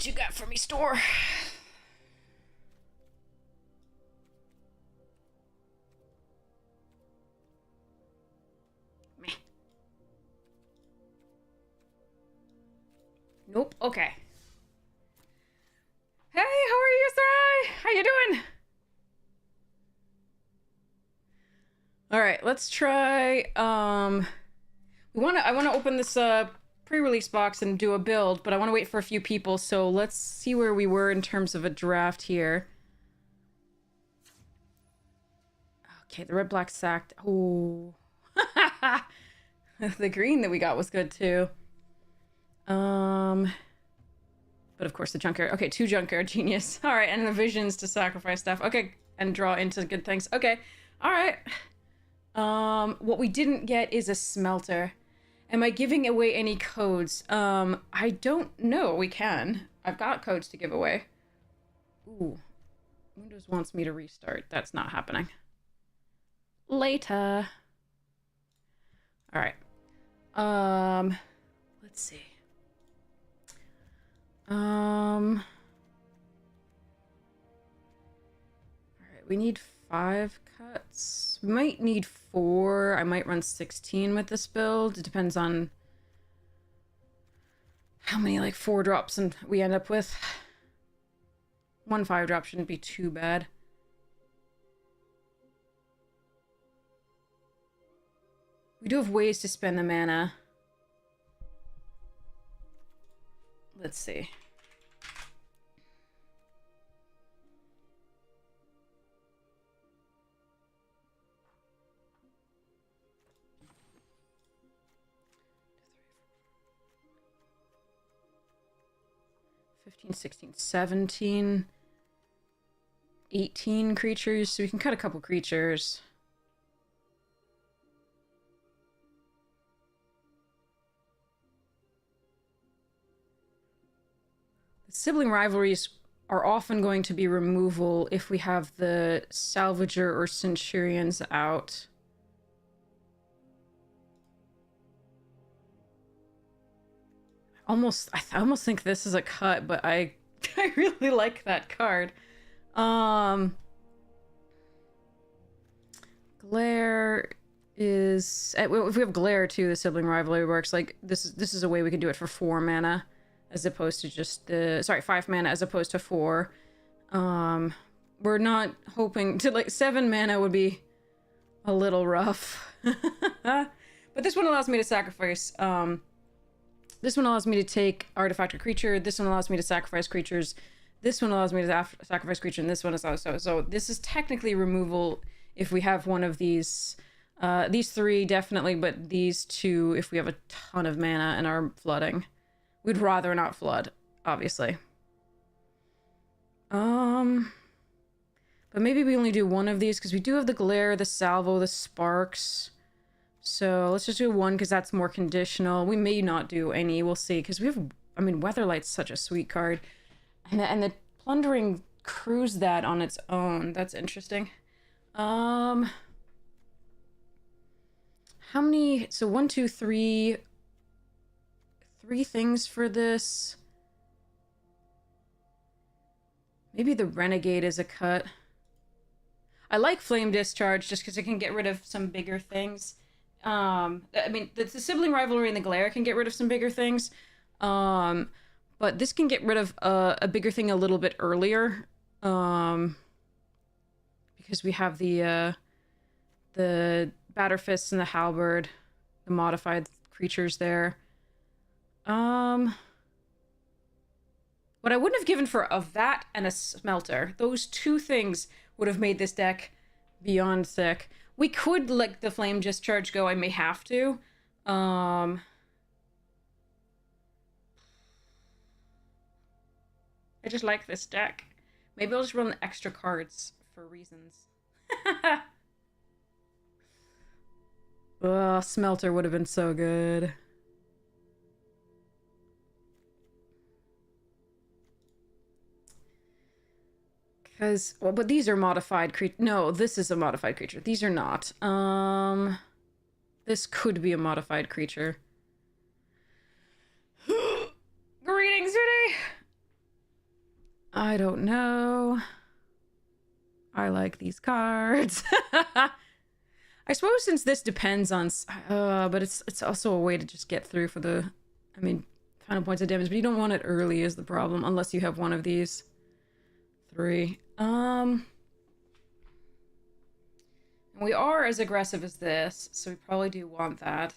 What you got for me, store? Meh. Nope. Okay. Hey, how are you, Sarai? How you doing? All right, let's try. I want to open this pre-release box and do a build, but I want to wait for a few people. So let's see where we were in terms of a draft here. Okay, the red black sacked. Oh, the green that we got was good too. But of course the junkyard. Okay, 2 junkyard, genius. All right, and the visions to sacrifice stuff. Okay, and draw into good things. Okay, all right. What we didn't get is a smelter. Am I giving away any codes? I don't know. We can. I've got codes to give away. Ooh. Windows wants me to restart. That's not happening. Later. All right. Let's see. All right, we need 5 cuts. We might need 4. I might run 16 with this build. It depends on how many like 4 drops and we end up with. 1 5 drop shouldn't be too bad. We do have ways to spend the mana. Let's see. $15, $16, $17, $18 creatures, so we can cut a couple creatures. Sibling rivalries are often going to be removal if we have the Salvager or Centurions out. I almost think this is a cut, but I really like that card. Glare is if we have Glare too, the sibling rivalry works. Like this is a way we can do it for 4 mana. As opposed to just the 5 mana as opposed to 4. We're not hoping to like 7 mana would be a little rough. But this one allows me to sacrifice. This one allows me to take artifact or creature. This one allows me to sacrifice creatures. This one allows me to sacrifice creature, and this one is also. So this is technically removal if we have one of these. These 3 definitely, but these 2 if we have a ton of mana and are flooding. We'd rather not flood, obviously. But maybe we only do 1 of these because we do have the Glare, the Salvo, the Sparks. So let's just do 1 because that's more conditional. We may not do any. We'll see because we have. I mean, Weatherlight's such a sweet card, and the Plundering Cruise that on its own. That's interesting. How many? So 1, 2, 3. 3 things for this. Maybe the Renegade is a cut. I like Flame Discharge just because it can get rid of some bigger things. I mean, the sibling rivalry and the Glare can get rid of some bigger things. But this can get rid of a bigger thing a little bit earlier. Because we have the Batterfists and the Halberd, the modified creatures there. What I wouldn't have given for a Vat and a Smelter, those 2 things would have made this deck beyond sick. We could let the Flame Discharge go. I may have to. I just like this deck. Maybe I'll just run the extra cards for reasons. Ugh, Smelter would have been so good. Because, well, but these are modified creatures. No, this is a modified creature. These are not. This could be a modified creature. Greetings, City! I don't know. I like these cards. I suppose since this depends on, but it's also a way to just get through for the, I mean, final points of damage. But you don't want it early is the problem, unless you have one of these three. We are as aggressive as this, so we probably do want that.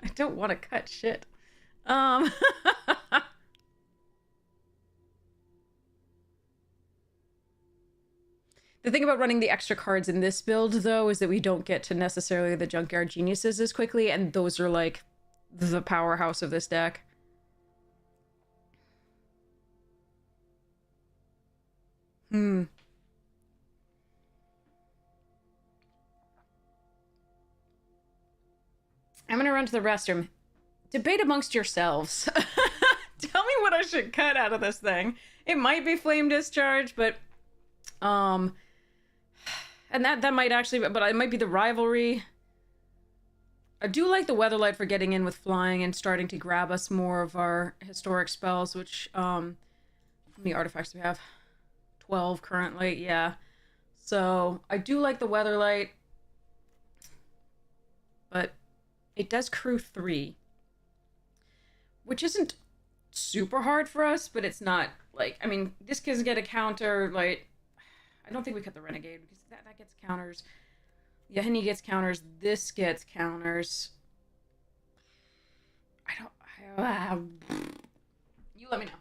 I don't want to cut shit. The thing about running the extra cards in this build, though, is that we don't get to necessarily the Junkyard Geniuses as quickly, and those are, like, the powerhouse of this deck. I'm gonna run to the restroom. Debate amongst yourselves. Tell me what I should cut out of this thing. It might be Flame Discharge, but... And that might actually... But it might be the Rivalry. I do like the Weatherlight for getting in with flying and starting to grab us more of our historic spells, which, how many artifacts do we have? 12 currently, yeah. So, I do like the Weatherlight. But it does crew 3. Which isn't super hard for us, but it's not, like... I mean, this can get a counter, like... I don't think we cut the Renegade, because that gets counters. Yahini gets counters. This gets counters. You let me know.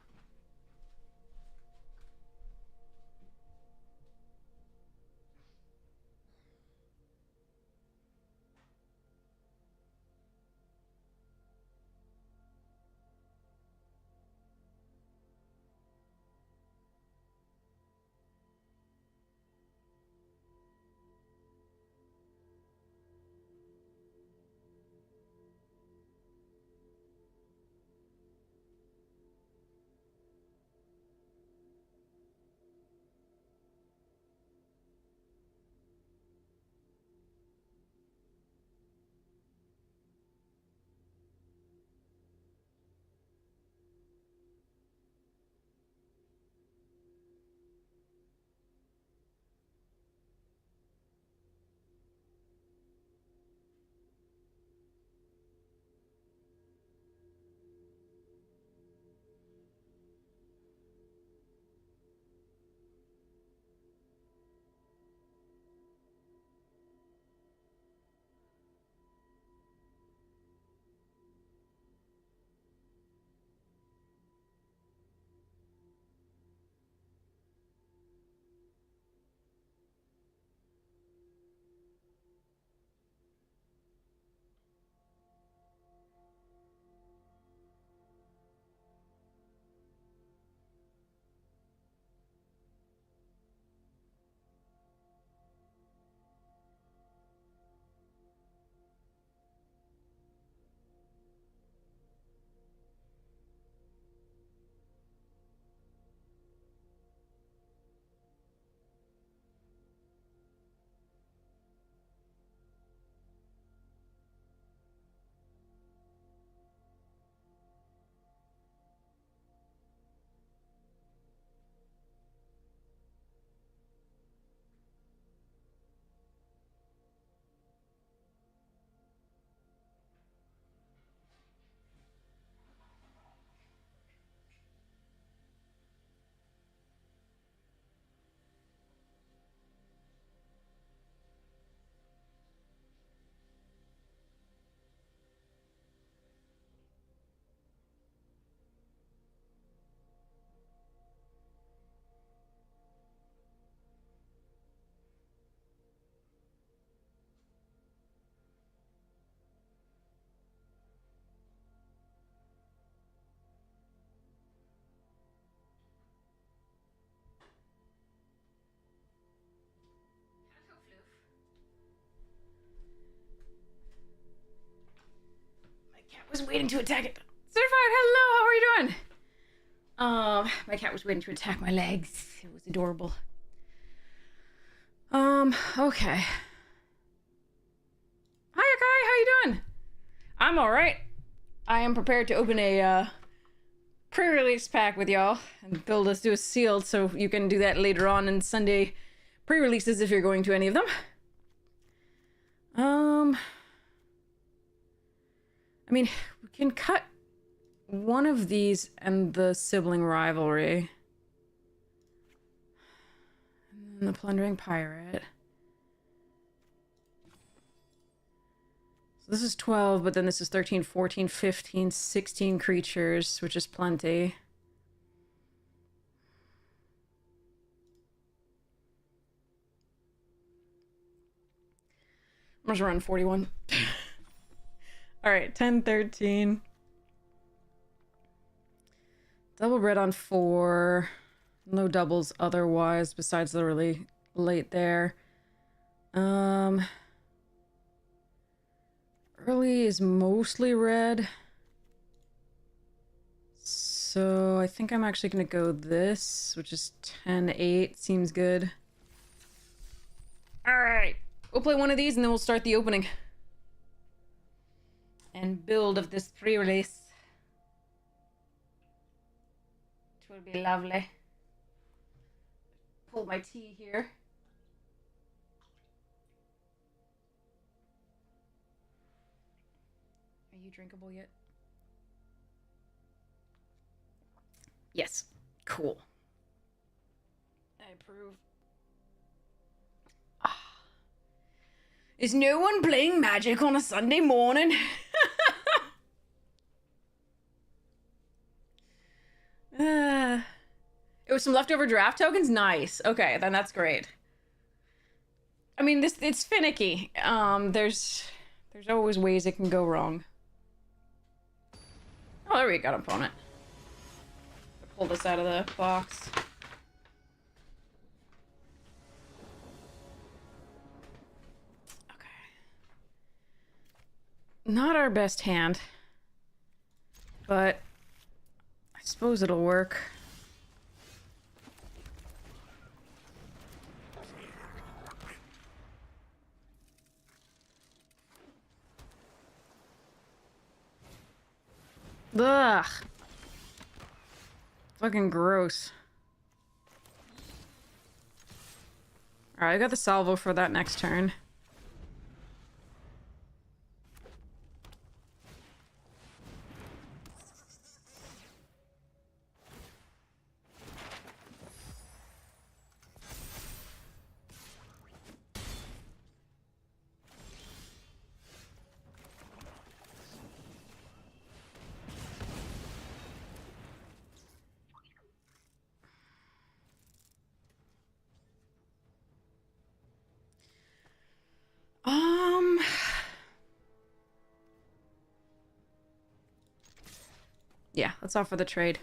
Was waiting to attack it. Certified, hello, how are you doing? My cat was waiting to attack my legs. It was adorable. Okay. Hi, Akai, how you doing? I'm alright. I am prepared to open a, pre-release pack with y'all and build us do a sealed so you can do that later on in Sunday pre-releases if you're going to any of them. I mean, we can cut one of these and the sibling rivalry. And then the plundering pirate. So this is 12, but then this is 13, 14, 15, 16 creatures, which is plenty. I'm just running 41. Alright, 10, 13. Double red on 4. No doubles otherwise, besides the really late there. Early is mostly red. So I think I'm actually going to go this, which is 10-8. Seems good. Alright. We'll play one of these and then we'll start the opening. And build of this pre-release. Which will be lovely. Pull my tea here. Are you drinkable yet? Yes. Cool. I approve. Is no one playing Magic on a Sunday morning? It was some leftover draft tokens? Nice. Okay, then that's great. I mean, it's finicky. There's always ways it can go wrong. Oh, there we go, opponent. Pull this out of the box. Okay. Not our best hand. But I suppose it'll work. Ugh. Fucking gross. Alright, I got the salvo for that next turn. Yeah, let's offer the trade.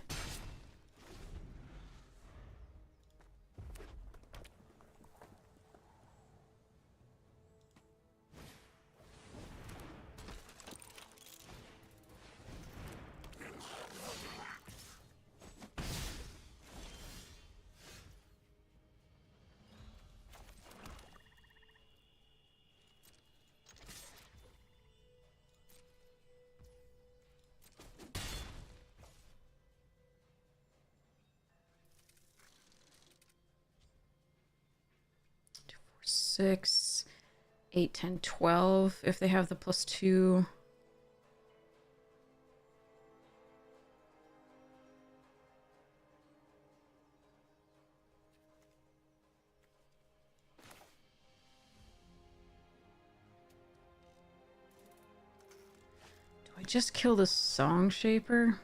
Six, 8, 10, 12 if they have the +2. Do I just kill the Song Shaper?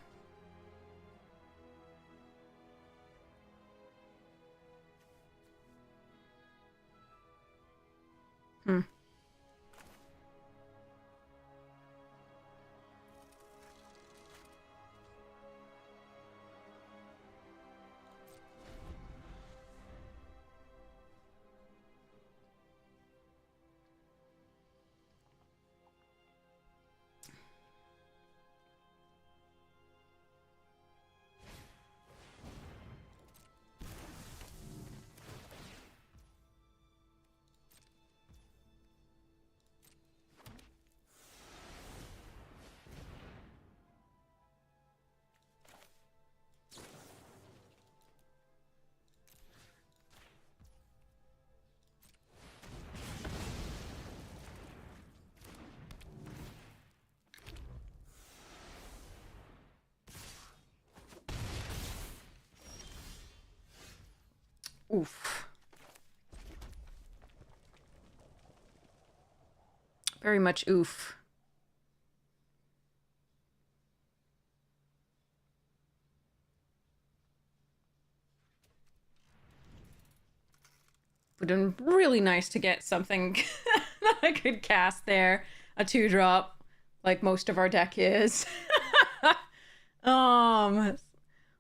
Oof. Very much oof. Would have been really nice to get something that I could cast there. A 2-drop, like most of our deck is.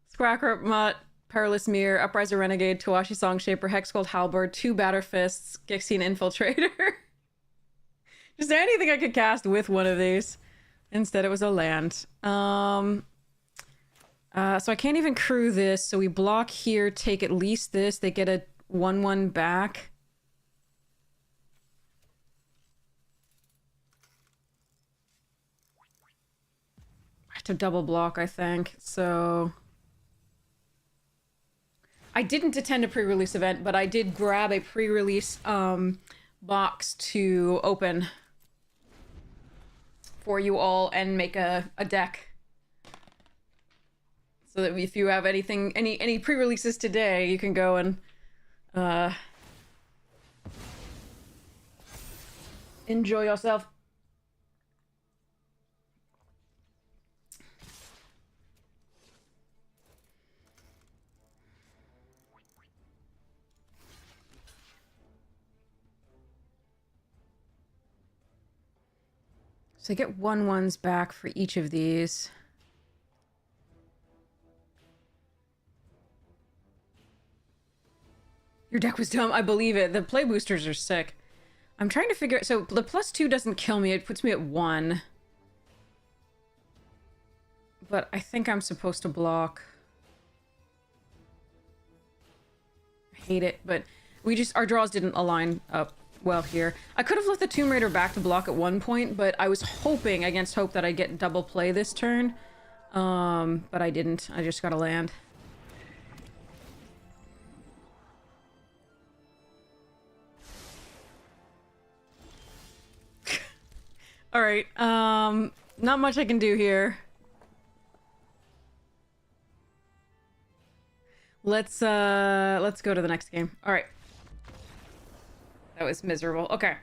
Scracker Mutt, Perilous Mirror, Upriser Renegade, Tawashi Songshaper, Hexgold Halberd, 2 Batter Fists, Gixine Infiltrator. Is there anything I could cast with one of these? Instead, it was a land. So I can't even crew this, so we block here, take at least this. They get a 1/1 back. I have to double block, I think. So I didn't attend a pre-release event, but I did grab a pre-release box to open for you all and make a deck. So that if you have anything, any pre-releases today, you can go and enjoy yourself. So I get 1/1s back for each of these. Your deck was dumb. I believe it. The play boosters are sick. I'm trying to figure... So the +2 doesn't kill me. It puts me at 1. But I think I'm supposed to block. I hate it, but our draws didn't align up well here. I could have left the Tomb Raider back to block at one point, but I was hoping against hope that I'd get double play this turn. But I didn't. I just got to land. All right. Not much I can do here. Let's go to the next game. All right. That was miserable. Okay.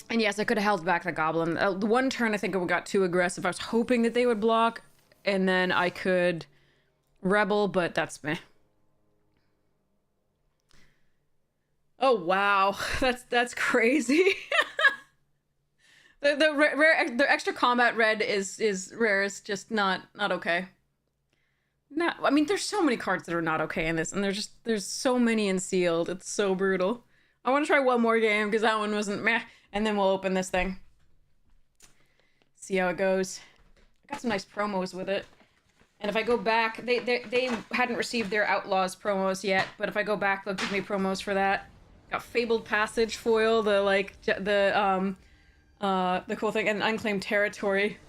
And yes, I could have held back the goblin. The one turn I think I got too aggressive. I was hoping that they would block, and then I could rebel, but that's me. Oh wow, that's crazy. The extra combat red is rare. Is just not okay. No, I mean there's so many cards that are not okay in this, and there's so many in sealed. It's so brutal. I want to try one more game because that one wasn't meh, and then we'll open this thing. See how it goes. I got some nice promos with it, and if I go back, they hadn't received their Outlaws promos yet, but if I go back, they'll give me promos for that. Got Fabled Passage foil, the cool thing, and Unclaimed Territory.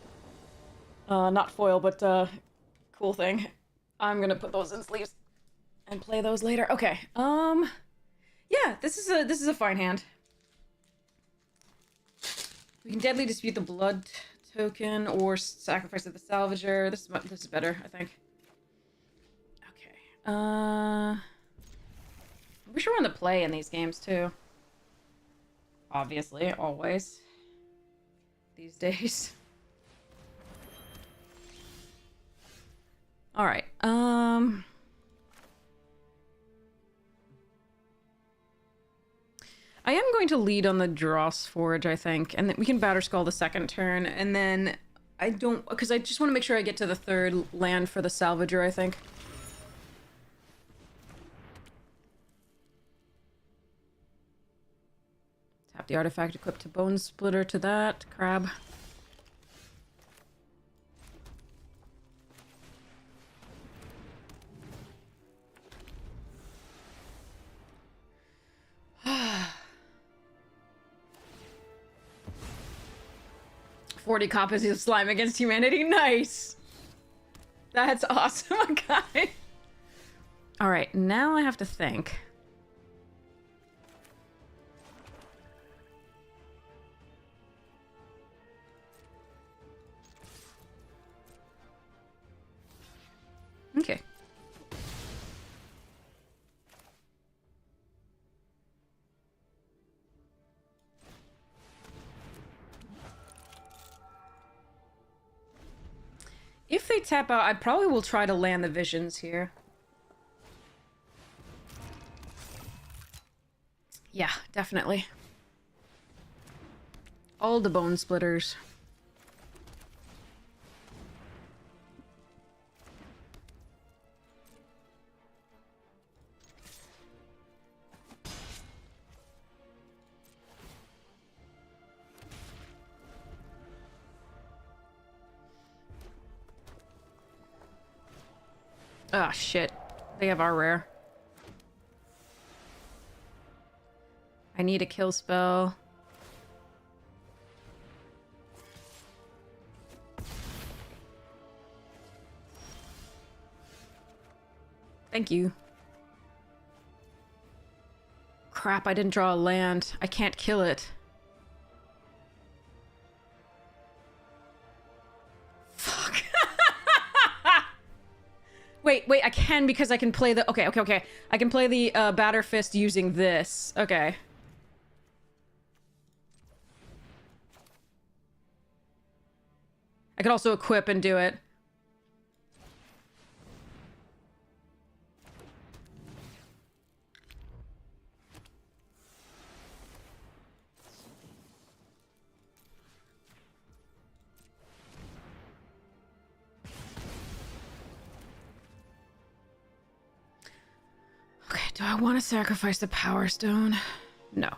Not foil, but cool thing. I'm gonna put those in sleeves and play those later. Okay. Yeah, this is a fine hand. We can Deadly Dispute the Blood token or Sacrifice of the Salvager. This is better, I think. Okay. We should run the play in these games too. Obviously, always. These days. All right. I am going to lead on the Dross Forge, I think, and then we can Batter Skull the second turn, and then I don't, because I just want to make sure I get to the third land for the Salvager, I think. Tap the artifact equipped to Bone Splitter to that. Crab. "40 copies of Slime Against Humanity." Nice! That's awesome, okay. Alright, now I have to think. If they tap out, I probably will try to land the visions here. Yeah, definitely. All the bone splitters. Ah, shit. They have our rare. I need a kill spell. Thank you. Crap, I didn't draw a land. I can't kill it. Fuck. Wait, I can because I can play the... Okay. I can play the Batter Fist using this. Okay. I could also equip and do it. Okay, do I want to sacrifice the Power Stone? No.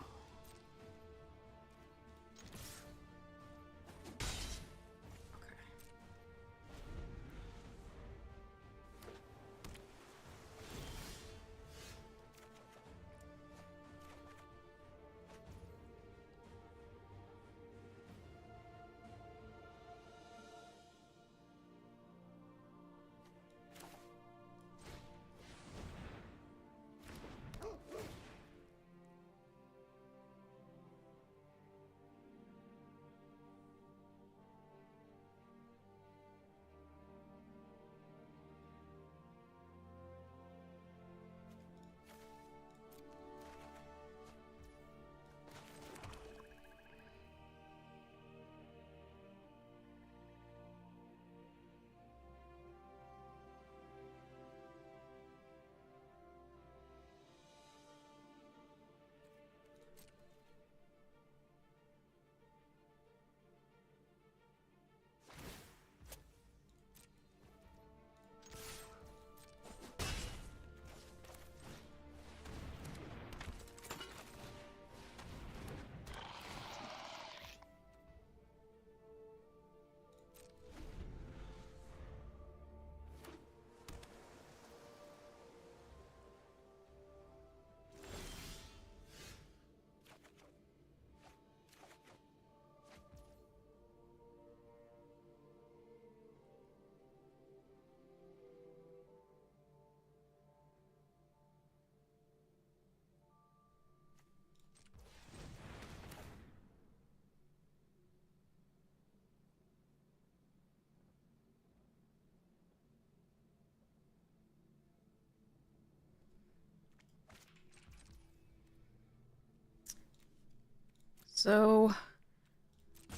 So...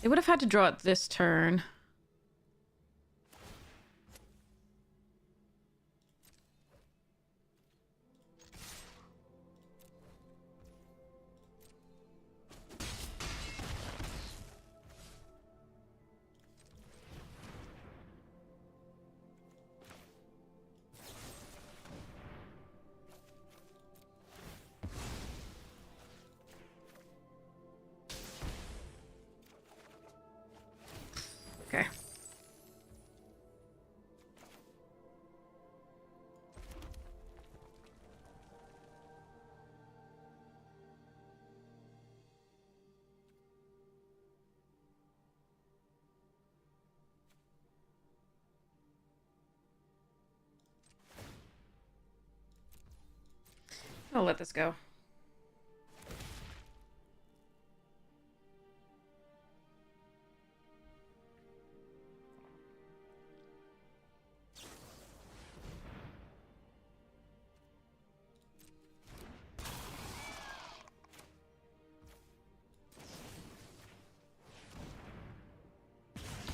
they would have had to draw it this turn. Okay. I'll let this go.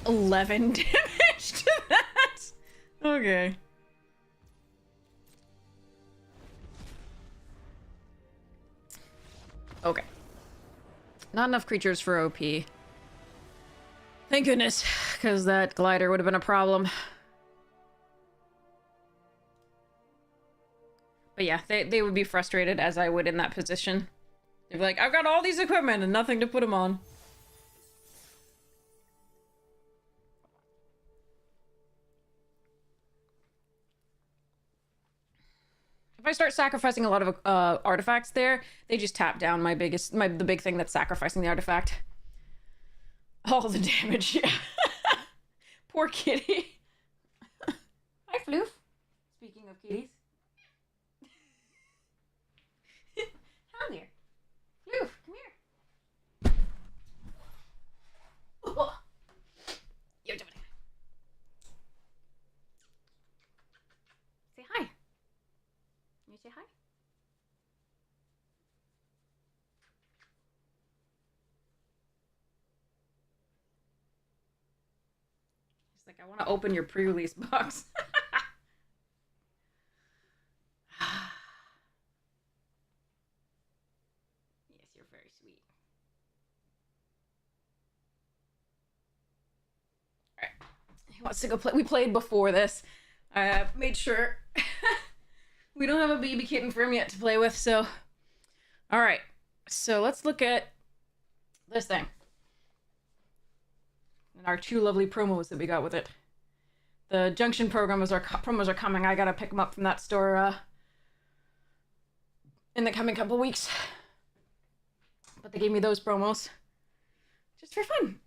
$11 damage to that. Okay. Okay. Not enough creatures for OP. Thank goodness, because that glider would have been a problem. But yeah, they would be frustrated, as I would in that position. They'd be like, I've got all these equipment and nothing to put them on. If I start sacrificing a lot of artifacts there, they just tap down the big thing that's sacrificing the artifact. All the damage, yeah. Poor kitty. Hi, Floof. Speaking of kitties. Come here. Floof, come here. Oh. Say hi. You say hi? He's like, I want to open your pre-release box. Yes, you're very sweet. Alright. He wants to go play. We played before this. I made sure we don't have a baby kitten for him yet to play with, so... Alright. So let's look at this thing. And our two lovely promos that we got with it. The Junction promos are coming. I gotta pick them up from that store in the coming couple weeks. But they gave me those promos just for fun.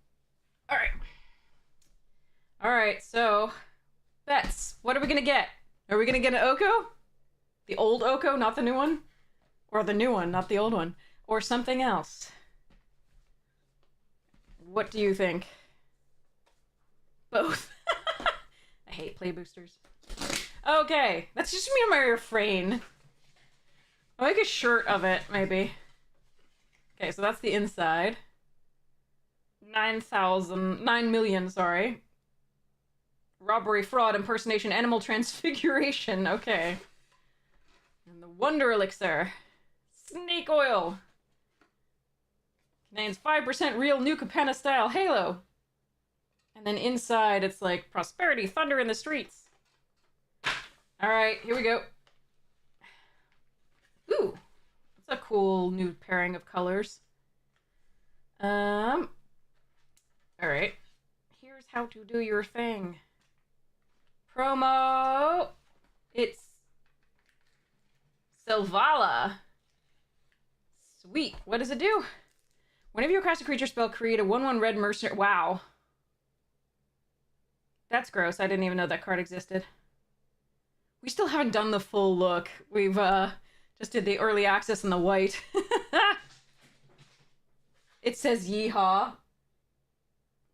Alright. Alright, so... Bets. What are we gonna get? Are we gonna get an Oko? The old Oko, not the new one? Or the new one, not the old one? Or something else? What do you think? Both. I hate play boosters. Okay, that's just me on my refrain. I'll make a shirt of it, maybe. Okay, so that's the inside. 9 million, sorry. Robbery, fraud, impersonation, animal transfiguration. Okay. And the Wonder Elixir. Snake oil. Contains 5% real New Capenna style Halo. And then inside it's like prosperity, thunder in the streets. Alright, here we go. Ooh. That's a cool new pairing of colors. Alright. Here's how to do your thing. Promo. It's Selvala. Sweet. What does it do? Whenever you cast a creature spell, create a 1/1 red mercenary. Wow. That's gross. I didn't even know that card existed. We still haven't done the full look. We've just did the early access in the white. It says yeehaw.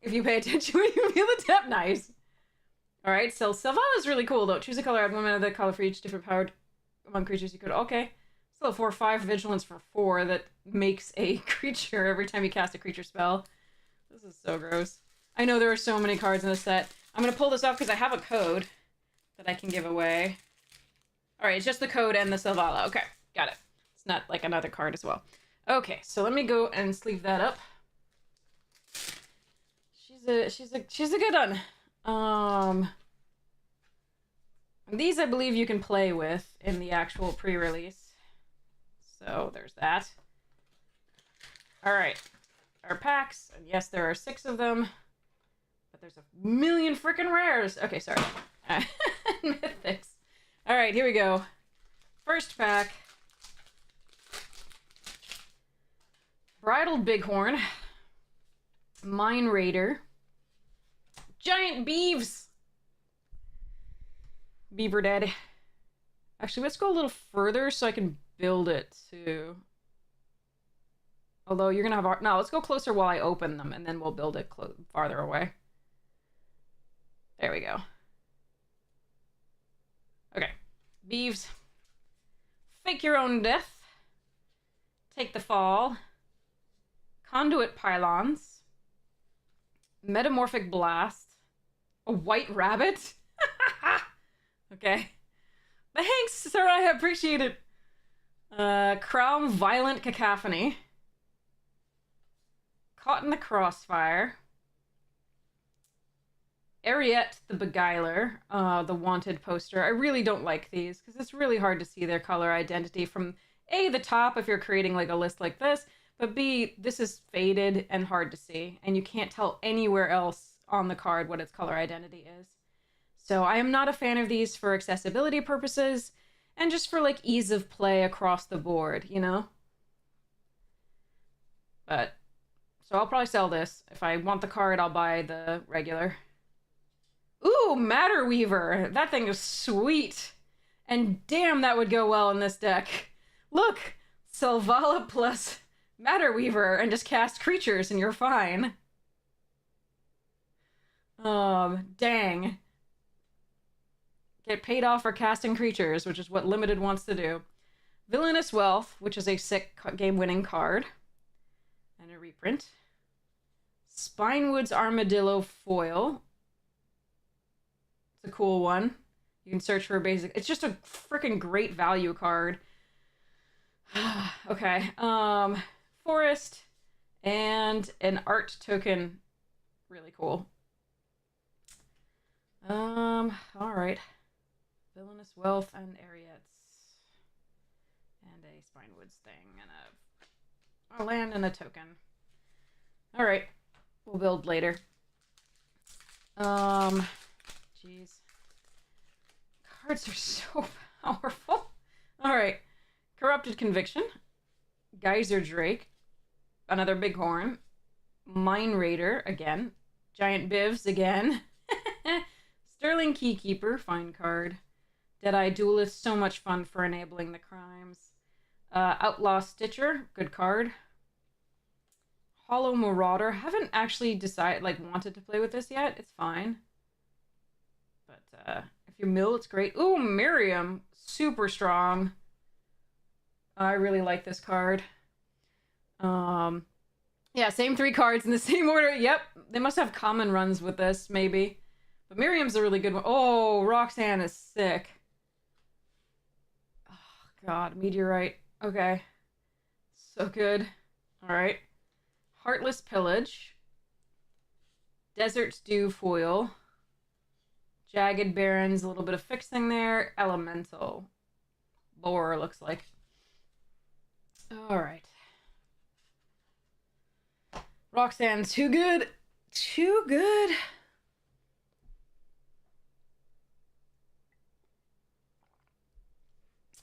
If you pay attention when you feel the tap, nice. Alright, so Selvala is really cool though. Choose a color, add 1 mana of the color for each different powered among creatures you could. Okay. Still 4/5 vigilance for 4 that makes a creature every time you cast a creature spell. This is so gross. I know there are so many cards in this set. I'm gonna pull this off because I have a code that I can give away. Alright, it's just the code and the Selvala. Okay, got it. It's not like another card as well. Okay, so let me go and sleeve that up. She's a good one. These I believe you can play with in the actual pre-release. So there's that. Alright. Our packs. And yes, there are 6 of them. But there's a million freaking rares. Okay, sorry. Mythics. Alright, here we go. First pack. Bridal Bighorn. Mine Raider. Giant Beeves. Beaver Daddy. Actually, let's go a little further so I can build it too. Although you're gonna have... No, let's go closer while I open them and then we'll build it farther away. There we go. Okay. Beeves. Fake your own death. Take the fall. Conduit Pylons. Metamorphic Blast. A white rabbit? Okay. Thanks, sir. I appreciate it. Crown Violent Cacophony. Caught in the Crossfire. Ariette the Beguiler, the wanted poster. I really don't like these because it's really hard to see their color identity from A, the top if you're creating like a list like this, but B, this is faded and hard to see, and you can't tell anywhere else on the card what its color identity is. So I am not a fan of these for accessibility purposes and just for like ease of play across the board, you know? But, so I'll probably sell this. If I want the card, I'll buy the regular. Ooh, Matter Weaver. That thing is sweet. And damn, that would go well in this deck. Look, Selvala plus Matter Weaver and just cast creatures and you're fine. Dang. Get paid off for casting creatures, which is what Limited wants to do. Villainous Wealth, which is a sick game-winning card. And a reprint. Spinewood's Armadillo Foil. It's a cool one. You can search for a basic... It's just a freaking great value card. Okay. Forest and an art token. Really cool. Alright. Villainous Wealth and Ariette's. And a Spinewoods thing and a land and a token. Alright. We'll build later. Jeez. Cards are so powerful. Alright. Corrupted Conviction. Geyser Drake. Another Bighorn. Mine Raider again. Giant Bivs again. Sterling Keykeeper, fine card. Deadeye Duelist, so much fun for enabling the crimes. Outlaw Stitcher, good card. Hollow Marauder, haven't actually decided, wanted to play with this yet. It's fine. But, if you mill, it's great. Ooh, Miriam, super strong. I really like this card. Yeah, same 3 cards in the same order. Yep, they must have common runs with this, maybe. But Miriam's a really good one. Oh, Roxanne is sick. Oh, God, Meteorite. Okay. So good. Alright. Heartless Pillage. Desert's Dew Foil. Jagged Barrens, a little bit of fixing there. Elemental. Boar, looks like. Alright. Roxanne, too good. Too good.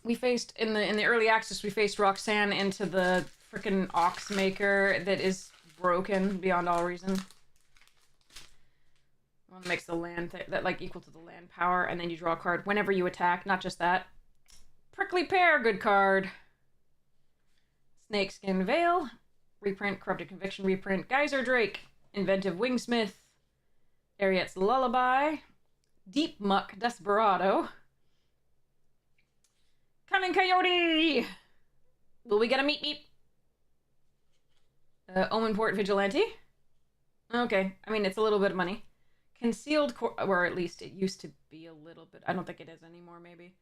We faced in the early access, we faced Roxanne into the freaking Ox Maker that is broken beyond all reason. One that makes the land that equal to the land power, and then you draw a card whenever you attack. Not just that. Prickly Pear, good card. Snakeskin Veil, reprint. Corrupted Conviction, reprint. Geyser Drake, Inventive Wingsmith, Ariette's Lullaby, Deep Muck Desperado. Cunning Coyote! Will we get a meep meep? Omenport Vigilante. Okay, I mean, it's a little bit of money. Concealed or at least it used to be a little bit. I don't think it is anymore, maybe.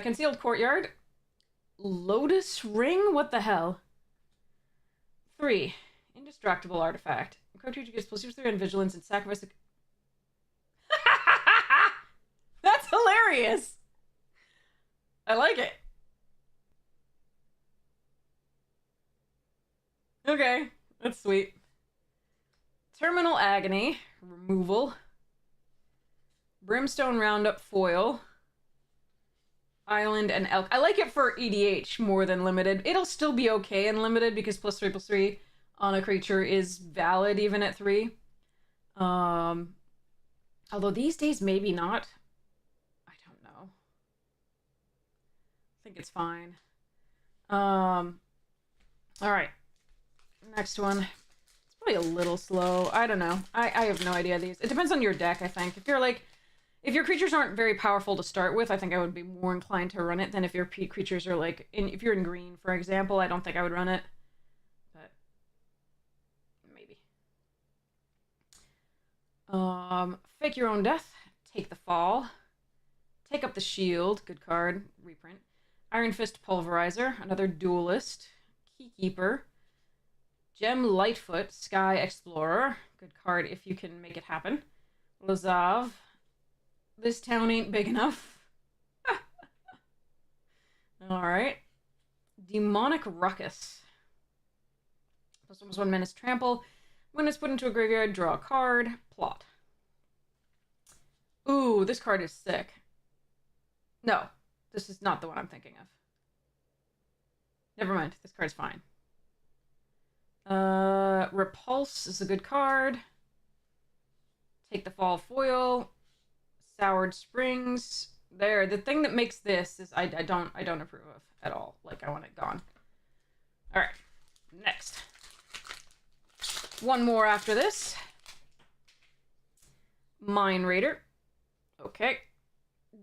Concealed Courtyard. Lotus Ring? What the hell? 3. Indestructible Artifact. Creature gets +3 on Vigilance and sacrifice a... That's hilarious! I like it. Okay, that's sweet. Terminal Agony, removal. Brimstone Roundup Foil. Island and Elk. I like it for EDH more than Limited. It'll still be okay in Limited because +3/+3 on a creature is valid even at 3. Although these days maybe not. I don't know. I think it's fine. Alright. Next one. It's probably a little slow. I don't know. I have no idea these. It depends on your deck, I think. If your creatures aren't very powerful to start with, I think I would be more inclined to run it than if your creatures are if you're in green, for example, I don't think I would run it. But maybe. Fake Your Own Death. Take the Fall. Take up the shield. Good card. Reprint. Iron Fist Pulverizer. Another Duelist. Keykeeper. Gem Lightfoot. Sky Explorer. Good card if you can make it happen. Lazav. This town ain't big enough. Alright. Demonic Ruckus. Plus almost 1 minute's trample. When it's put into a graveyard, draw a card. Plot. Ooh, this card is sick. No, this is not the one I'm thinking of. Never mind, this card's fine. Repulse is a good card. Take the Fall foil. Soured Springs. There, the thing that makes this is I don't approve of at all. Like, I want it gone. All right, next. One more after this. Mine Raider. Okay.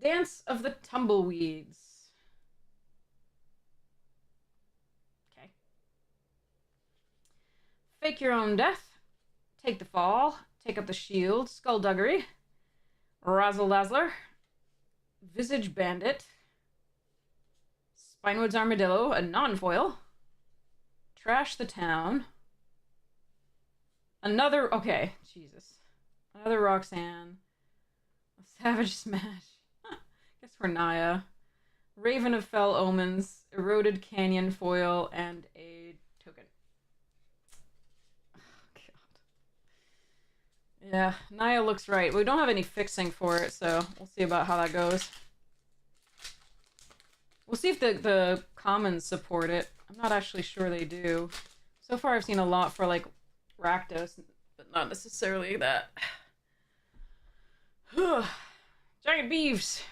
Dance of the Tumbleweeds. Okay. Fake Your Own Death. Take the Fall. Take up the Shield. Skullduggery. Razzle Dazzler. Visage Bandit. Spinewood's Armadillo, a non-foil. Trash the Town. Another, okay, Jesus. Another Roxanne. A Savage Smash. Guess for Naya. Raven of Fell Omens. Eroded Canyon foil, and a token. Oh, God. Yeah, Naya looks right. We don't have any fixing for it, so we'll see about how that goes. We'll see if the commons support it. I'm not actually sure they do. So far I've seen a lot for, like, Rakdos, but not necessarily that. Giant Beeves.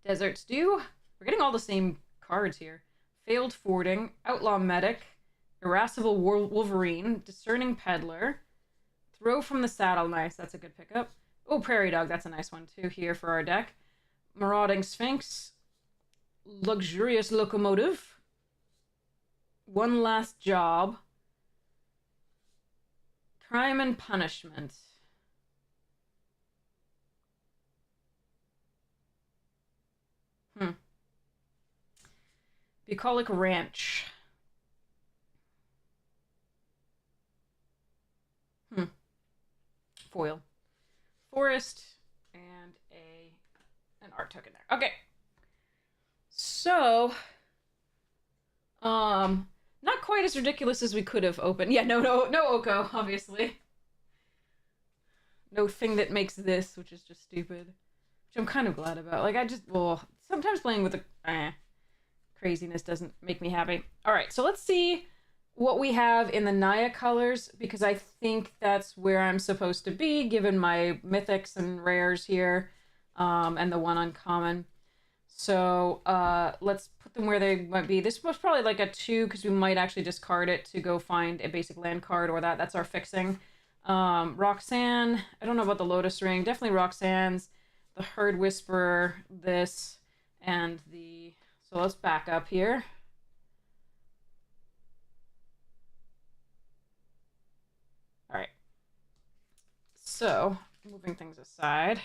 Desert Stew. We're getting all the same cards here. Failed Fording. Outlaw Medic. Irascible Wolverine. Discerning Peddler. Throw from the Saddle. Nice, that's a good pickup. Oh, Prairie Dog, that's a nice one too here for our deck. Marauding Sphinx. Luxurious Locomotive. One Last Job. Crime and Punishment. Bucolic Ranch. Foil. Forest. And an art token there. Okay. So, not quite as ridiculous as we could have opened. Yeah, no Oko, obviously. No thing that makes this, which is just stupid. Which I'm kind of glad about. Like, sometimes playing with the craziness doesn't make me happy. Alright, so let's see what we have in the Naya colors, because I think that's where I'm supposed to be, given my mythics and rares here, and the one uncommon. So, let's put them where they might be. This was probably like a 2, because we might actually discard it to go find a basic land card, or that's our fixing. Roxanne, I don't know about the Lotus Ring, definitely Roxanne's, the Herd Whisperer, this, and the... So let's back up here. All right. So, moving things aside.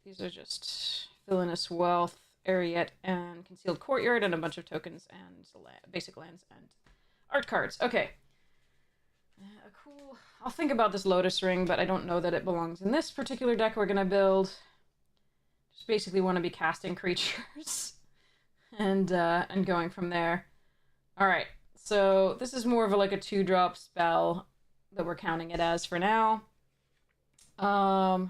These are just Villainous Wealth, Ariete, and Concealed Courtyard, and a bunch of tokens and basic lands and art cards. Okay. Cool. I'll think about this Lotus Ring, but I don't know that it belongs in this particular deck we're gonna build. Just basically want to be casting creatures and going from there. All right. So this is more of like a 2-drop spell that we're counting it as for now. I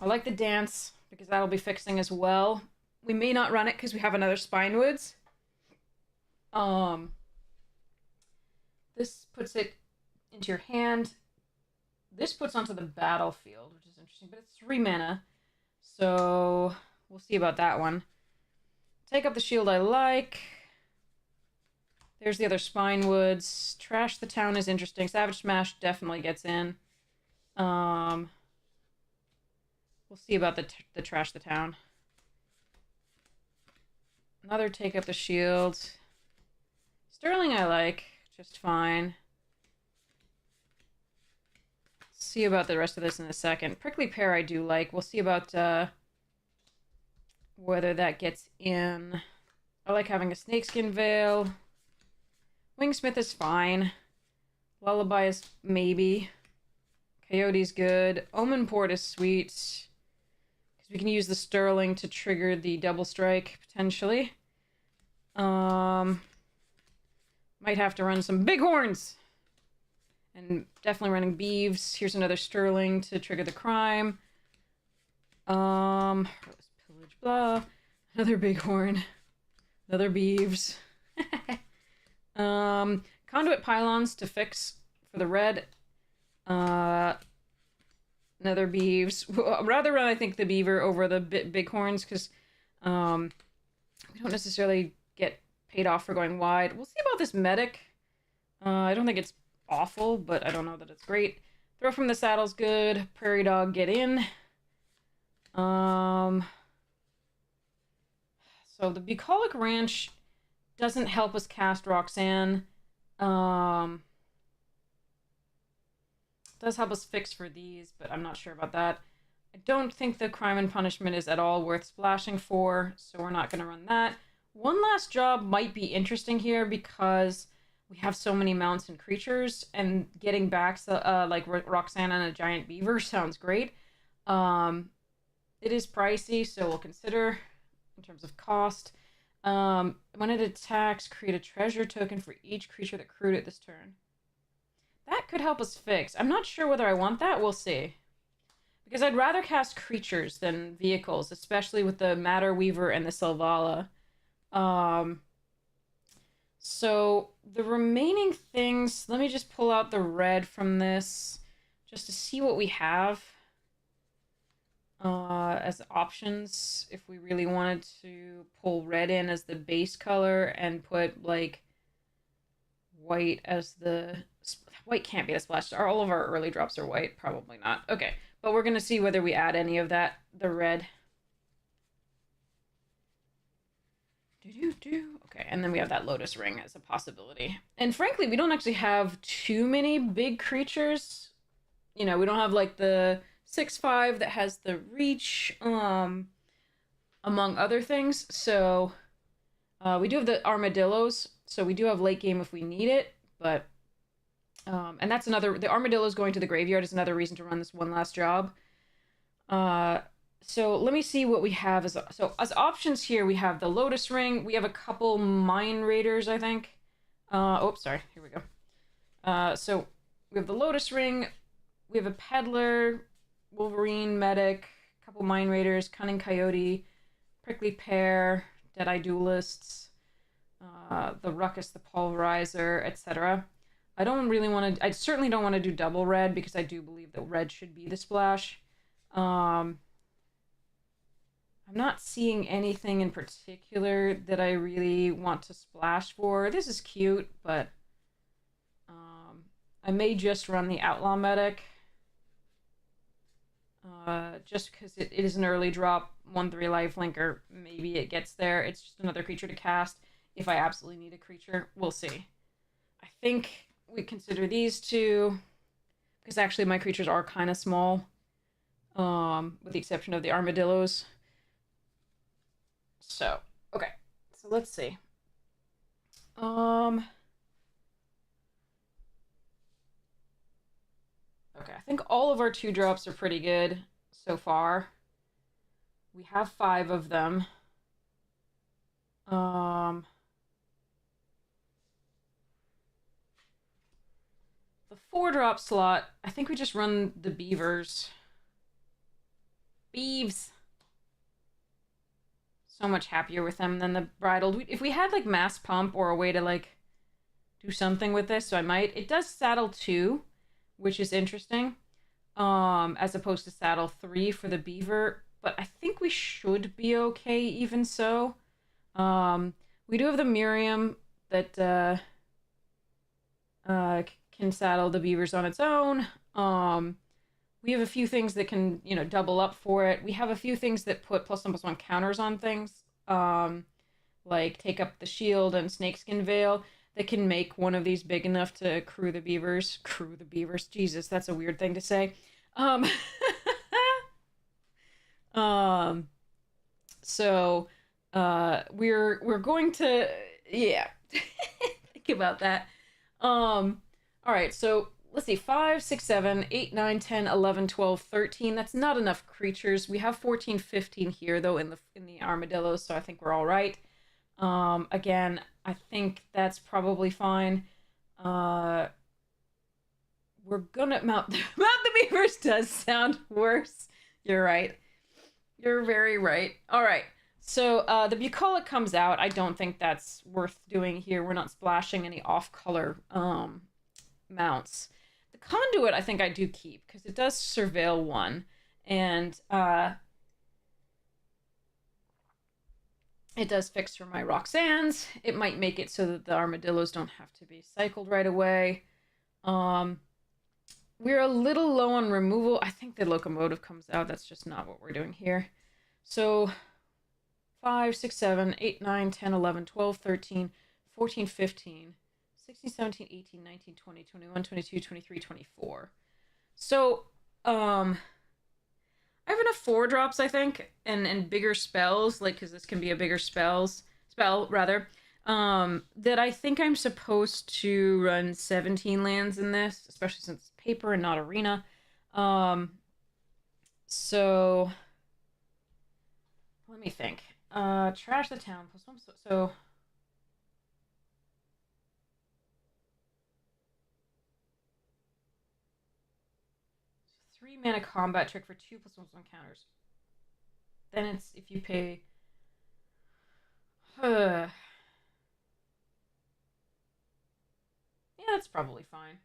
like the dance because that'll be fixing as well. We may not run it because we have another Spinewoods. This puts it into your hand. This puts onto the battlefield, which is interesting, but it's 3 mana. So we'll see about that one. Take up the shield I like. There's the other Spinewoods. Trash the Town is interesting. Savage Smash definitely gets in. We'll see about the Trash the Town. Another Take up the Shield. Sterling I like. just fine. See about the rest of this in a second. Prickly Pear I do like. We'll see about whether that gets in. I like having a Snakeskin Veil. Wingsmith is fine. Lullaby is maybe. Coyote's good. Omen Port is sweet. Because we can use the Sterling to trigger the double strike, potentially. Might have to run some Bighorns! And definitely running Beeves. Here's another Sterling to trigger the crime. Pillage, blah. Another Bighorn. Another Beeves. Conduit Pylons to fix for the red. Another Beeves. I'd rather run, I think, the Beaver over the Bighorns, because we don't necessarily get paid off for going wide. We'll see about this Medic. I don't think it's awful, but I don't know that it's great. Throw from the Saddle's good. Prairie Dog, get in. So the Bucolic Ranch doesn't help us cast Roxanne. Does help us fix for these, but I'm not sure about that. I don't think the Crime and Punishment is at all worth splashing for, so we're not going to run that. One Last Job might be interesting here because we have so many mounts and creatures, and getting back like Roxanne and a giant beaver sounds great. It is pricey, so we'll consider in terms of cost. When it attacks, create a treasure token for each creature that crewed it this turn. That could help us fix. I'm not sure whether I want that. We'll see. Because I'd rather cast creatures than vehicles, especially with the Matter Weaver and the Selvala. So the remaining things, let me just pull out the red from this just to see what we have as options if we really wanted to pull red in as the base color and put like white as the... White can't be the splash. All of our early drops are white. Probably not. Okay, but we're going to see whether we add any of that, the red. Okay, and then we have that Lotus Ring as a possibility. And frankly, we don't actually have too many big creatures. You know, we don't have like the 6/5 that has the reach, among other things. So we do have the Armadillos, so we do have late game if we need it, but and that's another, the Armadillos going to the graveyard is another reason to run this One Last Job. So let me see what we have as options here. We have the Lotus Ring. We have a couple Mine Raiders, I think. Oops, sorry. Here we go. So we have the Lotus Ring. We have a Peddler, Wolverine, Medic, a couple Mine Raiders, Cunning Coyote, Prickly Pear, Deadeye Duelists, the Ruckus, the Pulverizer, etc. I don't really want to... I certainly don't want to do double red because I do believe that red should be the splash. I'm not seeing anything in particular that I really want to splash for. This is cute, but I may just run the Outlaw Medic. Just because it is an early drop, 1/3 lifelink, or maybe it gets there. It's just another creature to cast. If I absolutely need a creature, we'll see. I think we consider these two, because actually my creatures are kind of small, with the exception of the Armadillos. So, okay. So let's see. Okay, I think all of our 2-drops are pretty good so far. We have 5 of them. The 4-drop slot, I think we just run the Beavers. Beeves. So much happier with them than the Bridled. If we had like Mass Pump or a way to like do something with this, so I might. It does saddle 2, which is interesting, as opposed to saddle 3 for the Beaver, but I think we should be okay even so. We do have the Miriam that can saddle the Beavers on its own. We have a few things that can, you know, double up for it. We have a few things that put +1/+1 counters on things, like Take Up the Shield and Snakeskin Veil. that can make one of these big enough to crew the beavers. Crew the beavers. Jesus, that's a weird thing to say. Um, um, so we're going to, yeah, think about that. All right, so let's see, 5, 6, 7, 8, 9, 10, 11, 12, 13. That's not enough creatures. We have 14, 15 here though in the armadillos, so I think we're all right. Again, I think that's probably fine. We're gonna mount the beavers does sound worse. You're right. You're very right. All right. So the bucolic comes out. I don't think that's worth doing here. We're not splashing any off-color mounts. The conduit, I think I do keep because it does surveil 1, and it does fix for my Roxannes. It might make it so that the armadillos don't have to be cycled right away. We're a little low on removal. I think the locomotive comes out. That's just not what we're doing here. So 5, 6, 7, 8, 9, 10, 11, 12, 13, 14, 15, 16, 17, 18, 19, 20, 21, 22, 23, 24. So, I have enough 4-drops, I think, and bigger spells, like, because this can be a bigger spell, rather, that I think I'm supposed to run 17 lands in this, especially since it's paper and not arena. So, let me think. Trash the town, +1, so... 3 mana combat trick for 2 +1/+1 counters. Then it's if you pay. Yeah, that's probably fine.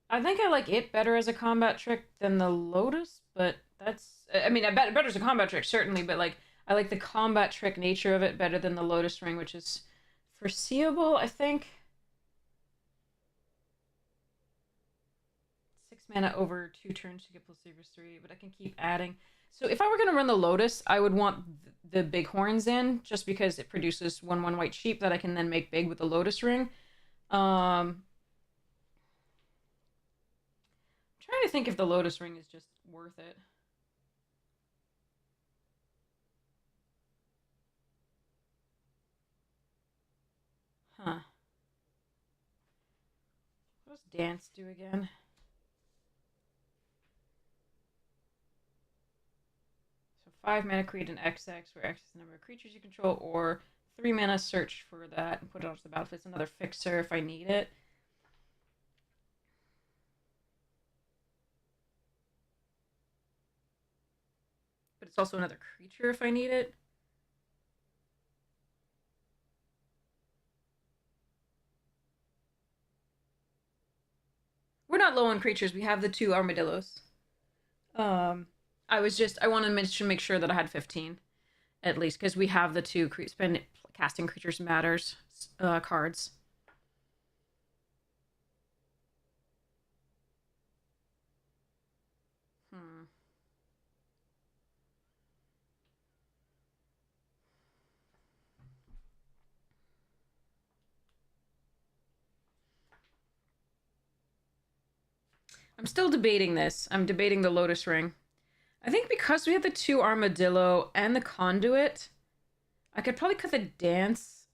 I think I like it better as a combat trick than the Lotus, but that's. I mean, better as a combat trick, certainly, but like, I like the combat trick nature of it better than the Lotus Ring, which is foreseeable, I think. 6 mana over 2 turns to get +3/+3, but I can keep adding. So if I were going to run the Lotus, I would want the bighorns in, just because it produces 1/1 white sheep that I can then make big with the Lotus Ring. I'm trying to think if the Lotus Ring is just worth it. Huh. What does Dance do again? So 5 mana create an XX, where X is the number of creatures you control, or 3 mana search for that and put it onto the battlefield. It's another fixer if I need it. But it's also another creature if I need it. We're not low on creatures. We have the 2 armadillos. I wanted to make sure that I had 15, at least, because we have the 2 casting creatures matters cards. I'm still debating this. I'm debating the Lotus Ring. I think because we have the 2 Armadillo and the Conduit, I could probably cut the Dance.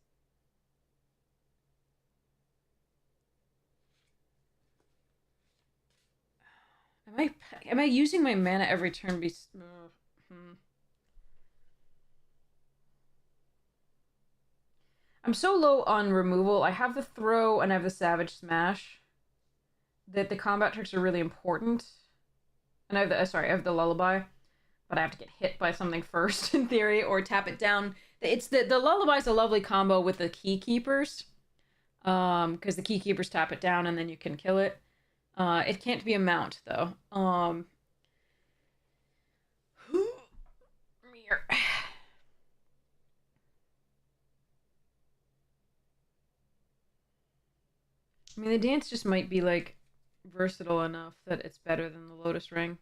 Am I using my mana every turn? I'm so low on removal. I have the Throw and I have the Savage Smash, that the combat tricks are really important. And I have the I have the Lullaby, but I have to get hit by something first in theory, or tap it down. It's the Lullaby's a lovely combo with the Key Keepers, because the Key Keepers tap it down and then you can kill it. It can't be a mount though. I mean, the Dance just might be like versatile enough that it's better than the Lotus Ring.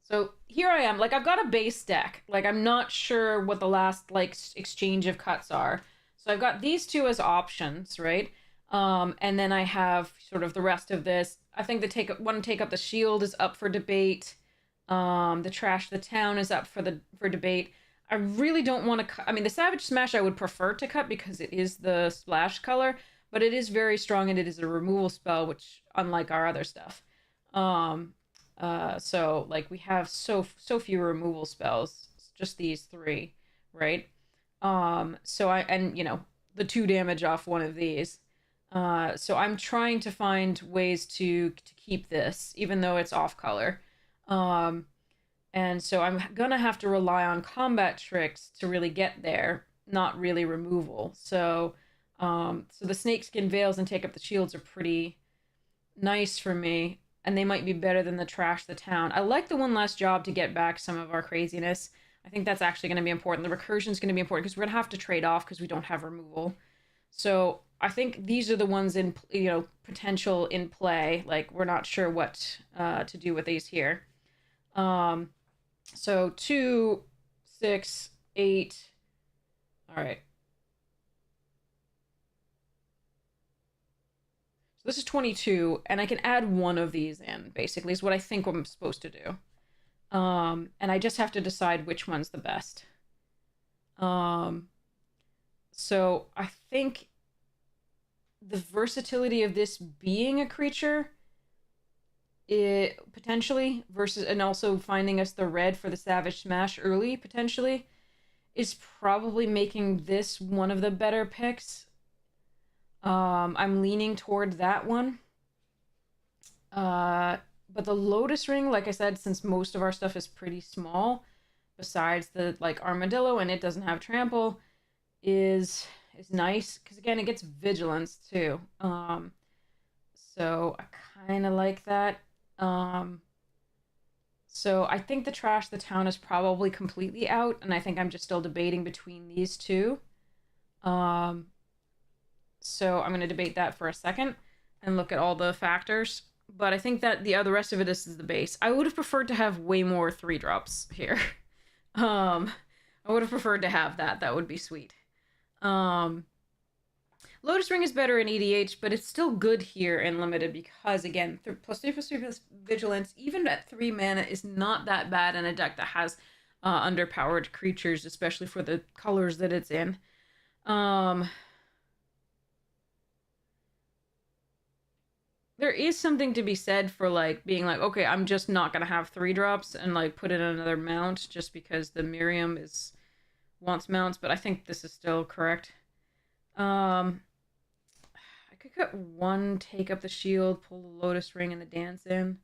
So here I am. Like, I've got a base deck. Like, I'm not sure what the last like exchange of cuts are. So I've got these two as options, right? And then I have sort of the rest of this. I think the one take up the shield is up for debate. The trash the town is up for debate. I really don't want to cut. I mean, the Savage Smash I would prefer to cut because it is the splash color, but it is very strong and it is a removal spell, which unlike our other stuff. So like we have so few removal spells, just these three, right? So you know, the 2 damage off one of these. So I'm trying to find ways to keep this, even though it's off color. And so I'm gonna have to rely on combat tricks to really get there, not really removal. So, so the snakeskin veils and take up the shields are pretty nice for me, and they might be better than the trash the town. I like the one last job to get back some of our craziness. I think that's actually going to be important. The recursion is going to be important because we're going to have to trade off because we don't have removal. So I think these are the ones in, you know, potential in play. Like we're not sure what to do with these here. So 2, 6, 8. All right. So this is 22, and I can add one of these in, basically, is what I think I'm supposed to do. And I just have to decide which one's the best. So I think the versatility of this being a creature, potentially, versus, and also finding us the red for the Savage Smash early, potentially, is probably making this one of the better picks. I'm leaning toward that one. But the Lotus Ring, like I said, since most of our stuff is pretty small, besides the like armadillo, and it doesn't have trample, is nice because again it gets vigilance too. So I kind of like that. So I think the trash the town is probably completely out, and I think I'm just still debating between these two. So I'm going to debate that for a second and look at all the factors. But I think that the rest of it is the base. I would have preferred to have way more 3-drops here. I would have preferred to have that. That would be sweet. Lotus Ring is better in EDH, but it's still good here in Limited because, again, +3/+3 Vigilance, even at 3 mana, is not that bad in a deck that has underpowered creatures, especially for the colors that it's in. There is something to be said for like being like, okay, I'm just not gonna have 3-drops and like put in another mount just because the Miriam wants mounts, but I think this is still correct. I could cut 1, take up the shield, pull the Lotus Ring and the dance in.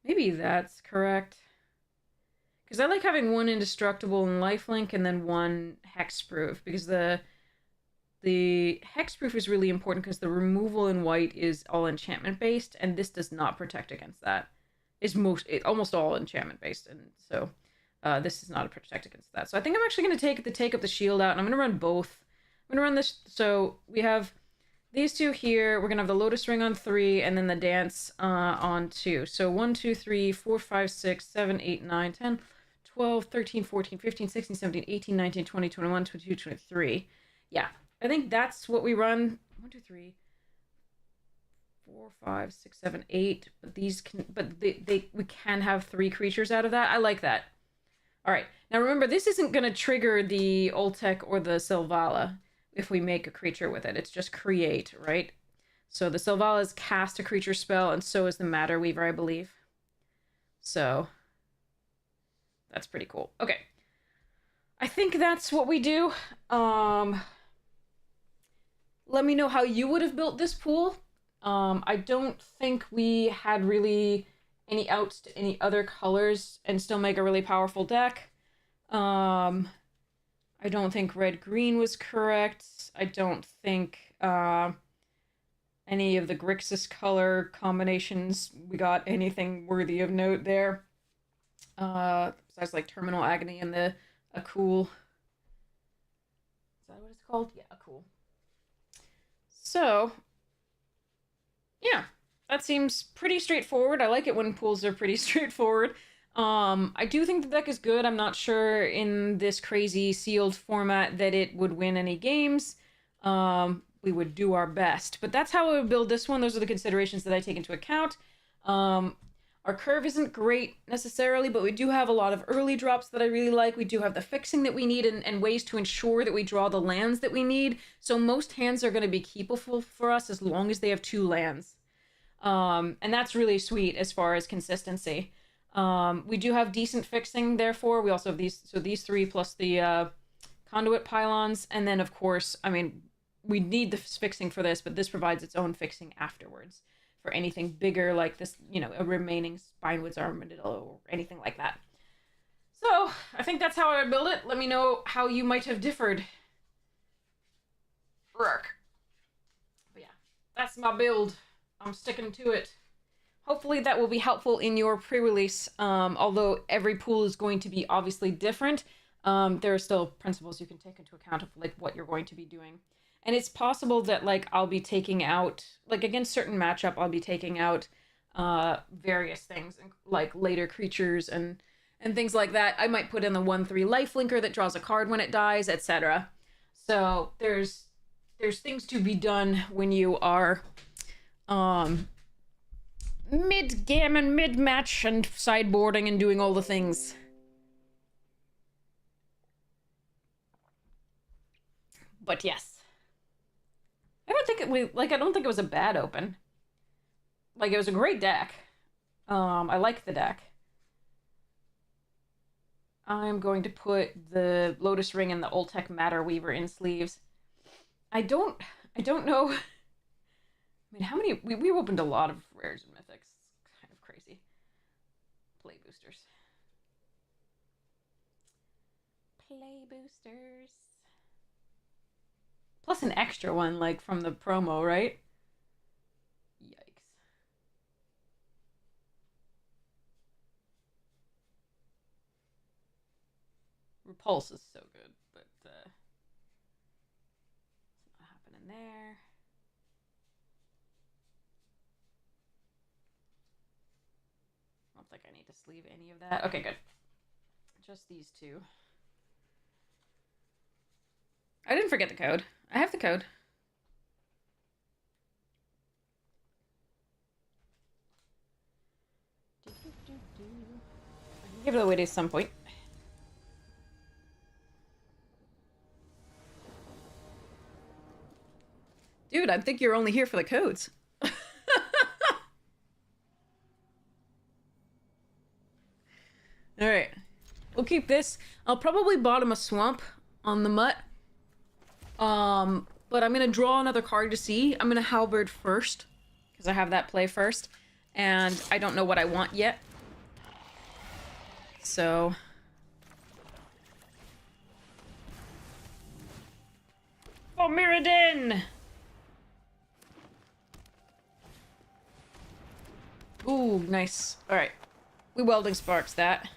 Maybe that's correct. Because I like having 1 indestructible and lifelink and then 1 hexproof, because the hexproof is really important because the removal in white is all enchantment based, and this does not protect against that. It's almost all enchantment based, and so this is not a protect against that. So I think I'm actually going to take up the shield out, and I'm going to run both. I'm going to run this. So we have these two here. We're going to have the Lotus Ring on 3, and then the dance on 2. So 1, 2, 3, 4, 5, 6, 7, 8, 9, 10, 12, 13, 14, 15, 16, 17, 18, 19, 20, 21, 22, 23. Yeah. I think that's what we run. 1, 2, 3, 4, 5, 6, 7, 8. But these can, we can have 3 creatures out of that. I like that. All right. Now remember, this isn't going to trigger the Oltec or the Selvala if we make a creature with it. It's just create, right? So the Selvala is cast a creature spell, and so is the Matter Weaver, I believe. So that's pretty cool. Okay. I think that's what we do. Let me know how you would have built this pool. I don't think we had really any outs to any other colors and still make a really powerful deck. I don't think red-green was correct. I don't think any of the Grixis color combinations we got anything worthy of note there. Besides like Terminal Agony and a cool. Is that what it's called? Yeah, a cool. So, yeah, that seems pretty straightforward. I like it when pools are pretty straightforward. I do think the deck is good. I'm not sure in this crazy sealed format that it would win any games. We would do our best, but that's how I would build this one. Those are the considerations that I take into account. Our curve isn't great necessarily, but we do have a lot of early drops that I really like. We do have the fixing that we need and ways to ensure that we draw the lands that we need. So most hands are going to be keepable for us as long as they have 2 lands. And that's really sweet as far as consistency. We do have decent fixing, therefore. We also have these 3 plus the conduit pylons. And then, of course, I mean, we need the fixing for this, but this provides its own fixing afterwards for anything bigger like this, you know, a remaining Spinewood's Armadillo or anything like that. So, I think that's how I would build it. Let me know how you might have differed. Rourke. But yeah, that's my build. I'm sticking to it. Hopefully that will be helpful in your pre-release. Although every pool is going to be obviously different, there are still principles you can take into account of like what you're going to be doing. And it's possible that like I'll be taking out, like against certain matchup, I'll be taking out various things like later creatures and things like that. I might put in the 1/3 lifelinker that draws a card when it dies, etc. So there's things to be done when you are mid-game and mid-match and sideboarding and doing all the things. But yes. I don't think it was a bad open. Like, it was a great deck. I like the deck. I'm going to put the Lotus Ring and the Oltec Matter Weaver in sleeves. I don't know. I mean, how many... We opened a lot of rares and mythics. It's kind of crazy. Play boosters. Play boosters. Plus an extra one, like, from the promo, right? Yikes. Repulse is so good, but, it's not happening there. I don't think I need to sleeve any of that. Okay, good. Just these 2. I didn't forget the code. I have the code. I can give it away at some point. Dude, I think you're only here for the codes. Alright. We'll keep this. I'll probably bottom a swamp on the mutt. But I'm gonna draw another card to see. I'm gonna halberd first, because I have that play first. And I don't know what I want yet. So... Oh, Mirrodin! Ooh, nice. Alright. We Welding Sparks that.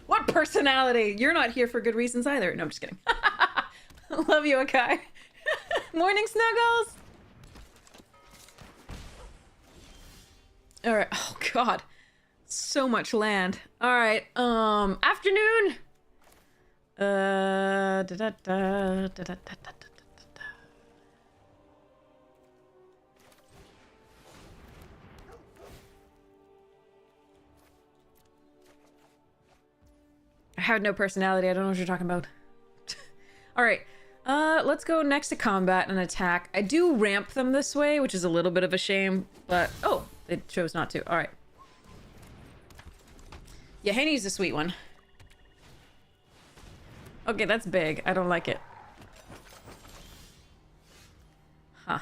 What personality? You're not here for good reasons either. No, I'm just kidding. Love you, Akai. Morning, Snuggles! Alright. Oh, God. So much land. Alright, afternoon! I have no personality. I don't know what you're talking about. Alright. Let's go next to combat and attack. I do ramp them this way, which is a little bit of a shame, but... Oh, it chose not to. Alright. Yeah, Henny's a sweet one. Okay, that's big. I don't like it. Huh.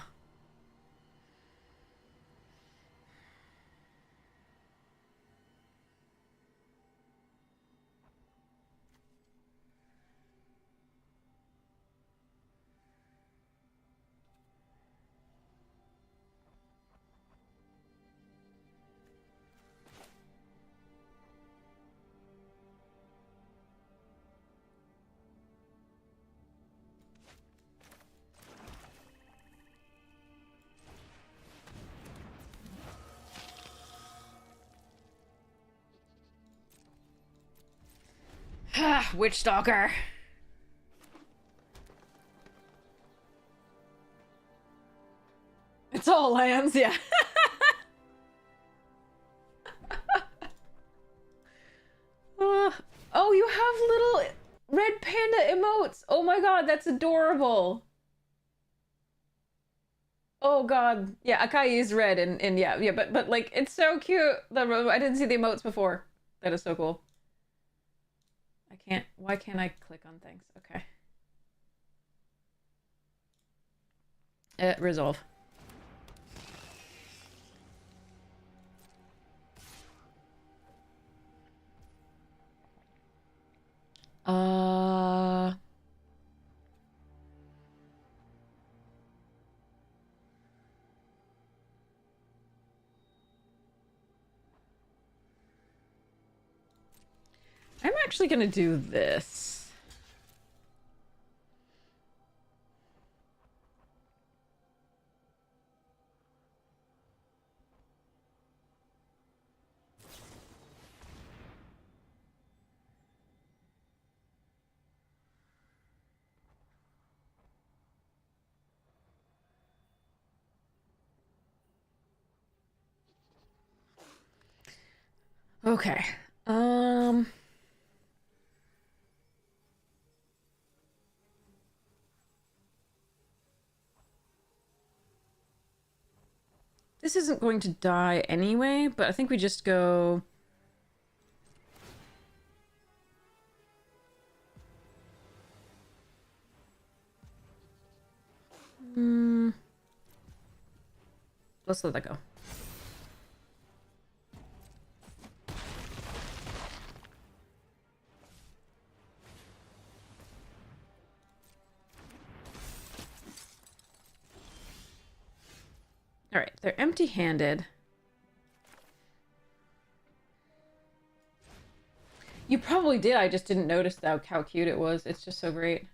Witch Stalker. It's all lands, yeah. Oh, you have little red panda emotes. Oh my god, that's adorable. Oh god. Yeah, Akai is red and yeah, but like it's so cute. I didn't see the emotes before. That is so cool. Why can't I click on things? Okay. Resolve. I'm actually gonna do this. Okay. This isn't going to die anyway, but I think we just go... Let's let that go. Alright, they're empty-handed. You probably did, I just didn't notice how cute it was. It's just so great.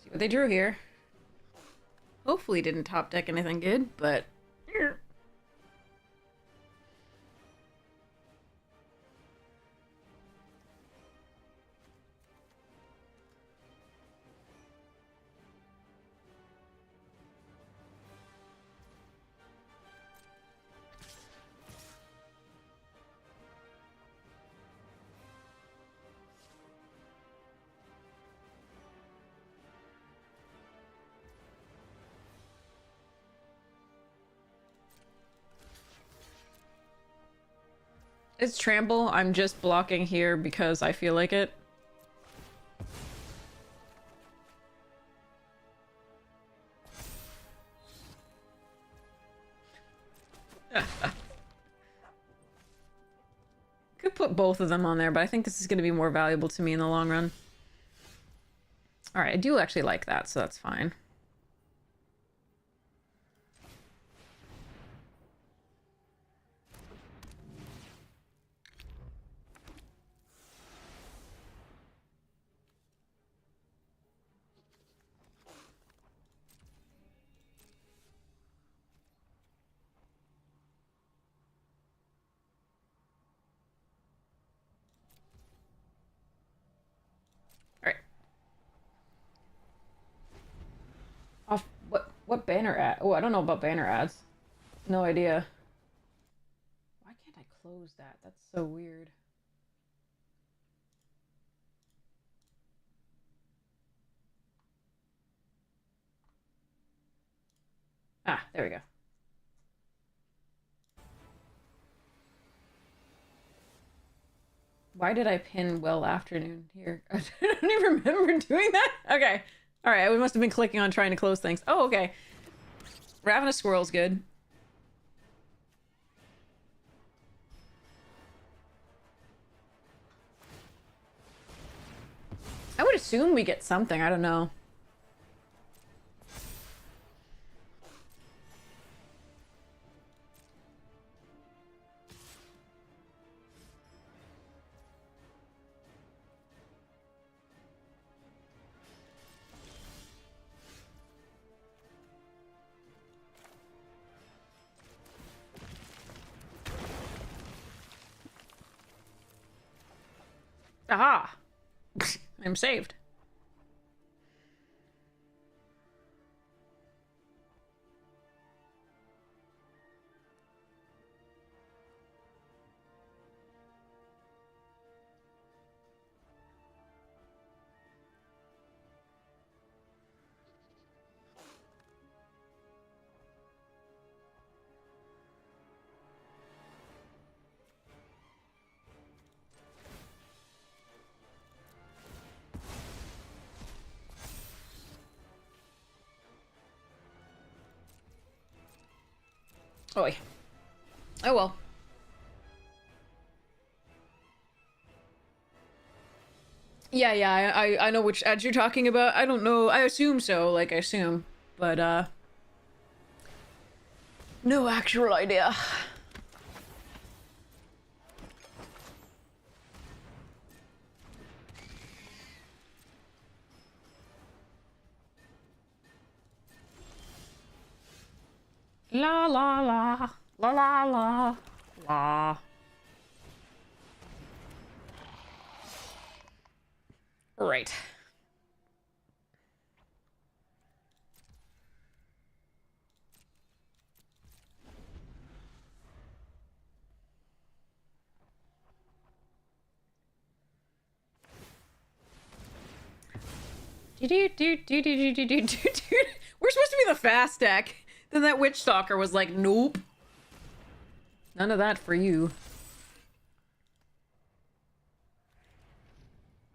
See what they drew here. Hopefully didn't top deck anything good, but... It's trample. I'm just blocking here because I feel like it. Could put both of them on there, but I think this is going to be more valuable to me in the long run. Alright, I do actually like that, so that's fine. Off what banner ad? Oh, I don't know about banner ads. No idea. Why can't I close that? That's so weird. Ah, there we go. Why did I pin well afternoon here? I don't even remember doing that. Okay. All right, we must have been clicking on trying to close things. Oh, okay. Ravenous Squirrel's good. I would assume we get something. I don't know. Aha! I'm saved. Oi. Oh well. Yeah, I know which ads you're talking about. I don't know. I assume so, like I assume. But no actual idea. La la la. La la la. La. Right. We're supposed to be the fast deck. Then that Witch Stalker was like, nope. None of that for you.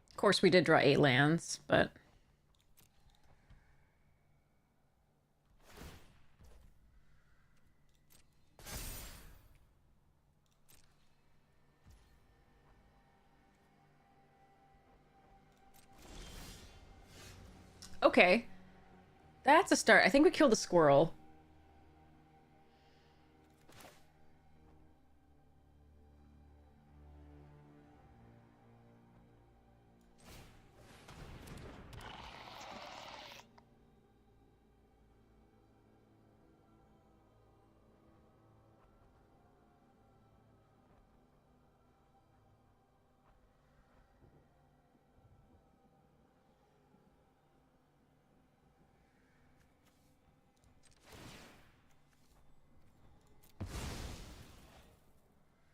Of course, we did draw 8 lands, but... Okay. That's a start. I think we killed a squirrel.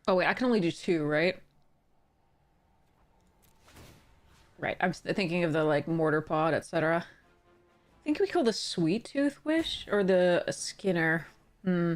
Oh wait, I can only do 2, right? Right, I'm thinking of the, like, mortar pod, etc. I think we call the Sweet Tooth Wish? Or the Skinner. Hmm.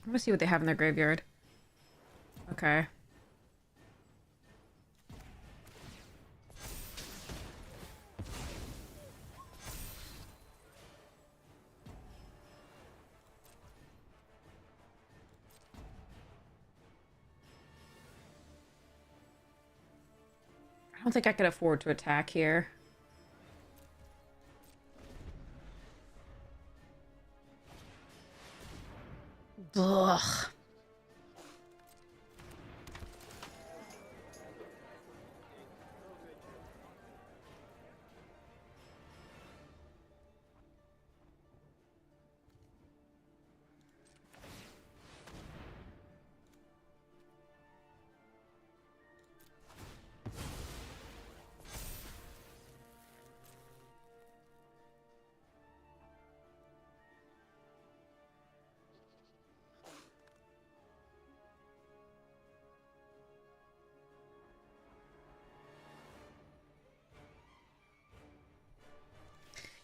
I'm gonna see what they have in their graveyard. Okay. I don't think I can afford to attack here. Ugh.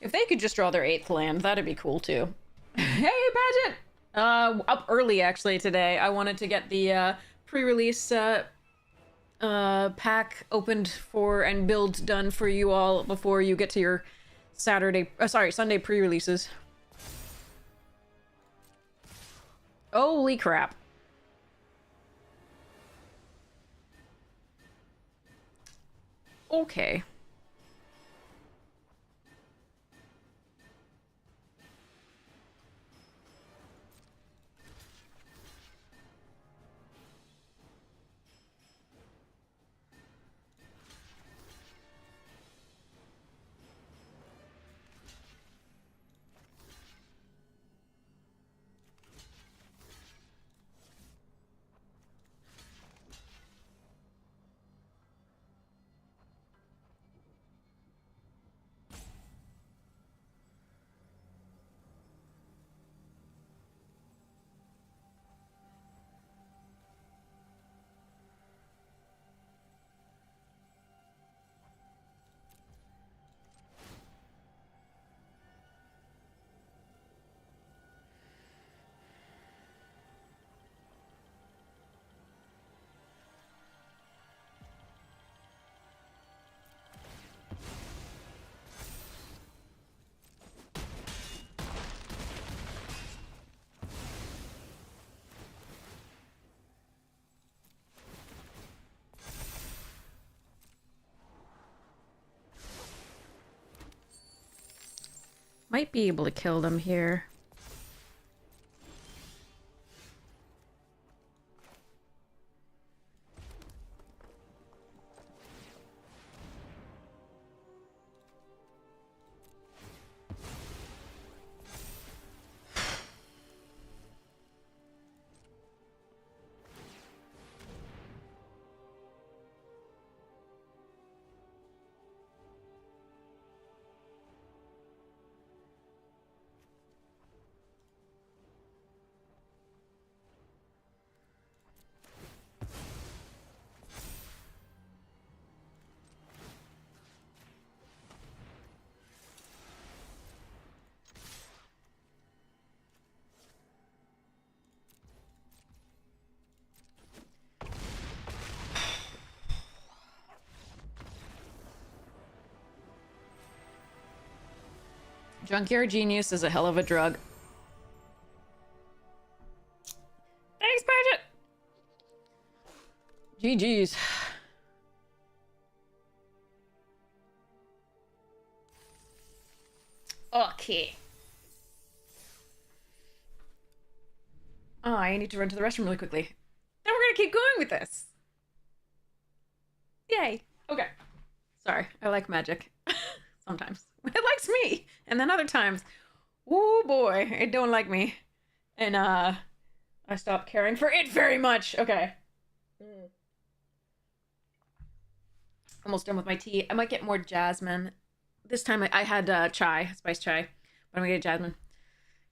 If they could just draw their 8th land, that'd be cool too. Hey, Paget! Up early actually today. I wanted to get the pre-release pack opened for and build done for you all before you get to your Sunday pre-releases. Holy crap. Okay. Might be able to kill them here. Junkyard Genius is a hell of a drug. Thanks, Paget! GG's. Okay. Oh, I need to run to the restroom really quickly. Then we're gonna keep going with this. Yay. Okay. Sorry, I like magic. Sometimes. It likes me. And then other times, oh boy, it don't like me. And I stopped caring for it very much. Okay. Almost done with my tea. I might get more jasmine. This time I had chai, spice chai. But I'm gonna get jasmine.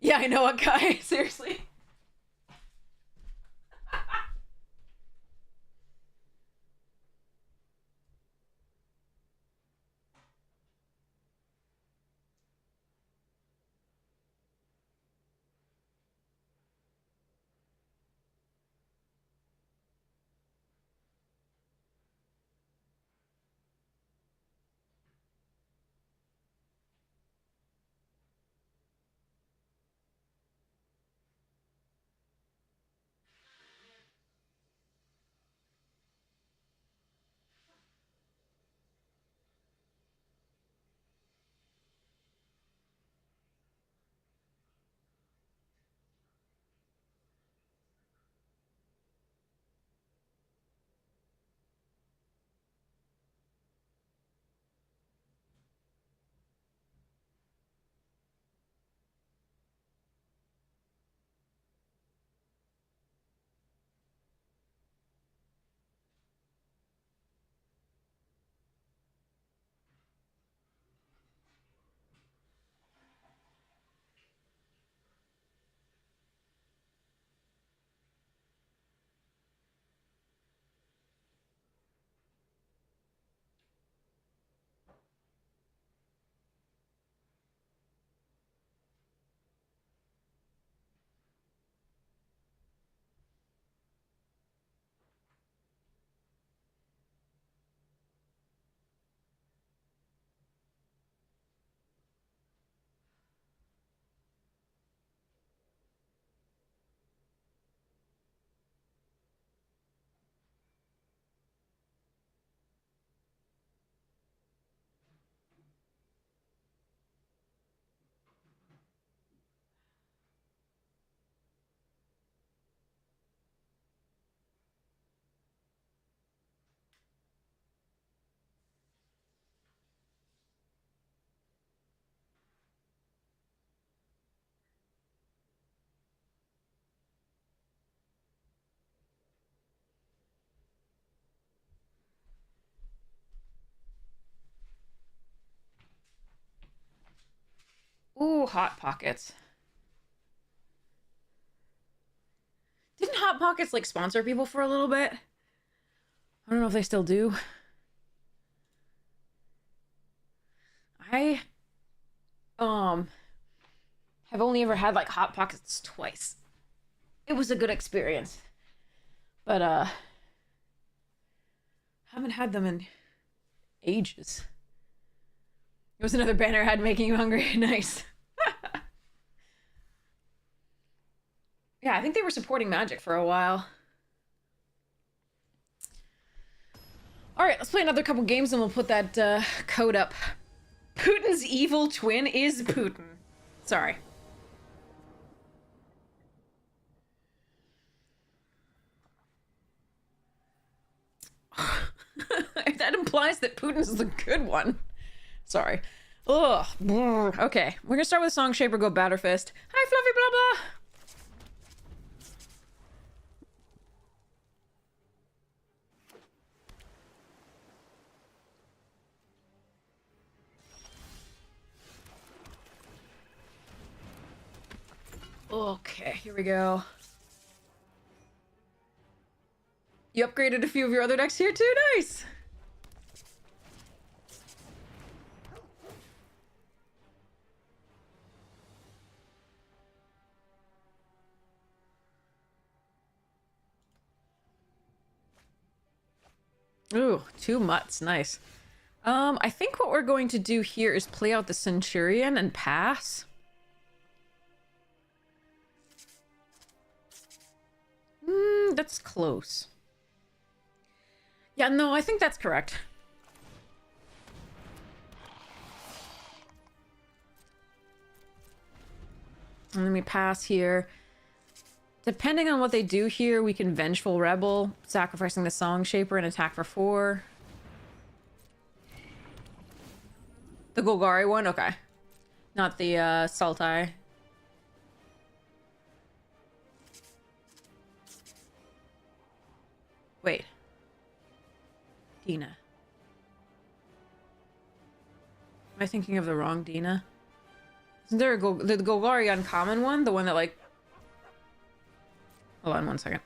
Yeah, I know, guy. Seriously. Ooh, Hot Pockets. Didn't Hot Pockets, like, sponsor people for a little bit? I don't know if they still do. I, have only ever had, like, Hot Pockets twice. It was a good experience. But, haven't had them in ages. It was another banner ad making you hungry. Nice. Yeah, I think they were supporting Magic for a while. Alright, let's play another couple games and we'll put that code up. Putin's evil twin is Putin. Sorry. That implies that Putin's the good one. Sorry. Ugh. Okay, we're gonna start with Song Shaper, go Batterfist. Hi, Fluffy blah blah. Okay, here we go. You upgraded a few of your other decks here too? Nice! Ooh, 2 mutts, nice. I think what we're going to do here is play out the Centurion and pass. That's close. Yeah, no, I think that's correct. And let me pass here. Depending on what they do here, we can Vengeful Rebel, sacrificing the Song Shaper and attack for 4. The Golgari one? Okay. Not the, Sultai. Wait. Dina. Am I thinking of the wrong Dina? Isn't there the Golgari uncommon one? The one that, like... Hold on 1 second.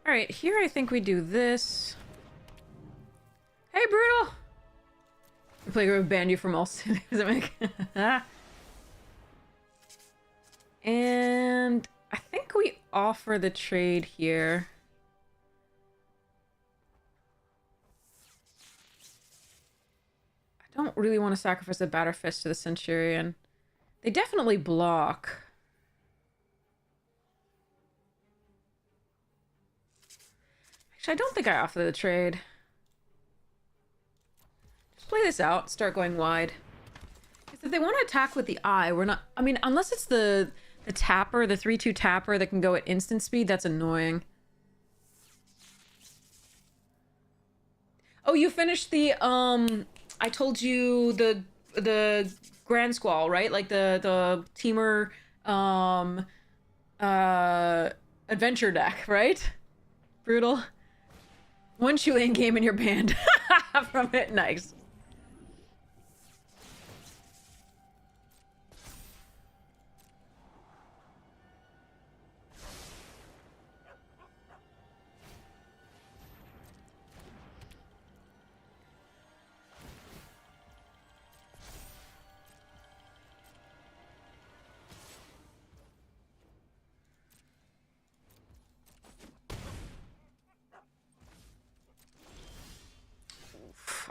Alright, here I think we do this. Hey, Brutal! The Playground banned you from all cities. Does it make... And I think we offer the trade here. I don't really want to sacrifice the Batterfist to the Centurion. They definitely block. Actually, I don't think I offer the trade. Just play this out, start going wide. Because if they want to attack with the eye, we're not... I mean, unless it's the tapper, the 3/2 tapper that can go at instant speed, that's annoying. Oh, you finished the, I told you the Grand Squall, right? Like the Teamer, adventure deck, right? Brutal. One shoe lane game in your band from it. Nice.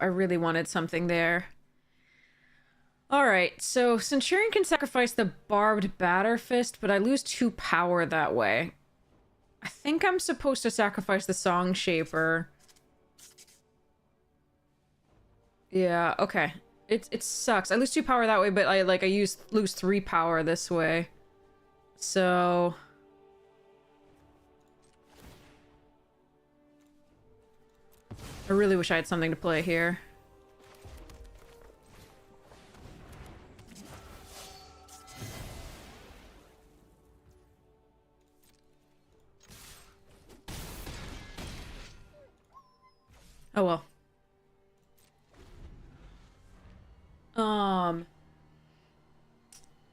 I really wanted something there. Alright, so Centurion can sacrifice the Barbed Batterfist, but I lose 2 power that way. I think I'm supposed to sacrifice the Song Shaper. Yeah, okay. It sucks. I lose 2 power that way, but I lose 3 power this way. So... I really wish I had something to play here. Oh well.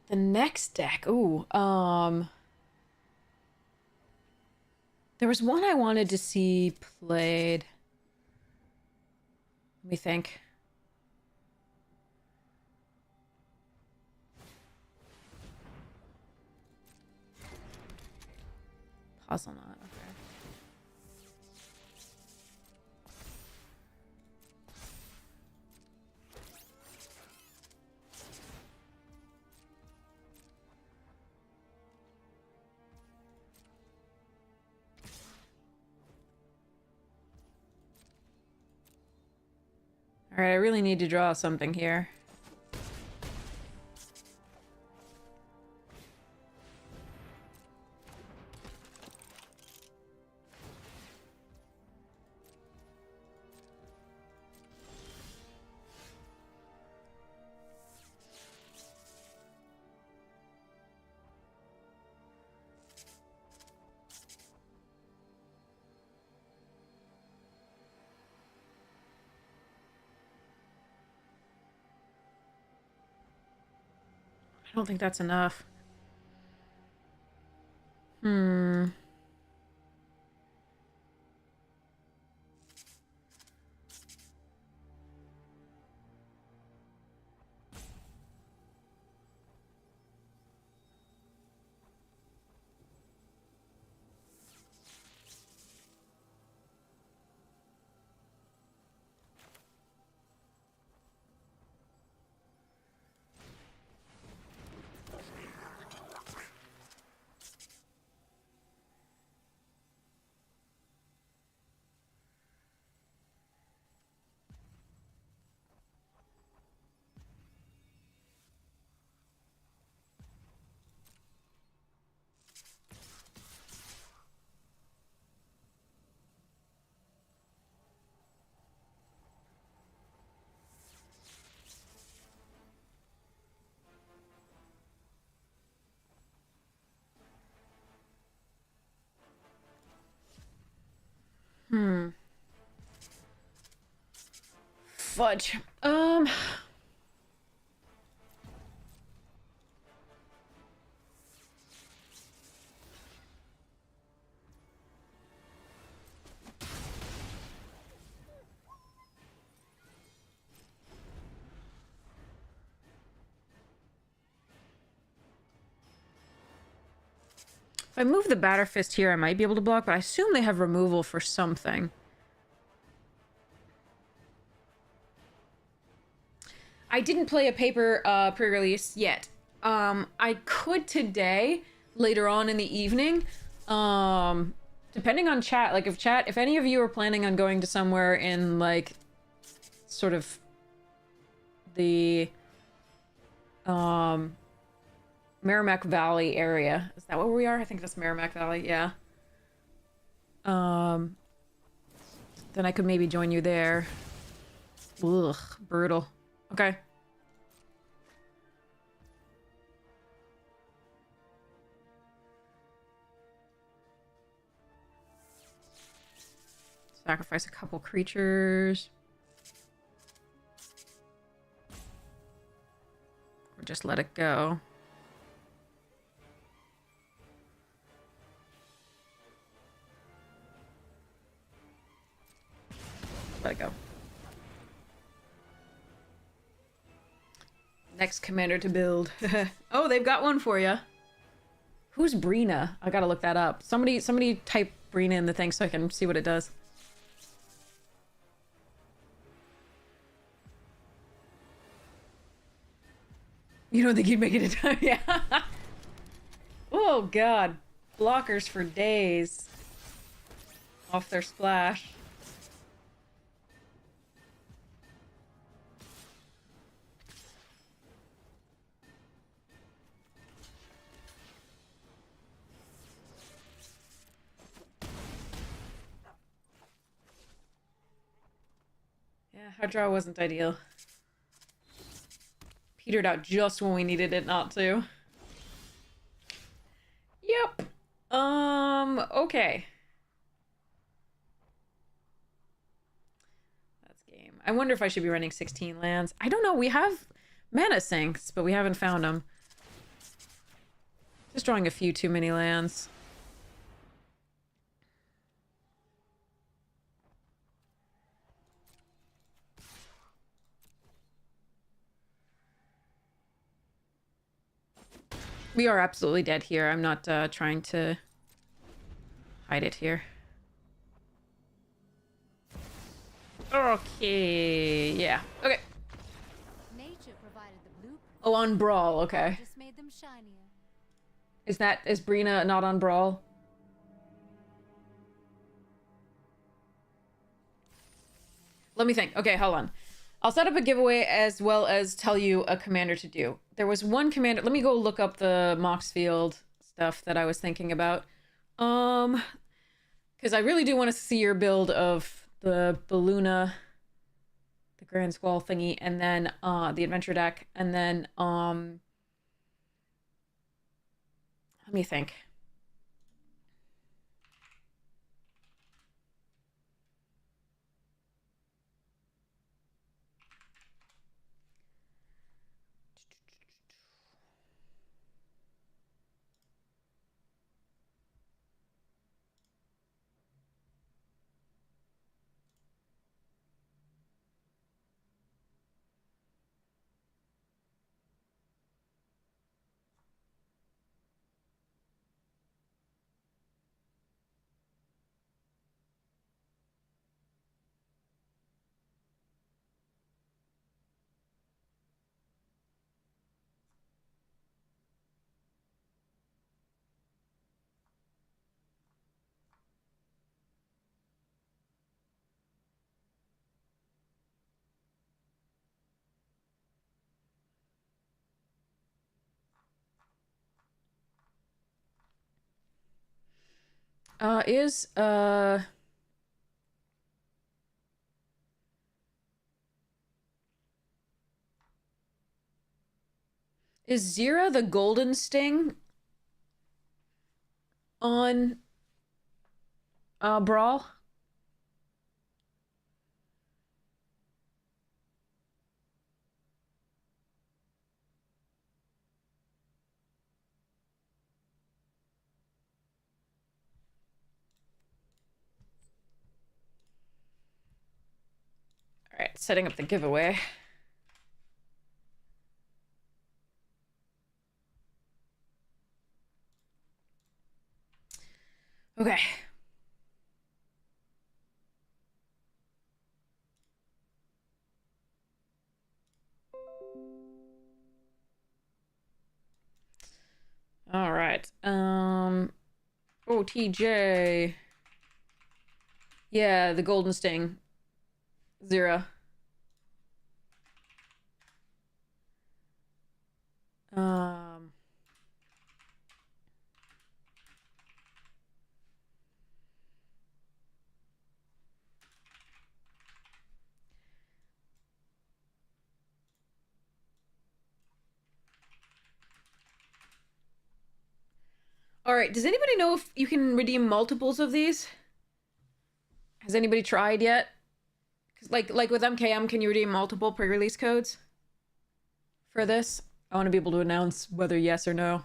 The next deck. Ooh, there was one I wanted to see played. Let me think. Puzzle not, okay. Alright, I really need to draw something here. I don't think that's enough. Fudge. If I move the Batter Fist here, I might be able to block, but I assume they have removal for something. I didn't play a paper pre-release yet. I could today, later on in the evening. Depending on chat, like if any of you are planning on going to somewhere in like sort of the Merrimack Valley area. Is that where we are? I think that's Merrimack Valley, yeah. Then I could maybe join you there. Ugh, brutal. Okay. Sacrifice a couple creatures. Or just let it go. Let it go. Next commander to build. Oh, they've got one for you. Who's Brina? I gotta look that up. Somebody type Brina in the thing so I can see what it does. You don't think he'd make it in time? Yeah. Oh, God. Blockers for days. Off their splash. Yeah, our draw wasn't ideal. Petered out just when we needed it not to. Yep. Okay. That's game. I wonder if I should be running 16 lands. I don't know. We have mana sinks, but we haven't found them. Just drawing a few too many lands. We are absolutely dead here. I'm not trying to hide it here. Okay, yeah. Okay. Nature provided the blueprint. Oh, on Brawl, okay. Just made them shinier. Is Brina not on Brawl? Let me think. Okay, hold on. I'll set up a giveaway as well as tell you a commander to do. There was one commander. Let me go look up the Moxfield stuff that I was thinking about. Because I really do want to see your build of the Balloona, the Grand Squall thingy, and then the adventure deck, and then let me think. Is Zira the Golden Sting on Brawl? All right, setting up the giveaway. Okay. All right. OTJ. Yeah, the Golden Sting. Zero. All right, does anybody know if you can redeem multiples of these? Has anybody tried yet? 'Cause like with MKM, can you redeem multiple pre-release codes for this? I want to be able to announce whether yes or no.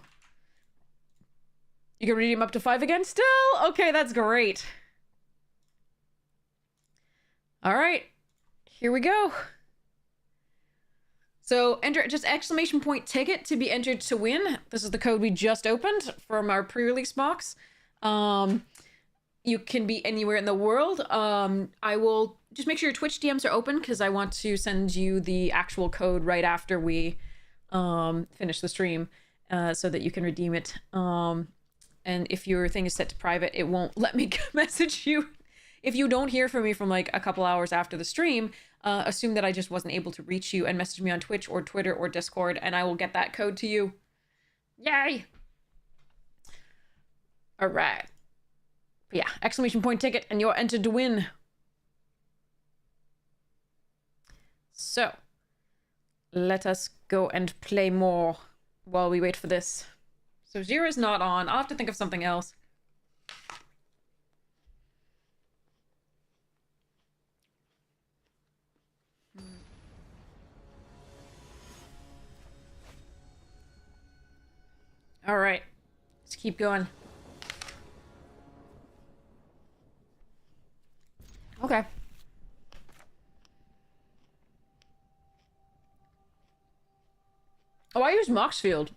You can redeem up to 5 again still? Okay, that's great. All right, here we go. So enter just exclamation point ticket to be entered to win. This is the code we just opened from our pre-release box. You can be anywhere in the world. I will just make sure your Twitch DMs are open because I want to send you the actual code right after we finish the stream so that you can redeem it. And if your thing is set to private, it won't let me message you. If you don't hear from me from like a couple hours after the stream, assume that I just wasn't able to reach you and message me on Twitch or Twitter or Discord, and I will get that code to you. Yay! All right. Yeah, exclamation point ticket, and you're entered to win. So, let us go and play more while we wait for this. So Zira's not on. I'll have to think of something else. All right, let's keep going. Okay. Oh, I use Moxfield.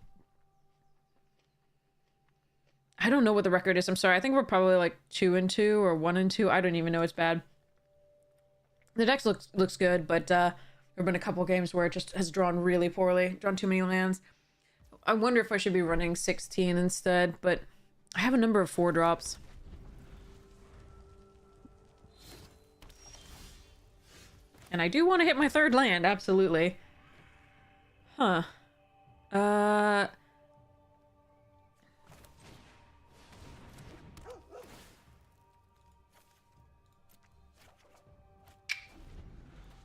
I don't know what the record is. I'm sorry. I think we're probably like 2-2 or 1-2. I don't even know. It's bad. The deck looks good, but there have been a couple games where it just has drawn really poorly. Drawn too many lands. I wonder if I should be running 16 instead, but I have a number of 4-drops. And I do want to hit my third land, absolutely. Huh.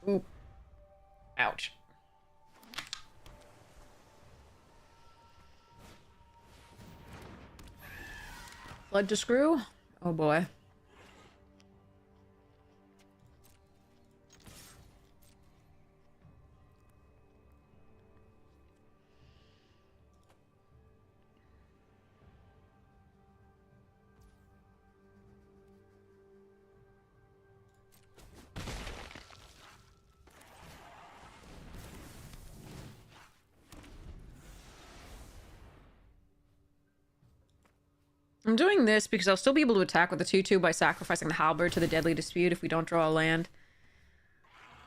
Ooh. Ouch. Blood to screw? Oh boy. I'm doing this because I'll still be able to attack with the 2/2 by sacrificing the halberd to the Deadly Dispute if we don't draw a land.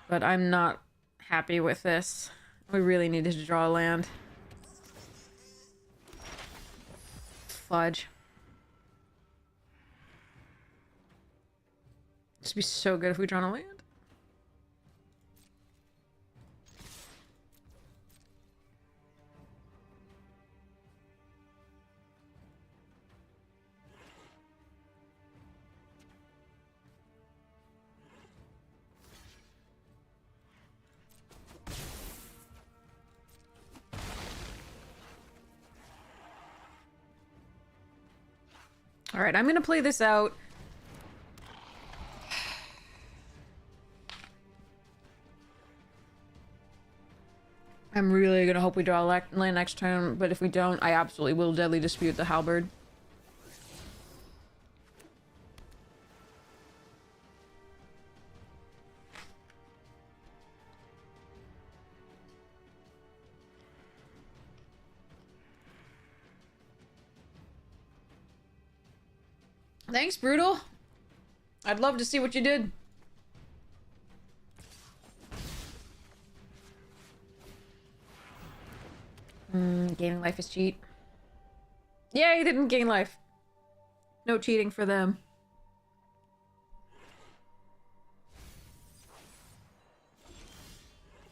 But I'm not happy with this. We really needed to draw a land. Fudge. This would be so good if we drawn a land. Alright, I'm gonna play this out. I'm really gonna hope we draw a land next turn, but if we don't, I absolutely will Deadly Dispute the halberd. Thanks, Brutal. I'd love to see what you did. Gaining life is cheat. Yeah, he didn't gain life. No cheating for them.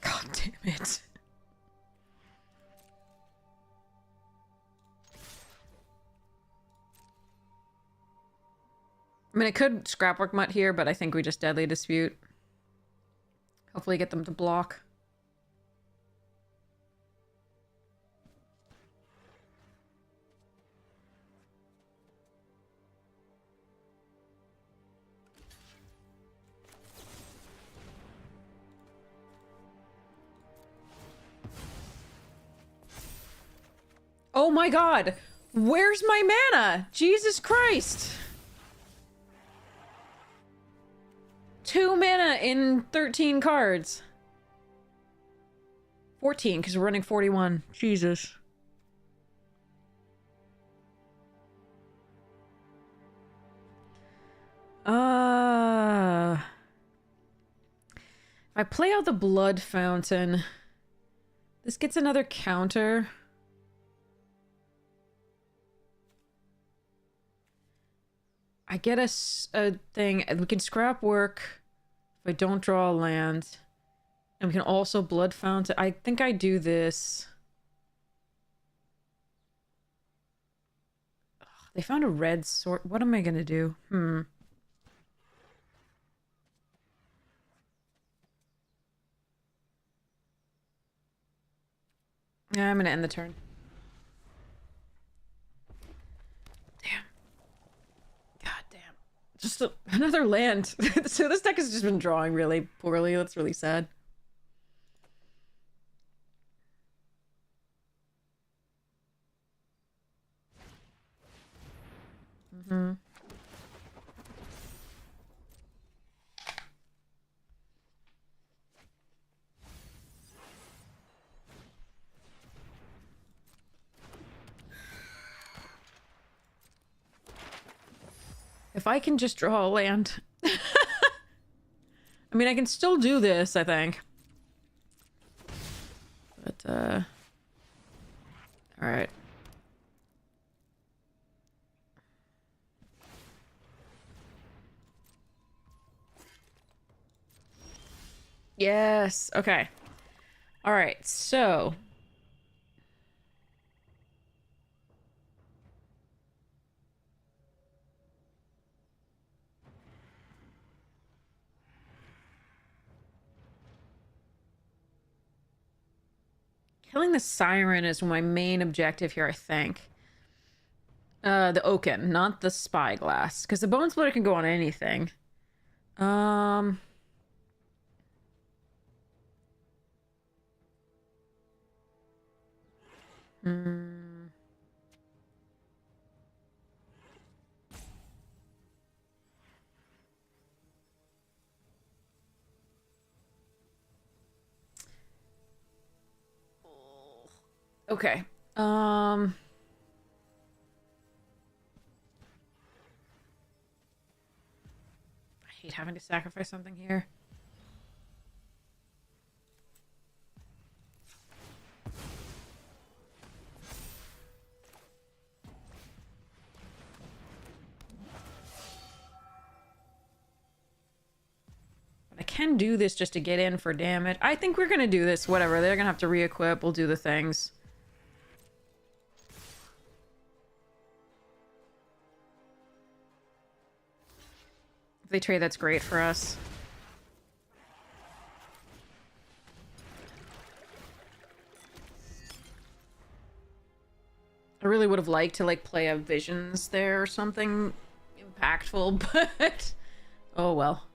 God damn it. I mean, I could Scrapwork Mutt here, but I think we just Deadly Dispute. Hopefully get them to block. Oh my god! Where's my mana? Jesus Christ! 2 mana in 13 cards. 14, because we're running 41. Jesus. If I play out the Blood Fountain, this gets another counter. I get a thing. We can scrap work if I don't draw a land. And we can also Blood Fountain. I think I do this. Ugh, they found a red sword. What am I gonna do? Yeah, I'm gonna end the turn. Damn. God damn. Just another land. So this deck has just been drawing really poorly. That's really sad. If I can just draw a land. I mean, I can still do this, I think. But, alright. Yes. Okay. All right. So killing the siren is my main objective here, I think. The Oaken, not the spyglass, because the bone splitter can go on anything. Um. Hmm. Okay. I hate having to sacrifice something here. But I can do this just to get in for damage. I think we're gonna do this. Whatever. They're gonna have to re-equip. We'll do the things. If they trade, that's great for us. I really would have liked to, like, play a Visions there or something impactful, but... oh, well.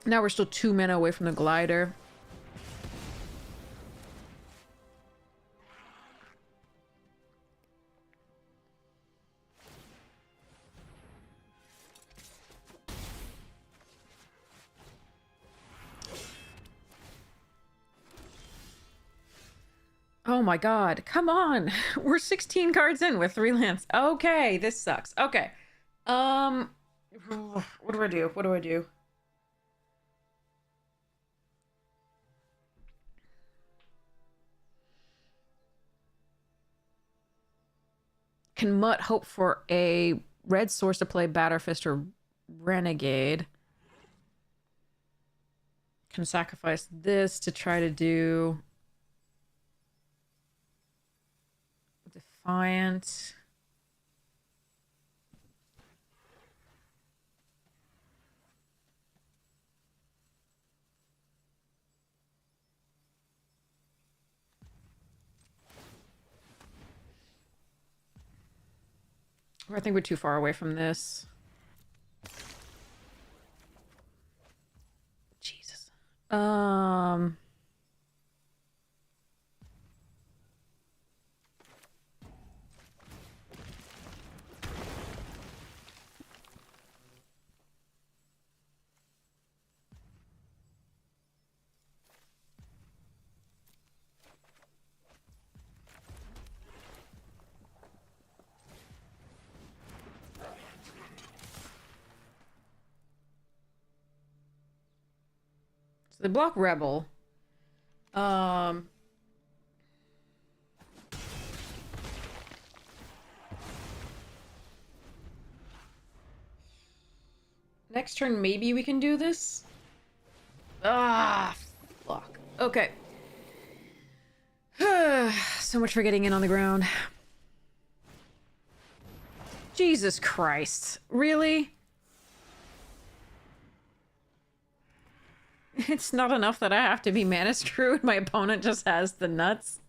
Now we're still 2 mana away from the glider. Oh my god, come on! We're 16 cards in with 3 lands. Okay, this sucks. Okay. What do I do? What do I do? Can Mutt hope for a red source to play Batterfist or Renegade? Can sacrifice this to try to do... Defiant. I think we're too far away from this. Jesus. So they block Rebel. Next turn, maybe we can do this? Ah, fuck. Okay. So much for getting in on the ground. Jesus Christ. Really? It's not enough that I have to be mana screwed. My opponent just has the nuts.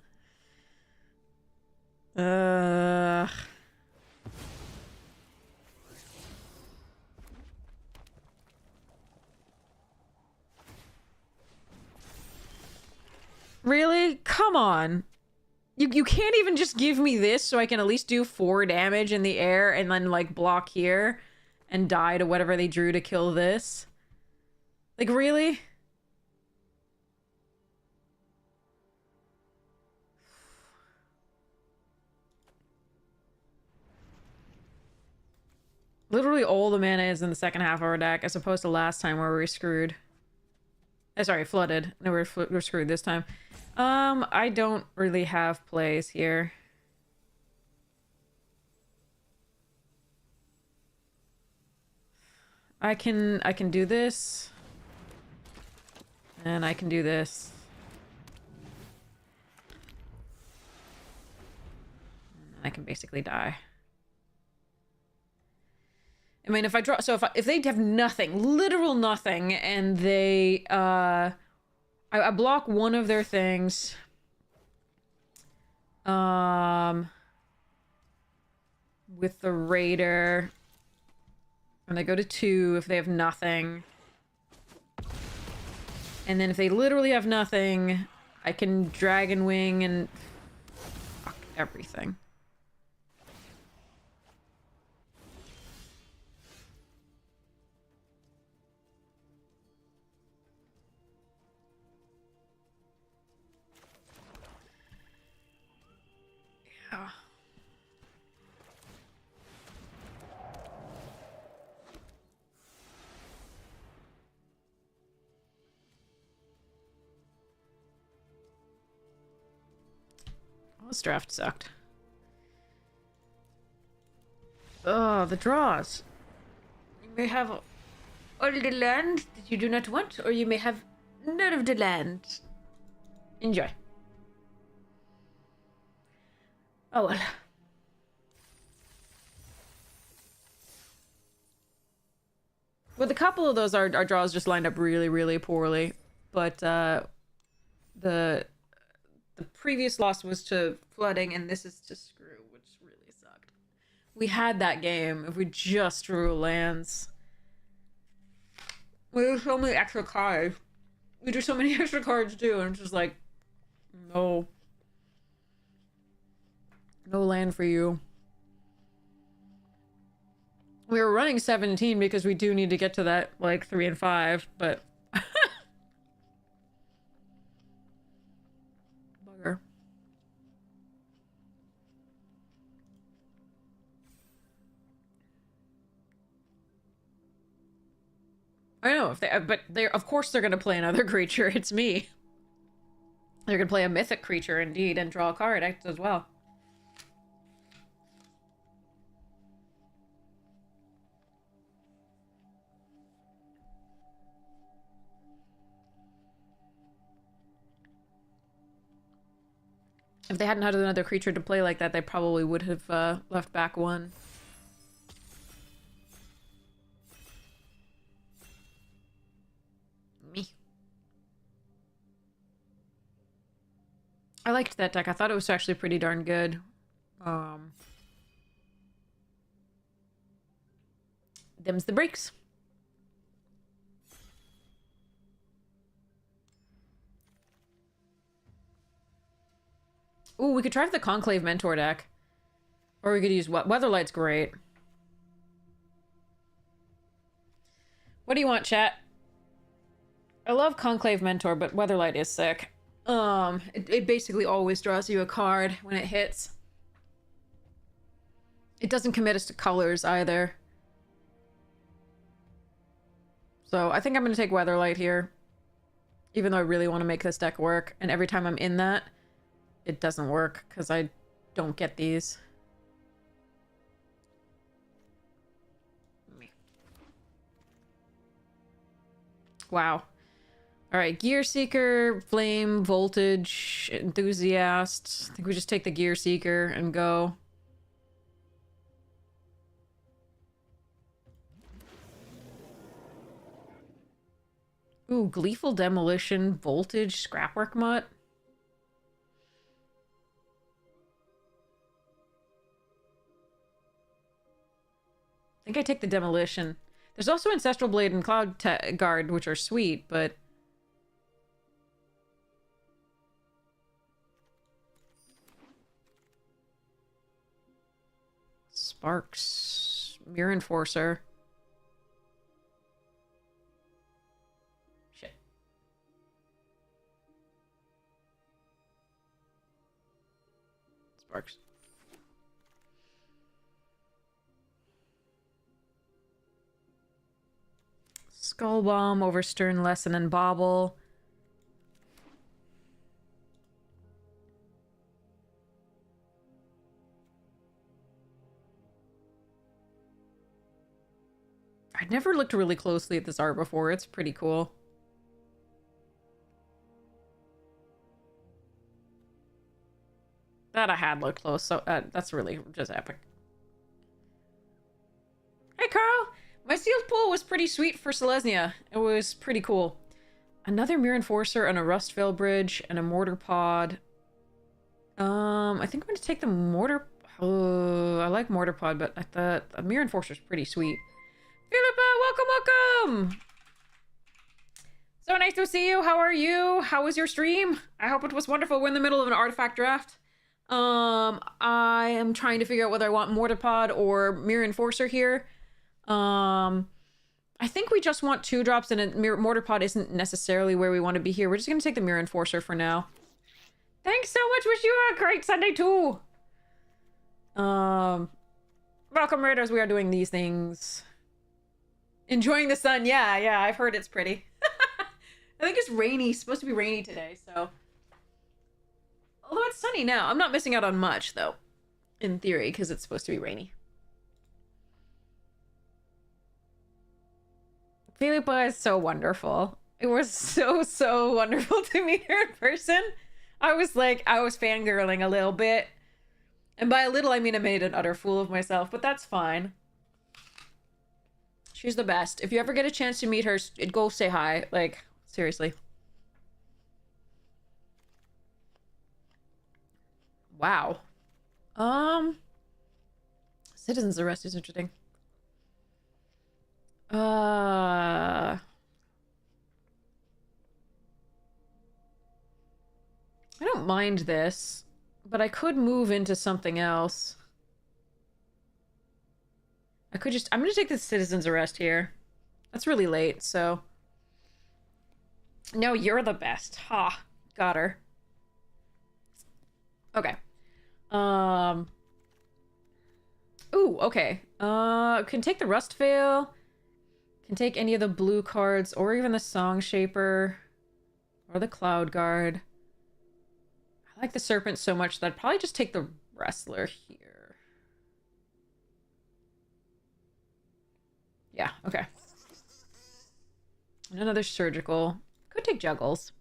Really? Come on. You can't even just give me this so I can at least do 4 damage in the air and then, like, block here and die to whatever they drew to kill this? Like, really? Literally all the mana is in the second half of our deck, as opposed to last time where we were screwed. Sorry, flooded. No, we're screwed this time. I don't really have plays here. I can do this. And I can do this. And I can basically die. I mean, if I draw, so if they have nothing, literal nothing, and they, I block one of their things. With the Raider. And they go to 2 if they have nothing. And then if they literally have nothing, I can Dragon Wing and fuck everything. Yeah. This draft sucked. Oh, the draws. You may have all the land that you do not want, or you may have none of the land. Enjoy. Oh well. With a couple of those, our draws just lined up really, really poorly. But the previous loss was to flooding, and this is to screw, which really sucked. We had that game if we just drew lands. We drew so many extra cards. We drew so many extra cards too, and it's just like, no. No land for you. We were running 17 because we do need to get to that, like, 3 and 5, but... Bugger. I know, if they, but they're, of course they're gonna play another creature, it's me. They're gonna play a mythic creature, indeed, and draw a card as well. If they hadn't had another creature to play like that, they probably would have left back 1. Me. I liked that deck. I thought it was actually pretty darn good. Them's the breaks. Ooh, we could try the Conclave Mentor deck. Or we could use Weatherlight's great. What do you want, chat? I love Conclave Mentor, but Weatherlight is sick. It basically always draws you a card when it hits. It doesn't commit us to colors either. So I think I'm going to take Weatherlight here. Even though I really want to make this deck work. And every time I'm in that, it doesn't work because I don't get these. Wow. Alright, Gear Seeker, Flame, Voltage, Enthusiast. I think we just take the Gear Seeker and go. Ooh, Gleeful Demolition, Voltage, Scrapwork Mutt. I think I take the Demolition. There's also Ancestral Blade and Cloud Guard, which are sweet, but... Sparks... Mirror Enforcer. Shit. Sparks. Skull Bomb, Overstern, Lesson, and Bobble. I'd never looked really closely at this art before. It's pretty cool. That I had looked close, so that's really just epic. Hey, Carl! My sealed pool was pretty sweet for Selesnya. It was pretty cool. Another Mirror Enforcer and a Rustvale Bridge and a Mortar Pod. I think I'm going to take the Mortar... I like Mortar Pod, but I thought a Mirror Enforcer is pretty sweet. Philippa, welcome! So nice to see you. How are you? How was your stream? I hope it was wonderful. We're in the middle of an artifact draft. I am trying to figure out whether I want Mortar Pod or Mirror Enforcer here. I think we just want 2-drops, and a Mortar Pod isn't necessarily where we want to be here. We're just going to take the Mirror Enforcer for now. Thanks so much. Wish you a great Sunday, too. Welcome, Raiders. We are doing these things. Enjoying the sun. Yeah, I've heard it's pretty. I think it's rainy. It's supposed to be rainy today, so. Although it's sunny now. I'm not missing out on much, though. In theory, because it's supposed to be rainy. Philippa is so wonderful. It was so wonderful to meet her in person. I was fangirling a little bit. And by a little, I mean I made an utter fool of myself, but that's fine. She's the best. If you ever get a chance to meet her, go say hi. Like, seriously. Wow. Citizen's arrest is interesting. I don't mind this, but I could move into something else. I'm gonna take the citizen's arrest here. That's really late, so. No, you're the best. Ha. Got her. Okay. Ooh, okay. Can take the Rustvale. Can take any of the blue cards, or even the Song Shaper. Or the Cloud Guard. I like the Serpent so much that I'd probably just take the Wrestler here. Yeah, okay. And another Surgical. Could take Juggles.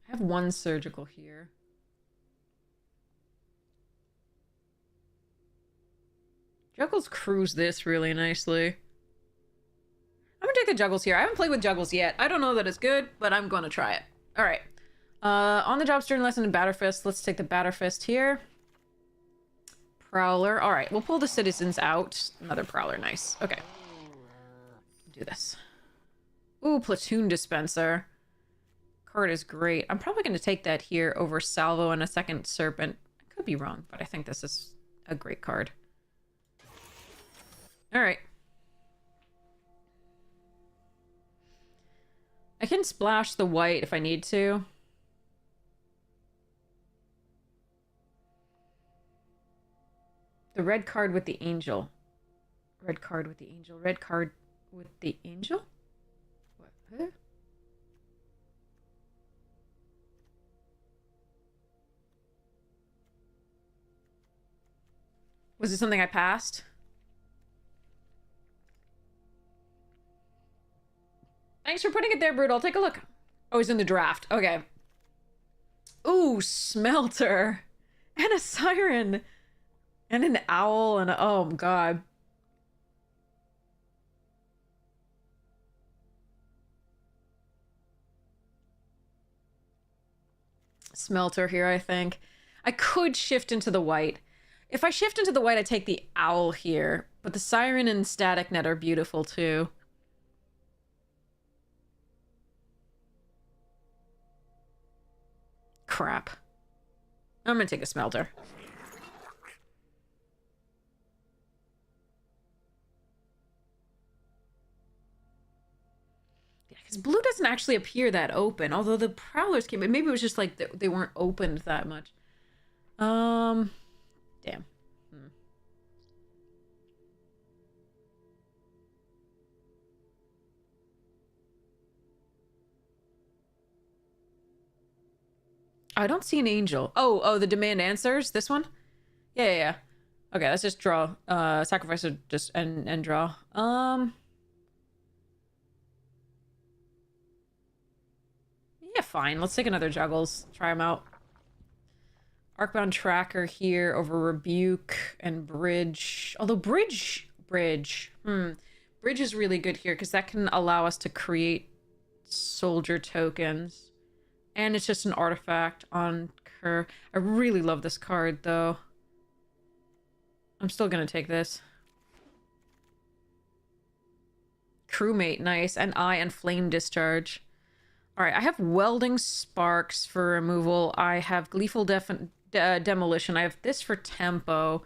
I have one Surgical here. Juggles cruise this really nicely. I'm gonna take the Juggles here. I haven't played with Juggles yet. I don't know that it's good, but I'm gonna try it. All right. On the job Stern Lesson and Batterfist. Let's take the Batterfist here. Prowler. All right, we'll pull the Citizens out. Another Prowler. Nice. Okay. Do this. Ooh, Platoon Dispenser. Card is great. I'm probably going to take that here over Salvo and a second Serpent. I could be wrong, but I think this is a great card. All right. I can splash the white if I need to. The red card with the angel. Red card with the angel. Red card with the angel? What? Huh? Was it something I passed? Thanks for putting it there, Brood. I'll take a look. Oh, he's in the draft. Okay. Ooh, Smelter. And a Siren. And an Owl and a... Oh, God. Smelter here, I think. I could shift into the white. If I shift into the white, I take the Owl here. But the Siren and Static Net are beautiful, too. Crap. I'm gonna take a Smelter. Yeah, because blue doesn't actually appear that open, although the Prowlers came. Maybe it was just like they weren't opened that much. Damn. I don't see an angel. Oh, the demand answers? This one? Yeah. Okay, let's just draw. Sacrifice or just and draw. Yeah, fine. Let's take another Juggles. Try them out. Arcbound Tracker here over Rebuke and Bridge. Although Bridge is really good here because that can allow us to create soldier tokens. And it's just an artifact on Kerr. I really love this card, though. I'm still gonna take this. Crewmate, nice. And Eye and Flame Discharge. Alright, I have Welding Sparks for removal. I have Gleeful Demolition. I have this for tempo.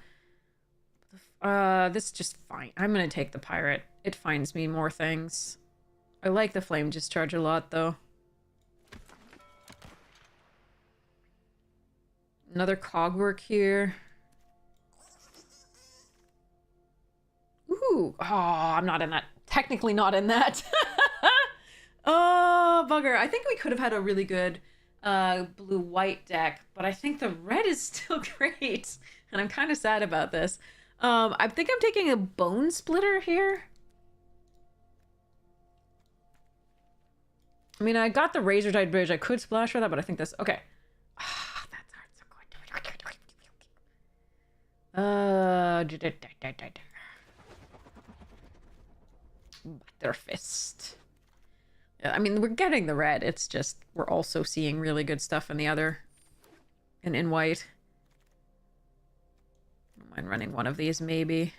This is just fine. I'm gonna take the Pirate. It finds me more things. I like the Flame Discharge a lot, though. Another Cogwork here. Ooh. Oh, I'm not in that. Technically not in that. Oh, bugger. I think we could have had a really good blue-white deck, but I think the red is still great. And I'm kind of sad about this. I think I'm taking a Bone Splitter here. I mean, I got the Razor-Tide Bridge. I could splash for that, but I think that's... Okay. That's hard. So good. Butterfist. Yeah, I mean, we're getting the red. It's just we're also seeing really good stuff in the other. And in white. I don't mind running one of these, maybe.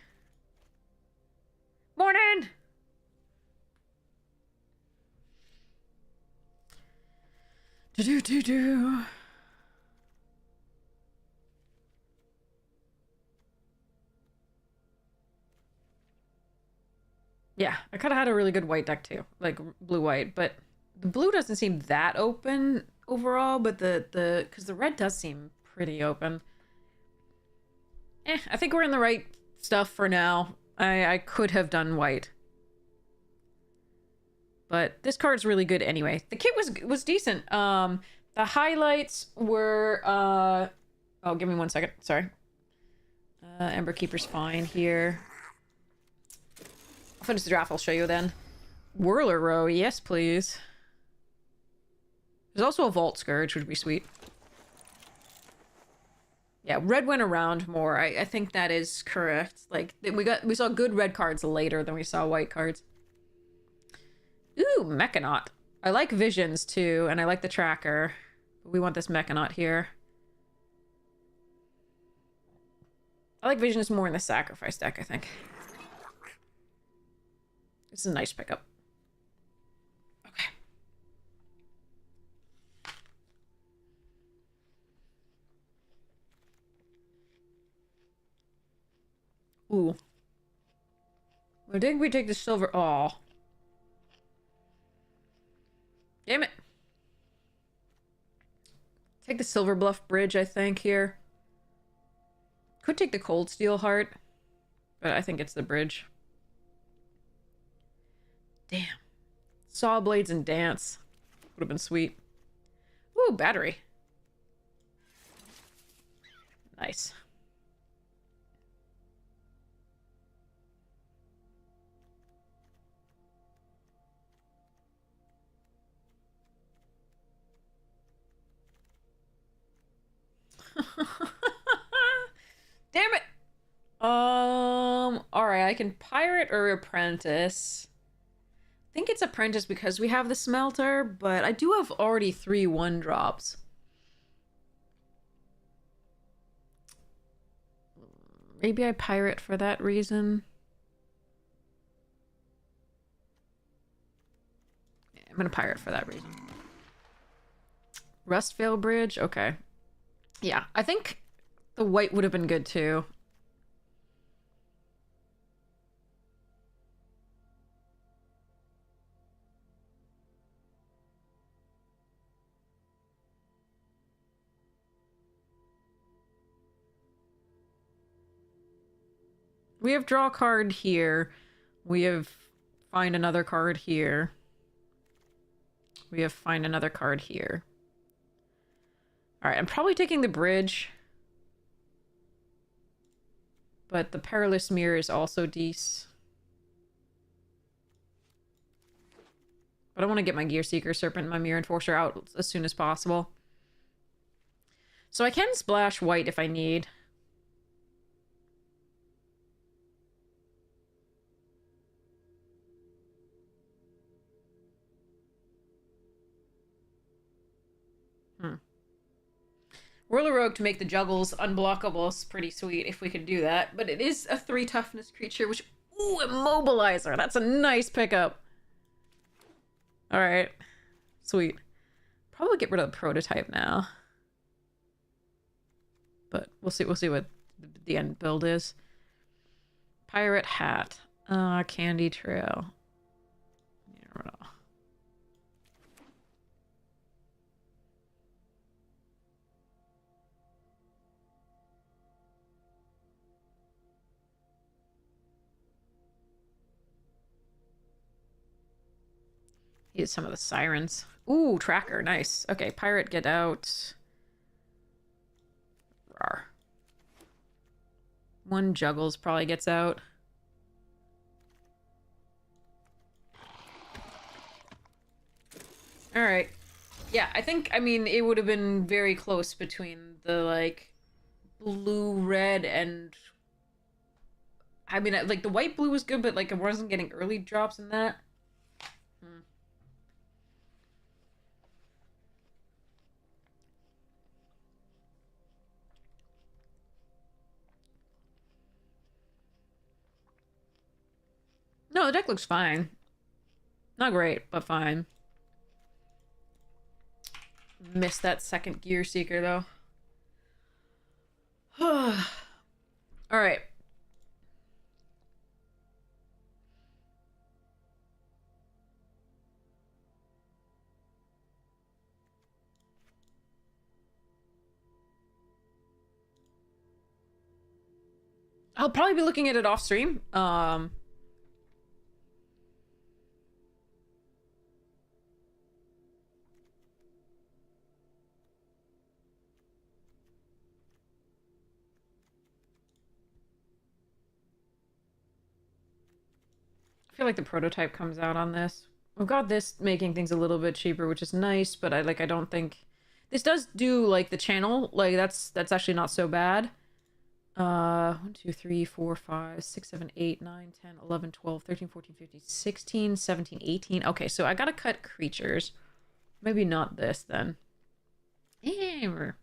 Morning! Do-do-do-do. Yeah, I could have had a really good white deck too, like blue-white, but the blue doesn't seem that open overall, but because the red does seem pretty open. I think we're in the right stuff for now. I could have done white. But this card's really good anyway. The kit was decent. The highlights were oh, give me 1 second. Sorry. Ember Keeper's fine here. I'll finish the draft, I'll show you then. Whirler Row, yes please. There's also a Vault Scourge, which would be sweet. Yeah, red went around more. I think that is correct. Like, we saw good red cards later than we saw white cards. Ooh, Mechanaut. I like Visions too, and I like the Tracker. But we want this Mechanaut here. I like Visions more in the Sacrifice deck, I think. This is a nice pickup. Okay. Ooh. I think we take the silver. Aw. Damn it. Take the Silver Bluff Bridge, I think, here. Could take the Cold Steel Heart, but I think it's the bridge. Damn. Saw Blades and Dance. Would have been sweet. Ooh, Battery. Nice. Damn it! Alright, I can Pirate or Apprentice. I think it's Apprentice because we have the Smelter, but I do have already 3 1-drops. Maybe I Pirate for that reason. Yeah, I'm gonna Pirate for that reason. Rustvale Bridge? Okay. Yeah, I think the white would have been good too. We have draw card here. We have find another card here. We have find another card here. Alright, I'm probably taking the bridge. But the Perilous Mirror is also decent. But I want to get my Gear Seeker, Serpent, and my Mirror Enforcer out as soon as possible. So I can splash white if I need. Whirler Rogue to make the juggles unblockable is pretty sweet if we could do that. But it is a 3 toughness creature, which... Ooh, Immobilizer! That's a nice pickup. Alright. Sweet. Probably get rid of the prototype now. But we'll see what the end build is. Pirate Hat. Candy Trail. Use some of the sirens. Ooh, tracker, nice. Okay, pirate, get out. Rawr. 1 juggles probably gets out. Alright. Yeah, I mean, it would have been very close between the, like, blue, red, and... I mean, like, the white-blue was good, but, like, I wasn't getting early drops in that. No, the deck looks fine. Not great, but fine. Missed that second Gear Seeker, though. Alright. I'll probably be looking at it off stream. I feel like the prototype comes out on this. We've got this making things a little bit cheaper, which is nice, but I don't think this does do like the channel. Like that's actually not so bad. 1, 2, 3, 4, 5, 6, 7, 8, 9, 10, 11, 12, 13, 14, 15, 16, 17, 18. Okay, so I gotta cut creatures. Maybe not this then. Hammer.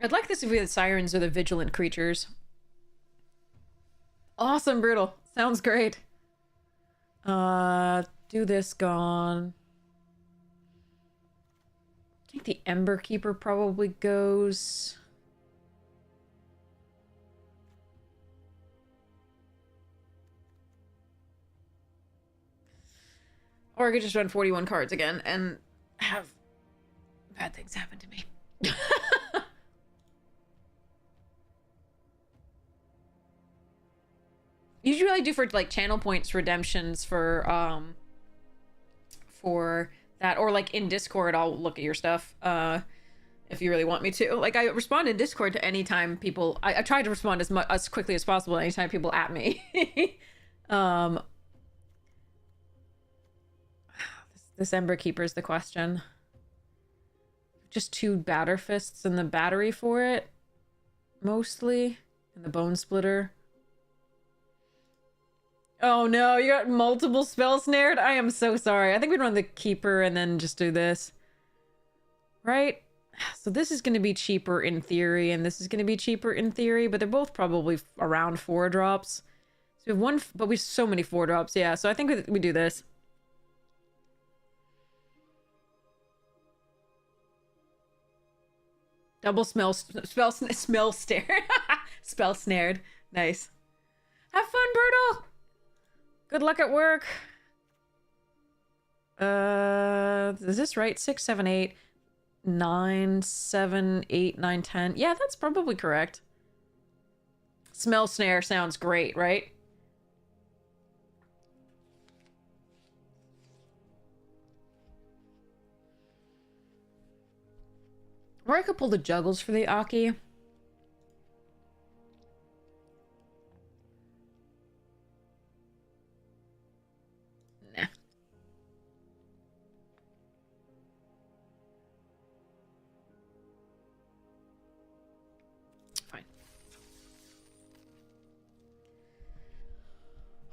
I'd like this if we had sirens or the vigilant creatures. Awesome, Brutal. Sounds great. Do this gone. I think the Ember Keeper probably goes. Or I could just run 41 cards again and have bad things happen to me. Usually I do for like channel points redemptions for that, or like in Discord I'll look at your stuff if you really want me to. Like I respond in Discord to any time people I try to respond as quickly as possible anytime people at me. This Ember Keeper is the question. Just 2 Batter Fists and the battery for it mostly, and the Bone Splitter. Oh no, you got multiple spell snared? I am so sorry. I think we'd run the Keeper and then just do this. Right? So this is going to be cheaper in theory, and this is going to be cheaper in theory, but they're both probably around 4 drops. So we have one, but we have so many 4 drops, yeah. So I think we do this. Double smell stare. Spell snared. Nice. Have fun, Bertle! Good luck at work. Is this right? 6, 7, 8, 9, 7, 8, 9, 10. Yeah, that's probably correct. Smell snare sounds great, right? Or I could pull the juggles for the Aki. Fine.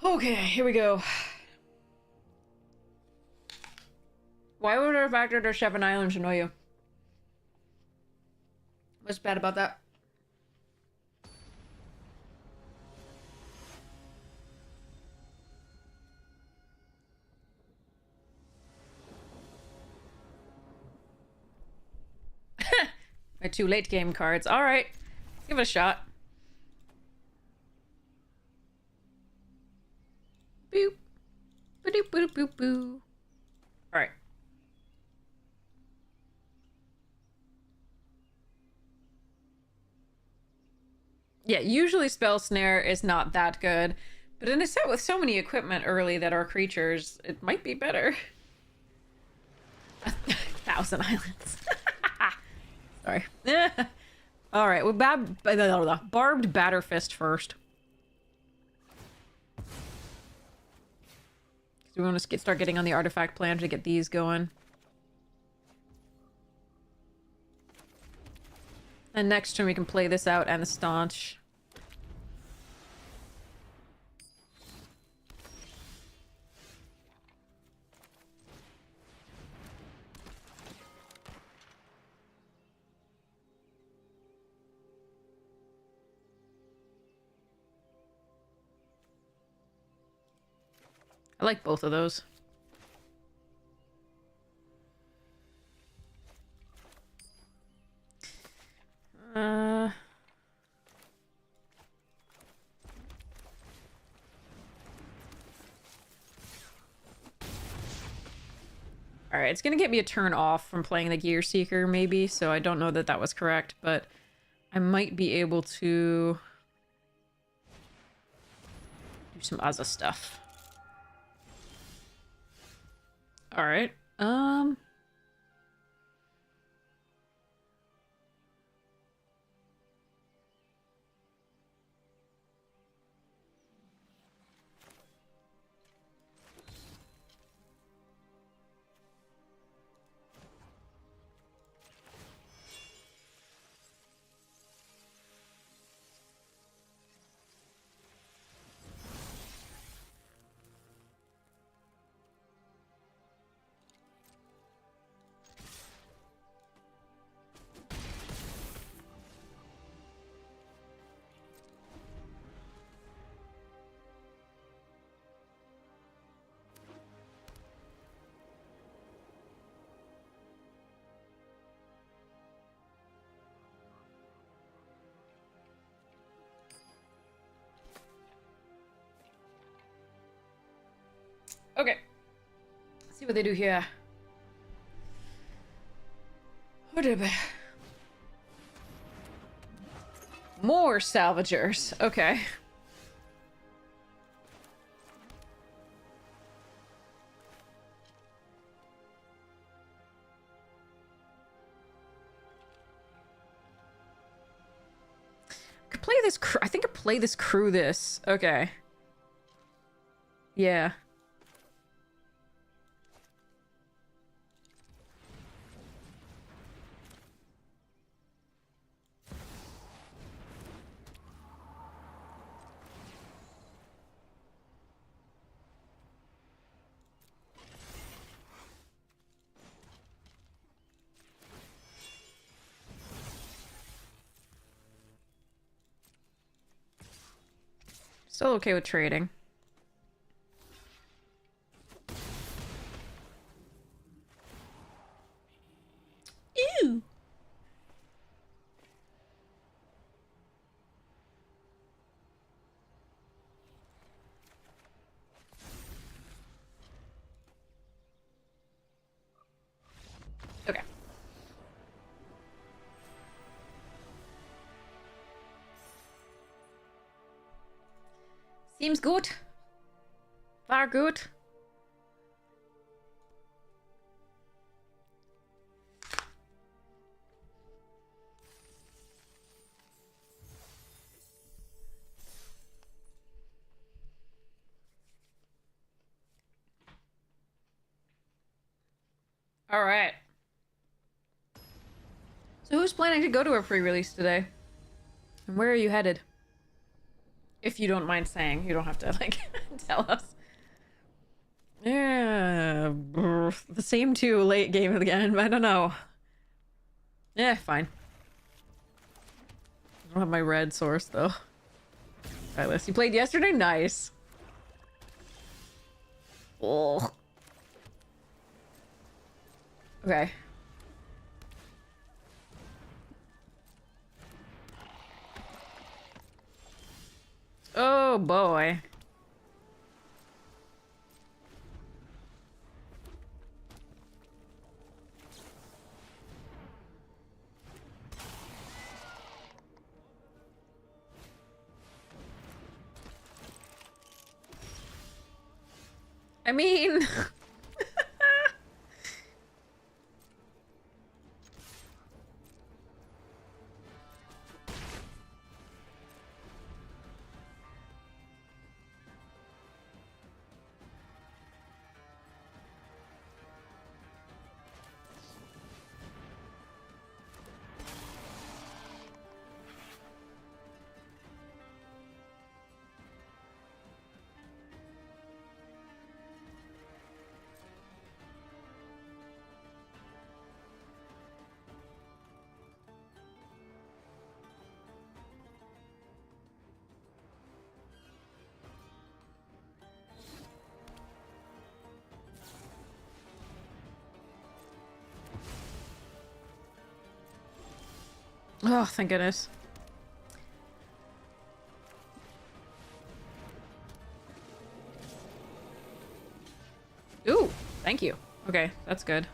Okay, here we go. Why would our factor to Seven Islands annoy you? What's bad about that? My 2 late game cards. Alright. Give it a shot. Boop. Boop boop boop boop. Alright. Yeah, usually Spell Snare is not that good. But in a set with so many equipment early that are creatures, it might be better. 1,000 islands. Sorry. Alright, well, barbed Batterfist first. Because we want to start getting on the artifact plan to get these going. And next turn we can play this out and the Staunch. I like both of those. Alright, it's gonna get me a turn off from playing the Gear Seeker, maybe, so I don't know that that was correct, but I might be able to do some other stuff. Alright, okay. Let's see what they do here. More salvagers. Okay. I could play this crew. I think I play this crew this. Okay. Yeah. Still okay with trading. Ew. Okay. Seems good. Far good. All right. So who's planning to go to a pre-release today? And where are you headed? If you don't mind saying, you don't have to, like, tell us. Yeah, the same two late game again, I don't know. Yeah, fine. I don't have my red source, though. Silas, you played yesterday? Nice. Oh. Okay. Oh, boy. I mean... Oh, thank goodness. Ooh, thank you. Okay, that's good.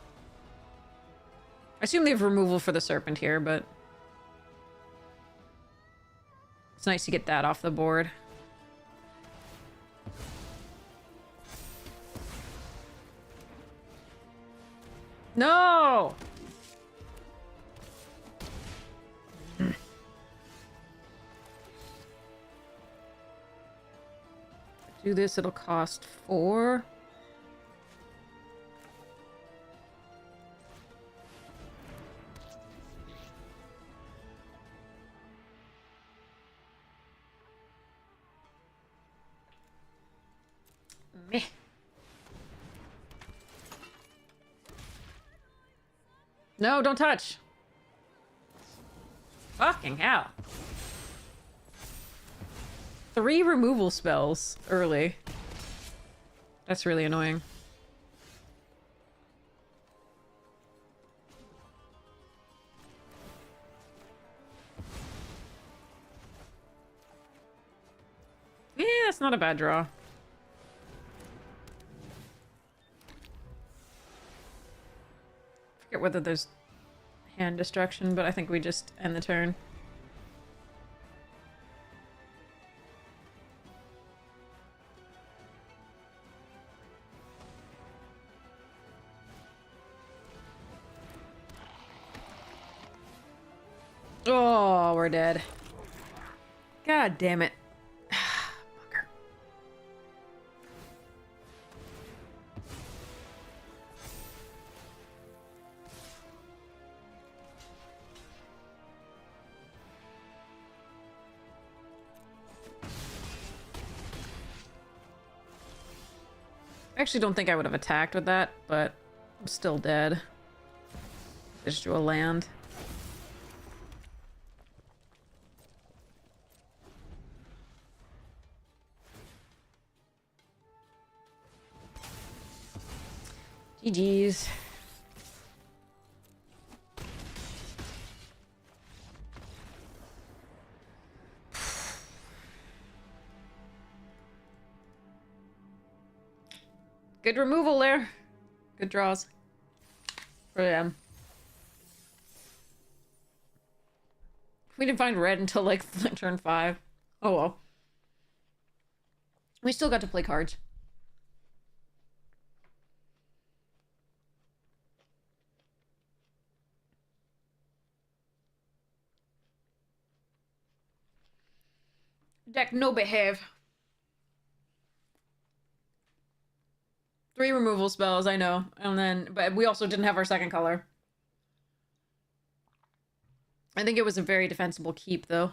I assume they have removal for the serpent here, but... it's nice to get that off the board. No! Do this, it'll cost 4. Meh. No, don't touch. Fucking hell. 3 removal spells early. That's really annoying. Yeah, that's not a bad draw. Forget whether there's hand destruction, but I think we just end the turn. Oh, we're dead. God damn it. Fucker. I actually don't think I would have attacked with that, but I'm still dead. Just drew a land. GG's. Good removal there. Good draws. For them. We didn't find red until like turn 5. Oh well. We still got to play cards. Deck no behave. 3 removal spells, I know. And then, but we also didn't have our second color. I think it was a very defensible keep, though.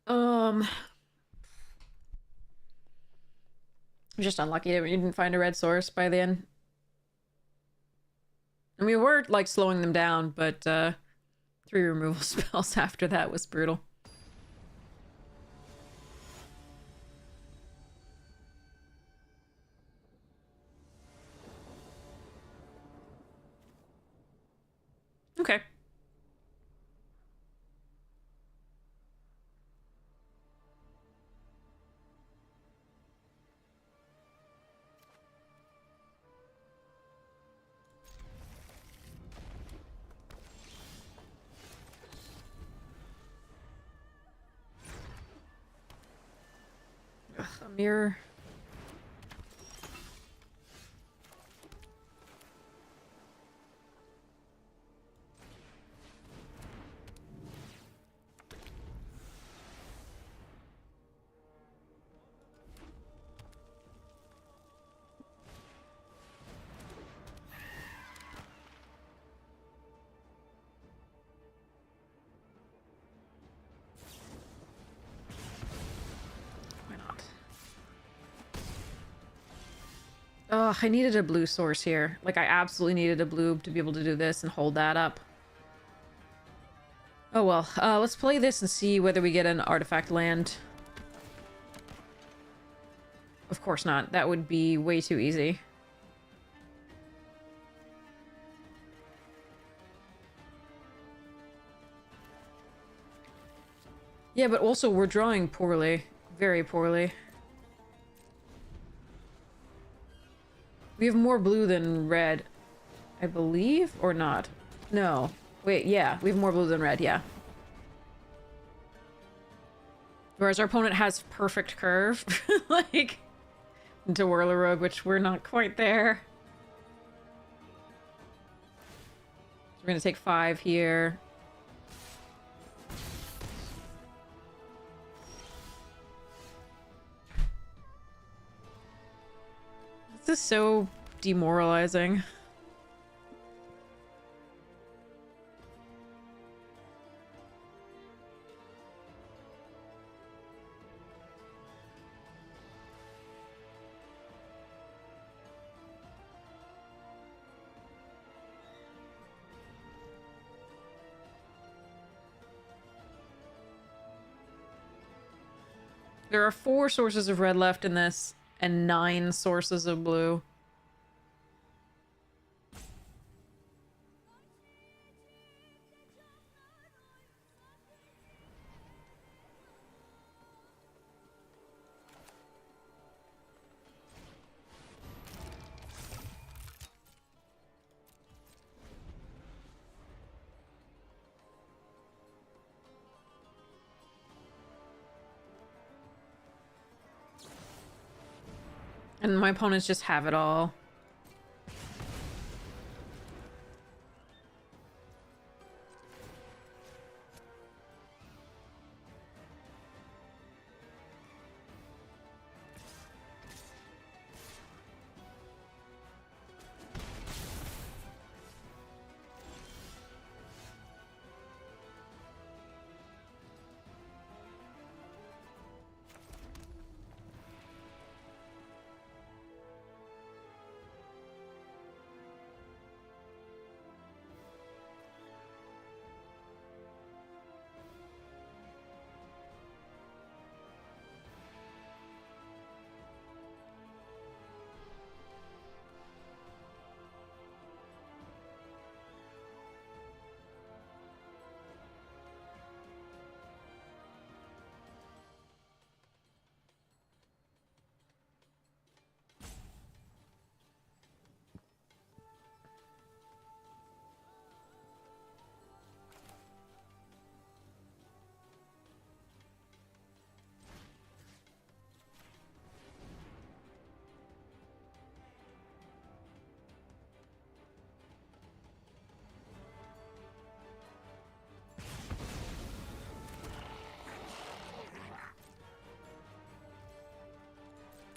I'm just unlucky that we didn't find a red source by the end. I mean, we were, like, slowing them down, but, 3 removal spells after that was brutal. Okay. Ugh, a mirror. Why not? Ugh, I needed a blue source here. Like, I absolutely needed a blue to be able to do this and hold that up. Oh well, let's play this and see whether we get an artifact land. Of course not. That would be way too easy. Yeah, but also we're drawing poorly. Very poorly. We have more blue than red, I believe, or not? No. Wait, yeah, we have more blue than red, yeah. Whereas our opponent has perfect curve, like, into Whirler-Rogue, which we're not quite there. So we're gonna take 5 here. This is so demoralizing. There are 4 sources of red left in this, and 9 sources of blue. And my opponents just have it all.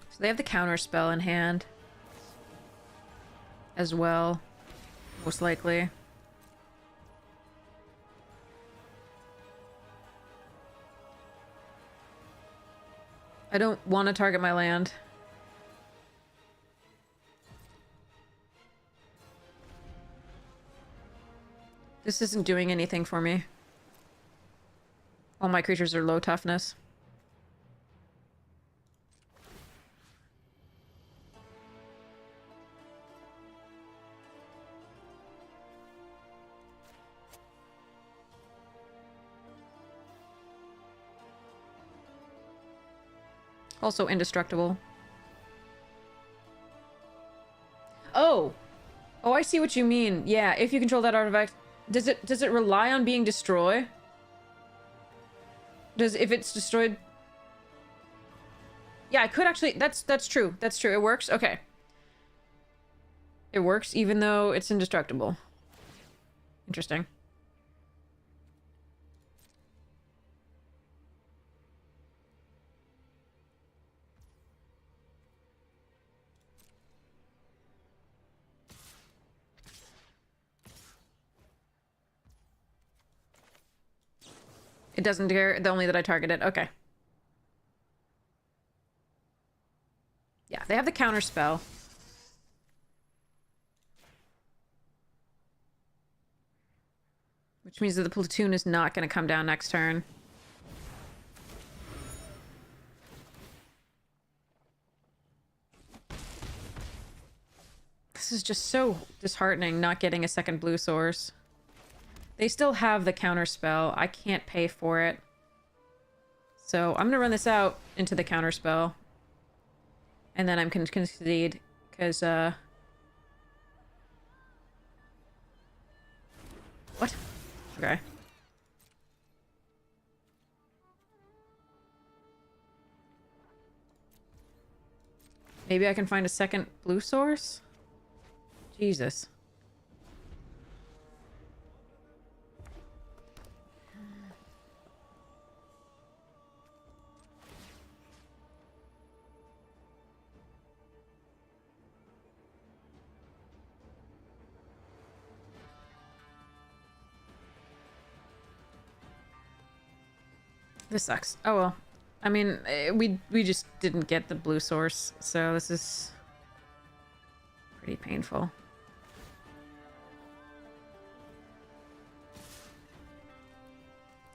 So they have the counter spell in hand as well, most likely. I don't want to target my land. This isn't doing anything for me. All my creatures are low toughness. Also indestructible. Oh! Oh, I see what you mean. Yeah, if you control that artifact... Does it rely on being destroyed? If it's destroyed... Yeah, I could actually... That's true. That's true. It works? Okay. It works even though it's indestructible. Interesting. It doesn't care, only that I target it. Okay. Yeah, they have the counter spell. Which means that the platoon is not going to come down next turn. This is just so disheartening, not getting a second blue source. They still have the counter spell. I can't pay for it. So I'm gonna run this out into the counter spell. And then I'm gonna concede, because, What? Okay. Maybe I can find a second blue source? Jesus. This sucks. Oh well. I mean, we just didn't get the blue source, so this is pretty painful.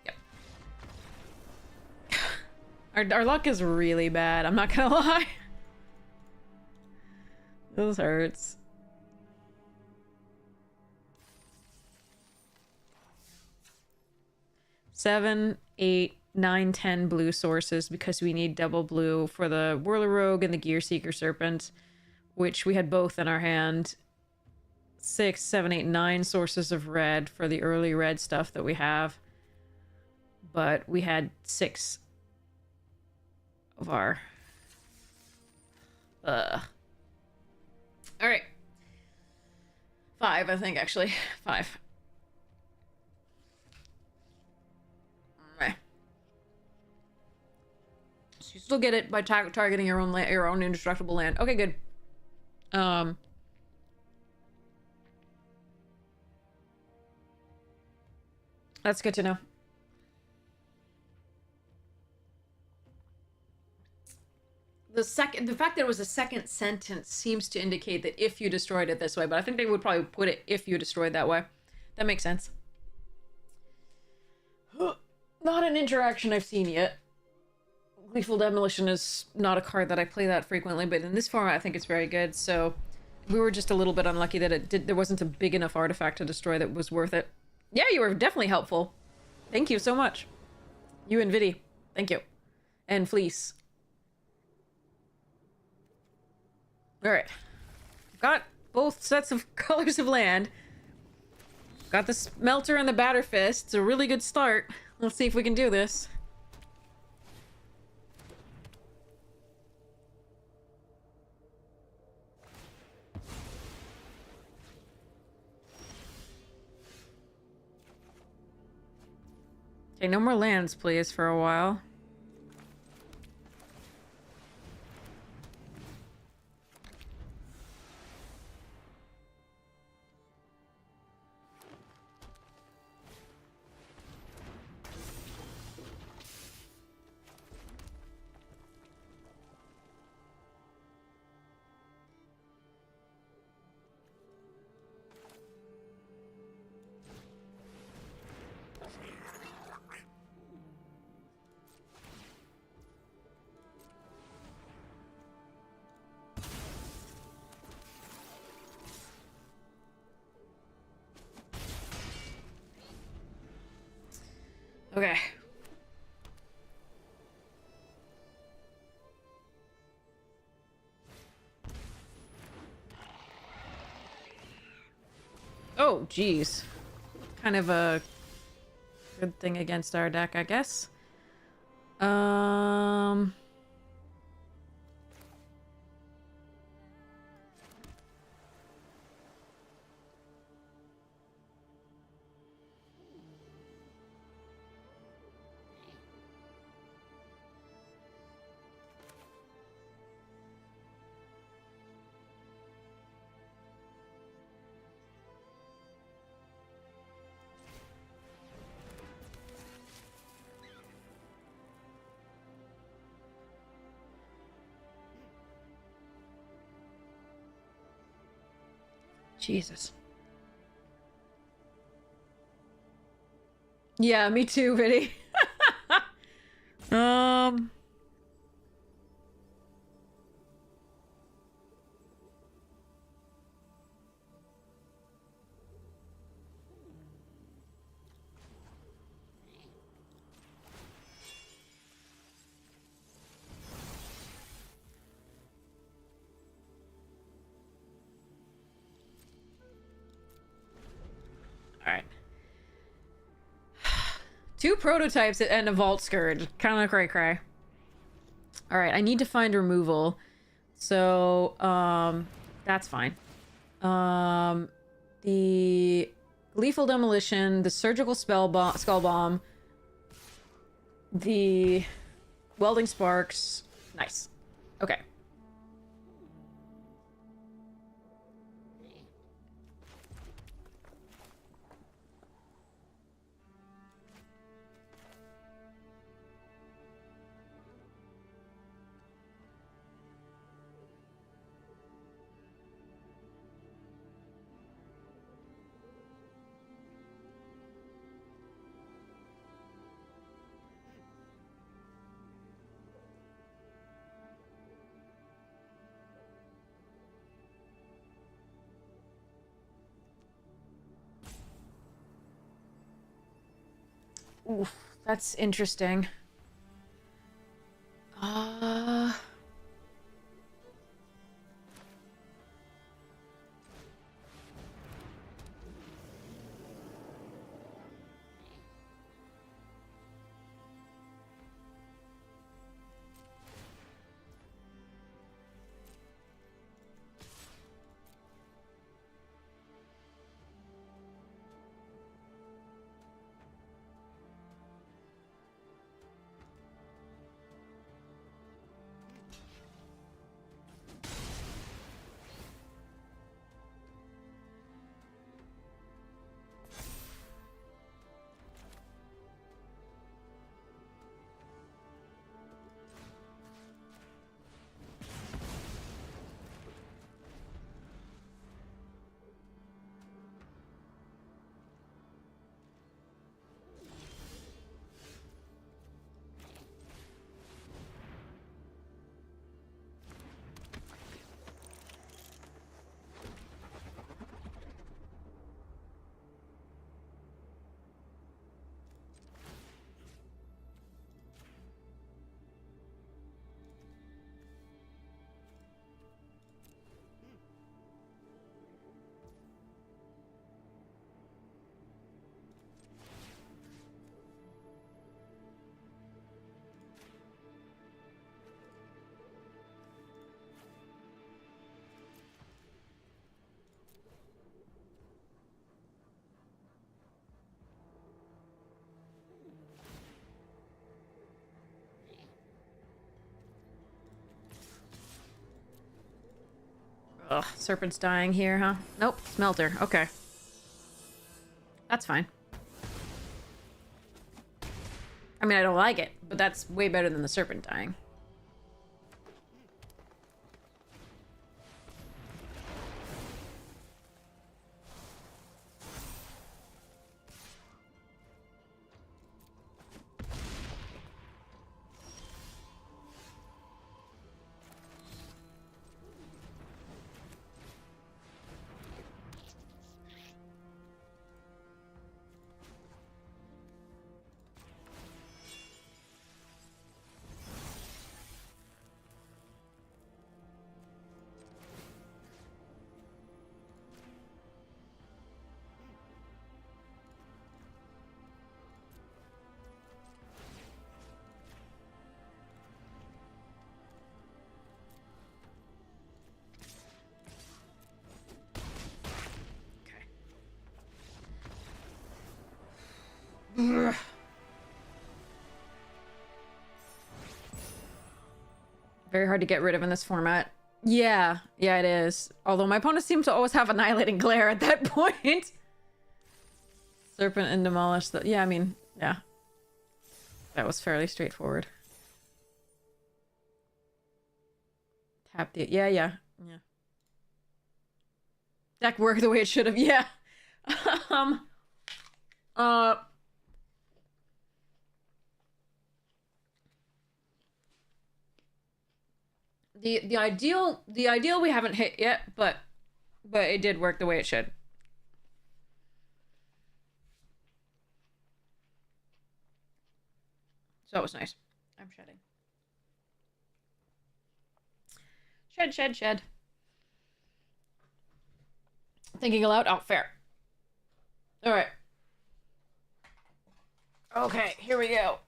Yep. Our luck is really bad, I'm not gonna lie. This hurts. Seven, 8, 9, 10 blue sources because we need double blue for the Whirler Rogue and the Gear Seeker Serpent, which we had both in our hand. 6, 7, 8, 9 sources of red for the early red stuff that we have. But we had 6 of our... Alright. 5, I think, actually. 5. You still get it by targeting your own indestructible land. Okay, good. That's good to know. The fact that it was a second sentence seems to indicate that if you destroyed it this way, but I think they would probably put it if you destroyed that way. That makes sense. Not an interaction I've seen yet. Gleeful Demolition is not a card that I play that frequently, but in this format I think it's very good, so we were just a little bit unlucky that there wasn't a big enough artifact to destroy that was worth it. Yeah, you were definitely helpful. Thank you so much. You and Viddy. Thank you. And Fleece. Alright. Got both sets of colors of land. Got the Smelter and the Batterfist. It's a really good start. Let's see if we can do this. Okay, no more lands, please, for a while. Okay. Oh, geez. Kind of a good thing against our deck, I guess. Jesus. Yeah, me too, Vinny. Um. All right. Two prototypes and a Vault Scourge. Kind of cray-cray. All right, I need to find removal. So, that's fine. The Lethal Demolition, the Surgical Skull Bomb, the Welding Sparks. Nice. Okay. Oof, that's interesting. Uh... Ugh, Serpent's dying here, huh? Nope, Smelter. Okay. That's fine. I mean, I don't like it, but that's way better than the Serpent dying. Ugh. Very hard to get rid of in this format. Yeah, yeah, it is. Although my opponent seems to always have Annihilating Glare at that point. Serpent and Demolish the... Yeah, I mean, yeah. That was fairly straightforward. Tap the... Yeah. Deck worked the way it should have. Yeah. The ideal we haven't hit yet, but it did work the way it should. So it was nice. I'm shedding. Shed. Thinking aloud? Oh, fair. Alright. Okay, here we go.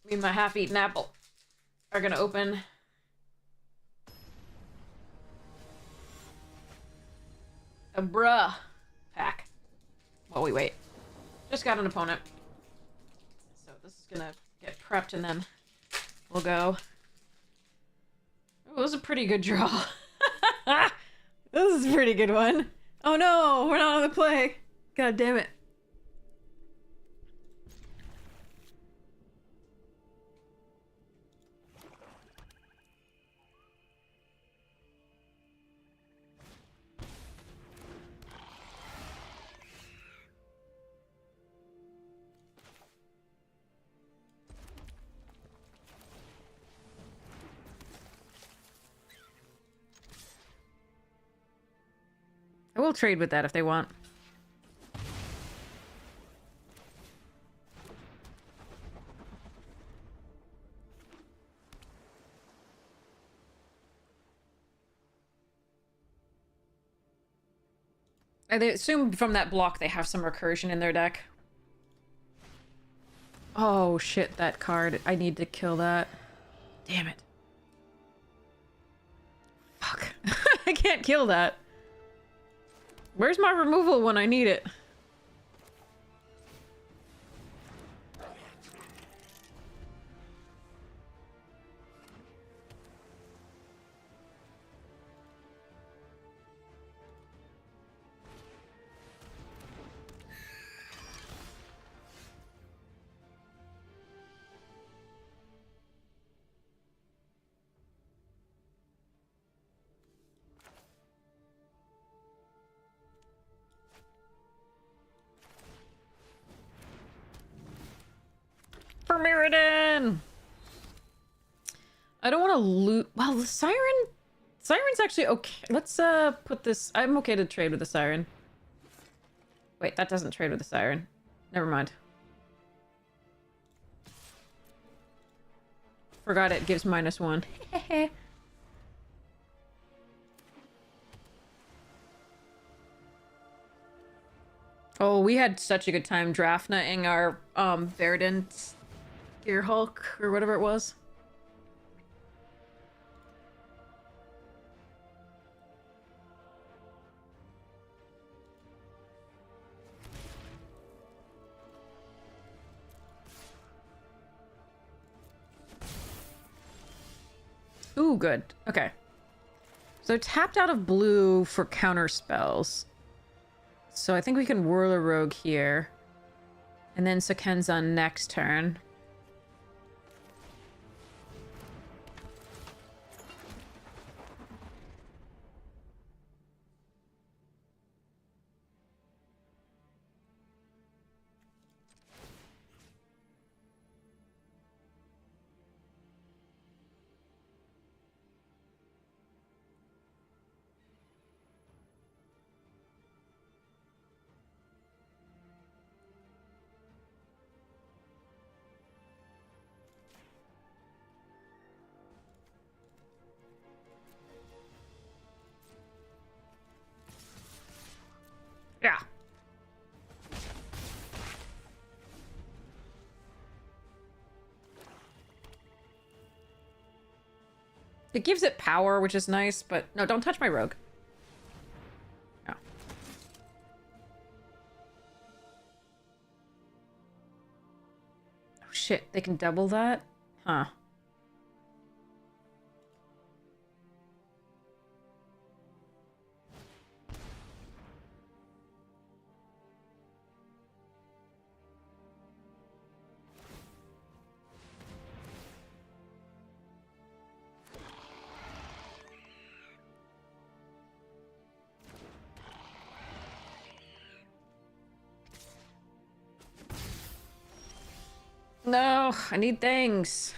Me and my half-eaten apple are gonna open a bruh pack while we wait. Just got an opponent. So this is gonna get prepped and then we'll go. Oh, this is a pretty good draw. This is a pretty good one. Oh no, we're not on the play. God damn it. I will trade with that if they want. I assume from that block they have some recursion in their deck. Oh shit, that card. I need to kill that. Damn it. Fuck. I can't kill that. Where's my removal when I need it? For Mirrodin! I don't want to loot... Well, the Siren... Siren's actually okay. Let's put this... I'm okay to trade with the Siren. Wait, that doesn't trade with the Siren. Never mind. Forgot it gives -1. Oh, we had such a good time draft-nutting our Verdant Gear Hulk or whatever it was. Ooh, good. Okay. So tapped out of blue for counter spells. So I think we can whirl a rogue here. And then Sekenza next turn. Yeah. It gives it power, which is nice, but no, don't touch my rogue. No. shit, they can double that? Huh. No, I need things.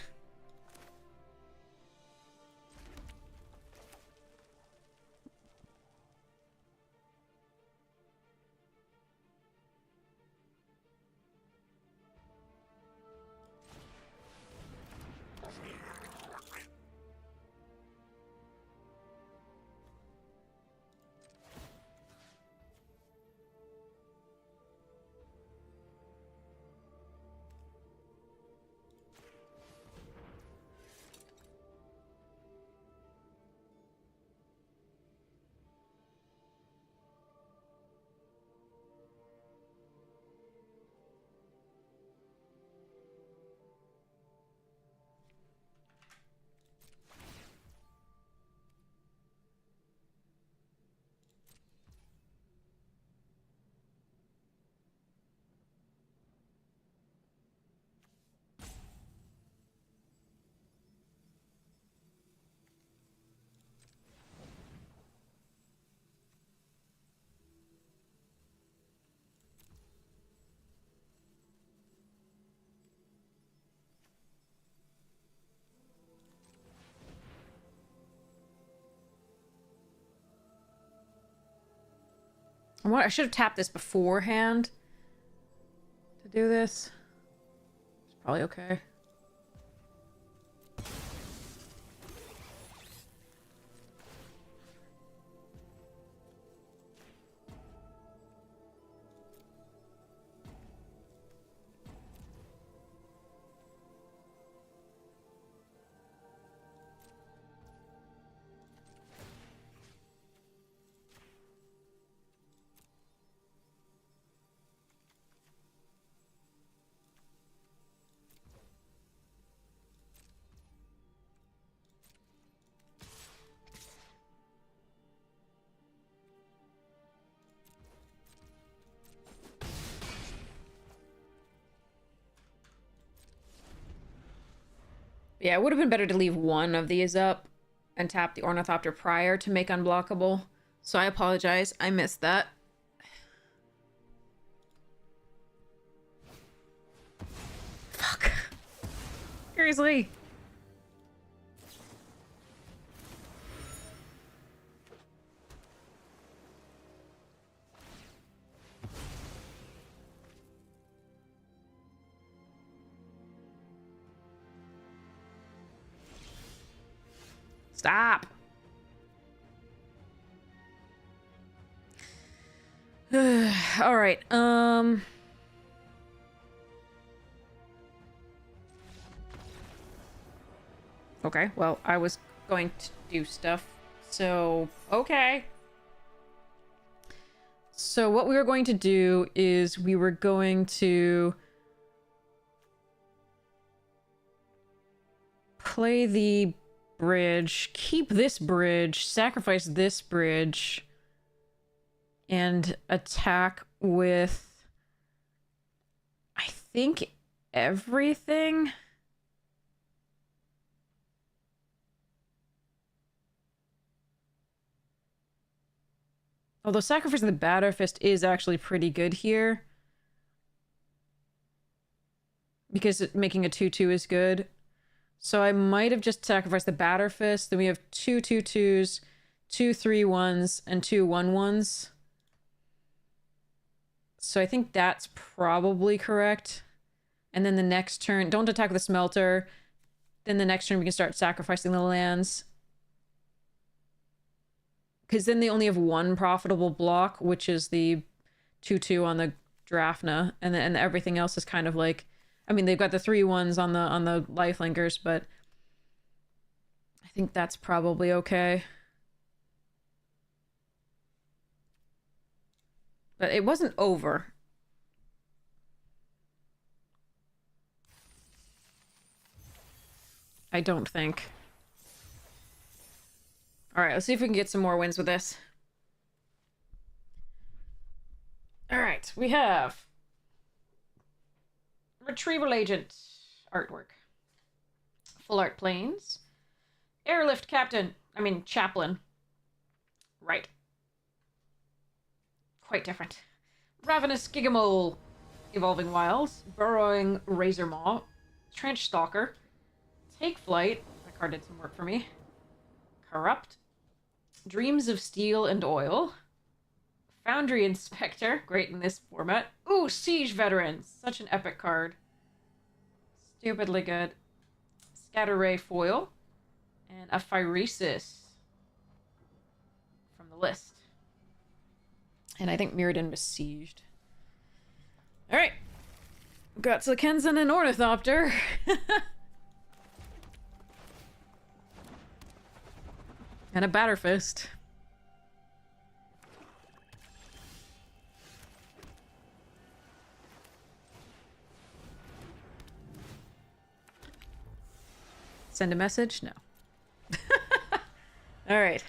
I should have tapped this beforehand to do this. It's probably okay. Yeah, it would have been better to leave one of these up and tap the Ornithopter prior to make unblockable. So I apologize. I missed that. Fuck. Seriously. Stop. All right. Okay, well, I was going to do stuff. So, okay. So what we were going to do is we were going to play the bridge, keep this bridge, sacrifice this bridge, and attack with, I think, everything. Although sacrificing the Batterfist is actually pretty good here. Because making a 2/2 is good. So I might have just sacrificed the Batterfist. Then we have 2 2/2s, 2 3/1s, and 2 1/1s. So I think that's probably correct. And then the next turn, don't attack with the Smelter. Then the next turn we can start sacrificing the lands. Because then they only have one profitable block, which is the 2/2 on the Drafna, and then everything else is kind of like, I mean, they've got the 3/1s on the Lifelinkers, but I think that's probably okay. But it wasn't over. I don't think. Alright, let's see if we can get some more wins with this. Alright, we have Retrieval Agent artwork. Full art planes. Airlift Chaplain. Right. Quite different. Ravenous Gigamole. Evolving Wilds. Burrowing Razor Maw. Trench Stalker. Take Flight. That card did some work for me. Corrupt. Dreams of Steel and Oil. Foundry Inspector. Great in this format. Ooh, Siege Veterans. Such an epic card. Stupidly good. Scatter Ray Foil. And a Phyresis from the list. And I think Mirrodin Besieged. Alright. Got Kenzen and Ornithopter. And a Batterfist. Send a message? No. Alright.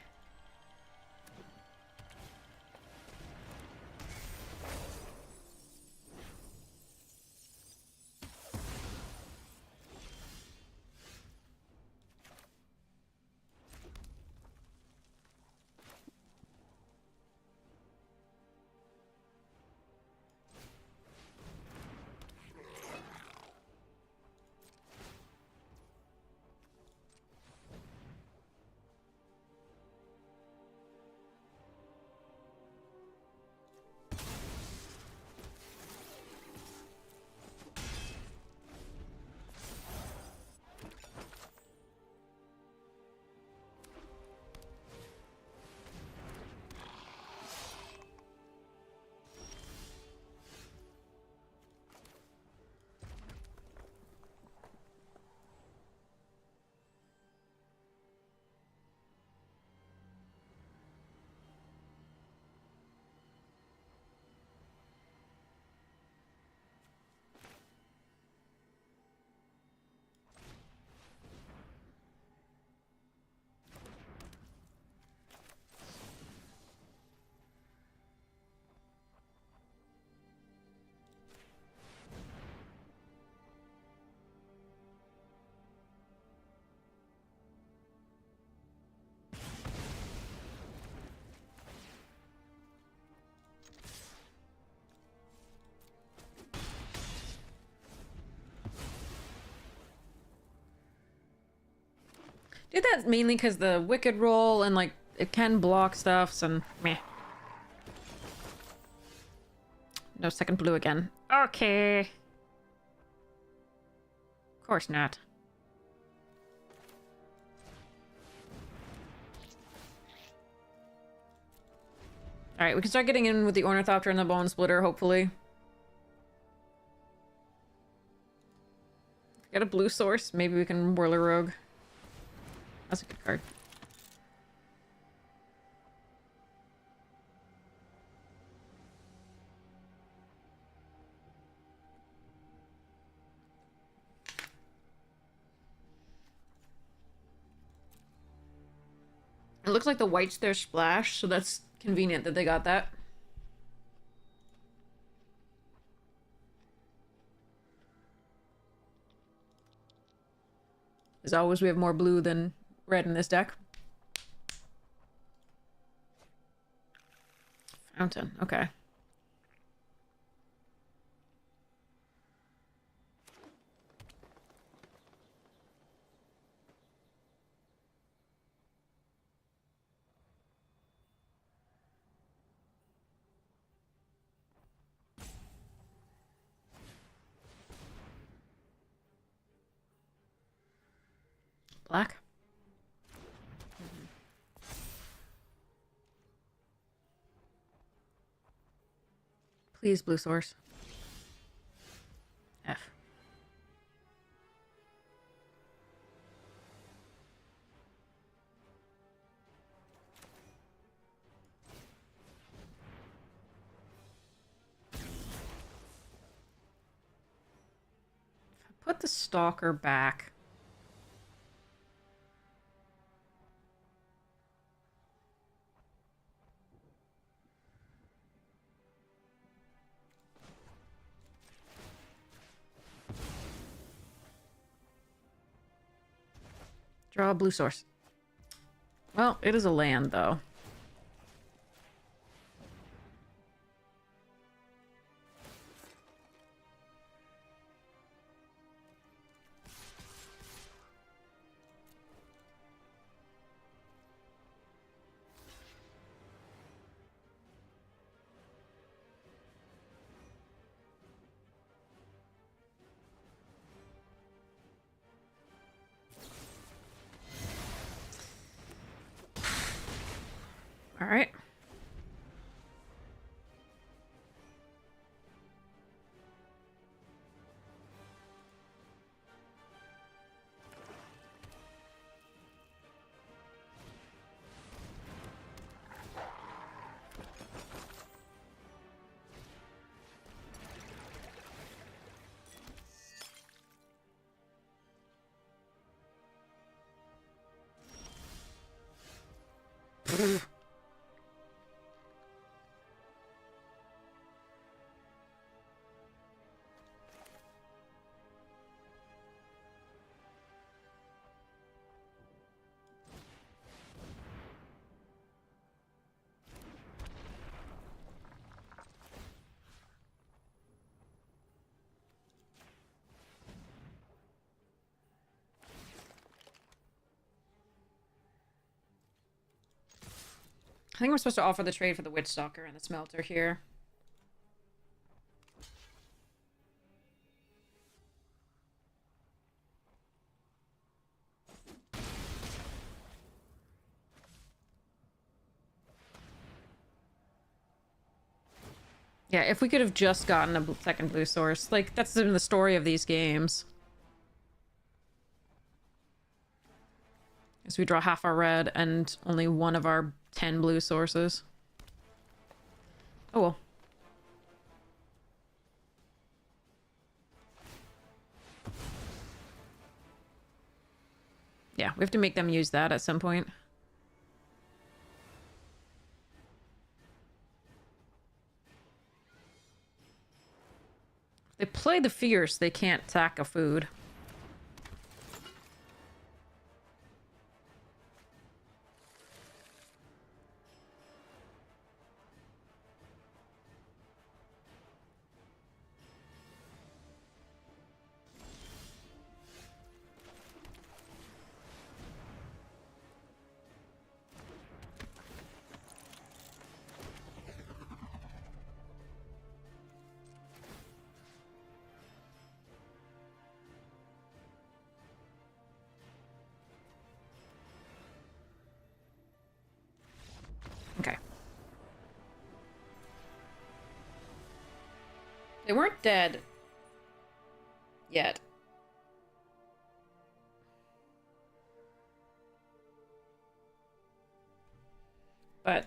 Did that mainly because the Wicked roll and, like, it can block stuff, so meh. No second blue again. Okay. Of course not. Alright, we can start getting in with the Ornithopter and the Bone Splitter, hopefully. Got a blue source, maybe we can whirl a rogue. That's a good card. It looks like the white's their splash, so that's convenient that they got that. As always, we have more blue than red in this deck. Fountain, okay. Black. Please, blue source. F. Put the stalker back. Draw a blue source. Well, it is a land, though. All right. I think we're supposed to offer the trade for the Witch Stalker and the Smelter here. Yeah, if we could have just gotten a second blue source. Like, that's been the story of these games. Is we draw half our red and only one of our 10 blue sources. Oh well. Yeah, we have to make them use that at some point. If they play the fierce, they can't attack a food. Okay. They weren't dead yet. But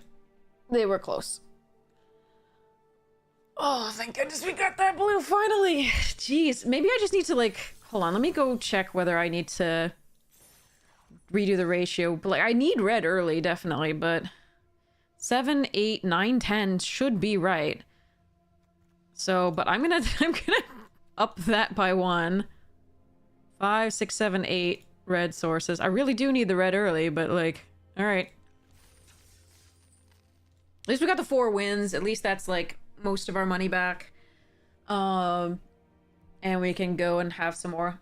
they were close. Oh, thank goodness we got that blue finally. Jeez, maybe I just need to like, hold on, let me go check whether I need to redo the ratio. But like, I need red early, definitely, but 7, 8, 9, 10 should be right. So, but I'm gonna up that by 1. 5, 6, 7, 8 red sources. I really do need the red early, but like, all right. At least we got the 4 wins. At least that's like most of our money back. And we can go and have some more.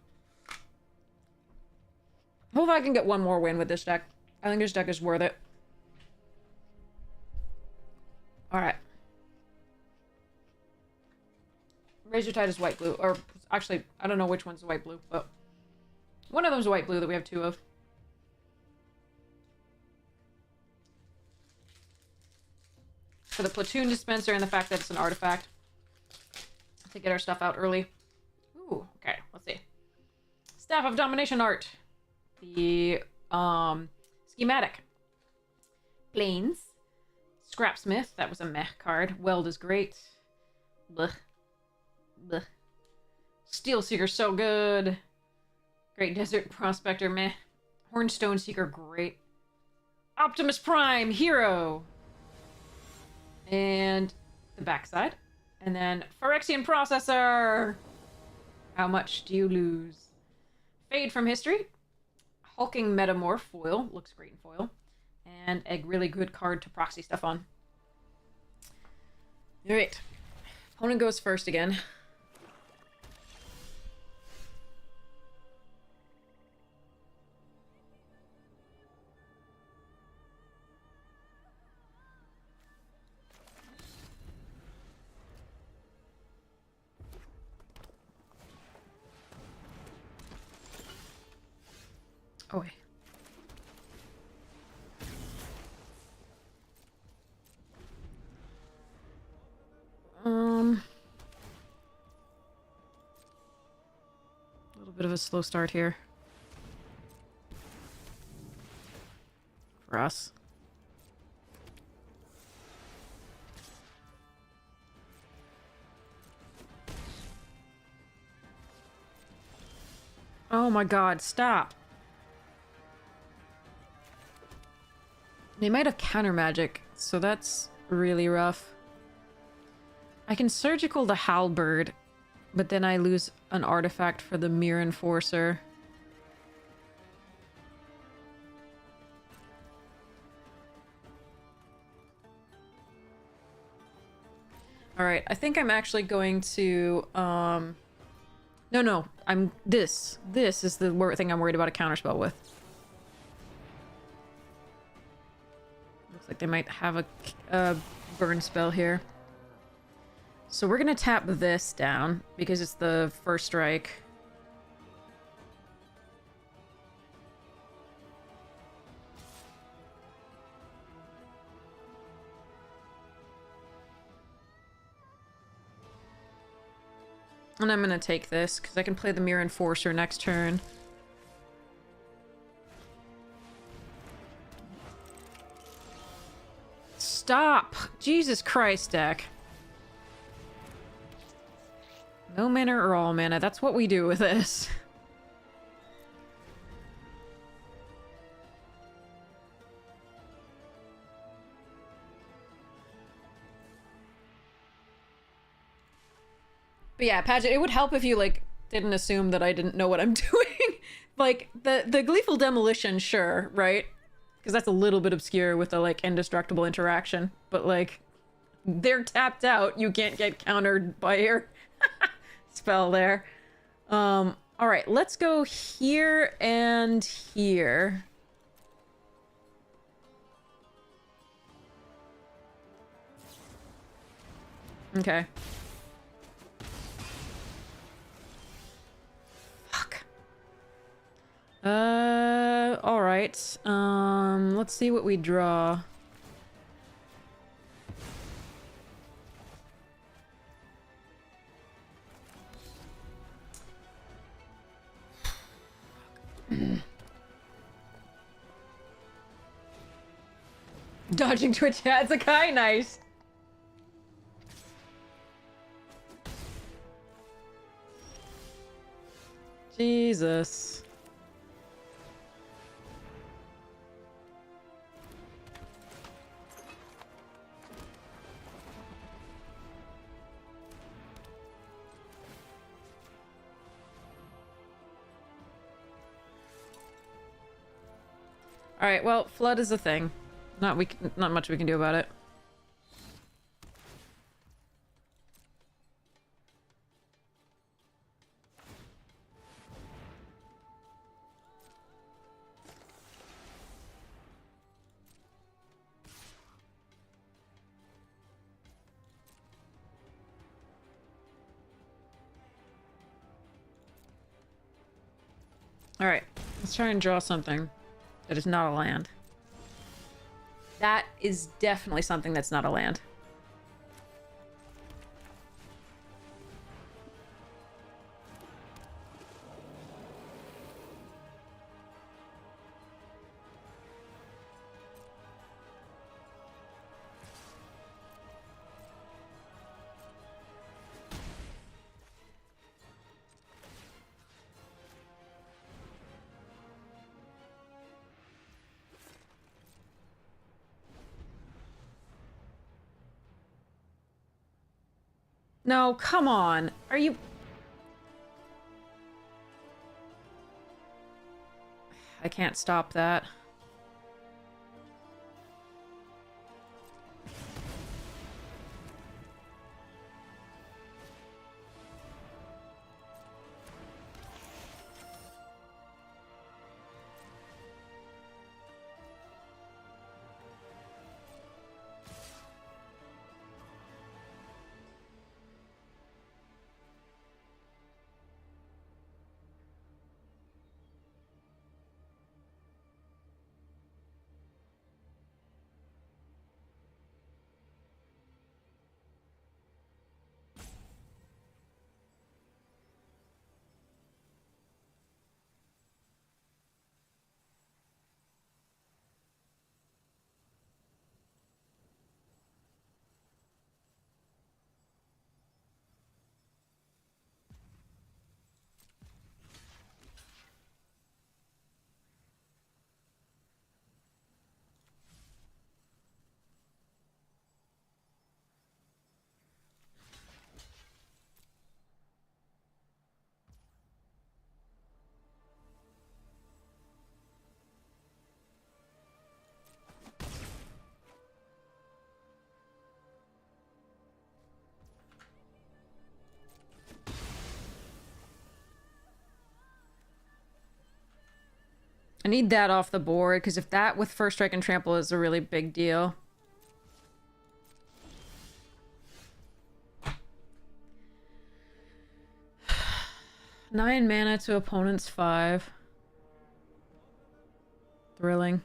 Hope I can get one more win with this deck. I think this deck is worth it. Alright. Razor Tide is white blue. Or actually, I don't know which one's white blue, but one of them's white blue that we have 2 of. For the Platoon Dispenser and the fact that it's an artifact. To get our stuff out early. Ooh, okay, let's see. Staff of Domination Art. The schematic. Planes. Scrapsmith, that was a meh card. Weld is great. Blech. Blech. Steel Seeker, so good. Great Desert Prospector, meh. Hornstone Seeker, great. Optimus Prime, hero. And the backside. And then Phyrexian Processor. How much do you lose? Fade from History. Hulking Metamorph foil. Looks great in foil. And a really good card to proxy stuff on. Alright. Opponent goes first again. Oh, wait. A little bit of a slow start here. For us. Oh my god, stop. They might have counter magic, so that's really rough. I can surgical the halberd, but then I lose an artifact for the Mirror Enforcer. Alright, I think I'm actually going to, No, this is the thing I'm worried about a counterspell with. Looks like they might have a burn spell here. So we're gonna tap this down, because it's the first strike. And I'm gonna take this, because I can play the Mirror Enforcer next turn. Stop! Jesus Christ, deck. No mana or all mana, that's what we do with this. But yeah, Paget, it would help if you, like, didn't assume that I didn't know what I'm doing. Like, the Gleeful Demolition, sure, right? Because that's a little bit obscure with the, like, indestructible interaction. But, like, they're tapped out. You can't get countered by your spell there. Alright, let's go here and here. Okay. Fuck. Alright. Let's see what we draw. Dodging Twitch ads, Akai, nice. Jesus. Alright, well, flood is a thing. Not much we can do about it. Alright, let's try and draw something that is not a land. That is definitely something that's not a land. No, come on. Are you... I can't stop that. I need that off the board, because if that with First Strike and Trample is a really big deal. Nine mana to opponent's 5. Thrilling.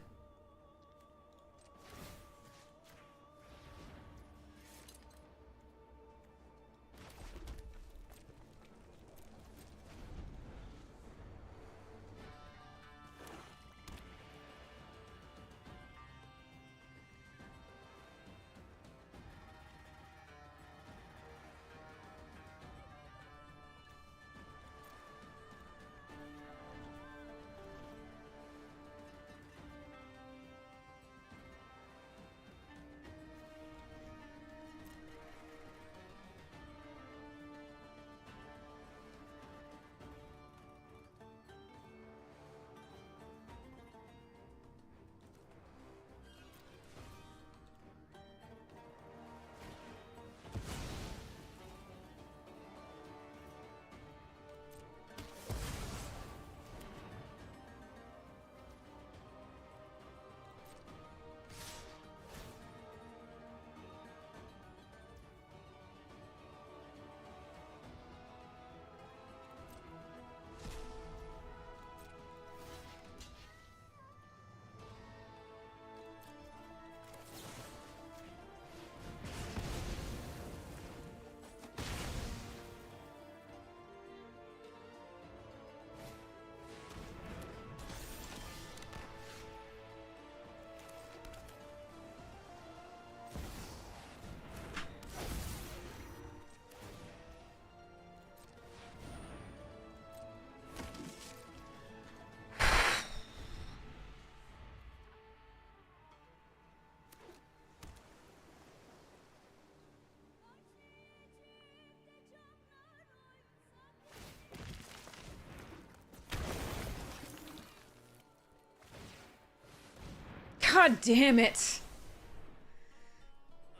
God damn it.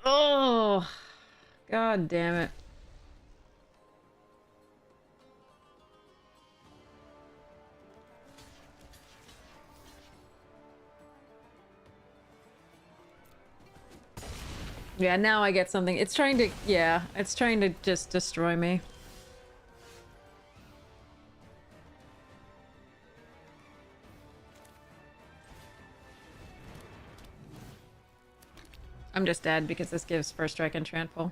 Oh. God damn it. Yeah, now I get something. It's trying to, yeah, it's trying to just destroy me. I'm just dead because this gives First Strike and Trample.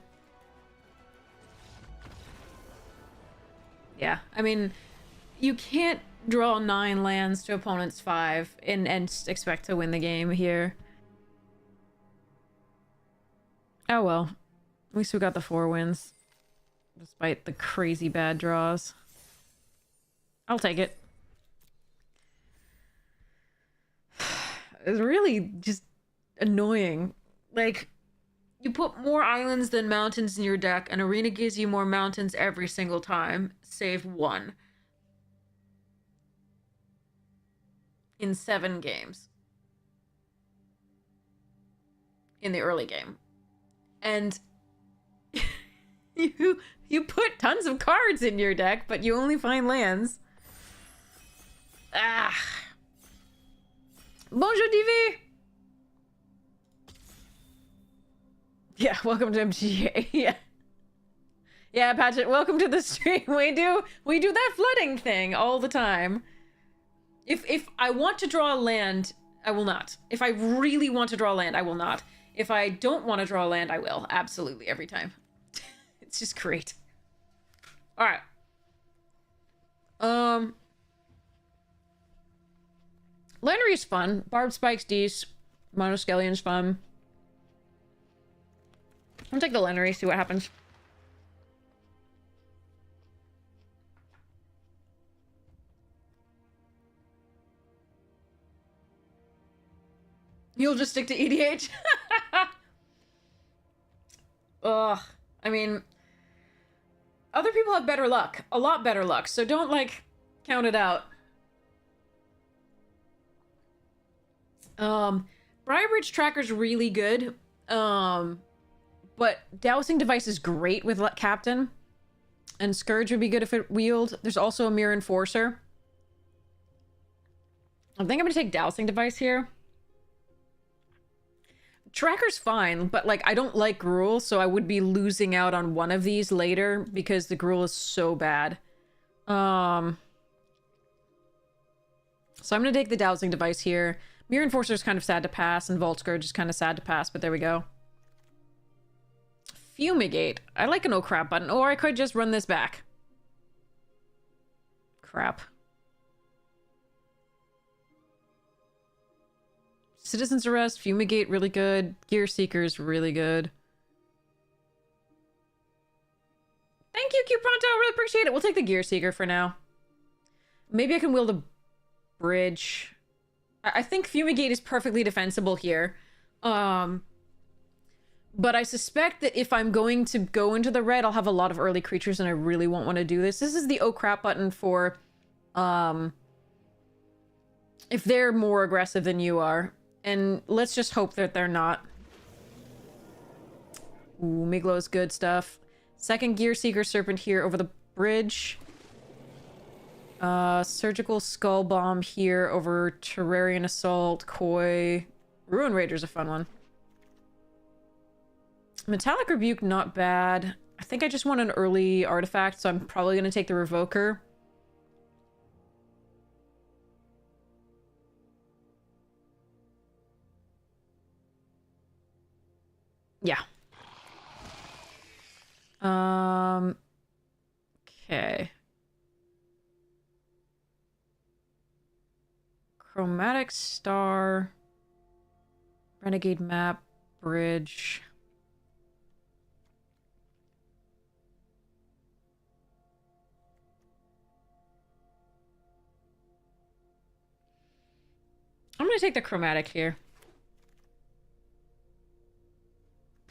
Yeah, I mean, you can't draw 9 lands to opponent's 5 and expect to win the game here. Oh well. At least we got the 4 wins. Despite the crazy bad draws. I'll take it. It's really just annoying. Like, you put more islands than mountains in your deck, and Arena gives you more mountains every single time, save 1. in 7 games in the early game. And you put tons of cards in your deck, but you only find lands. Ah. Bonjour, DV! Yeah, welcome to MTGA. Yeah. Yeah, Patchett, welcome to the stream. We do that flooding thing all the time. If I want to draw a land, I will not. If I really want to draw a land, I will not. If I don't want to draw a land, I will. Absolutely, every time. It's just great. Alright. Lannery's fun. Barbed Spike's decent. Monoscellion's fun. I'm gonna take the Lannery, see what happens. You'll just stick to EDH? Ugh. I mean, other people have better luck. A lot better luck. So don't, like, count it out. Briarbridge Tracker's really good. But Dowsing Device is great with Captain. And Scourge would be good if it wheeled. There's also a Mirror Enforcer. I think I'm gonna take Dowsing Device here. Tracker's fine, but, like, I don't like Gruul, so I would be losing out on one of these later because the Gruul is so bad. So I'm gonna take the Dowsing Device here. Mirror Enforcer is kind of sad to pass, and Vault Scourge is kind of sad to pass, but there we go. Fumigate. I like an oh crap button, or I could just run this back. Crap. Citizen's Arrest, Fumigate, really good. Gear Seeker's really good. Thank you, Cupronto. I really appreciate it. We'll take the Gear Seeker for now. Maybe I can wield a bridge. I think Fumigate is perfectly defensible here. But I suspect that if I'm going to go into the red, I'll have a lot of early creatures and I really won't want to do this. This is the oh crap button for if they're more aggressive than you are. And let's just hope that they're not. Ooh, Miglo is good stuff. Second Gear Seeker Serpent here over the bridge. Surgical Skull Bomb here over Terrarian Assault, Koi. Ruin Raider's a fun one. Metallic Rebuke, not bad. I think I just want an early artifact, so I'm probably going to take the Revoker. Yeah. Okay. Chromatic Star. Renegade Map. Bridge. I'm gonna take the Chromatic here.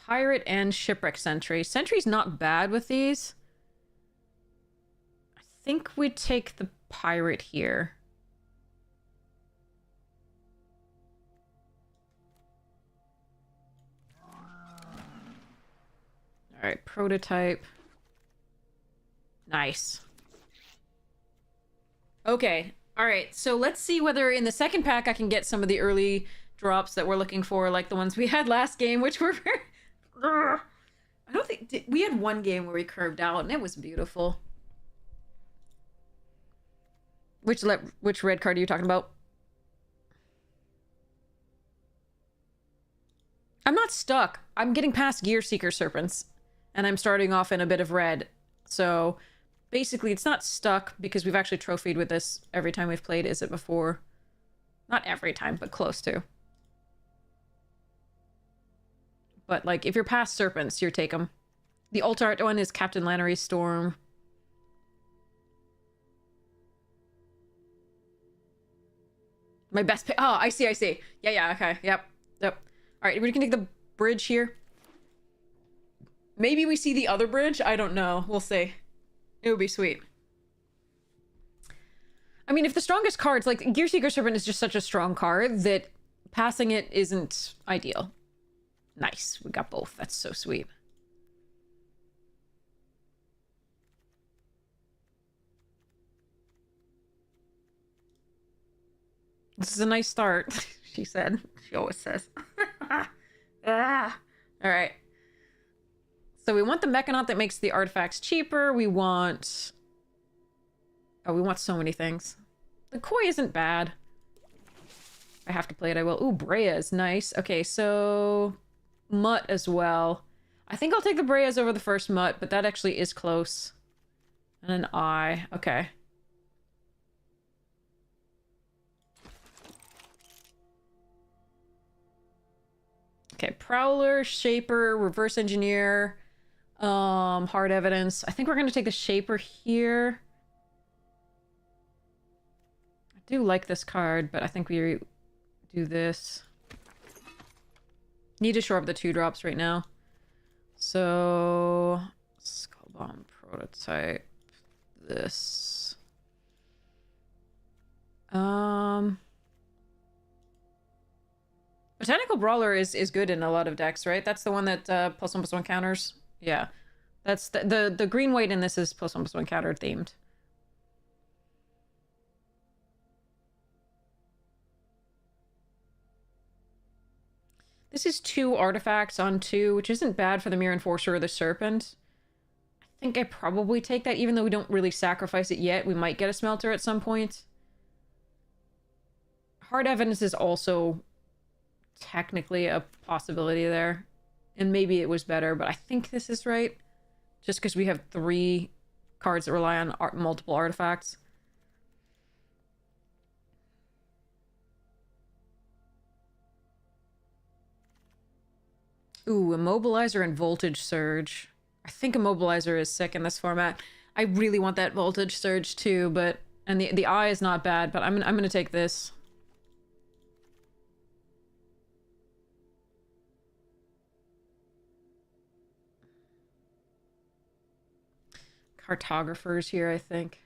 Pirate and Shipwreck Sentry. Sentry's not bad with these. I think we'd take the Pirate here. Alright, Prototype. Nice. Okay, alright, so let's see whether in the second pack I can get some of the early drops that we're looking for, like the ones we had last game, which were very... I don't think... we had one game where we curved out, and it was beautiful. Which red card are you talking about? I'm not stuck. I'm getting past Gear Seeker Serpents, and I'm starting off in a bit of red. So, basically, it's not stuck, because we've actually trophied with this every time we've played Is It before. Not every time, but close to. But, like, if you're past Serpents, you take them. The alt art one is Captain Lannery's Storm. My best pick. Oh, I see. Yeah, okay. Yep. Alright, we can take the bridge here. Maybe we see the other bridge? I don't know. We'll see. It would be sweet. I mean, if the strongest cards, like Gearseeker Serpent is just such a strong card that passing it isn't ideal. Nice, we got both. That's so sweet. This is a nice start, she said. She always says. Ah. All right. So we want the Mechanaut that makes the artifacts cheaper. We want... Oh, we want so many things. The Koi isn't bad. If I have to play it, I will. Ooh, Brea is nice. Okay, so... Mutt as well. I think I'll take the Breas over the first Mutt, but that actually is close. And an eye. Okay. Okay, Prowler, Shaper, Reverse Engineer, Hard Evidence. I think we're going to take the Shaper here. I do like this card, but I think we do this. Need to shore up the 2-drops right now. So, Skull Bomb Prototype. This. Botanical Brawler is good in a lot of decks, right? That's the one that +1/+1 counters. Yeah, that's the green white in this is +1/+1 counter themed. This is 2 artifacts on 2, which isn't bad for the Mirror Enforcer or the Serpent. I think I probably take that, even though we don't really sacrifice it yet. We might get a Smelter at some point. Hard Evidence is also technically a possibility there. And maybe it was better, but I think this is right. Just because we have 3 cards that rely on multiple artifacts. Ooh, Immobilizer and Voltage Surge. I think Immobilizer is sick in this format. I really want that Voltage Surge too, but... And the eye is not bad, but I'm gonna take this. Cartographers here, I think.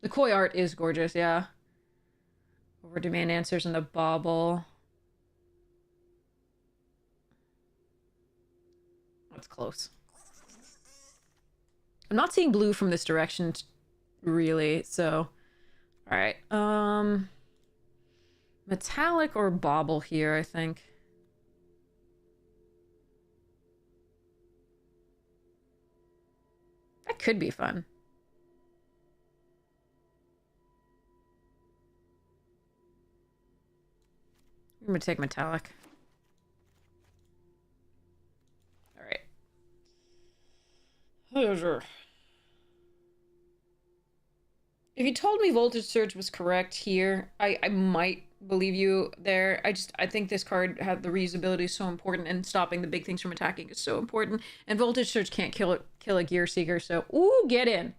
The Koi art is gorgeous, yeah. Over Demand Answers and the Bauble. That's close. I'm not seeing blue from this direction, really, so... Alright, Metallic or Bauble here, I think. That could be fun. I'm gonna take Metallic. Alright. If you told me Voltage Surge was correct here, I might believe you there. I think this card had the reusability is so important, and stopping the big things from attacking is so important. And Voltage Surge can't kill a Gear Seeker, so ooh, get in.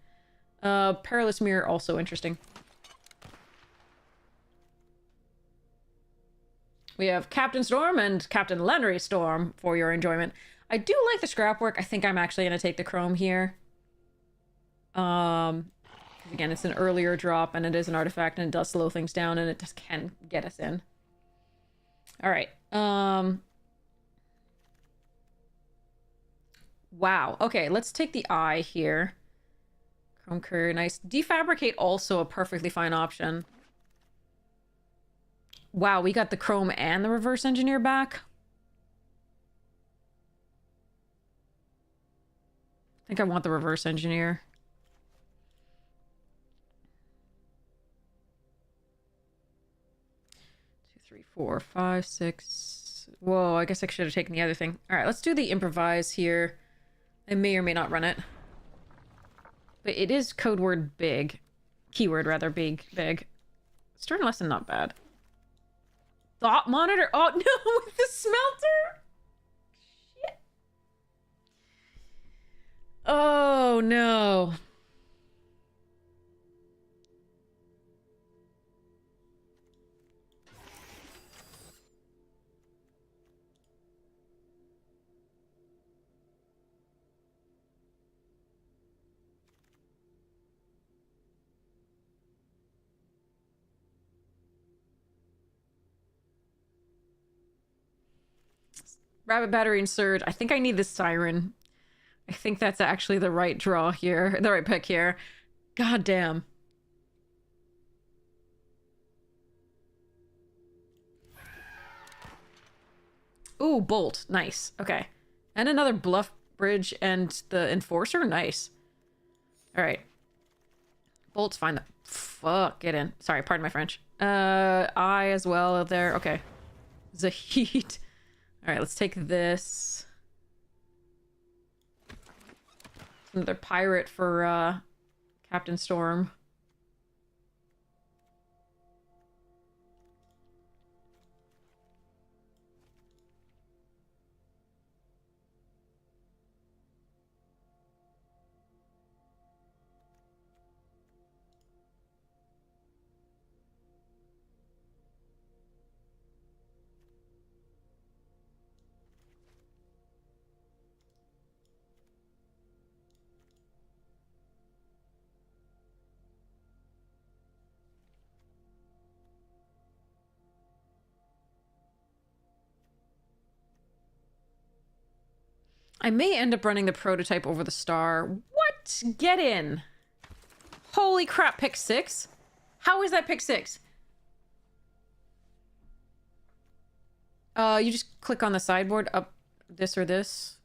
Perilous Mirror also interesting. We have Captain Storm and Captain Lenry Storm for your enjoyment. I do like the scrapwork. I think I'm actually gonna take the Chrome here. Again, it's an earlier drop, and it is an artifact, and it does slow things down, and it just can get us in. Alright, wow. Okay, let's take the eye here. Chrome Courier, nice. Defabricate, also a perfectly fine option. Wow, we got the Chrome and the Reverse Engineer back. I think I want the Reverse Engineer. Three, 4, 5, 6. Whoa, I guess I should have taken the other thing. All right, let's do the Improvise here. I may or may not run it. But it is code word big. Keyword, rather, big. Stern Lesson, not bad. Thought Monitor? Oh, no, with the Smelter? Shit. Oh, no. Rabbit Battery and Surge. I think I need the Siren. I think that's actually the right draw here. The right pick here. God damn. Ooh, Bolt. Nice. Okay. And another Bluff Bridge and the Enforcer. Nice. Alright. Bolt's fine. Fuck, get in. Sorry, pardon my French. I as well there. Okay. Zahid. Alright, let's take this. Another pirate for, Captain Storm. I may end up running the prototype over the star. What? Get in. Holy crap, pick 6? How is that pick 6? You just click on the sideboard up this or this.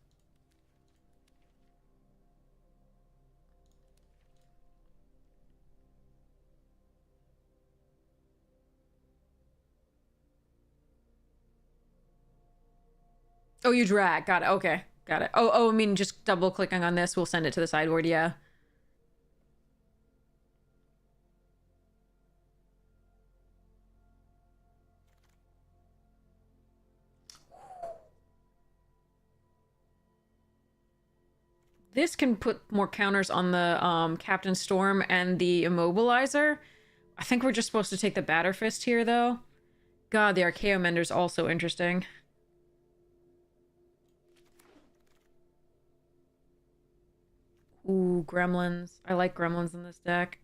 Oh, you drag. Got it. Okay. Got it. I mean, just double clicking on this will send it to the sideboard. Yeah. This can put more counters on the Captain Storm and the Immobilizer. I think we're just supposed to take the Batter Fist here, though. God, the Archaeo Mender's also interesting. Ooh, Gremlins. I like Gremlins in this deck.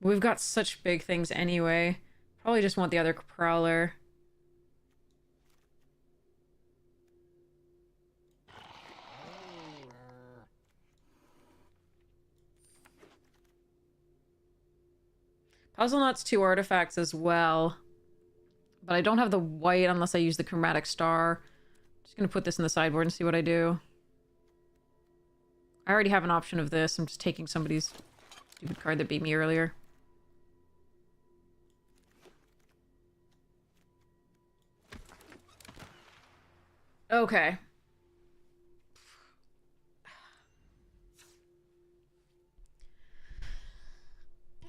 We've got such big things anyway. Probably just want the other Prowler. Puzzle Knot's 2 artifacts as well. But I don't have the white unless I use the Chromatic Star. Just gonna put this in the sideboard and see what I do. I already have an option of this. I'm just taking somebody's stupid card that beat me earlier. Okay.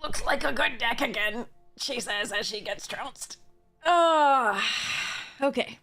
Looks like a good deck again, she says as she gets trounced. Okay.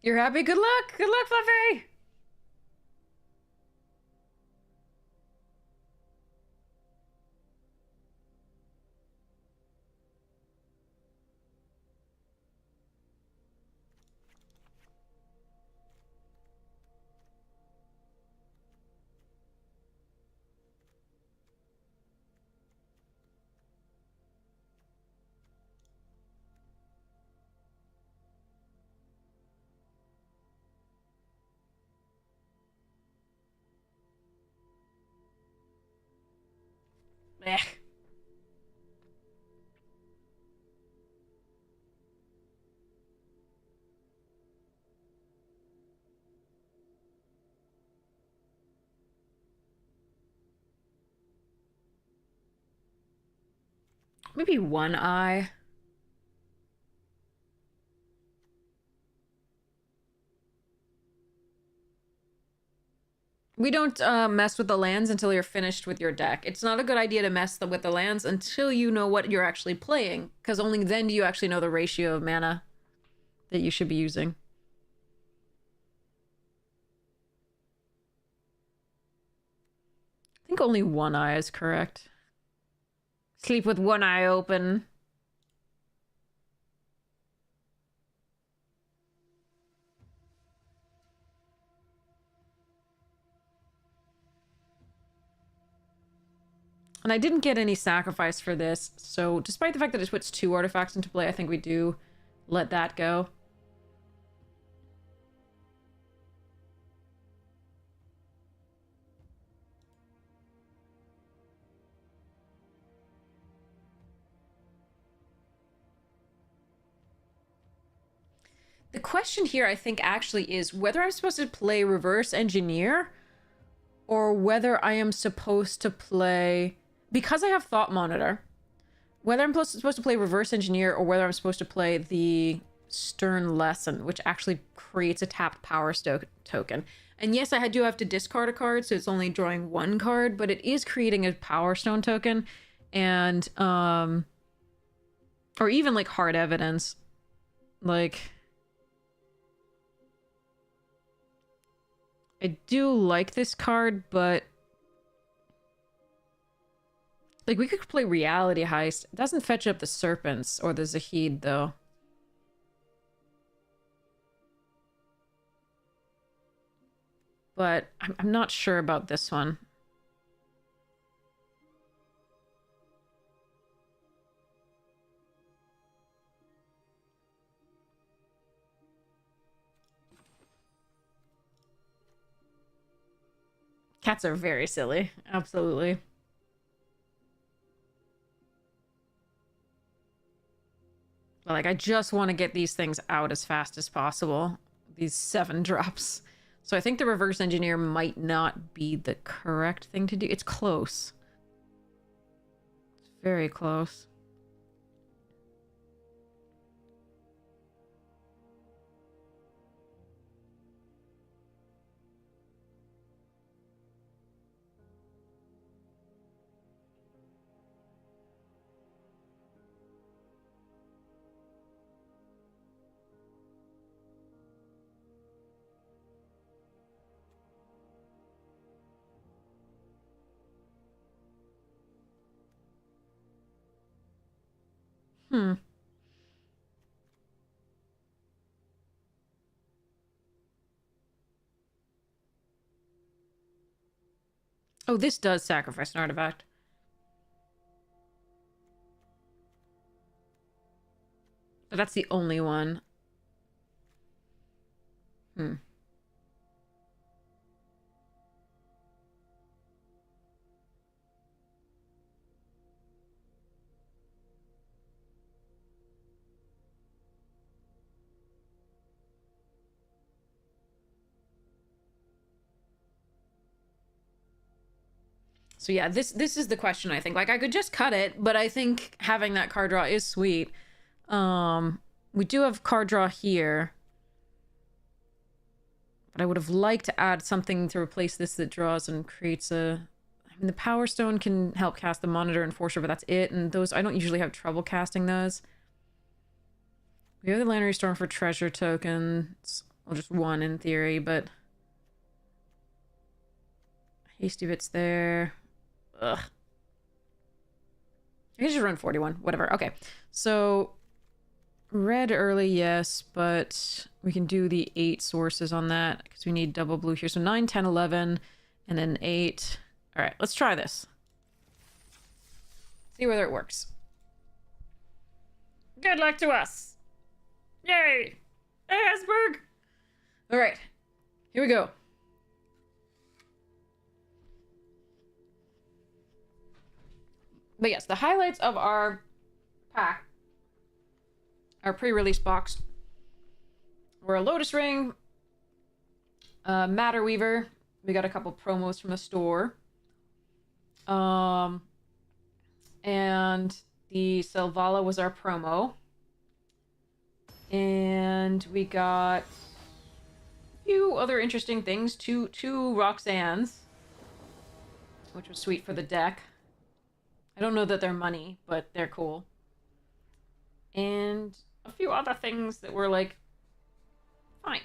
You're happy? Good luck! Good luck, Fluffy! Eh. Maybe one eye. We don't mess with the lands until you're finished with your deck. It's not a good idea to mess with the lands until you know what you're actually playing, because only then do you actually know the ratio of mana that you should be using. I think only one eye is correct. Sleep with one eye open. And I didn't get any sacrifice for this, so despite the fact that it puts 2 artifacts into play, I think we do let that go. The question here, I think, actually is whether I'm supposed to play Reverse Engineer or whether I am supposed to play... Because I have Thought Monitor, whether I'm supposed to play Reverse Engineer or whether I'm supposed to play the Stern Lesson, which actually creates a tapped Power token. And yes, I do have to discard a card, so it's only drawing 1 card, but it is creating a Power Stone token. And, or even, like, Hard Evidence. Like... I do like this card, but... Like, we could play Reality Heist. It doesn't fetch up the Serpents or the Zahid, though. But I'm not sure about this one. Cats are very silly. Absolutely. Like, I just want to get these things out as fast as possible. These 7 drops. So I think the Reverse Engineer might not be the correct thing to do. It's close. It's very close. Hmm. Oh, this does sacrifice an artifact. But that's the only one. Hmm. So yeah, this is the question, I think. Like, I could just cut it, but I think having that card draw is sweet. We do have card draw here. But I would have liked to add something to replace this that draws and creates a... I mean, the Power Stone can help cast the Monitor Enforcer, but that's it. And those, I don't usually have trouble casting those. We have the Lantern Storm for treasure tokens. Well, just 1 in theory, but... Hasty Bits there. Ugh. I can just run 41. Whatever. Okay. So, red early, yes, but we can do the 8 sources on that because we need double blue here. So 9, 10, 11, and then 8. All right, let's try this. See whether it works. Good luck to us. Yay! Asperg! All right, here we go. But yes, the highlights of our pack, our pre-release box, were a Lotus Ring, Matter Weaver. We got a couple promos from the store. And the Selvala was our promo. And we got few other interesting things. Two Roxannes, which was sweet for the deck. I don't know that they're money, but they're cool. And a few other things that were like fine.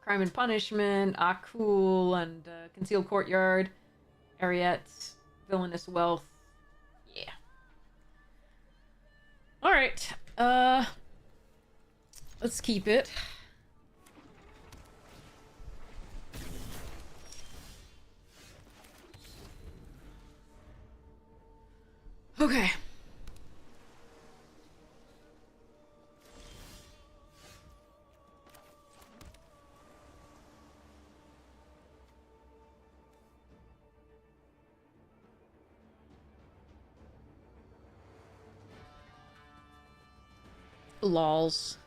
Crime and Punishment, Cool, and Concealed Courtyard, Ariette, Villainous Wealth. Yeah. Alright. Let's keep it. Okay. Lols.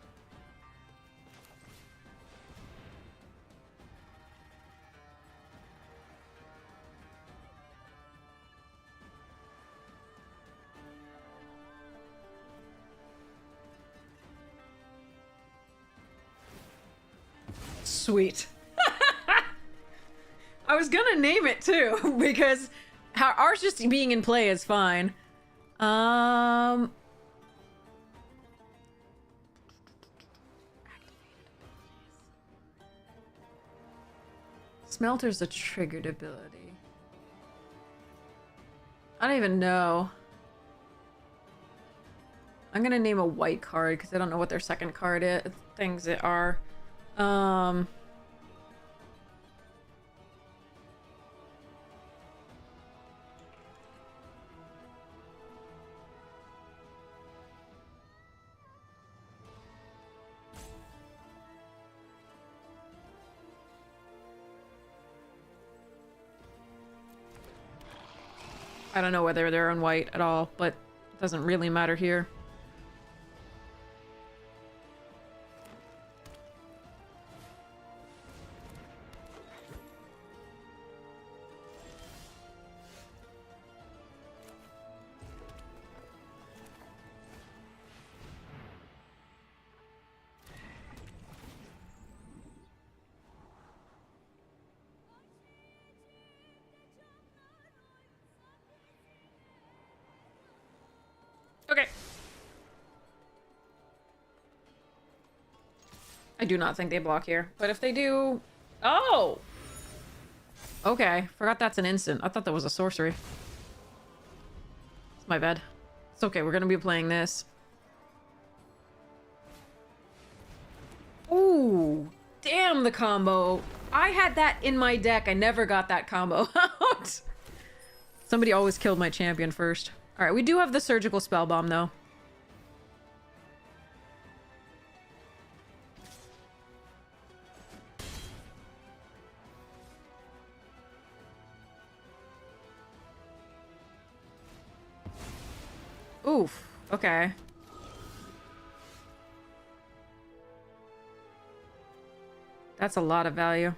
Sweet. I was gonna name it too, because ours just being in play is fine. Smelter's a triggered ability. I don't even know. I'm gonna name a white card because I don't know what their second card is. Things that are. I don't know whether they're in white at all, but it doesn't really matter here. Okay. I do not think they block here, but if they do... Oh! Okay, forgot that's an instant. I thought that was a sorcery. It's my bad. It's okay, we're gonna be playing this. Ooh! Damn the combo! I had that in my deck, I never got that combo out! Somebody always killed my champion first. Alright, we do have the surgical spell bomb though. Oof. Okay. That's a lot of value.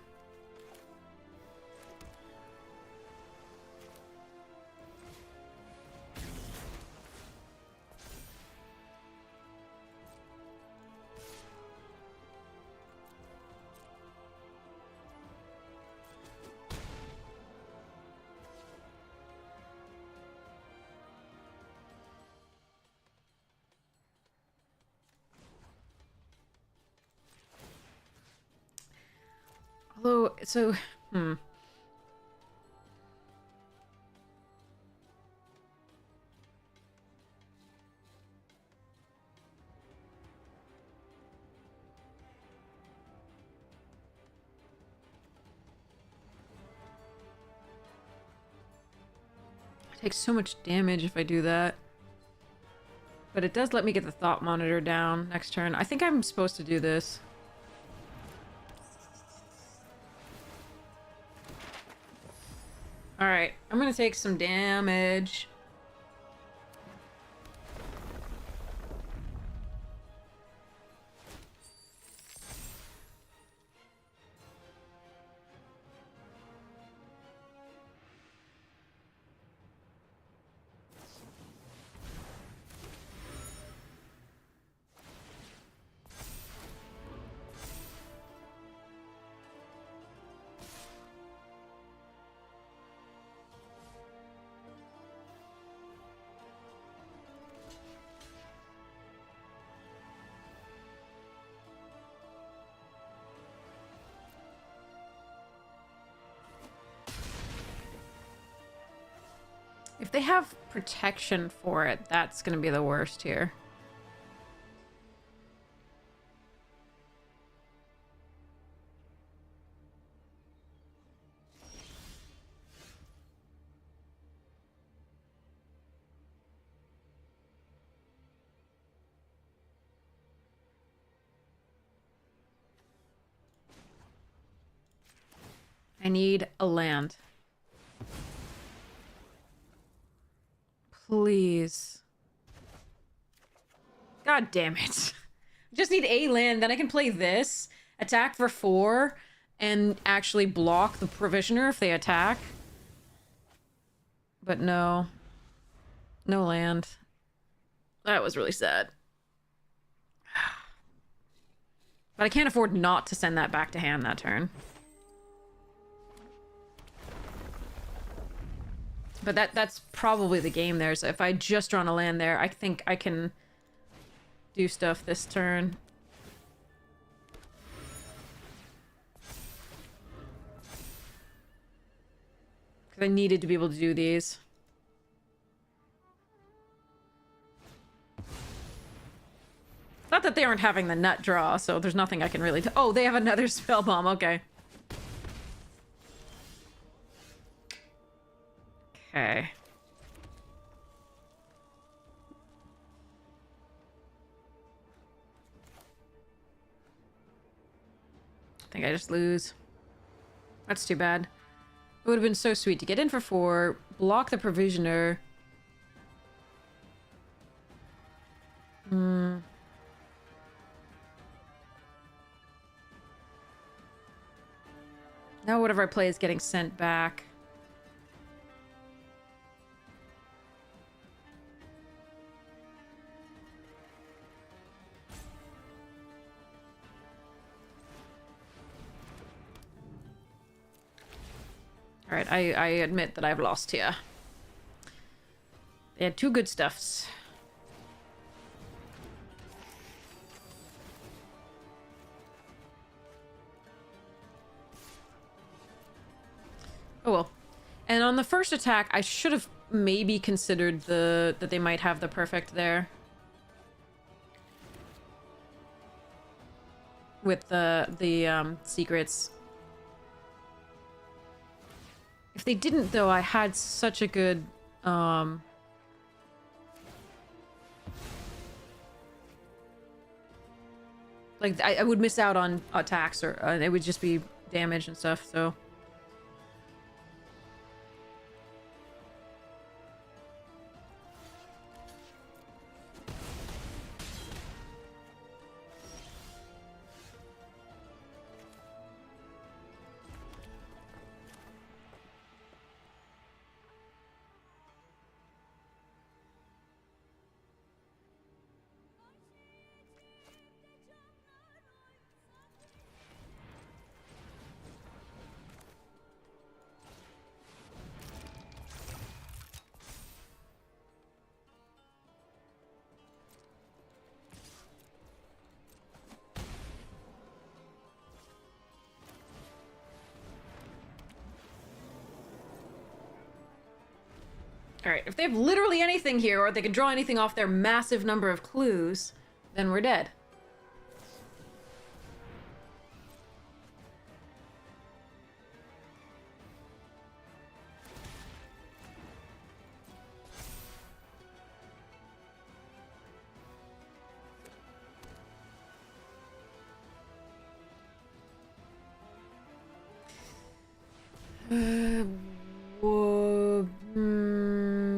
Although, so, I take so much damage if I do that. But it does let me get the thought monitor down next turn. I think I'm supposed to do this. Alright, I'm gonna take some damage. If they have protection for it, that's going to be the worst here. I need a land. Please. God damn it. Just need a land, then I can play this, attack for 4, and actually block the Provisioner if they attack. But no. No land. That was really sad. But I can't afford not to send that back to hand that turn. But that's probably the game there. So if I just drawn a land there, I think I can do stuff this turn. Because I needed to be able to do these. Not that they aren't having the nut draw, so there's nothing I can really... Oh, they have another spell bomb. Okay. Okay. I think I just lose. That's too bad. It would have been so sweet to get in for 4, block the Provisioner. Now whatever I play is getting sent back. Alright, I admit that I've lost here. They had 2 good stuffs. Oh well. And on the first attack, I should have maybe considered that they might have the perfect there. With the secrets. If they didn't, though, I had such a good, like, I would miss out on attacks, or it would just be damage and stuff, so... Alright, if they have literally anything here, or they can draw anything off their massive number of clues, then we're dead.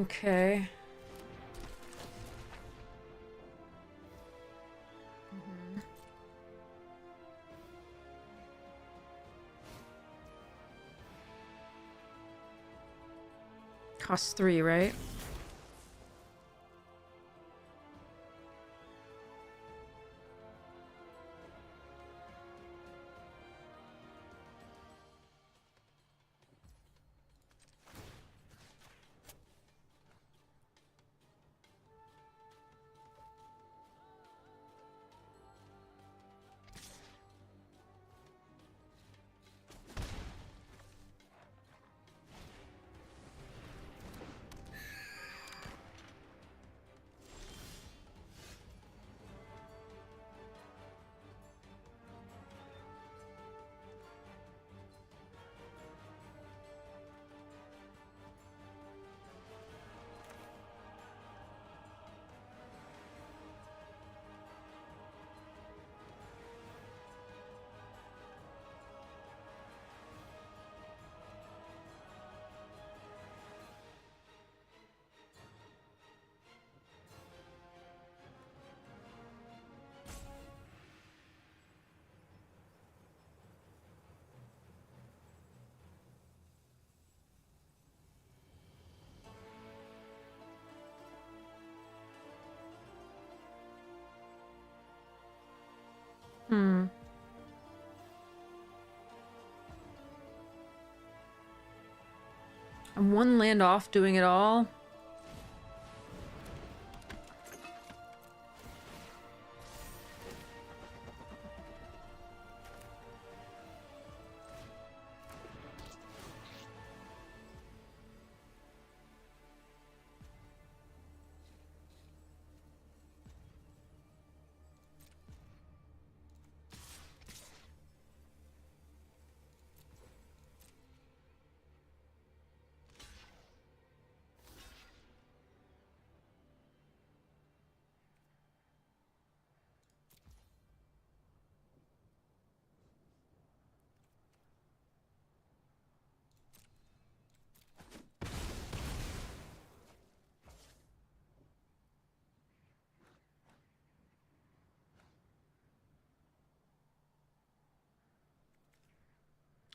Okay. Costs 3, right? I'm one land off doing it all.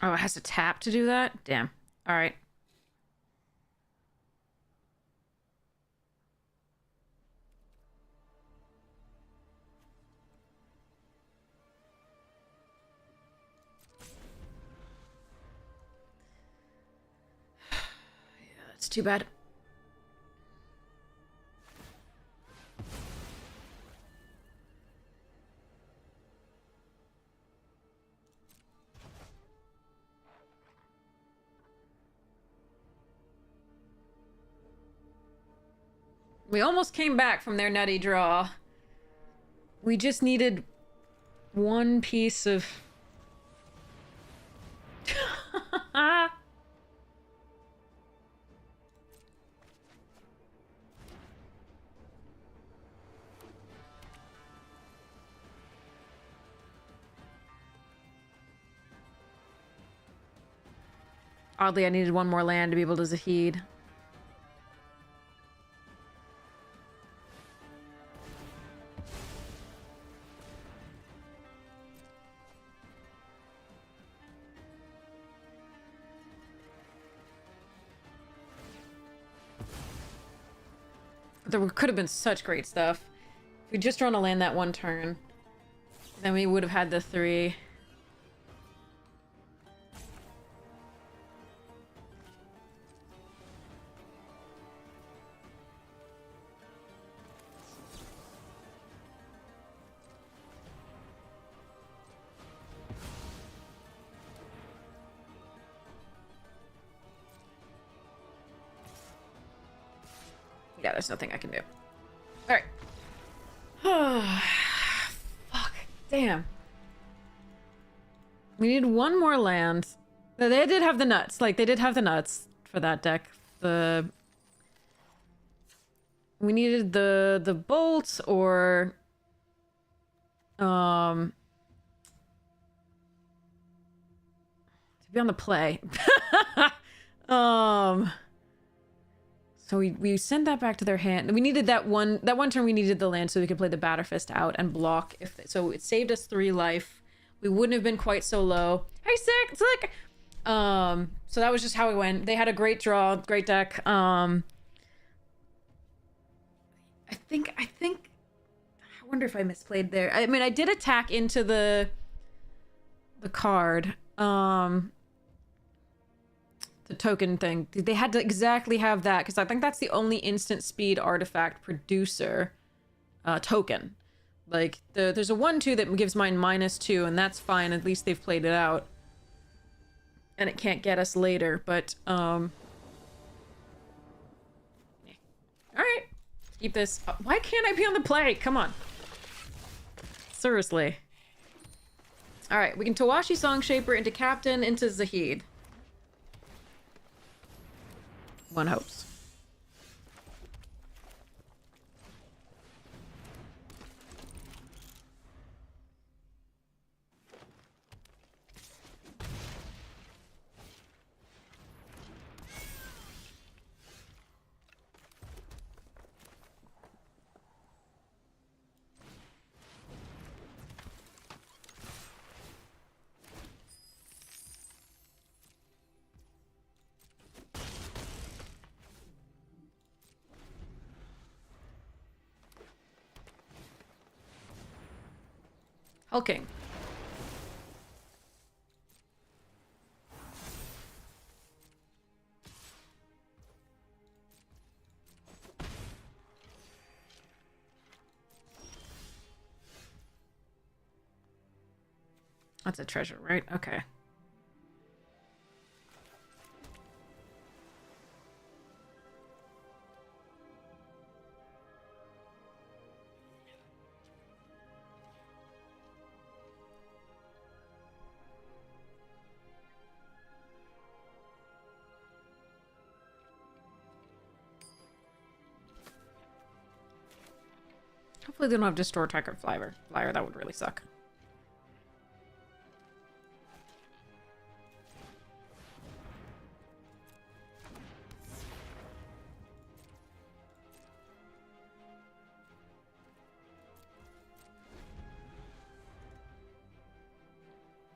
Oh, it has to tap to do that? Damn. Alright. Yeah, that's too bad. We almost came back from their nutty draw. We just needed one piece of... Oddly, I needed one more land to be able to Zahid. There could have been such great stuff. If we'd just drawn a land that one turn, then we would have had the 3. Yeah, there's nothing I can do. Alright. Fuck. Damn. We need one more land. They did have the nuts. Like, they did have the nuts for that deck. We needed the bolts or... to be on the play. So we sent that back to their hand. We needed that one turn. We needed the land so we could play the Batterfist out and block. So it saved us 3 life. We wouldn't have been quite so low. Hey, sick. So that was just how we went. They had a great draw, great deck. I wonder if I misplayed there. I mean, I did attack into the card. The token thing. They had to exactly have that because I think that's the only instant speed artifact producer token. Like, there's a 1/2 that gives mine -2, and that's fine. At least they've played it out. And it can't get us later, but, yeah. Alright. Keep this. Why can't I be on the play? Come on. Seriously. Alright, we can Tawashi Songshaper into Captain, into Zahid. One hopes. Hulking. That's a treasure, right? Okay. Hopefully they don't have Distort Tiger Flyer. That would really suck.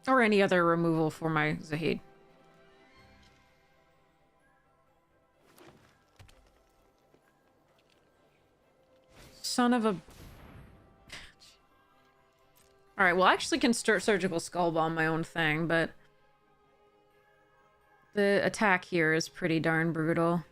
Or any other removal for my Zahid. Son of a... Alright, well I actually can start Surgical Skull Bomb my own thing, but... the attack here is pretty darn brutal.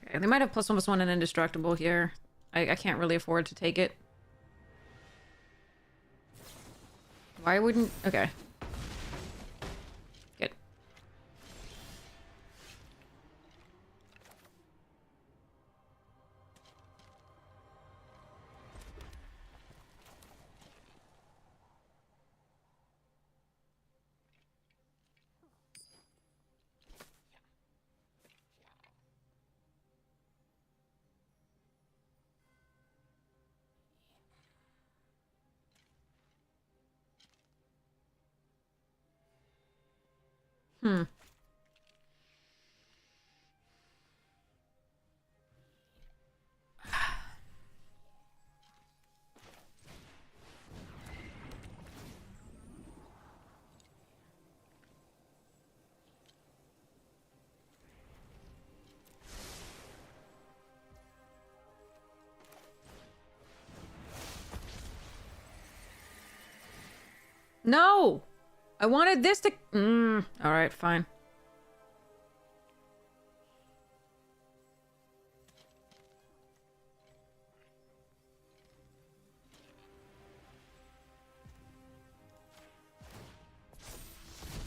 Okay, they might have +1/+1 and Indestructible here. I can't really afford to take it. Why wouldn't... okay. Good. Hmm. No! I wanted this to... alright, fine.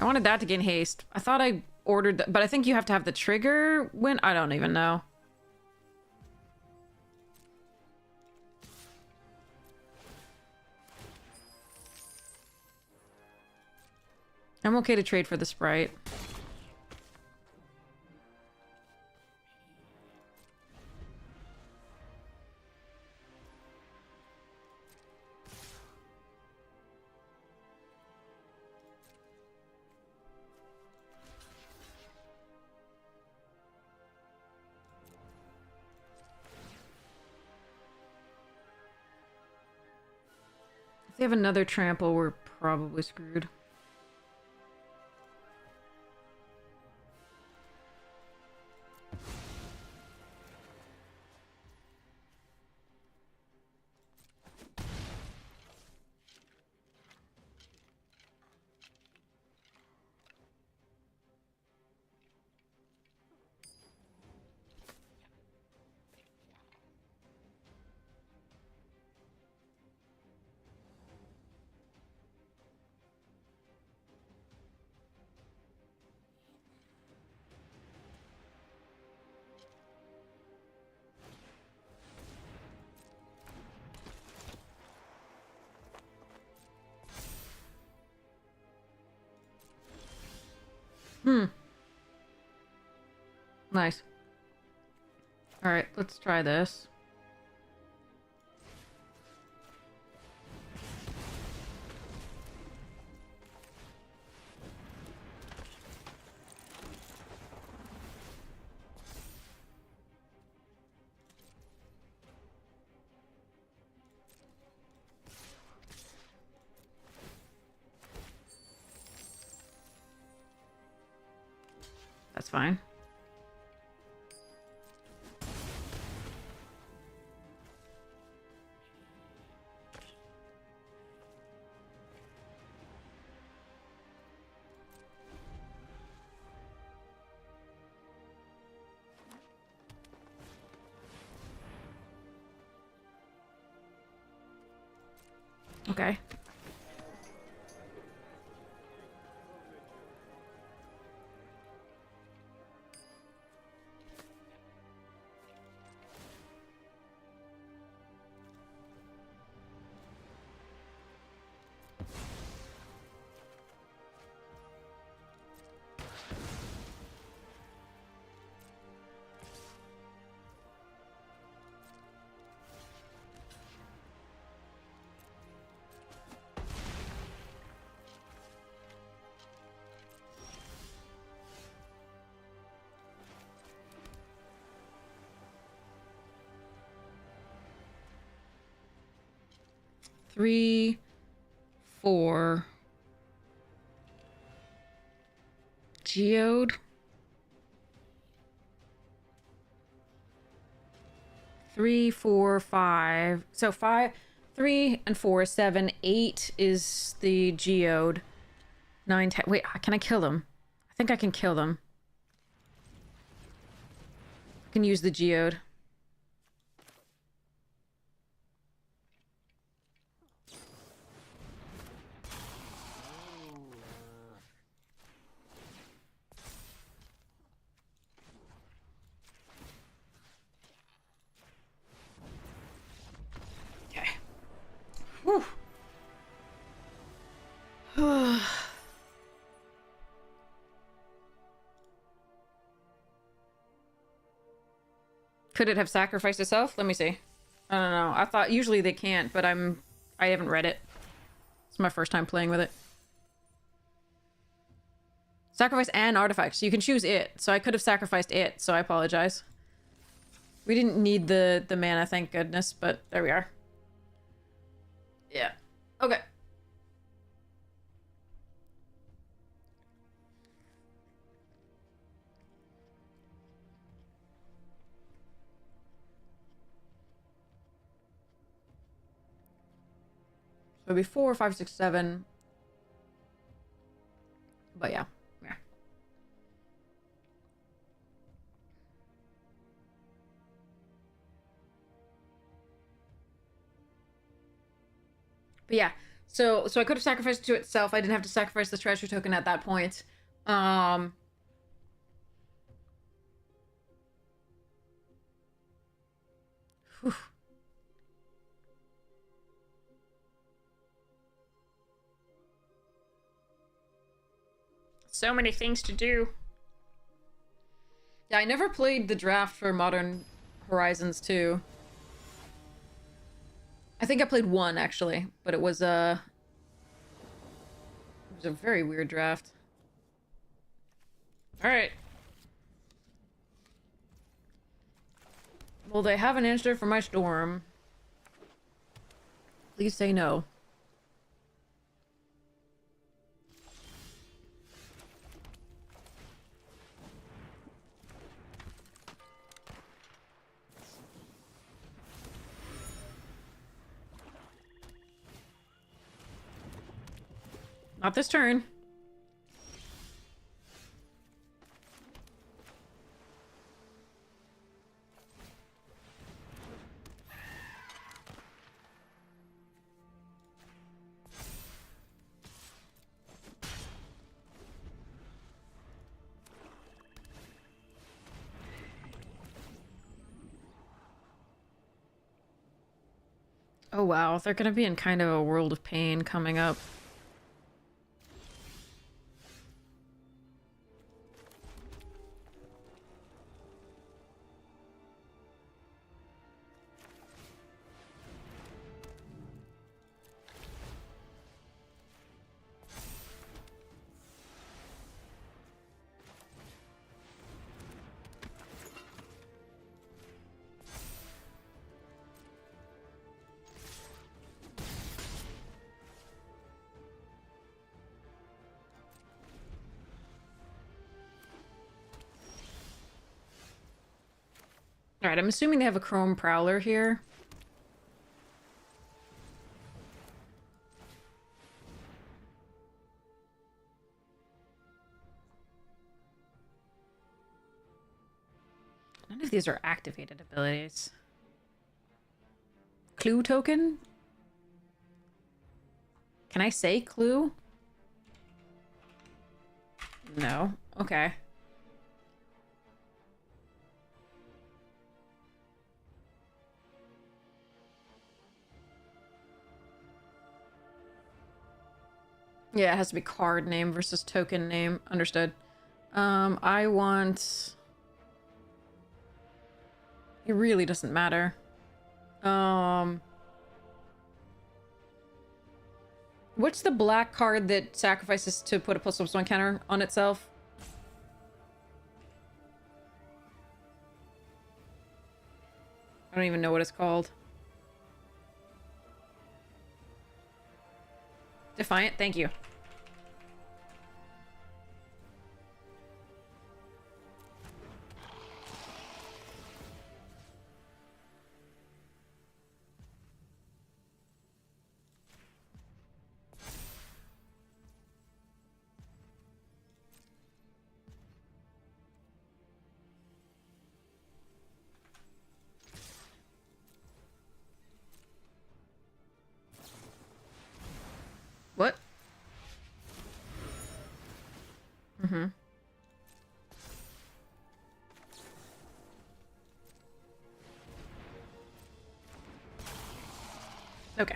I wanted that to gain haste. I thought I ordered that, but I think you have to have the trigger when... I don't even know. I'm okay to trade for the Sprite. they have another trample, we're probably screwed. Nice. Alright, let's try this. That's fine. Okay. Three, 4. Geode. 3, 4, 5. So 5, 3 and 4 is 7. 8 is the geode. 9, 10. Wait, can I kill them? I think I can kill them. I can use the geode. Whew. Could it have sacrificed itself? Let me see. I don't know. I thought usually they can't, but I haven't read it. It's my first time playing with it. Sacrifice an artifact. So you can choose it. So I could have sacrificed it, so I apologize. We didn't need the mana, thank goodness, but there we are. Yeah. Okay. So it'd be 4, 5, 6, 7. But yeah. Yeah. But yeah. So I could have sacrificed it to itself. I didn't have to sacrifice the treasure token at that point. Whew. So many things to do. Yeah, I never played the draft for Modern Horizons 2. I think I played one, actually, but it was a very weird draft. Alright. Well, they have an answer for my storm. Please say no. Not this turn. Oh wow, they're gonna be in kind of a world of pain coming up. Alright, I'm assuming they have a Chrome Prowler here. None of these are activated abilities. Clue token? Can I say clue? No. Okay. Yeah, it has to be card name versus token name. Understood. I want... It really doesn't matter. What's the black card that sacrifices to put a +1 counter on itself? I don't even know what it's called. Defiant, thank you. What? Mm-hmm. Okay.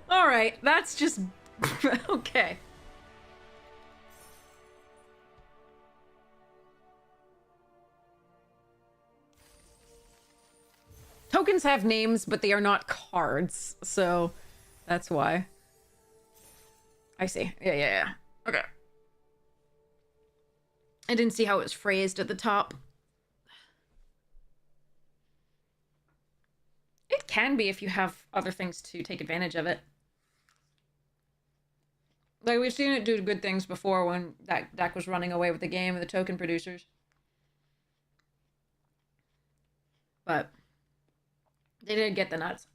All right, that's just... okay. Tokens have names, but they are not cards, so that's why. I see. Yeah. Okay. I didn't see how it was phrased at the top. It can be if you have other things to take advantage of it. Like, we've seen it do good things before when that deck was running away with the game of the token producers. But they did get the nuts.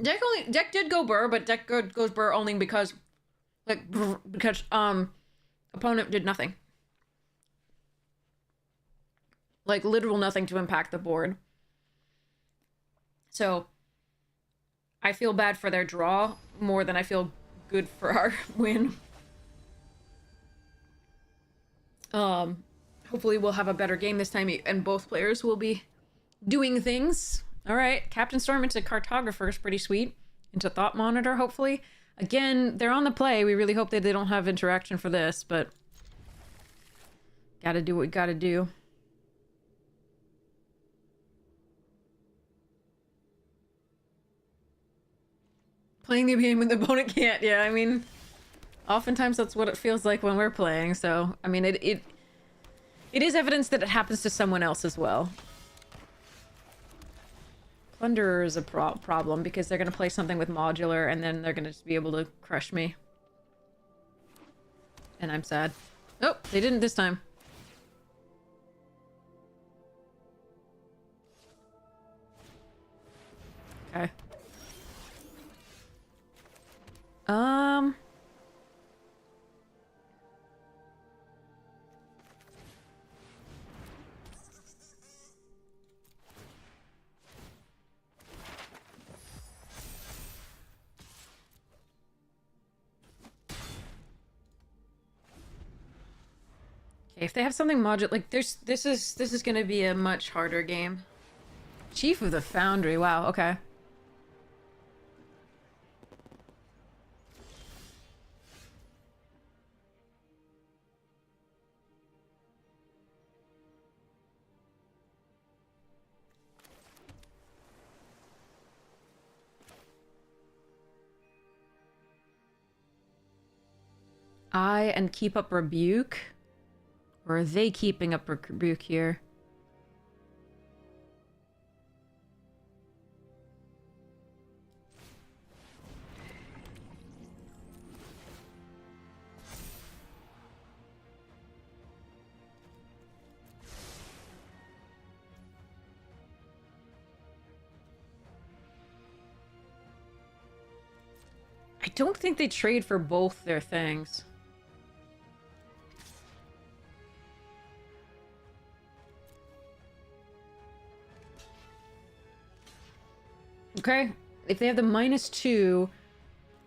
Deck did go burr, but deck goes burr only because opponent did nothing. Like, literal nothing to impact the board. So I feel bad for their draw more than I feel good for our win. Hopefully we'll have a better game this time and both players will be doing things. All right, Captain Storm into Cartographer is pretty sweet. Into Thought Monitor, hopefully. Again, they're on the play. We really hope that they don't have interaction for this, but gotta do what we gotta do. Playing the game when the opponent can't. Yeah, I mean, oftentimes that's what it feels like when we're playing. So, I mean, it is evidence that it happens to someone else as well. Plunderer is a problem because they're going to play something with modular and then they're going to just be able to crush me. And I'm sad. Oh, they didn't this time. Okay. Okay, if they have something modular, like this is gonna be a much harder game. Chief of the Foundry. Wow. Okay. And keep up Rebuke? Or are they keeping up Rebuke here? I don't think they trade for both their things. Okay, if they have the -2,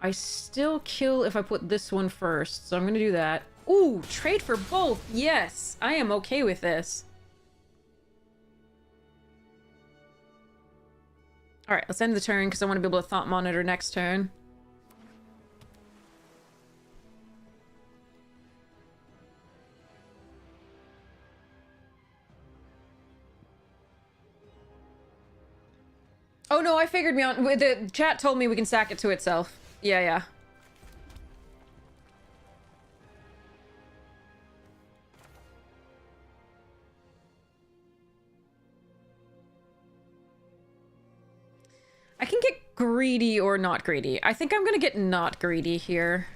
I still kill if I put this one first, so I'm gonna do that. Ooh, trade for both! Yes! I am okay with this. Alright, let's end the turn, because I want to be able to Thought Monitor next turn. Oh no, I figured me on. The chat told me we can sack it to itself. Yeah, yeah. I can get greedy or not greedy. I think I'm gonna get not greedy here.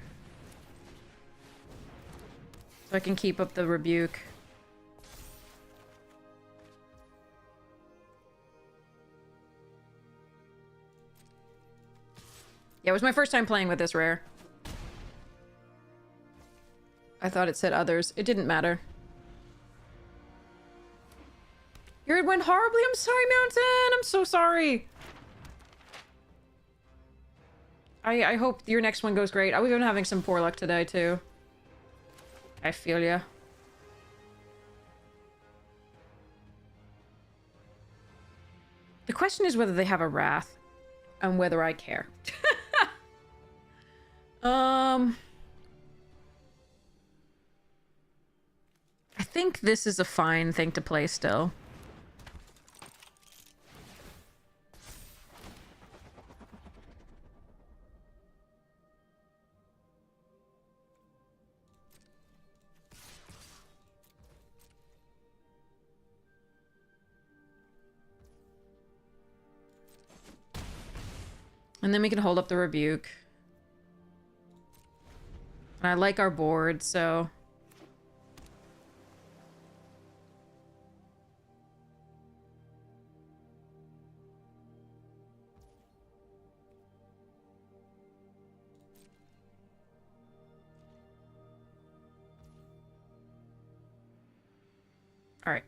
So I can keep up the Rebuke. Yeah, it was my first time playing with this rare. I thought it said others. It didn't matter. Here it went horribly. I'm sorry, Mountain. I'm so sorry. I hope your next one goes great. We've been having some poor luck today, too. I feel ya. The question is whether they have a Wrath and whether I care. I think this is a fine thing to play still. And then we can hold up the Rebuke. And I like our board, so... Alright.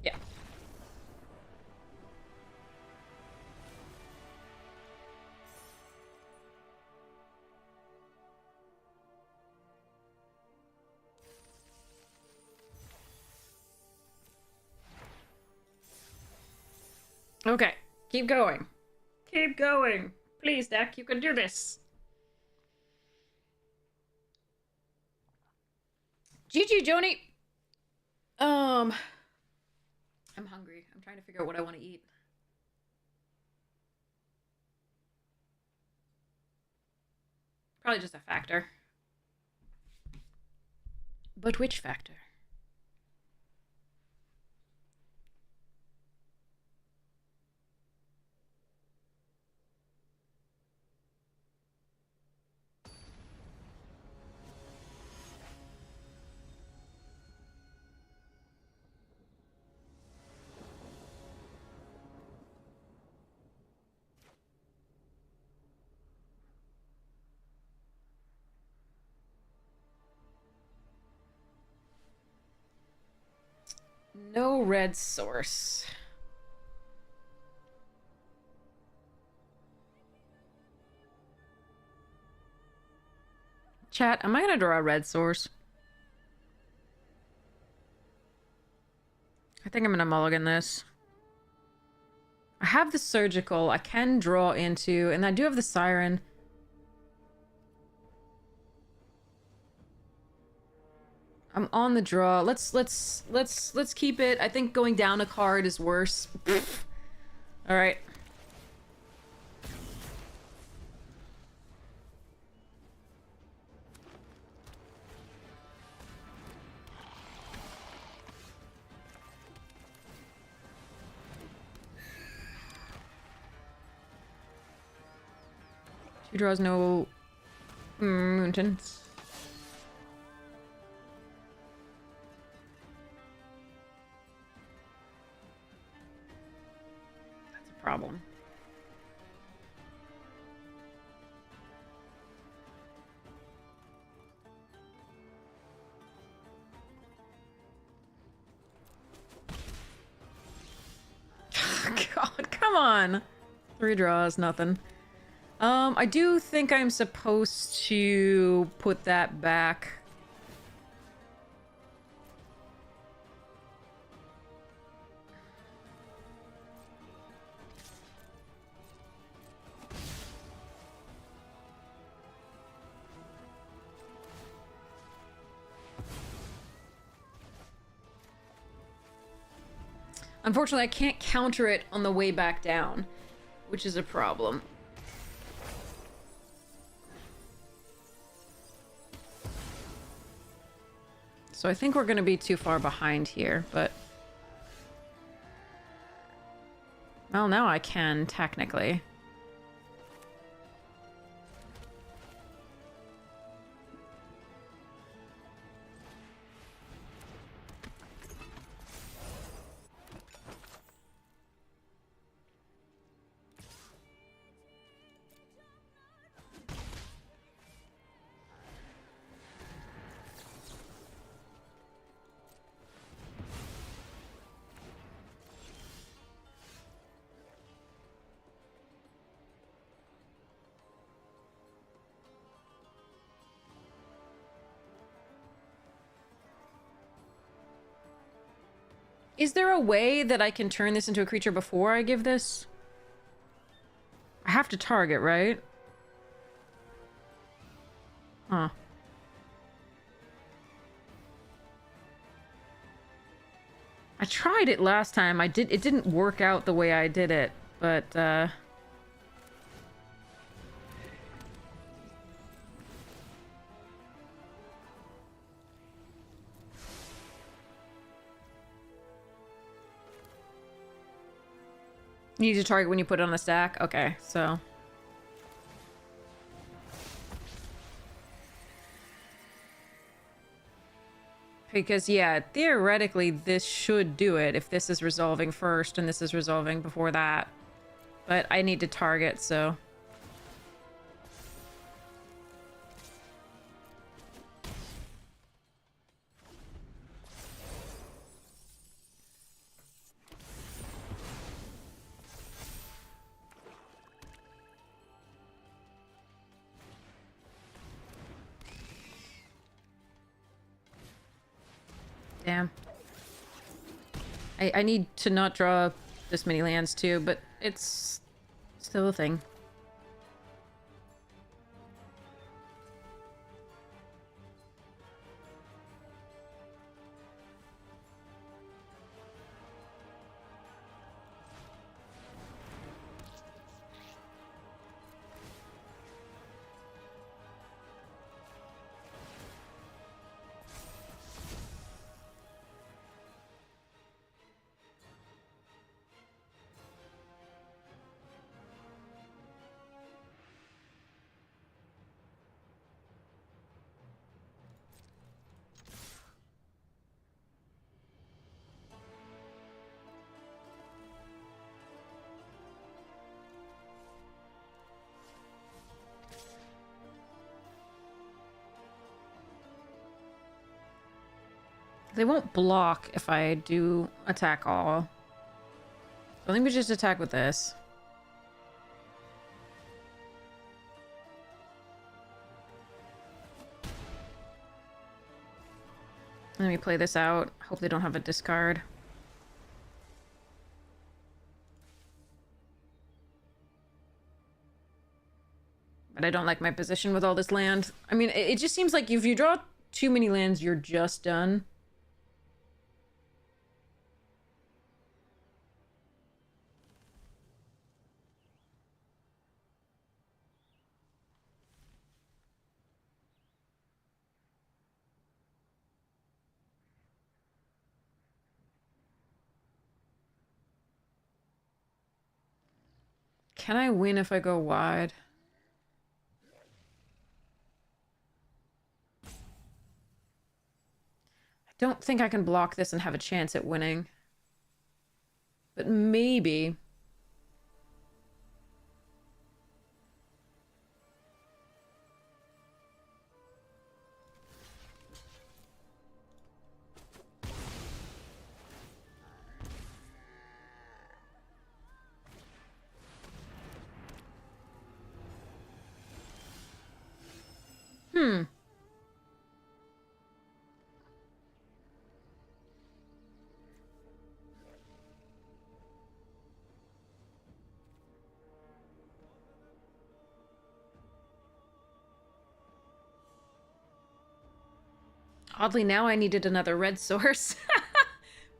Yeah. Okay. Keep going. Keep going. Please, deck, you can do this. GG, Joni. I'm hungry. I'm trying to figure out what I want to eat. Probably just a factor. But which factor? No red source. Chat, am I gonna draw a red source? I think I'm gonna mulligan this. I have the surgical I can draw into, and I do have the siren. I'm on the draw. Let's keep it. I think going down a card is worse. All right. She draws no mountains. That's a problem. God, come on. 3 draws, nothing. I do think I'm supposed to put that back. Unfortunately, I can't counter it on the way back down, which is a problem. So I think we're going to be too far behind here, but... Well, now I can, technically. Is there a way that I can turn this into a creature before I give this? I have to target, right? Huh. I tried it last time. It didn't work out the way I did it, but you need to target when you put it on the stack? Okay, so... Because, yeah, theoretically, this should do it if this is resolving first and this is resolving before that. But I need to target, so... Damn. I need to not draw this many lands too, but it's still a thing. They won't block if I do attack all. So I think we just attack with this. Let me play this out. Hope they don't have a discard. But I don't like my position with all this land. I mean, it just seems like if you draw too many lands, you're just done. Can I win if I go wide? I don't think I can block this and have a chance at winning. But maybe. Oddly, now I needed another red source.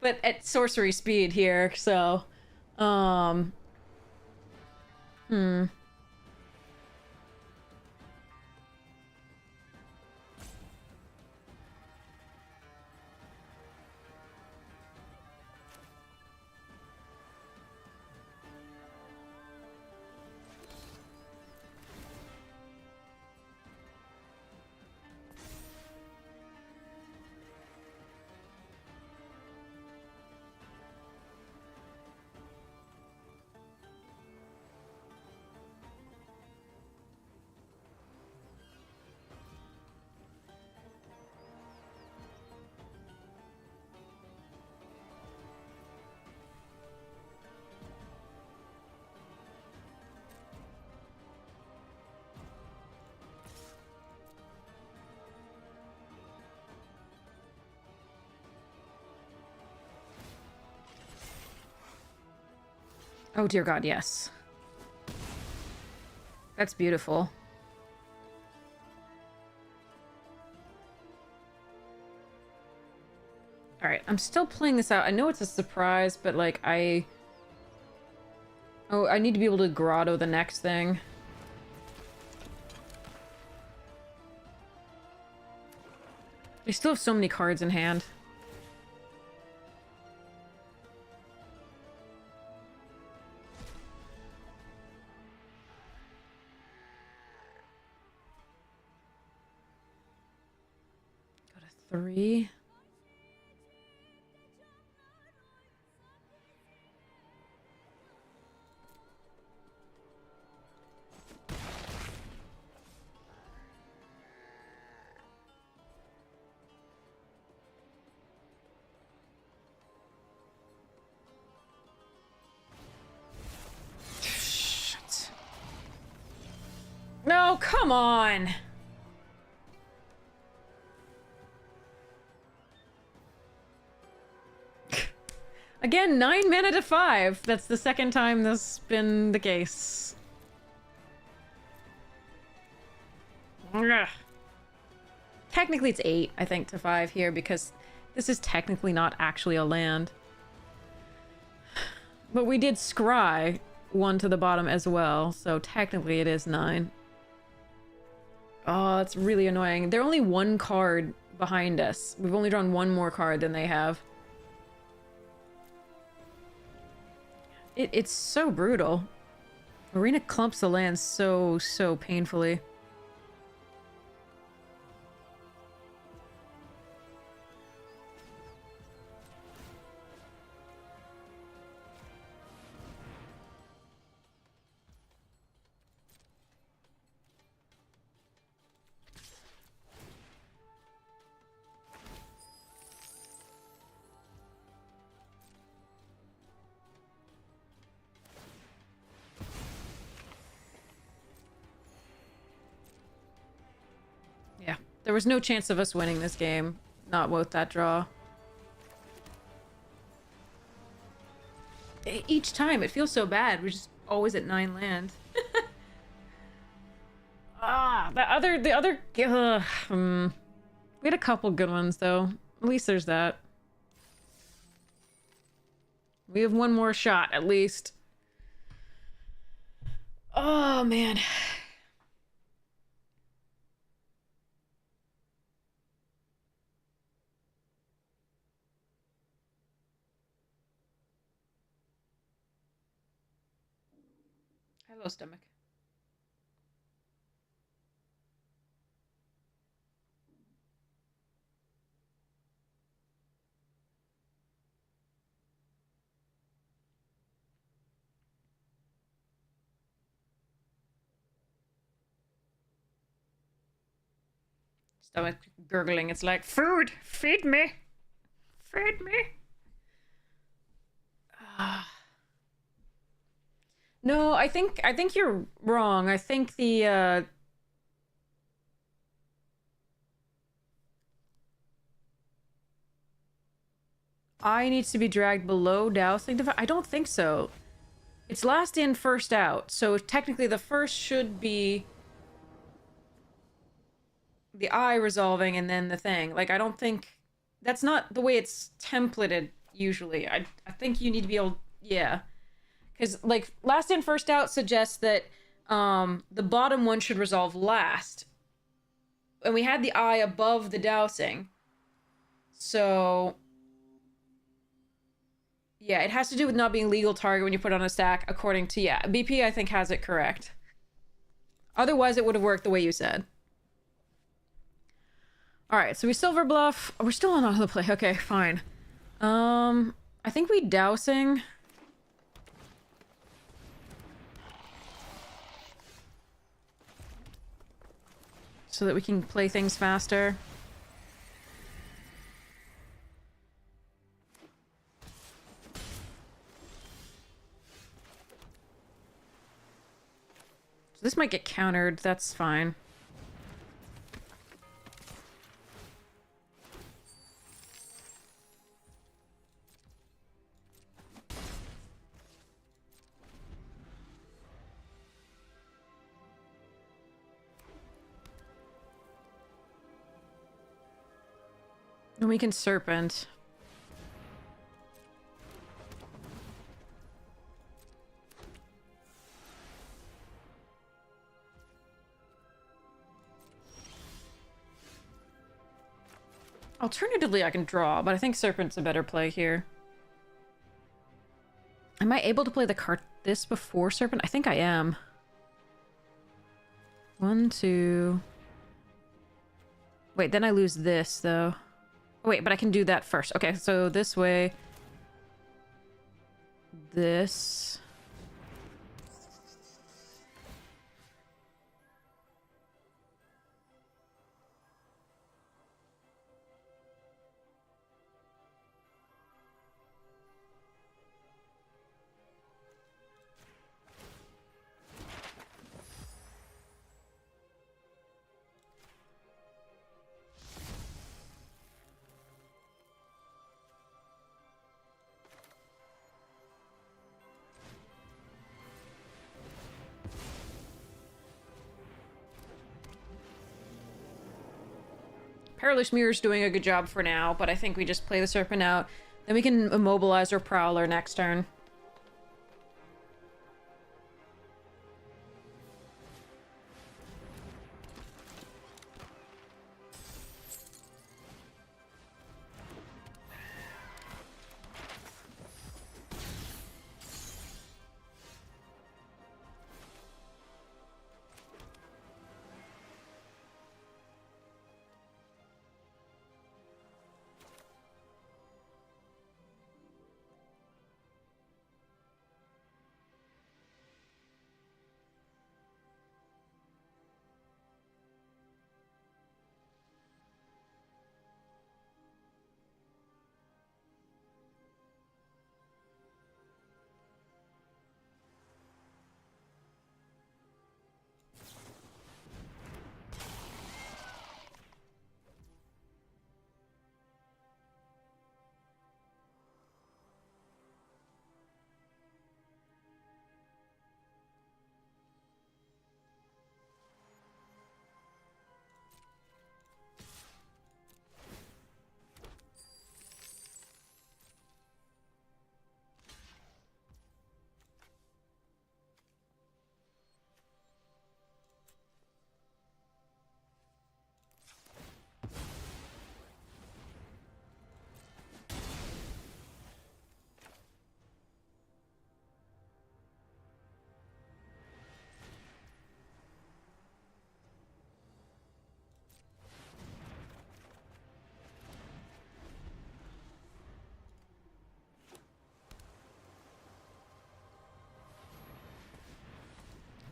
But at sorcery speed here, so... Oh dear God, yes. That's beautiful. Alright, I'm still playing this out. I know it's a surprise, but like Oh, I need to be able to grotto the next thing. I still have so many cards in hand. Go to 3. No, come on! Again, 9 mana to 5. That's the second time this has been the case. Ugh. Technically it's 8, I think, to 5 here, because this is technically not actually a land. But we did scry 1 to the bottom as well, so technically it is 9. Oh, that's really annoying. They're only 1 card behind us. We've only drawn 1 more card than they have. It's so brutal. Arena clumps the land so painfully. There was no chance of us winning this game, not with that draw. Each time, it feels so bad. We're just always at 9 land. We had a couple good ones, though. At least there's that. We have one more shot, at least. Oh, man. Hello, stomach. Stomach gurgling. It's like, food! Feed me! Feed me! No, I think you're wrong. I think the eye needs to be dragged below dousing device. I don't think so. It's last in, first out. So technically the first should be the eye resolving and then the thing. Like, I don't think... That's not the way it's templated, usually. I think you need to be able... Yeah. Because, like, last in, first out suggests that the bottom one should resolve last. And we had the eye above the dousing. So... Yeah, it has to do with not being legal target when you put it on a stack, according to... Yeah, BP, I think, has it correct. Otherwise, it would have worked the way you said. Alright, so we silver bluff. Oh, we're still on auto play. Okay, fine. I think we dousing... so that we can play things faster. So this might get countered. That's fine. And we can serpent. Alternatively, I can draw, but I think serpent's a better play here. Am I able to play the card this before serpent? I think I am. 1, 2... Wait, then I lose this, though. Oh, wait, but I can do that first. Okay, so this way... This... Perilous Mirror's doing a good job for now, but I think we just play the Serpent out. Then we can immobilize our Prowler next turn.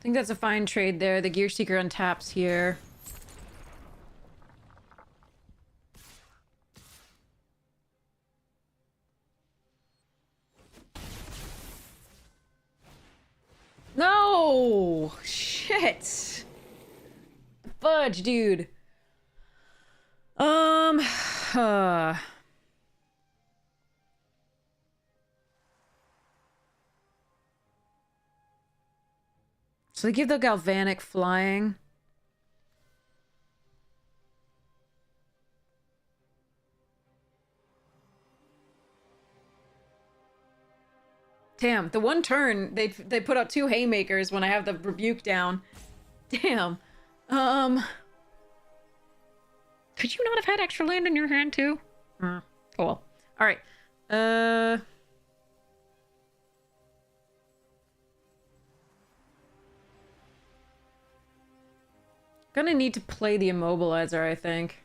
think that's a fine trade there. The Gear Seeker untaps here. No! Shit! Fudge, dude. So they give the Galvanic flying. Damn, the one turn they put out 2 haymakers when I have the rebuke down. Damn. Could you not have had extra land in your hand too? Oh well. All right. Gonna need to play the immobilizer, I think.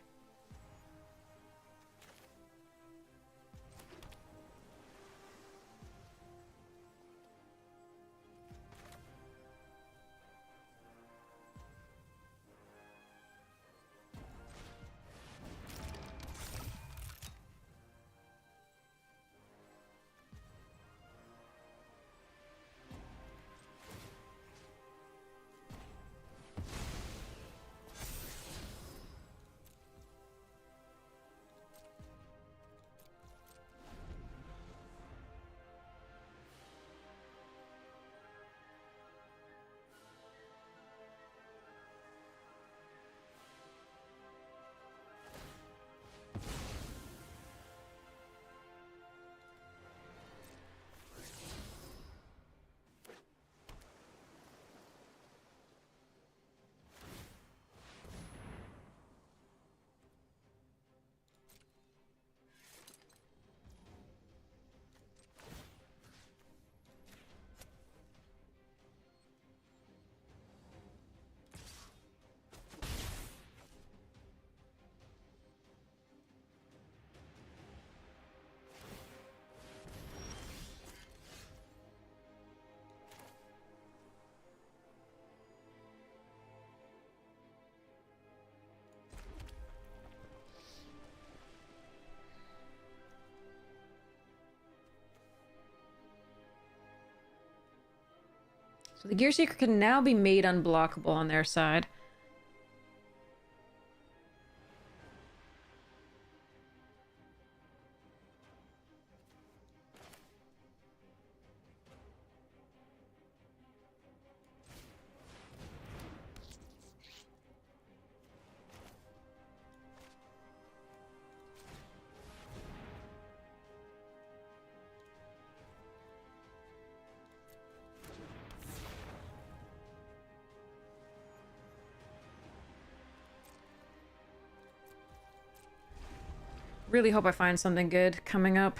So the Gear Seeker can now be made unblockable on their side. Really hope I find something good coming up.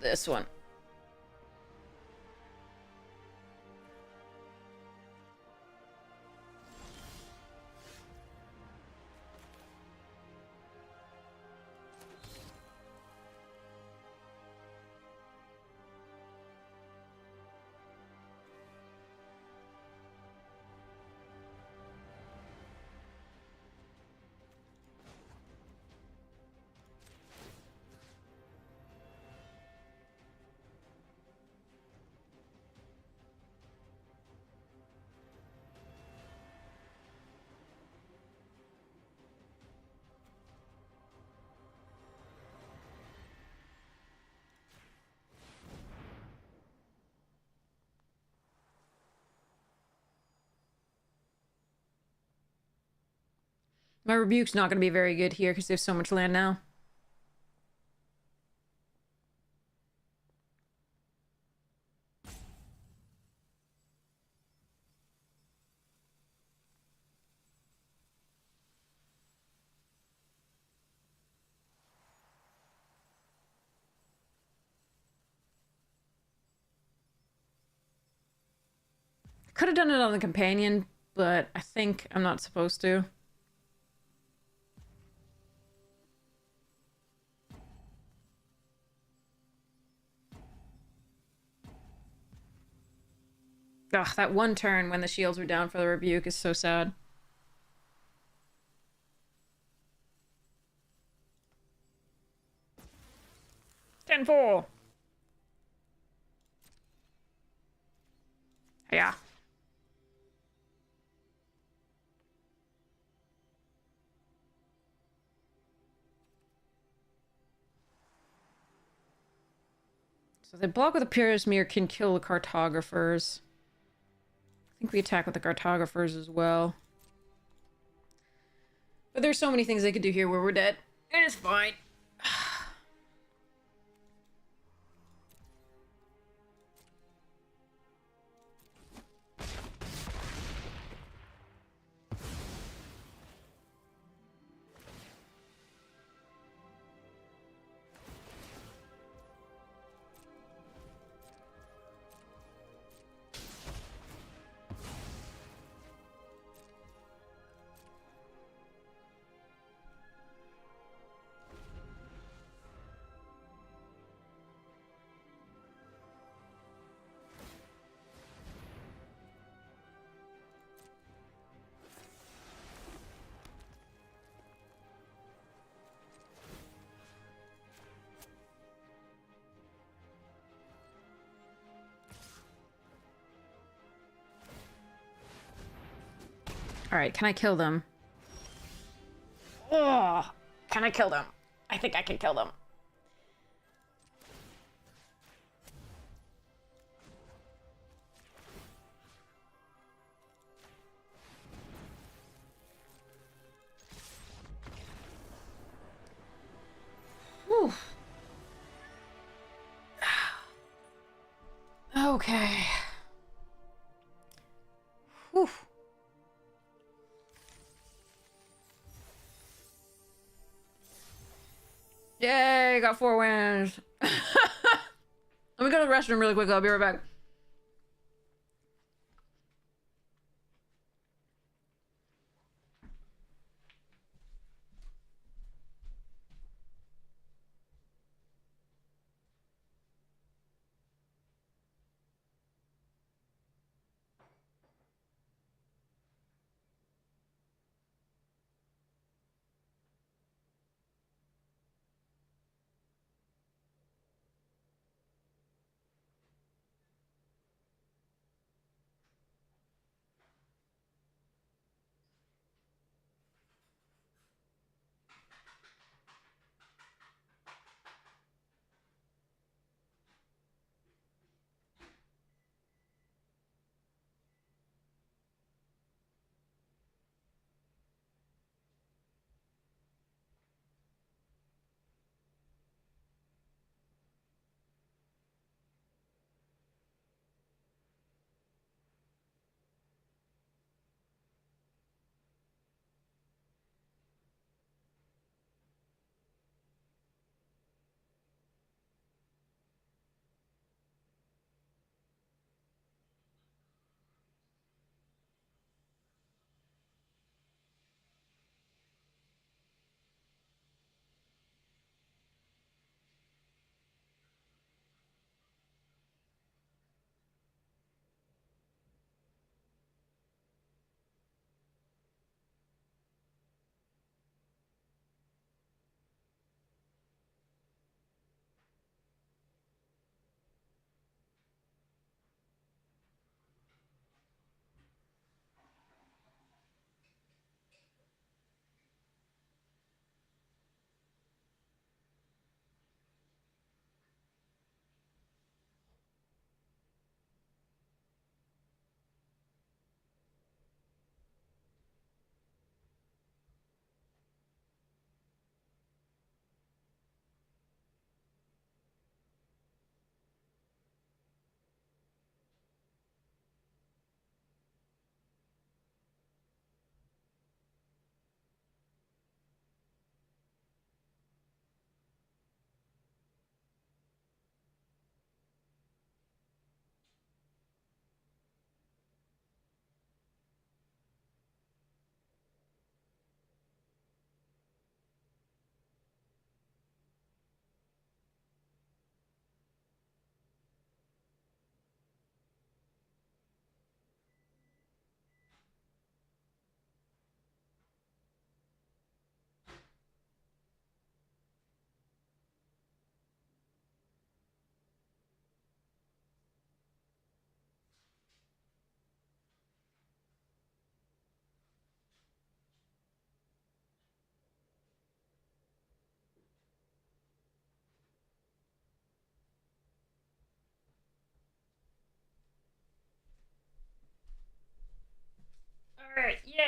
This one. My rebuke's not going to be very good here because they have so much land now. could have done it on the companion, but I think I'm not supposed to. Ugh, that one turn when the shields were down for the rebuke is so sad. Ten-4. Yeah. So the block with the Pyrrhus Mirror can kill the cartographers. I think we attack with the cartographers as well. But there's so many things they could do here where we're dead. It is fine. Alright, can I kill them? Oh, can I kill them? I think I can kill them. Whew. Okay. Whew. Yay, got 4 wins. Let me go to the restroom really quick. I'll be right back.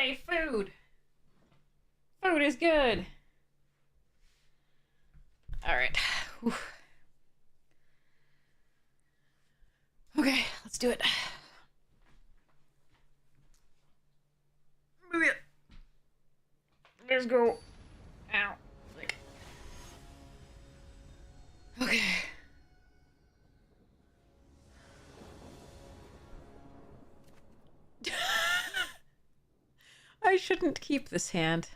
Yay, food! Food is good! Alright. Okay, let's do it. Move it. Let's go. Ow. Like. Okay. I shouldn't keep this hand.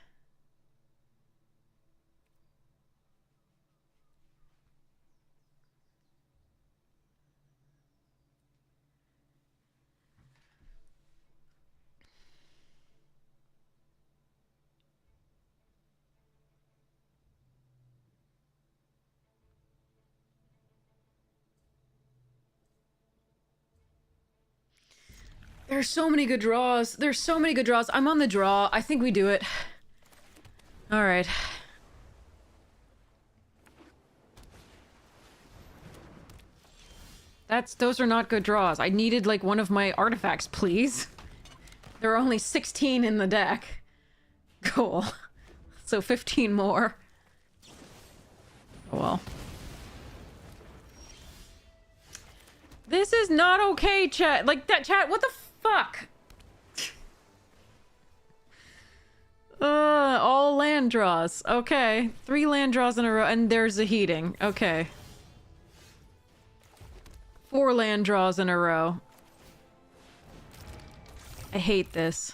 There's so many good draws. There's so many good draws. I'm on the draw. I think we do it. All right. Those are not good draws. I needed like one of my artifacts, please. There are only 16 in the deck. Cool. So 15 more. Oh well. This is not okay, chat. Like that chat, what the fuck? All land draws. Okay. 3 land draws in a row, and there's a heating. Okay. 4 land draws in a row. I hate this.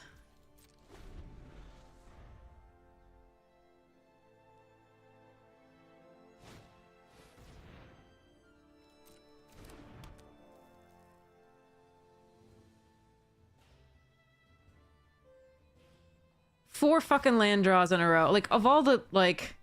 Four fucking land draws in a row. Like, of all the, like...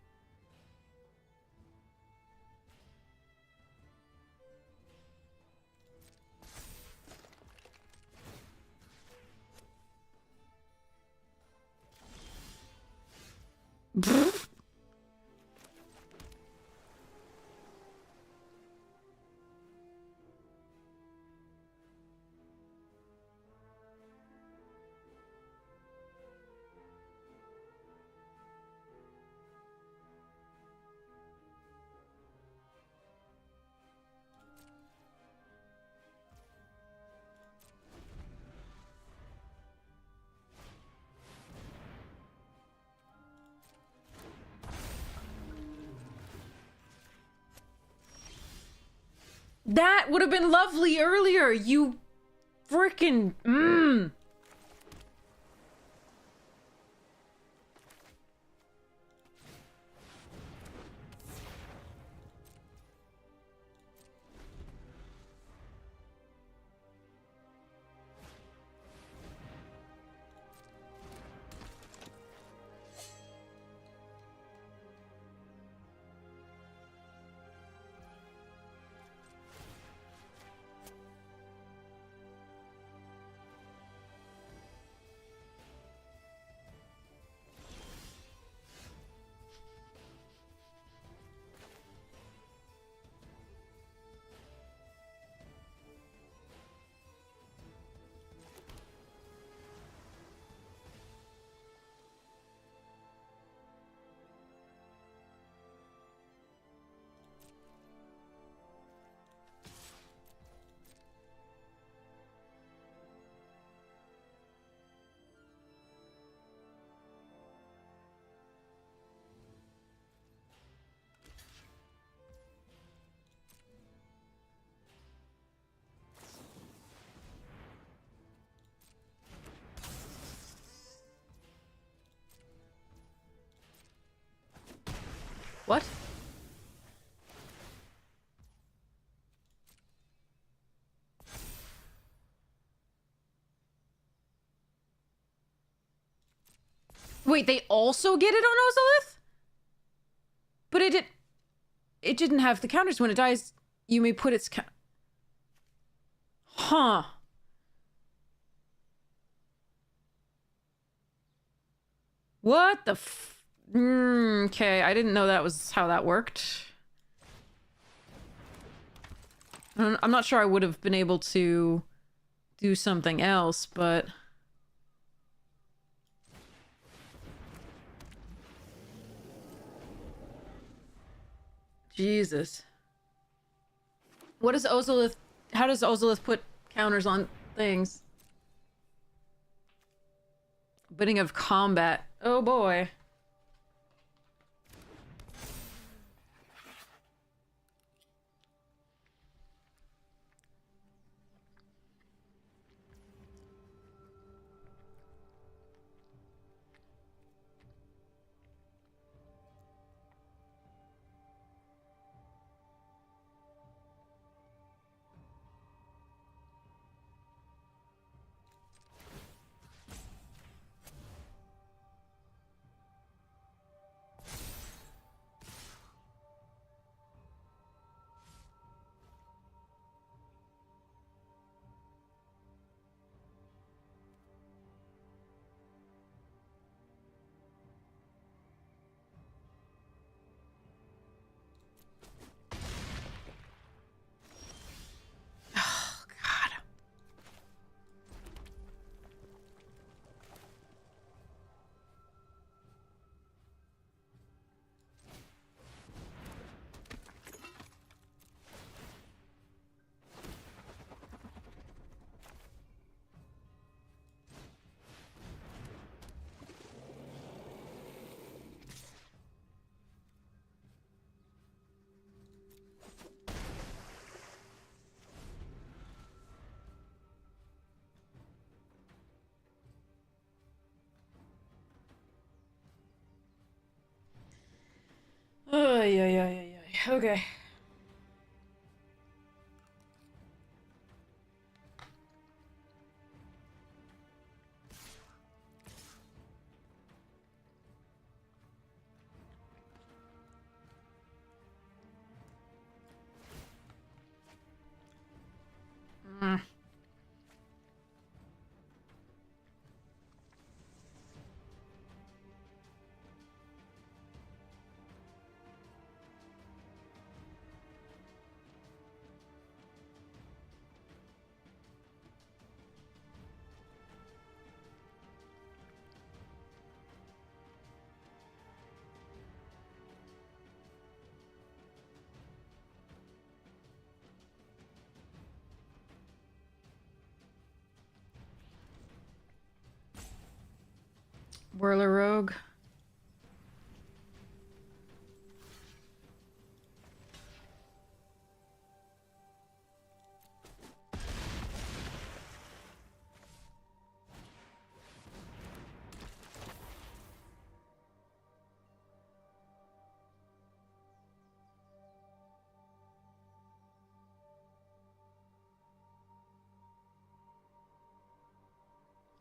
That would have been lovely earlier, you freaking What? Wait, they also get it on Ozolith? But it didn't have the counters. When it dies, you may put its Huh. What the okay, I didn't know that was how that worked. I'm not sure I would have been able to do something else, but... Jesus. What does Ozolith... How does Ozolith put counters on things? Bidding of combat. Oh boy. Oh, God. Oh, yeah. Okay. Mm. Whirler Rogue.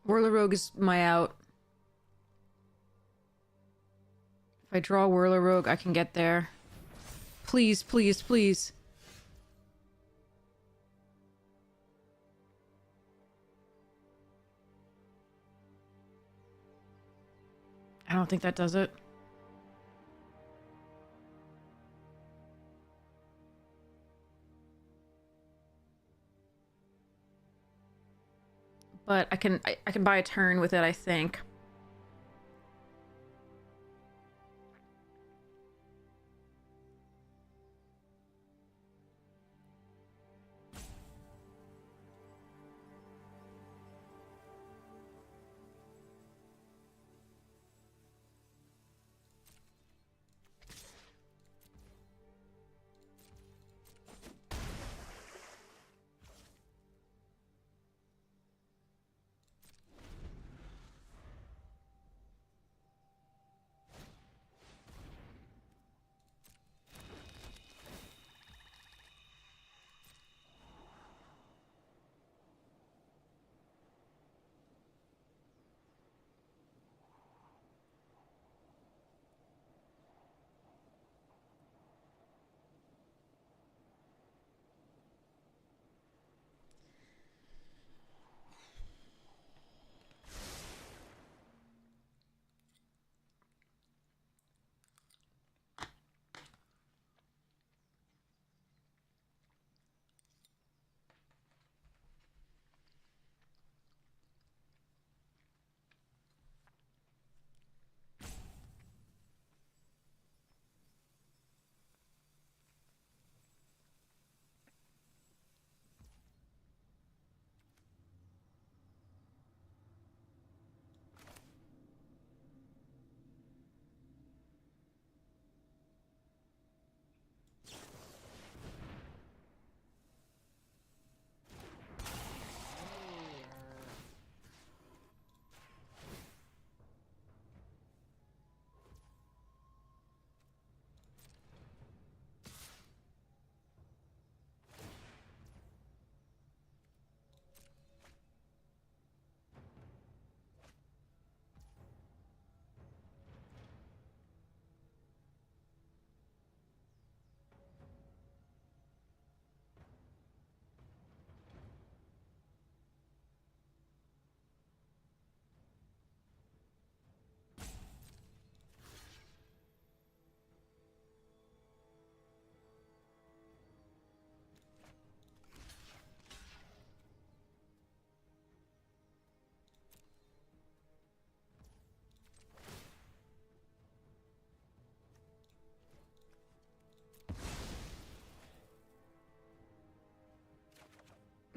Whirler Rogue is my out. If I draw Whirler Rogue, I can get there. Please, please, please. I don't think that does it. But I can buy a turn with it, I think.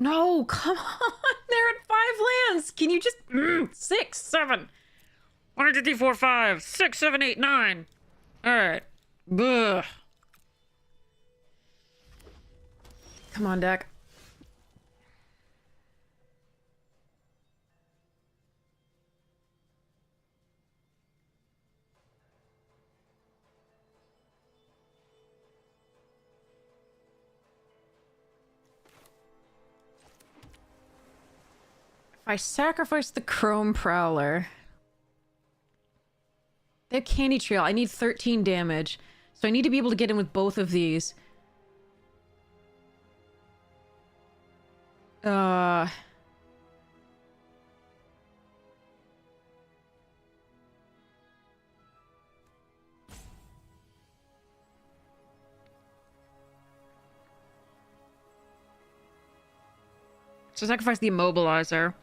No, come on. They're at 5 lands. Can you just 6, 7, 1, 2, 3, 4, 5, 6, 7, 8, 9. All right. Ugh. Come on, deck. If I sacrifice the Chrome Prowler, they have Candy Trail. I need 13 damage, so I need to be able to get in with both of these. So sacrifice the Immobilizer.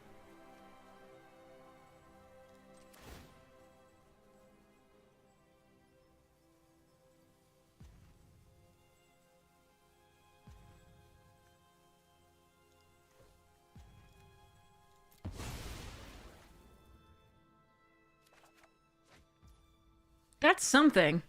That's something.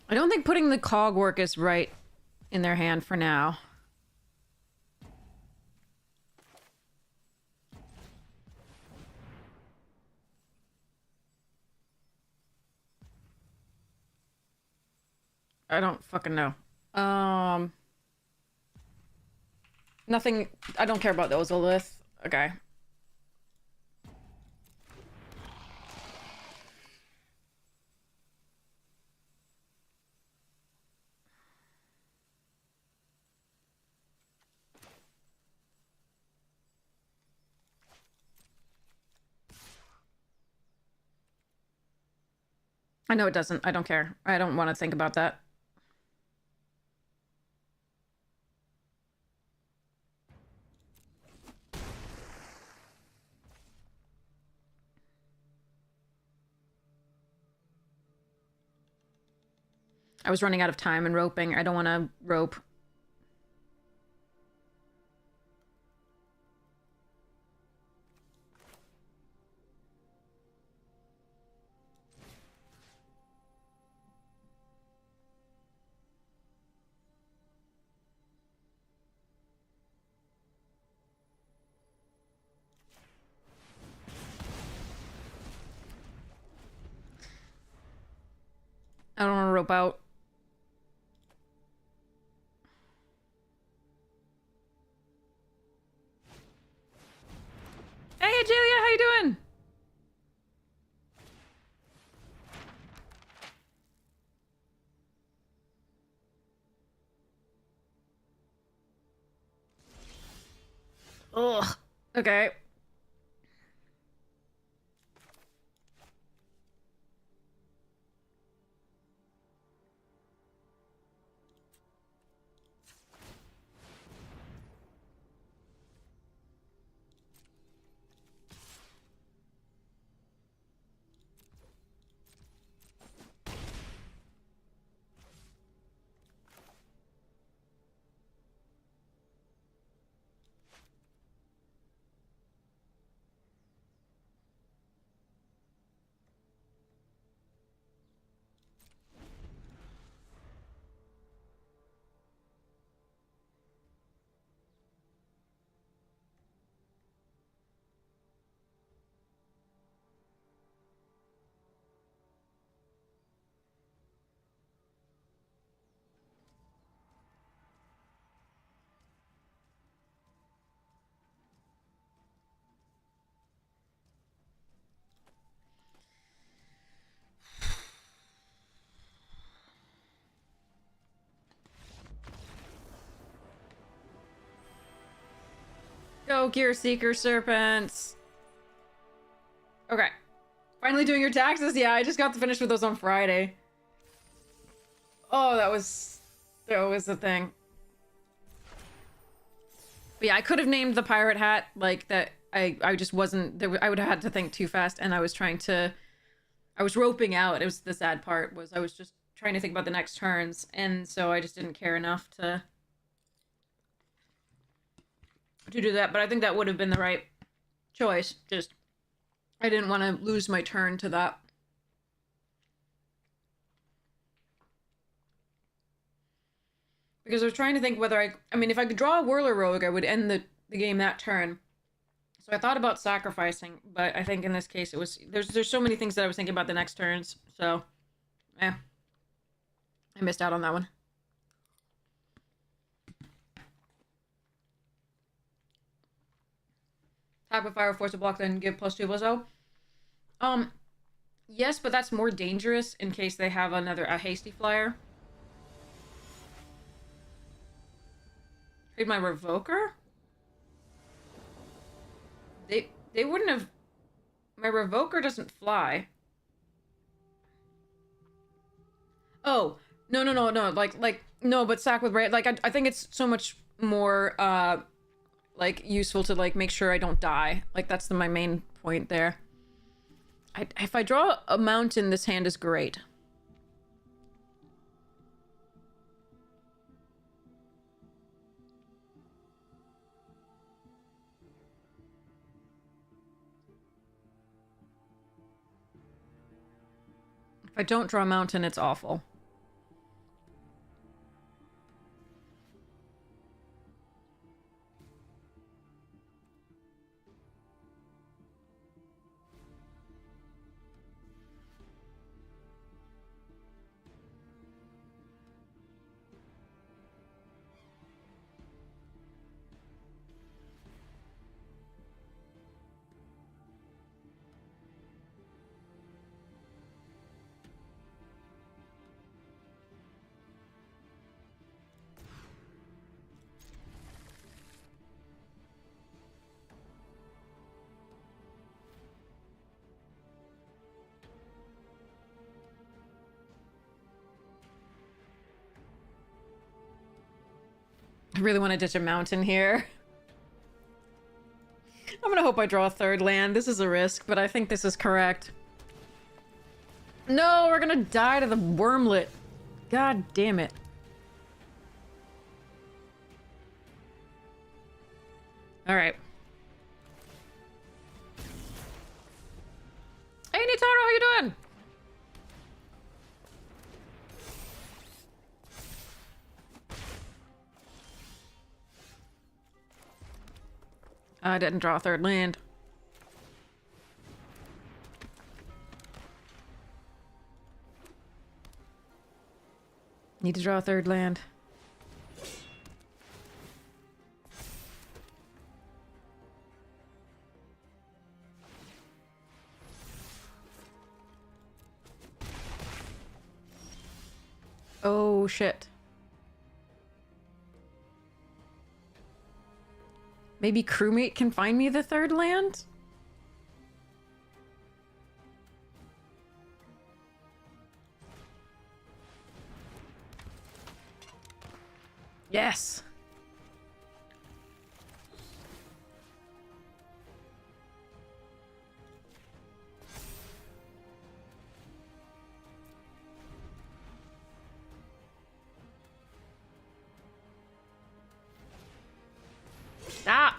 I don't think putting the cog work is right in their hand for now. I don't fucking know. Nothing. I don't care about those, Olith. Okay. I know it doesn't. I don't care. I don't want to think about that. I was running out of time and roping. I don't want to rope. I don't want to rope out. Hey, Julia, how you doing? Ugh. Okay. Go, Gear Seeker Serpents. Okay. Finally doing your taxes? Yeah, I just got to finish with those on Friday. Oh, that was the thing. But yeah, I could have named the pirate hat like that. I just wasn't there. I would have had to think too fast, and I was roping out. It was the sad part was I was just trying to think about the next turns, and so I just didn't care enough to do that. But I think that would have been the right choice. Just I didn't want to lose my turn to that. Because I was trying to think whether I mean, if I could draw a Whirler Rogue, I would end the game that turn. So I thought about sacrificing, but I think in this case it was... There's so many things that I was thinking about the next turns, so... I missed out on that one. Tap with fire, force a block, then give +2 +0. Yes, but that's more dangerous in case they have a hasty flyer. Trade my Revoker? They wouldn't have... My Revoker doesn't fly. Oh, no. No, but sack with Ray, like, I think it's so much more, like, useful to, like, make sure I don't die. Like, that's my main point there. If I draw a mountain, this hand is great. If I don't draw a mountain, it's awful. I really want to ditch a mountain here. I'm gonna hope I draw a third land. This is a risk, but I think this is correct. No, we're gonna die to the wormlet. God damn it. Alright. Hey, Nitaro, how you doing? I didn't draw a third land. Need to draw a third land. Oh, shit. Maybe crewmate can find me the third land? Yes! Stop!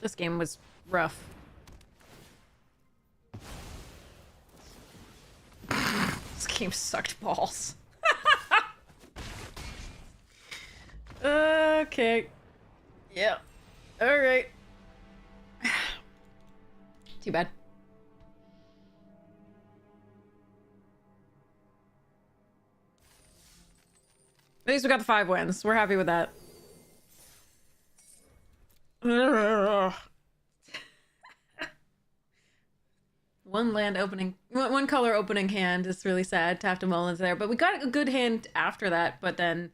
This game was rough. This game sucked balls. Okay. Yeah. Alright. Too bad. At least we got the 5 wins. We're happy with that. One land opening, one color opening hand is really sad. Tapped and Mullins there, but we got a good hand after that. But then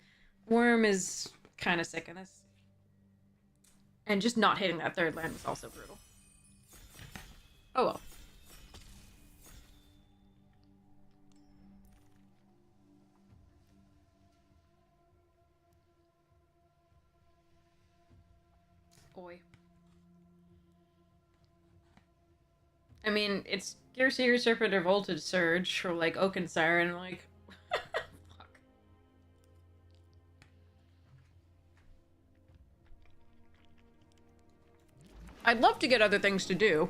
Worm is kind of sick in this. And just not hitting that 3rd land was also brutal. Oh well. Oi. I mean, it's Gear Seeker Serpent or Voltage Surge or like Oaken Siren, like fuck. I'd love to get other things to do.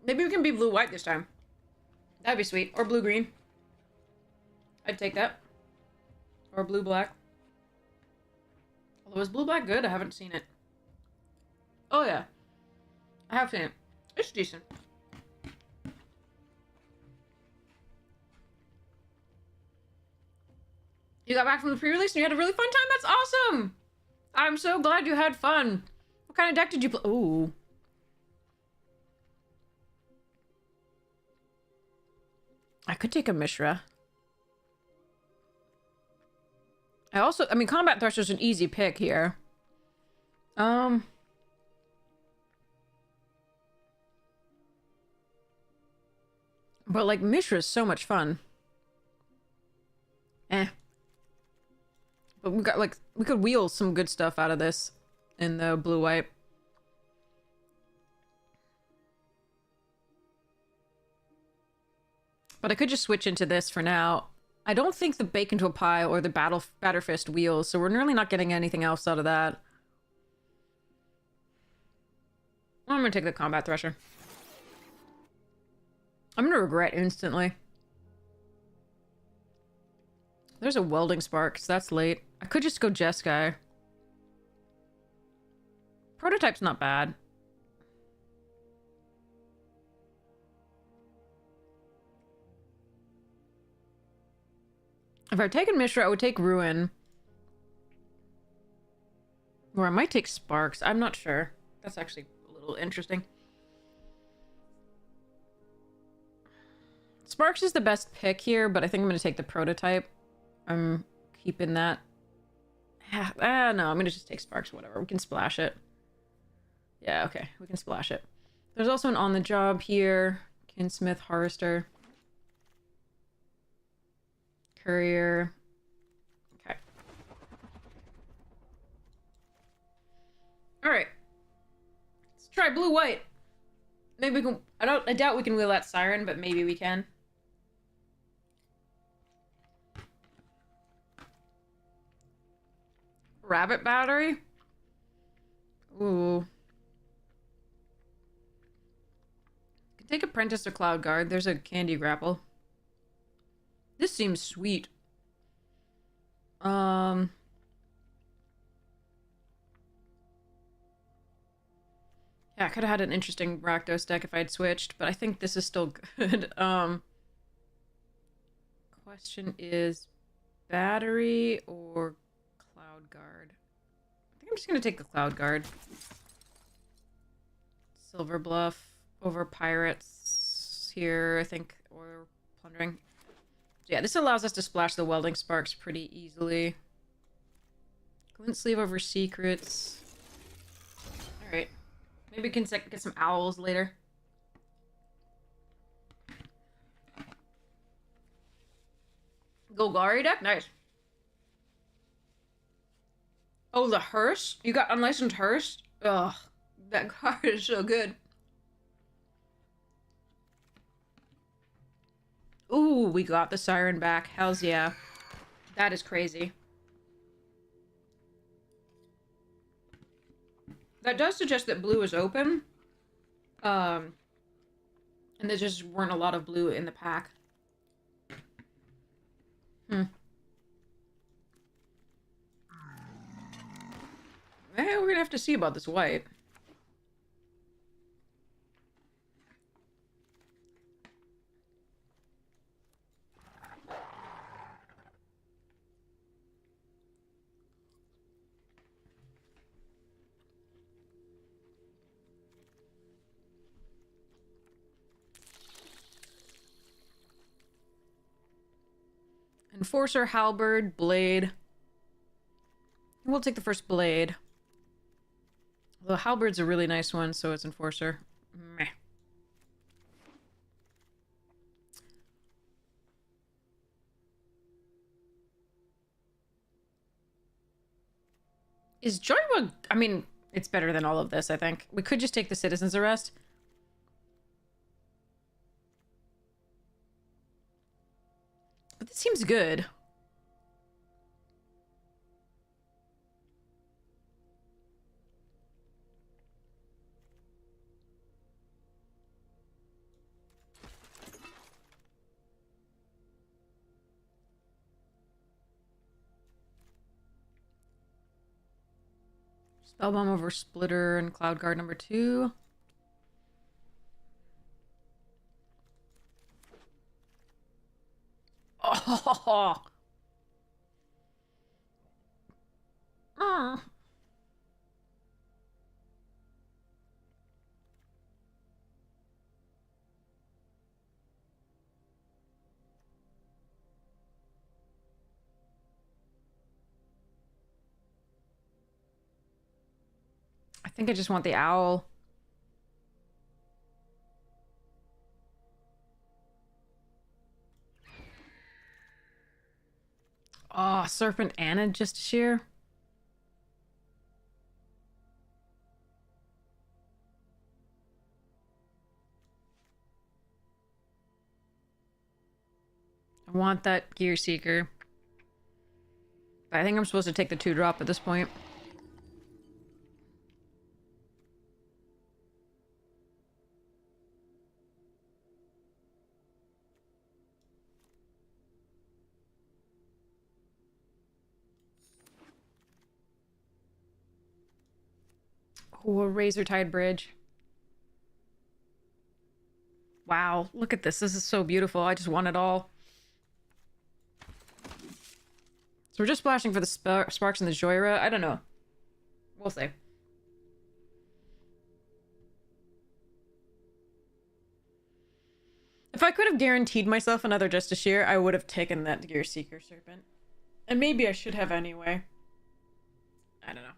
Maybe we can be blue-white this time. That'd be sweet. Or blue-green. I'd take that. Or blue-black. Although, is blue-black good? I haven't seen it. Oh, yeah. I have seen it. It's decent. You got back from the pre-release and you had a really fun time? That's awesome! I'm so glad you had fun. What kind of deck did you play? Ooh. I could take a Mishra. I mean, Combat Thresher's an easy pick here. But, like, Mishra's so much fun. Eh. But we got, like, we could wheel some good stuff out of this in the blue-white. But I could just switch into this for now. I don't think the Bake into a Pie or the Batterfist wheels, so we're really not getting anything else out of that. I'm gonna take the Combat Thresher. I'm gonna regret instantly. There's a Welding Sparks. That's late. I could just go Jeskai. Prototype's not bad. If I'd taken Mishra, I would take Ruin. Or I might take Sparks. I'm not sure. That's actually a little interesting. Sparks is the best pick here, but I think I'm going to take the Prototype. I'm keeping that. No, I'm going to just take Sparks, whatever. We can splash it. Yeah, okay. We can splash it. There's also an On the Job here. Kinsmith, Harvester. Courier. Okay. Alright. Let's try blue-white. Maybe we can... I doubt we can wheel that Siren, but maybe we can. Rabbit Battery? Ooh. Could take Apprentice or Cloud Guard. There's a Candy Grapple. This seems sweet. Yeah, I could have had an interesting Rakdos deck if I had switched, but I think this is still good. Question is Battery or Cloud Guard? I think I'm just gonna take the Cloud Guard. Silver Bluff over Pirates here, I think, or Plundering. Yeah, this allows us to splash the Welding Sparks pretty easily. Glint Sleeve over Secrets. Alright. Maybe we can get some Owls later. Golgari deck? Nice. Oh, the Hearse? You got Unlicensed Hearse? Ugh. That card is so good. Ooh, we got the Siren back. Hells yeah. That is crazy. That does suggest that blue is open. And there just weren't a lot of blue in the pack. We're gonna have to see about this white. Enforcer, halberd, blade. We'll take the first blade. The halberd's a really nice one, so it's enforcer. Meh. Is Joybug... I mean, it's better than all of this, I think. We could just take the citizen's arrest. But this seems good. Spellbomb over Splitter and Cloud Guard number 2. Oh. I think I just want the owl. Oh, Serpent and a just sheer. I want that Gear Seeker. But I think I'm supposed to take the 2-drop at this point. Oh, a Razor Tide Bridge. Wow, look at this. This is so beautiful. I just want it all. So we're just splashing for the Sparks and the Joyra? I don't know. We'll see. If I could have guaranteed myself another Justice Shear, I would have taken that Gear Seeker Serpent. And maybe I should have anyway. I don't know.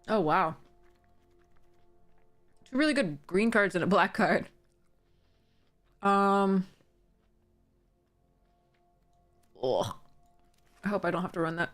Oh, wow. 2 really good green cards and a black card. Ugh. I hope I don't have to run that.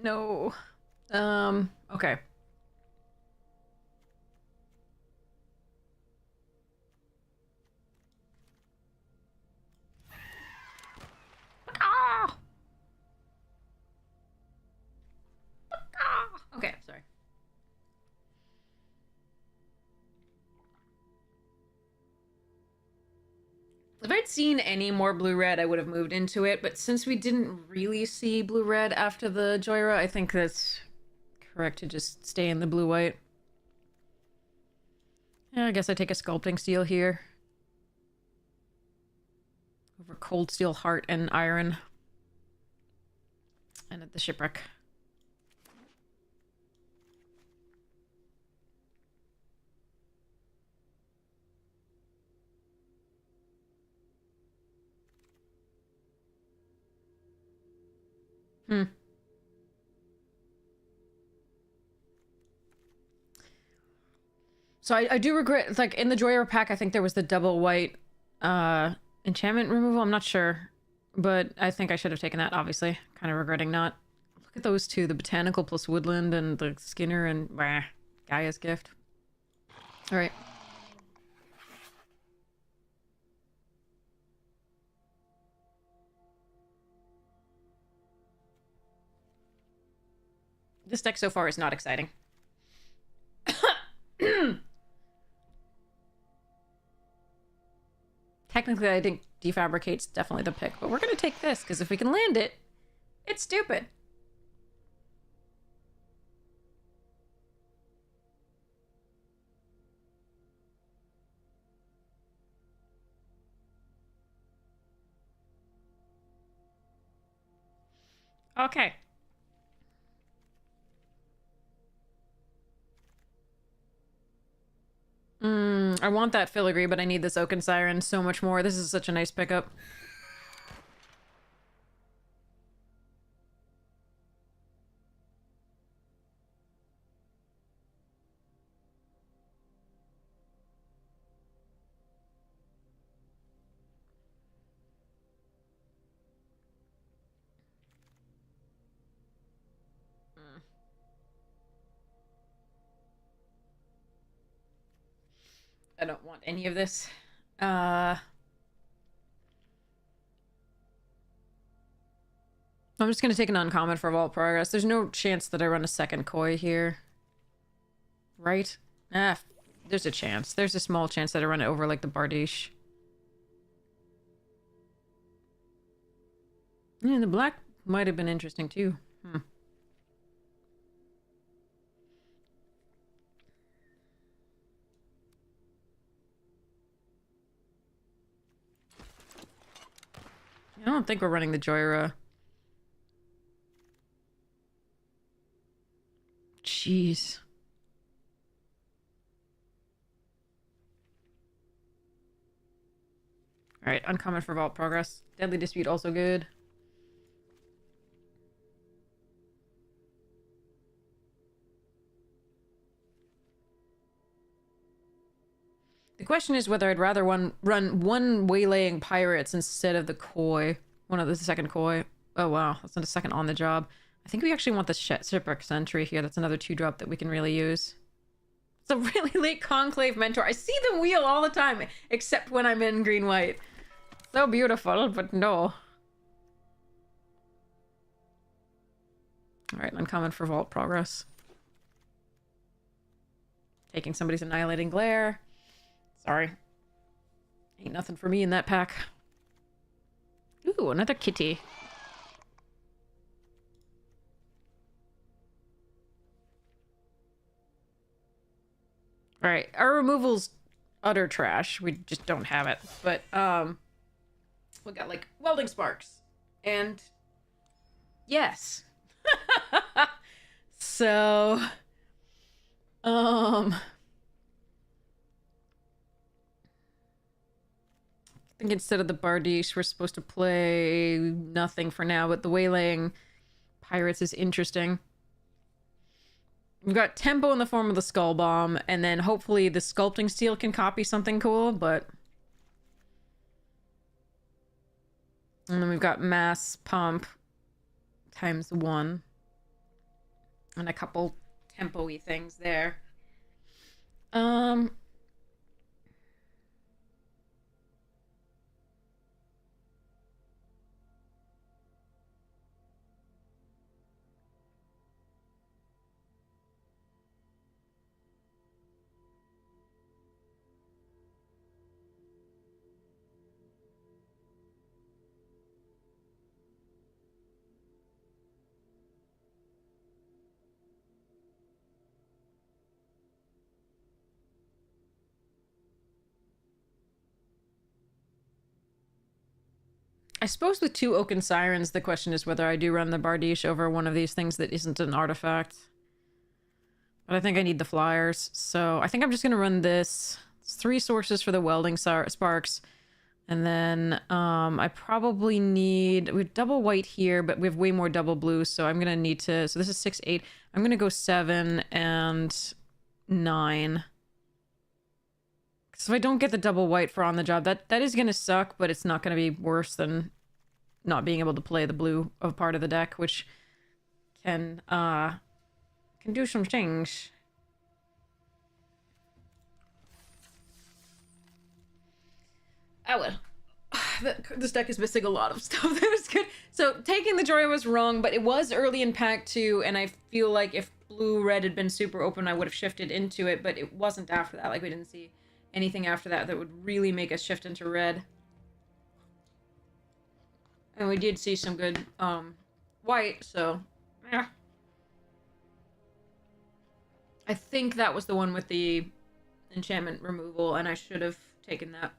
No. Okay. Ah! Ah! Okay, sorry. If I'd seen any more blue-red, I would have moved into it, but since we didn't really see blue-red after the Joyra, I think that's correct to just stay in the blue-white. Yeah, I guess I take a Sculpting Steel here. Over Cold Steel Heart and Iron. And at the Shipwreck. So I do regret, like, in the Joyer pack, I think there was the double white enchantment removal. I'm not sure. But I think I should have taken that, obviously. Kind of regretting not. Look at those two, the Botanical plus Woodland and the Skinner and Gaia's Gift. Alright. This deck so far is not exciting. Technically, I think Defabricate's definitely the pick, but we're gonna take this, because if we can land it, it's stupid. Okay. I want that filigree, but I need this Oaken Siren so much more. This is such a nice pickup. I don't want any of this. I'm just gonna take an uncommon for Vault Progress. There's no chance that I run a second Koi here. Right? There's a chance. There's a small chance that I run it over like the Bardiche. Yeah, the black might have been interesting too. I don't think we're running the Joyra. Jeez. Alright, uncommon for Vault Progress. Deadly Dispute also good. The question is whether I'd rather run one Waylaying Pirates instead of the Koi. One of the second Koi. Oh wow, that's not a second on the job. I think we actually want the Shipwreck Sentry here. That's another 2-drop that we can really use. It's a really late Conclave Mentor. I see them wheel all the time, except when I'm in green-white. So beautiful, but no. Alright, uncommon for Vault Progress. Taking somebody's Annihilating Glare. Sorry. Ain't nothing for me in that pack. Ooh, another kitty. Alright, our removal's utter trash. We just don't have it. But, we got, like, Welding Sparks. And... yes. So... I think instead of the Bardiche, we're supposed to play nothing for now, but the Waylaying Pirates is interesting. We've got tempo in the form of the Skull Bomb, and then hopefully the Sculpting Steel can copy something cool, but... and then we've got Mass Pump ×1. And a couple tempo-y things there. I suppose with 2 Oaken Sirens, the question is whether I do run the Bardiche over one of these things that isn't an artifact. But I think I need the flyers, so I think I'm just gonna run this. It's 3 sources for the welding sparks. And then I probably need... We have double white here, but we have way more double blue, so I'm gonna need to... So this is 6, 8. I'm gonna go 7 and 9. So if I don't get the double white for on the job, that is gonna suck, but it's not gonna be worse than not being able to play the blue of part of the deck, which can do some things. Oh well. This deck is missing a lot of stuff that was good. So taking the Joy was wrong, but it was early in pack 2, and I feel like if blue-red had been super open, I would have shifted into it, but it wasn't after that. Like, we didn't see anything after that that would really make us shift into red. And we did see some good white, so yeah. I think that was the one with the enchantment removal, and I should have taken that.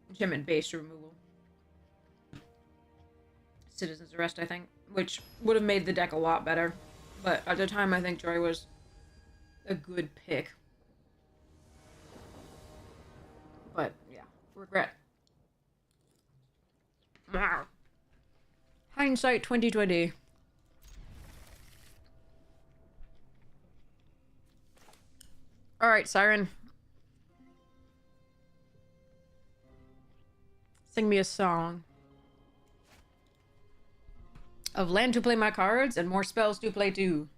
Enchantment-based removal. Citizen's Arrest, I think. Which would have made the deck a lot better. But at the time, I think Joy was a good pick. But, yeah. Regret. Hindsight 2020. Alright, Siren. Sing me a song. Of land to play my cards and more spells to play too.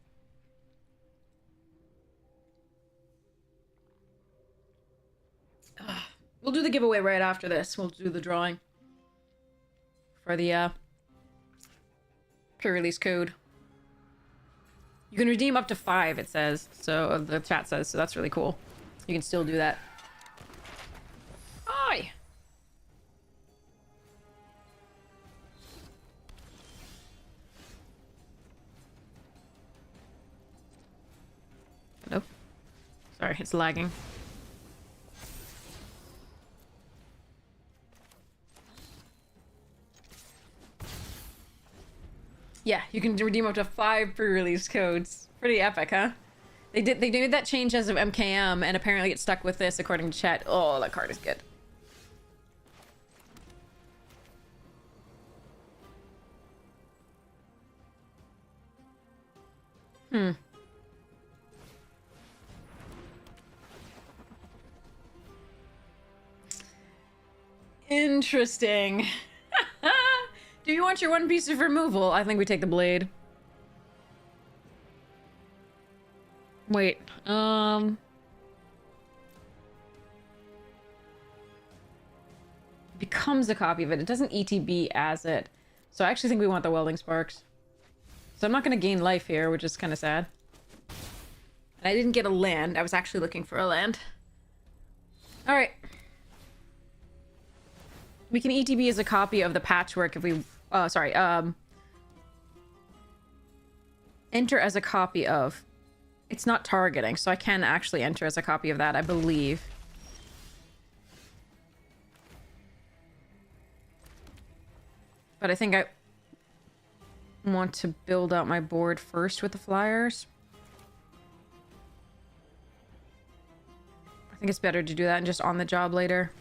We'll do the giveaway right after this. We'll do the drawing. For the, pre-release code. You can redeem up to 5, it says. So, the chat says, so that's really cool. You can still do that. Aye! Hello? Sorry, it's lagging. Yeah, you can redeem up to 5 pre-release codes. Pretty epic, huh? They did that change as of MKM, and apparently it stuck with this according to chat. Oh, that card is good. Interesting. Do you want your 1 piece of removal? I think we take the blade. Wait, becomes a copy of it. It doesn't ETB as it. So I actually think we want the welding sparks. So I'm not going to gain life here, which is kind of sad. And I didn't get a land. I was actually looking for a land. Alright. We can ETB as a copy of the patchwork if we... enter as a copy of... It's not targeting, so I can actually enter as a copy of that, I believe. But I think I want to build out my board first with the flyers. I think it's better to do that and just on the job later.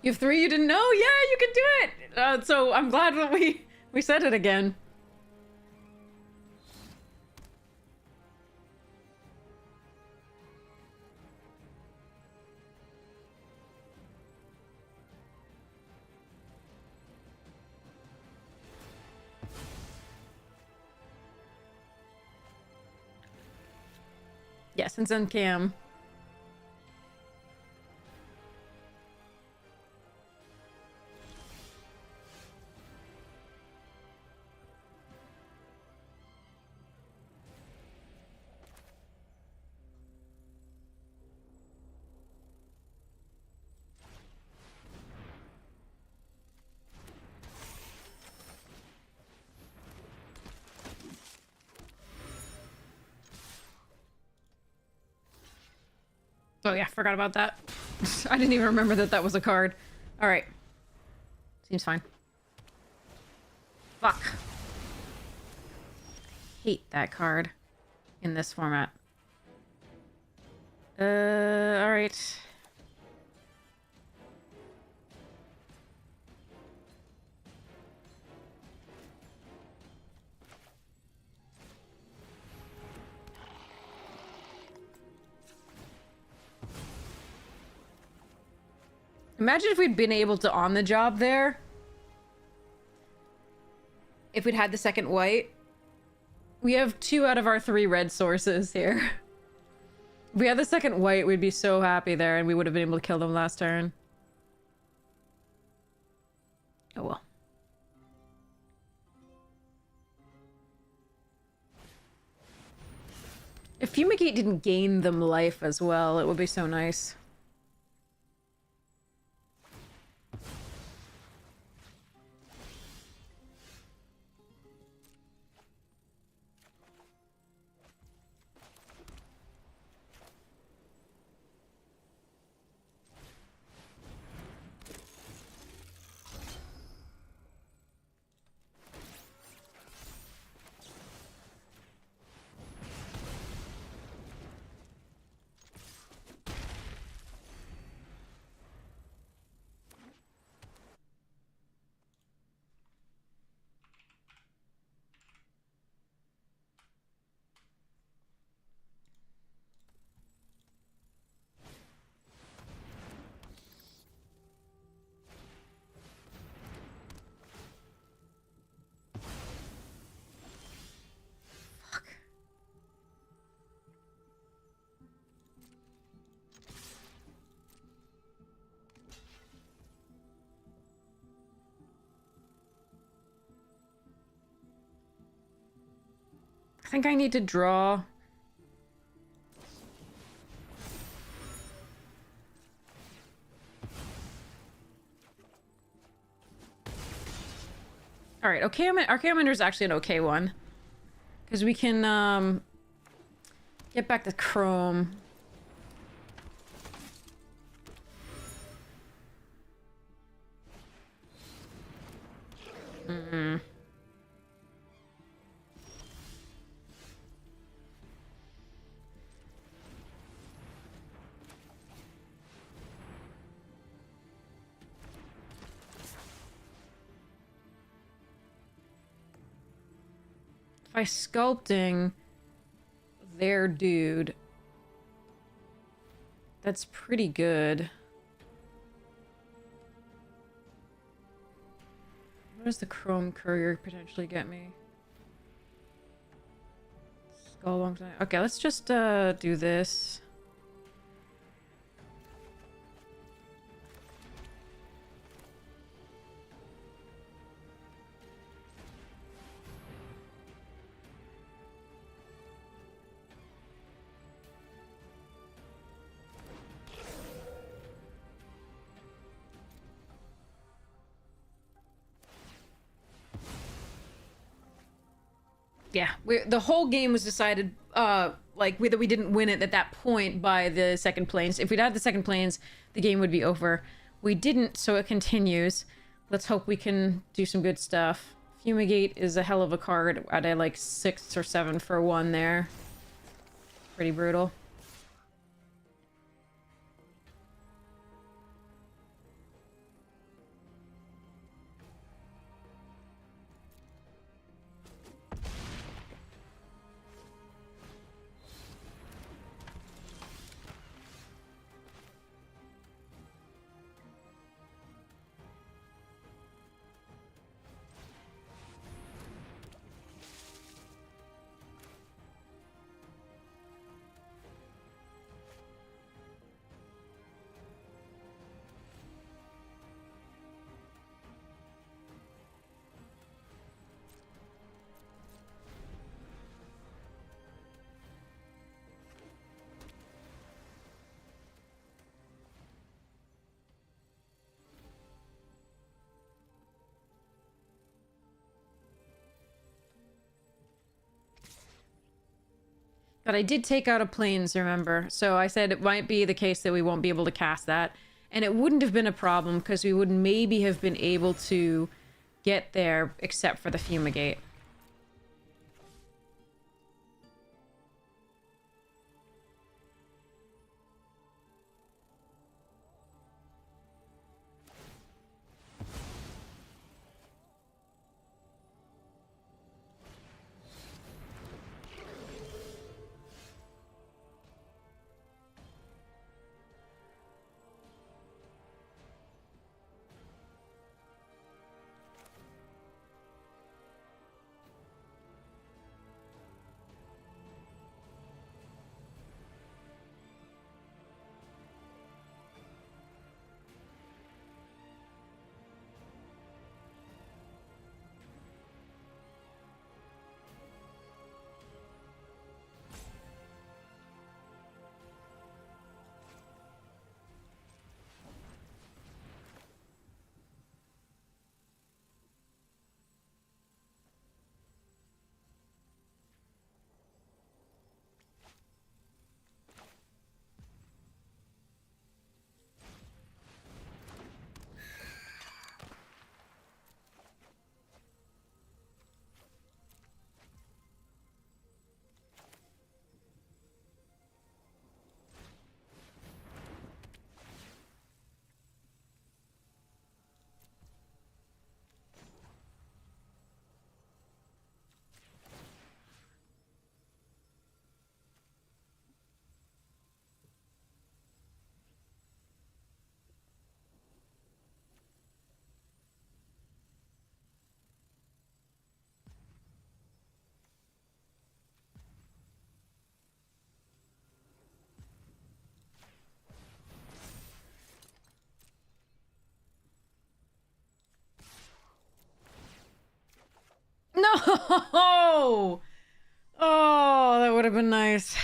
You have 3 you didn't know? Yeah, you can do it! So I'm glad that we said it again. Yeah, since NKM. Oh yeah, forgot about that. I didn't even remember that that was a card. Alright. Seems fine. Fuck. Hate that card in this format. Alright. Imagine if we'd been able to on the job there. If we'd had the second white. We have 2 out of our 3 red sources here. If we had the second white, we'd be so happy there and we would have been able to kill them last turn. Oh well. If Fumigate didn't gain them life as well, it would be so nice. I think I need to draw. Alright, okay, Archaeometer is actually an okay one. Because we can, get back to Chrome. Mm-hmm. By sculpting their dude, that's pretty good. What does the Chrome Courier potentially get me? Skull. Okay, let's just do this. Yeah, the whole game was decided, like, whether we didn't win it at that point by the second planes. If we'd had the second planes, the game would be over. We didn't, so it continues. Let's hope we can do some good stuff. Fumigate is a hell of a card at a, like, 6 or 7 for 1 there. Pretty brutal. But I did take out a planes, remember? So I said it might be the case that we won't be able to cast that. And it wouldn't have been a problem because we would maybe have been able to get there except for the fumigate. No! Oh, that would have been nice.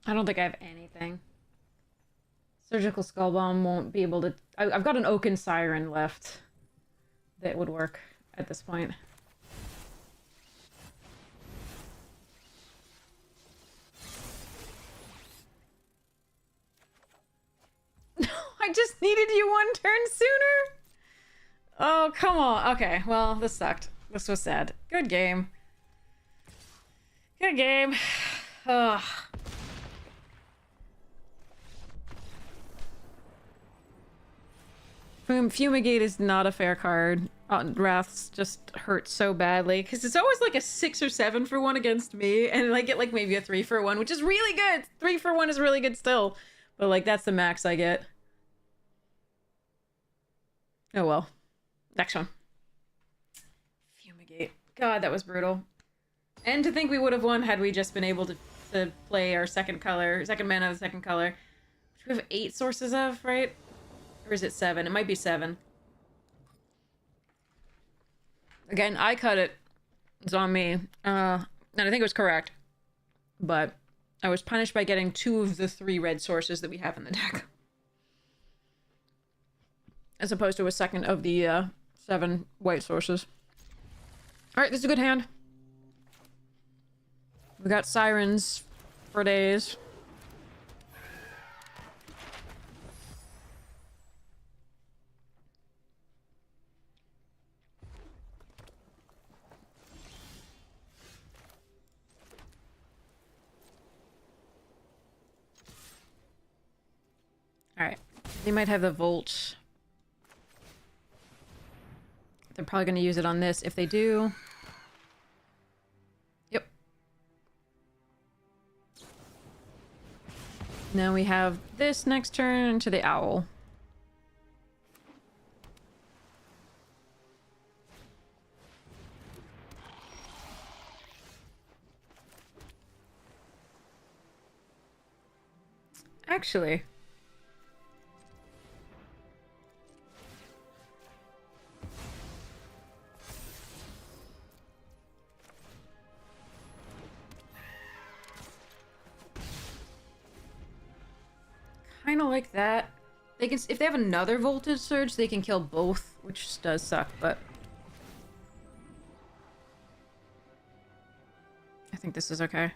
I don't think I have anything. Surgical Skull Bomb won't be able to... I've got an Oaken Siren left that would work at this point. I just needed you one turn sooner! Oh, come on. Okay, well, this sucked. This was sad. Good game. Good game. Ugh. Fumigate is not a fair card. Wraths just hurt so badly because it's always like a 6 or 7 for 1 against me, and I get like maybe a 3 for 1, which is really good. 3 for 1 is really good still, but like that's the max I get. Oh well. Next one. Fumigate. God, that was brutal. And to think we would have won had we just been able to play our second mana of the second color, which we have 8 sources of, right? Or is it 7? It might be 7. Again, I cut it. It's on me. And I think it was correct. But I was punished by getting 2 of the 3 red sources that we have in the deck. As opposed to a second of the 7 white sources. Alright, this is a good hand. We got sirens for days. Alright. They might have the Volt. They're probably going to use it on this. If they do... Yep. Now we have this next turn to the Owl. Actually... kind of like that. They can, if they have another voltage surge, they can kill both, which does suck, but I think this is okay.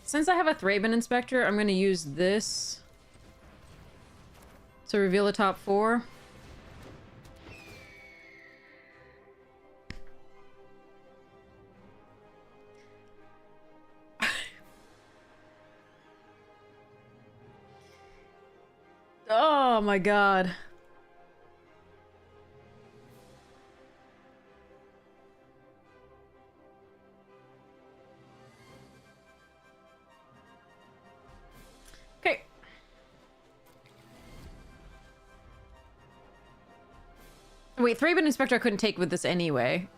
Since I have a Thraben Inspector, I'm going to use this to reveal the top 4. Oh my god. Okay. Wait, Thraben Inspector I couldn't take with this anyway.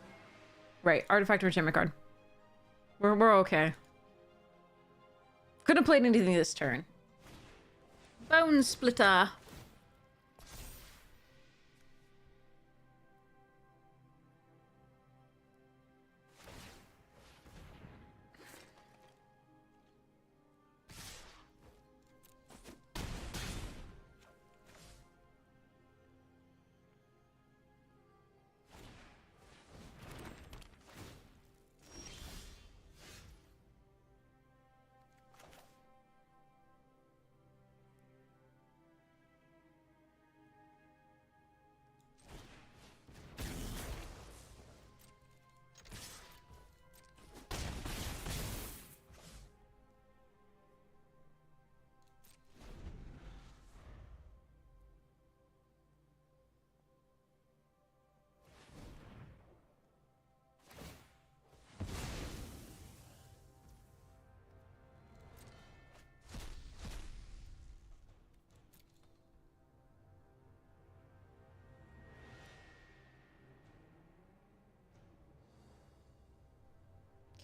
Right, Artifact or Enchantment card. We're okay. Couldn't have played anything this turn. Bone Splitter.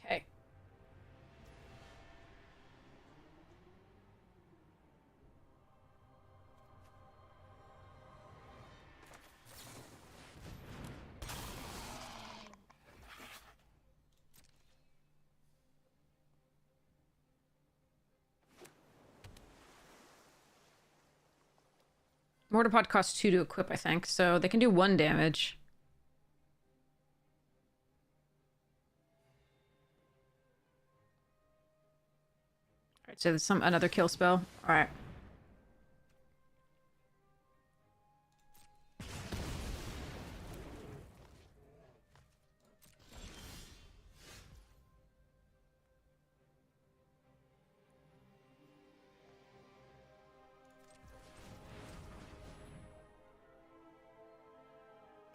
Okay. Mortar Pod costs 2 to equip, I think, so they can do 1 damage. Alright, so there's another kill spell. Alright.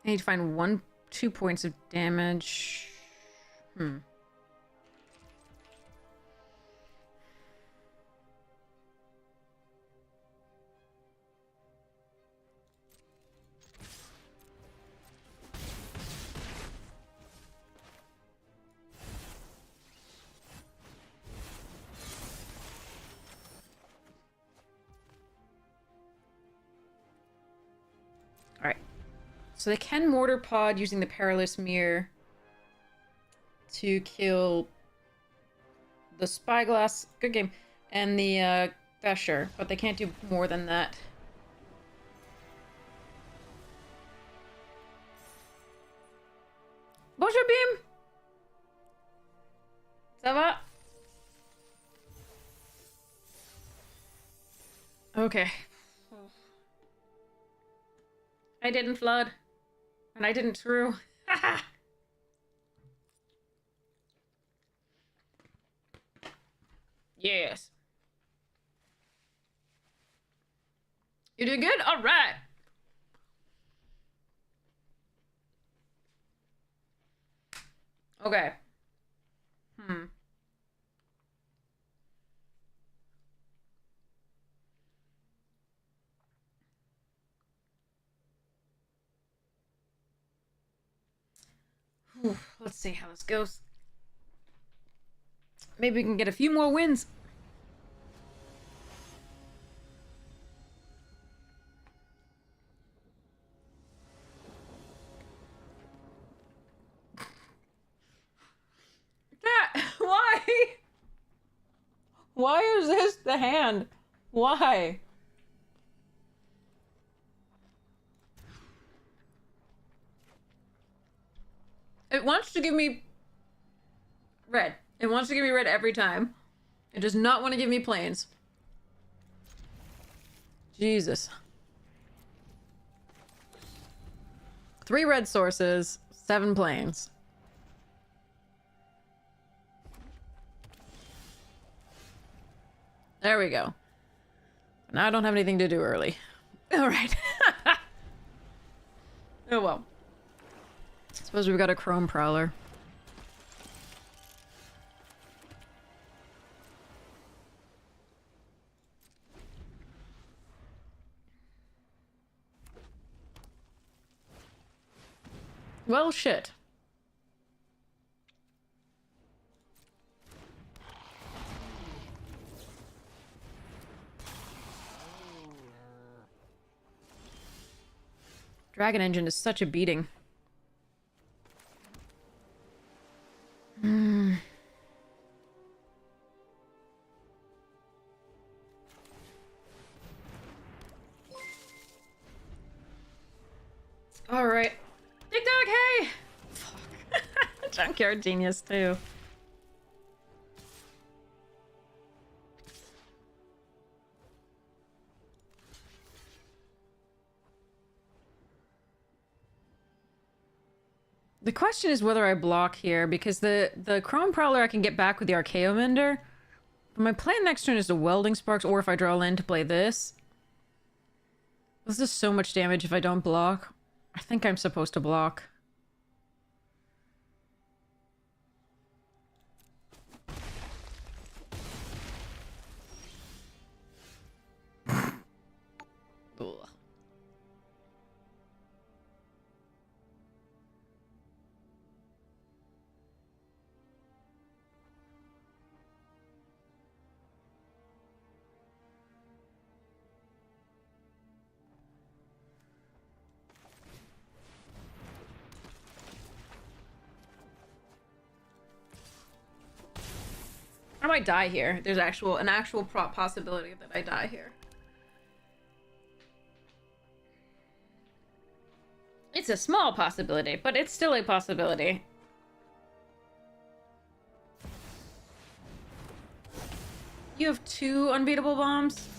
I need to find 2 points of damage. Alright. So they can mortar pod using the Perilous Mirror to kill the Spyglass, good game, and the Thesher, but they can't do more than that. Bonjour Beam! Ça va? Okay. I didn't flood. And I didn't through. Yes. You did good? Alright. Okay. Whew, let's see how this goes. Maybe we can get a few more wins. Why? Why is this the hand? Why? It wants to give me red. It wants to give me red every time. It does not want to give me plains. Jesus. 3 red sources, 7 plains. There we go. Now I don't have anything to do early. Alright. Oh well. Suppose we've got a Chrome Prowler. Well, shit. Dragon Engine is such a beating. Alright. TikTok, hey! Fuck. Junkyard Genius, too. The question is whether I block here, because the Chrome Prowler I can get back with the Archaeomender. But my plan next turn is the Welding Sparks, or if I draw land to play this. This is so much damage if I don't block. I think I'm supposed to block. Ugh. I might die here. There's an actual possibility that I die here. It's a small possibility, but it's still a possibility. You have 2 unbeatable bombs?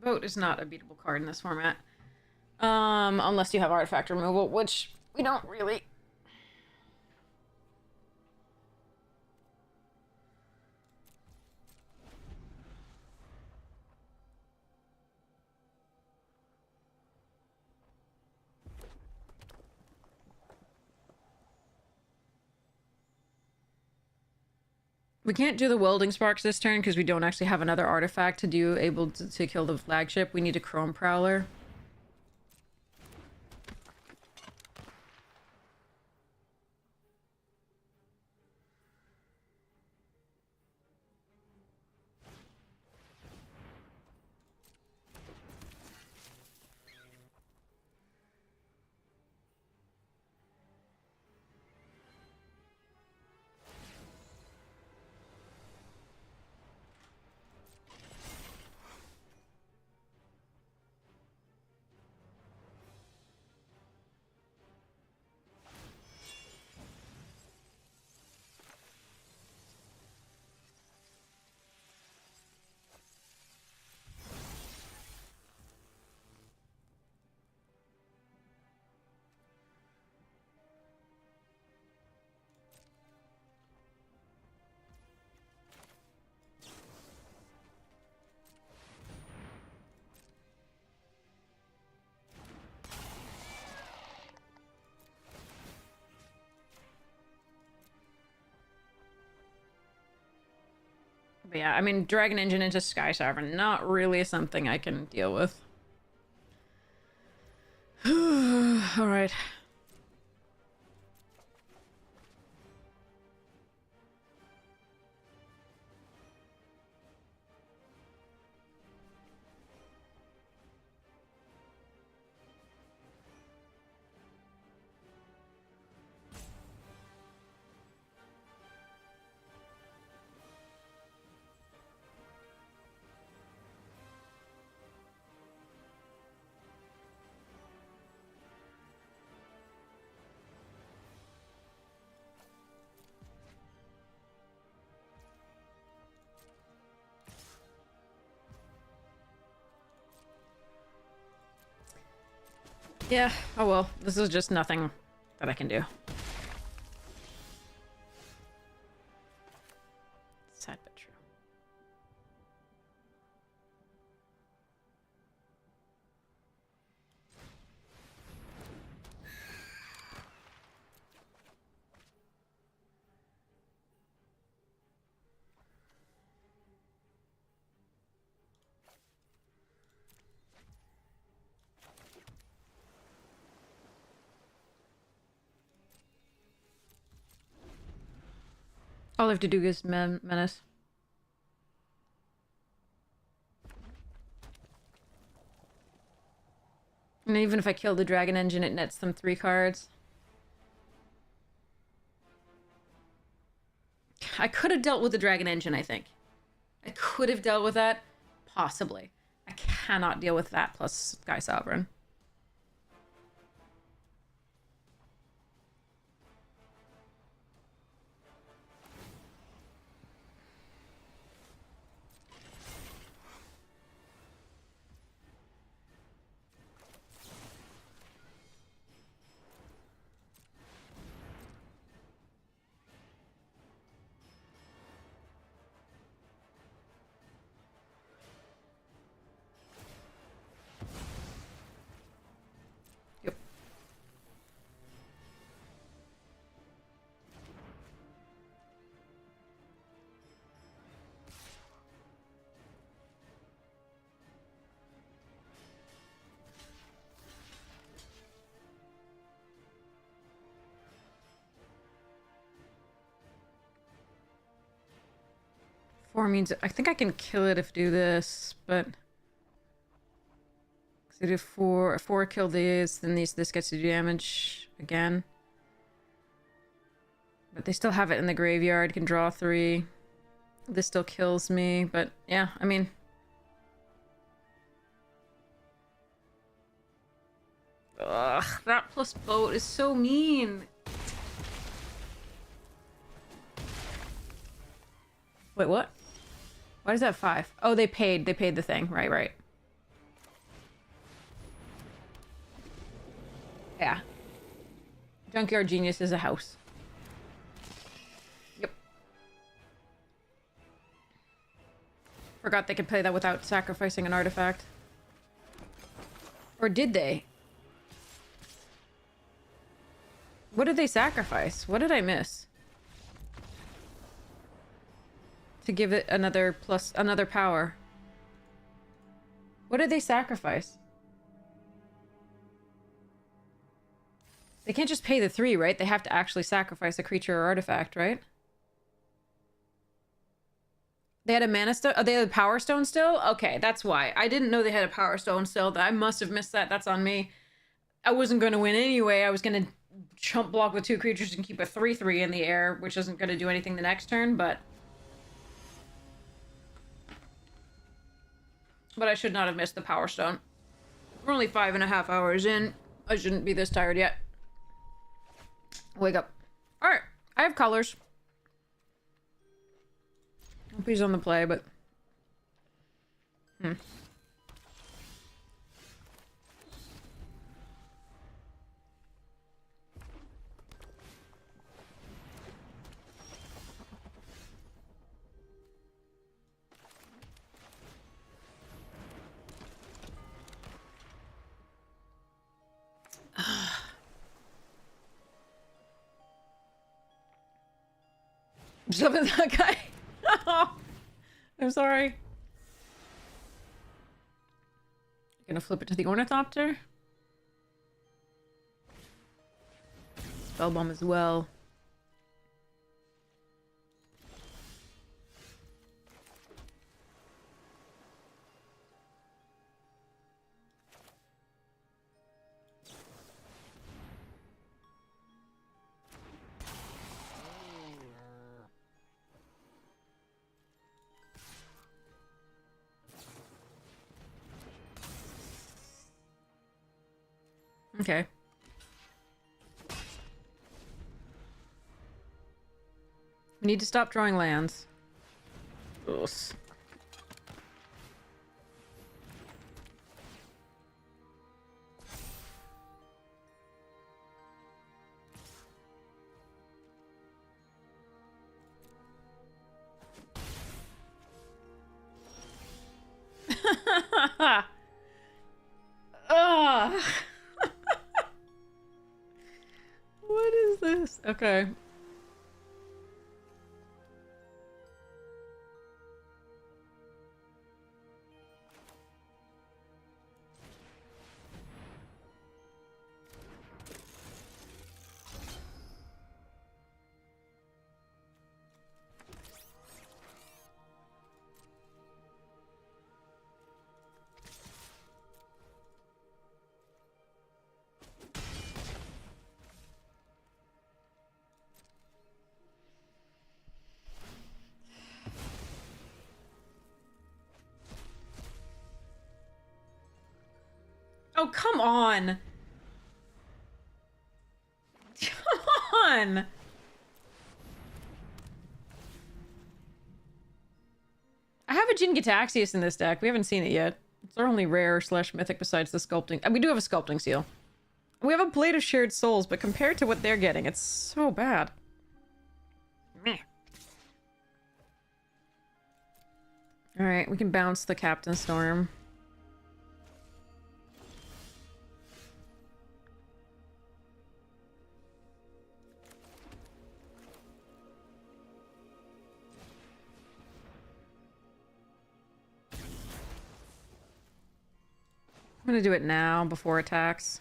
Boat is not a beatable card in this format. Unless you have artifact removal, which we don't really. We can't do the welding sparks this turn because we don't actually have another artifact to do able to kill the flagship. We need a chrome prowler. But yeah, I mean, Dragon Engine into Sky Sovereign, not really something I can deal with. Alright. Yeah, oh well. This is just nothing that I can do. Sad but true. All I have to do is menace. And even if I kill the Dragon Engine, it nets them 3 cards. I could have dealt with the Dragon Engine, I think. I could have dealt with that. Possibly. I cannot deal with that plus Sky Sovereign. Four means I think I can kill it if I do this, but I do four kill these, then this gets to do damage again. But they still have it in the graveyard, can draw 3. This still kills me, but yeah, I mean. Ugh, that plus boat is so mean. Wait, what? Why is that 5? Oh, they paid the thing. Right. Yeah. Junkyard Genius is a house. Yep. Forgot they could play that without sacrificing an artifact. Or did they? What did they sacrifice? What did I miss? To give it another power. What did they sacrifice? They can't just pay the 3, right? They have to actually sacrifice a creature or artifact, right? They had a mana stone? Oh, they had a power stone still? Okay, that's why. I didn't know they had a power stone still. I must have missed that. That's on me. I wasn't going to win anyway. I was going to chump block with 2 creatures and keep a 3/3 in the air, which isn't going to do anything the next turn, but I should not have missed the power stone. We're only 5.5 hours in. I shouldn't be this tired yet. Wake up. Alright, I have colors. Hope he's on the play, but... Something that guy. Oh, I'm sorry. Gonna flip it to the Ornithopter. Spellbomb as well. Okay. We need to stop drawing lands. Ugh. Ugh. What is this? Okay. Oh, come on. Come on. I have a Jin Gitaxias in this deck. We haven't seen it yet. It's our only rare / mythic besides the sculpting. And we do have a sculpting seal. We have a Blade of Shared Souls, but compared to what they're getting, it's so bad. Meh. Alright, we can bounce the Captain Storm. I'm gonna do it now, before attacks.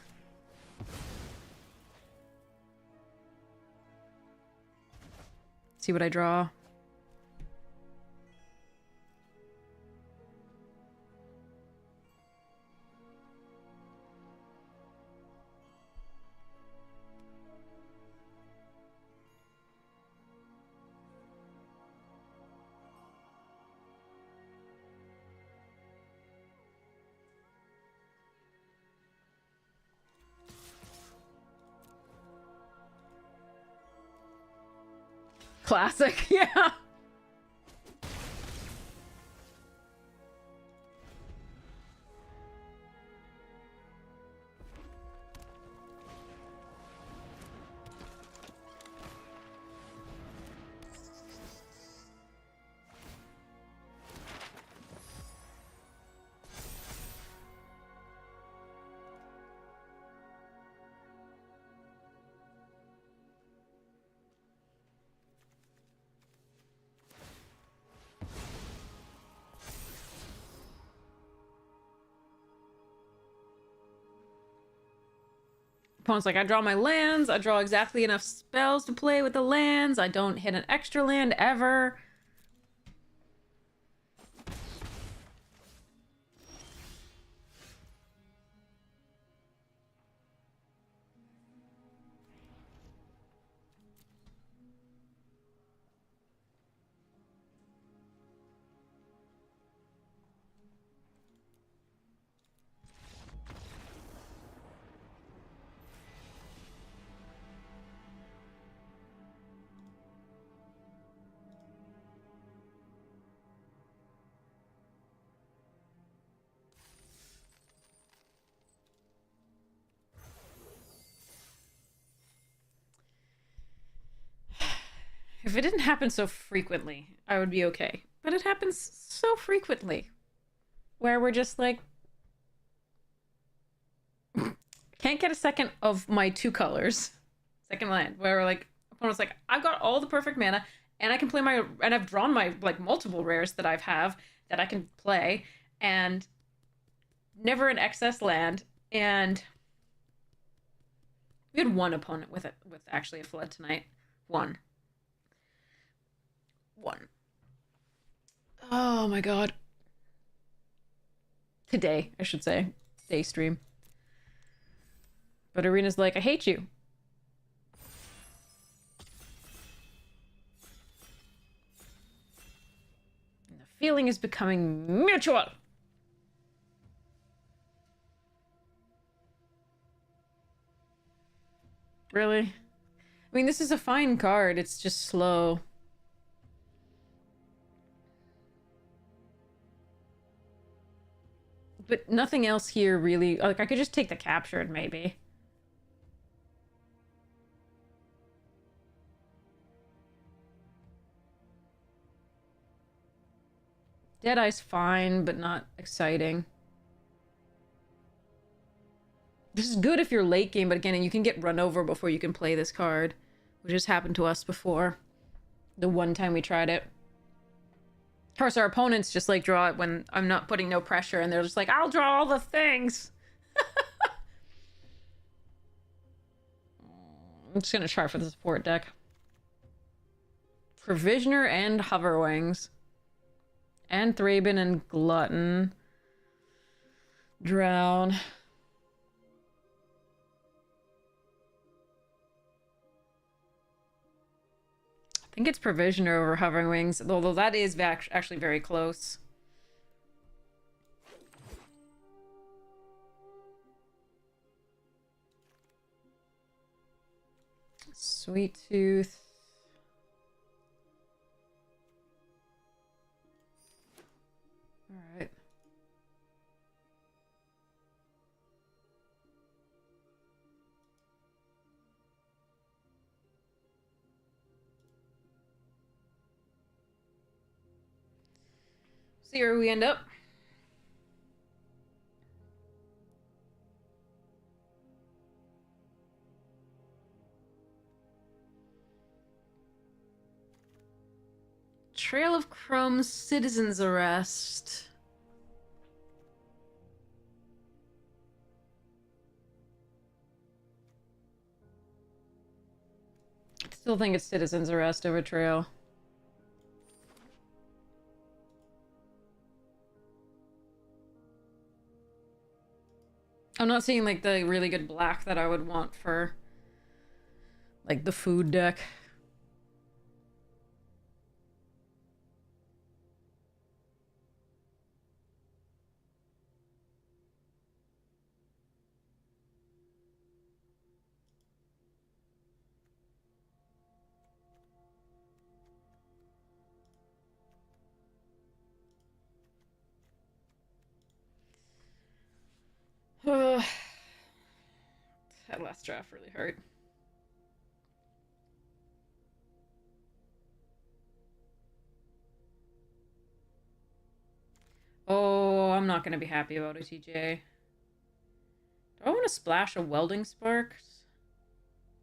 See what I draw. Classic, yeah. Opponent's like, I draw my lands, I draw exactly enough spells to play with the lands, I don't hit an extra land ever. If it didn't happen so frequently, I would be okay. But it happens so frequently. Where we're just like... can't get a second of my 2 colors. Second land. Where we're like... opponent's like, I've got all the perfect mana, and I can play my... and I've drawn my, like, multiple rares that that I can play, and... never an excess land, and... we had one opponent with actually a flood tonight. One. Oh my god. Today, I should say. Day stream. But Arena's like, I hate you. And the feeling is becoming mutual. Really? I mean, this is a fine card. It's just slow. But nothing else here really... like, I could just take the captured, maybe. Deadeye's fine, but not exciting. This is good if you're late game, but again, you can get run over before you can play this card. Which has happened to us before. The one time we tried it. Of course, our opponents just, like, draw it when I'm not putting no pressure, and they're just like, I'll draw all the things! I'm just gonna try for the support deck. Provisioner and Hoverwings. And Thraben and Glutton. Drown. I think it's Provisioner over Hovering Wings, although that is actually very close. Sweet Tooth. Alright. See where we end up. Trail of Crumbs, Citizen's Arrest. I still think it's Citizen's Arrest over Trail. I'm not seeing, like, the really good black that I would want for, like, the food deck. That last draft really hurt. Oh, I'm not going to be happy about OTJ. Do I want to splash a Welding Sparks?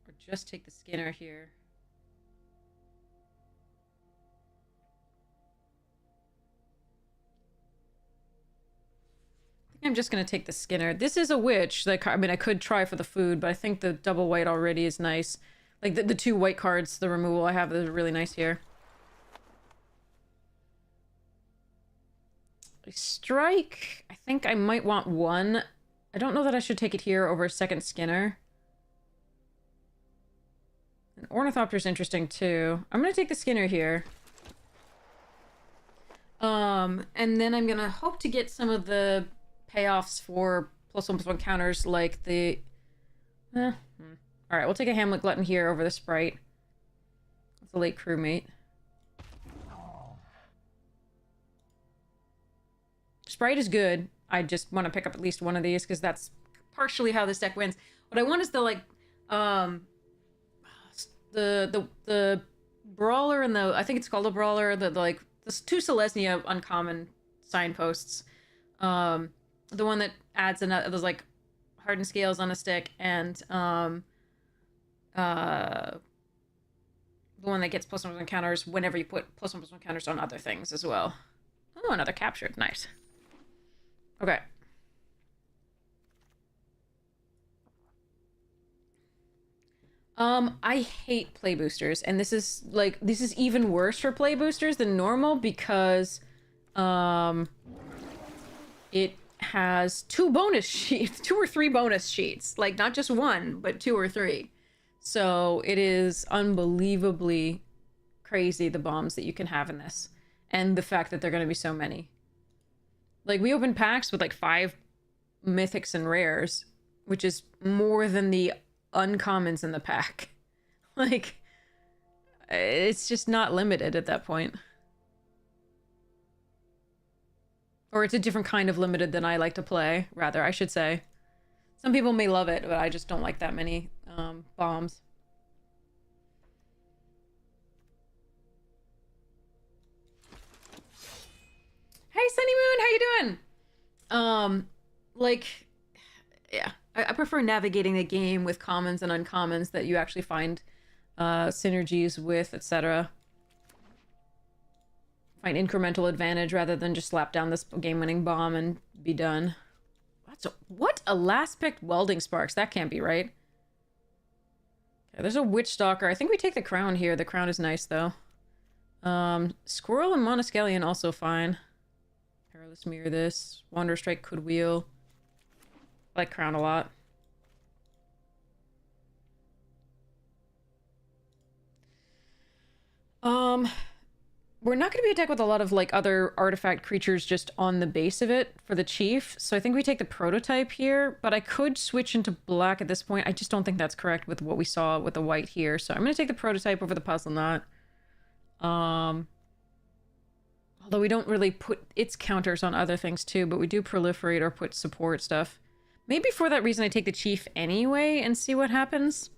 Or just take the Skinner here? I think I'm just gonna take the Skinner. This is a witch. Like, I mean, I could try for the food, but I think the double white already is nice. Like, the 2 white cards, the removal I have is really nice here. Strike. I think I might want 1. I don't know that I should take it here over a second Skinner. An Ornithopter's interesting too. I'm gonna take the Skinner here. And then I'm gonna hope to get some of the payoffs for +1/+1 counters, like the... Alright, we'll take a Hamlet Glutton here over the Sprite. It's a late crewmate. Sprite is good. I just want to pick up at least one of these, because that's partially how this deck wins. What I want is the, like, the Brawler and the... I think it's called a Brawler, the like... The 2 Selesnya uncommon signposts. The one that adds those, like, hardened scales on a stick, and the one that gets +1/+1 counters whenever you put +1/+1 counters on other things as well. Oh, another captured. Nice. Okay. I hate play boosters, and this is even worse for play boosters than normal because it has 2 bonus sheets, 2 or 3 bonus sheets, like not just 1, but 2 or 3. So it is unbelievably crazy, the bombs that you can have in this, and the fact that they're going to be so many. Like, we opened packs with like 5 mythics and rares, which is more than the uncommons in the pack. Like, it's just not limited at that point. Or it's a different kind of limited than I like to play, rather, I should say. Some people may love it, but I just don't like that many bombs. Hey, Sunny Moon, how you doing? Like, yeah, I prefer navigating the game with commons and uncommons that you actually find synergies with, etc. Find incremental advantage rather than just slap down this game-winning bomb and be done. What? A last picked Welding Sparks? That can't be right. Okay, there's a Witch Stalker. I think we take the Crown here. The Crown is nice, though. Squirrel and Monoscallion also fine. Perilous Mirror this. Wander Strike could wheel. I like Crown a lot. We're not going to be attacked with a lot of, like, other artifact creatures just on the base of it for the Chief, so I think we take the Prototype here, but I could switch into black at this point. I just don't think that's correct with what we saw with the white here, so I'm going to take the Prototype over the Puzzle Knot. Although we don't really put its counters on other things too, but we do proliferate or put support stuff. Maybe for that reason I take the Chief anyway and see what happens.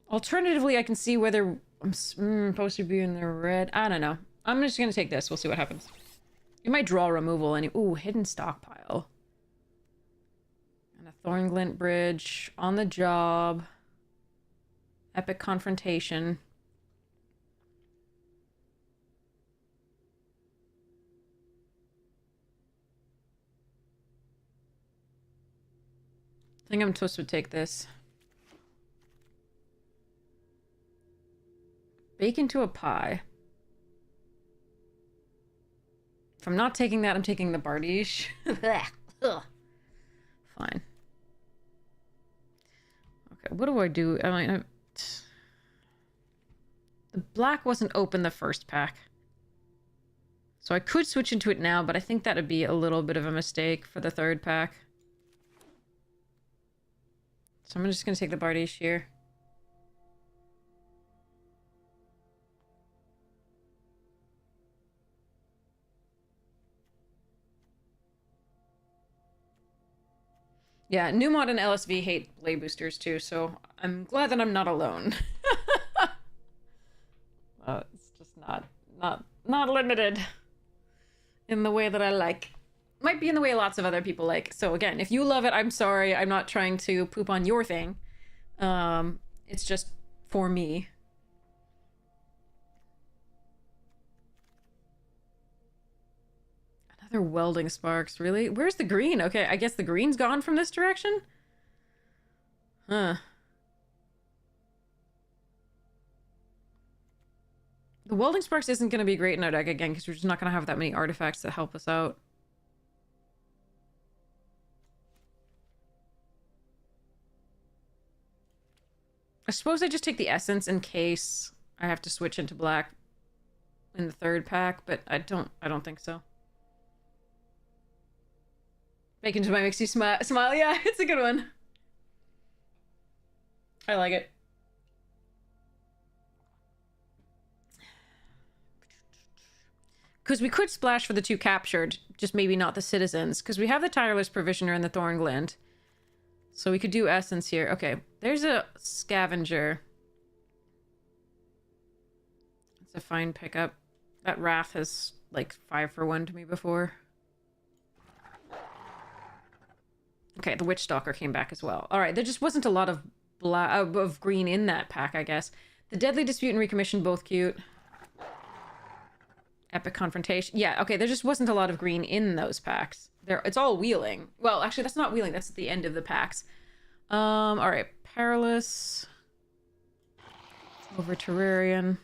Alternatively, I can see whether I'm supposed to be in the red. I don't know. I'm just going to take this. We'll see what happens. You might draw removal. Ooh, Hidden Stockpile. And a Thornglint Bridge. On the Job. Epic Confrontation. I think I'm supposed to take this. Bake into a pie. If I'm not taking that, I'm taking the Bardiche. Fine. Okay, what do I do? I mean, the black wasn't open the first pack. So I could switch into it now, but I think that would be a little bit of a mistake for the third pack. So I'm just going to take the Bardiche here. Yeah, Newmont and LSV hate Blade Boosters too, so I'm glad that I'm not alone. It's just not limited in the way that I like. Might be in the way lots of other people like. So again, if you love it, I'm sorry. I'm not trying to poop on your thing. It's just for me. Another welding sparks, really? Where's the green? Okay, I guess the green's gone from this direction? Huh. The welding sparks isn't going to be great in our deck again, because we're just not going to have that many artifacts that help us out. I suppose I just take the essence in case I have to switch into black in the third pack, but I don't think so. Bacon to my makes you smile. Yeah, it's a good one. I like it. Because we could splash for the 2 captured, just maybe not the citizens. Because we have the Tireless Provisioner and the Thornglint. So we could do essence here. Okay, there's a scavenger. It's a fine pickup. That Wrath has like 5 for 1 to me before. Okay, the Witch Stalker came back as well. All right, there just wasn't a lot of green in that pack, I guess. The Deadly Dispute and Recommission, both cute. Epic Confrontation. Yeah, okay, there just wasn't a lot of green in those packs. It's all wheeling. Well, actually, that's not wheeling. That's at the end of the packs. All right, Perilous. Over Terrarian.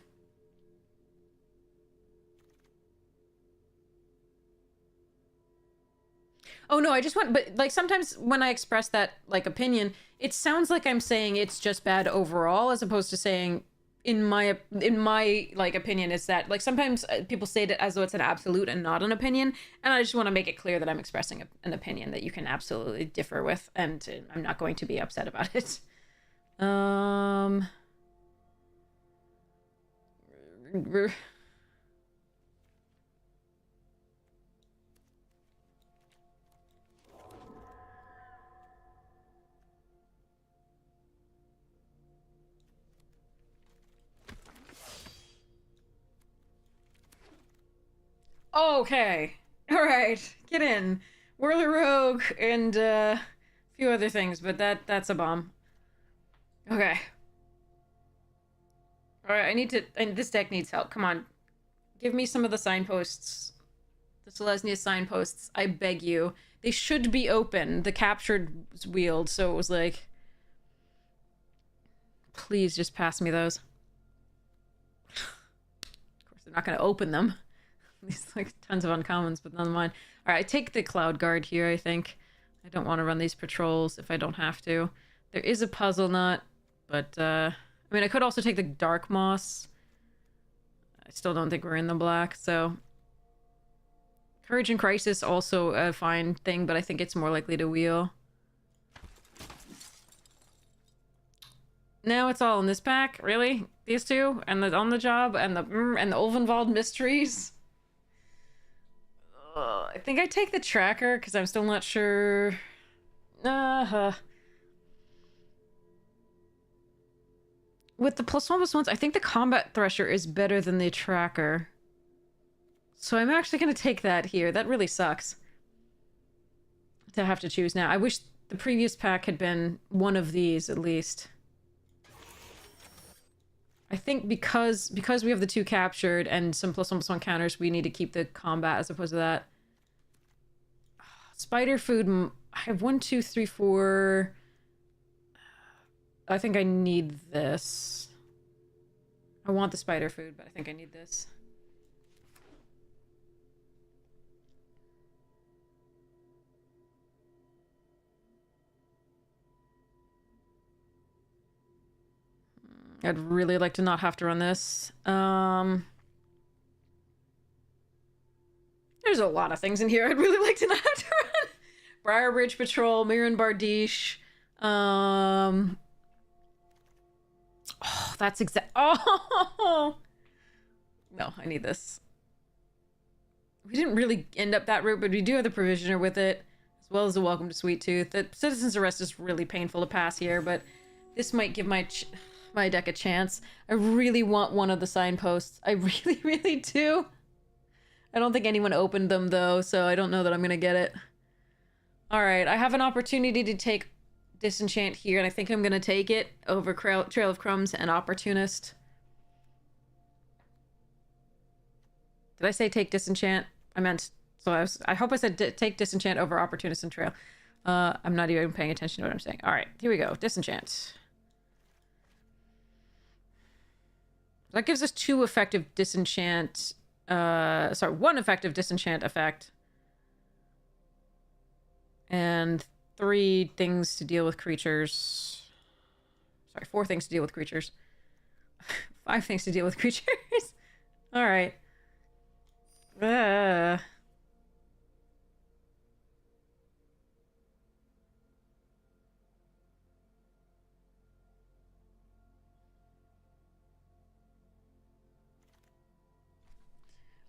Oh no, I just want, but like sometimes when I express that like opinion, it sounds like I'm saying it's just bad overall, as opposed to saying in my like opinion is that like sometimes people say it as though it's an absolute and not an opinion, and I just want to make it clear that I'm expressing an opinion that you can absolutely differ with, and I'm not going to be upset about it. Okay. Alright. Get in. Whirler Rogue and a few other things, but that's a bomb. Okay. Alright, this deck needs help. Come on. Give me some of the signposts. The Selesnya signposts. I beg you. They should be open. The captured wheeled, so it was like... Please just pass me those. Of course, they're not going to open them. These like tons of uncommons, but none of mine. All right, I take the Cloud Guard here, I think. I don't want to run these patrols if I don't have to. There is a Puzzle Nut, but I mean, I could also take the Dark Moss. I still don't think we're in the black, so... Courage and Crisis, also a fine thing, but I think it's more likely to wheel. Now it's all in this pack? Really? These two? And the On the Job? And the Ulvenwald Mysteries? I think I take the Tracker, because I'm still not sure... With the +1/+1s, I think the Combat Thresher is better than the Tracker. So I'm actually going to take that here. That really sucks. To have to choose now. I wish the previous pack had been one of these, at least. I think because we have the 2 captured and some +1/+1 counters, we need to keep the combat as opposed to that. Spider food, I have 1, 2, 3, 4. I think I need this. I want the spider food, but I think I need this. I'd really like to not have to run this. There's a lot of things in here I'd really like to not have to run. Briarbridge Patrol, Mirren Bardiche. Oh, that's exact. Oh! No, I need this. We didn't really end up that route, but we do have the Provisioner with it, as well as the Welcome to Sweet Tooth. The Citizen's Arrest is really painful to pass here, but this might give my deck a chance. I really want one of the signposts. I really, really do. I don't think anyone opened them, though, so I don't know that I'm gonna get it. Alright, I have an opportunity to take Disenchant here, and I think I'm gonna take it over Trail of Crumbs and Opportunist. Did I say take Disenchant? I meant So I hope I said take disenchant over opportunist and trail. I'm not even paying attention to what I'm saying. All right, here we go. Disenchant. That gives us 2 effective disenchant. Sorry, 1 effective disenchant effect. And 3 things to deal with creatures. Sorry, 4 things to deal with creatures. 5 things to deal with creatures. All right.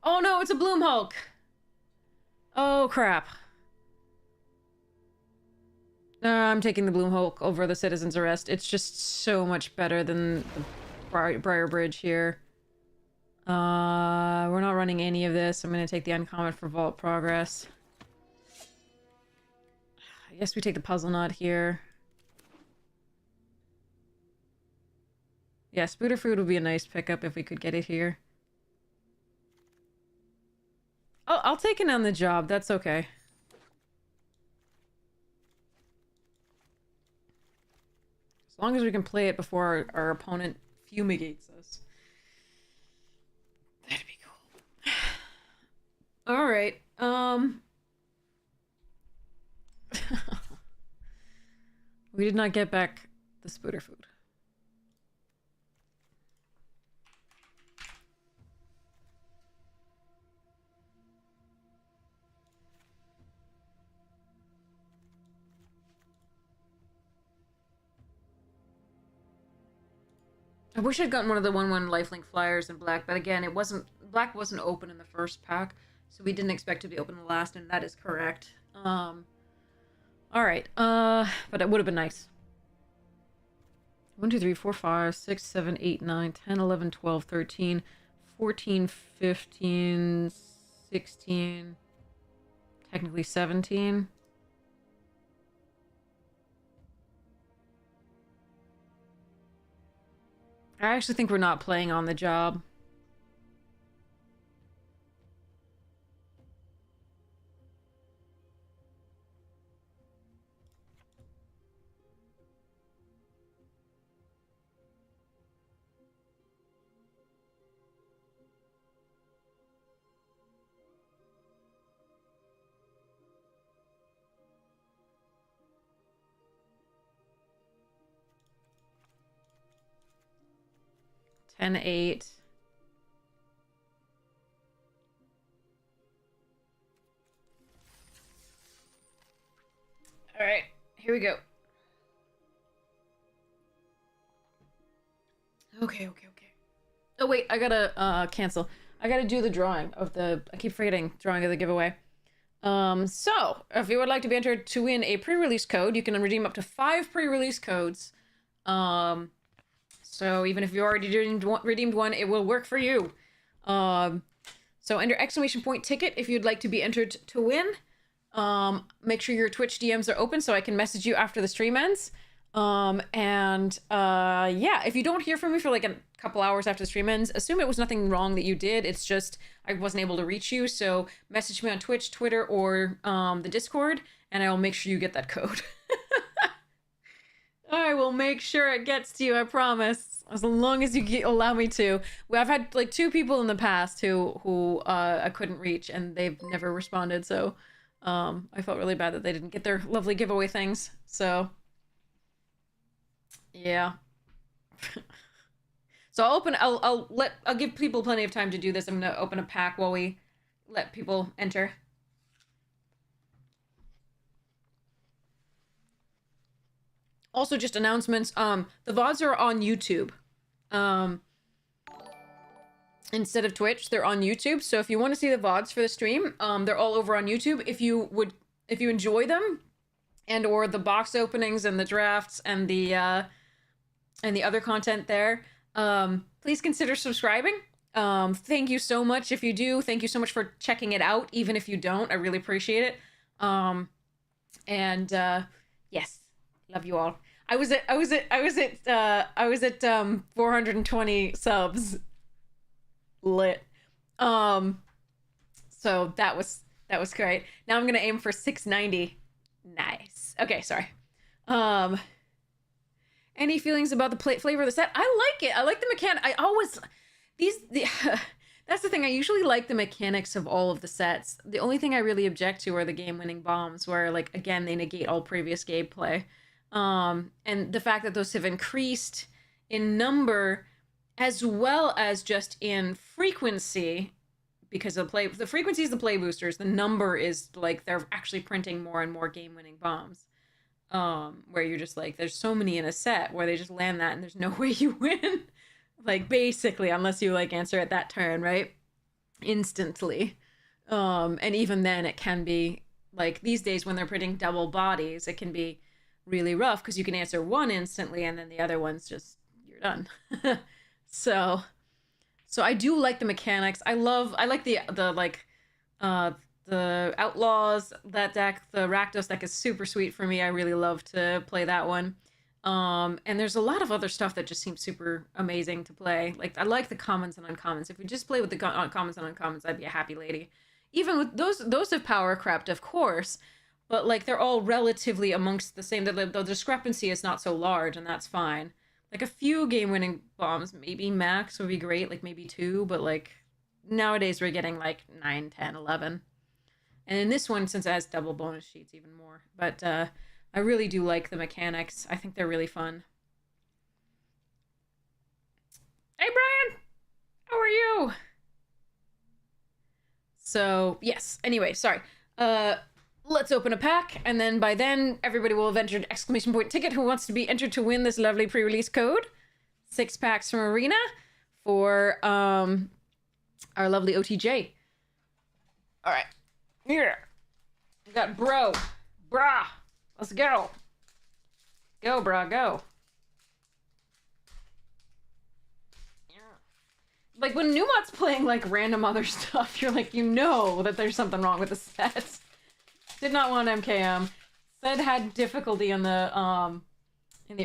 Oh no, it's a Bloom Hulk. Oh crap. I'm taking the Bloom Hulk over the Citizen's Arrest. It's just so much better than the Briar Bridge here. We're not running any of this. I'm gonna take the uncommon for Vault Progress. I guess we take the Puzzle Knot here. Yeah, Spooter Food would be a nice pickup if we could get it here. Oh, I'll take it on the job. That's okay. As long as we can play it before our opponent fumigates us. That'd be cool. Alright, we did not get back the Spooter Food. I wish I'd gotten one of the 1/1 lifelink flyers in black, but again, black wasn't open in the first pack, so we didn't expect to be open in the last, and that is correct. Alright, but it would have been nice. 1, 2, 3, 4, 5, 6, 7, 8, 9, 10, 11, 12, 13, 14, 15, 16, technically 17. I actually think we're not playing on the job. Ten, 8. All right, here we go. Okay. Oh wait, I gotta cancel. I gotta do the drawing of the. I keep forgetting drawing of the giveaway. So if you would like to be entered to win a pre-release code, you can redeem up to 5 pre-release codes. So even if you already redeemed one, it will work for you. So enter exclamation point ticket if you'd like to be entered to win. Make sure your Twitch DMs are open so I can message you after the stream ends. Yeah, if you don't hear from me for like a couple hours after the stream ends, assume it was nothing wrong that you did. It's just I wasn't able to reach you. So message me on Twitch, Twitter, or the Discord, and I will make sure you get that code. I will make sure it gets to you, I promise. As long as you allow me to. I've had like 2 people in the past who I couldn't reach, and they've never responded, so I felt really bad that they didn't get their lovely giveaway things. So yeah. So I'll give people plenty of time to do this. I'm gonna open a pack while we let people enter. Also, just announcements. The VODs are on YouTube. Instead of Twitch, they're on YouTube. So if you want to see the VODs for the stream, they're all over on YouTube. If you enjoy them, and or the box openings and the drafts and the other content there, please consider subscribing. Thank you so much if you do. Thank you so much for checking it out, even if you don't. I really appreciate it. Yes, love you all. I was at 420 subs. Lit. So that was That was great. Now I'm gonna aim for 690. Nice. Okay, sorry. Um, any feelings about the flavor of the set? I like it. I like the mechanic. I always that's the thing. I usually like the mechanics of all of the sets. The only thing I really object to are the game-winning bombs, where like again they negate all previous gameplay. And the fact that those have increased in number as well as just in frequency, because the frequency is the play boosters, the number is like they're actually printing more and more game-winning bombs. Where you're just like, there's so many in a set where they just land that and there's no way you win. Like basically, unless you like answer at that turn, right? Instantly. And even then it can be like these days when they're printing double bodies, it can be really rough because you can answer one instantly and then the other one's just you're done. so I do like the mechanics. I like the the Outlaws, that deck, the Rakdos deck is super sweet for me. I really love to play that one. And there's a lot of other stuff that just seems super amazing to play. Like I like the commons and uncommons. If we just play with the commons and uncommons, I'd be a happy lady. Even with those have power crept, of course, but like they're all relatively amongst the same. The discrepancy is not so large, and that's fine. Like a few game-winning bombs, maybe max would be great, like maybe 2, but like nowadays we're getting like 9, 10, 11. And in this one, since it has double bonus sheets, even more. But I really do like the mechanics. I think they're really fun. Hey, Brian! How are you? So, yes. Anyway, sorry. Let's open a pack, and then by then, everybody will have entered exclamation point ticket who wants to be entered to win this lovely pre-release code. 6 packs from Arena for our lovely OTJ. All right. Here. We got brah. Let's go. Go, brah, go. Yeah. Like when Numot's playing like random other stuff, you're like, you know that there's something wrong with the set. Did not want MKM. Said had difficulty in the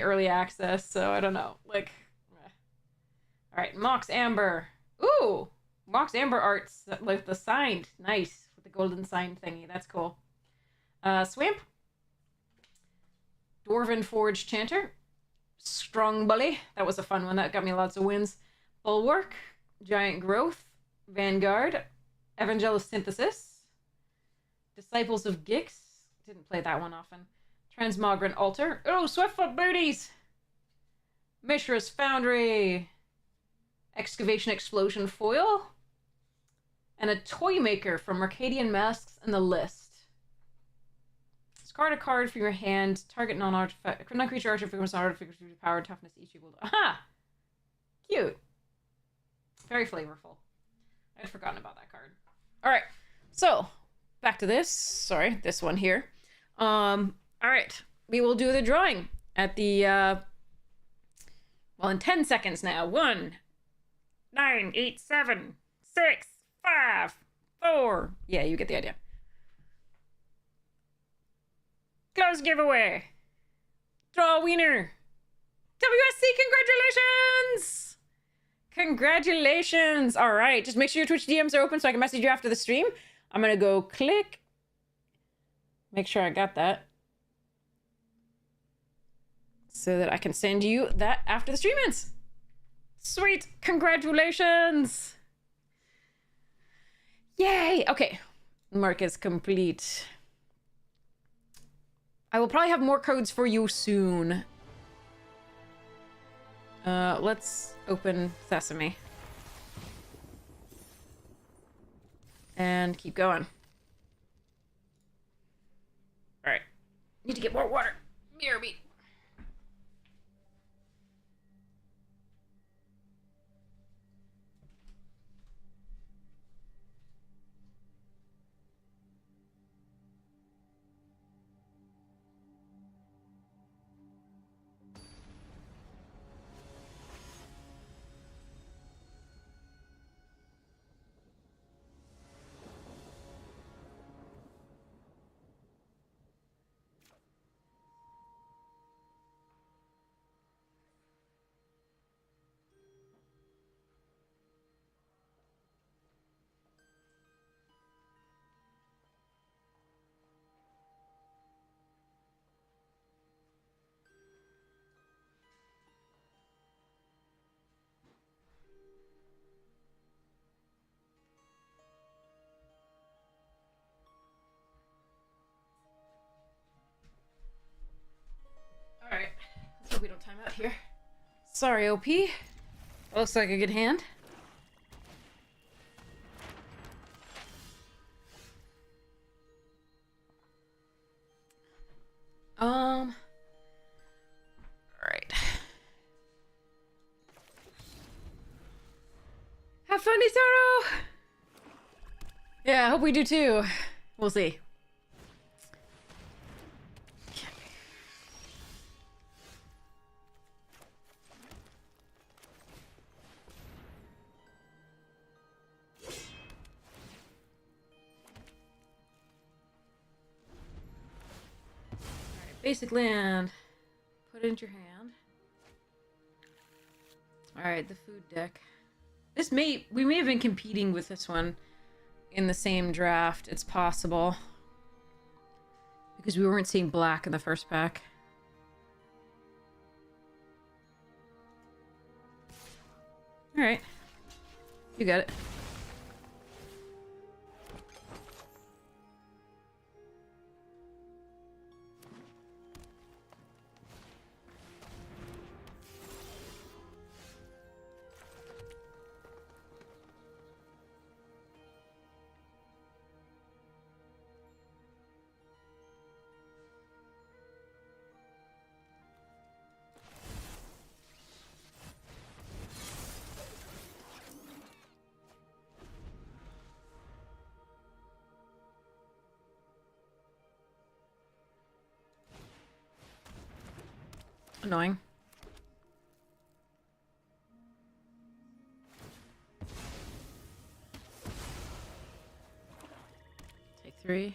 early access, so I don't know. Like, all right, Mox Amber. Ooh, Mox Amber art's like the signed, nice with the golden sign thingy. That's cool. Swamp. Dwarven Forge Chanter. Strong Bully. That was a fun one. That got me lots of wins. Bulwark. Giant Growth. Vanguard. Evangelist Synthesis. Disciples of Gix. Didn't play that one often. Transmogrant Altar. Oh, Swiftfoot Booties! Mishra's Foundry. Excavation Explosion Foil. And a Toy Maker from Mercadian Masks and the List. Discard a card from your hand. Target non-artifact. Non-creature artifact becomes artifact with power, toughness, each equal to... Aha! Cute. Very flavorful. I'd forgotten about that card. Alright. So, back to this. Sorry, this one here. Alright. We will do the drawing at the, well, in 10 seconds now. 1, 9, 8, 7, 6, 5, 4. Yeah, you get the idea. Close giveaway. Draw a wiener. WSC, congratulations! Congratulations! All right, just make sure your Twitch DMs are open so I can message you after the stream. I'm gonna go click. Make sure I got that. So that I can send you that after the stream ends. Sweet, congratulations! Yay! Okay, mark is complete. I will probably have more codes for you soon. Let's open Sesame. And keep going. Alright. Need to get more water. BRB. out here. Sorry, OP. Looks like a good hand. Alright. Have fun, Isaro! Yeah, I hope we do too. We'll see. Basic land. Put it into your hand. Alright, the food deck. We may have been competing with this one in the same draft. It's possible. Because we weren't seeing black in the first pack. Alright. You got it. Annoying. Take 3.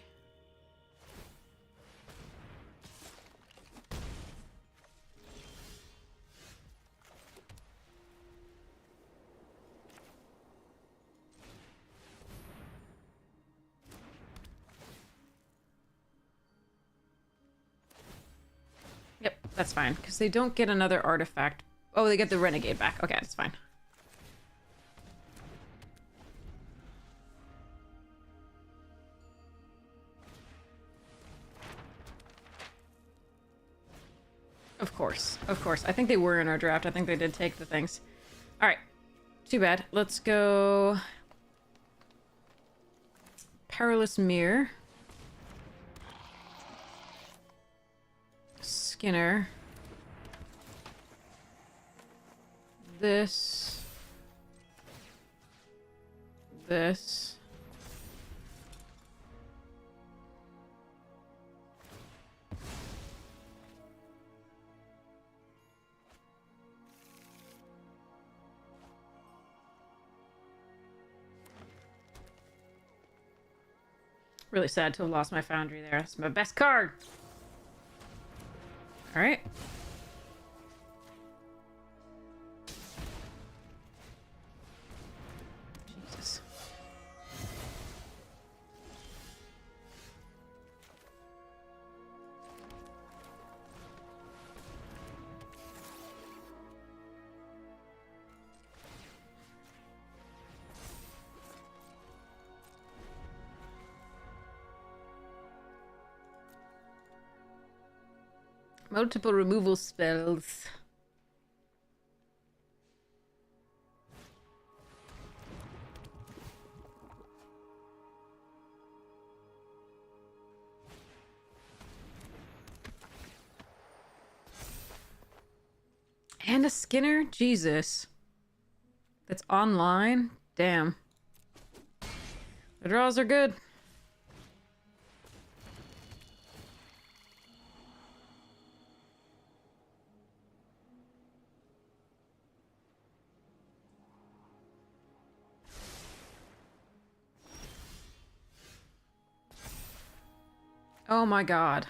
Yep, that's fine, because they don't get another artifact. Oh, they get the renegade back. Okay, that's fine. Of course, of course. I think they were in our draft. I think they did take the things. All right, too bad. Let's go. Perilous Mirror. Skinner. This. Really sad to have lost my Foundry there. That's my best card. All right. Jesus. Multiple removal spells. And a Skinner? Jesus. That's online? Damn. The draws are good. Oh my god.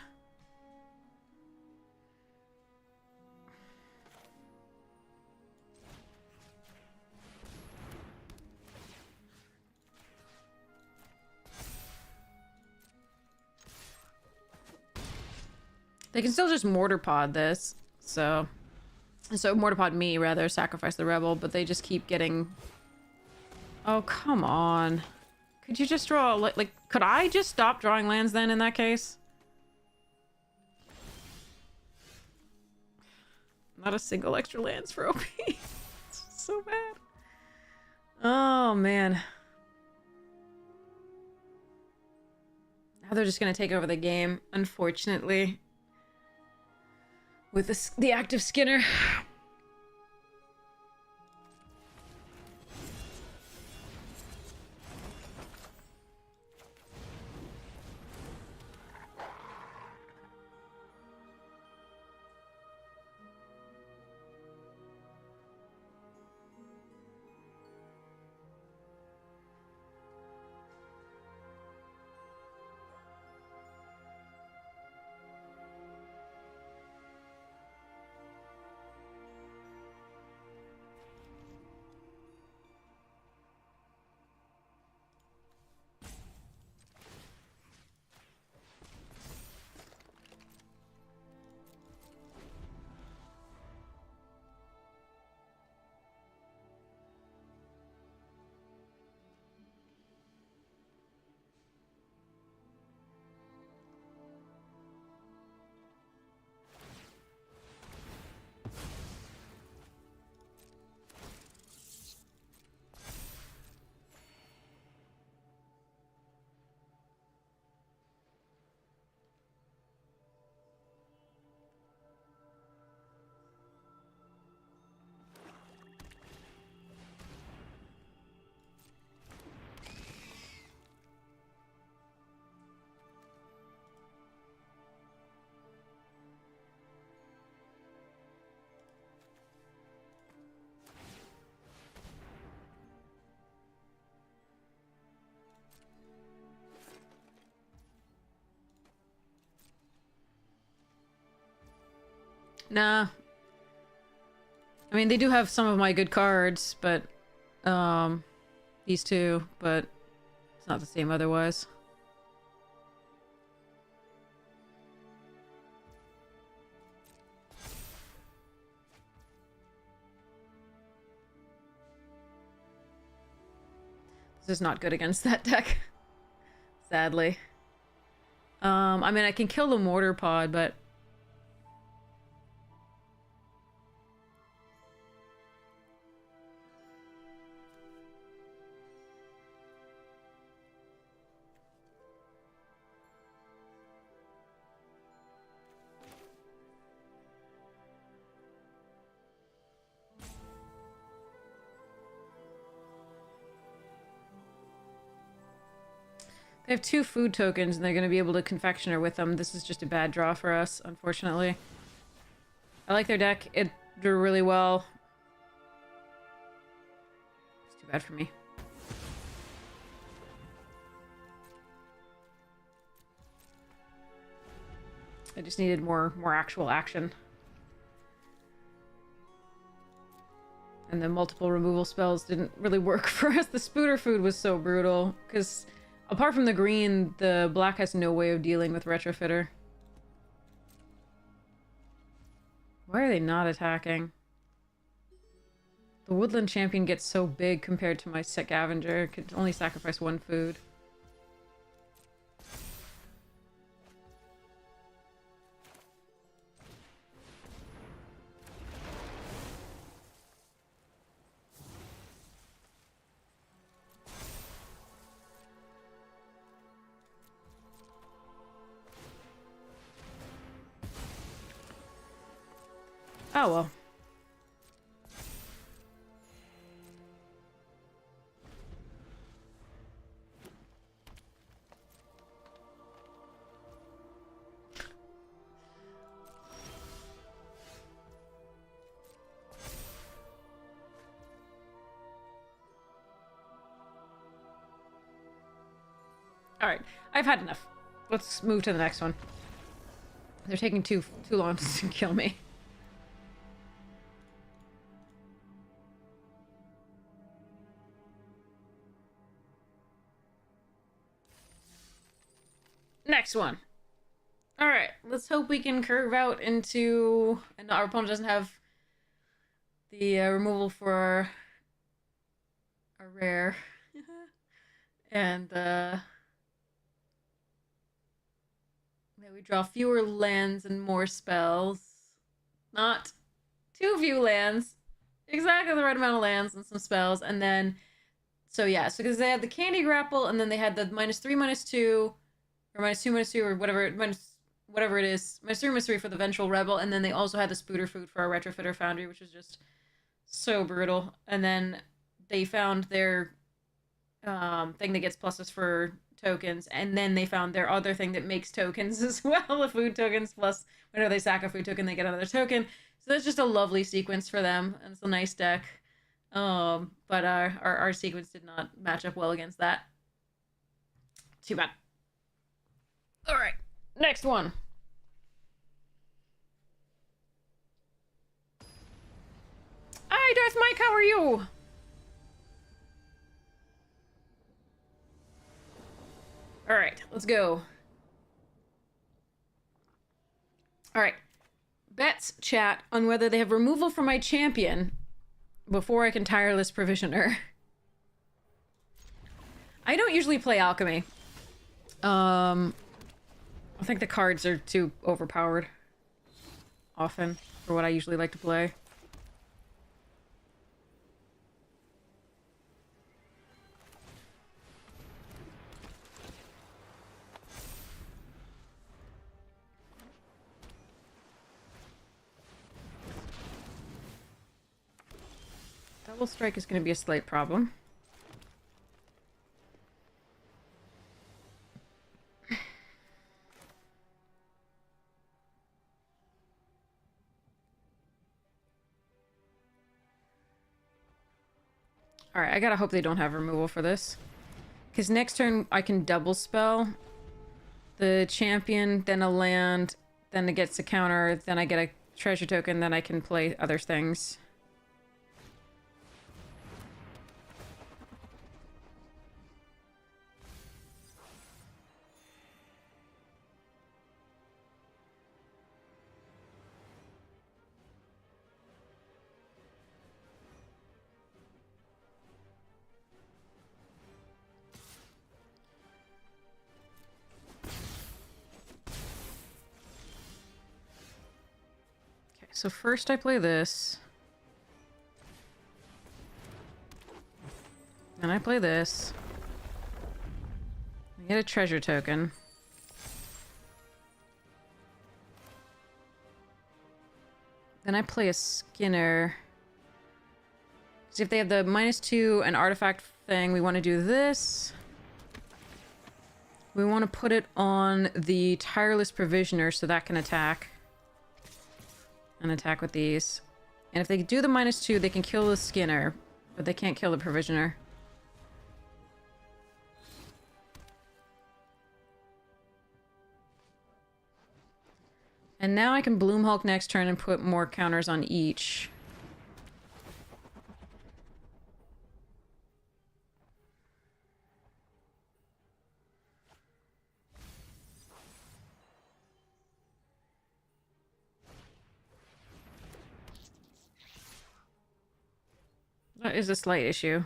They can still just mortar pod this, so mortar pod me rather, sacrifice the rebel, but they just keep getting. Oh come on. Could you just draw, like, could I just stop drawing lands then in that case? Not a single extra lands for OP. It's so bad. Oh, man. Now they're just gonna take over the game, unfortunately. With the active Skinner. Nah. I mean, they do have some of my good cards, but, these two, but it's not the same otherwise. This is not good against that deck. Sadly. I mean, I can kill the mortar pod, but they have 2 food tokens and they're going to be able to confectioner with them. This is just a bad draw for us, unfortunately. I like their deck. It drew really well. It's too bad for me. I just needed more actual action. And the multiple removal spells didn't really work for us. The Spooter food was so brutal, because apart from the green, the black has no way of dealing with Retrofitter. Why are they not attacking? The Woodland Champion gets so big compared to my Scavenger. It could only sacrifice 1 food. Oh well. Alright, I've had enough. Let's move to the next one. They're taking too long to kill me. Next one. Alright, let's hope we can curve out into... And our opponent doesn't have the removal for a rare. And, that we draw fewer lands and more spells. Not 2 view lands. Exactly the right amount of lands and some spells. And then, so yeah, so because they had the Candy Grapple, and then they had the -3/-2, or -2/-2, or whatever, whatever it is, -3/-3 for the Vengeful Rebel, and then they also had the Spooter Food for our Retrofitter Foundry, which was just so brutal. And then they found their thing that gets pluses for tokens, and then they found their other thing that makes tokens as well, the food tokens, plus whenever they sack a food token, they get another token. So that's just a lovely sequence for them, and it's a nice deck. But our sequence did not match up well against that. Too bad. All right, next one. Hi, Darth Mike, how are you? All right, let's go. All right. Bets chat on whether they have removal from my champion before I can Tireless Provisioner. I don't usually play Alchemy. I think the cards are too overpowered often for what I usually like to play. Double strike is going to be a slight problem. Alright, I gotta hope they don't have removal for this. Because next turn I can double spell the champion, then a land, then it gets a counter, then I get a treasure token, then I can play other things. So first I play this. Then I play this. I get a treasure token. Then I play a Skinner. So if they have the -2 and artifact thing, we want to do this. We want to put it on the Tireless Provisioner so that can attack. And attack with these. And if they do the -2, they can kill the Skinner, but they can't kill the Provisioner. And now I can Bloom Hulk next turn and put more counters on each. That is a slight issue.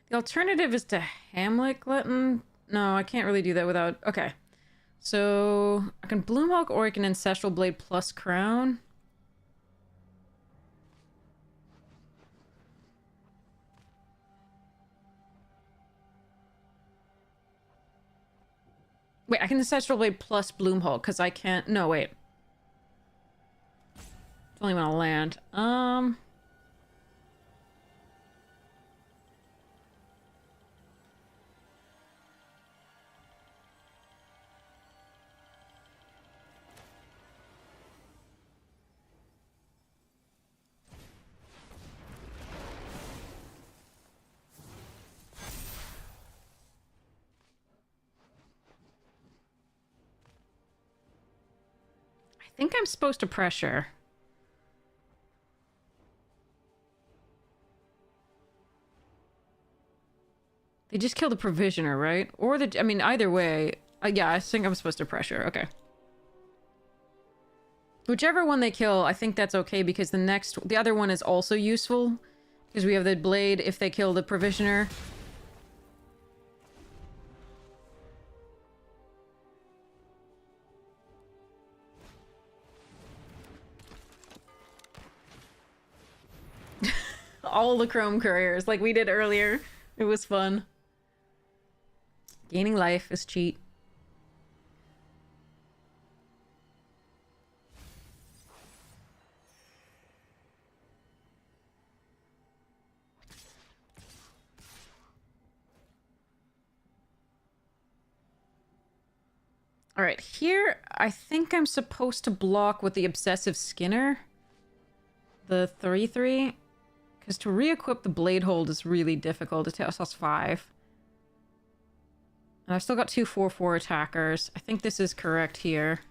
The alternative is to Hamlet Glutton. No, I can't really do that without... Okay. So, I can Bloom Hulk or I can Ancestral Blade plus Crown. Wait, I can Ancestral Blade plus Bloom Hulk, because I can't... No, wait. It's only when I land. I think I'm supposed to pressure. They just kill the Provisioner, right? Or the... I mean, either way. Yeah, I think I'm supposed to pressure. Okay. Whichever one they kill, I think that's okay because the other one is also useful. Because we have the blade if they kill the Provisioner. all the Chrome Couriers like we did earlier. It was fun. Gaining life is cheat. Alright, here I think I'm supposed to block with the Obsessive Skinner. The 3/3. Because to re-equip the Blade Hold is really difficult. It costs 5. And I've still got 2 4/4 attackers. I think this is correct here.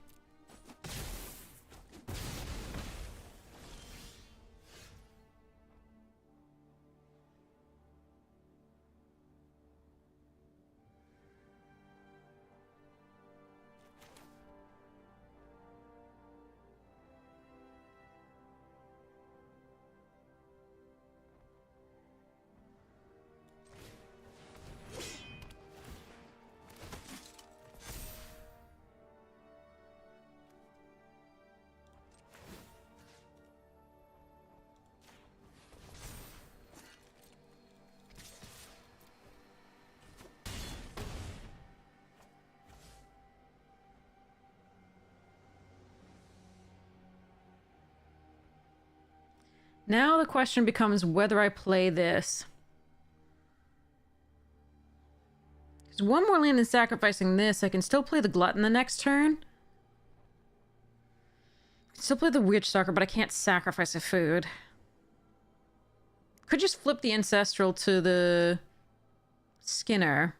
Now the question becomes whether I play this. Because one more land in sacrificing this, I can still play the Glutton the next turn. I can still play the Witch Stalker, but I can't sacrifice a food. Could just flip the Ancestral to the Skinner.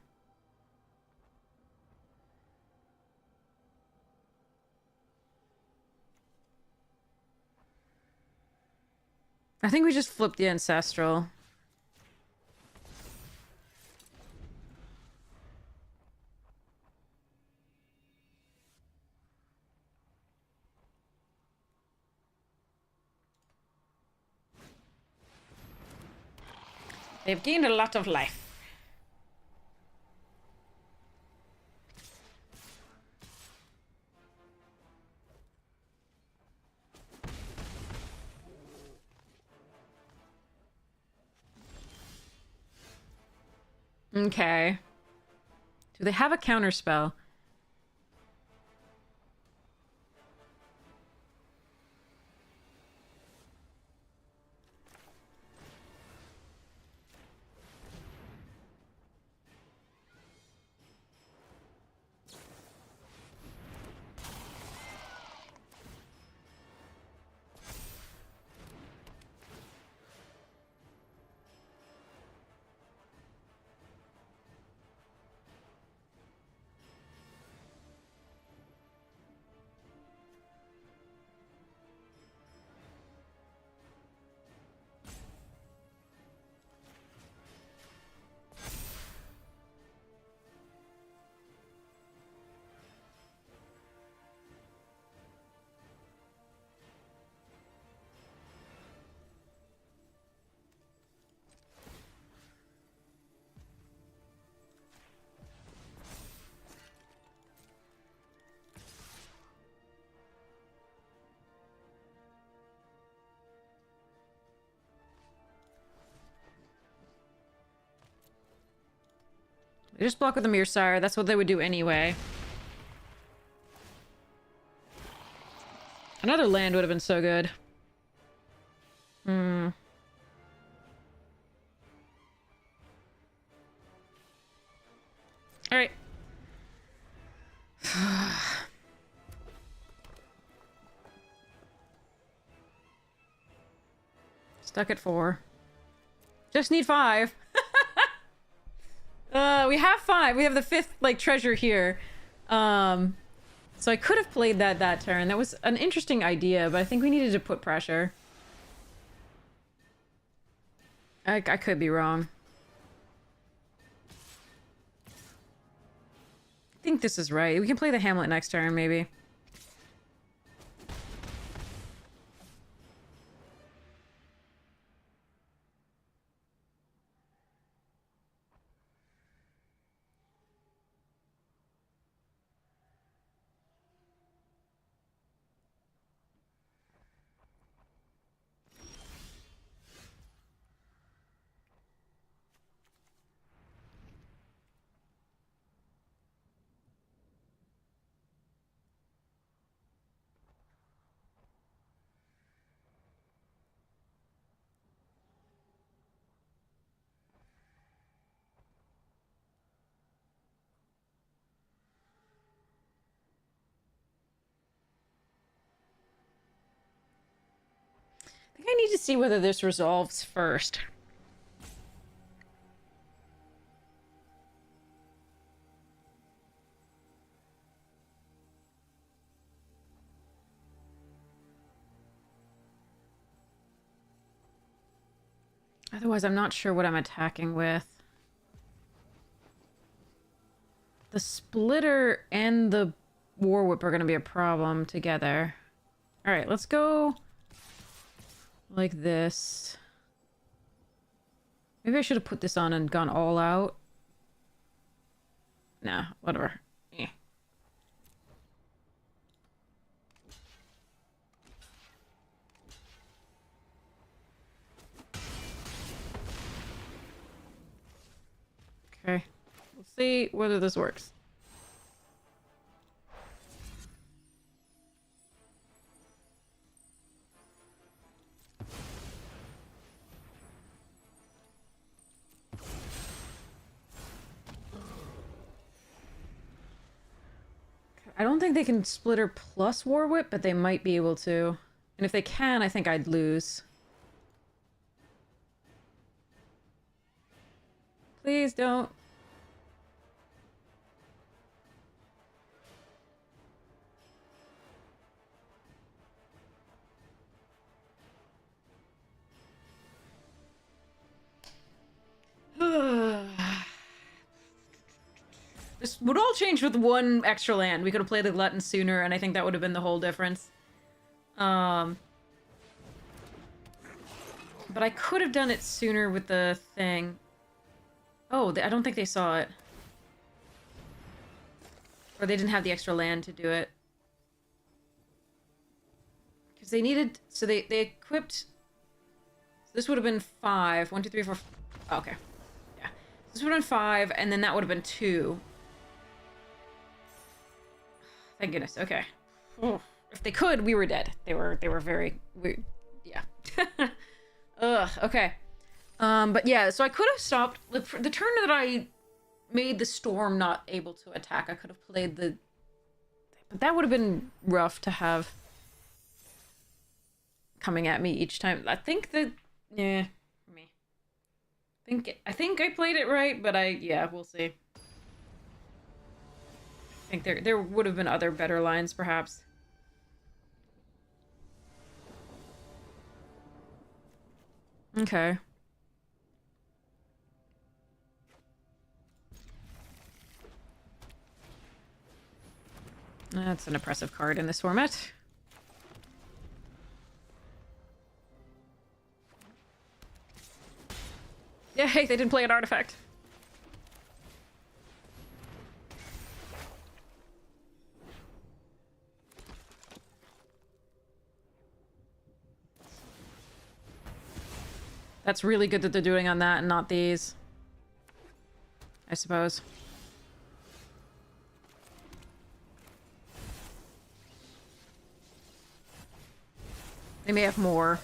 I think we just flip the Ancestral. They've gained a lot of life. Okay. Do they have a counterspell? They just block with the Mirror. That's what they would do anyway. Another land would have been so good. Hmm. Alright. Stuck at 4. Just need 5. We have 5. We have the 5th, like, treasure here. So I could have played that turn. That was an interesting idea, but I think we needed to put pressure. I could be wrong. I think this is right. We can play the Hamlet next turn, maybe. I need to see whether this resolves first. Otherwise, I'm not sure what I'm attacking with. The splitter and the war whip are going to be a problem together. All right, let's go like this. Maybe I should have put this on and gone all out. Nah, whatever. Eh. Okay, let's see whether this works. I don't think they can splitter plus war whip, but they might be able to. And if they can, I think I'd lose. Please don't. This would all change with one extra land. We could have played the Glutton sooner, and I think that would have been the whole difference. But I could have done it sooner with the thing. Oh, I don't think they saw it. Or they didn't have the extra land to do it. Because they needed... So they equipped... So this would have been 5. 1, 2, 3, 4... Oh, okay. Yeah. This would have been 5, and then that would have been 2. Thank goodness. Okay. Oh. If they could, we were dead. They were very... yeah. Ugh. Okay. But yeah, so I could have stopped... The turn that I made the storm not able to attack, I could have played the... But that would have been rough to have coming at me each time. I think that... Yeah. Me. I think I played it right, but yeah, we'll see. I think there would have been other better lines, perhaps. Okay. That's an oppressive card in this format. Yay, they didn't play an artifact. That's really good that they're doing on that and not these, I suppose. They may have more.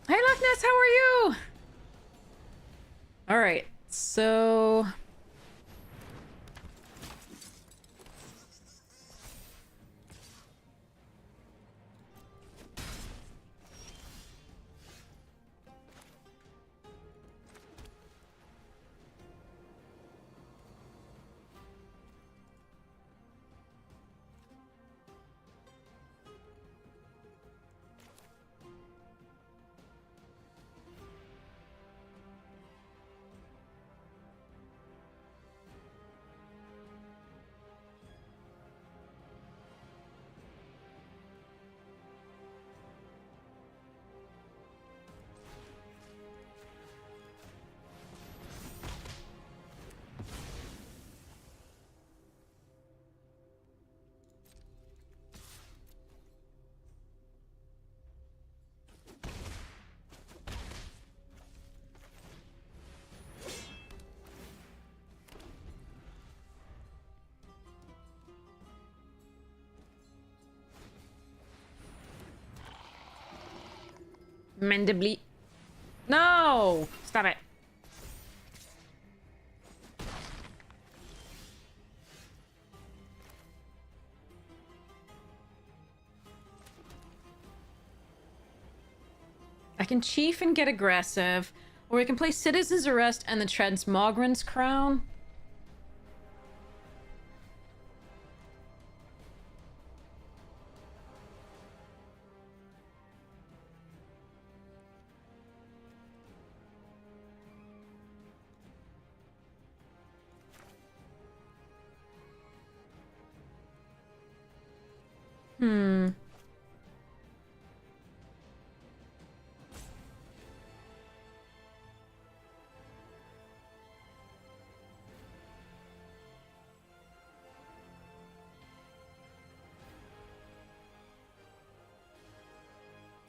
Hey, Loch Ness, how are you? All right, so... Mendibly. No! Stop it. can chief and get aggressive, or we can play Citizen's Arrest and the Transmogran's Crown.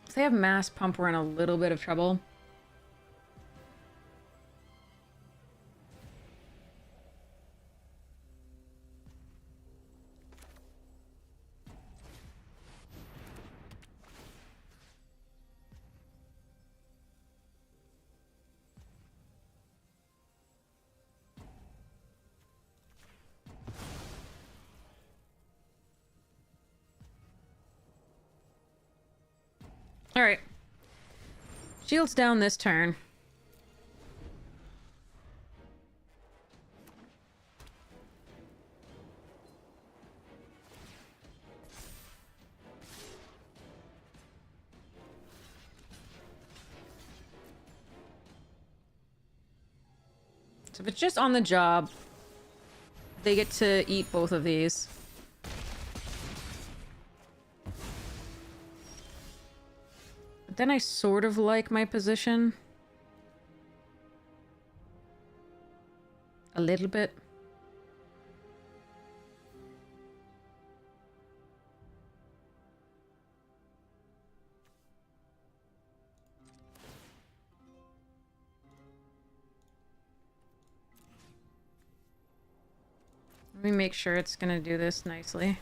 If they have mass pump, we're in a little bit of trouble. Alright. Shields down this turn. So if it's just on the job, they get to eat both of these. But then I sort of like my position. A little bit. Let me make sure it's gonna do this nicely.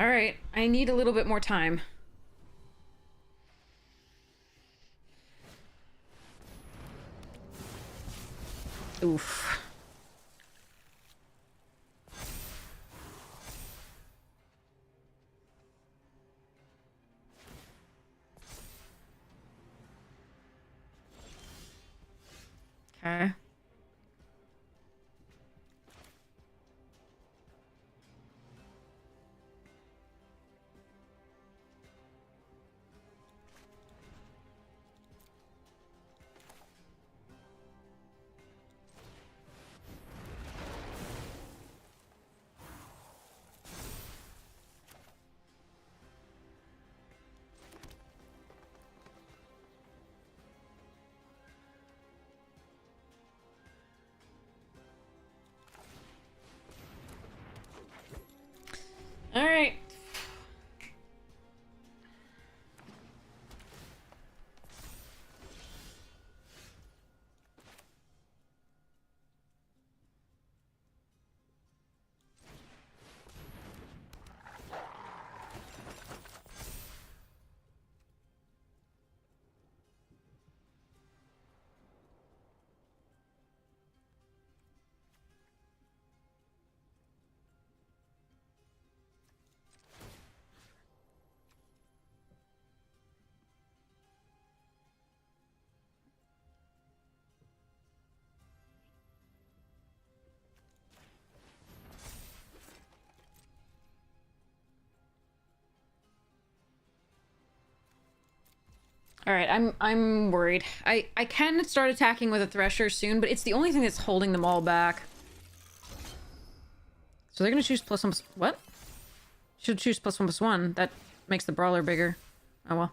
Alright, I need a little bit more time. Oof. Okay. All right. All right, I'm worried. I can start attacking with a Thresher soon, but it's the only thing that's holding them all back. So they're gonna choose +1. What? Should choose +1/+1. That makes the brawler bigger. Oh well.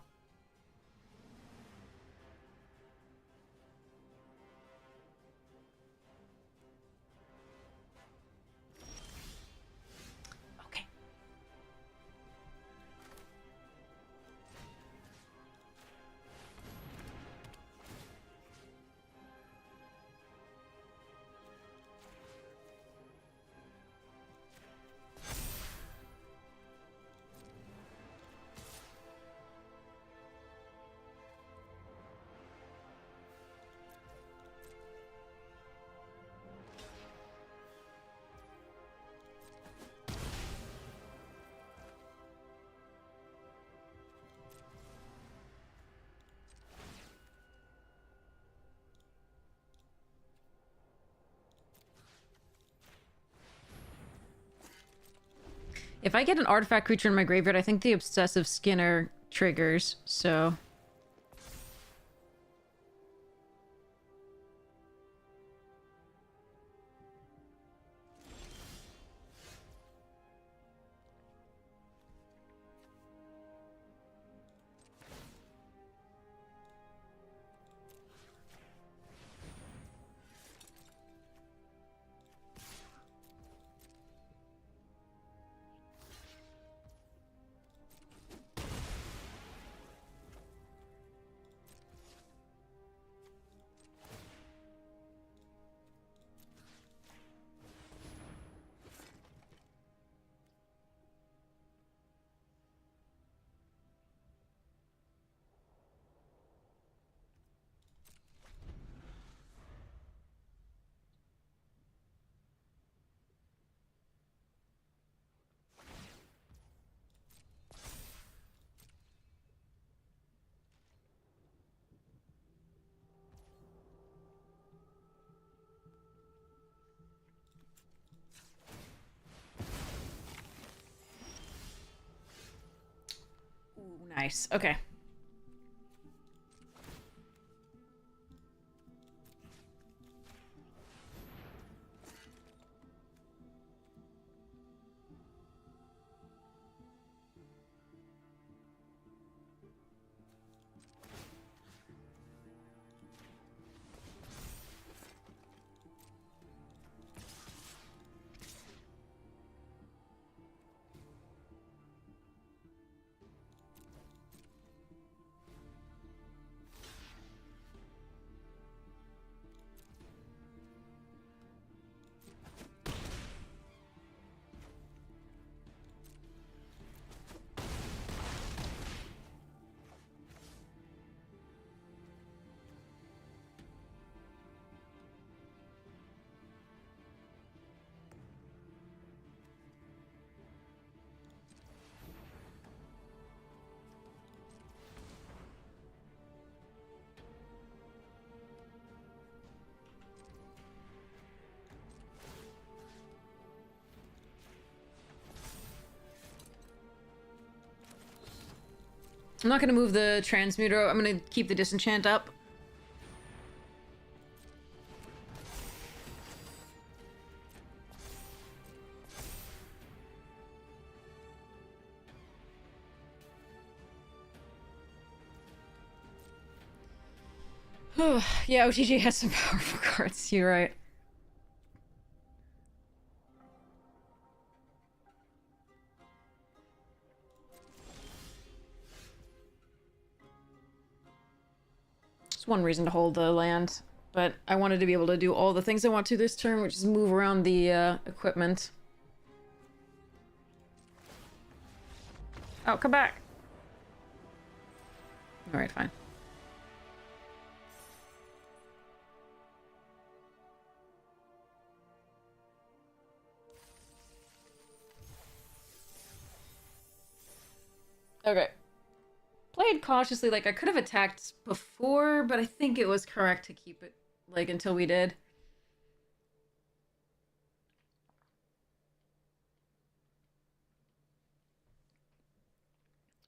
Okay. If I get an artifact creature in my graveyard, I think the Obsessive Skinner triggers, so... Ooh, nice. Okay. I'm not gonna move the Transmuter. I'm gonna keep the Disenchant up. Yeah, OTJ has some powerful cards. You're right. Just one reason to hold the land, but I wanted to be able to do all the things I want to this turn, which is move around the equipment. Oh, come back. All right, fine. Okay. Played cautiously, like I could have attacked before, but I think it was correct to keep it, like, until we did.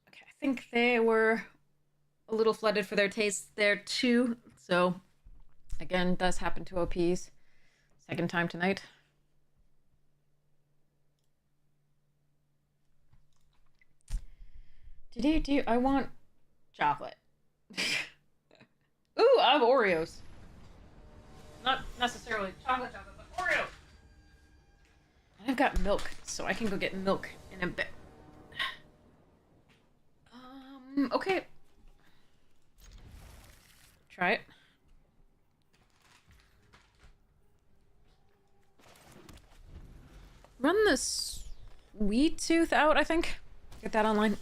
Okay, I think they were a little flooded for their tastes there too. So again, does happen to OPs. Second time tonight. I want chocolate. Ooh, I have Oreos. Not necessarily chocolate, but Oreo. I've got milk, so I can go get milk in a bit. Okay. Try it. Run the sweet tooth out, I think. Get that online.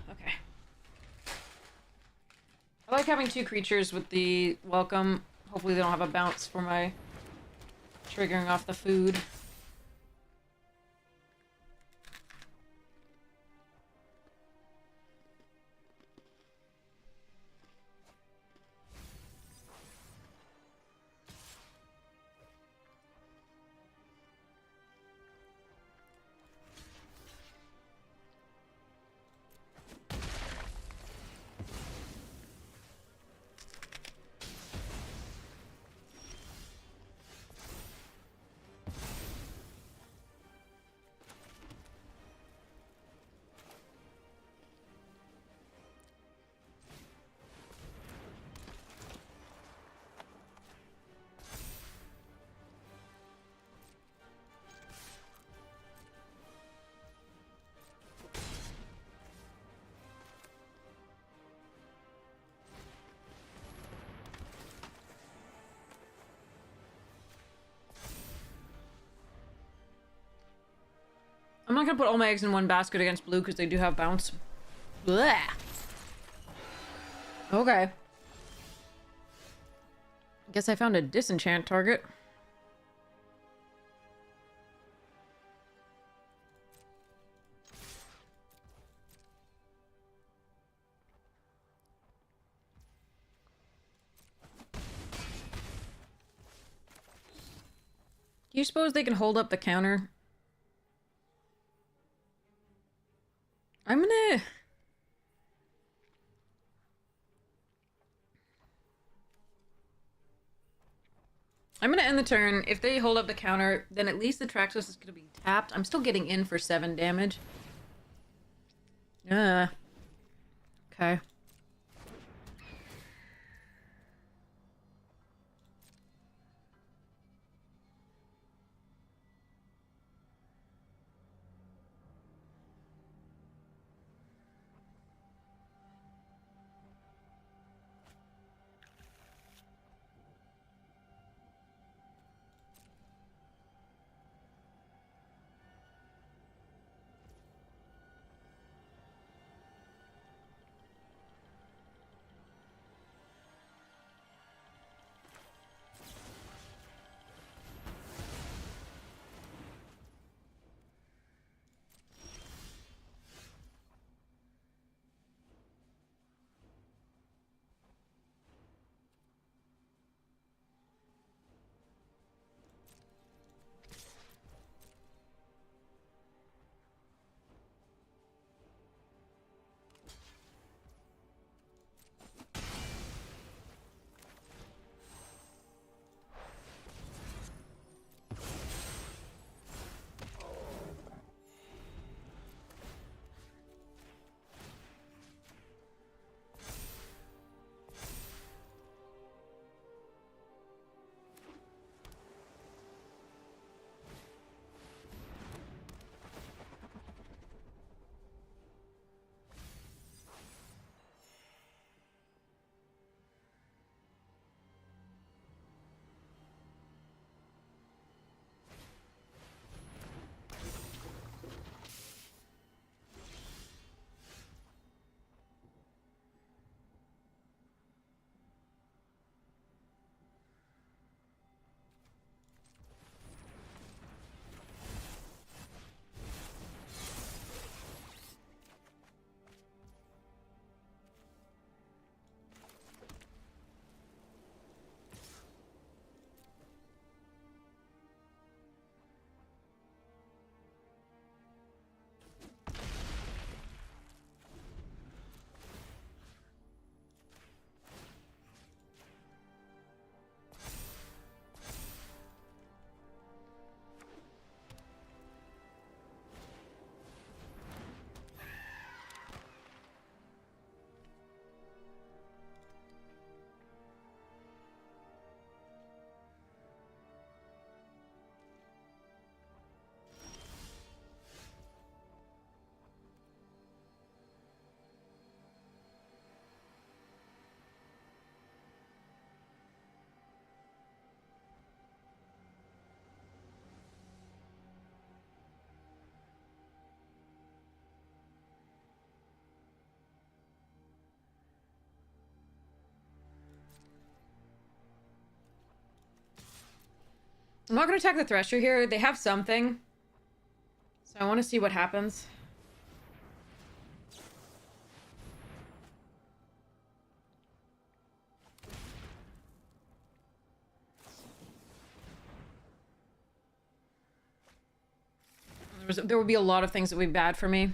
Okay. I like having two creatures with the welcome. Hopefully they don't have a bounce for my triggering off the food. I'm not gonna put all my eggs in one basket against blue because they do have bounce. Blah. Okay. Guess I found a disenchant target. Do you suppose they can hold up the counter? I'm gonna... end the turn. If they hold up the counter, then at least the Traxxas is gonna be tapped. I'm still getting in for 7 damage. Okay. I'm not going to attack the Thresher here. They have something. So I want to see what happens. There would be a lot of things that would be bad for me.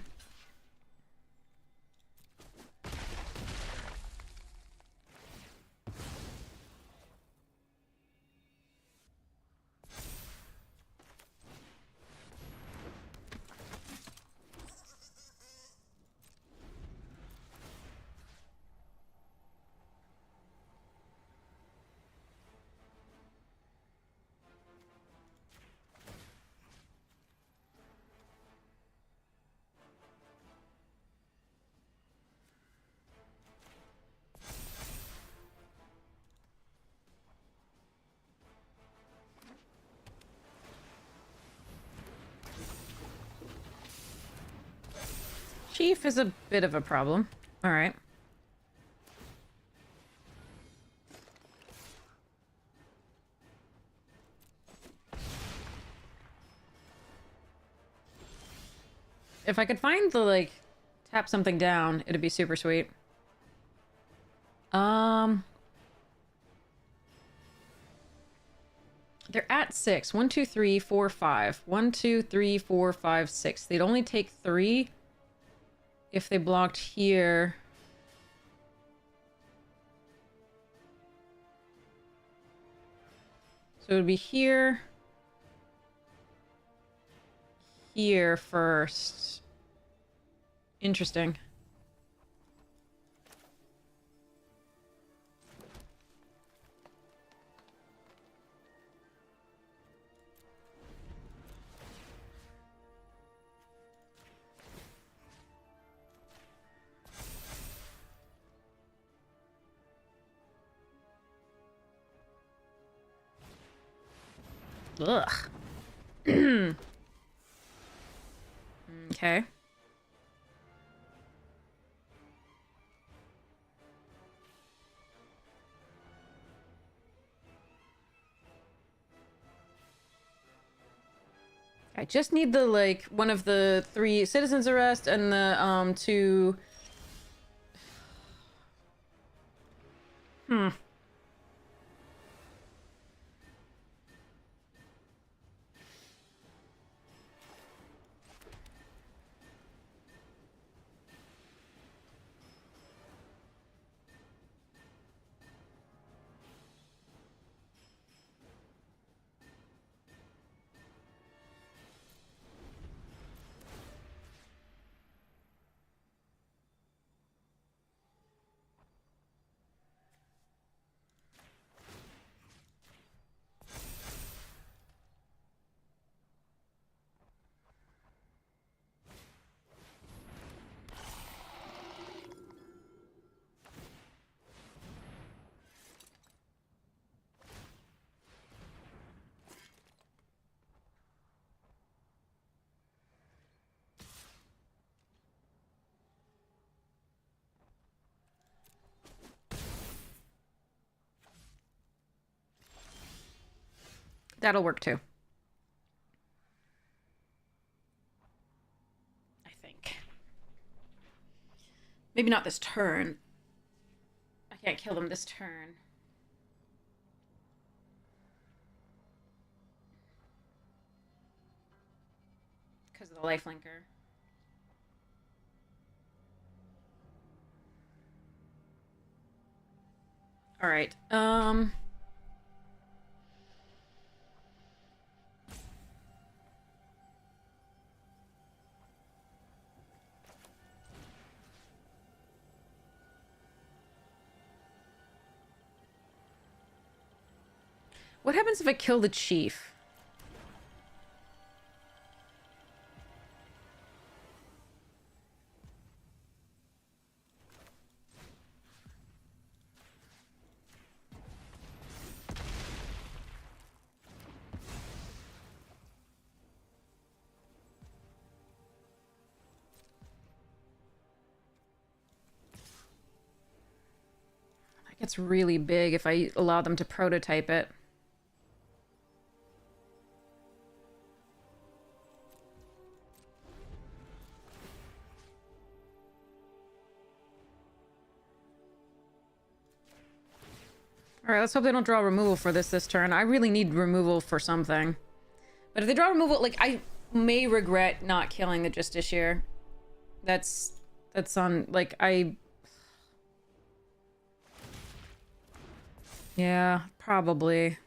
Chief is a bit of a problem. All right. If I could find the, like, tap something down, it'd be super sweet. They're at 6. 1, 2, 3, 4, 5. 1, 2, 3, 4, 5, 6. They'd only take 3 if they blocked here. So it would be here. Here first. Interesting. Ugh. Okay. I just need the, like, one of the 3 citizens arrest and the 2. That'll work too. I think. Maybe not this turn. I can't kill them this turn. Because of the lifelinker. All right. What happens if I kill the chief? That gets really big if I allow them to prototype it. Alright, let's hope they don't draw removal for this turn. I really need removal for something. But if they draw removal, like, I may regret not killing the Justiciar. That's on, like, yeah, probably.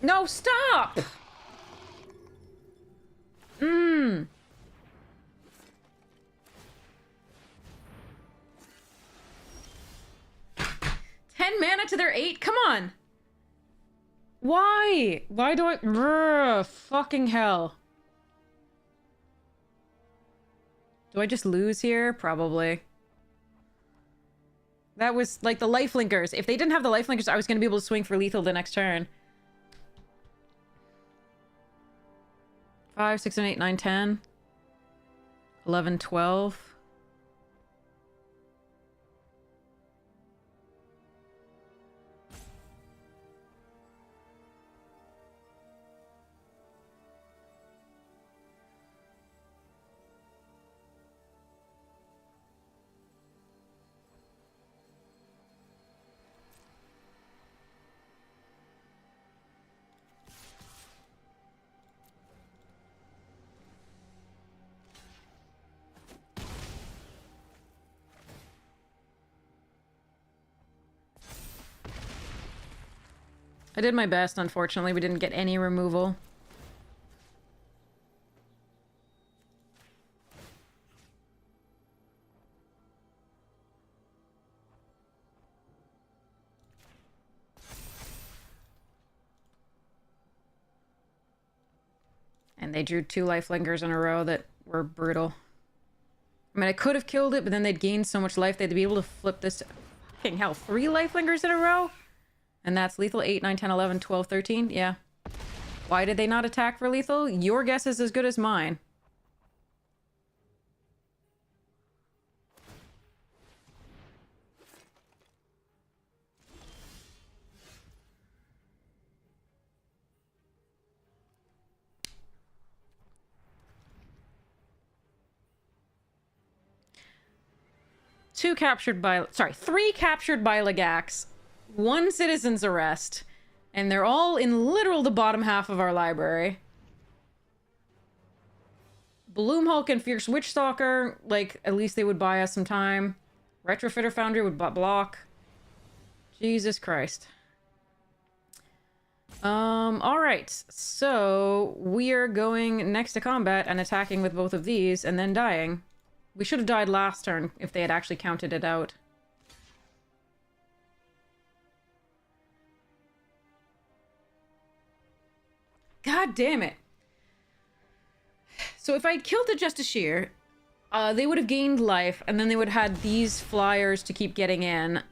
No, stop! 10 mana to their 8? Come on! Why? Why do I... Brr, fucking hell. Do I just lose here? Probably. That was, like, the lifelinkers. If they didn't have the lifelinkers, I was going to be able to swing for lethal the next turn. 5, 6, 7, 8, 9, 10. 11, 12. I did my best, unfortunately. We didn't get any removal. And they drew 2 lifelingers in a row that were brutal. I mean, I could have killed it, but then they'd gained so much life, they'd be able to flip this... Fucking hell, 3 lifelingers in a row? And that's lethal 8, 9, 10, 11, 12, 13? Yeah. Why did they not attack for lethal? Your guess is as good as mine. Three captured by Legax. 1 citizen's arrest. And they're all in literal the bottom half of our library. Bloomhulk and Fierce Witchstalker, like, at least they would buy us some time. Retrofitter Foundry would block. Jesus Christ. Alright. So, we are going next to combat and attacking with both of these, and then dying. We should have died last turn if they had actually counted it out. God damn it. So if I'd killed the Justiciar, they would have gained life, and then they would have had these flyers to keep getting in.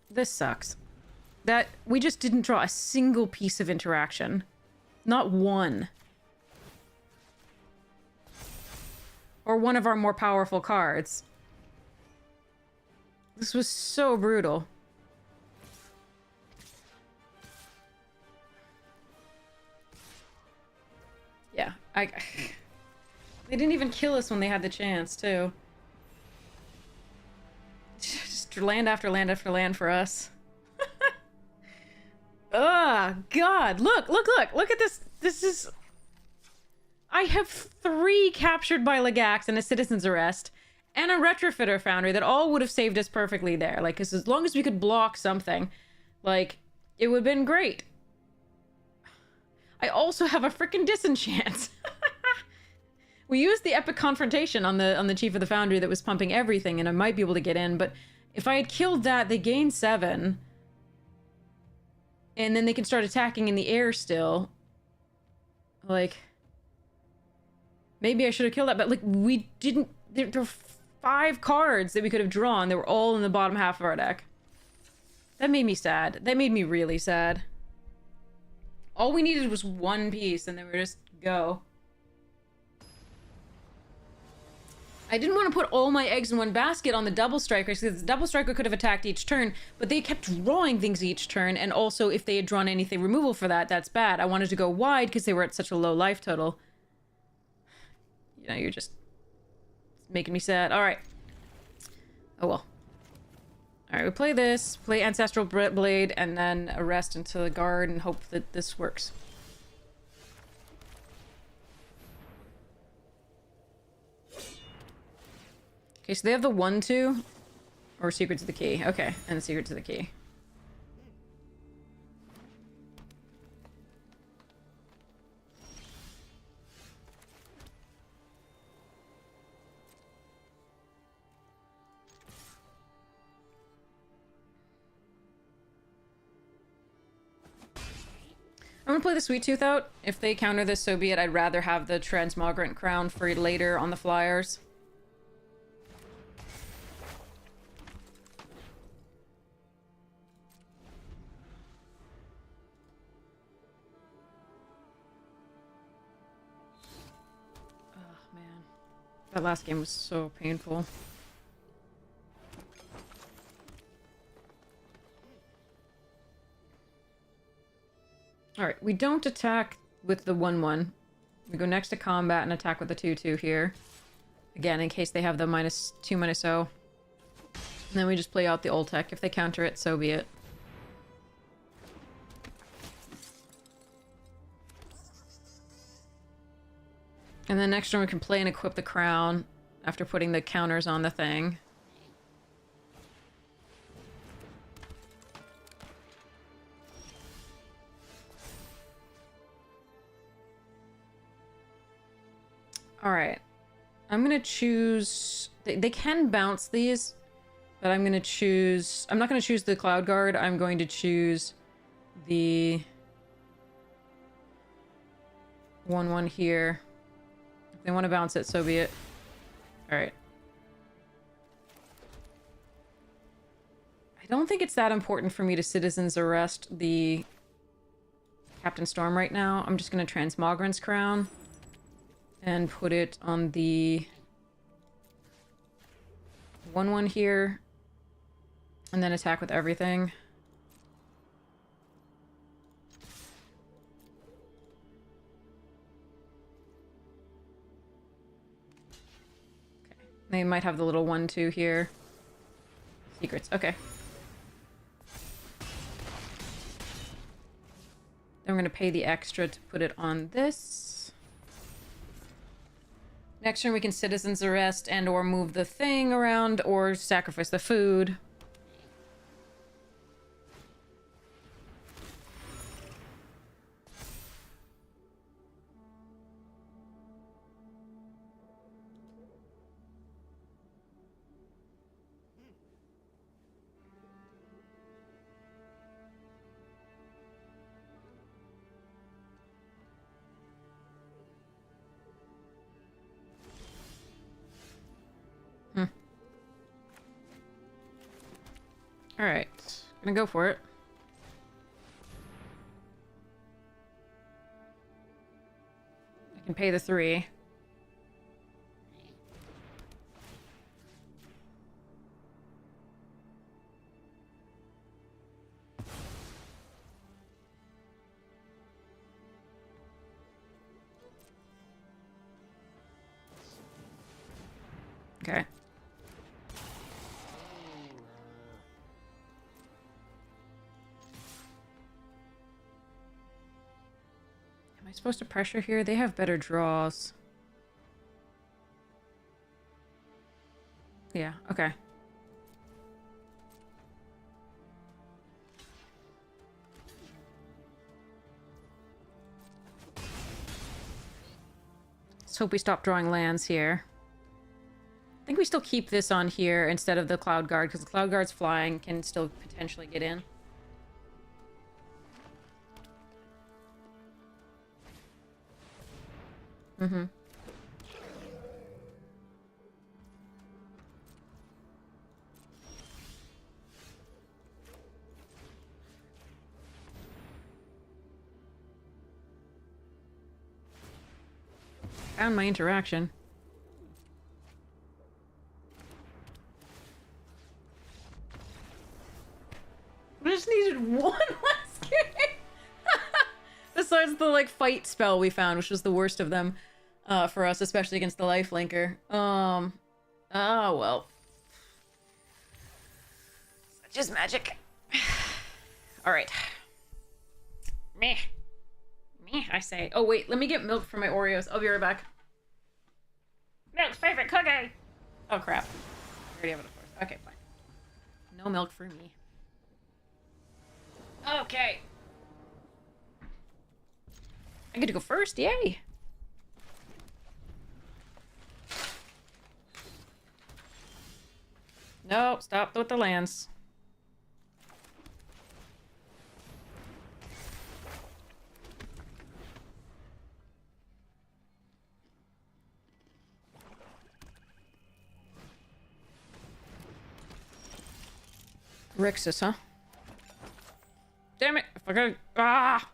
This sucks. That we just didn't draw a single piece of interaction. Not one. Or one of our more powerful cards. This was so brutal. Yeah, they didn't even kill us when they had the chance, too. Just land after land after land for us. Oh, God. Look at this. This is... I have 3 captured by Legax and a citizen's arrest, and a Retrofitter Foundry that all would have saved us perfectly there. Like, 'cause as long as we could block something, like, it would have been great. I also have a freaking Disenchant. We used the Epic Confrontation on the Chief of the Foundry that was pumping everything, and I might be able to get in, but if I had killed that, they gained 7. And then they can start attacking in the air still. Like... Maybe I should have killed that, but, like, we didn't... There were 5 cards that we could have drawn. They were all in the bottom half of our deck. That made me sad. That made me really sad. All we needed was one piece, and then we just go. I didn't want to put all my eggs in one basket on the double strikers, because the double striker could have attacked each turn, but they kept drawing things each turn, and also if they had drawn anything removal for that, that's bad. I wanted to go wide because they were at such a low life total. You know, you're just making me sad. Alright. Oh well. Alright, we play this, play Ancestral Blade, and then a rest into the guard and hope that this works. Okay, so they have the 1-2, or Secret to the Key. Okay, and the Secret to the Key. I'm gonna play the Sweet Tooth out. If they counter this, so be it. I'd rather have the Transmogrant Crown for later on the flyers. Oh, man. That last game was so painful. Alright, we don't attack with the 1-1. We go next to combat and attack with the 2-2 here. Again, in case they have the -2/-0. And then we just play out the ult tech. If they counter it, so be it. And then next turn we can play and equip the crown after putting the counters on the thing. Alright. I'm gonna choose... They can bounce these, but I'm gonna choose... I'm not gonna choose the Cloud Guard. I'm going to choose the 1-1 here. If they want to bounce it, so be it. Alright. I don't think it's that important for me to Citizen's Arrest the Captain Storm right now. I'm just gonna Transmogrant's Crown and put it on the 1-1 here, and then attack with everything. Okay. They might have the little 1-2 here. Secrets, okay. Then we're gonna pay the extra to put it on this. Next turn we can Citizen's Arrest and or move the thing around or sacrifice the food. Alright, gonna go for it. I can pay the 3. Okay. Am I supposed to pressure here? They have better draws. Yeah, okay. Let's hope we stop drawing lands here. I think we still keep this on here instead of the Cloud Guard, because the Cloud Guard's flying, can still potentially get in. Mm-hmm. Found my interaction. We just needed one last game. Besides the like fight spell we found, which was the worst of them for us, especially against the lifelinker. Oh well. Such is magic. All right. Meh. Meh, I say. Oh wait, let me get milk for my Oreos. I'll be right back. Milk's favorite cookie. Oh crap. I already have it, of course. Okay, fine. No milk for me. Okay. I get to go first, yay! No, stop with the lands. Rixus, huh? Damn it! If I gotta... Ah!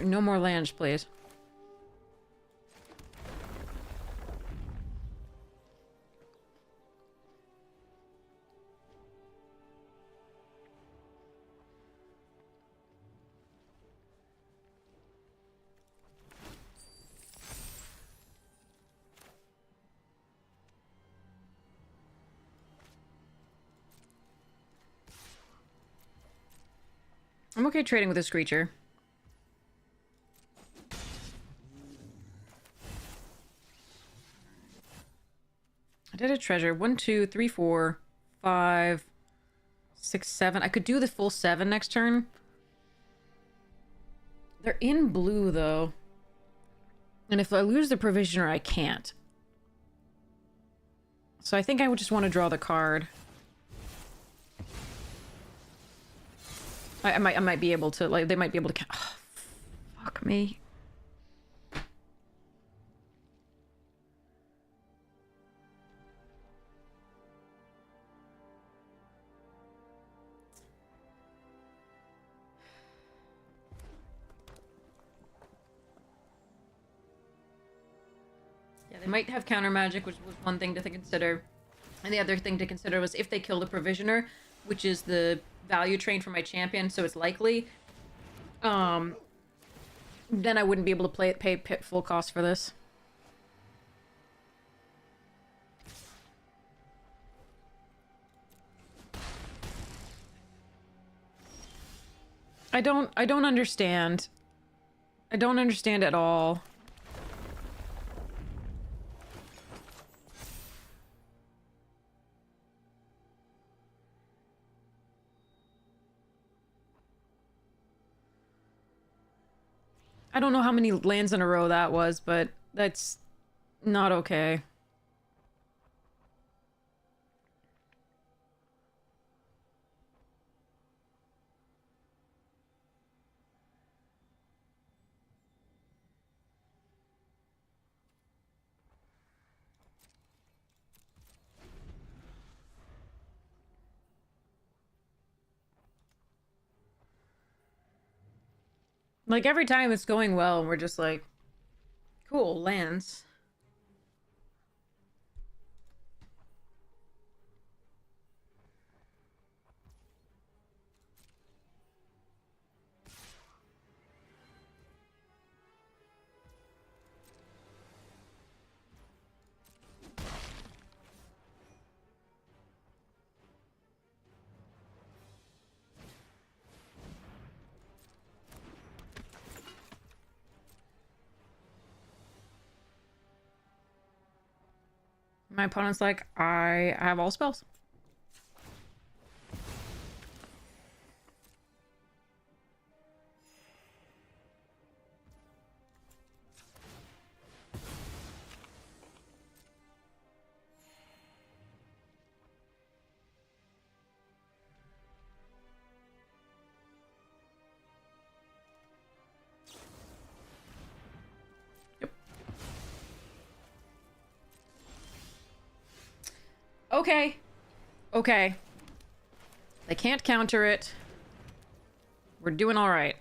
No more lands, please. I'm okay trading with this creature. I did a treasure. 1, 2, 3, 4, 5, 6, 7. I could do the full 7 next turn. They're in blue, though. And if I lose the Provisioner, I can't. So I think I would just want to draw the card. I might be able to, like, they might be able to... Oh, fuck me. Yeah, they might have counter magic, which was one thing to consider. And the other thing to consider was if they kill the Provisioner, which is the value train for my champion, so it's likely, then I wouldn't be able to pay full cost for this. I don't understand. I don't understand at all. I don't know how many lands in a row that was, but that's not okay. Like, every time it's going well, and we're just like, cool, lands. My opponent's like, I have all spells. Okay. Okay. They can't counter it. We're doing all right.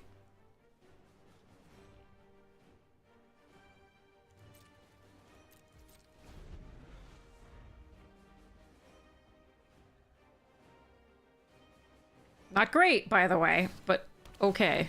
Not great, by the way, but okay.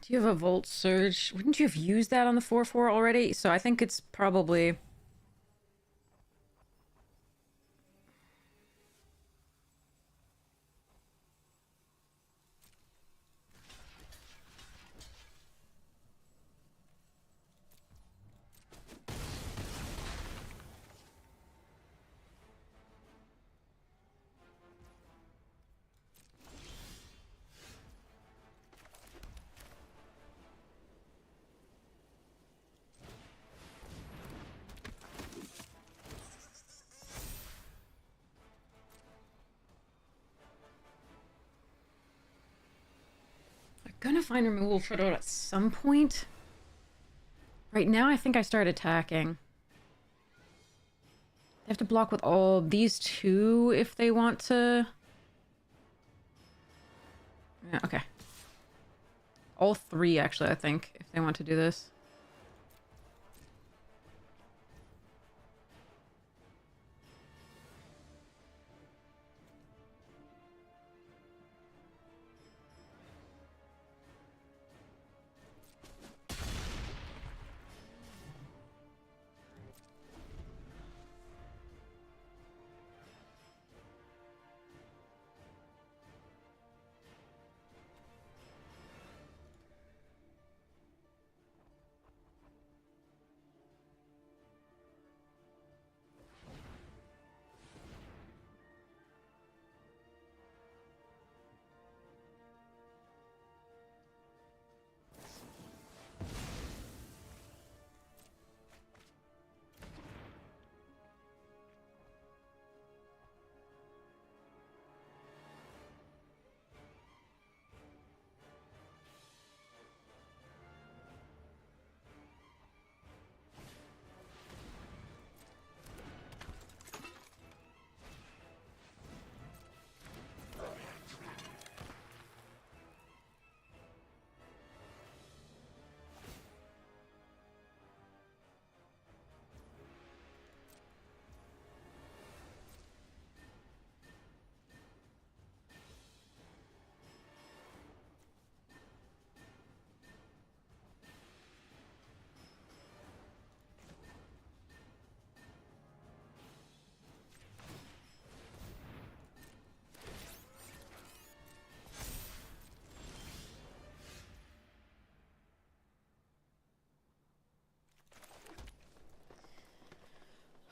Do you have a Volt Surge? Wouldn't you have used that on the 4/4 already? So I think it's probably... I'm gonna find removal for it at some point. Right now, I think I start attacking. They have to block with all these two if they want to... Yeah, okay. All three, actually, I think, if they want to do this.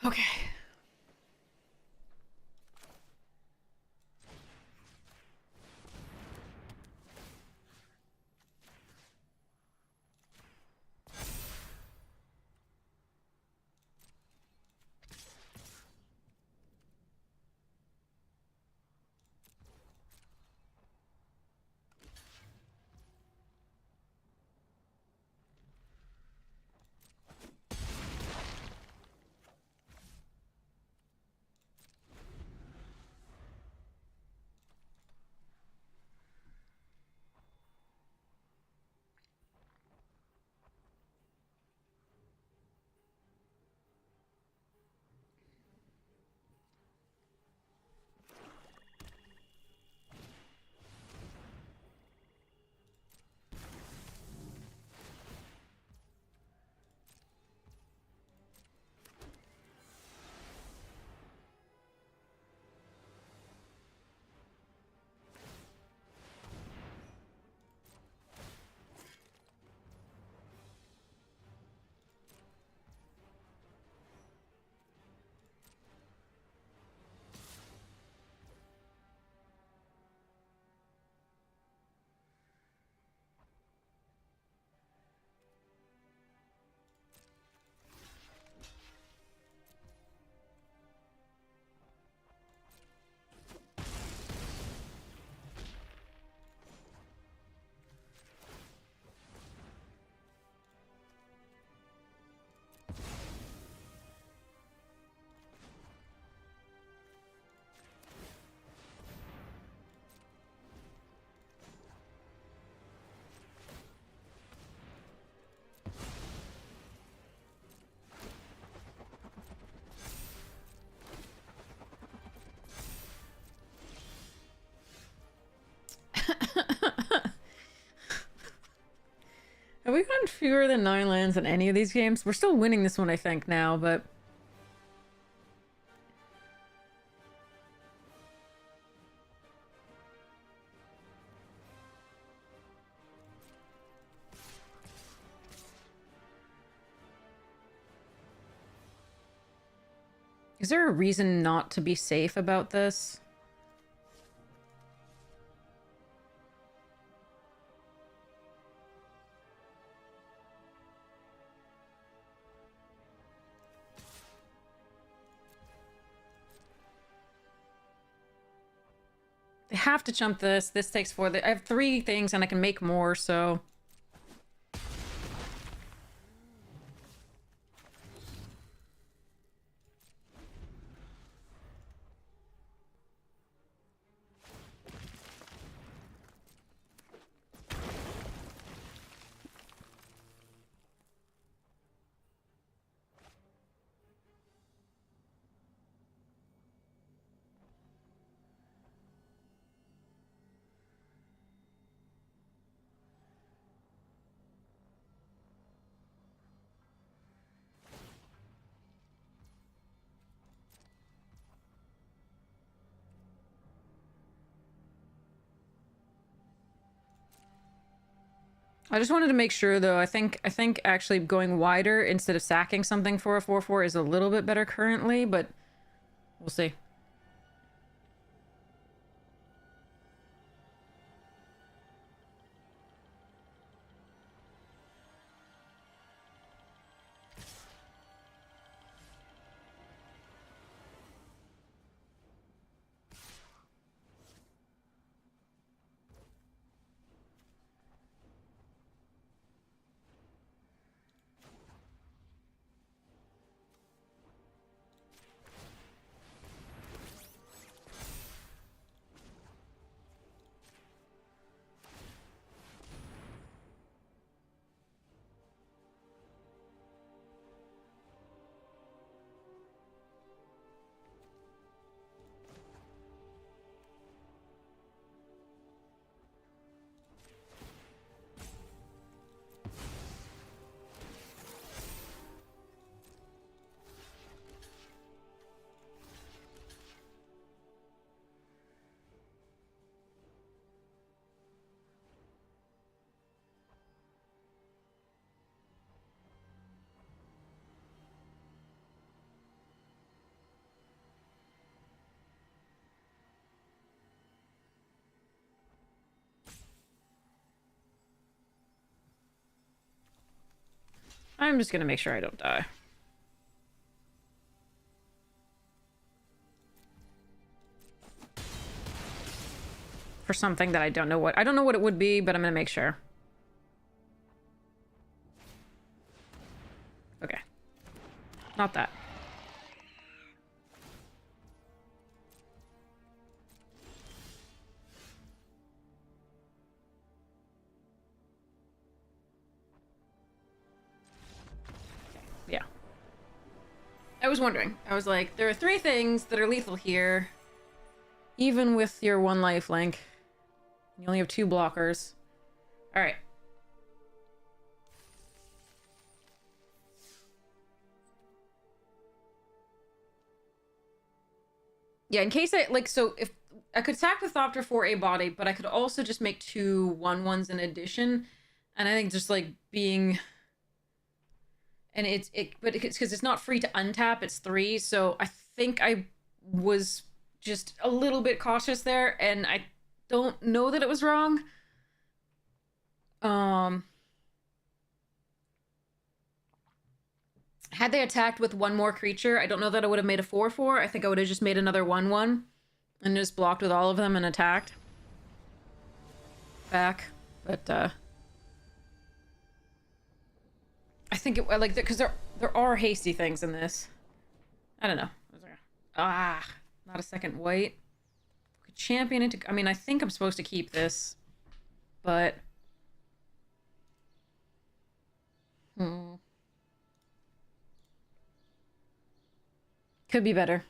Okay. we gotten fewer than 9 lands in any of these games? We're still winning this one, I think, now, but... Is there a reason not to be safe about this? They have to jump this. This takes 4. I have 3 things and I can make more, so... I just wanted to make sure, though. I think actually going wider instead of sacking something for a 4/4 is a little bit better currently, but we'll see. I'm just gonna make sure I don't die. For something that I don't know what. I don't know what it would be, but I'm gonna make sure. Okay. Not that. Yeah. I was wondering. I was like, there are 3 things that are lethal here. Even with your 1 life link. You only have 2 blockers. Alright. Yeah, in case I, like, so if I could sack the Thopter for a body, but I could also just make 2 1/1s in addition. And I think just, like, being... And but it's because it's not free to untap, it's 3, so I think I was just a little bit cautious there, and I don't know that it was wrong. Had they attacked with 1 more creature, I don't know that I would have made a 4/4. I think I would have just made another 1/1 and just blocked with all of them and attacked back. But I think it, like, because there are hasty things in this. I don't know. Ah, not a second white. Could champion it to, I mean, I think I'm supposed to keep this, but could be better.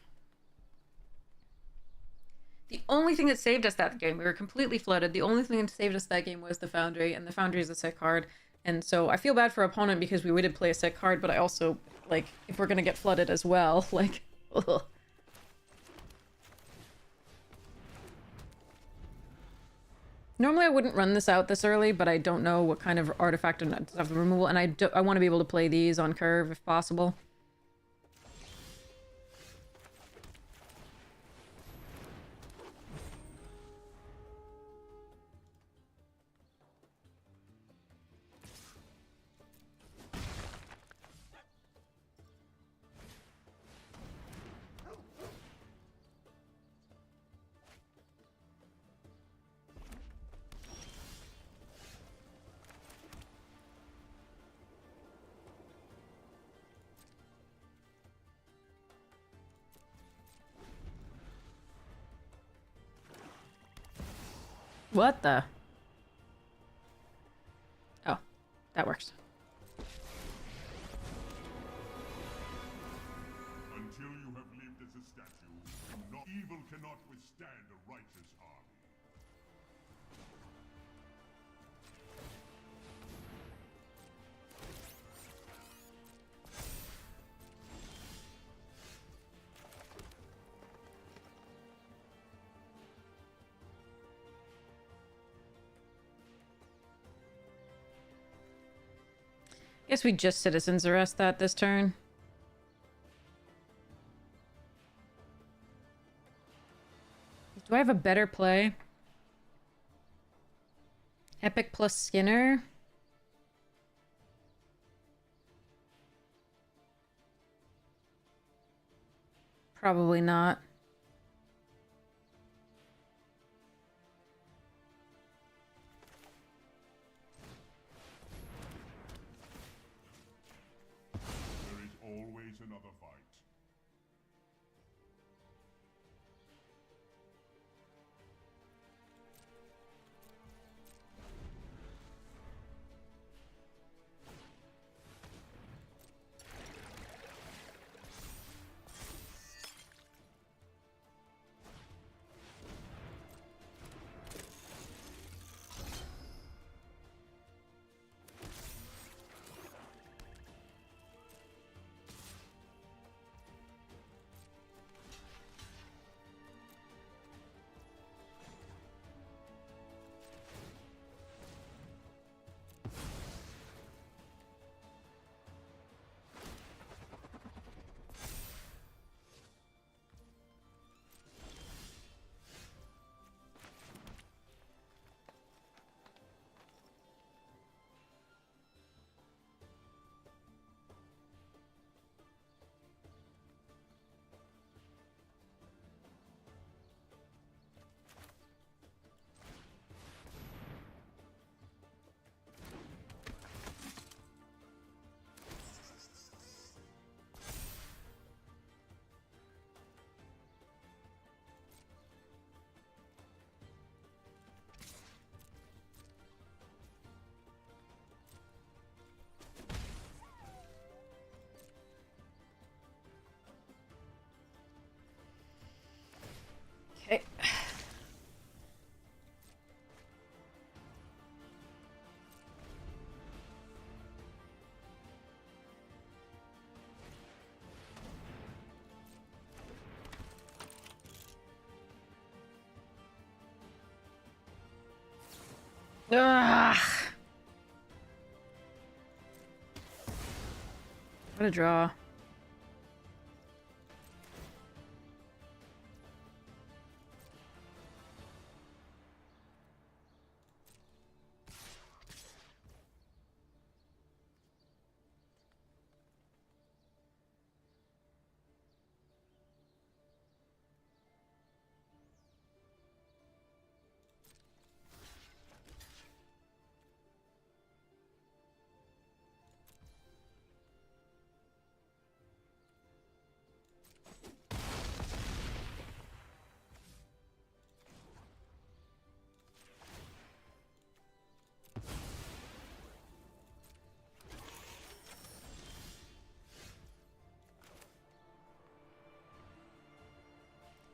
The only thing that saved us that game, we were completely flooded. The only thing that saved us that game was the Foundry, and the Foundry is a sick card. And so I feel bad for opponent because we did play a sick card, but I also, like, if we're gonna get flooded as well, like, ugh. Normally I wouldn't run this out this early, but I don't know what kind of artifact and stuff removal, and I want to be able to play these on curve if possible. What the? Oh, that works. Until you have lived as a statue, evil cannot withstand a righteous army. Guess we just citizens arrest that this turn. Do I have a better play? Epic plus Skinner? Probably not. There is always another fight. Okay. Ugh. What a draw.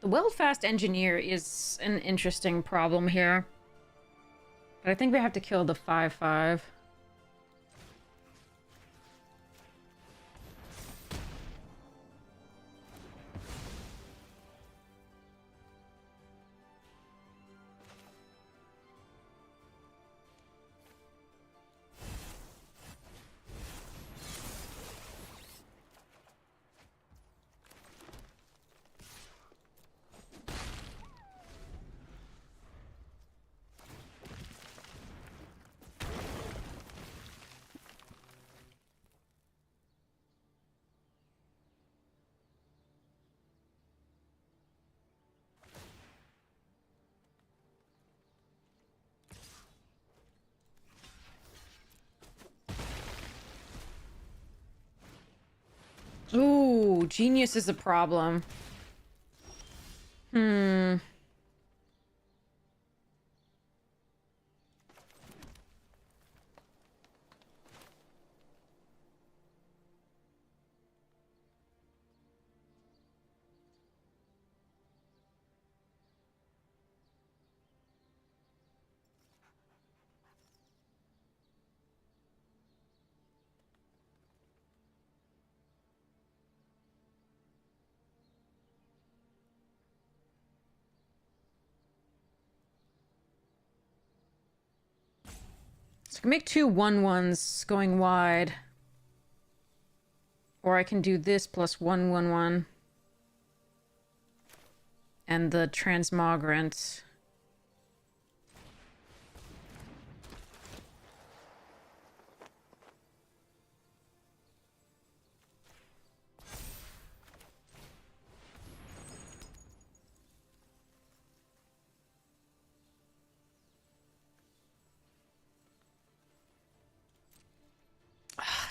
The Well-Fast Engineer is an interesting problem here. But I think we have to kill the 5/5. Ooh, genius is a problem. Hmm. So I can make 2 1/1s going wide. Or I can do this plus 1/1/1. And the transmogrant.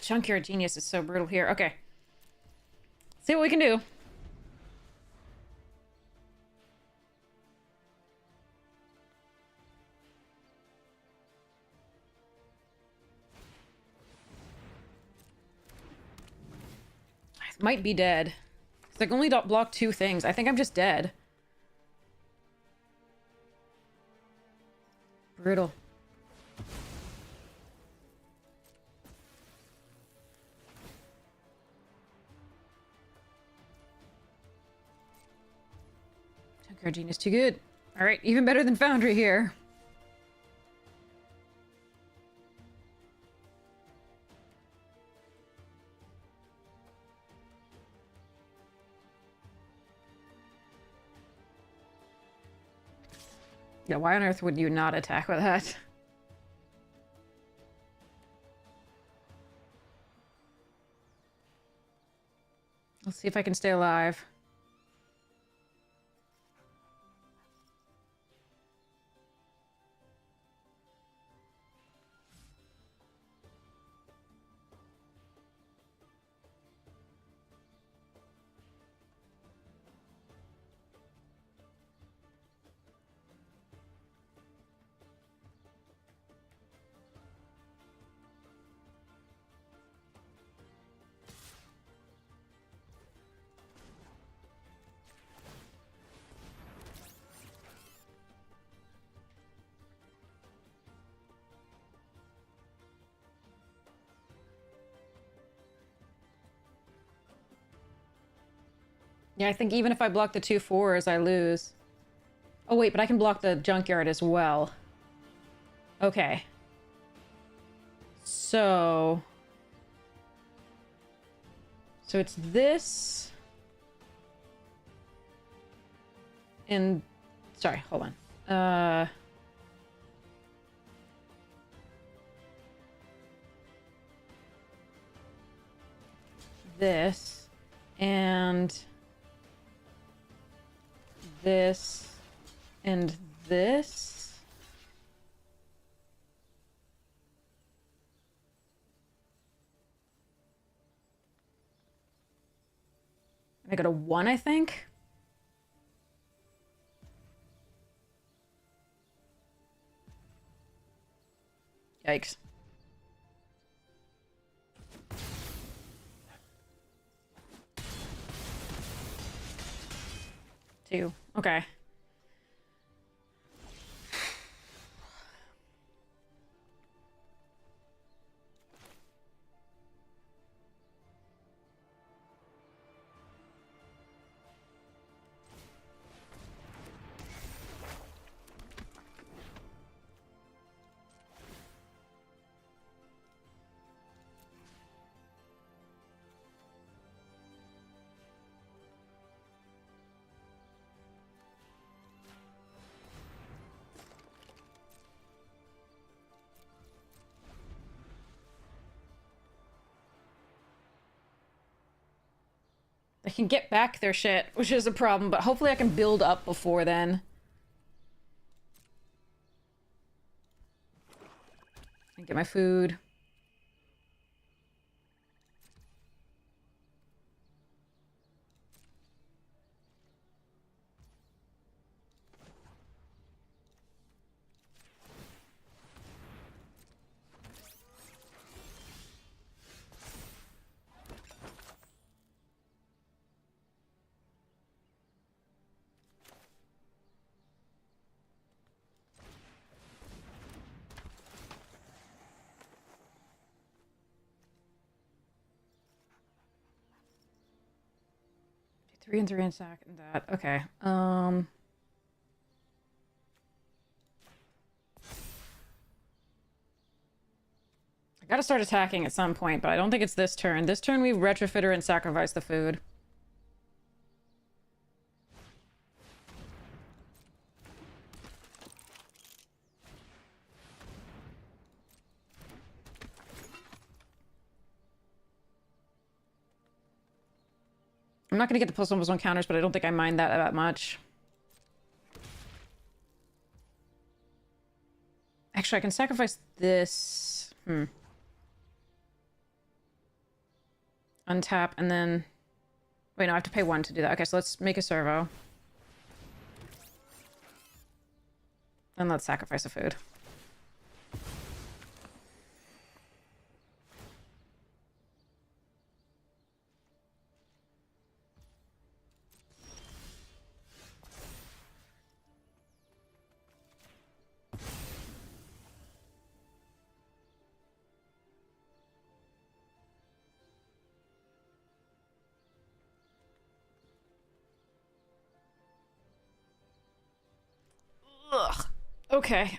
Junkyard Genius is so brutal here. Okay. See what we can do. I might be dead. It's like only block 2 things. I think I'm just dead. Brutal. Junkyard Genius too good. Alright, even better than Foundry here. Yeah, why on earth would you not attack with that? Let's see if I can stay alive. Yeah, I think even if I block the 2 4s, I lose. Oh wait, but I can block the junkyard as well. Okay. So it's this. And sorry, hold on. This and this and this. I got a 1, I think. Yikes. 2. Okay. They can get back their shit, which is a problem, but hopefully I can build up before then. And get my food. 3 and 3 and sack and that. Okay. I gotta start attacking at some point, but I don't think it's this turn. This turn we retrofit her and sacrifice the food. I'm not gonna get the +1/+1 counters, but I don't think I mind that much. Actually, I can sacrifice this. Untap, and then... Wait, no, I have to pay 1 to do that. Okay, so let's make a servo. And let's sacrifice a food. Ugh. Okay,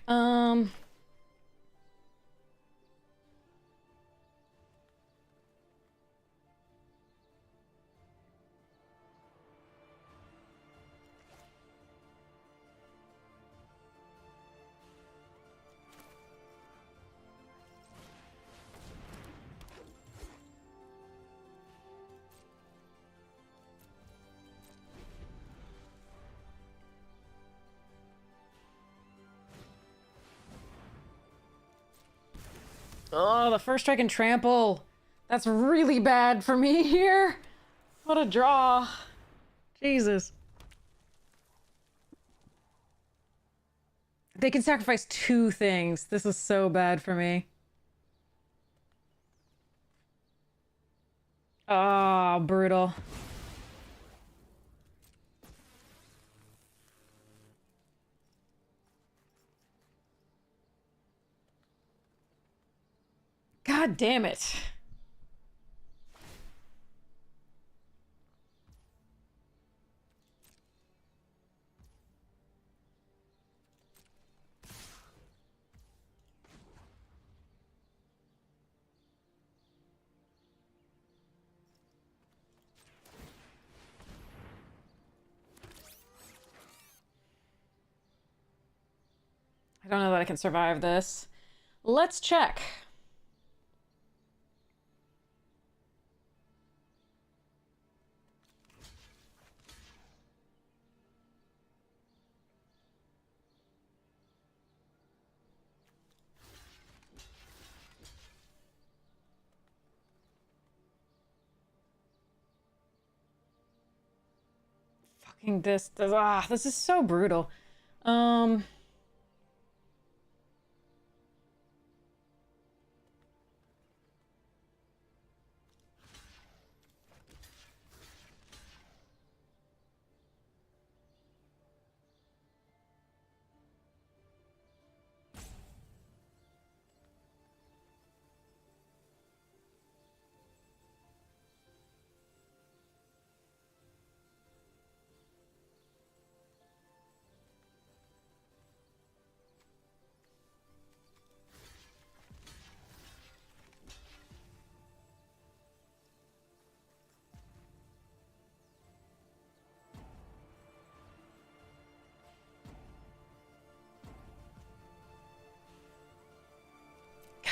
oh, the first strike and trample. That's really bad for me here. What a draw. Jesus. They can sacrifice 2 things. This is so bad for me. Oh, brutal. God damn it. I don't know that I can survive this. Let's check. Fucking this is so brutal.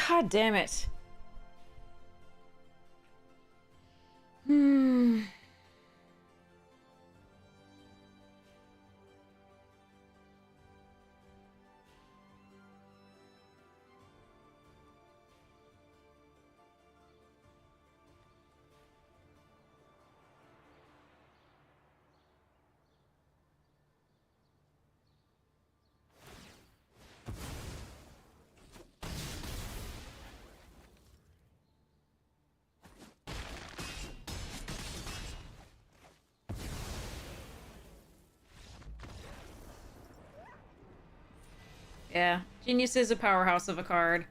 God damn it. Yeah, Genius is a powerhouse of a card.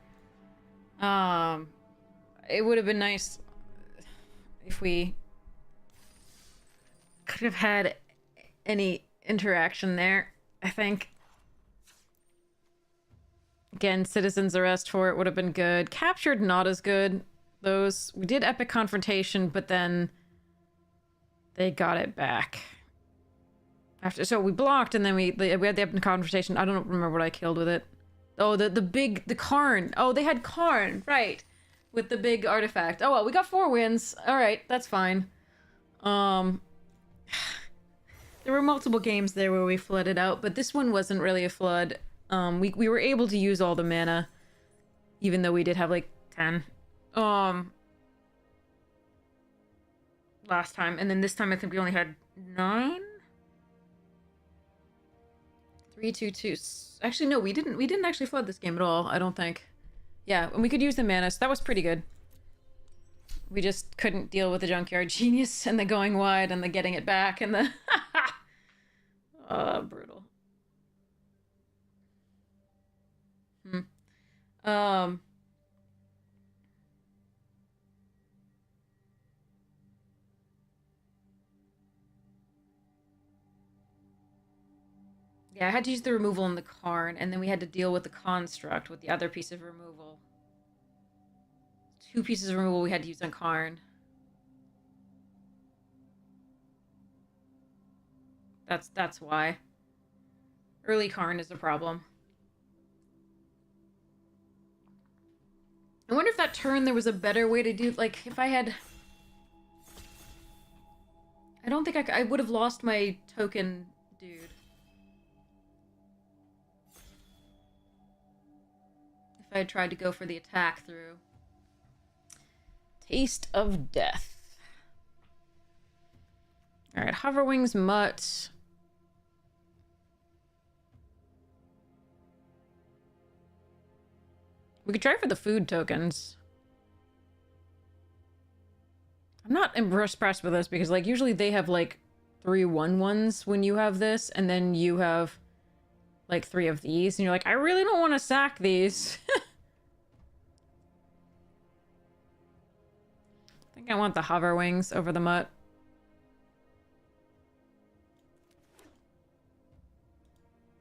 It would have been nice if we could have had any interaction there, I think. Again, citizen's arrest for it would have been good. Captured, not as good. Those, we did epic confrontation, but then they got it back. After, so we blocked, and then we had the epic confrontation. I don't remember what I killed with it. Oh, the Karn. Oh, they had Karn, right. With the big artifact. Oh well, we got 4 wins. Alright, that's fine. There were multiple games there where we flooded out, but this one wasn't really a flood. We were able to use all the mana, even though we did have like 10. Last time, and then this time I think we only had 9. 3, 2, 2. Actually, no, we didn't actually flood this game at all. I don't think. Yeah, and we could use the mana, so that was pretty good. We just couldn't deal with the Junkyard Genius and the going wide and the getting it back and the brutal. Yeah, I had to use the removal on the Karn, and then we had to deal with the construct with the other piece of removal. 2 pieces of removal we had to use on Karn. That's why. Early Karn is a problem. I wonder if that turn there was a better way to do, like, if I had... I don't think I would have lost my token, dude. If I had tried to go for the attack through. Taste of Death. Alright, Hoverwings, Mutt. We could try for the food tokens. I'm not impressed with this because, like, usually they have, like, 3 1/1s when you have this, and then you have, like, 3 of these, and you're like, I really don't want to sack these. I think I want the Hoverwings over the Mutt.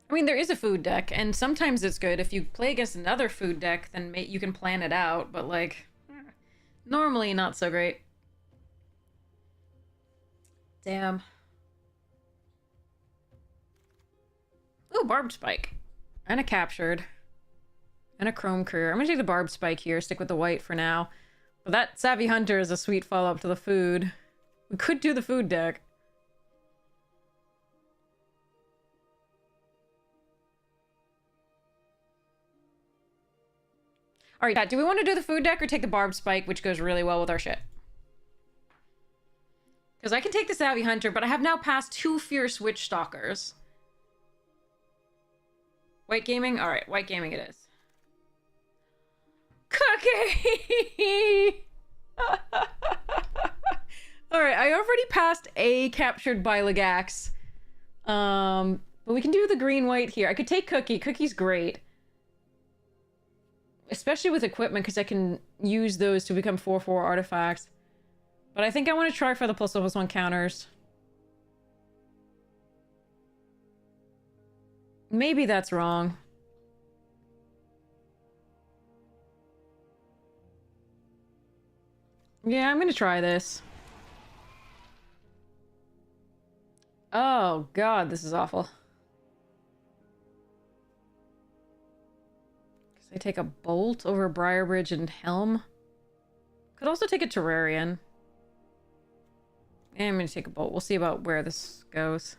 I mean, there is a food deck, and sometimes it's good. If you play against another food deck, then you can plan it out, but, like, normally not so great. Damn. Ooh, Barbed Spike. And a Captured. And a Chrome Courier. I'm gonna take the Barbed Spike here, stick with the white for now. But that Savvy Hunter is a sweet follow-up to the food. We could do the food deck. Alright, Pat, do we want to do the food deck or take the Barbed Spike, which goes really well with our shit? Because I can take the Savvy Hunter, but I have now passed 2 Fierce Witch Stalkers. White Gaming? Alright, White Gaming it is. Cookie! Alright, I already passed a Captured by Legax. But we can do the green-white here. I could take Cookie. Cookie's great. Especially with equipment, because I can use those to become 4/4 artifacts. But I think I want to try for the +1/+1 counters. Maybe that's wrong. Yeah, I'm gonna try this. Oh god, this is awful. I take a Bolt over Briarbridge and Helm. Could also take a Terrarian. And I'm gonna take a Bolt. We'll see about where this goes.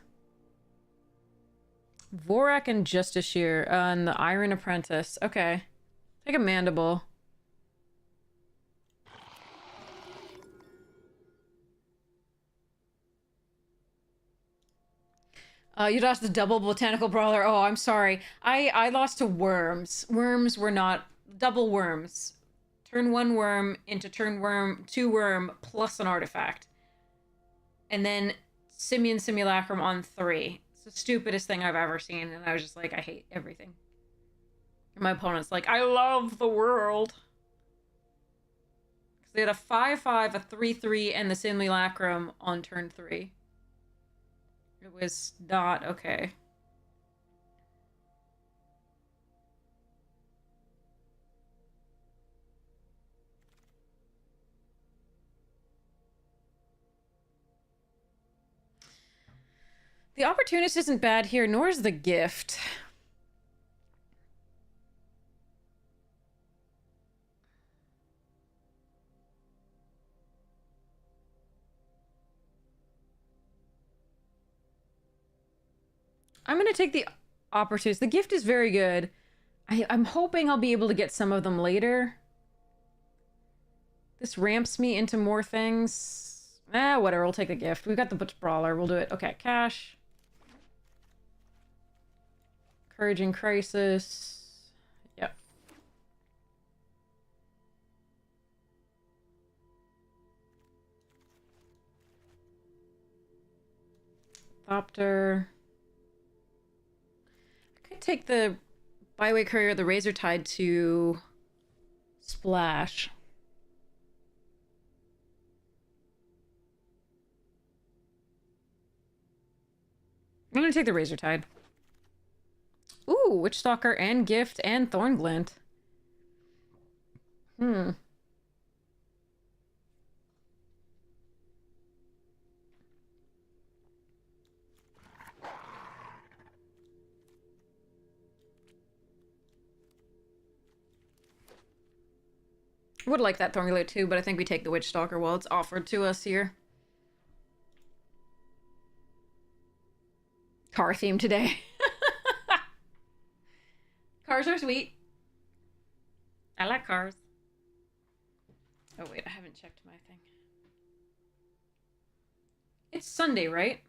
Vorak and Justiciar and the Iron Apprentice. Okay. Take a Mandible. You lost the double Botanical Brawler. Oh, I'm sorry. I lost to Worms. Worms were not... Double Worms. Turn 1 Worm into turn 2 Worm plus an artifact. And then Simian Simulacrum on 3. It's the stupidest thing I've ever seen, and I was just like, I hate everything. And my opponent's like, I love the world. Because they had a 5/5, a 3/3, and the Simulacrum on turn 3. It was not okay. The opportunist isn't bad here, nor is the gift. I'm gonna take the opportunist. The gift is very good. I'm hoping I'll be able to get some of them later. This ramps me into more things. Whatever, we'll take the gift. We've got the Butch Brawler, we'll do it. Okay, cash. Courage in Crisis. Yep. Thopter. I could take the Byway Courier, the Razor Tide to Splash. I'm gonna take the Razor Tide. Ooh, Witch Stalker and Gift and Thornglint. Would like that Thornglint too, but I think we take the Witch Stalker while it's offered to us here. Car theme today. Cars are sweet. I like cars. Oh wait, I haven't checked my thing. It's Sunday, right?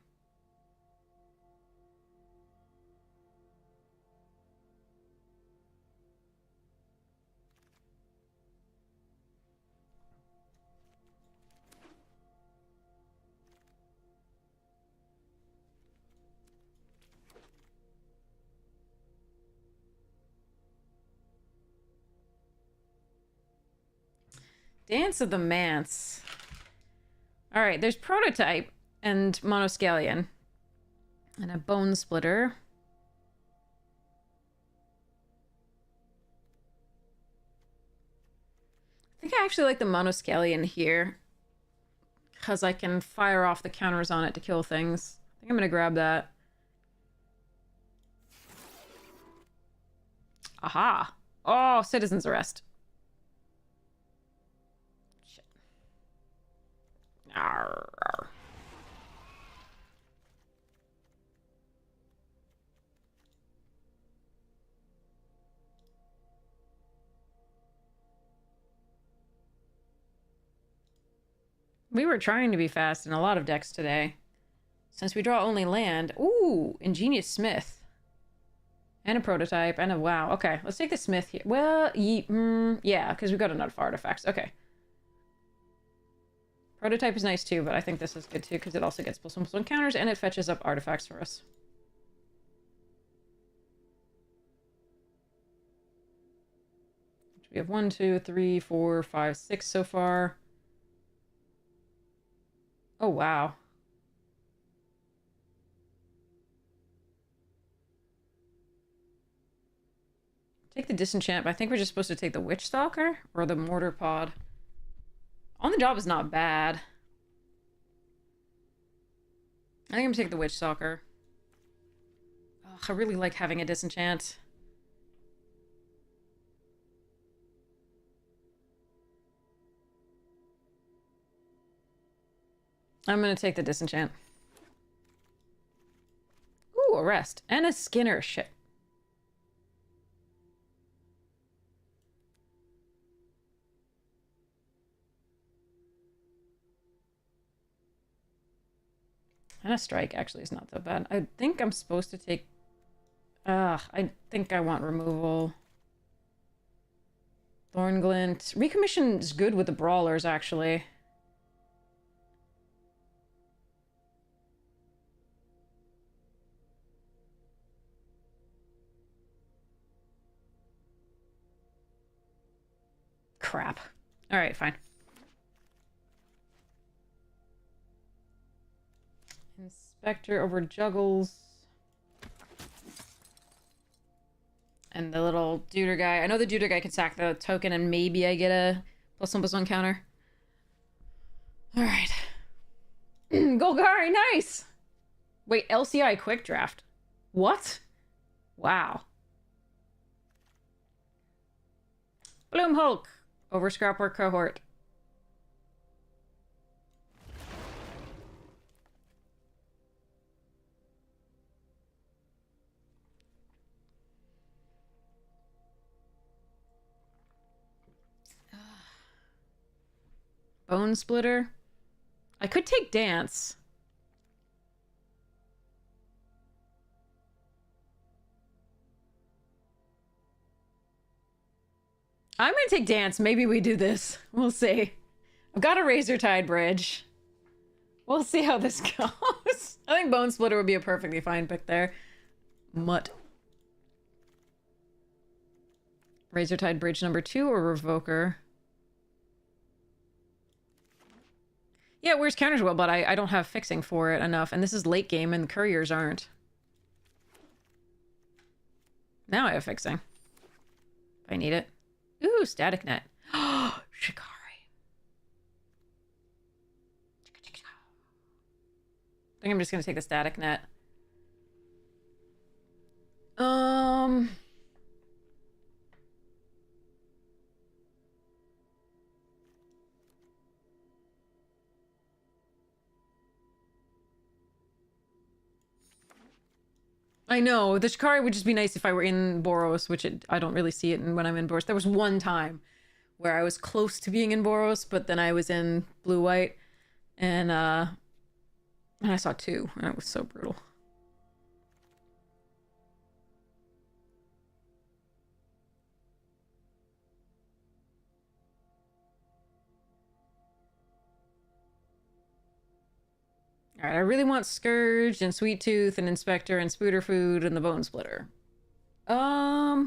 Dance of the Manse. Alright, there's Prototype and Monoscallion. And a Bone Splitter. I think I actually like the Monoscallion here. Because I can fire off the counters on it to kill things. I think I'm gonna grab that. Aha! Oh, Citizen's Arrest. Arr. We were trying to be fast in a lot of decks today. Since we draw only land. Ooh, Ingenious Smith. And a Prototype, and a wow. Okay, let's take the Smith here. Well, yeah, because we've got enough artifacts. Okay. Prototype is nice too, but I think this is good too because it also gets plus one counters and it fetches up artifacts for us. We have 1, 2, 3, 4, 5, 6 so far. Oh, wow. Take the Disenchant, but I think we're just supposed to take the Witch Stalker or the Mortar Pod. On the Job is not bad. I think I'm gonna take the Witch Stalker. Ugh, I really like having a Disenchant. I'm gonna take the Disenchant. Ooh, Arrest. And a Skinner. Shit. And a Strike actually is not so bad. I think I'm supposed to take... I think I want removal. Thornglint. Recommission is good with the Brawlers, actually. Crap. Alright, fine. Spectre over Juggles. And the little Duder guy. I know the Duder guy can sack the token and maybe I get a +1/+1 counter. Alright. Golgari, nice! Wait, LCI quick draft. What? Wow. Bloom Hulk over Scrapwork Cohort. Bone Splitter. I could take Dance. I'm gonna take Dance. Maybe we do this. We'll see. I've got a Razortide Bridge. We'll see how this goes. I think Bone Splitter would be a perfectly fine pick there. Mutt. Razortide Bridge number 2 or Revoker? Yeah, it wears counters well, but I don't have fixing for it enough. And this is late game and the couriers aren't. Now I have fixing. If I need it. Ooh, Static Net. Oh, Shikari. I think I'm just gonna take the Static Net. I know. The Shikari would just be nice if I were in Boros, which I don't really see it when I'm in Boros. There was one time where I was close to being in Boros, but then I was in Blue-White, and I saw 2, and it was so brutal. Alright, I really want Scourge and Sweet Tooth and Inspector and Spooter Food and the Bone Splitter. I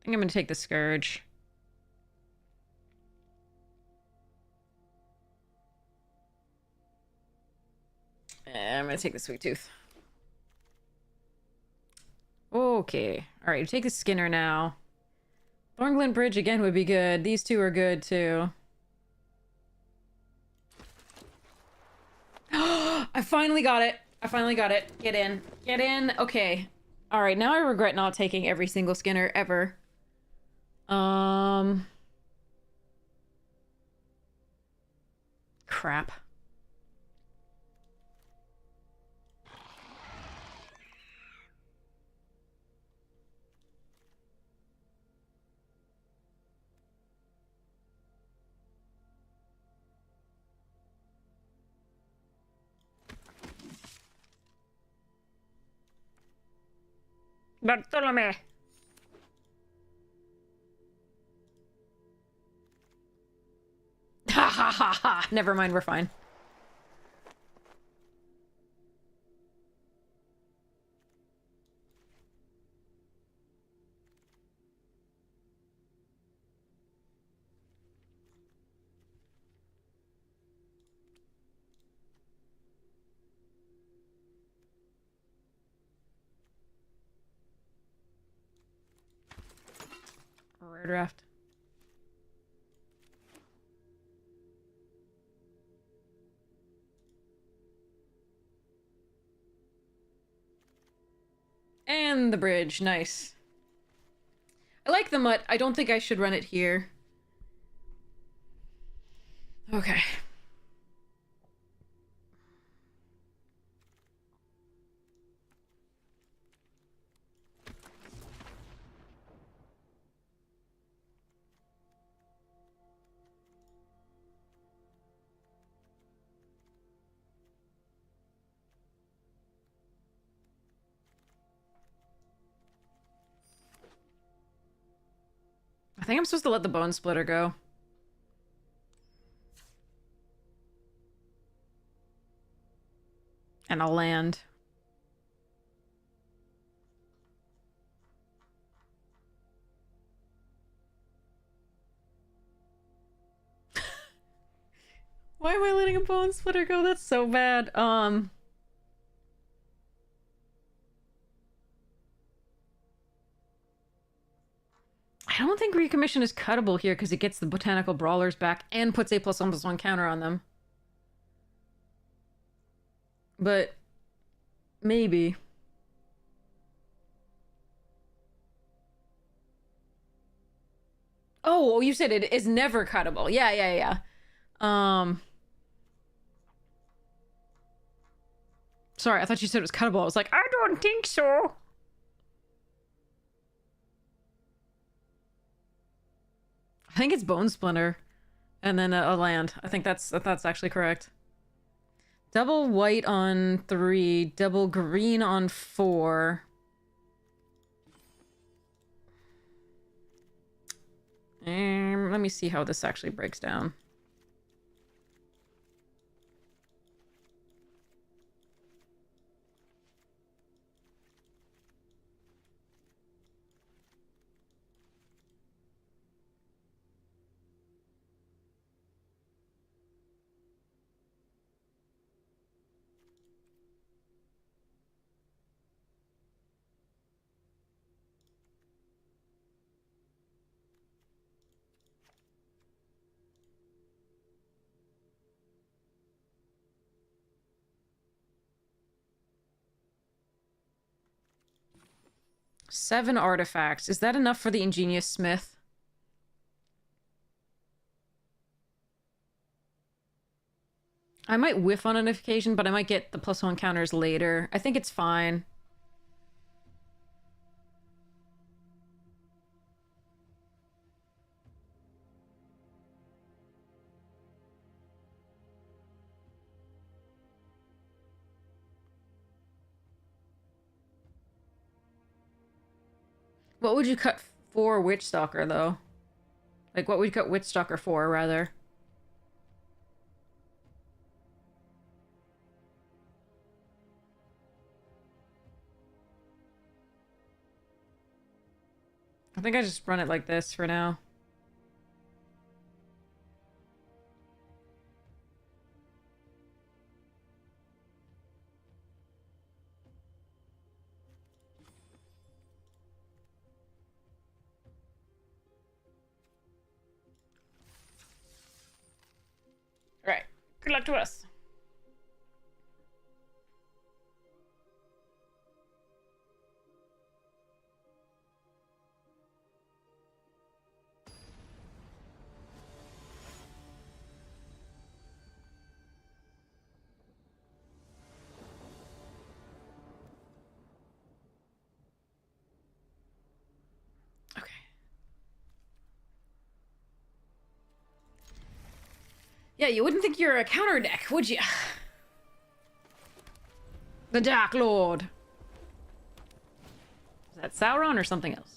think I'm gonna take the Scourge. And I'm gonna take the Sweet Tooth. Okay. Alright, take the Skinner now. Thornglint Bridge again would be good. These two are good too. I finally got it. I finally got it. Get in. Get in. Okay. Alright, now I regret not taking every single Skinner ever. Crap. Bartolome. Ha ha ha ha. Never mind, we're fine. Rare draft. And the bridge, nice. I like the mutt. I don't think I should run it here. Okay. I think I'm supposed to let the Bone Splitter go. And I'll land. Why am I letting a bone splitter go? That's so bad. I don't think recommission is cuttable here because it gets the botanical brawlers back and puts a +1/+1 counter on them. But maybe. Oh, you said it is never cuttable. Yeah. Sorry, I thought you said it was cuttable. I was like, I don't think so. I think it's Bone Splinter, and then a land. I think that's actually correct. Double white on 3, double green on 4. Let me see how this actually breaks down. Seven artifacts. Is that enough for the Ingenious Smith? I might whiff on an occasion, but I might get the +1 counters later. I think it's fine. What would you cut for Witch Stalker, though? Like, what would you cut Witch Stalker for, rather? I think I just run it like this for now. Alright. Good luck to us. Okay. Yeah, you wouldn't think you're a counter deck, would you? The Dark Lord. Is that Sauron or something else?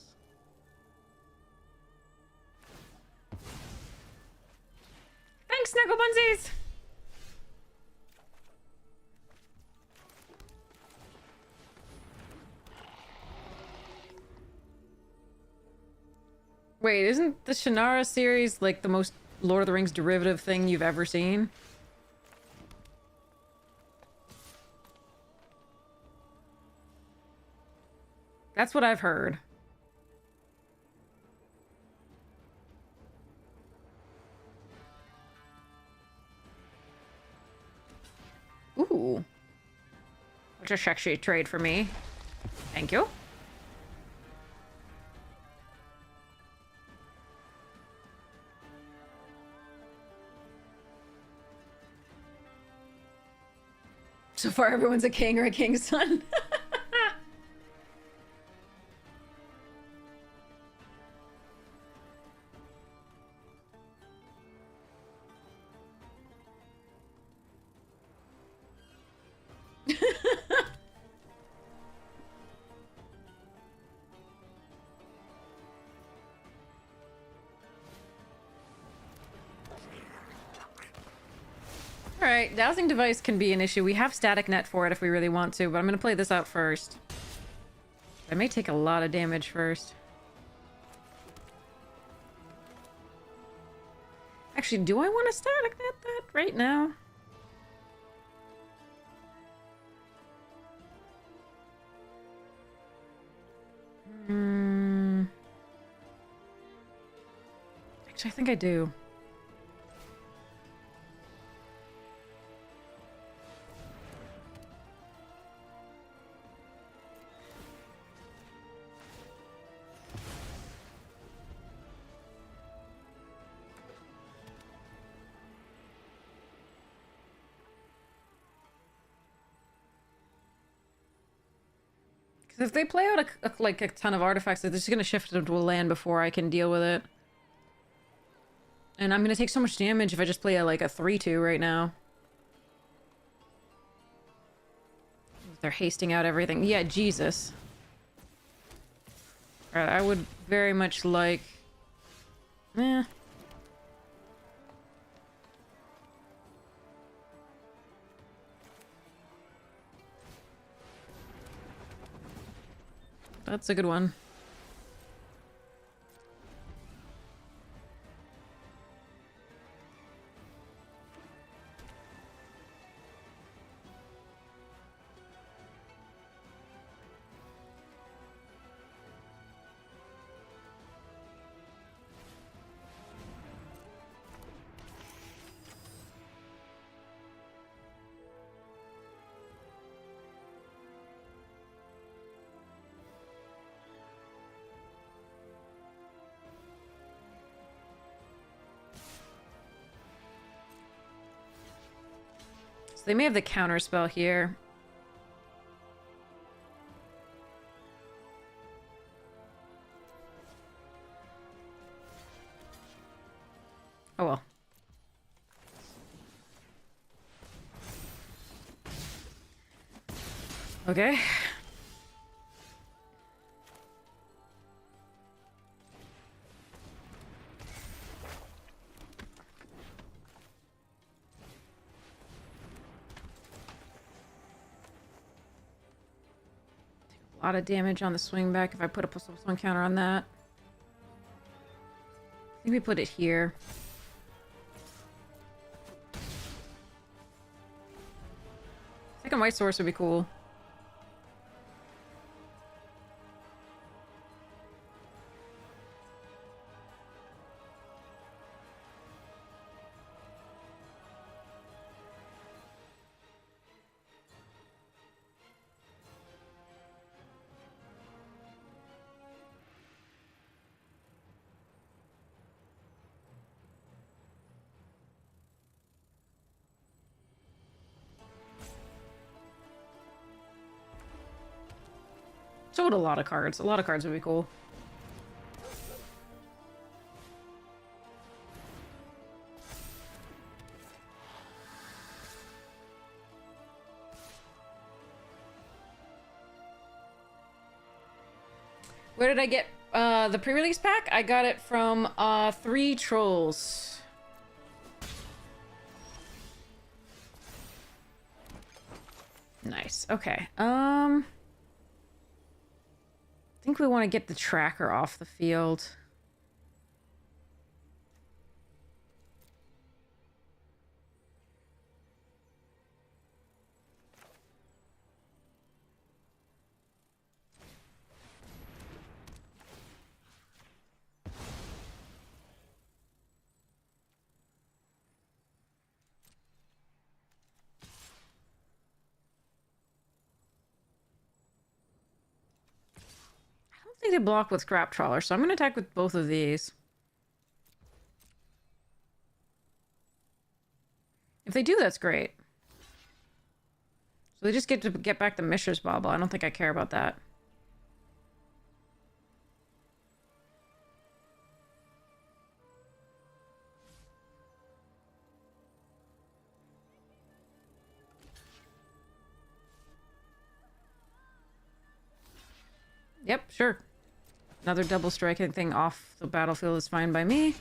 Thanks, Snuggle Bunsies! Wait, isn't the Shannara series like the most Lord of the Rings derivative thing you've ever seen? That's what I've heard. Ooh. That's a sexy trade for me. Thank you. So far, everyone's a king or a king's son. Alright, dowsing device can be an issue. We have static net for it if we really want to, but I'm gonna play this out first. I may take a lot of damage first. Actually, do I want to static net that right now? Actually, I think I do. If they play out like a ton of artifacts, they're just gonna shift them to a land before I can deal with it. And I'm gonna take so much damage if I just play like a 3-2 right now. They're hasting out everything. Yeah, Jesus. Alright, I would very much like... Eh. That's a good one. So they may have the counter spell here. Oh well. Okay. A lot of damage on the swing back if I put a +1 counter on that. I think we put it here. Second white source would be cool. So would a lot of cards. A lot of cards would be cool. Where did I get the pre-release pack? I got it from 3 Trolls. Nice. Okay. I think we want to get the tracker off the field. I think they block with Scrap Trawler, so I'm going to attack with both of these. If they do, that's great. So they just get to get back the Mishra's Bauble. I don't think I care about that. Yep, sure. Another double striking thing off the battlefield is fine by me.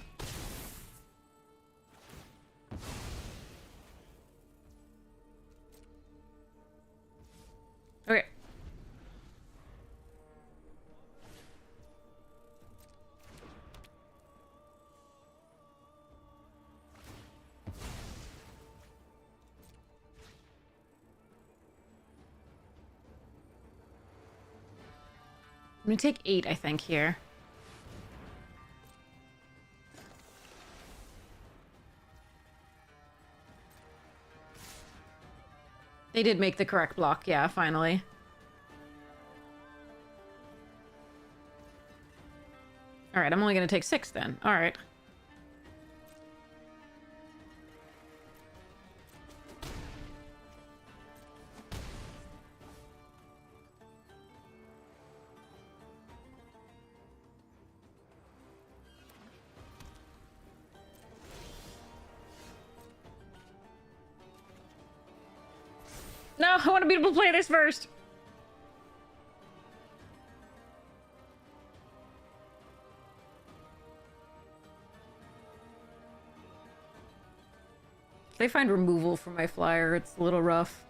Okay. gonna take 8, I think, here. They did make the correct block, yeah, finally. Alright, I'm only gonna take 6 then. Alright. No, I want to be able to play this first. If they find removal for my flyer, it's a little rough.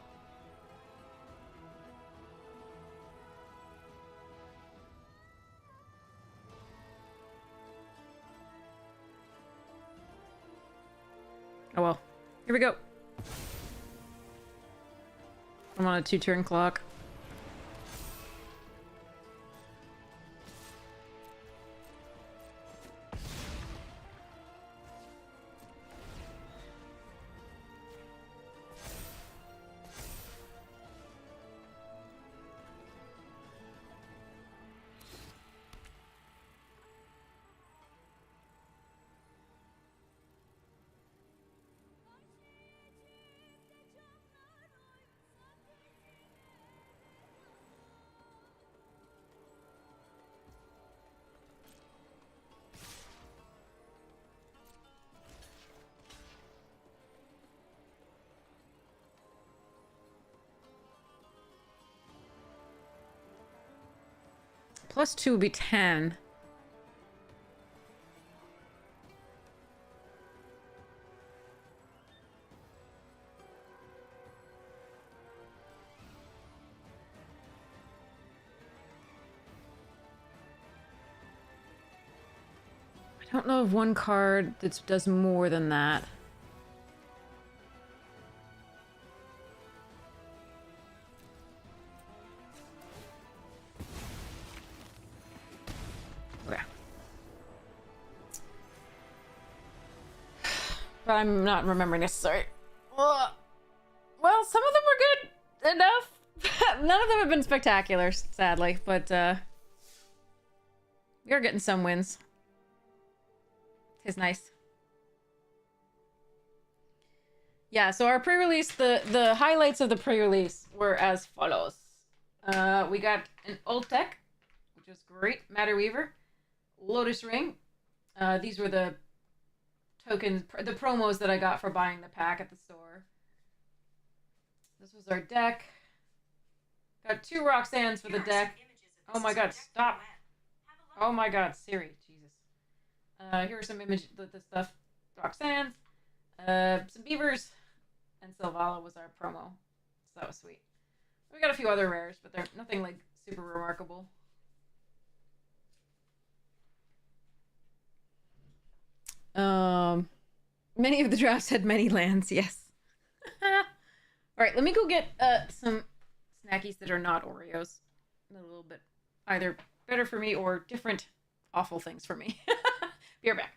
Oh well. Here we go. I'm on a 2-turn clock. +2 would be 10. I don't know of one card that does more than that. Okay. But I'm not remembering this, sorry. Ugh. Well, some of them were good enough. None of them have been spectacular, sadly, but we are getting some wins. It's nice. Yeah, so our pre-release, the highlights of the pre-release were as follows. We got an old tech, which was great. Matter Weaver, Lotus Ring. These were the tokens, the promos that I got for buying the pack at the store. This was our deck. Got 2 Roxannes for the deck. Oh my god, stop. Oh my god, Siri, Jesus. Here are some the stuff. Roxanne's, some Beavers, and Sylvala was our promo. So that was sweet. We got a few other rares, but they're nothing like super remarkable. Many of the drafts had many lands, yes. Alright, let me go get some snackies that are not Oreos. A little bit either better for me or different awful things for me. Be right back.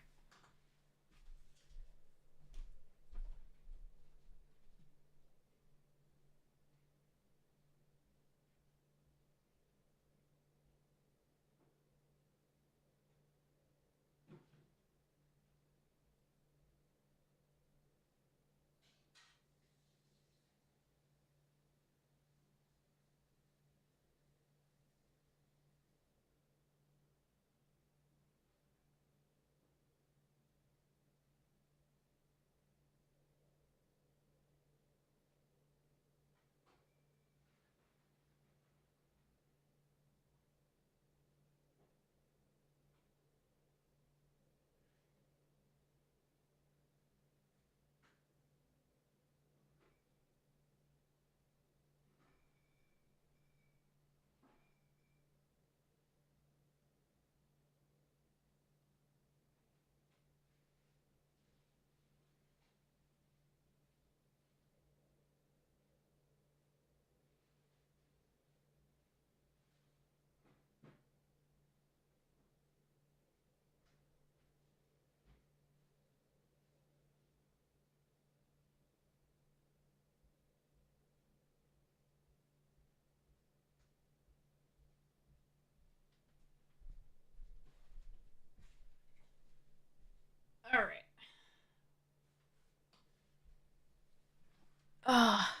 Ah,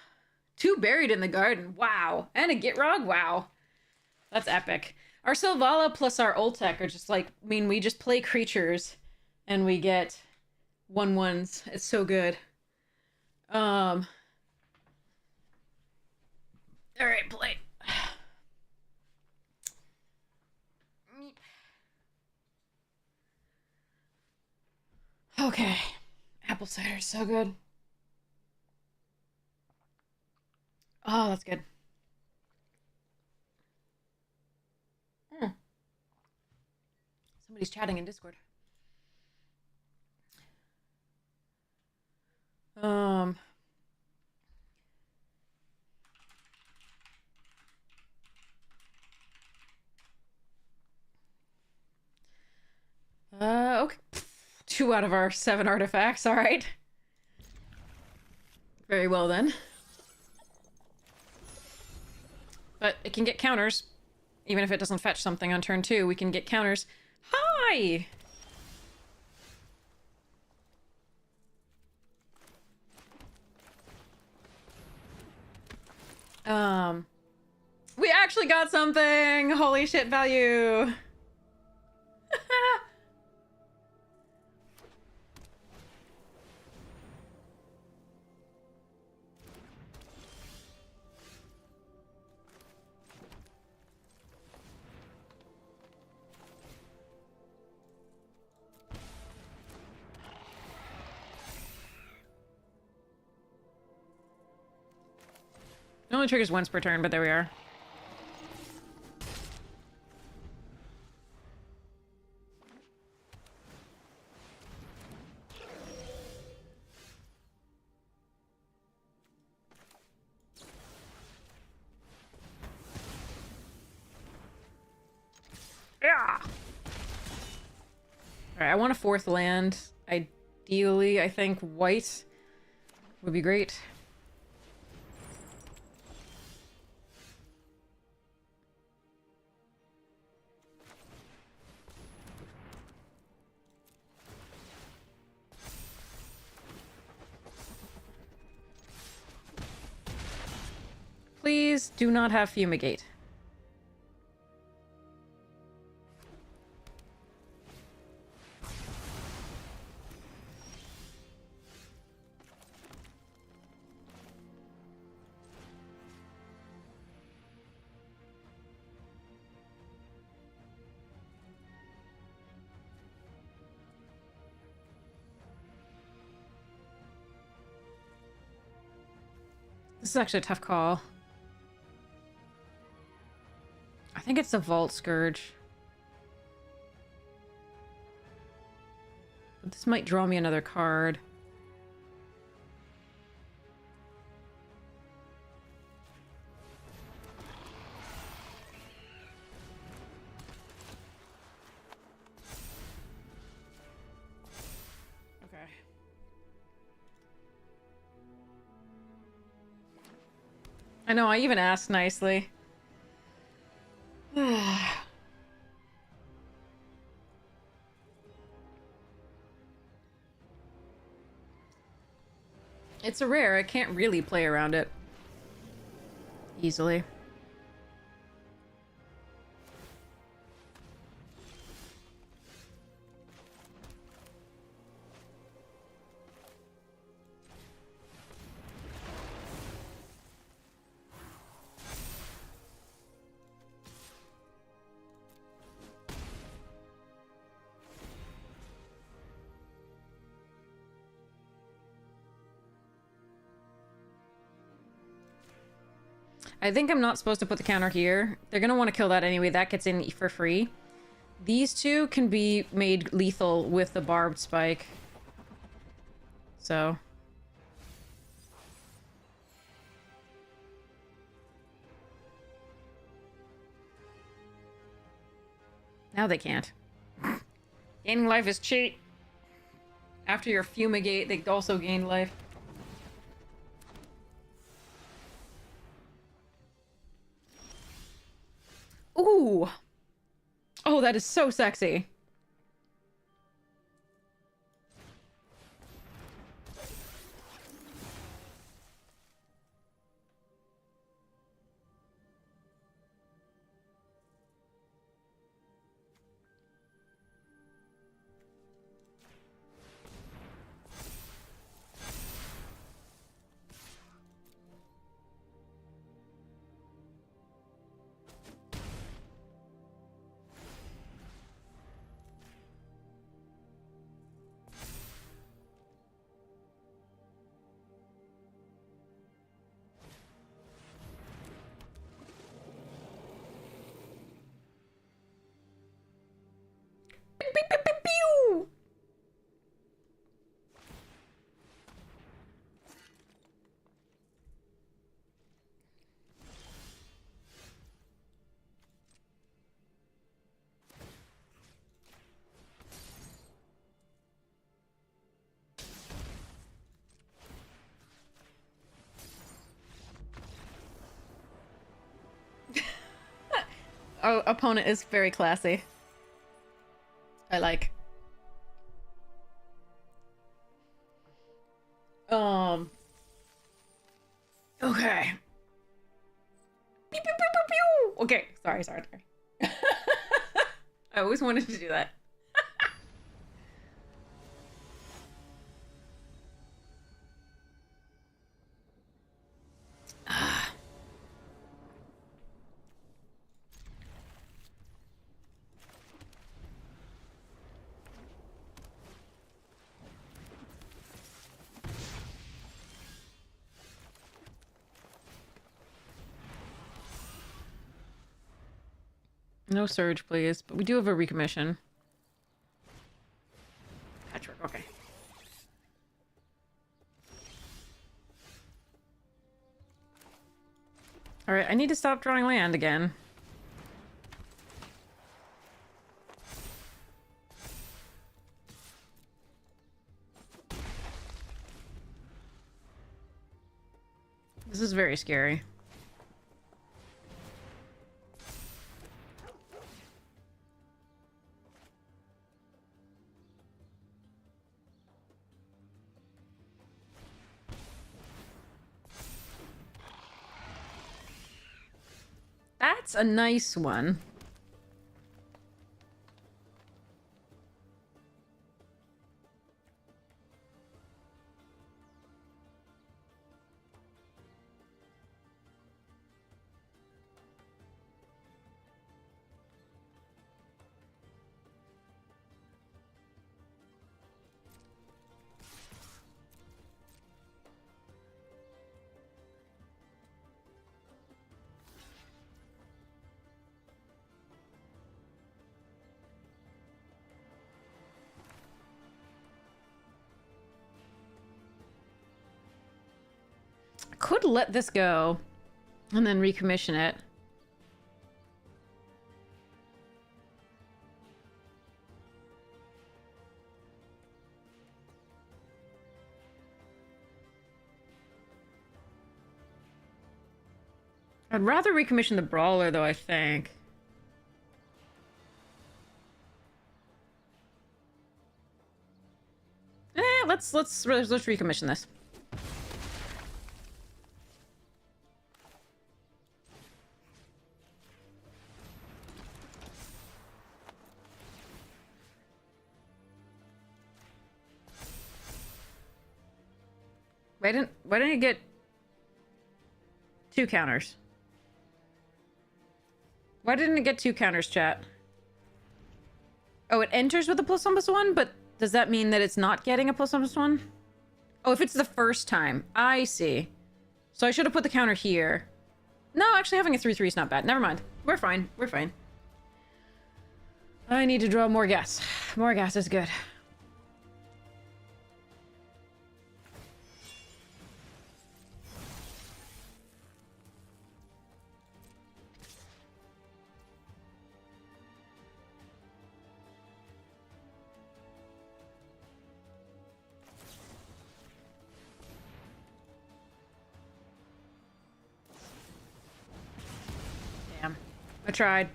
2 buried in the garden. Wow. And a Gitrog. Wow. That's epic. Our Sylvala plus our Ultek are just like, I mean, we just play creatures and we get 1/1s. It's so good. All right, play. Okay. Apple cider is so good. Oh, that's good. Somebody's chatting in Discord. Um. Okay. 2 out of our 7 artifacts. All right. Very well then. But it can get counters. Even if it doesn't fetch something on turn 2, we can get counters. Hi! We actually got something! Holy shit value! It only triggers once per turn, but there we are. Yeah! Alright, I want a 4th land. Ideally, I think white would be great. Please do not have Fumigate. This is actually a tough call. I think it's the Vault Scourge. But this might draw me another card. Okay. I know, I even asked nicely. It's a rare. I can't really play around it easily. I think I'm not supposed to put the counter here. They're gonna want to kill that anyway. That gets in for free. These 2 can be made lethal with the barbed spike. So. Now they can't. Gaining life is cheat. After your Fumigate, they also gain life. Ooh! Oh, that is so sexy. opponent is very classy. I like. Okay. Pew, pew, pew, pew, pew. Okay, sorry. I always wanted to do that. No surge, please. But we do have a recommission. Patchwork, okay. Alright, I need to stop drawing land again. This is very scary. That's a nice one. Could let this go and then recommission it. I'd rather recommission the brawler though, I think. Let's recommission this. Why didn't it get 2 counters? Why didn't it get 2 counters, chat? Oh, it enters with a +1/+1, but does that mean that it's not getting a +1/+1? Oh, if it's the first time. I see. So I should have put the counter here. No, actually having a 3/3 is not bad. Never mind. We're fine. We're fine. I need to draw more gas. More gas is good. Damn. I tried.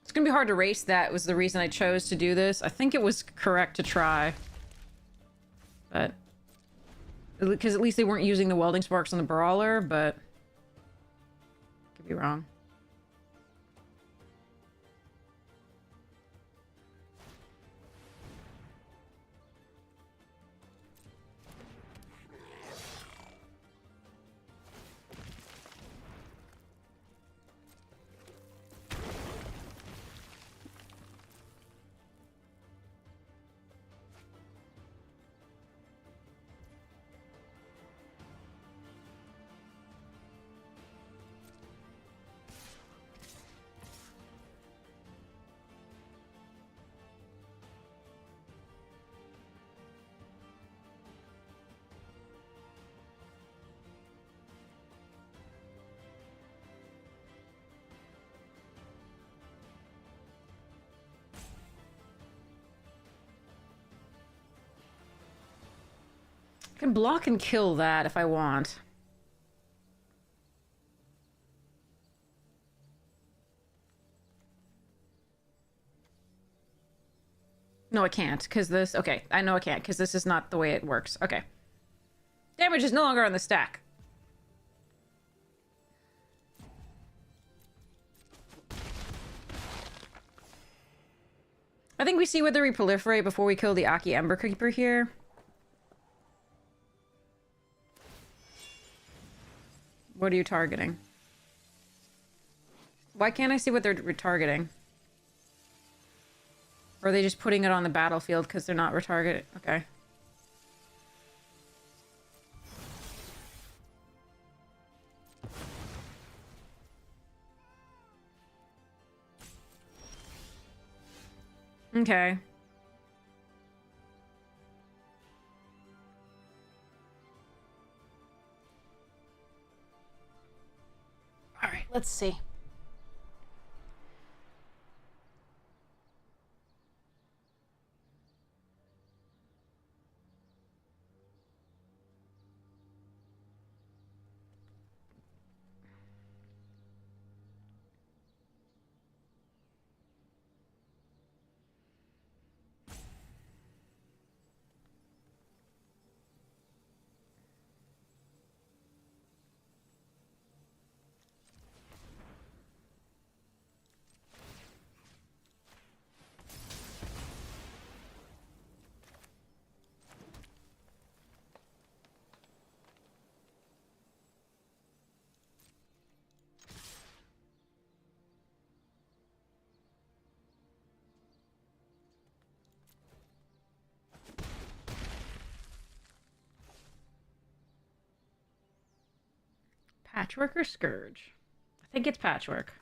It's gonna be hard to race that was the reason I chose to do this. I think it was correct to try. But... because at least they weren't using the welding sparks on the brawler, but... could be wrong. can block and kill that if I want. No, I can't, because this... Okay, I know I can't, because this is not the way it works. Okay. Damage is no longer on the stack. I think we see whether we proliferate before we kill the Aki Ember Keeper here. What are you targeting? Why can't I see what they're retargeting? Or are they just putting it on the battlefield because they're not retargeted? Okay. Okay. All right, let's see. Patchwork or Scourge? I think it's Patchwork.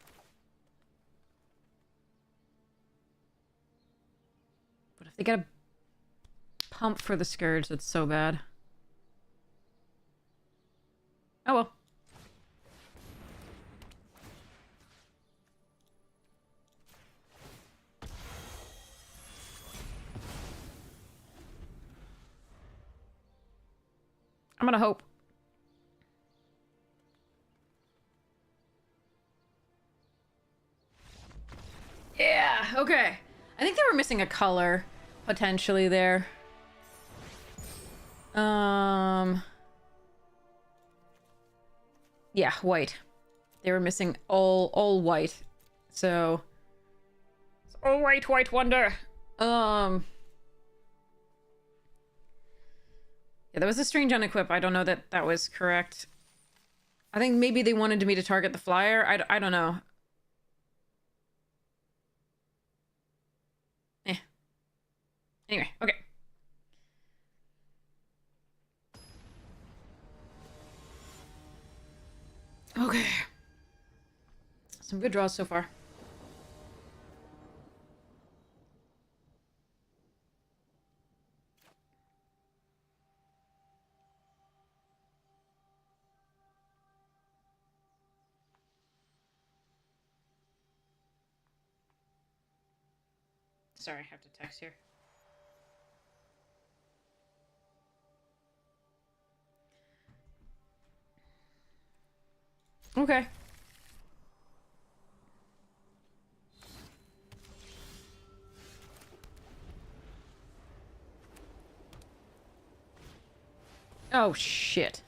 But if they get a pump for the Scourge, that's so bad. Oh well. I'm gonna hope. Yeah, okay. I think they were missing a color, potentially, there. Yeah, white. They were missing all white. So... It's all white, white wonder! Yeah, that was a strange unequip. I don't know that that was correct. I think maybe they wanted me to target the flyer. I don't know. Anyway, okay. Okay. Some good draws so far. Sorry, I have to text here. Okay. Oh, shit.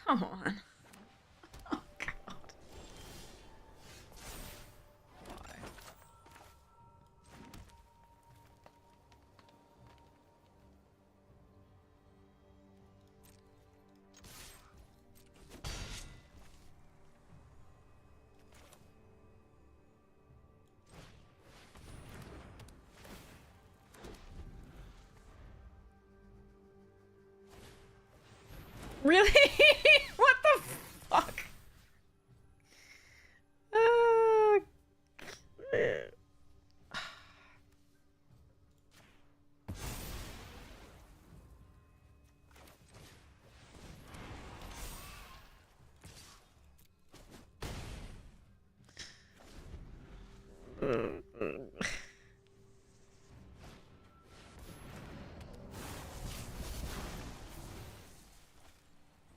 Come on. Oh, God. Why? Really? What the fuck?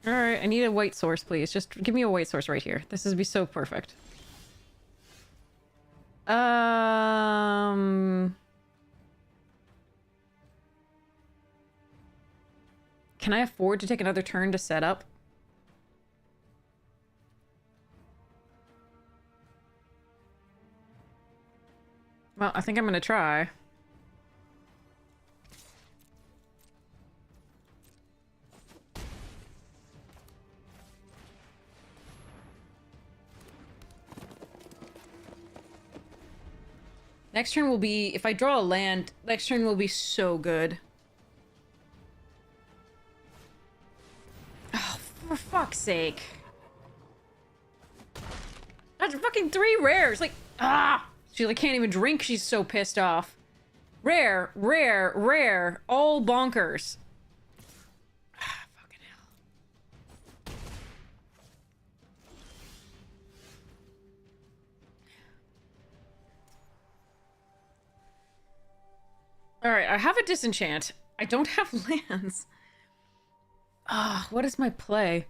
Alright, I need a white source, please. Just give me a white source right here. This would be so perfect. Can I afford to take another turn to set up? Well, I think I'm gonna try. Next turn will be, if I draw a land, next turn will be so good. Oh, for fuck's sake. That's fucking 3 rares, like, ah! She like can't even drink, she's so pissed off. Rare, rare, rare, all bonkers. Ah, fucking hell. Alright, I have a disenchant. I don't have lands. Ah, what is my play?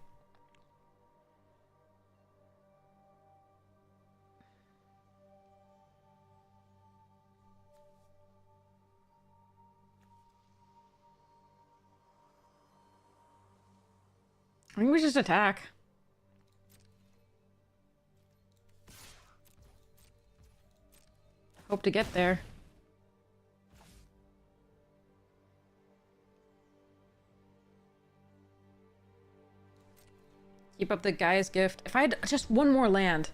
I think we just attack. Hope to get there. Keep up the guy's gift. If I had just one more land.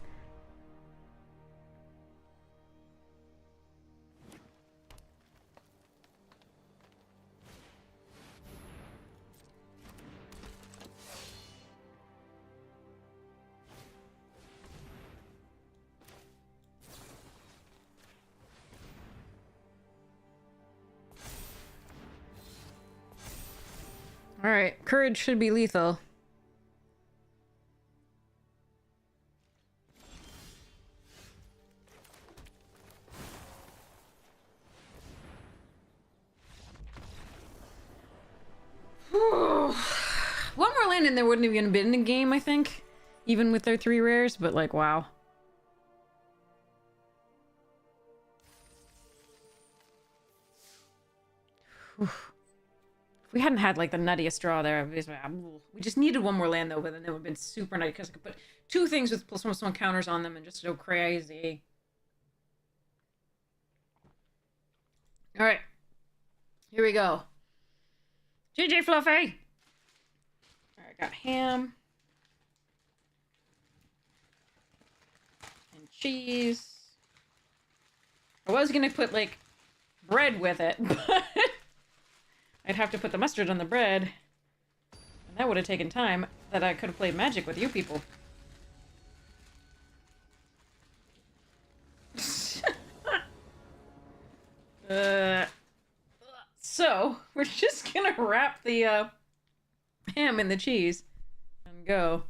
Alright, courage should be lethal. One more land and there wouldn't have even been a game, I think. Even with their 3 rares, but like, wow. Whew. If we hadn't had like the nuttiest draw there, we just needed one more land though, but then it would have been super nutty because I could put 2 things with +1/+1 counters on them and just go crazy. Alright. Here we go. GG Fluffy! Alright, got ham. And cheese. I was gonna put, like, bread with it, but I'd have to put the mustard on the bread. And that would have taken time that I could have played Magic with you people. So, we're just gonna wrap the, ham in the cheese and go.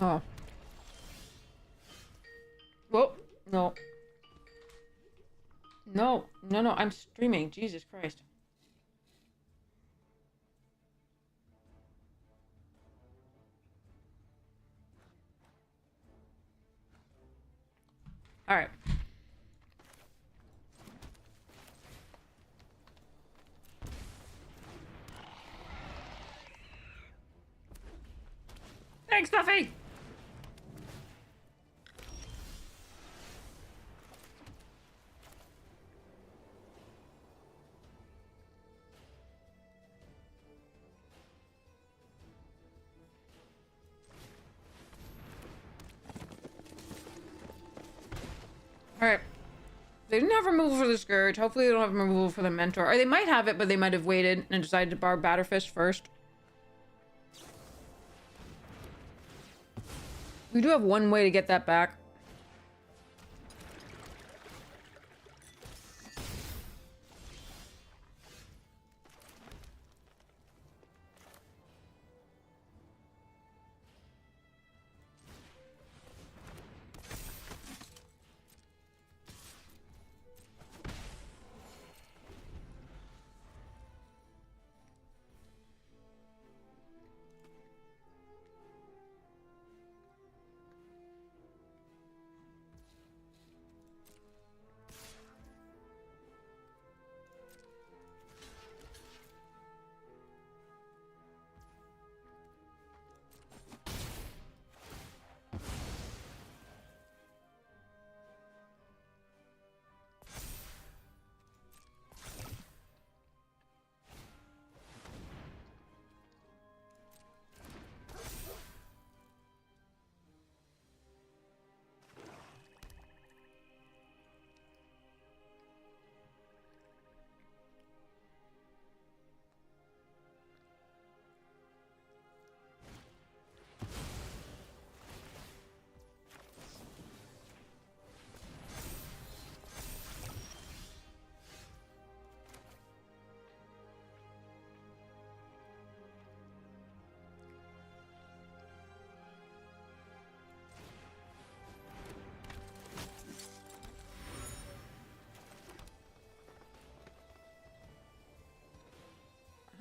Oh. Whoa, no. No, no, no, I'm streaming. Jesus Christ. Alright. Thanks, Buffy! Alright. They didn't have removal for the Scourge. Hopefully they don't have removal for the Mentor. Or they might have it, but they might have waited and decided to bar Batterfish first. We do have one way to get that back.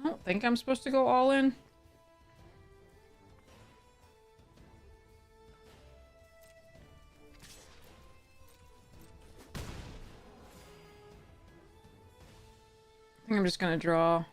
I don't think I'm supposed to go all in. I think I'm just gonna draw.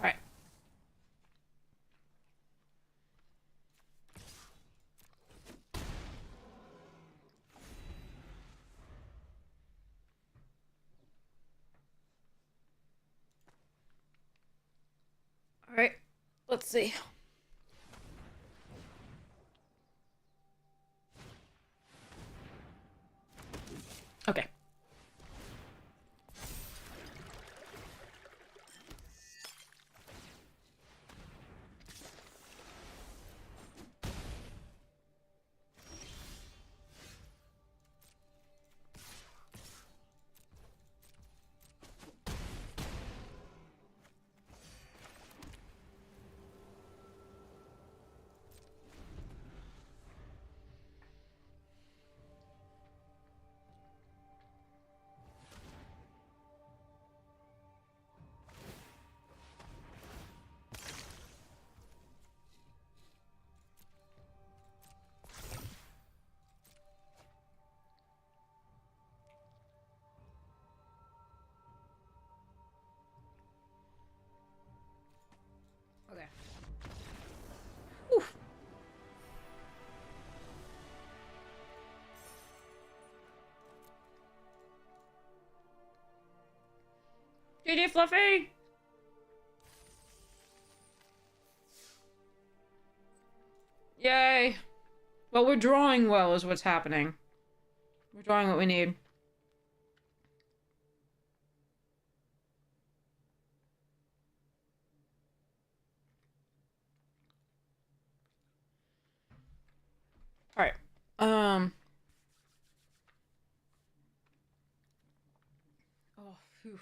Alright. Alright. Let's see. Okay. Okay. Whew. GG Fluffy! Yay! Well, we're drawing well is what's happening. We're drawing what we need. Alright. Oh, phew.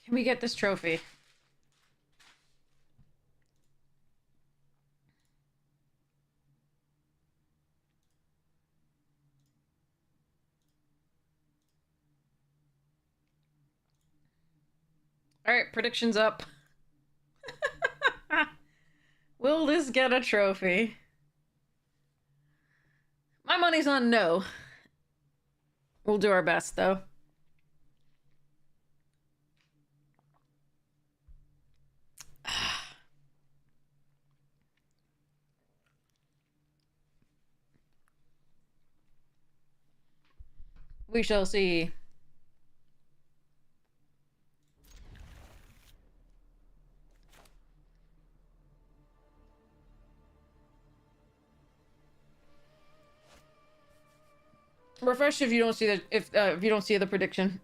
Can we get this trophy? Alright, predictions up. Will this get a trophy? My money's on no. We'll do our best, though. We shall see. Refresh if you don't see the if you don't see the prediction.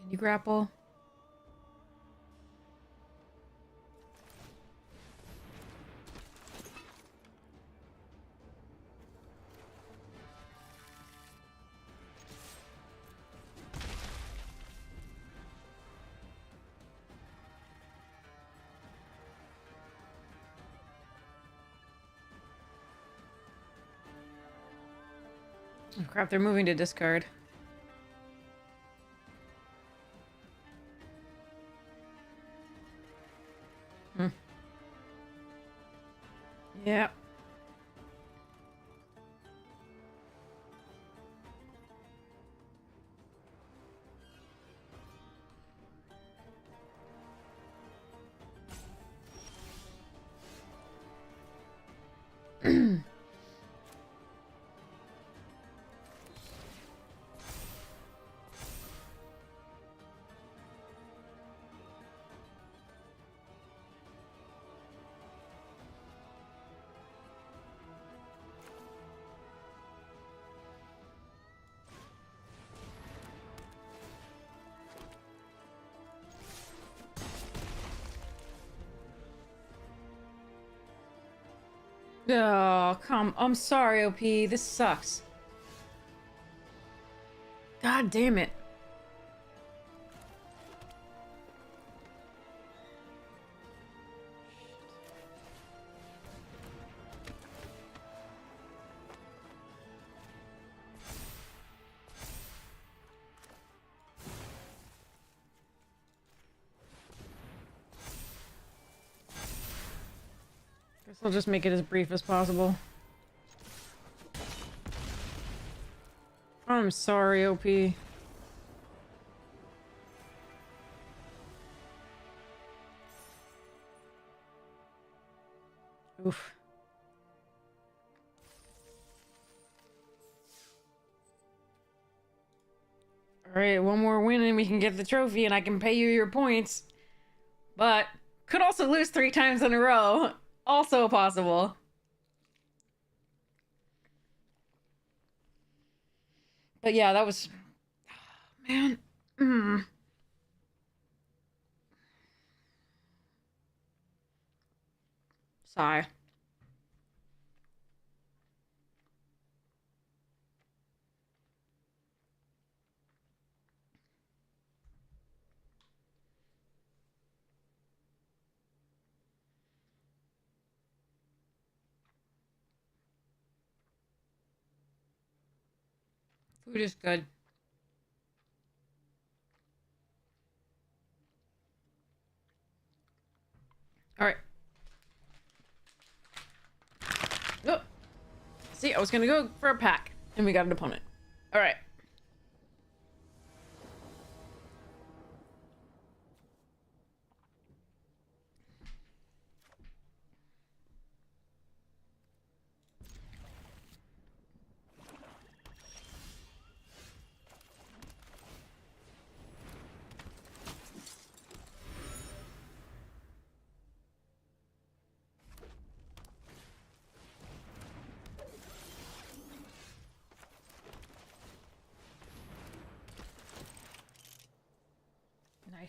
Can you grapple? Oh crap, they're moving to discard. Yeah. Oh, come. I'm sorry, OP. This sucks. God damn it. Guess I'll just make it as brief as possible. I'm sorry, OP. Oof. Alright, one more win and we can get the trophy and I can pay you your points. But could also lose 3 times in a row. Also possible. But yeah, that was... Man. Sigh. Food is good. Alright. Oh. See, I was gonna go for a pack, and we got an opponent. Alright.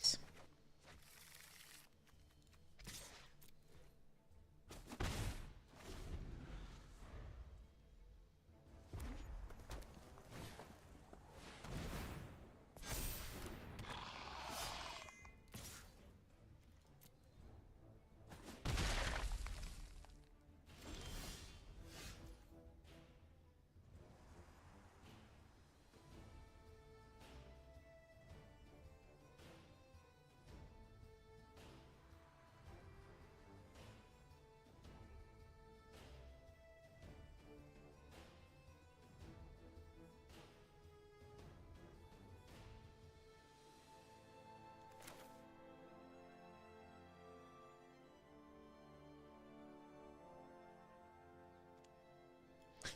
Nice.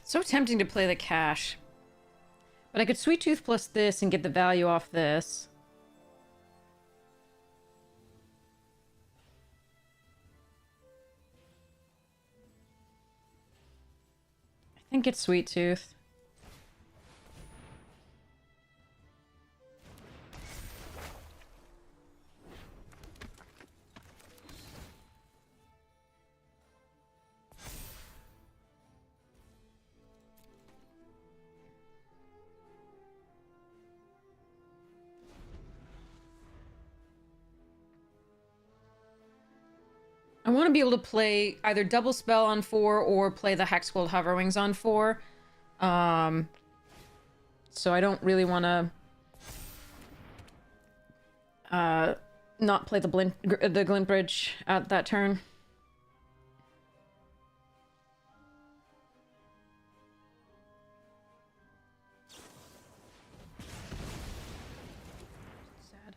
So tempting to play the cash. But I could Sweet Tooth plus this and get the value off this. I think it's Sweet Tooth. I want to be able to play either double spell on 4 or play the Hexgold Hoverwings on 4. So I don't really want to not play the Glint Bridge at that turn. Sad.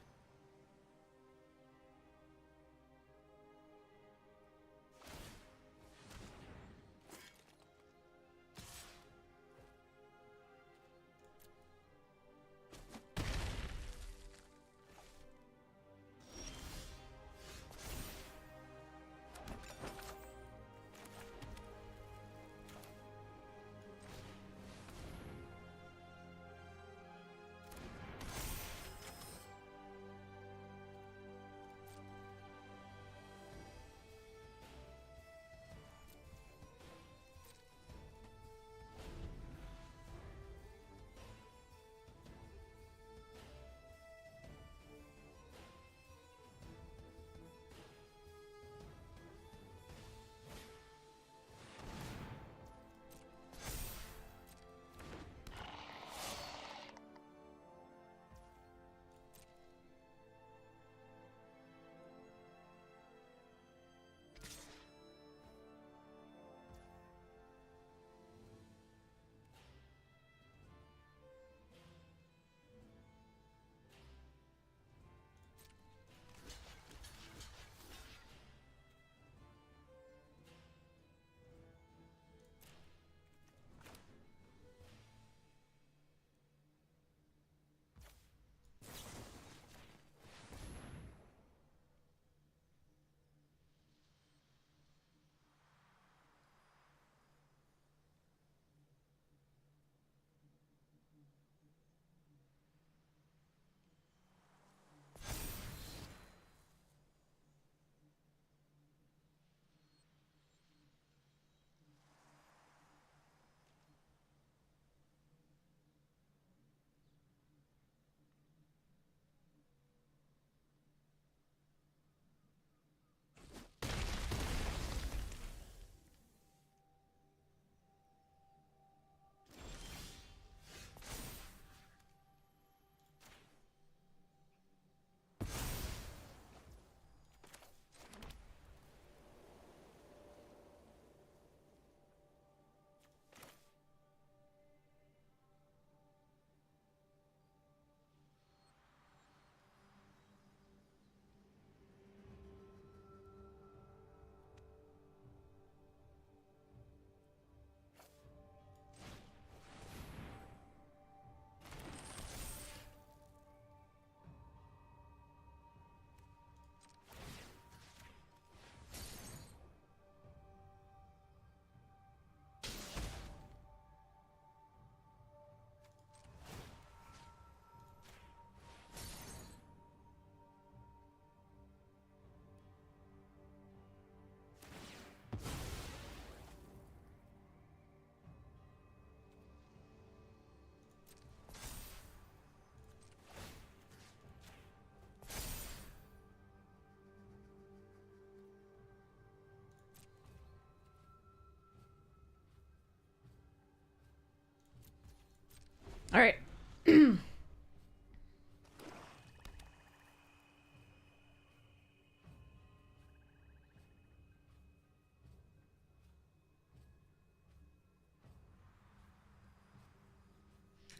All right.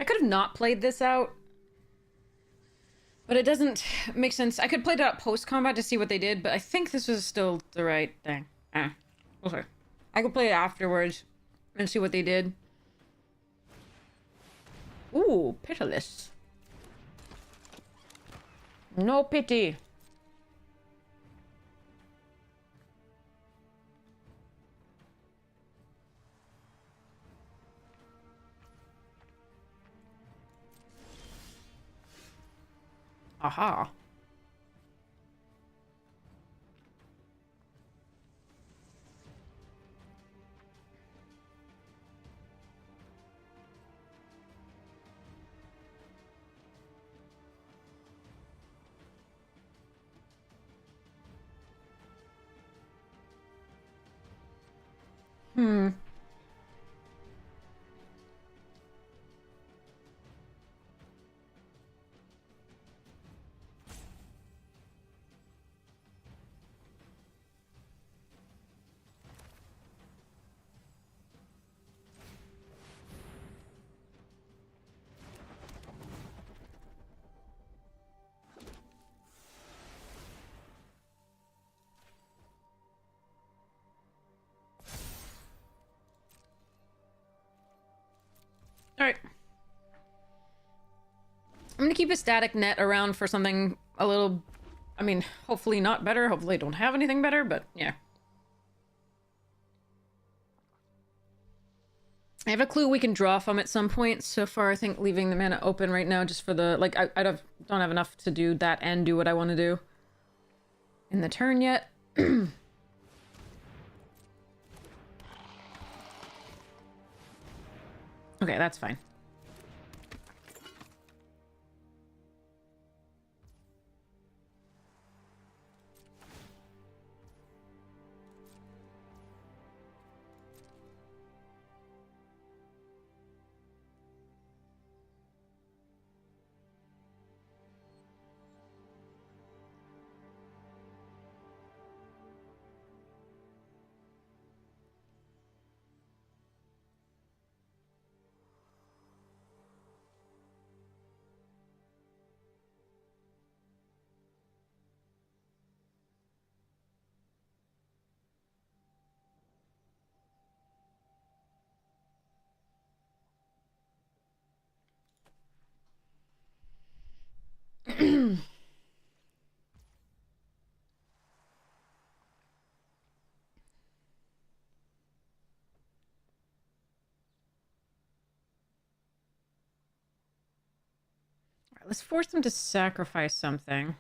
I could have not played this out, but it doesn't make sense. I could play it out post-combat to see what they did, but I think this was still the right thing. We'll see. I could play it afterwards and see what they did. Ooh, pitiless. No pity. Aha. Hmm. Alright. I'm gonna keep a static net around for something a little... I mean, hopefully not better. Hopefully I don't have anything better, but yeah. I have a clue we can draw from at some point. So far, I think leaving the mana open right now just for the... Like, I don't have enough to do that and do what I want to do in the turn yet. Okay, that's fine. Let's force them to sacrifice something.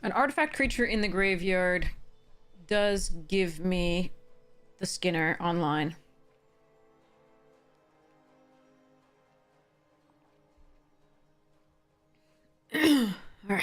An artifact creature in the graveyard does give me the Skinner online. All right.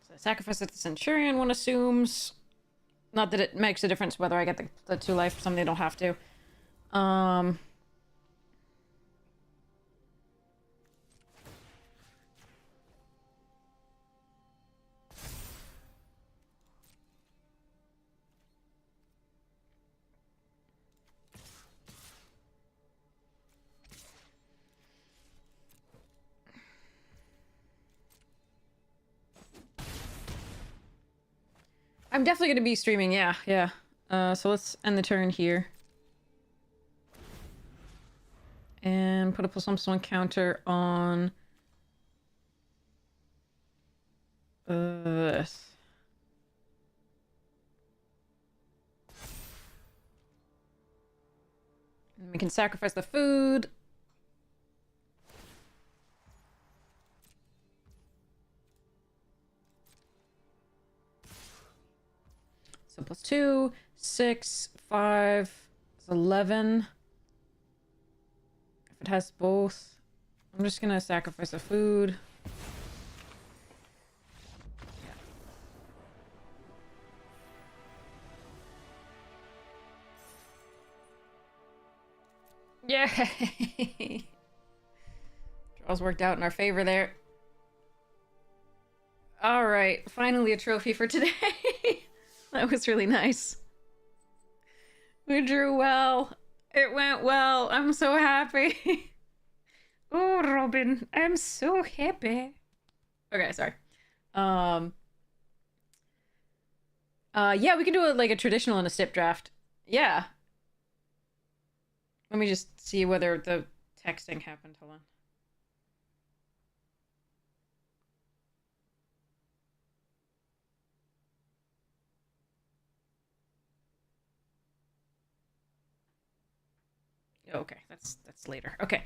So I sacrifice it to Centurion, one assumes. Not that it makes a difference whether I get the 2 life, some they don't have to. I'm definitely going to be streaming, yeah. So let's end the turn here. And put a +1/+1 counter on... this. And we can sacrifice the food. So +2, 6, 5, 11. If it has both, I'm just gonna sacrifice the food. Yay! Draws worked out in our favor there. Alright, finally a trophy for today. That was really nice. We drew well. It went well. I'm so happy. Oh, Robin, I'm so happy. Okay, sorry. Yeah, we can do like a traditional and a stip draft. Yeah. Let me just see whether the texting happened. Hold on. Okay, that's later. Okay.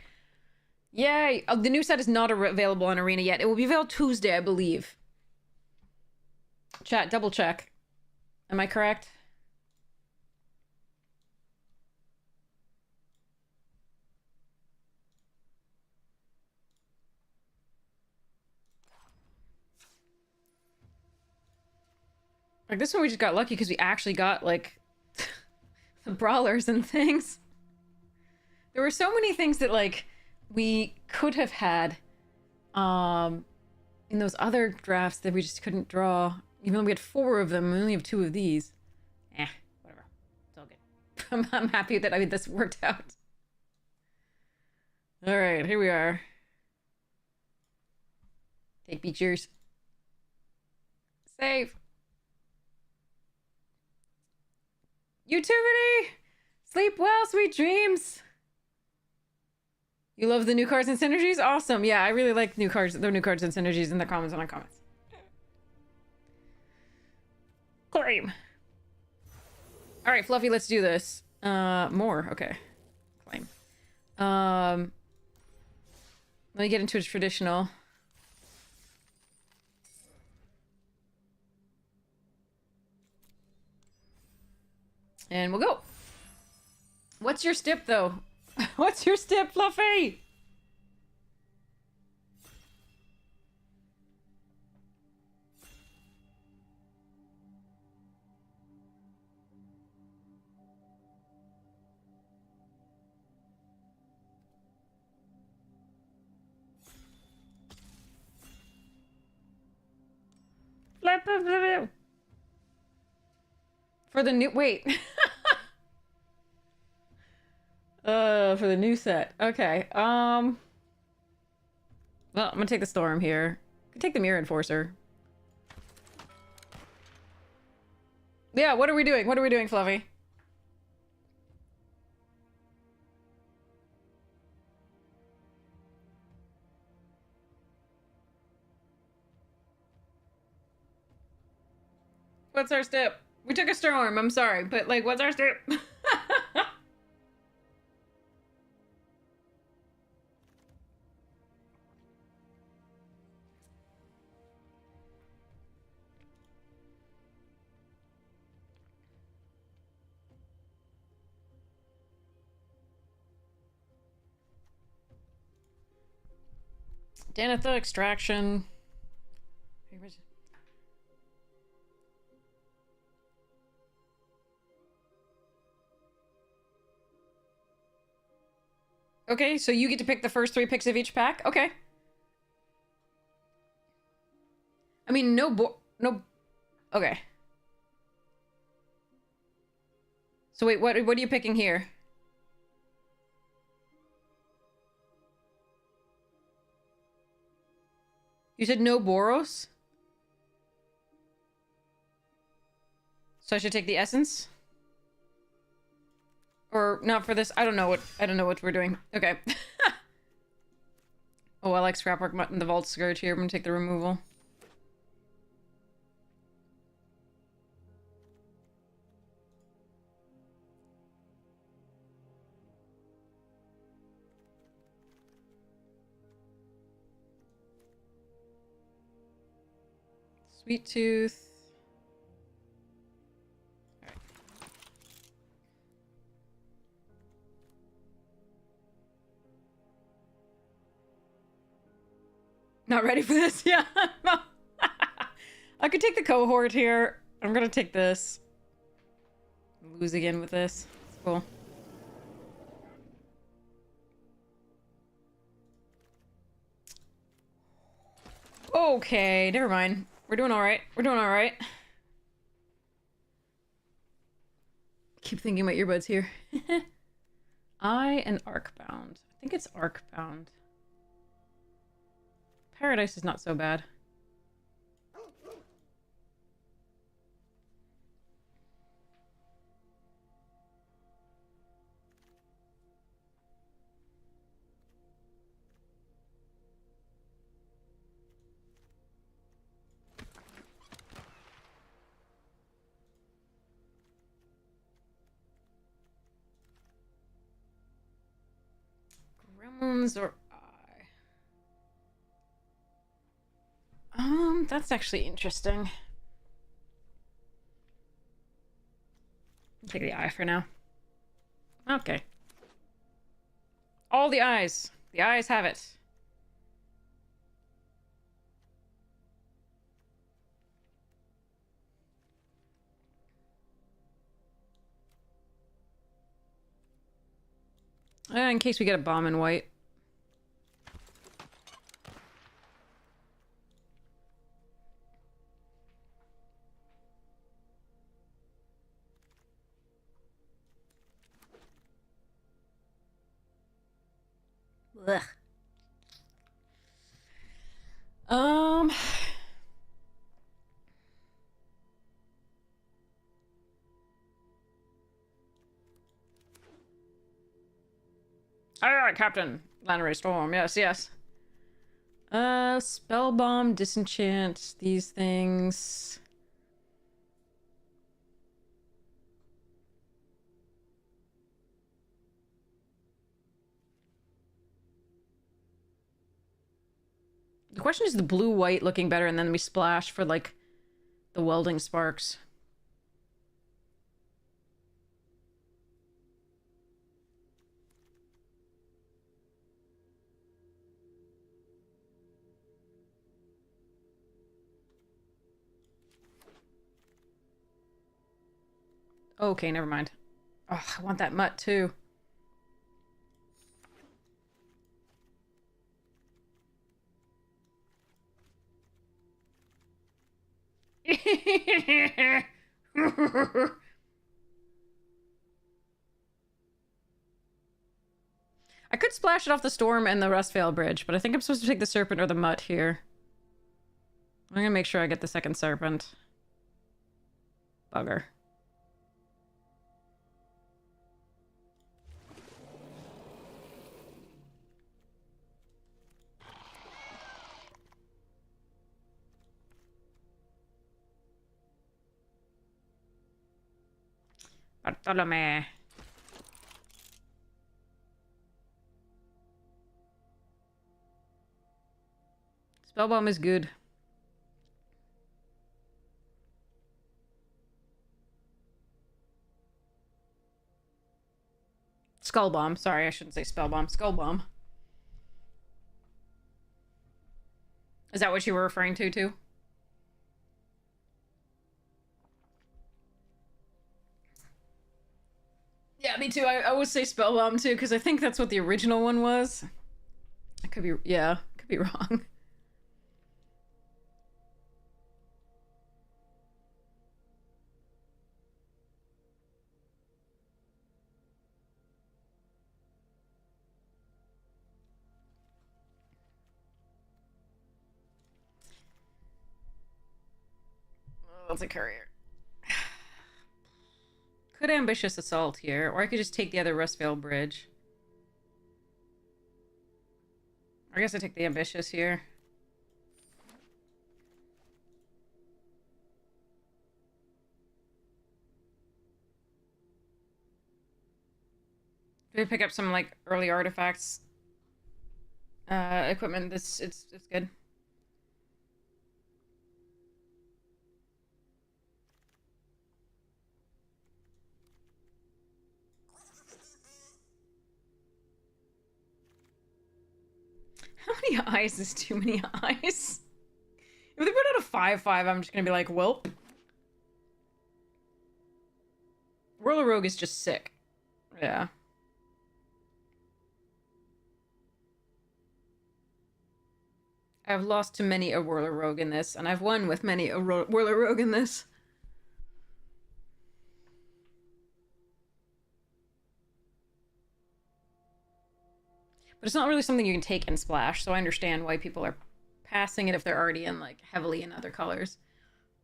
Yay! Oh, the new set is not available on Arena yet. It will be available Tuesday, I believe. Chat, double check. Am I correct? Like, this one we just got lucky because we actually got, like, the brawlers and things. There were so many things that, like, we could have had, in those other drafts that we just couldn't draw. Even though we had 4 of them, we only have 2 of these. Whatever. It's all good. I'm happy that this worked out. Alright, here we are. Take pictures. Save. YouTubity! Sleep well, sweet dreams! You love the new cards and synergies? Awesome. Yeah, I really like new cards, the new cards and synergies in the comments and on comments. Claim. Alright, Fluffy, let's do this. More. Okay. Claim. Let me get into a traditional. And we'll go. What's your stip, though? What's your stip, Fluffy? For the new wait. For the new set. Okay. Well, I'm gonna take the storm here. I can take the mirror enforcer. Yeah, what are we doing? What are we doing, Fluffy? What's our step? We took a storm, I'm sorry, but like, what's our step? Danitha extraction. Okay, so you get to pick the first 3 picks of each pack? Okay. I mean, no. Okay. So wait, what are you picking here? You said no Boros? So I should take the essence? Or not for this? I don't know what we're doing. Okay. Oh, I like Scrapwork Mutton, the Vault Scourge here. I'm gonna take the removal. Sweet Tooth. Not ready for this? Yeah. I could take the cohort here. I'm gonna take this. Lose again with this. It's cool. Okay, never mind. We're doing alright. We're doing alright. Keep thinking about earbuds here. I and Arcbound. I think it's Arcbound. Paradise is not so bad. Gremlins or that's actually interesting. I'll take the eye for now. Okay. All the eyes. The eyes have it. In case we get a bomb in white. Ugh. Alright, Captain. Lannery Storm. Yes, yes. Spell bomb, disenchant, these things. The question is the blue-white looking better, and then we splash for, like, the welding sparks. Okay, never mind. Oh, I want that mutt, too. I could splash it off the storm and the Rustveil Bridge, but I think I'm supposed to take the serpent or the mutt here. I'm gonna make sure I get the second serpent. Bugger. Bartolome. Spellbomb is good. Skull bomb. Sorry, I shouldn't say spell bomb. Skull bomb. Is that what you were referring to, too? Yeah, me too. I would say spell bomb, too, because I think that's what the original one was. I could be... Yeah, could be wrong. That's a courier. Could ambitious assault here, or I could just take the other Rustveil Bridge. I guess I take the ambitious here. Do we pick up some like early artifacts? Equipment. It's good. How many eyes is too many eyes? If they put out a 5/5, I'm just gonna be like, welp. Whirler Rogue is just sick. Yeah. I've lost to many a Whirler Rogue in this, and I've won with many a Whirler Rogue in this. But it's not really something you can take in Splash, so I understand why people are passing it if they're already in, like, heavily in other colors.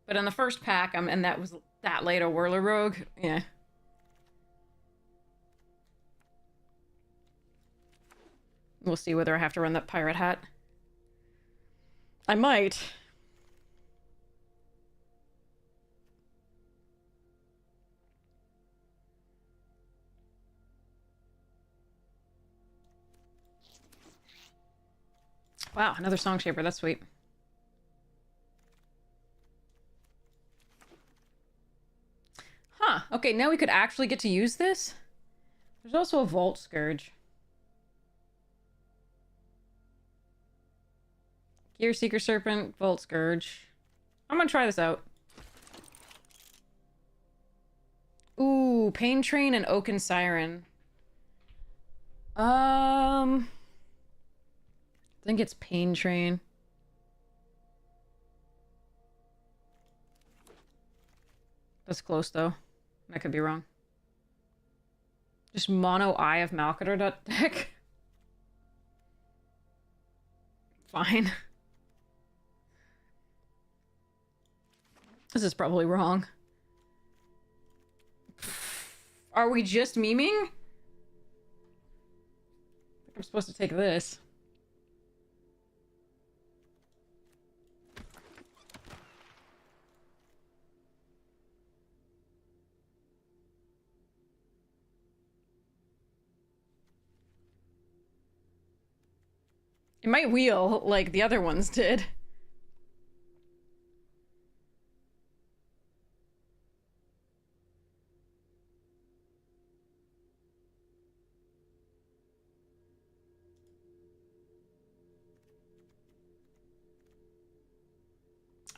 But in the first pack, and that was that late a Whirler Rogue, yeah. We'll see whether I have to run that pirate hat. I might. Wow, another Song Shaper, that's sweet. Huh, okay, now we could actually get to use this? There's also a Vault Scourge. Gear Seeker Serpent, Vault Scourge. I'm gonna try this out. Ooh, Pain Train and Oaken Siren. I think it's Pain Train. That's close, though. I could be wrong. Just mono Eye of Malcator deck. Fine. This is probably wrong. Are we just memeing? I'm supposed to take this. It might wheel like the other ones did.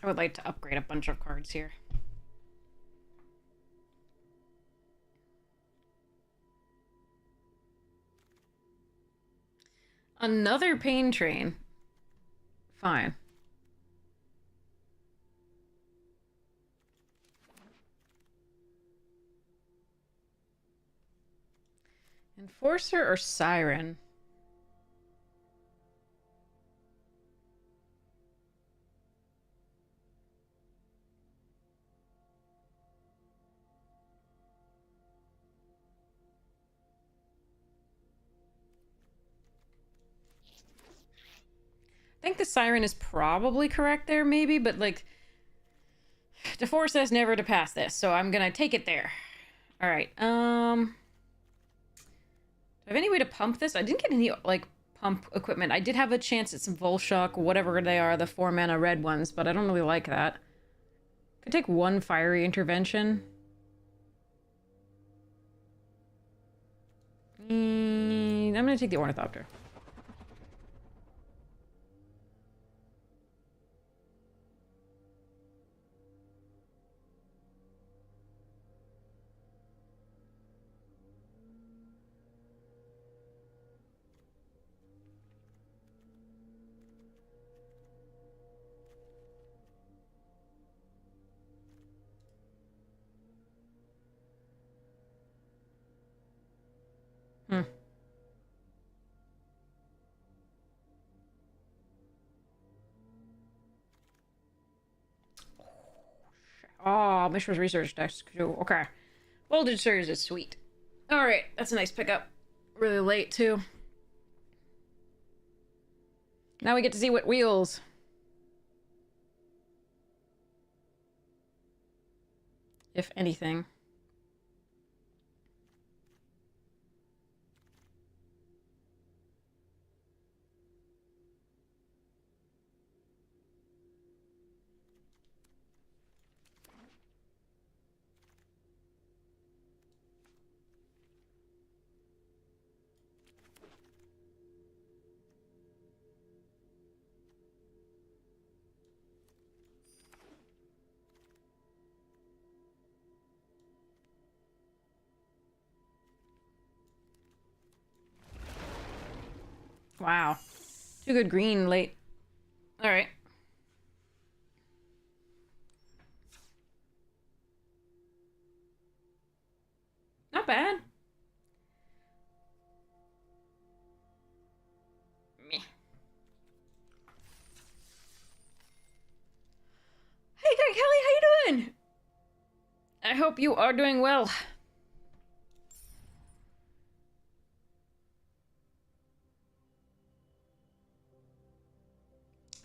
I would like to upgrade a bunch of cards here. Another Pain Train. Fine. Enforcer or Siren? I think the Siren is probably correct there, maybe, but like, DeFore says never to pass this, so I'm gonna take it there. All right. Do I have any way to pump this? I didn't get any like pump equipment. I did have a chance at some Volshock, whatever they are, the 4-mana red ones, but I don't really like that. Could take one Fiery Intervention. I'm gonna take the Ornithopter. Oh, Mishra's Research Desk. Okay. Voltage Surge is sweet. Alright, that's a nice pickup. Really late, too. Now we get to see what wheels. If anything. Wow. Too good green late. Alright. Not bad. Meh. Hey, Kelly, how you doing? I hope you are doing well.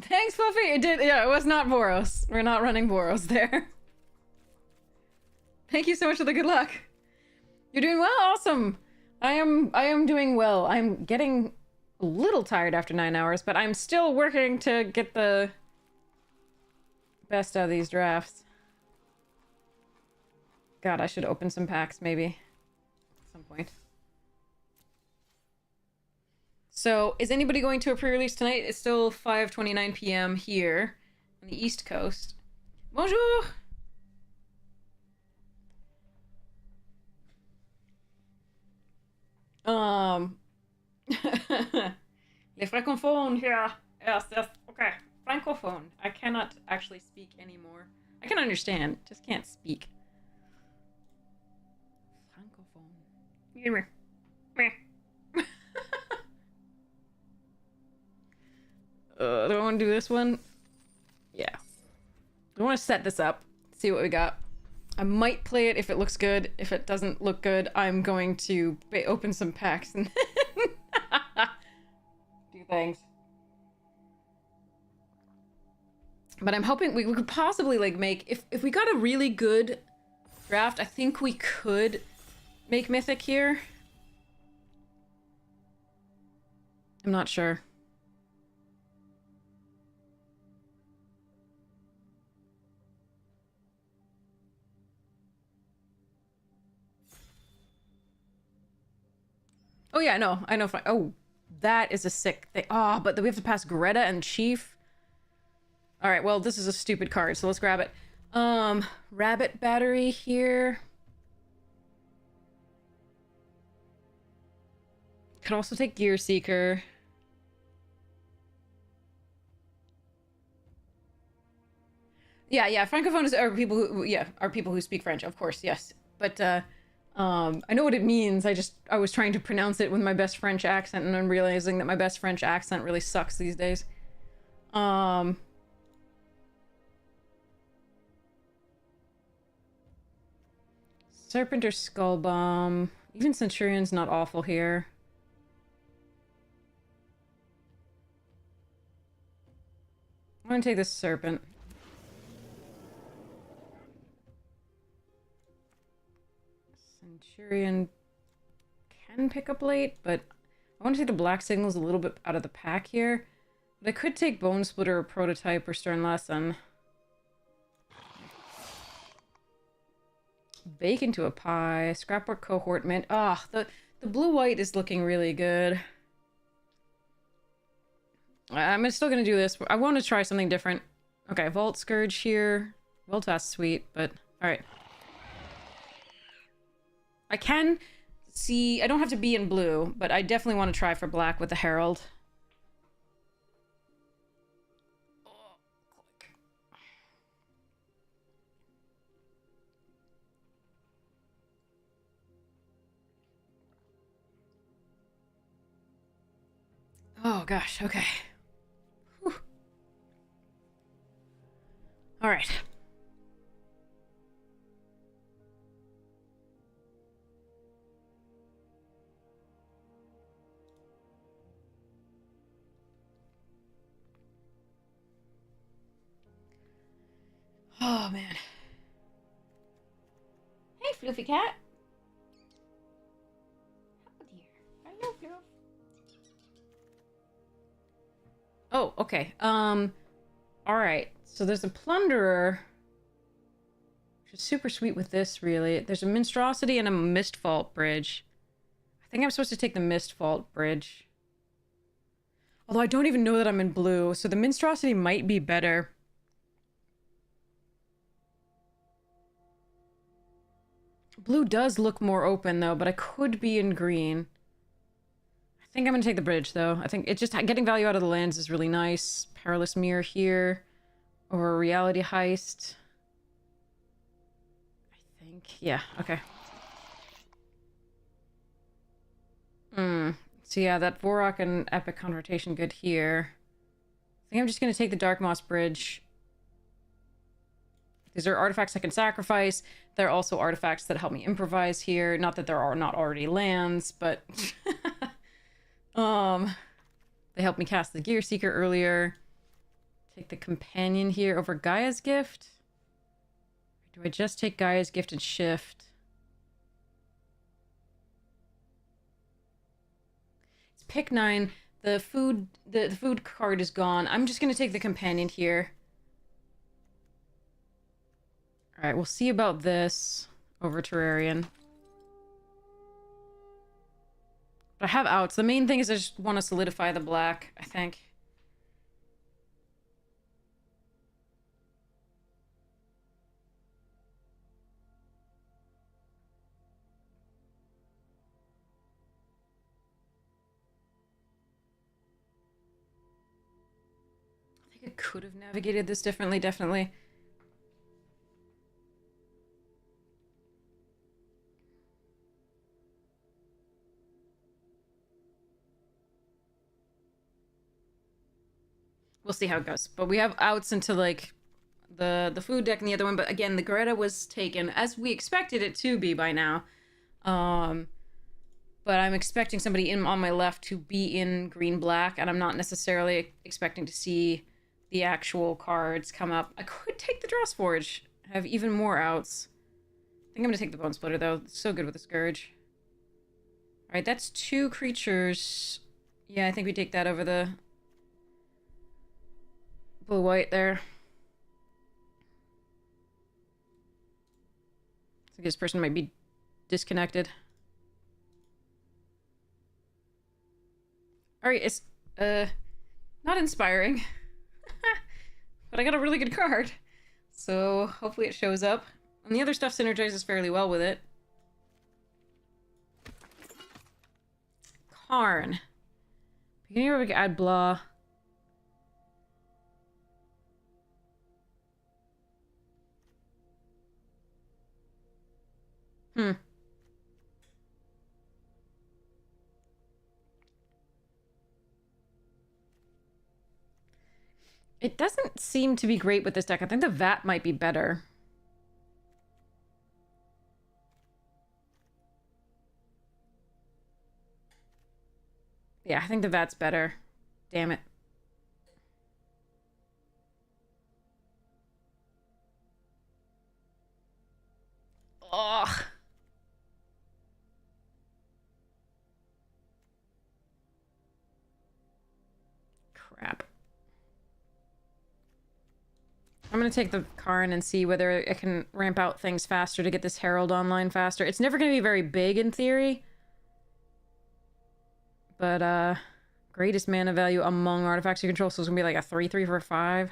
Thanks, Fluffy. It did. Yeah, it was not Boros. We're not running Boros there. Thank you so much for the good luck. You're doing well. Awesome. I am doing well. I'm getting a little tired after 9 hours, but I'm still working to get the best out of these drafts. God, I should open some packs maybe at some point. So, is anybody going to a pre-release tonight? It's still 5:29 p.m. here on the East Coast. Bonjour! Les francophones here. Yes, yes. Okay. Francophone. I cannot actually speak anymore. I can understand, just can't speak. Francophone. Meh. Meh. Do I want to do this one? Yeah. I want to set this up, see what we got. I might play it if it looks good. If it doesn't look good, I'm going to open some packs and do things. But I'm hoping we could possibly like make if we got a really good draft, I think we could make Mythic here. I'm not sure. Oh yeah, no, I know. Oh, that is a sick thing. Oh, but we have to pass Greta and Chief. All right, well, this is a stupid card, so let's grab it. Rabbit Battery here. Could also take Gear Seeker. Yeah, francophones are people who speak French, of course, yes. But I know what it means. I was trying to pronounce it with my best French accent, and I'm realizing that my best French accent really sucks these days. Serpent or Skull Bomb. Even Centurion's not awful here. I'm gonna take this Serpent. Centurion can pick up late, but I want to take the Black Signals a little bit out of the pack here. But I could take Bone Splitter or Prototype or Stern Lesson. Bake into a Pie. Scrapbook Cohort Mint. Ah, the blue-white is looking really good. I'm still gonna do this. I want to try something different. Okay, Vault Scourge here. Voltas sweet, but alright. I can see... I don't have to be in blue, but I definitely want to try for black with the Herald. Oh gosh, okay. Whew. All right. Oh man. Hey, Fluffy Cat. Oh dear. Hello, Fluff. Oh, okay. Alright. So there's a Plunderer, which is super sweet with this, really. There's a Minstrosity and a Mistfault Bridge. I think I'm supposed to take the Mistfault Bridge. Although I don't even know that I'm in blue, so the Minstrosity might be better. Blue does look more open, though, but I could be in green. I think I'm gonna take the bridge, though. I think it's just getting value out of the lands is really nice. Perilous Mirror here. Or Reality Heist. I think. Yeah, okay. So yeah, that Vorok and Epic Confrontation good here. I think I'm just gonna take the Dark Moss Bridge. These are artifacts I can sacrifice. They're also artifacts that help me improvise here. Not that there are not already lands, but... They helped me cast the Gear Seeker earlier. Take the Companion here over Gaia's Gift. Or do I just take Gaia's Gift and shift? It's pick 9. The food card is gone. I'm just gonna take the Companion here. Alright, we'll see about this over Terrarian. But I have outs. The main thing is I just want to solidify the black, I think. could have navigated this differently, definitely. We'll see how it goes. But we have outs into, like, the food deck and the other one. But again, the Greta was taken, as we expected it to be by now. But I'm expecting somebody on my left to be in green-black, and I'm not necessarily expecting to see the actual cards come up. I could take the Dross Forge, have even more outs. I think I'm going to take the Bone Splitter, though. It's so good with the Scourge. Alright, that's 2 creatures. Yeah, I think we take that over the blue-white there. I think this person might be disconnected. Alright, it's, not inspiring. But I got a really good card. So, hopefully it shows up. And the other stuff synergizes fairly well with it. Karn. Beginning of add blah. It doesn't seem to be great with this deck. I think the Vat might be better. Yeah, I think the Vat's better. Damn it. Ugh. Crap. I'm gonna take the Karn and see whether it can ramp out things faster to get this Herald online faster. It's never gonna be very big in theory. But, greatest mana value among artifacts you control, so it's gonna be like a 3/3 for 5.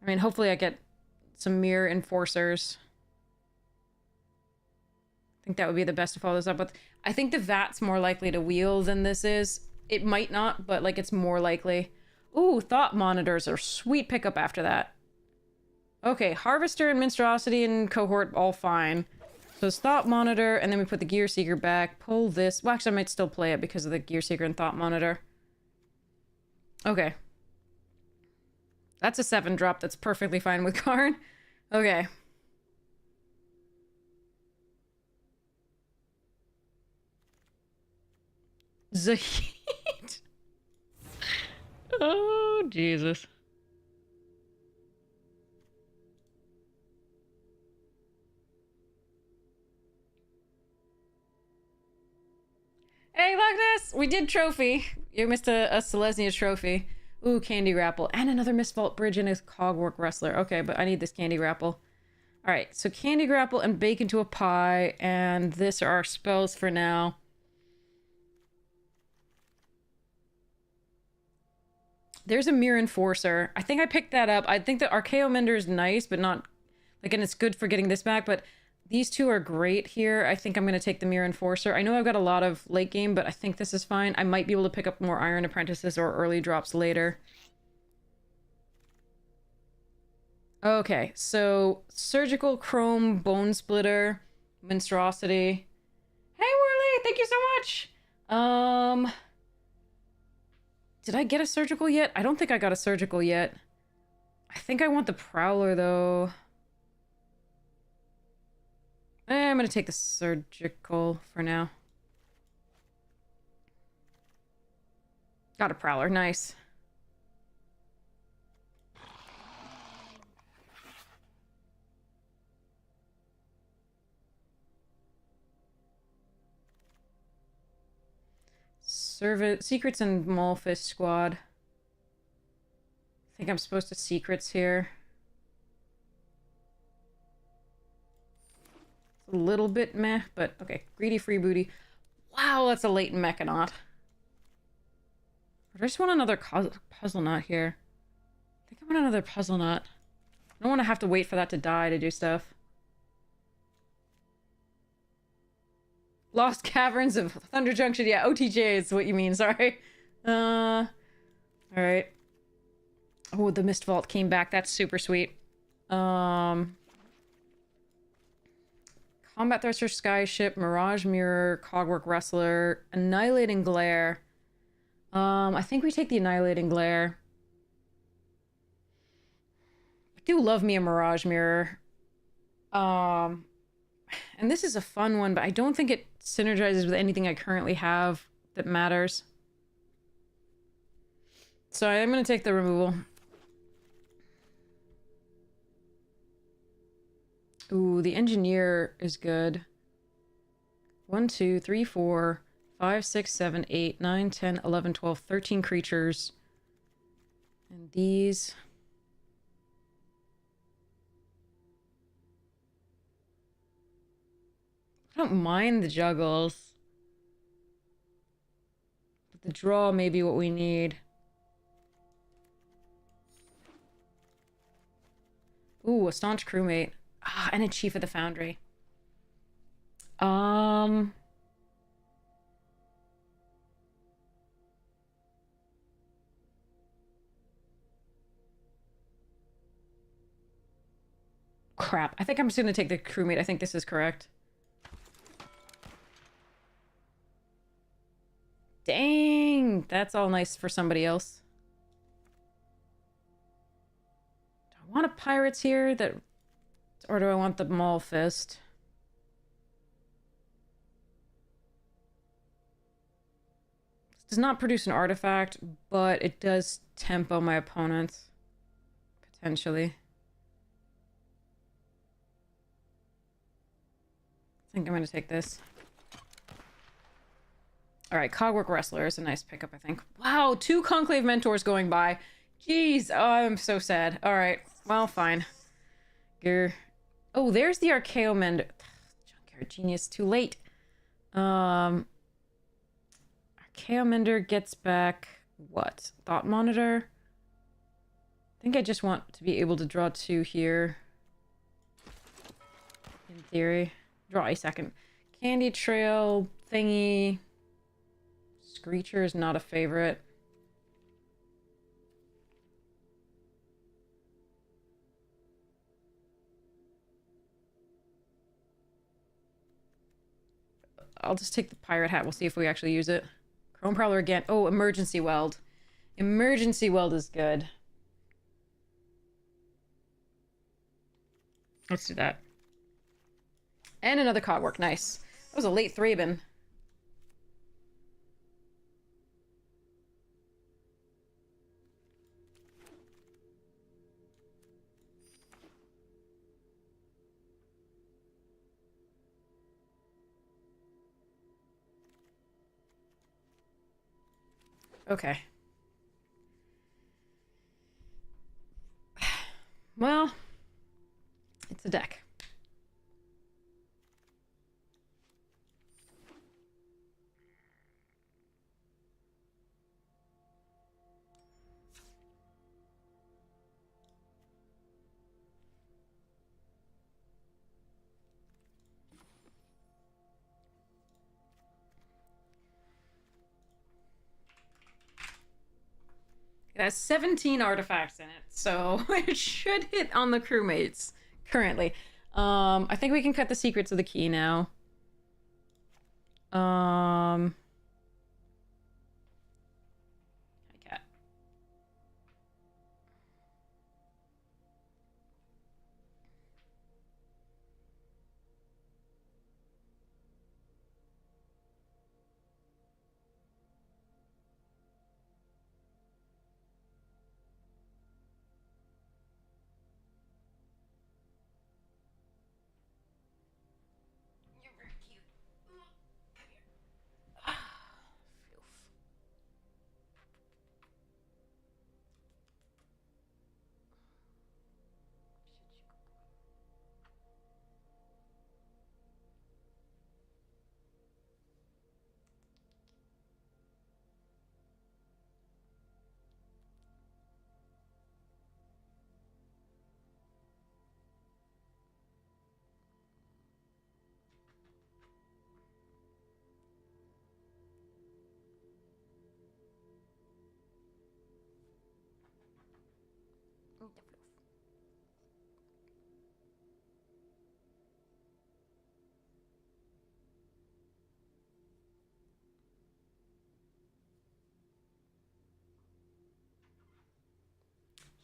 I mean, hopefully I get some Mirror Enforcers. I think that would be the best to follow this up with. I think the Vat's more likely to wheel than this is. It might not, but, like, it's more likely. Ooh, Thought Monitors are sweet pickup after that. Okay, Harvester and Minstrosity and Cohort, all fine. So it's Thought Monitor, and then we put the Gear Seeker back. Pull this. Well, actually, I might still play it because of the Gear Seeker and Thought Monitor. Okay. That's a 7-drop. That's perfectly fine with Karn. Okay. Zahid. Oh, Jesus. Hey, Logness! We did trophy. You missed a Selesnya trophy. Ooh, Candy Grapple. And another Mistvault Bridge and a Cogwork Wrestler. Okay, but I need this Candy Grapple. Alright, so Candy Grapple and Bake into a Pie. And this are our spells for now. There's a Mirror Enforcer. I think I picked that up. I think the Archaeo Mender is nice, but not... Again, it's good for getting this back, but these two are great here. I think I'm going to take the Mirror Enforcer. I know I've got a lot of late game, but I think this is fine. I might be able to pick up more Iron Apprentices or early drops later. Okay, so Surgical Chrome, Bone Splitter, Monstrosity. Hey, Worley! Thank you so much! Did I get a Surgical yet? I don't think I got a Surgical yet. I think I want the Prowler, though. I'm gonna take the Surgical for now. Got a Prowler, nice. Secrets and Malfist Squad. I think I'm supposed to Secrets here. It's a little bit meh, but okay. Greedy Freebooty. Wow, that's a latent Mechanaut. I just want another Puzzle Knot here. I think I want another Puzzle Knot. I don't want to have to wait for that to die to do stuff. Lost Caverns of Thunder Junction. Yeah, OTJ is what you mean. Sorry. All right. Oh, the Mist Vault came back. That's super sweet. Combat Thruster, Skyship, Mirage Mirror, Cogwork Wrestler, Annihilating Glare. I think we take the Annihilating Glare. I do love me a Mirage Mirror. And this is a fun one, but I don't think it synergizes with anything I currently have that matters. So I'm gonna take the removal. Ooh, the Engineer is good. 1, 2, 3, 4, 5, 6, 7, 8, 9, 10, 11, 12, 13 creatures. And these... I don't mind the juggles. But the draw may be what we need. Ooh, a Staunch Crewmate. Ah, and a Chief of the Foundry. Crap. I think I'm just gonna take the Crewmate. I think this is correct. Dang! That's all nice for somebody else. Do I want a Pirates here? Or do I want the Maul Fist? This does not produce an artifact, but it does tempo my opponents. Potentially. I think I'm going to take this. Alright, Cogwork Wrestler is a nice pickup, I think. Wow, 2 Conclave Mentors going by. Jeez, oh, I'm so sad. Alright, well, fine. Grr. Oh, there's the Archaeomender. Junkyard Genius, too late. Archaeomender gets back... what? Thought Monitor? I think I just want to be able to draw 2 here. In theory. Draw a second. Candy Trail thingy... Screecher is not a favorite. I'll just take the pirate hat. We'll see if we actually use it. Chrome Prowler again. Oh, Emergency Weld. Emergency Weld is good. Let's do that. And another Cogwork. Nice. That was a late Thraben. Okay. Well, it's a deck. It has 17 artifacts in it, so it should hit on the crewmates currently. I think we can cut the secrets of the key now. Hi, cat. You're very cute. Come here.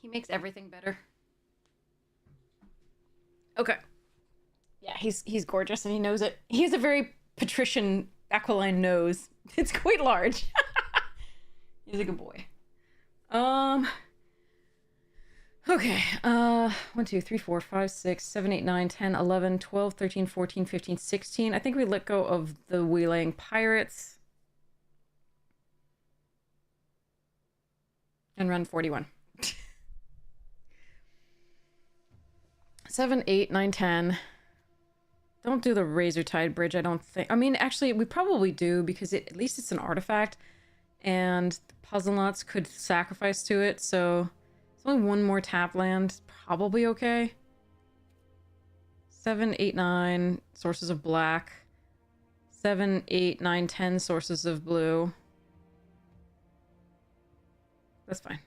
He makes everything better. Okay. Yeah, he's gorgeous and he knows it. He has a very patrician aquiline nose. It's quite large. He's a good boy. Okay. 1, 2, 3, 4, 5, 6, 7, 8, 9, 10, 11, 12, 13, 14, 15, 16. I think we let go of the waylaying pirates. And run 41. 7, 8, 9, 10. Don't do the Razor Tide Bridge, I don't think. I mean, actually, we probably do because at least it's an artifact. And the puzzle knots could sacrifice to it, so it's only one more tap land. Probably okay. 7, 8, 9 sources of black. 7, 8, 9, 10 sources of blue. That's fine.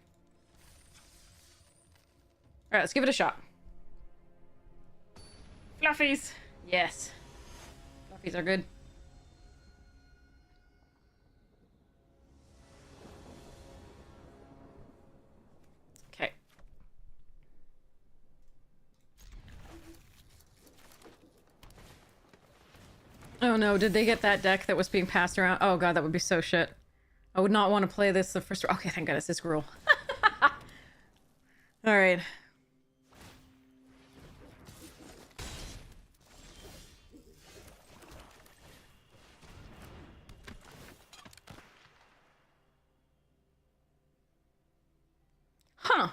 Alright, let's give it a shot. Fluffies! Yes. Fluffies are good. Okay. Oh no, did they get that deck that was being passed around? Oh god, that would be so shit. I would not want to play this the first... Okay, thank goodness, this girl. Alright. Huh.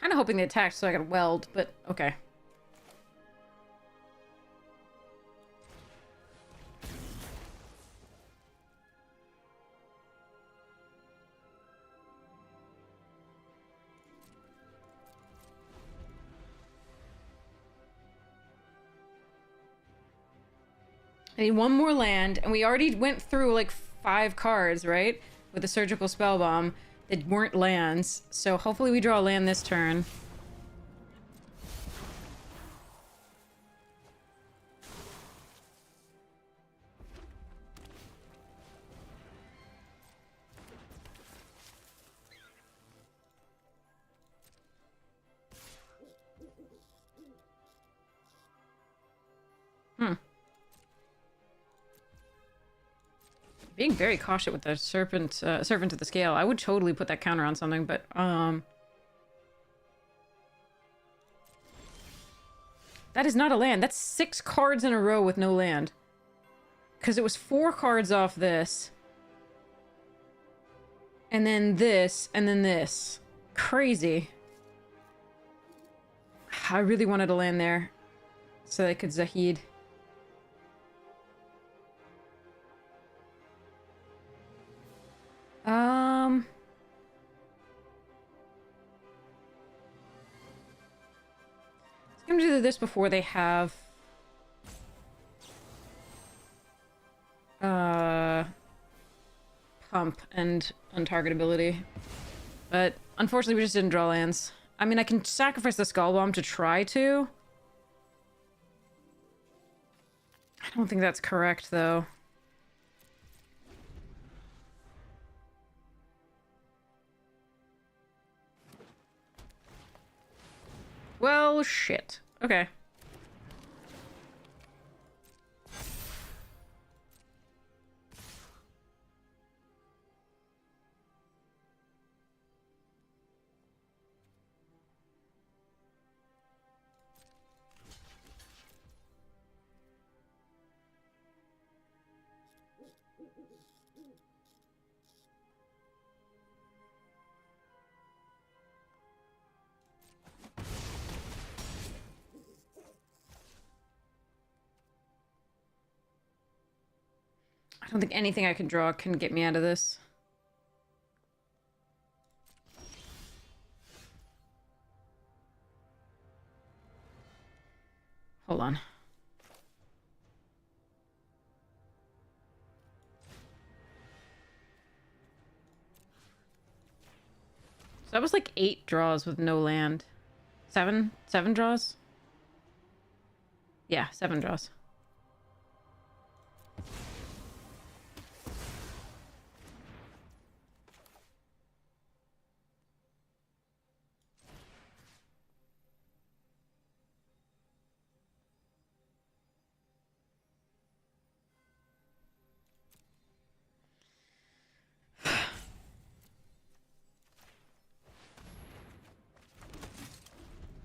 Kind of hoping they attacked so I could weld, but okay. I need one more land, and we already went through like 5 cards, right? With the Surgical Spell Bomb that weren't lands, so hopefully we draw a land this turn. Being very cautious with the serpent of the scale. I would totally put that counter on something, but that is not a land. That's 6 cards in a row with no land. Because it was 4 cards off this. And then this, and then this. Crazy. I really wanted to land there so I could Zahid. I'm gonna do this before they have pump and untargetability. But unfortunately we just didn't draw lands. I mean, I can sacrifice the Skull Bomb to try to. I don't think that's correct though. Well, shit. Okay. I don't think anything I can draw can get me out of this. Hold on. So that was like 8 draws with no land. 7? 7 draws? Yeah, 7 draws.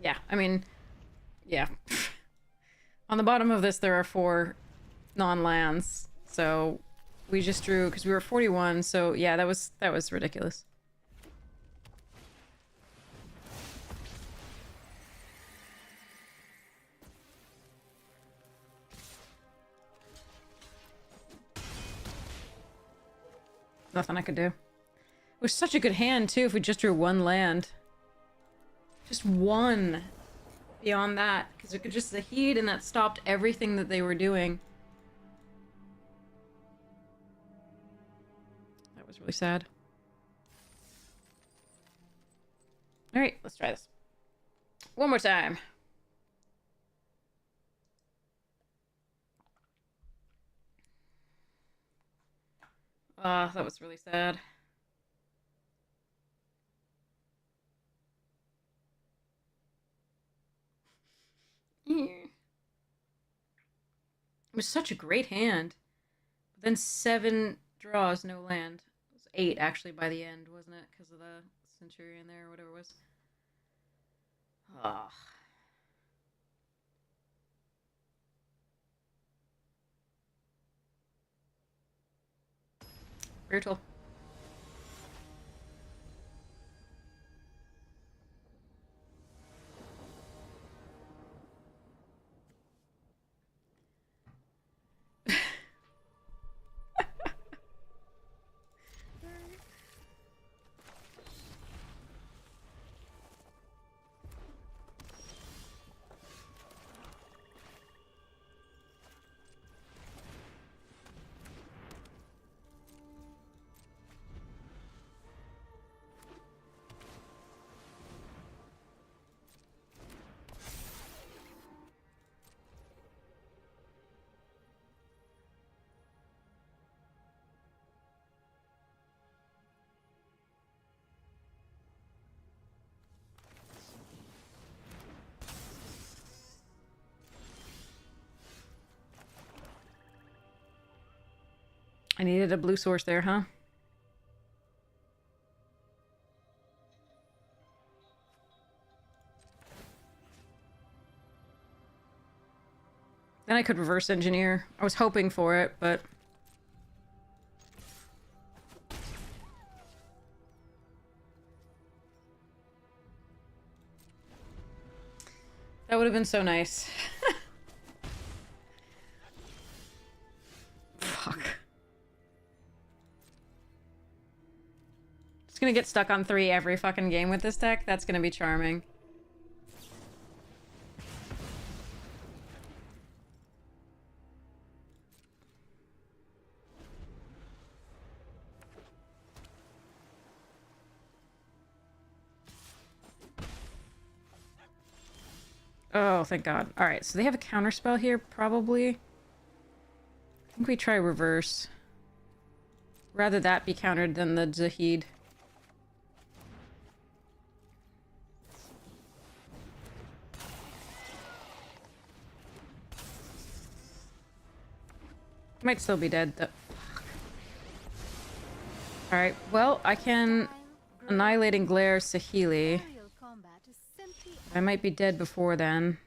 Yeah, I mean, yeah. On the bottom of this, there are 4 non-lands, so we just drew because we were 41. So yeah, that was ridiculous. Nothing I could do. It was such a good hand too. If we just drew 1 land, just 1. Beyond that, because it could just the heat, and that stopped everything that they were doing. That was really sad. All right, let's try this one more time. Ah, that was really sad. It was such a great hand. But then 7 draws, no land. It was 8 actually by the end, wasn't it? Because of the Centurion there or whatever it was. Ah. Brutal. I needed a blue source there, huh? Then I could reverse engineer. I was hoping for it, but... that would have been so nice. Fuck. Just gonna get stuck on 3 every fucking game with this deck? That's gonna be charming. Oh, thank God. Alright, so they have a counterspell here, probably. I think we try reverse. Rather that be countered than the Zahid. Might still be dead, though. Alright, well, I can Annihilating Glare Sahili. Aerial combat is simply I might be dead before then.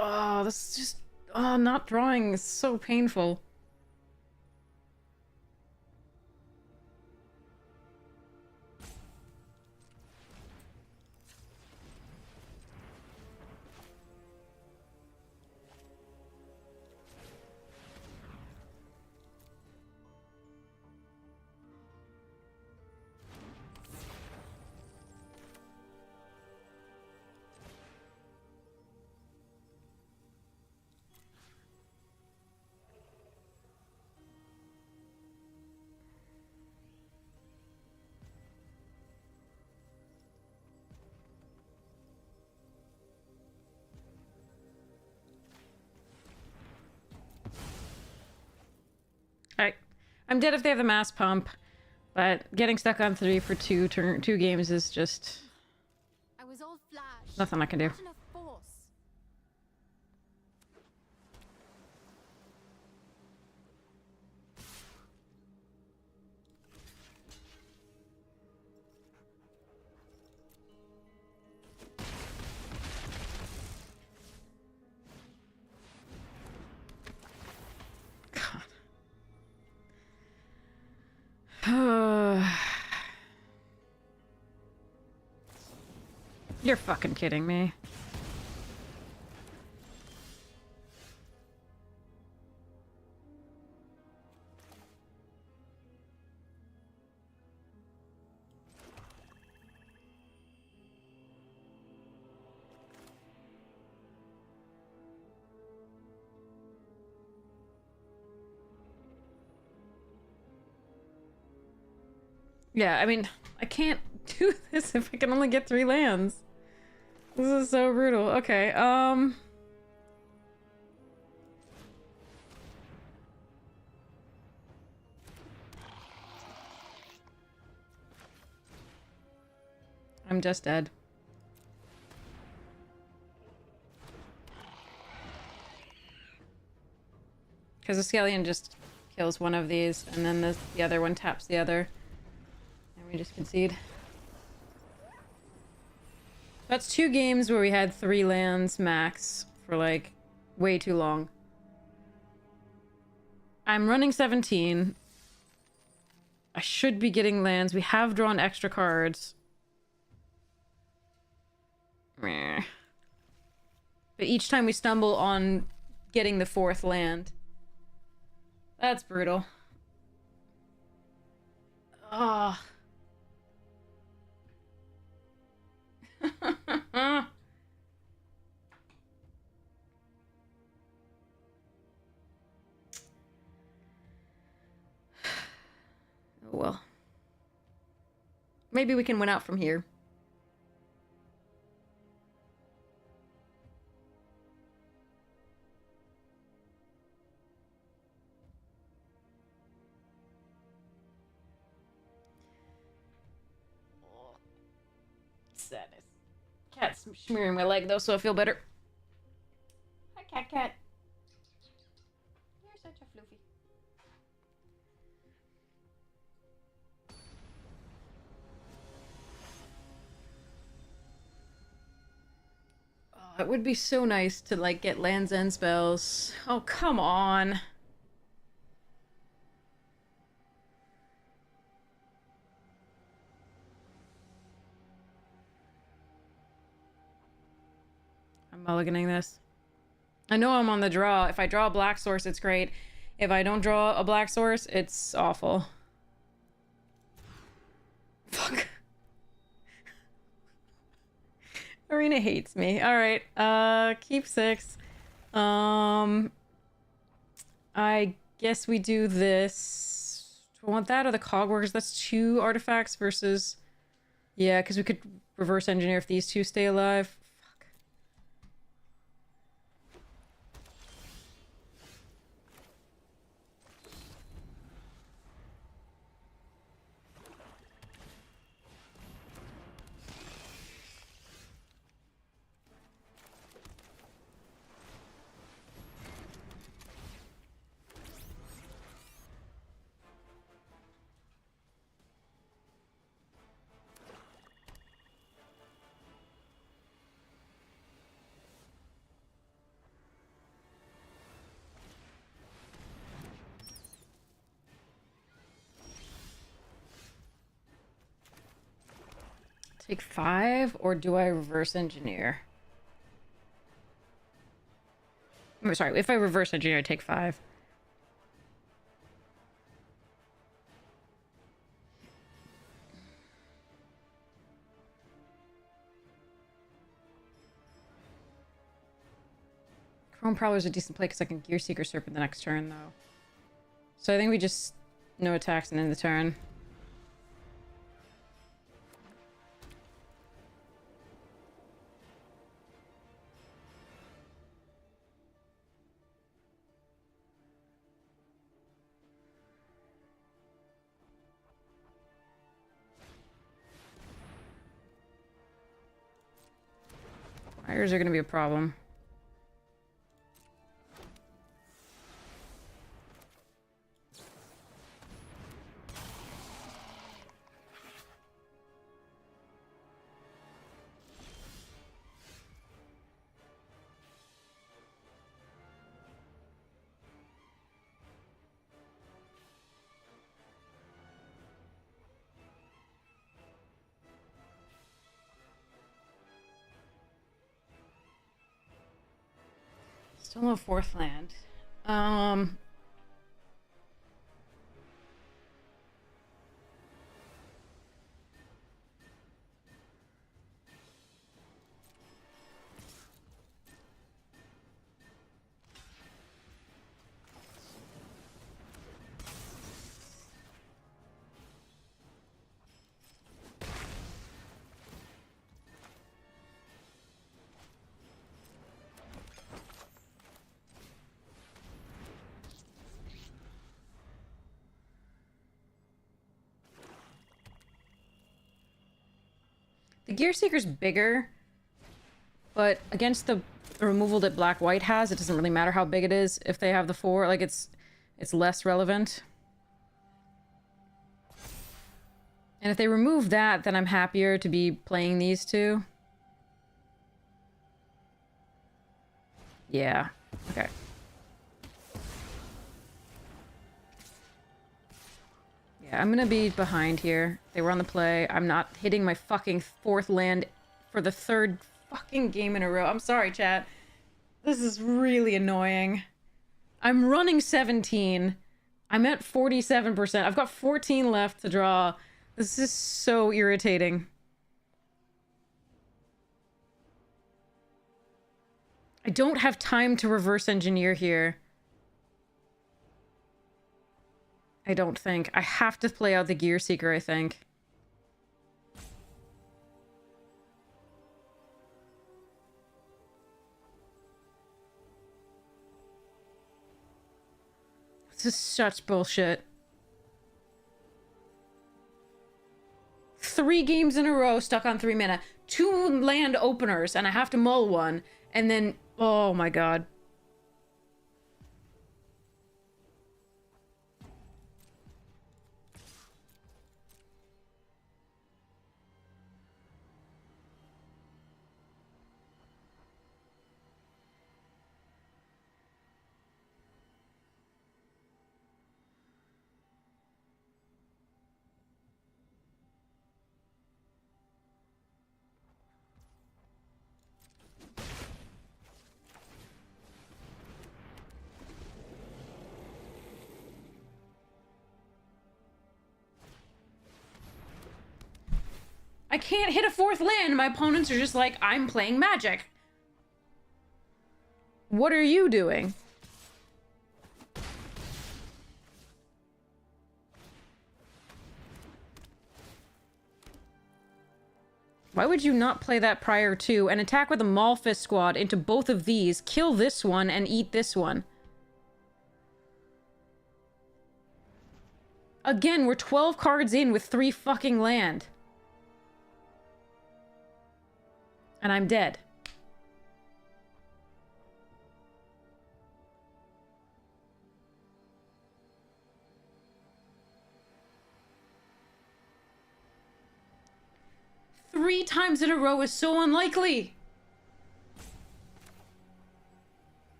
Oh, this is just... Oh, not drawing is so painful. Alright. I'm dead if they have the mass pump, but getting stuck on 3 for 2 games is just I was all flash. nothing I can do. Not enough force. You're fucking kidding me. Yeah, I mean, I can't do this if I can only get 3 lands. This is so brutal. Okay, I'm just dead. Because the Scallion just kills one of these, and then the other one taps the other. And we just concede. That's 2 games where we had 3 lands max for, like, way too long. I'm running 17. I should be getting lands. We have drawn extra cards. Meh. But each time we stumble on getting the 4th land. That's brutal. Ah. Oh. Well. Maybe we can win out from here. Sadness. Cat's smearing my leg though, so I feel better. Hi, cat. You're such a floofy. Oh, it would be so nice to, like, get lands and spells. Oh, come on. I'm mulliganing this. I know I'm on the draw. If I draw a black source, it's great. If I don't draw a black source, it's awful. Fuck. Arena hates me. Alright, keep 6. I guess we do this. Do I want that or the Cogworkers? That's 2 artifacts versus... Yeah, because we could reverse engineer if these 2 stay alive. Take 5, or do I reverse engineer? I'm sorry, if I reverse engineer, I take 5. Chrome Prowler is a decent play because I can Gear Seeker Serpent the next turn, though. So I think we just no attacks and end the turn. Fires are going to be a problem. Still no 4th land. The Gear Seeker's bigger, but against the removal that Black-White has, it doesn't really matter how big it is if they have the 4. Like, it's less relevant. And if they remove that, then I'm happier to be playing these two. Yeah. Okay. Yeah, I'm gonna be behind here. They were on the play. I'm not hitting my fucking 4th land for the 3rd fucking game in a row. I'm sorry, chat. This is really annoying. I'm running 17. I'm at 47%. I've got 14 left to draw. This is so irritating. I don't have time to reverse engineer here. I don't think. I have to play out the Gear Seeker, I think. This is such bullshit. 3 games in a row stuck on 3 mana. 2 land openers, and I have to mull one. And then, oh my god. I can't hit a 4th land. My opponents are just like, I'm playing Magic. What are you doing? Why would you not play that prior to and attack with a Malfist squad into both of these, kill this one, and eat this one? Again, we're 12 cards in with 3 fucking land. And I'm dead. Three times in a row is so unlikely.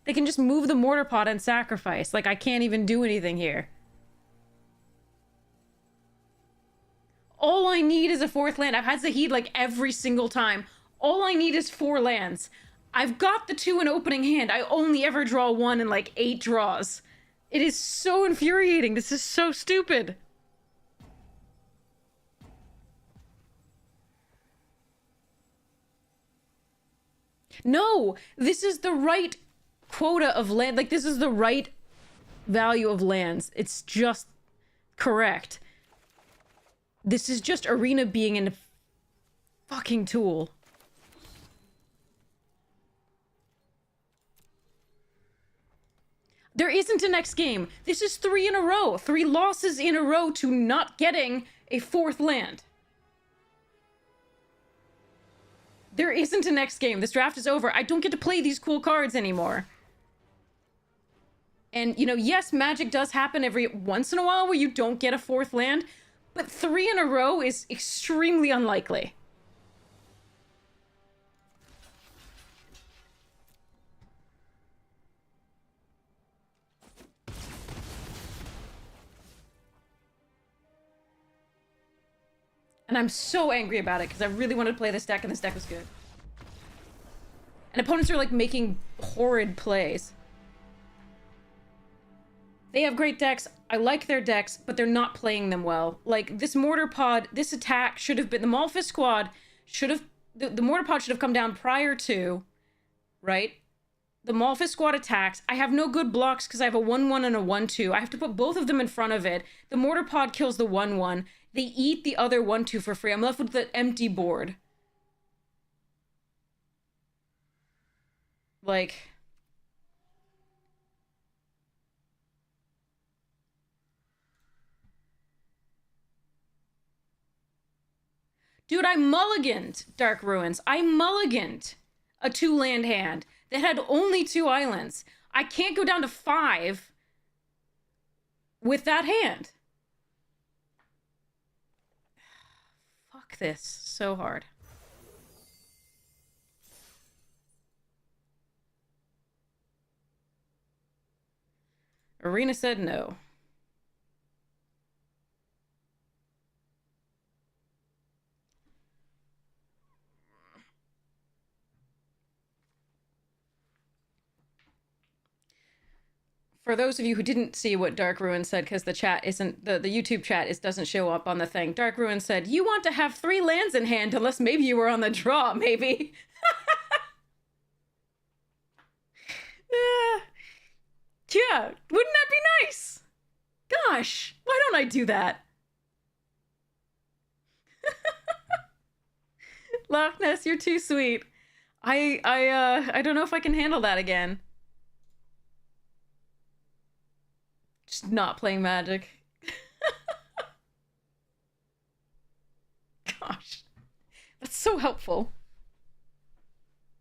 They can just move the mortar pot and sacrifice. Like, I can't even do anything here. all I need is a 4th land. I've had Zahid like every single time. All I need is 4 lands. I've got the 2 in opening hand. I only ever draw 1 in like 8 draws. It is so infuriating. This is so stupid. No, this is the right quota of land. Like, this is the right value of lands. It's just correct. This is just Arena being a fucking tool. There isn't a next game. This is 3 in a row. 3 losses in a row to not getting a 4th land. There isn't a next game. This draft is over. I don't get to play these cool cards anymore. And, you know, yes, Magic does happen every once in a while where you don't get a 4th land, but 3 in a row is extremely unlikely. And I'm so angry about it because I really wanted to play this deck and this deck was good. And opponents are like making horrid plays. They have great decks. I like their decks, but they're not playing them well. Like, this Mortar Pod, this attack should have been... The Malphus squad should have... The Mortar Pod should have come down prior to, right? The Malphus squad attacks. I have no good blocks because I have a 1-1 and a 1-2. I have to put both of them in front of it. The Mortar Pod kills the 1-1. They eat the other 1-2 for free. I'm left with the empty board. Like... Dude, I mulliganed Dark Ruins. I mulliganed a 2-land hand that had only 2 islands. I can't go down to 5 with that hand. Fuck this so hard. Arena said no. For those of you who didn't see what Dark Ruin said, because the chat isn't, the YouTube chat doesn't show up on the thing. Dark Ruin said, you want to have 3 lands in hand unless maybe you were on the draw, maybe. Yeah, wouldn't that be nice? Gosh, why don't I do that? Loch Ness, you're too sweet. I don't know if I can handle that again. Just not playing Magic. Gosh. That's so helpful.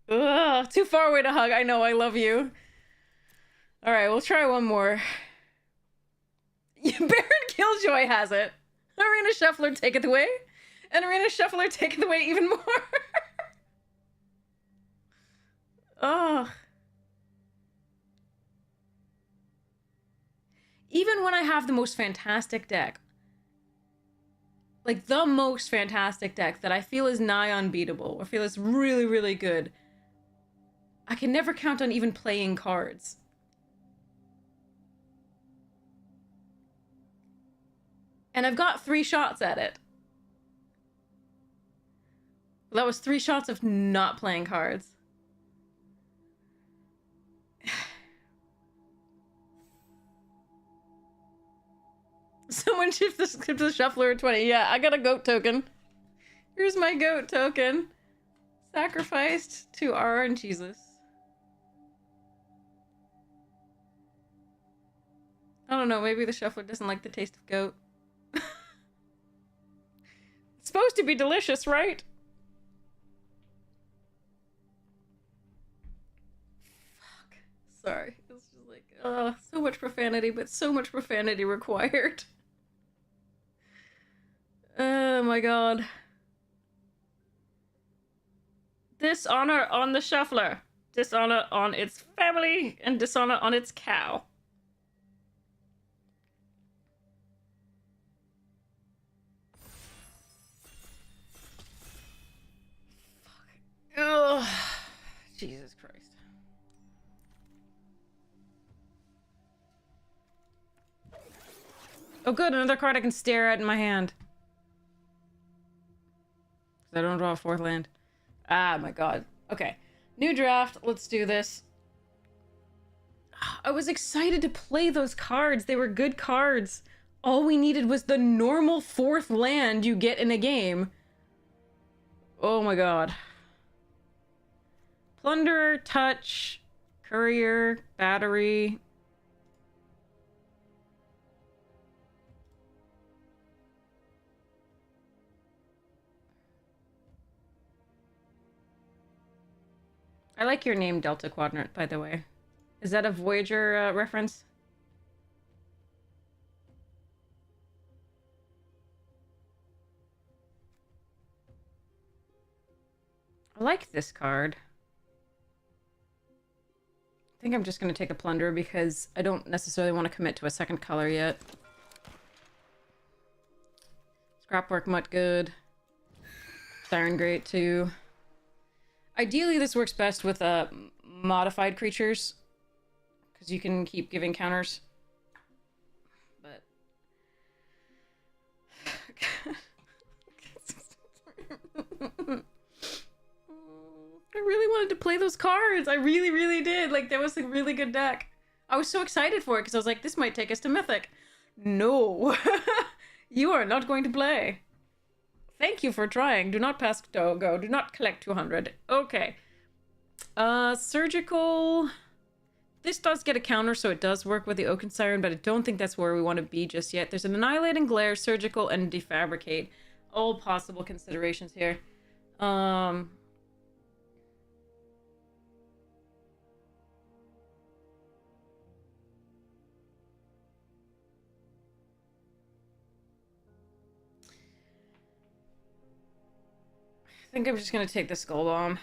Ugh, too far away to hug. I know, I love you. Alright, we'll try one more. Baron Killjoy has it. Arena Shuffler taketh away. And Arena Shuffler taketh away even more. Oh. Even when I have the most fantastic deck, like the most fantastic deck that I feel is nigh unbeatable, or feel is really, really good, I can never count on even playing cards. And I've got 3 shots at it. That was 3 shots of not playing cards. Someone shift the shuffler at 20. Yeah, I got a goat token. Here's my goat token. Sacrificed to R and Jesus. I don't know, maybe the shuffler doesn't like the taste of goat. It's supposed to be delicious, right? Fuck. Sorry. It's just like, so much profanity, but so much profanity required. Oh my god. Dishonor on the shuffler. Dishonor on its family, and dishonor on its cow. Christ. Oh good, another card I can stare at in my hand. I don't draw a fourth land. Ah, my god. Okay. New draft. Let's do this. I was excited to play those cards. They were good cards. All we needed was the normal fourth land you get in a game. Oh my god. Plunder, Touch, Courier, Battery. I like your name, Delta Quadrant, by the way. Is that a Voyager reference? I like this card. I think I'm just going to take a Plunder because I don't necessarily want to commit to a second color yet. Scrapwork Mutt good. Siren Grate too. Ideally, this works best with modified creatures, because you can keep giving counters. But I really wanted to play those cards. I really, really did. Like, that was a really good deck. I was so excited for it because I was like, this might take us to Mythic. No, you are not going to play. Thank you for trying. Do not pass go. Do not collect 200. Okay. Surgical. This does get a counter, so it does work with the Oaken Siren, but I don't think that's where we want to be just yet. There's an Annihilating Glare, Surgical, and Defabricate. All possible considerations here. I think I'm just gonna take the Skull Bomb.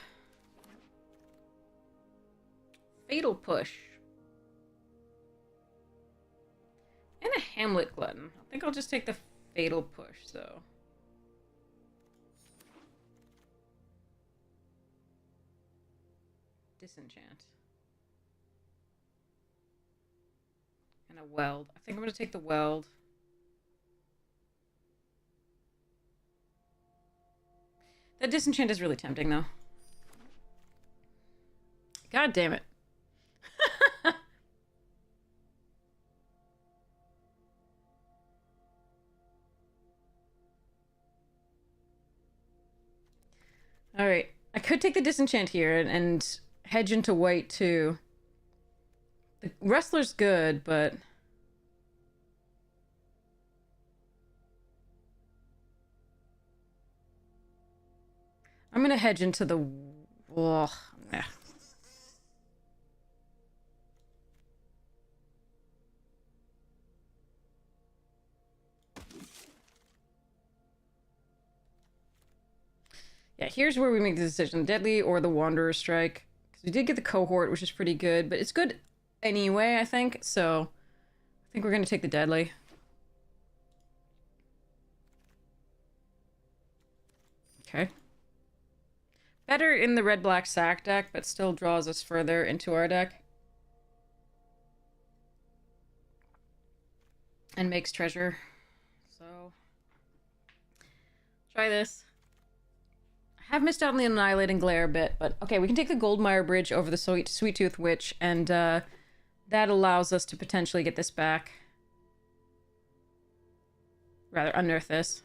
Fatal Push. And a Hamlet Glutton. I think I'll just take the Fatal Push, though. Disenchant. And a Weld. I think I'm gonna take the Weld. That Disenchant is really tempting, though. God damn it. Alright. I could take the Disenchant here and hedge into white, too. The Wrestler's good, but... I'm gonna hedge into the... Ugh. Yeah. Yeah, here's where we make the decision. Deadly or the Wanderer Strike. Because we did get the Cohort, which is pretty good, but it's good anyway, I think. So, I think we're gonna take the Deadly. Okay. Better in the red-black sack deck, but still draws us further into our deck. And makes treasure. So, try this. I have missed out on the Annihilating Glare a bit, but okay, we can take the Goldmire Bridge over the Sweet Tooth Witch, and that allows us to potentially get this back. Rather, unearth this.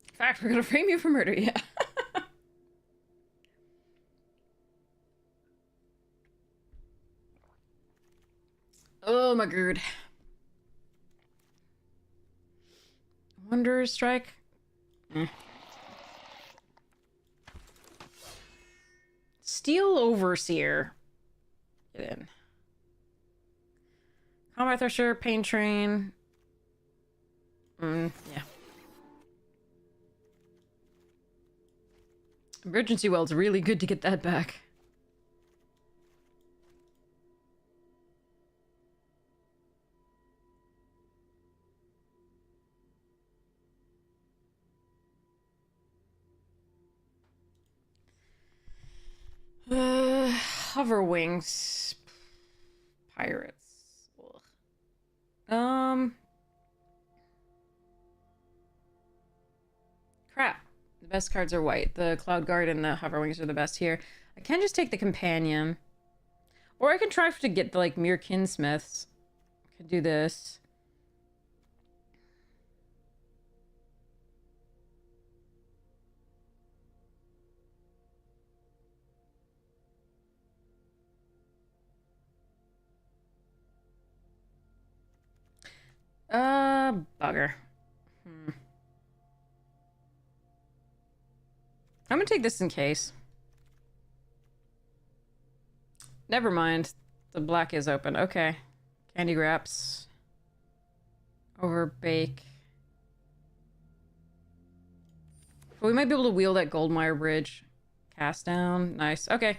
In fact, we're gonna frame you for murder, yeah. Oh my god. Wanderer Strike? Steel Overseer. Get in. Combat Thresher, Pain Train. Yeah. Emergency Well's really good to get that back. hover wings. Pirates. Ugh. Crap. The best cards are white. The Cloud Guard and the hover wings are the best here. I can just take the companion. Or I can try to get the, like, Mere Kinsmiths. I could do this. Bugger. I'm gonna take this in case. Never mind. The black is open. Okay. Candy Graps. Overbake. But we might be able to wheel that Goldmire Bridge. Cast down. Nice. Okay.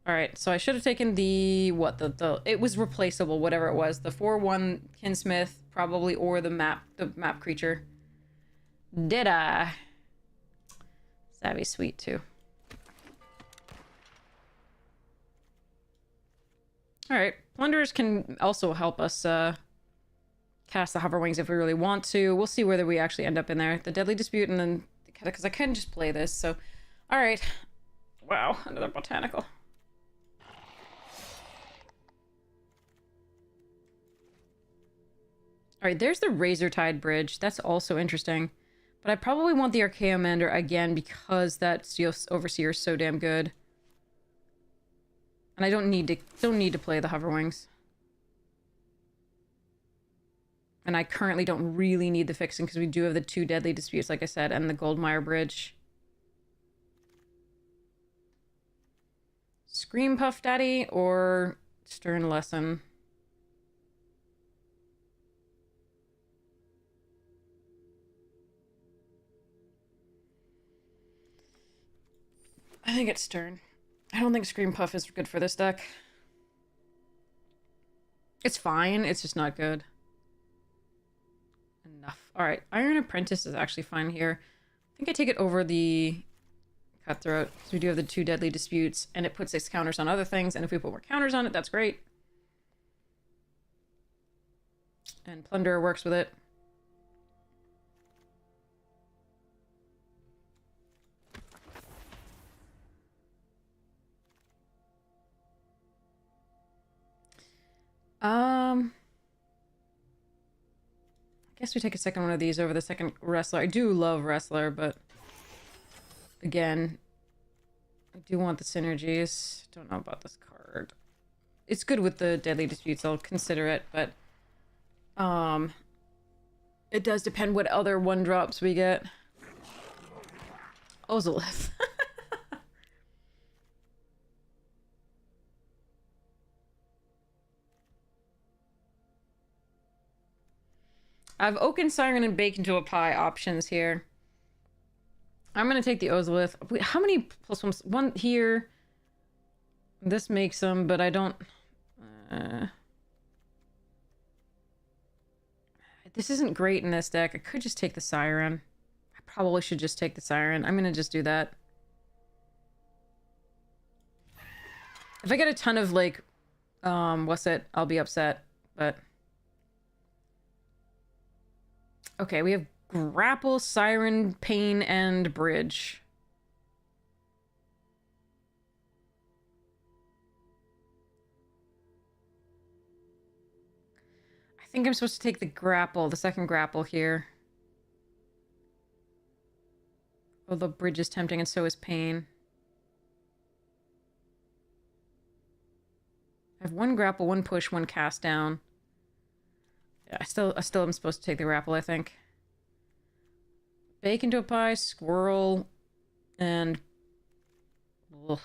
Alright, so I should have taken the... What? The it was replaceable, whatever it was. The 4/1 Kinsmith, probably, or the map creature. Did I? Savvy sweet, too. Alright, Plunderers can also help us cast the Hover Wings if we really want to. We'll see whether we actually end up in there. The Deadly Dispute, and then... Because I couldn't just play this, so... Alright. Wow, another Botanical. Alright, there's the Razortide Bridge. That's also interesting. But I probably want the Archaeomander again because that Overseer is so damn good. And I don't need to play the Hoverwings. And I currently don't really need the fixing because we do have the 2 Deadly Disputes, like I said, and the Goldmire Bridge. Scream Puff Daddy or Stern Lesson? I think it's Stern. I don't think Scream Puff is good for this deck. It's fine, it's just not good. Enough. Alright, Iron Apprentice is actually fine here. I think I take it over the Cutthroat, because we do have the 2 Deadly Disputes, and it puts 6 counters on other things, and if we put more counters on it, that's great. And Plunderer works with it. I guess we take a second one of these over the second Wrestler. I do love Wrestler, but again, I do want the synergies. Don't know about this card. It's good with the Deadly Disputes. I'll consider it, but it does depend what other 1-drops we get. Ozolith. I have Oaken Siren and Bake into a Pie options here. I'm going to take the Ozolith. Wait, how many +1s? 1 here. This makes them, but I don't... This isn't great in this deck. I could just take the Siren. I probably should just take the Siren. I'm going to just do that. If I get a ton of, like, what's it? I'll be upset, but... Okay, we have Grapple, Siren, Pain, and Bridge. I think I'm supposed to take the Grapple, the second Grapple here. Although Bridge is tempting and so is Pain. I have 1 Grapple, 1 Push, 1 Cast down. Yeah, I still am supposed to take the Grapple, I think. Bake into a Pie, Squirrel, and... Ugh.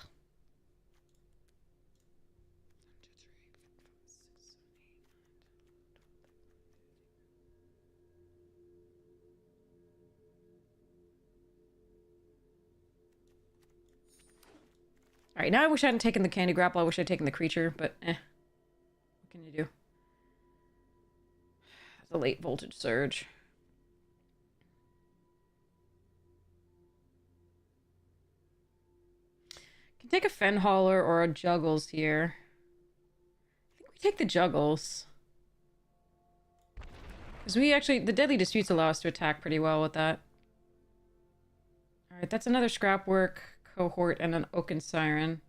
Alright, now I wish I hadn't taken the Candy Grapple. I wish I'd taken the creature, but eh. What can you do? The late Voltage Surge. can take a Fen Hauler or a Juggles here. I think we take the Juggles. Because we actually... The Deadly Disputes allow us to attack pretty well with that. Alright, that's another Scrapwork, Cohort, and an Oaken Siren.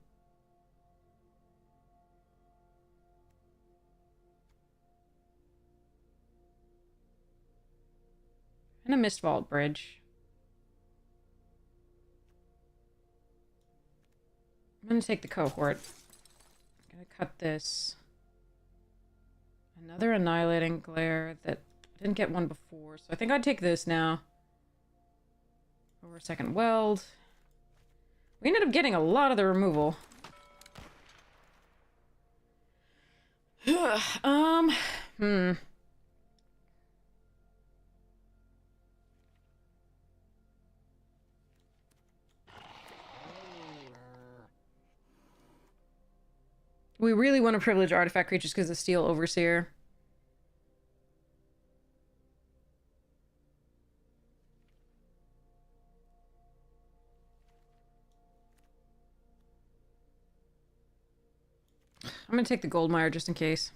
And a Mist Vault Bridge. I'm gonna take the Cohort. I'm gonna cut this. Another Annihilating Glare that didn't get one before, so I think I'd take this now. Over a second Weld. We ended up getting a lot of the removal. We really want to privilege artifact creatures because of Steel Overseer. I'm gonna take the Goldmire just in case.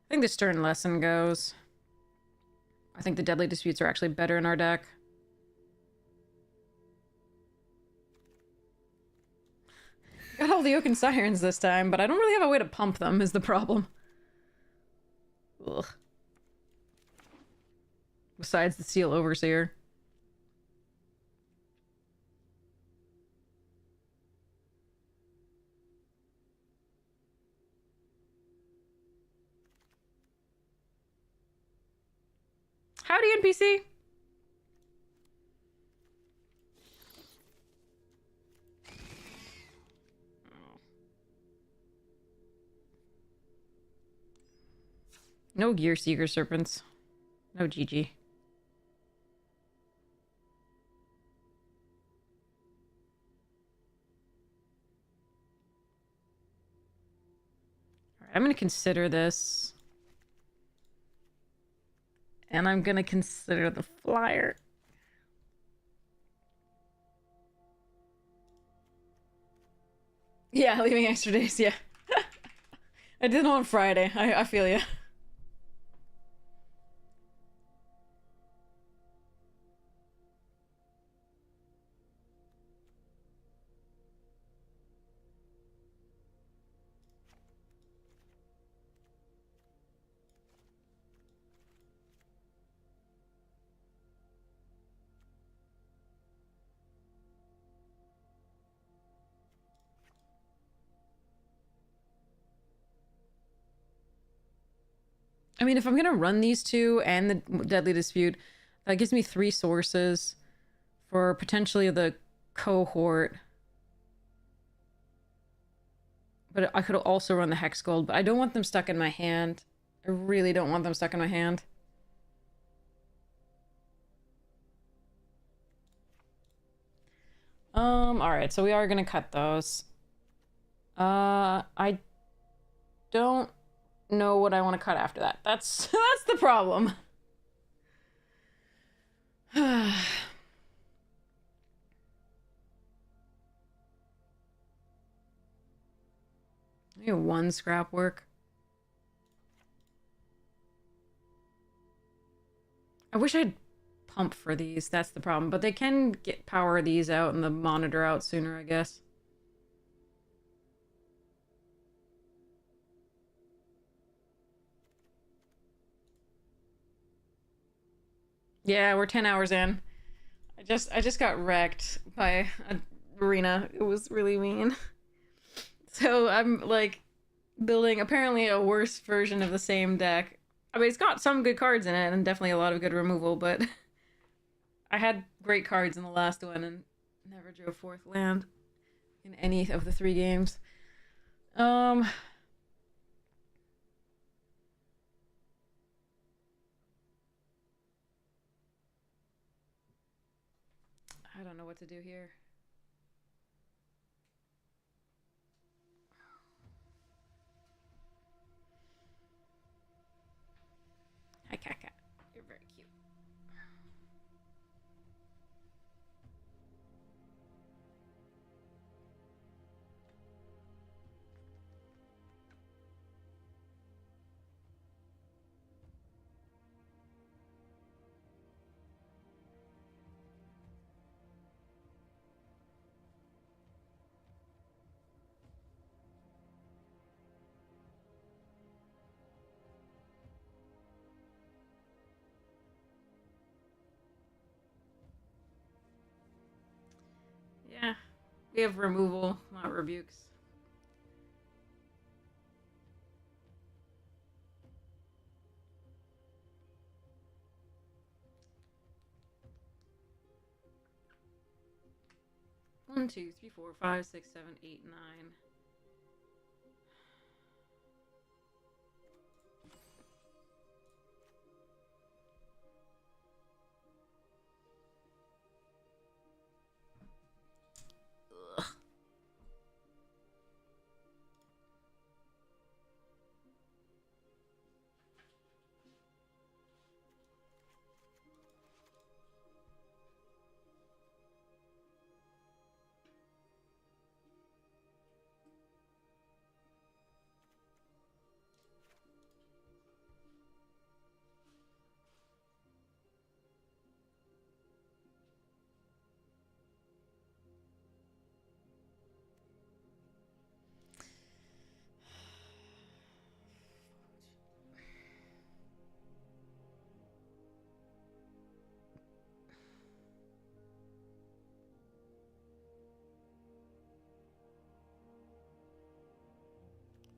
I think the Stern Lesson goes. I think the Deadly Disputes are actually better in our deck. Got all the Oaken Sirens this time, but I don't really have a way to pump them, is the problem. Ugh. Besides the Steel Overseer. Howdy, NPC! No Gear Seeker Serpents. No GG. Alright, I'm gonna consider this. And I'm gonna consider the flyer. Yeah, leaving extra days, yeah. I did it on Friday. I feel ya. I mean, if I'm gonna run these two and the Deadly Dispute, that gives me 3 sources for potentially the Cohort. But I could also run the Hex Gold, but I don't want them stuck in my hand. I really don't want them stuck in my hand. Alright, so we are gonna cut those. I don't know what I want to cut after that. That's the problem. Maybe 1 scrap work. I wish I'd pump for these. That's the problem. But they can get power these out and the monitor out sooner, I guess. Yeah, we're 10 hours in. I just got wrecked by an arena. It was really mean. So I'm like building apparently a worse version of the same deck. I mean, it's got some good cards in it and definitely a lot of good removal, but I had great cards in the last one and never drew a 4th land in any of the 3 games. I don't know what to do here. We have removal, not rebukes. One, two, three, four, five, six, seven, eight, nine.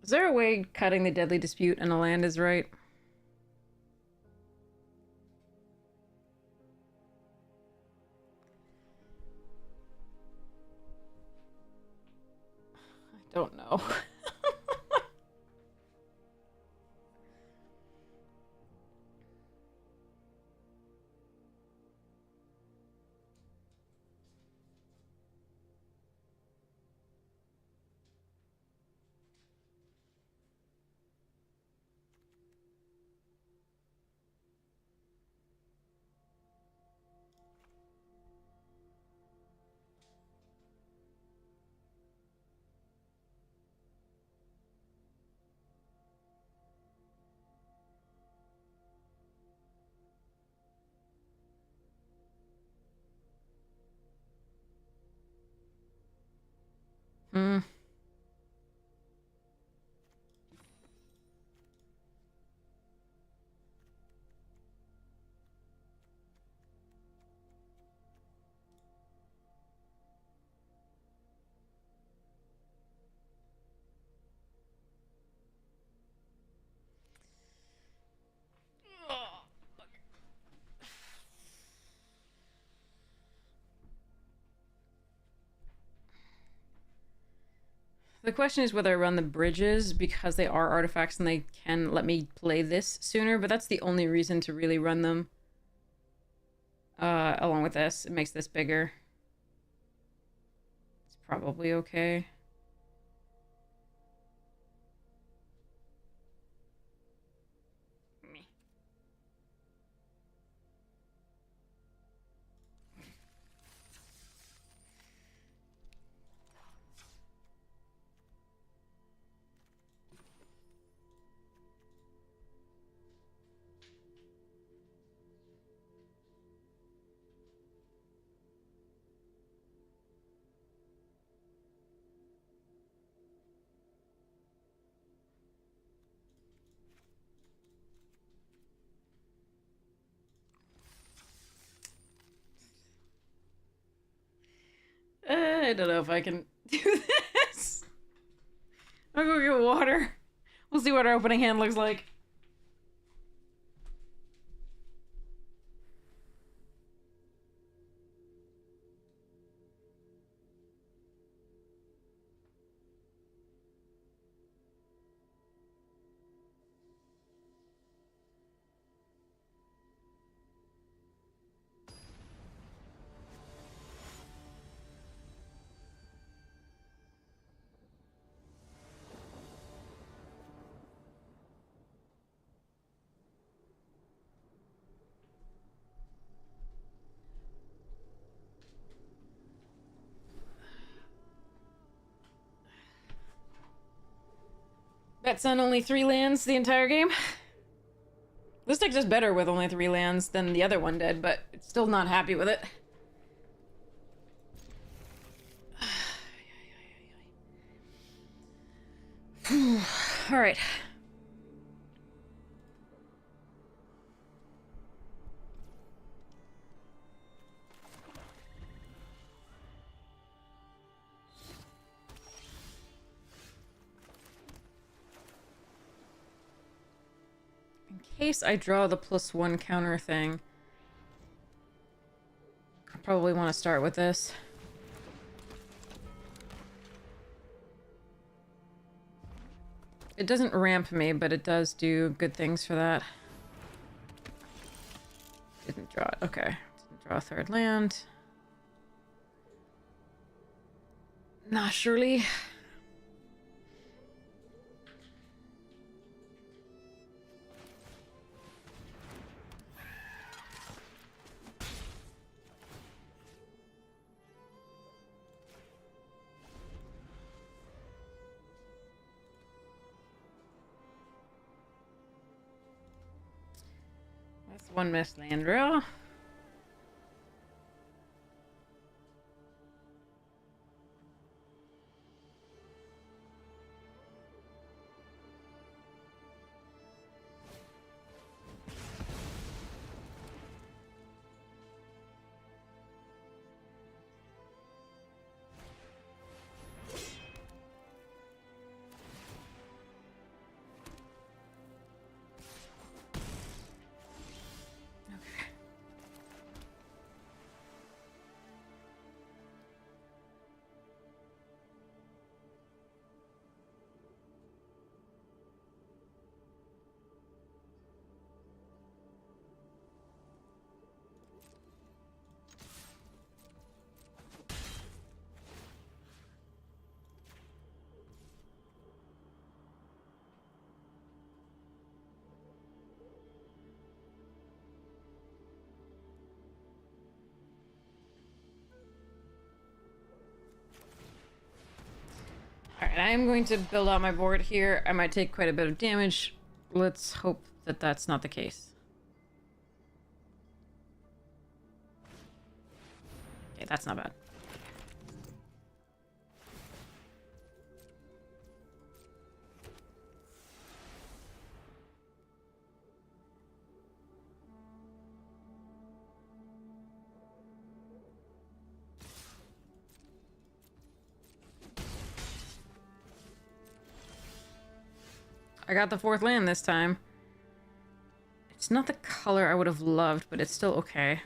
Is there a way cutting the deadly dispute in a land is right? I don't know. Hmm. The question is whether I run the bridges because they are artifacts and they can let me play this sooner, but that's the only reason to really run them. Along with this, it makes this bigger. It's probably okay. Meh. I don't know if I can do this. I'll go get water. We'll see what our opening hand looks like. That's on only 3 lands the entire game. This deck does better with only 3 lands than the other one did, but it's still not happy with it. Alright. case I draw the +1 counter thing, I probably want to start with this. It doesn't ramp me, but it does do good things for that. Didn't draw it. Okay. Didn't draw a third land. Nah, surely. That's one missed land draw. Alright, I am going to build out my board here. I might take quite a bit of damage. Let's hope that that's not the case. Okay, that's not bad. I got the fourth land this time. It's not the color I would have loved, but it's still okay.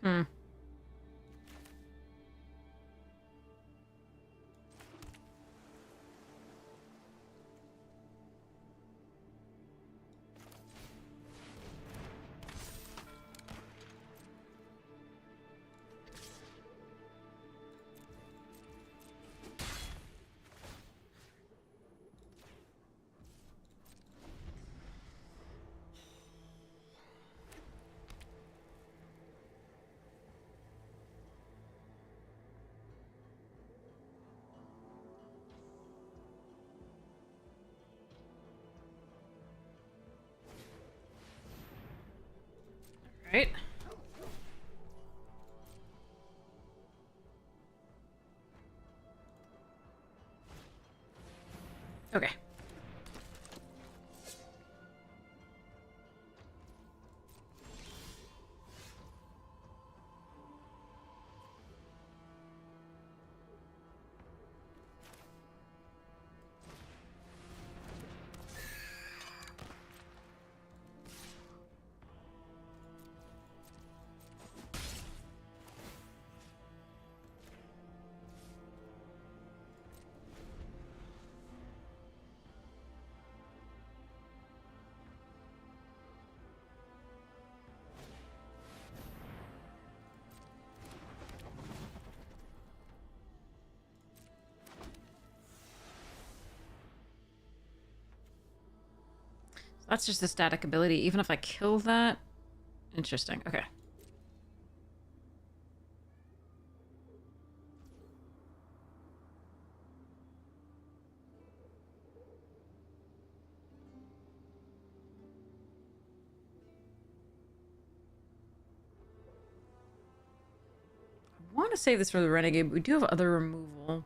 Hmm. Right. Okay. That's just a static ability. Even if I kill that... Interesting. Okay. I want to save this for the Renegade, but we do have other removal.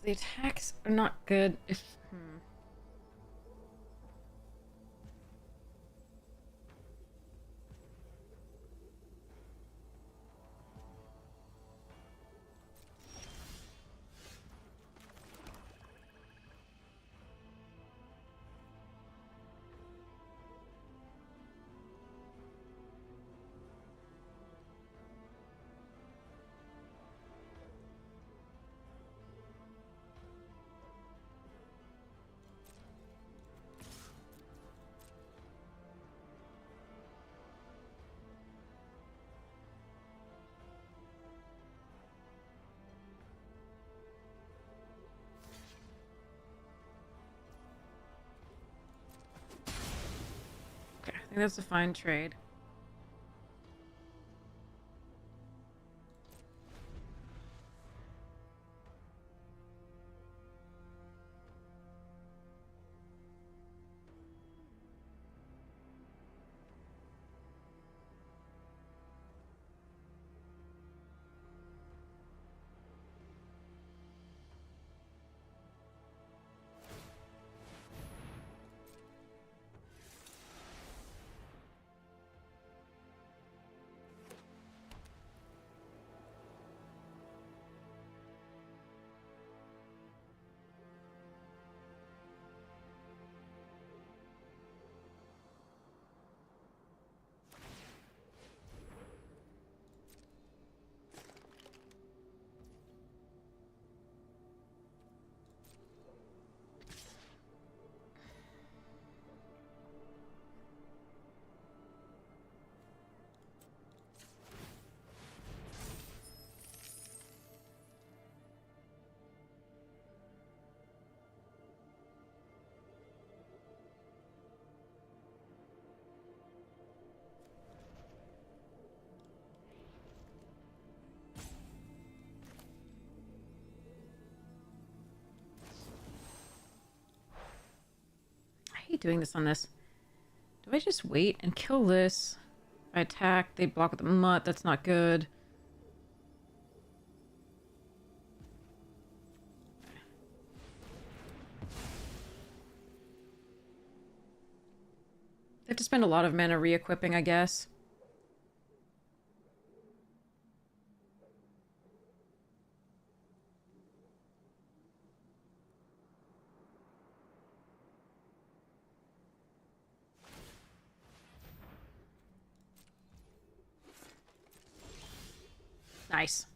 The attacks are not good if... Okay, I think that's a fine trade. I hate doing this on this. Do I just wait and kill this? If I attack, they block with the mutt. That's not good. They have to spend a lot of mana re-equipping, I guess. Nice.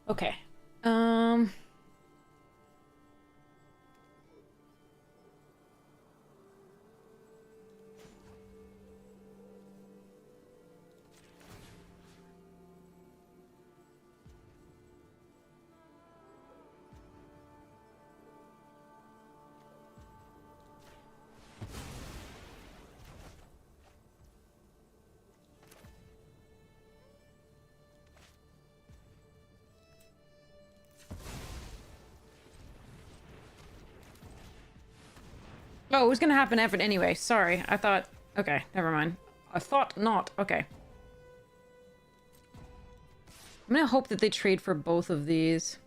Okay. Oh, it was gonna happen effort anyway. Sorry. I thought... Okay, never mind. I thought not. Okay. I'm gonna hope that they trade for both of these.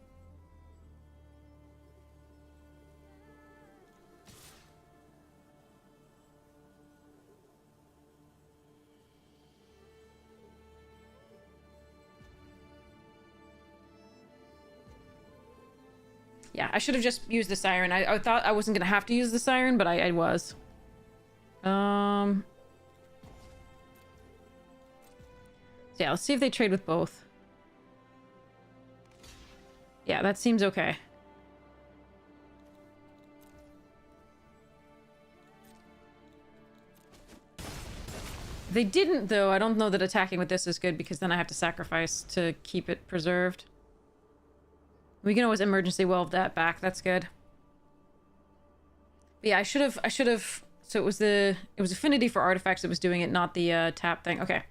Yeah, I should have just used the siren. I thought I wasn't gonna have to use the siren, but I was. So yeah, let's see if they trade with both. Yeah, that seems okay. If they didn't, though, I don't know that attacking with this is good because then I have to sacrifice to keep it preserved. We can always emergency welve that back. That's good. But yeah, I should have. So it was affinity for artifacts that was doing it, not the tap thing. Okay.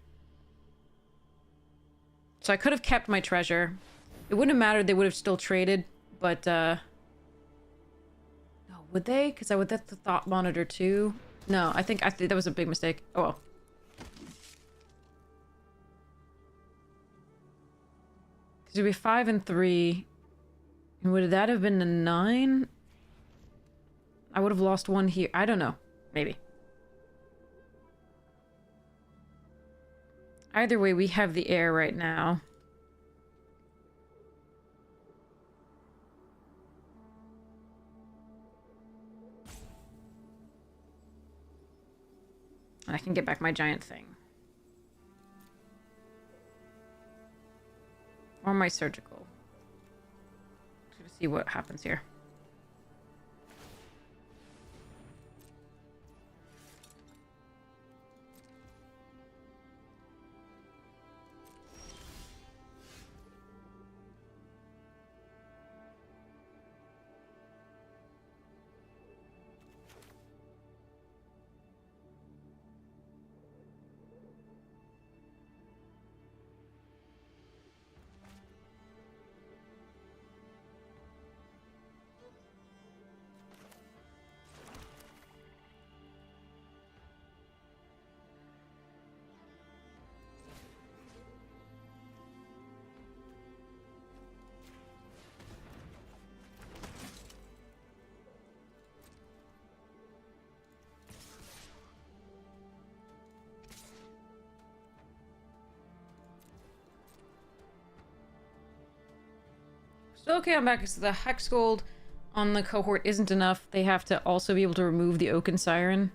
So I could have kept my treasure. It wouldn't have mattered. They would have still traded, but no, would they? Because I would have the thought monitor too. No, I think that was a big mistake. Oh well. Because it'd be 5 and 3. And would that have been a 9? I would have lost one here. I don't know. Maybe. Either way, we have the air right now. I can get back my giant thing. Or my surgical. Let's see what happens here. So okay, I'm back. So the Hex Gold on the cohort isn't enough. They have to also be able to remove the Oaken Siren.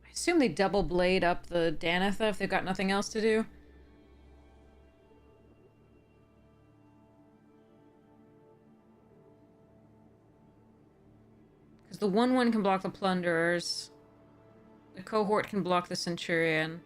I assume they double blade up the Danitha if they've got nothing else to do. Because the 1/1 can block the Plunderers. The cohort can block the Centurion.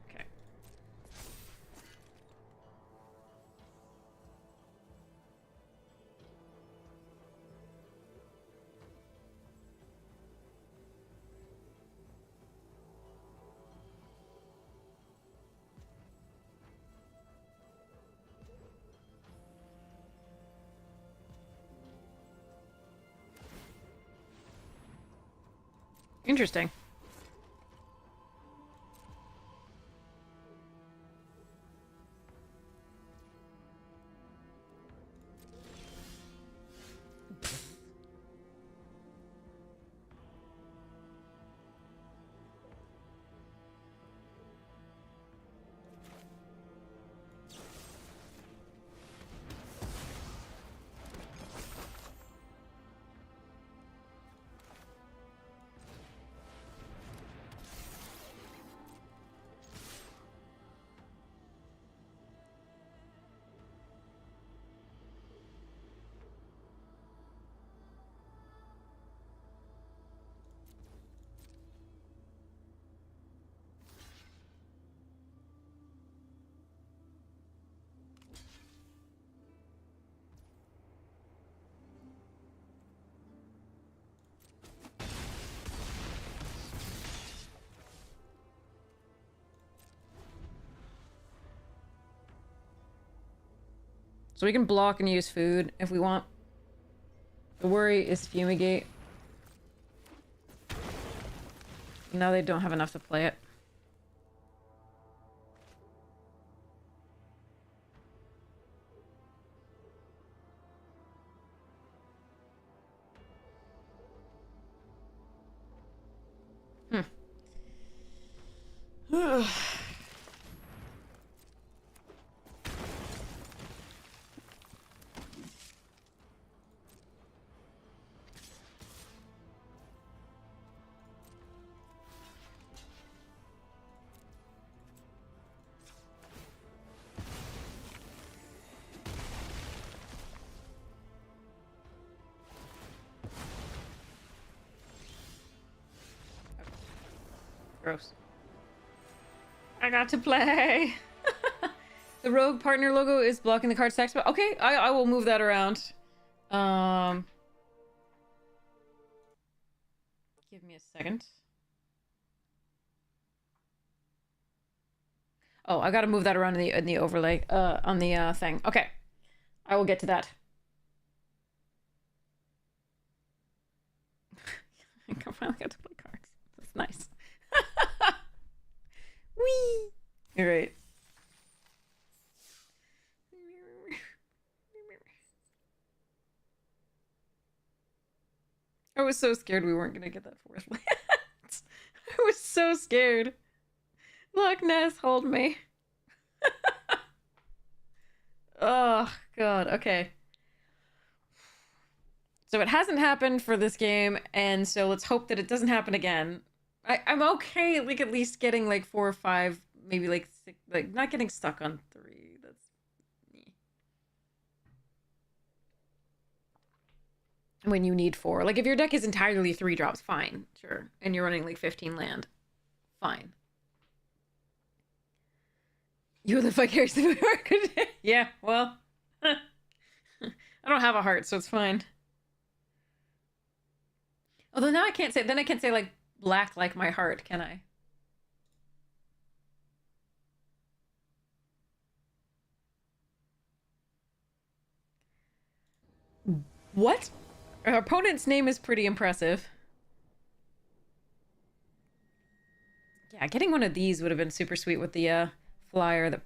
Okay. Interesting. So we can block and use food if we want. The worry is fumigate. Now they don't have enough to play it. Gross. I got to play. The rogue partner logo is blocking the card's text. But okay, I will move that around. Give me a second. Oh, I gotta move that around in the overlay, on the thing. Okay, I will get to that. I finally got to play cards. That's nice. Whee! You're right. I was so scared we weren't gonna get that fourth land. I was so scared. Loch Ness, hold me. Oh, God. Okay. So it hasn't happened for this game, and so let's hope that it doesn't happen again. I'm okay, like, at least getting, like, 4 or 5, maybe, like, 6, like, not getting stuck on 3. That's me. When you need 4. Like, if your deck is entirely 3 drops, fine, sure. And you're running, like, 15 land. Fine. You live vicariously. Yeah, well. I don't have a heart, so it's fine. Although now I can't say, then I can't say, like, black like my heart, can I? What? Our opponent's name is pretty impressive. Yeah, getting one of these would have been super sweet with the flyer that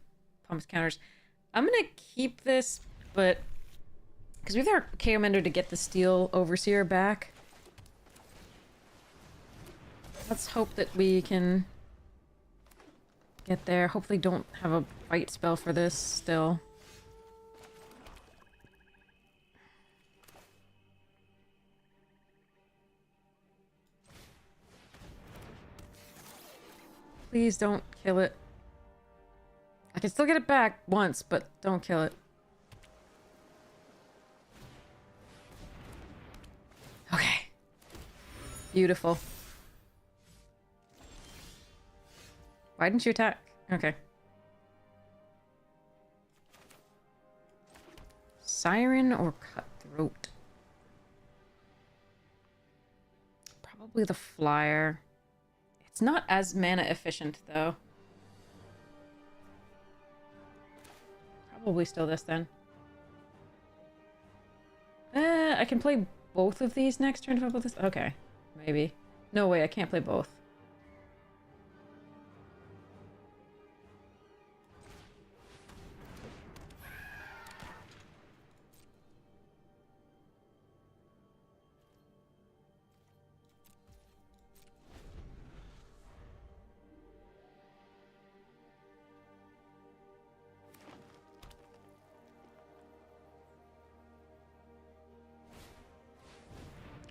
pumps counters. I'm gonna keep this, but because we have our KO Mender to get the Steel Overseer back. Let's hope that we can get there. Hopefully don't have a fight spell for this still. Please don't kill it. I can still get it back once, but don't kill it. Okay. Beautiful. Why didn't you attack? Okay. Siren or Cutthroat? Probably the flyer. It's not as mana efficient, though. Probably still this, then. I can play both of these next turn if I put this. Okay. Maybe. No way, I can't play both.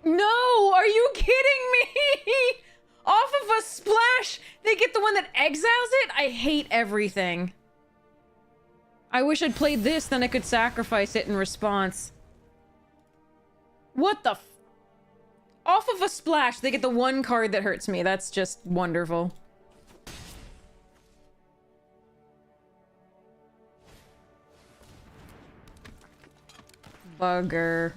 No! Are you kidding me? Off of a splash, they get the one that exiles it? I hate everything. I wish I'd played this, then I could sacrifice it in response. What the f- Off of a splash, they get the one card that hurts me. That's just wonderful. Bugger.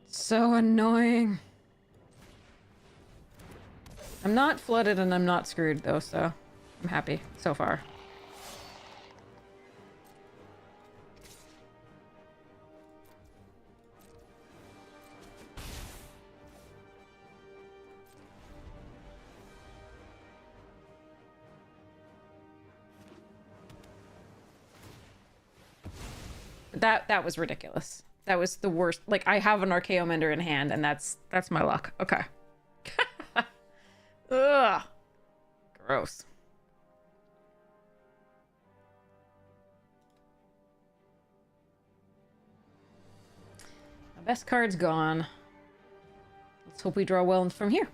So annoying. I'm not flooded and I'm not screwed though, so I'm happy so far. That was ridiculous. That was the worst. Like, I have an Archaeomender Mender in hand, and that's my luck. Okay. Ugh. Gross. My best card's gone. Let's hope we draw well from here.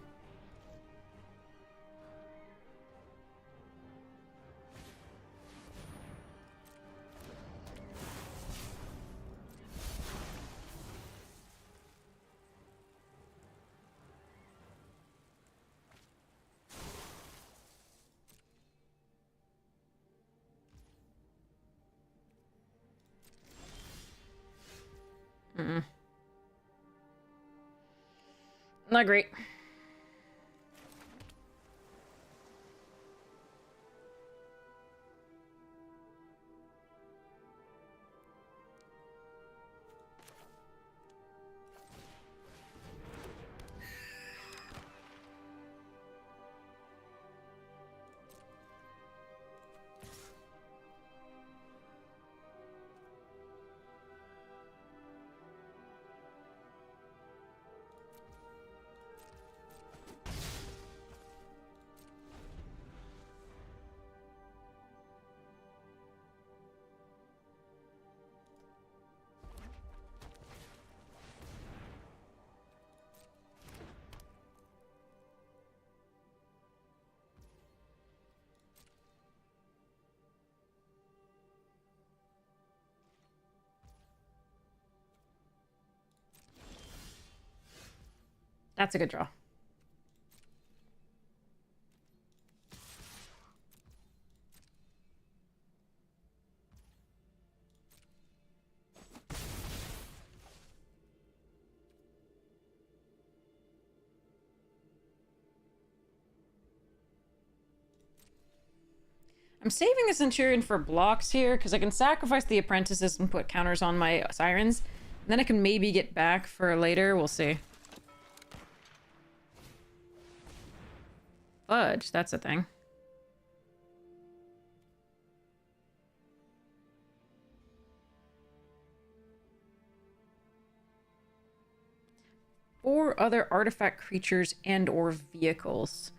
Not great. That's a good draw. I'm saving the Centurion for blocks here, because I can sacrifice the apprentices and put counters on my sirens. And then I can maybe get back for later. We'll see. Fudge, that's a thing. Or other artifact creatures and or vehicles.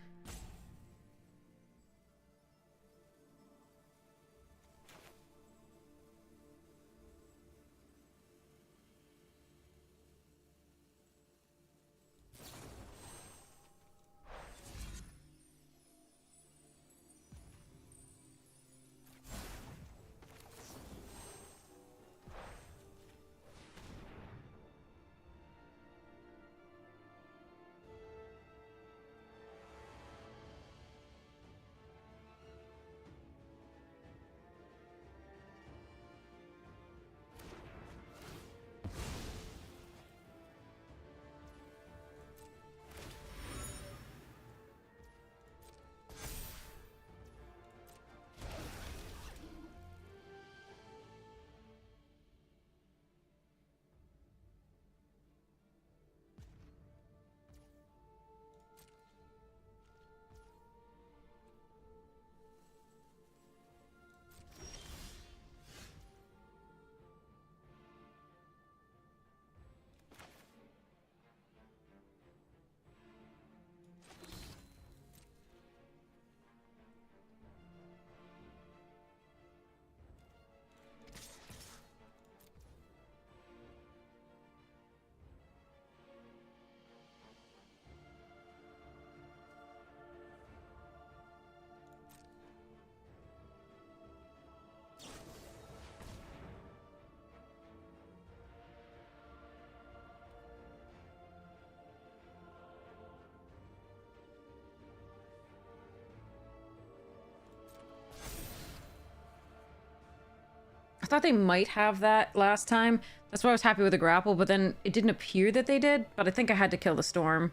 thought they might have that last time. That's why I was happy with the grapple, but then it didn't appear that they did, but I think I had to kill the storm.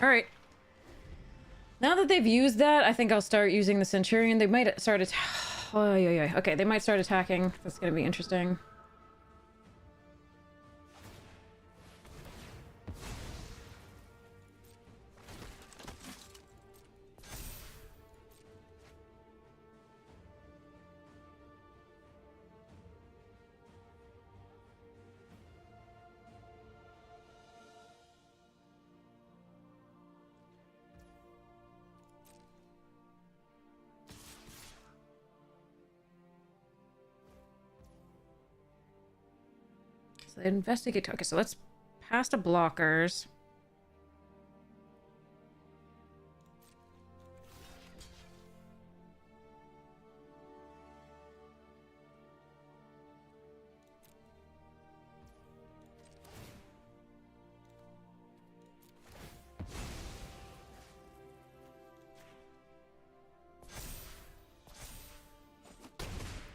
Alright. Now that they've used that, I think I'll start using the Centurion. They might start oh, yeah. Okay, they might start attacking. That's gonna be interesting. So they investigate. Okay, so let's pass the blockers.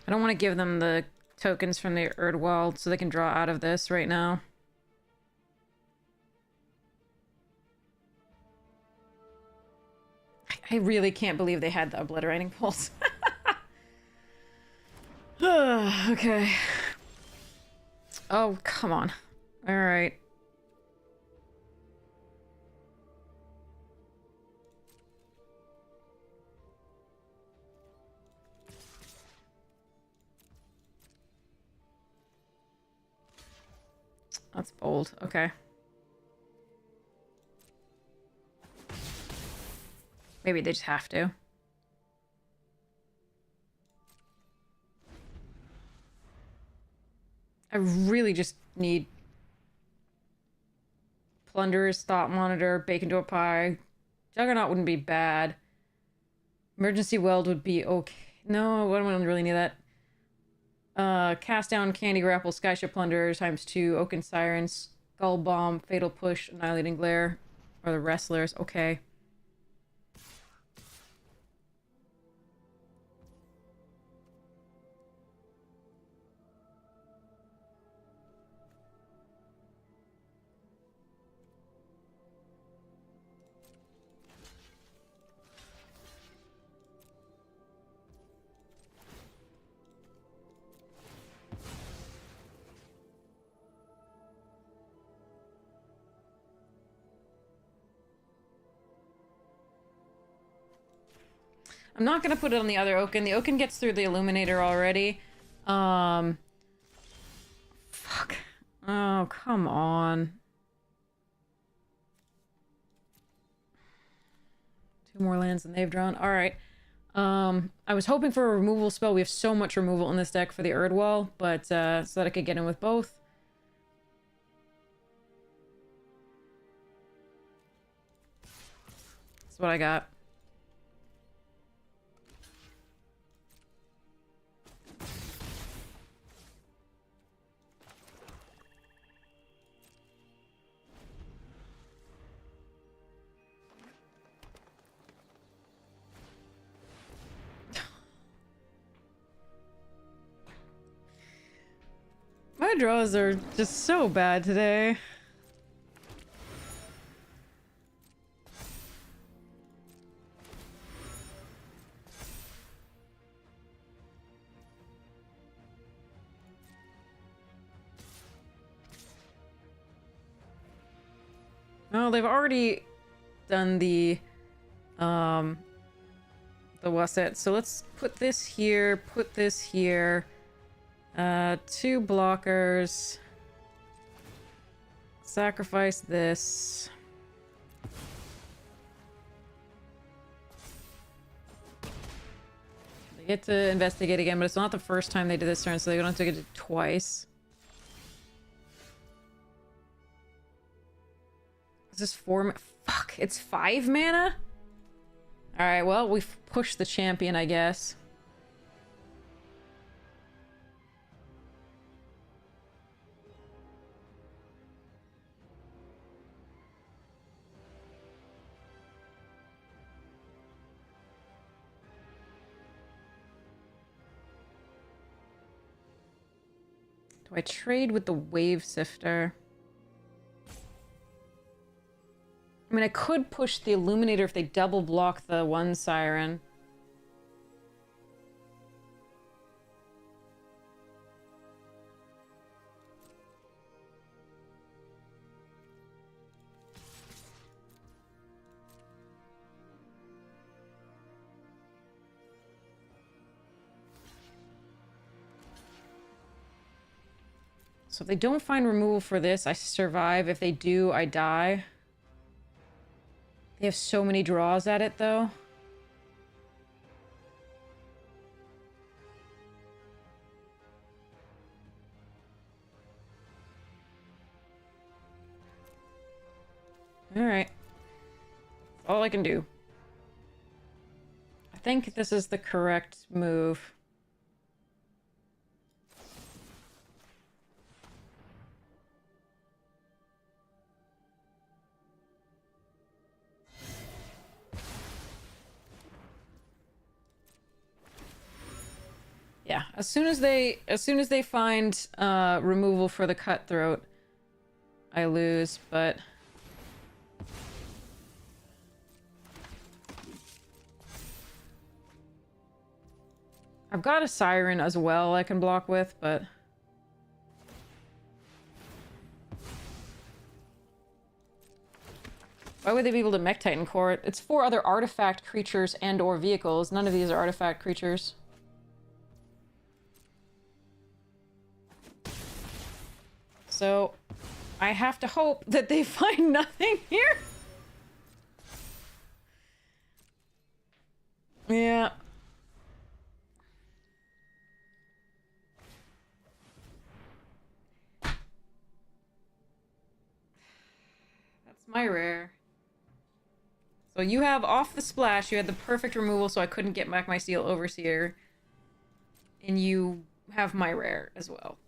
I don't want to give them the tokens from the Erdwald so they can draw out of this right now. I really can't believe they had the obliterating pulse. Okay. Oh, come on. All right. That's bold. Okay. Maybe they just have to. I really just need Plunderers, Thought Monitor, Bacon to a Pie. Juggernaut wouldn't be bad. Emergency Weld would be okay. No, I don't really need that. Cast Down, Candy Grapple, Skyship Plunderers ×2, Oaken Sirens, Skull Bomb, Fatal Push, Annihilating Glare, or the Wrestlers. Okay. I'm not gonna put it on the other Oaken. The Oaken gets through the Illuminator already. Fuck. Oh, come on. 2 more lands than they've drawn. Alright. I was hoping for a removal spell. We have so much removal in this deck for the Erdwall, but so that I could get in with both. That's what I got. My draws are just so bad today. Oh, they've already done the Wasset. So let's put this here, put this here. 2 blockers. Sacrifice this. get to investigate again, but it's not the first time they did this turn, so they don't have to get it twice. Is this 4? Fuck, it's 5 mana? Alright, well, we've pushed the champion, I guess. Do I trade with the Wave Sifter? I mean, I could push the Illuminator if they double block the 1 Siren. So if they don't find removal for this, I survive. If they do, I die. They have so many draws at it, though. Alright. All I can do. I think this is the correct move. Yeah, as soon as they find removal for the Cutthroat, I lose, but I've got a Siren as well I can block with, but why would they be able to Mech Titan core it? It's 4 other artifact creatures and or vehicles. None of these are artifact creatures. So, I have to hope that they find nothing here. Yeah. That's my rare. So you have off the splash, you had the perfect removal so I couldn't get back my Steel Overseer. And you have my rare as well.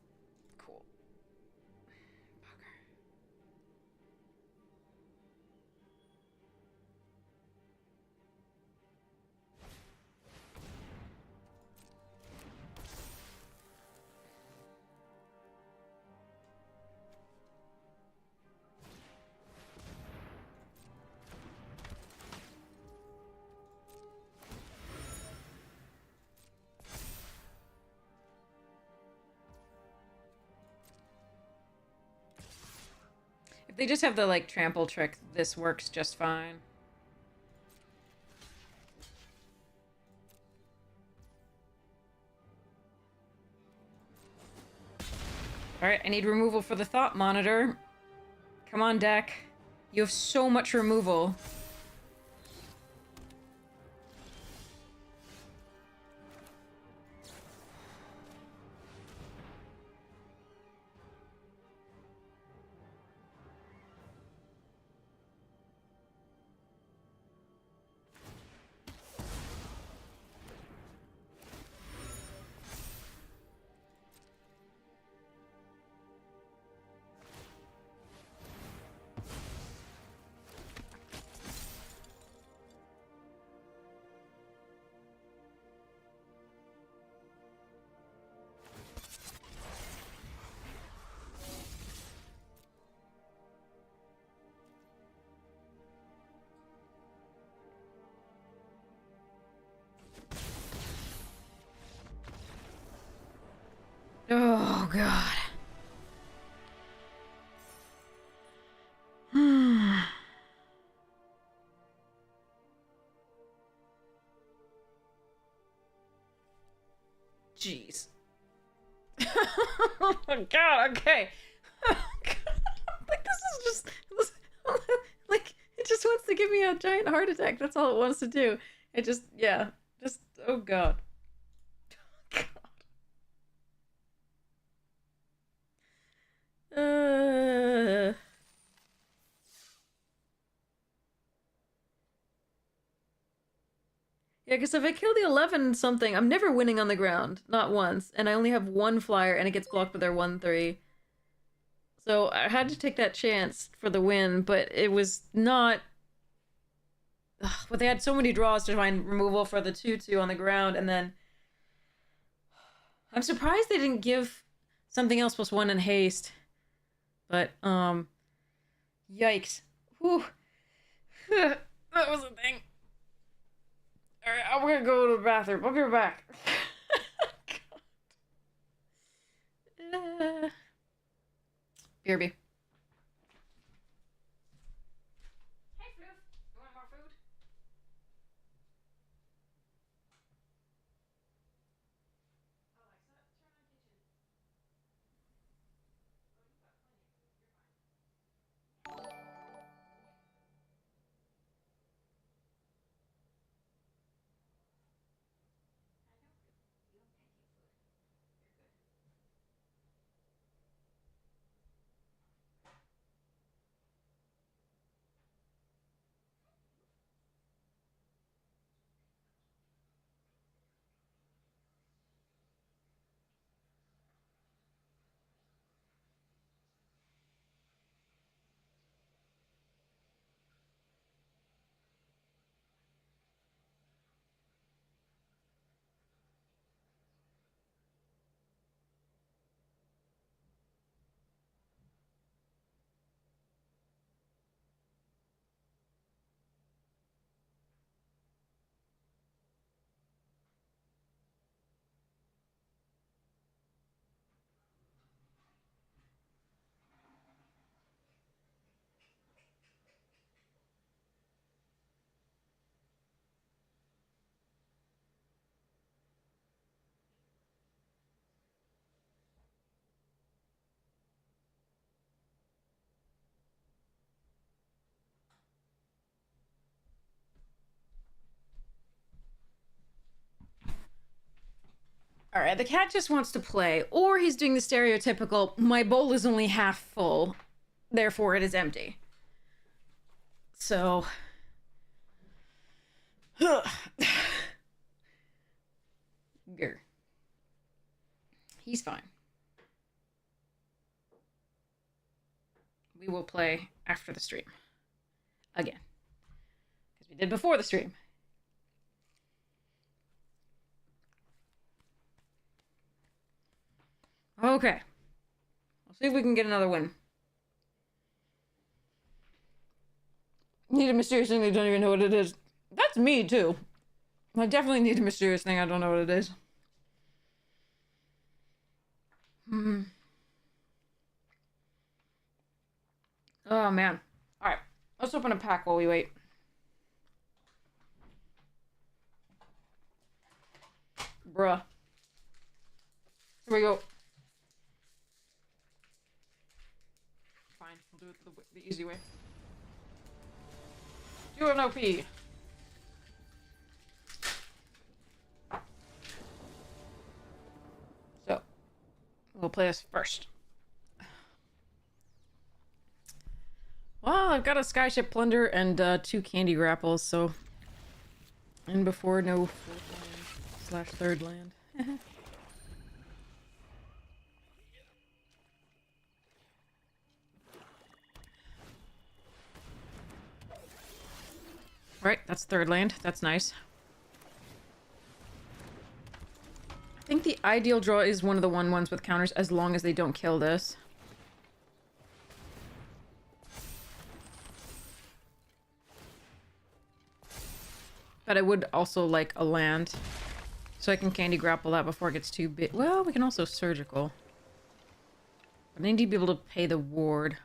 If they just have the, like, trample trick, this works just fine. Alright, I need removal for the Thought Monitor. Come on, deck. You have so much removal. Oh, God. Jeez. Oh, God, okay. Like, this is just... like, it just wants to give me a giant heart attack. That's all it wants to do. It just, yeah. Just, oh, God. Uh... Yeah, because if I kill the 11 something, I'm never winning on the ground. Not once. And I only have one flyer, and it gets blocked with their 1/3. So I had to take that chance for the win, but it was not... Ugh, but they had so many draws to find removal for the 2/2 on the ground, and then... I'm surprised they didn't give something else +1 in haste. But, yikes. Whew. That was a thing. Alright, I'm gonna go to the bathroom. I'll be right back. BRB. Hey, Floof. You want more food? Alexa, turn on kitchen. Oh, you've got plenty of food. You're fine. You have plenty of food. You're good. Alright, the cat just wants to play, or he's doing the stereotypical, my bowl is only half full, therefore it is empty. So... Grr. He's fine. We will play after the stream. Again. Because we did before the stream. Okay. Let's see if we can get another win. Need a mysterious thing, they don't even know what it is. That's me, too. I definitely need a mysterious thing, I don't know what it is. Oh, man. Alright. Let's open a pack while we wait. Bruh. Here we go. Fine, we'll do it the easy way. You have no P. So, we'll play this first. Well, I've got a Skyship Plunder and 2 Candy Grapples, so... And before, no 4th land / 3rd land. Right, that's 3rd land. That's nice. I think the ideal draw is one of the 1/1s with counters, as long as they don't kill this. But I would also like a land. So I can Candy Grapple that before it gets too big. Well, we can also Surgical. But I need to be able to pay the ward.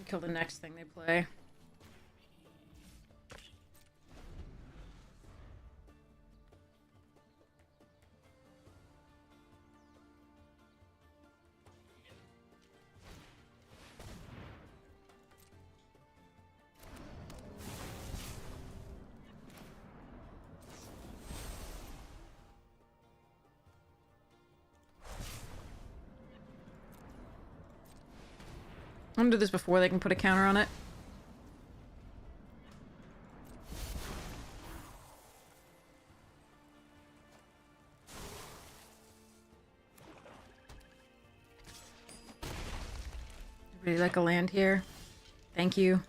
Kill the next thing they play. I'm gonna do this before they can put a counter on it. Really like a land here. Thank you.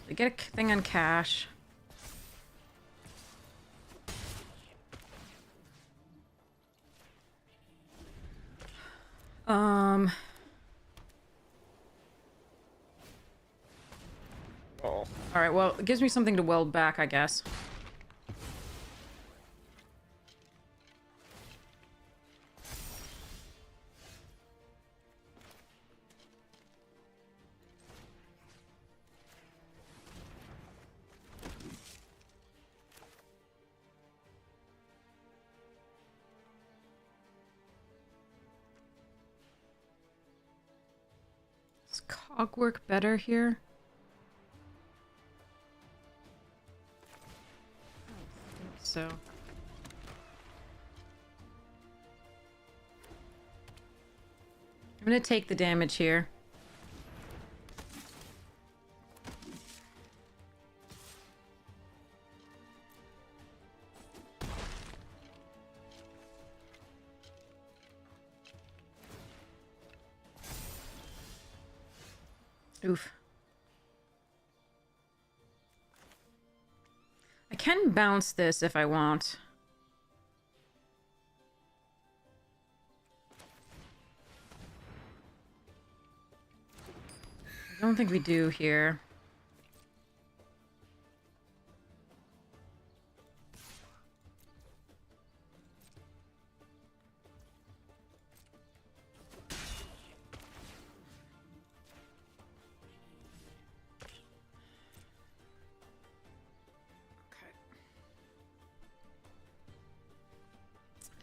They get a thing on cash. Alright, well, it gives me something to weld back, I guess. Does cog work better here? So I'm gonna take the damage here. Oof. I can bounce this if I want. I don't think we do here.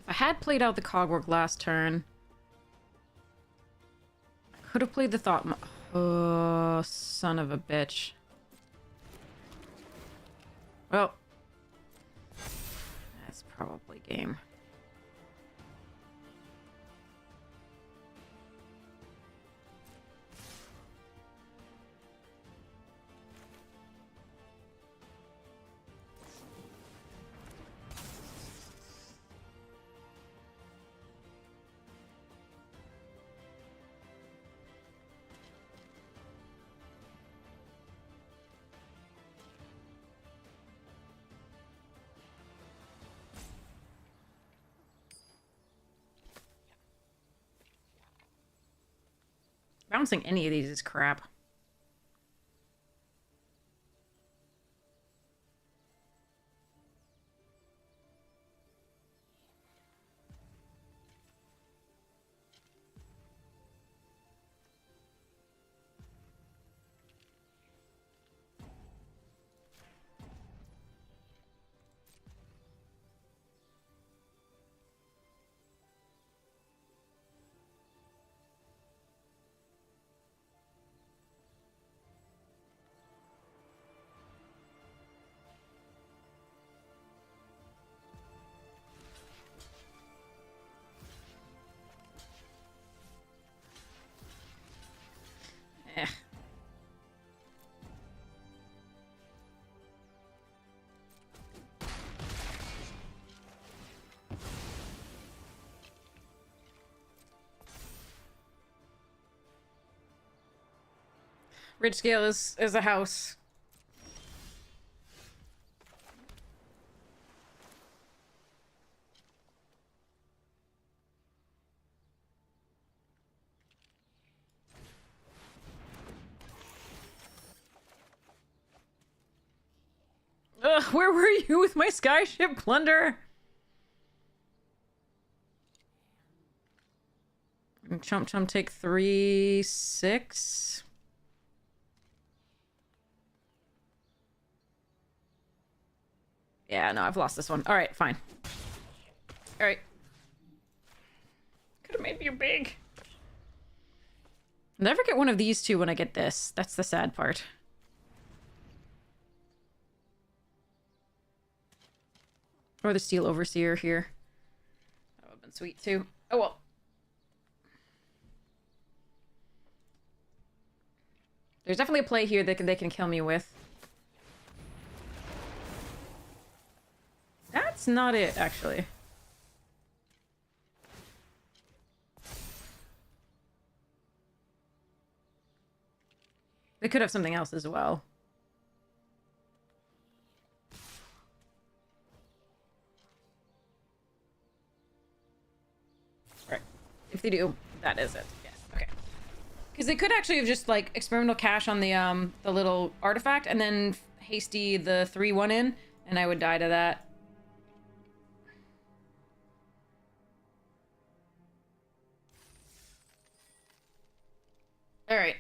If I had played out the cogwork last turn, I could have played the thought. Oh, son of a bitch. Well, that's probably game. Bouncing any of these is crap. Eh. Ridge scale is a house. Ugh, where were you with my skyship plunder? And chump chump take 3, 6. Yeah, no, I've lost this one. All right, fine. All right. Could have made you big. I'll never get one of these two when I get this. That's the sad part. Or the Steel Overseer here. That would have been sweet too. Oh well. There's definitely a play here that they can kill me with. That's not it, actually. They could have something else as well. Right. If they do, that is it. Yes. Okay. Because they could actually have just like experimental cash on the little artifact and then hasty the 3/1 in, and I would die to that. All right.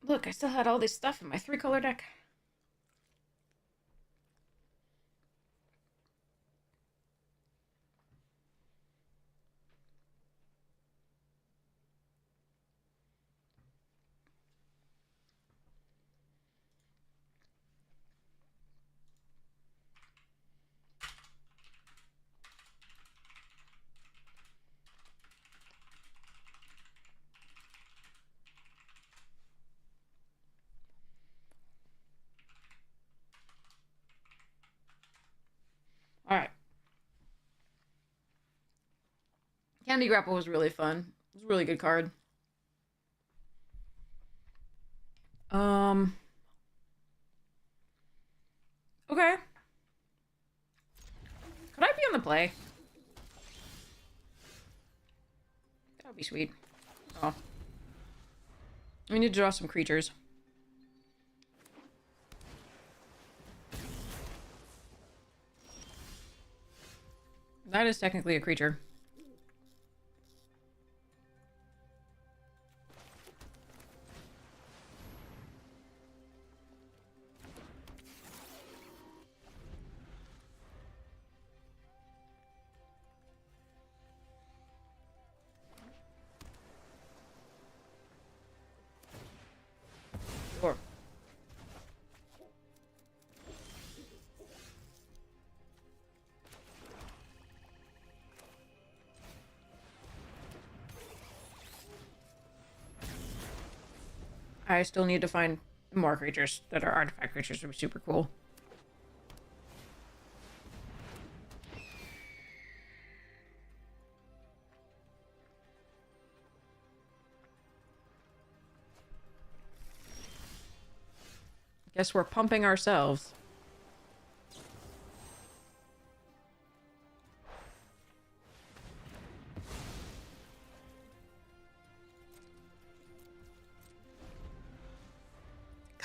Look, I still had all this stuff in my 3-color deck. All right. Candy Grapple was really fun. It was a really good card. Okay. Could I be on the play? That would be sweet. Oh. We need to draw some creatures. That is technically a creature. Sure. I still need to find more creatures that are artifact creatures. Would be super cool. Guess we're pumping ourselves.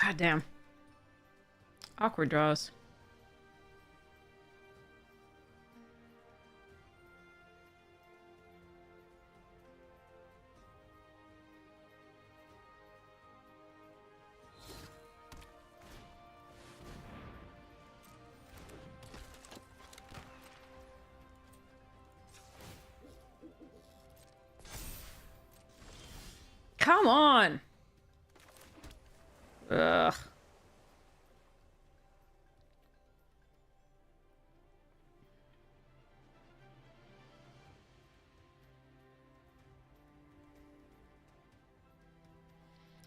God damn. Awkward draws. Come on! Ugh.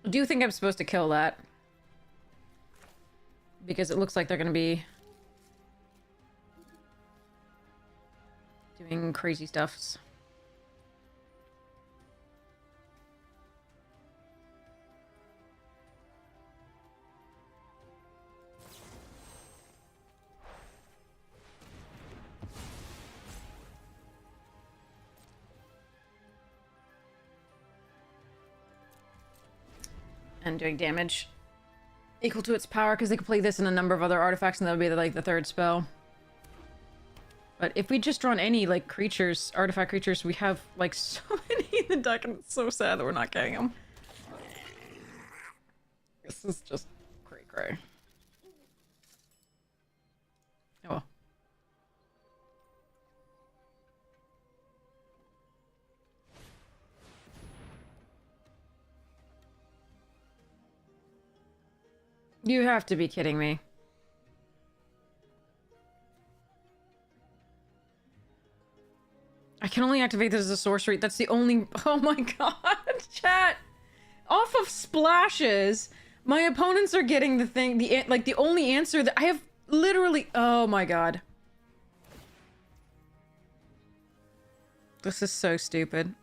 I do think I'm supposed to kill that. Because it looks like they're gonna be doing crazy stuffs. And doing damage equal to its power, because they could play this in a number of other artifacts, and that would be like the third spell. But if we just drawn any like creatures, artifact creatures, we have like so many in the deck, and it's so sad that we're not getting them. This is just cray cray. Oh well. You have to be kidding me. I can only activate this as a sorcery. That's the only... Oh my god, chat! Off of splashes, my opponents are getting the thing, the only answer that I have literally... Oh my god. This is so stupid.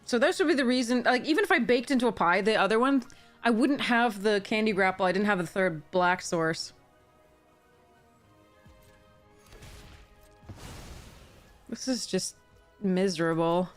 So this would be the reason, like, even if I baked into a pie, the other one, I wouldn't have the candy grapple. I didn't have the third black source. This is just miserable.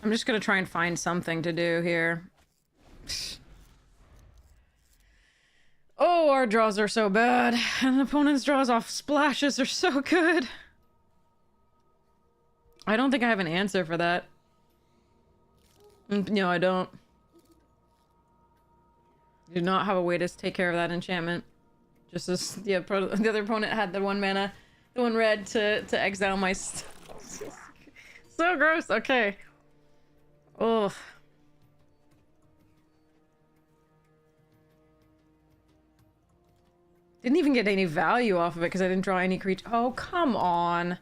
I'm just gonna try and find something to do here. Oh, our draws are so bad. And the opponent's draws off splashes are so good. I don't think I have an answer for that. No, I don't. I do not have a way to take care of that enchantment. Just as the other opponent had the 1 mana, the 1 red to exile my... So gross, okay. Ugh. Didn't even get any value off of it because I didn't draw any creature. Oh, come on.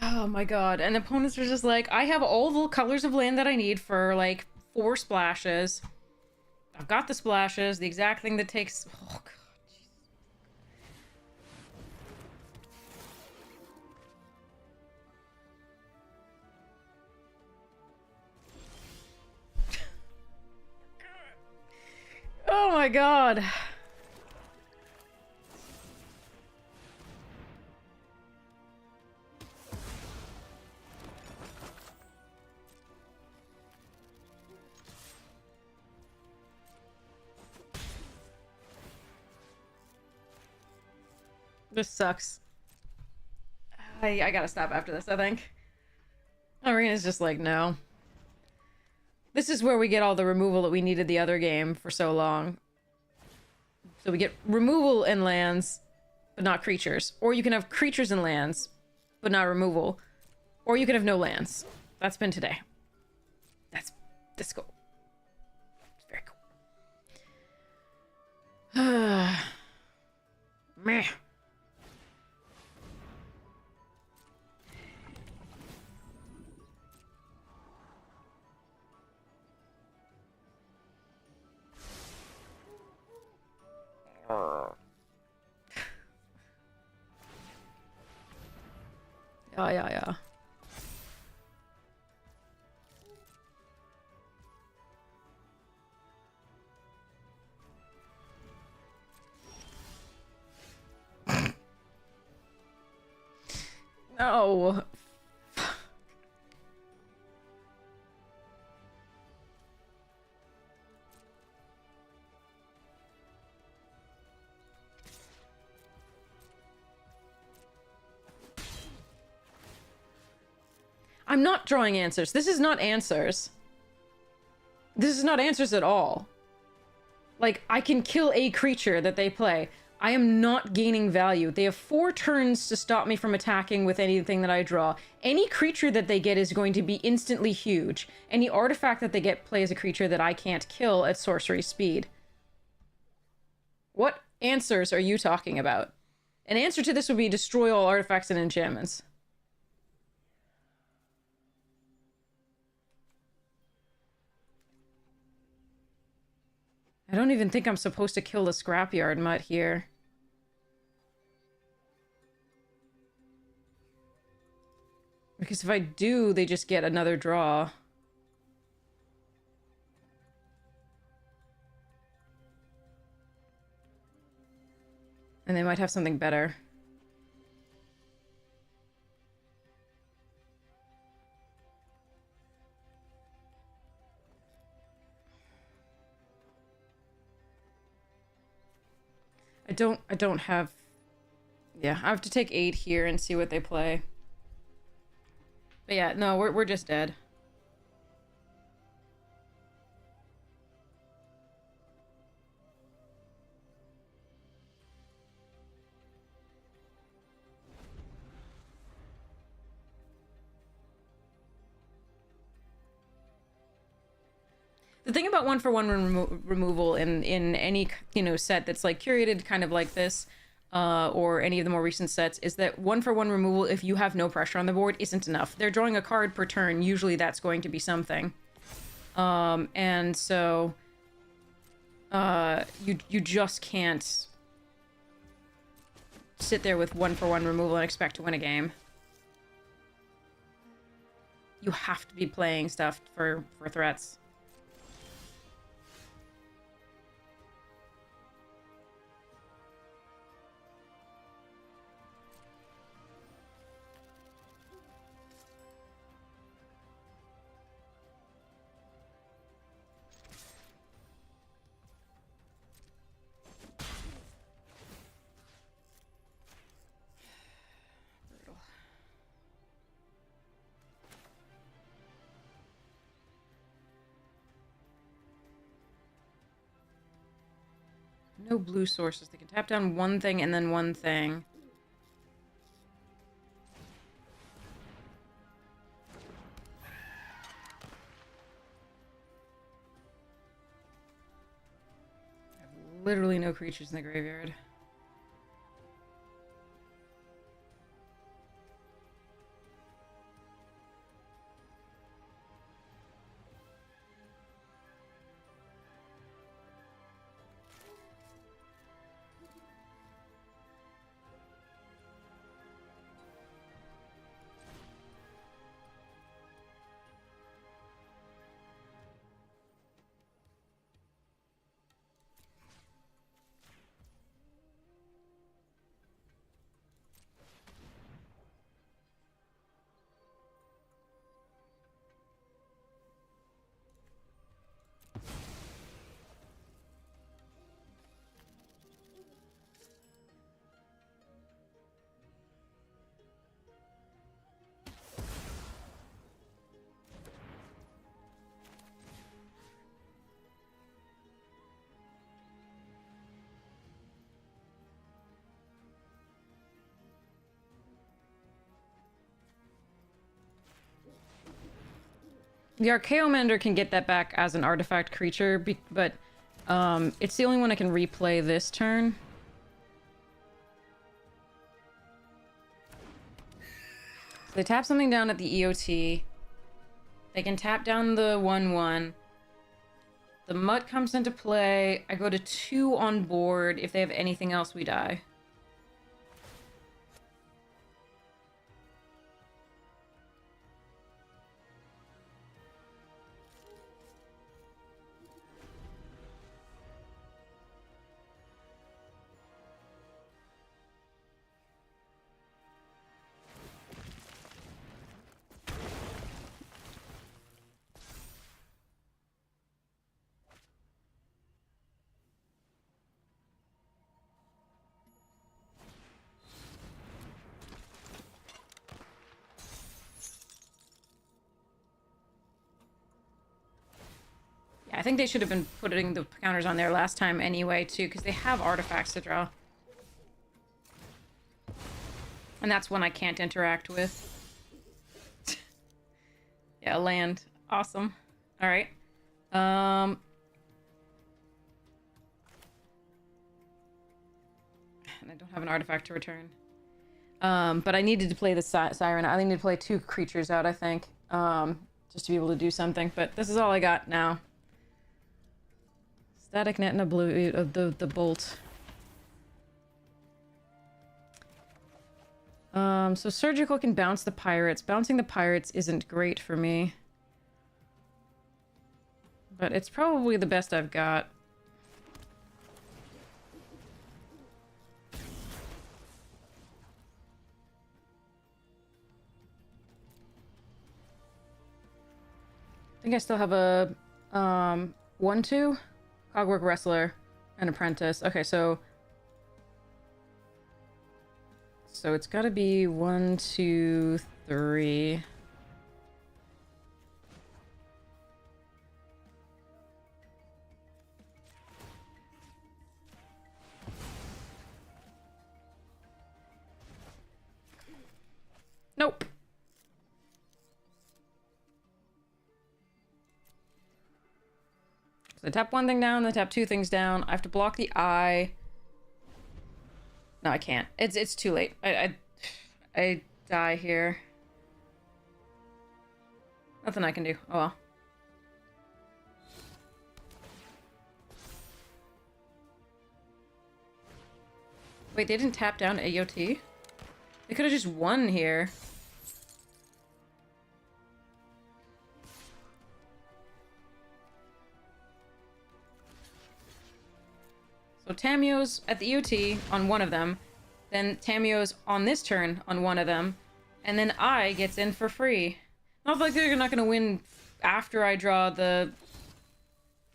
Oh my god, and opponents are just like, I have all the colors of land that I need for, like, 4 splashes. I've got the splashes, the exact thing that takes... Oh god, jeez. Oh my god. This sucks. I gotta stop after this, I think. Arena's just like, no. This is where we get all the removal that we needed the other game for so long. So we get removal and lands, but not creatures. Or you can have creatures and lands, but not removal. Or you can have no lands. That's been today. That's cool. It's very cool. Meh. Yeah. No. I'm not drawing answers. This is not answers. This is not answers at all. Like, I can kill a creature that they play. I am not gaining value. They have 4 turns to stop me from attacking with anything that I draw. Any creature that they get is going to be instantly huge. Any artifact that they get plays a creature that I can't kill at sorcery speed. What answers are you talking about? An answer to this would be destroy all artifacts and enchantments. I don't even think I'm supposed to kill the scrapyard mutt here. Because if I do, they just get another draw. And they might have something better. I don't have... Yeah, I have to take 8 here and see what they play. But yeah, no, we're just dead. The thing about 1-for-1 removal in any, you know, set that's like curated kind of like this, or any of the more recent sets, is that 1-for-1 removal, if you have no pressure on the board, isn't enough. They're drawing a card per turn. Usually that's going to be something. And so you just can't sit there with 1-for-1 removal and expect to win a game. You have to be playing stuff for threats. No blue sources. They can tap down one thing and then one thing. I have literally no creatures in the graveyard. The Archaeomender can get that back as an artifact creature, but it's the only one I can replay this turn. So they tap something down at the EOT. They can tap down the 1/1. The Mutt comes into play. I go to 2 on board. If they have anything else, we die. I think they should have been putting the counters on there last time anyway, too, because they have artifacts to draw. And that's one I can't interact with. Yeah, land. Awesome. Alright. And I don't have an artifact to return. But I needed to play the Siren. I needed to play 2 creatures out, I think. Just to be able to do something. But this is all I got now. Static Net and a blue... the Bolt. So Surgical can bounce the Pirates. Bouncing the Pirates isn't great for me. But it's probably the best I've got. I think I still have a 1/2 Cogwork Wrestler and Apprentice. Okay, so it's got to be 1, 2, 3. Nope. So I tap 1 thing down, then tap 2 things down. I have to block the eye. No, I can't. It's too late. I die here. Nothing I can do. Oh well. Wait, they didn't tap down AOT? They could have just won here. So Tamio's at the EOT on one of them, then Tamio's on this turn on one of them, and then I gets in for free. Not like they're not going to win after I draw the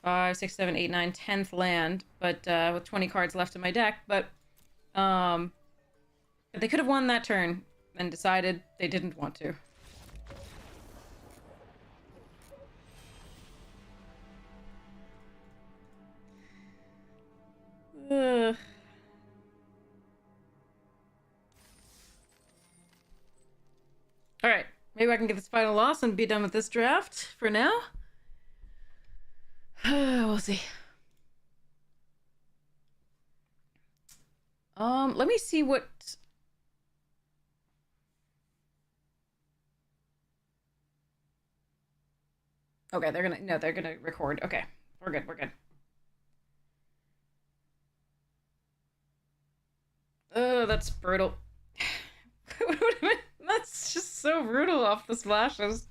5, 6, 7, 8, 9, 10th land, but with 20 cards left in my deck, but they could have won that turn and decided they didn't want to. Ugh. Alright, maybe I can get this final loss and be done with this draft for now. We'll see. Let me see what... Okay, they're gonna record. Okay, we're good. Oh, that's brutal. That's just so brutal off the splashes.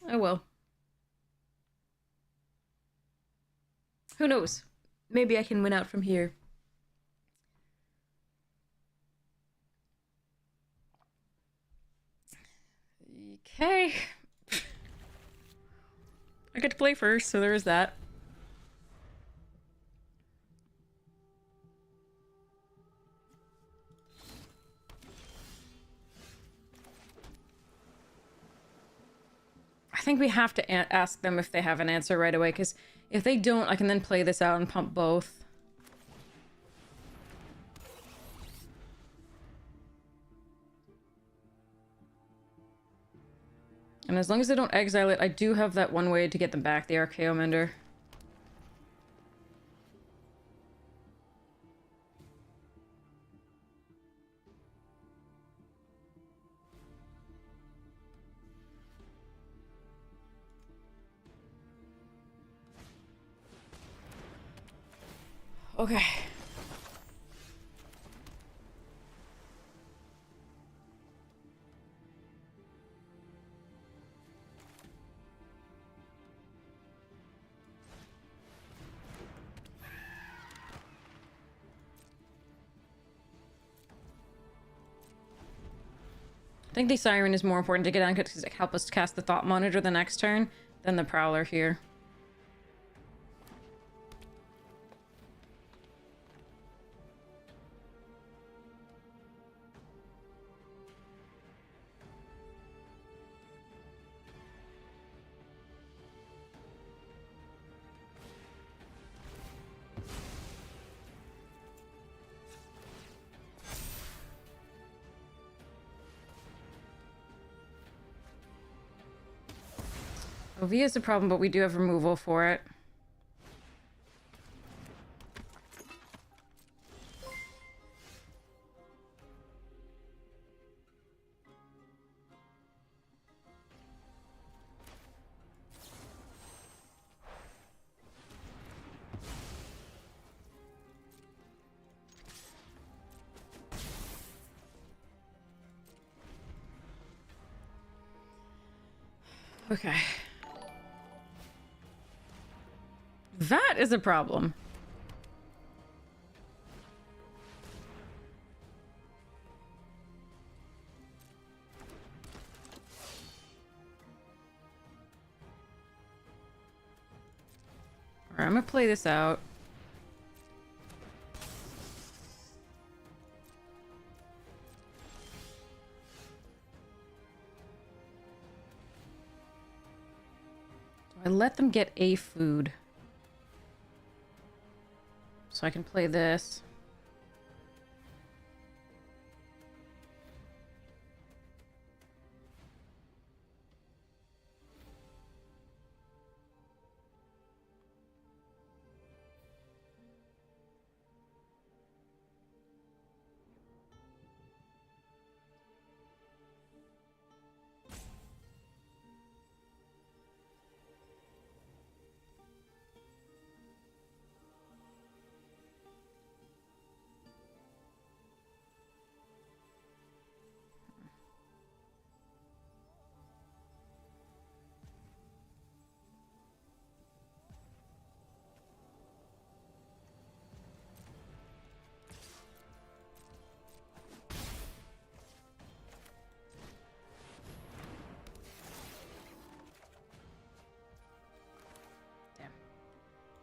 Oh well. Who knows? Maybe I can win out from here. Okay. I get to play first, so there is that. I think we have to ask them if they have an answer right away, because if they don't, I can then play this out and pump both. And as long as they don't exile it, I do have that one way to get them back, the Archaeo Mender. Okay. I think the Siren is more important to get on because it helps us cast the Thought Monitor the next turn than the Prowler here. OV is a problem, but we do have removal for it. Okay. That is a problem. Alright, I'm gonna play this out. I let them get a food. So I can play this.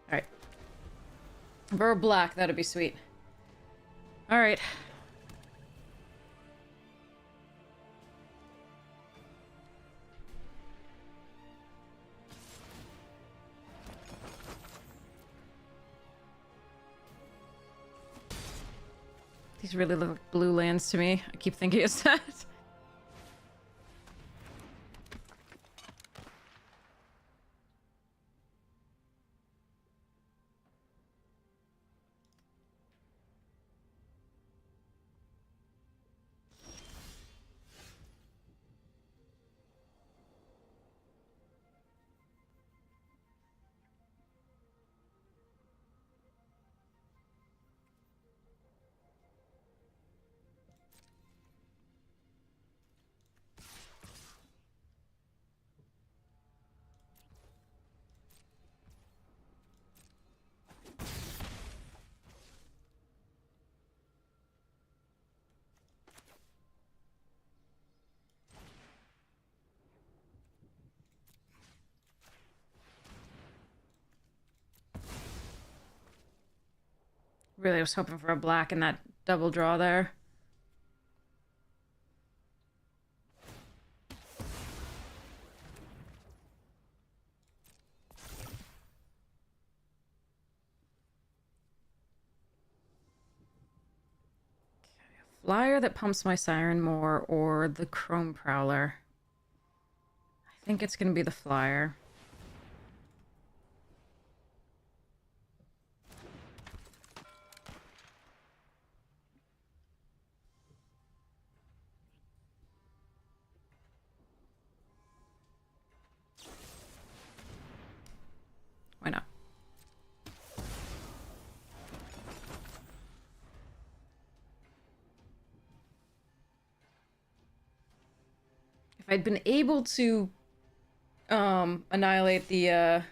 Alright. If we're black, that'd be sweet. Alright. These really look like blue lands to me. I keep thinking it's that. Really was hoping for a black in that double draw there. Flyer that pumps my Siren more, or the Chrome Prowler. I think it's gonna be the Flyer. Why not? If I'd been able to annihilate the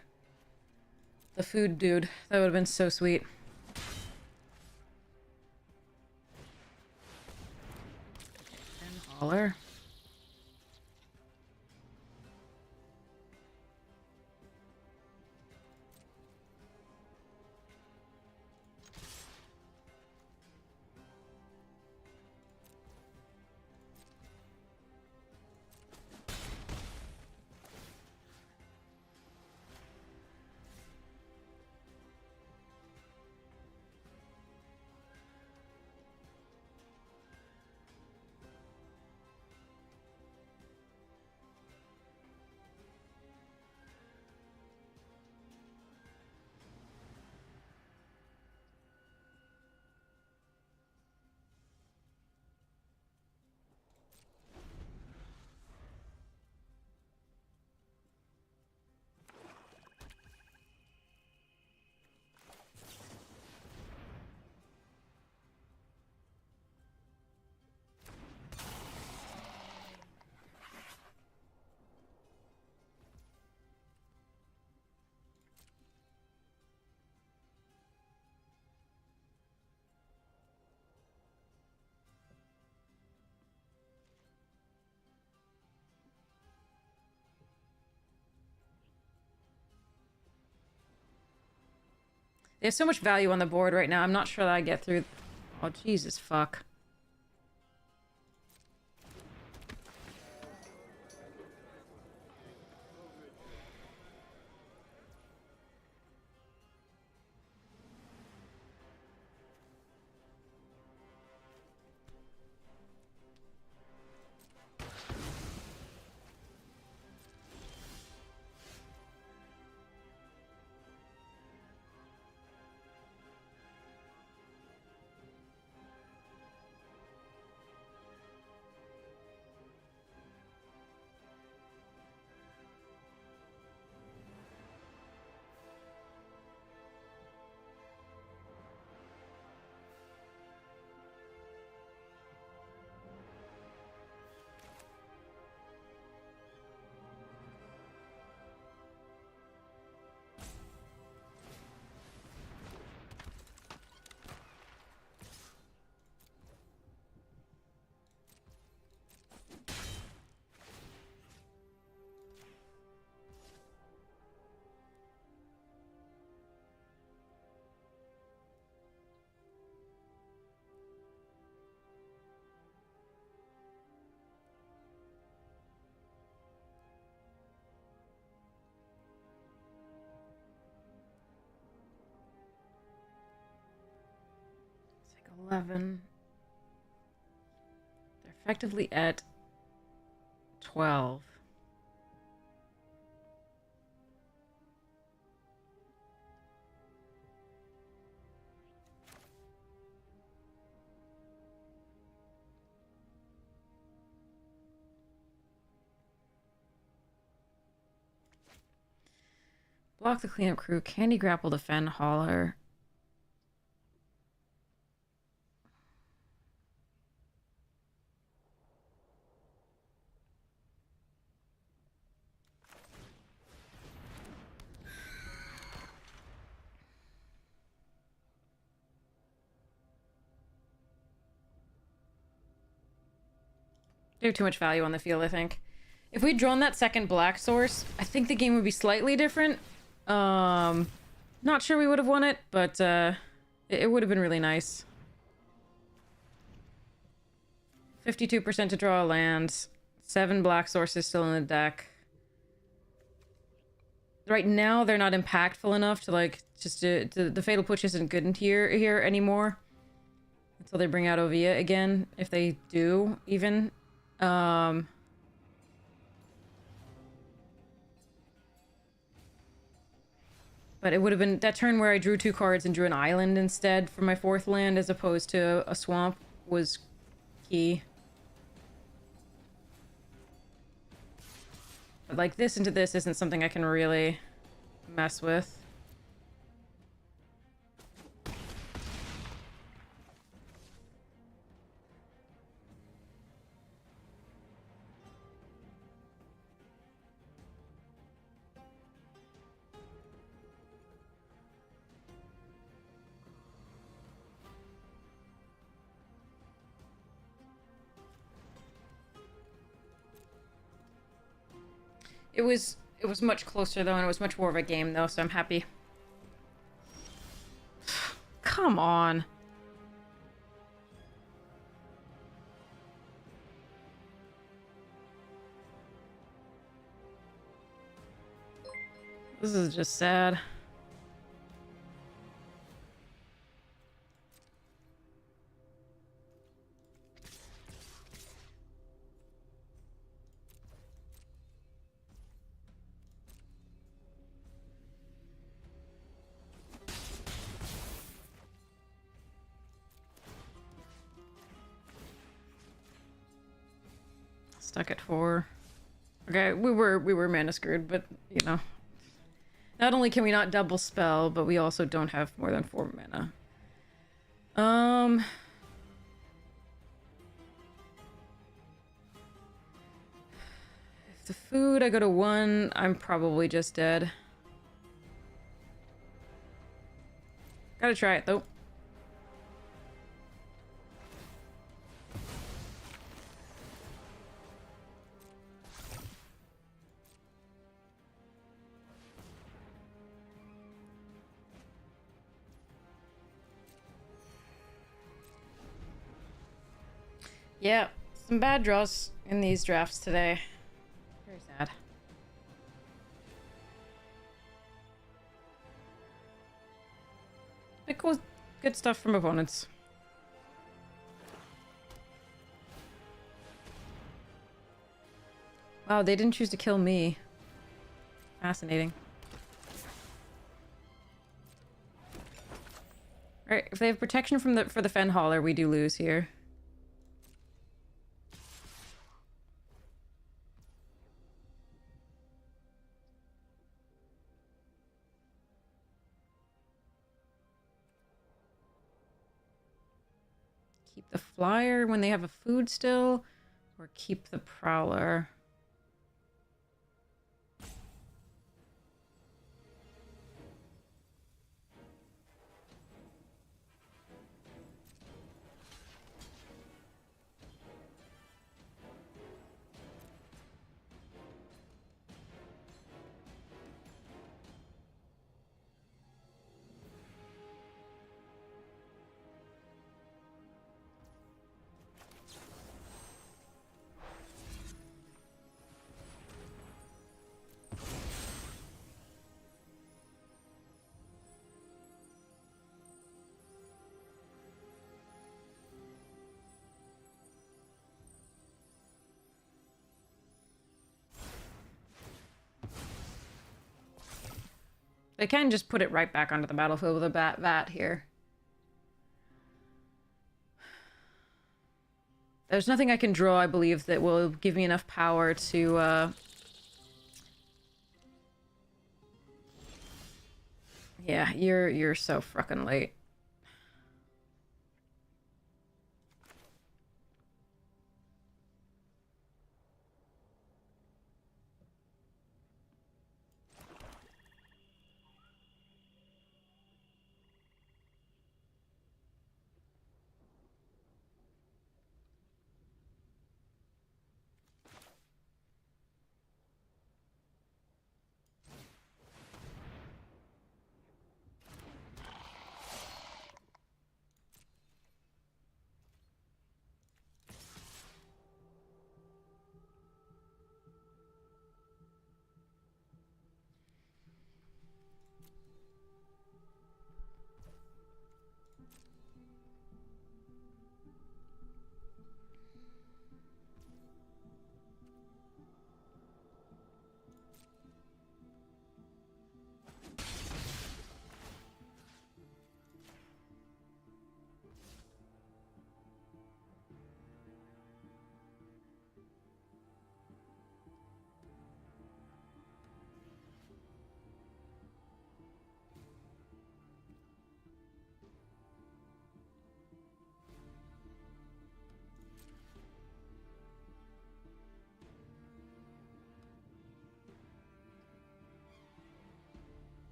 food dude, that would have been so sweet. And holler. They have so much value on the board right now. I'm not sure that I get through... Oh, Jesus, fuck. It's like 11. They're effectively at 12. Block the cleanup crew. Candy grapple the Fen hauler. They have too much value on the field, I think. If we'd drawn that second black source, I think the game would be slightly different. Not sure we would have won it, but it would have been really nice. 52% to draw a land. 7 black sources still in the deck. Right now, they're not impactful enough to, like, just the Fatal Push isn't good in here anymore. Until they bring out Ovia again, if they do, even. But it would have been that turn where I drew 2 cards and drew an island instead for my 4th land as opposed to a swamp was key. But like this into this isn't something I can really mess with. It was much closer though, and it was much more of a game though, so I'm happy. Come on. This is just sad. Stuck at 4. Okay, we were mana screwed, but you know. Not only can we not double spell, but we also don't have more than 4 mana. If the food I go to 1, I'm probably just dead. Gotta try it though. Yeah, some bad draws in these drafts today. Very sad. But cool, good stuff from opponents. Wow, they didn't choose to kill me. Fascinating. Alright, if they have protection from for the Fen Hauler, we do lose here. Keep the Flyer when they have a food still, or keep the Prowler. They can just put it right back onto the battlefield with a vat here. There's nothing I can draw, I believe, that will give me enough power to, Yeah, you're so fucking late.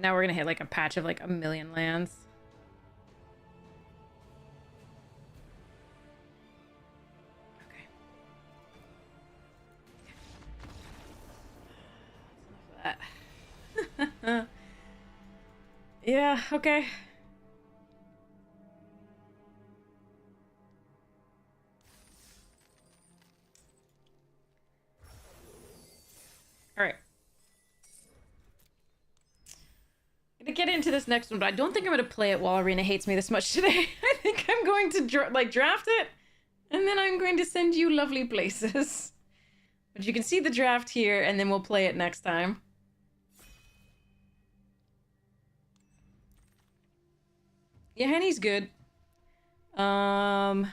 Now we're gonna hit like a patch of like 1,000,000 lands. Okay. That's enough of that. Yeah, okay. Alright. Gonna get into this next one, but I don't think I'm gonna play it while Arena hates me this much today. I think I'm going to draft it, and then I'm going to send you lovely places. But you can see the draft here, and then we'll play it next time. Yeah, Henny's good. None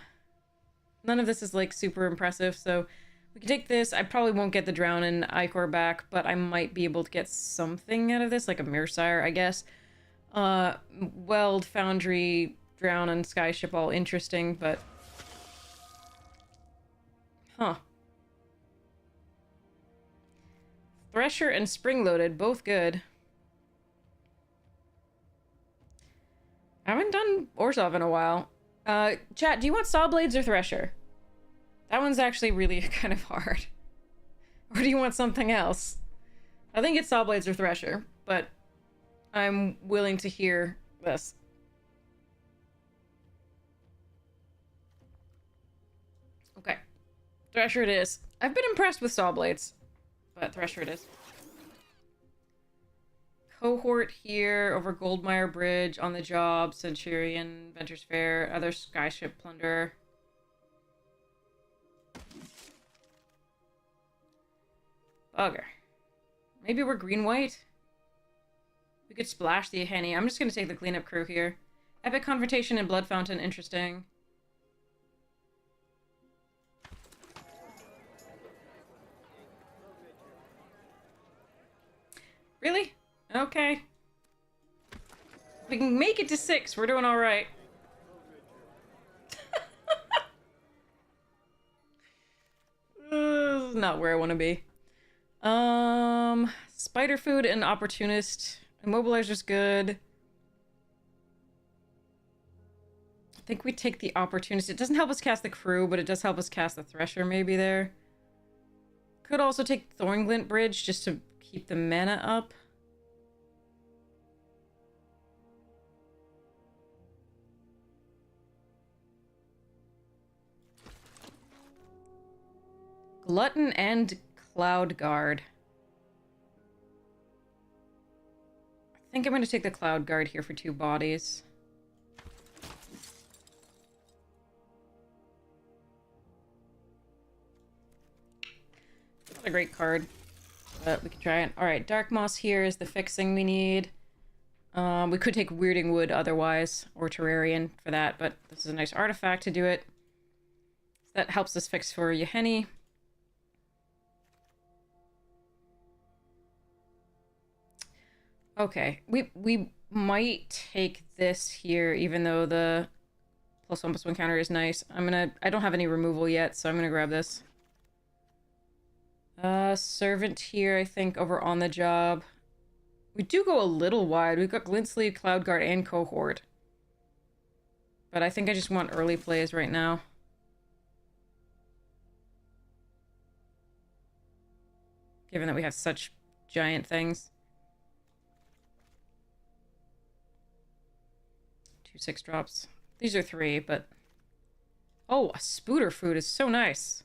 of this is like super impressive, so we can take this. I probably won't get the Drown and Icor back, but I might be able to get something out of this, like a Mirror, I guess. Weld, Foundry, Drown, and Skyship, all interesting, but... Huh. Thresher and Spring-Loaded, both good. I haven't done Orzhov in a while. Chat, do you want Saw Blades or Thresher? That one's actually really kind of hard. Or do you want something else? I think it's Saw Blades or Thresher, but I'm willing to hear this. Okay. Thresher it is. I've been impressed with Saw Blades, but Thresher it is. Cohort here over Goldmire Bridge, On the Job, Centurion, Venture's Fair, other Skyship Plunder. Bugger. Maybe we're green-white? We could splash the Henny. I'm just gonna take the cleanup crew here. Epic Confrontation and Blood Fountain, interesting. Really? Okay. If we can make it to 6, we're doing alright. This is not where I want to be. Spider Food and Opportunist. Immobilizer's good. I think we take the Opportunist. It doesn't help us cast the crew, but it does help us cast the Thresher maybe there. Could also take Thornglint Bridge just to keep the mana up. Glutton and Cloud Guard. I think I'm going to take the Cloud Guard here for 2 bodies. Not a great card, but we can try it. Alright, Dark Moss here is the fixing we need. We could take Weirding Wood otherwise, or Terrarian for that, but this is a nice artifact to do it. That helps us fix for Yahenni. Okay, we might take this here, even though the +1/+1 counter is nice. I don't have any removal yet, so I'm gonna grab this. Servant here, I think, over On the Job. We do go a little wide. We've got Glint Sleeve, Cloud Guard, and Cohort. But I think I just want early plays right now. Given that we have such giant things. 2 6-drops. These are 3, but... Oh, a Spooter Food is so nice.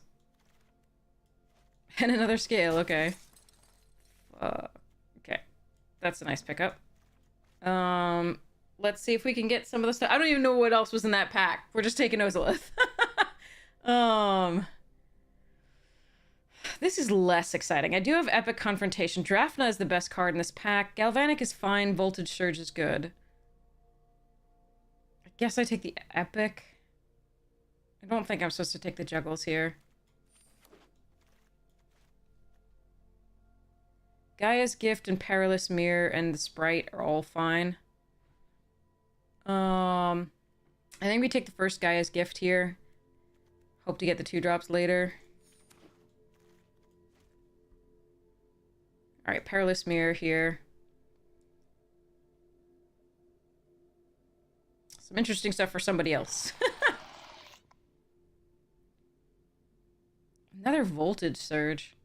And another scale, okay. Okay. That's a nice pickup. Let's see if we can get some of the stuff. I don't even know what else was in that pack. We're just taking Ozolith. This is less exciting. I do have Epic Confrontation. Drafna is the best card in this pack. Galvanic is fine. Voltage Surge is good. I guess I take the Epic. I don't think I'm supposed to take the Juggles here. Gaia's Gift and Perilous Mirror and the Sprite are all fine. I think we take the first Gaia's Gift here. Hope to get the 2-drops later. Alright, Perilous Mirror here. Some interesting stuff for somebody else. Another voltage surge.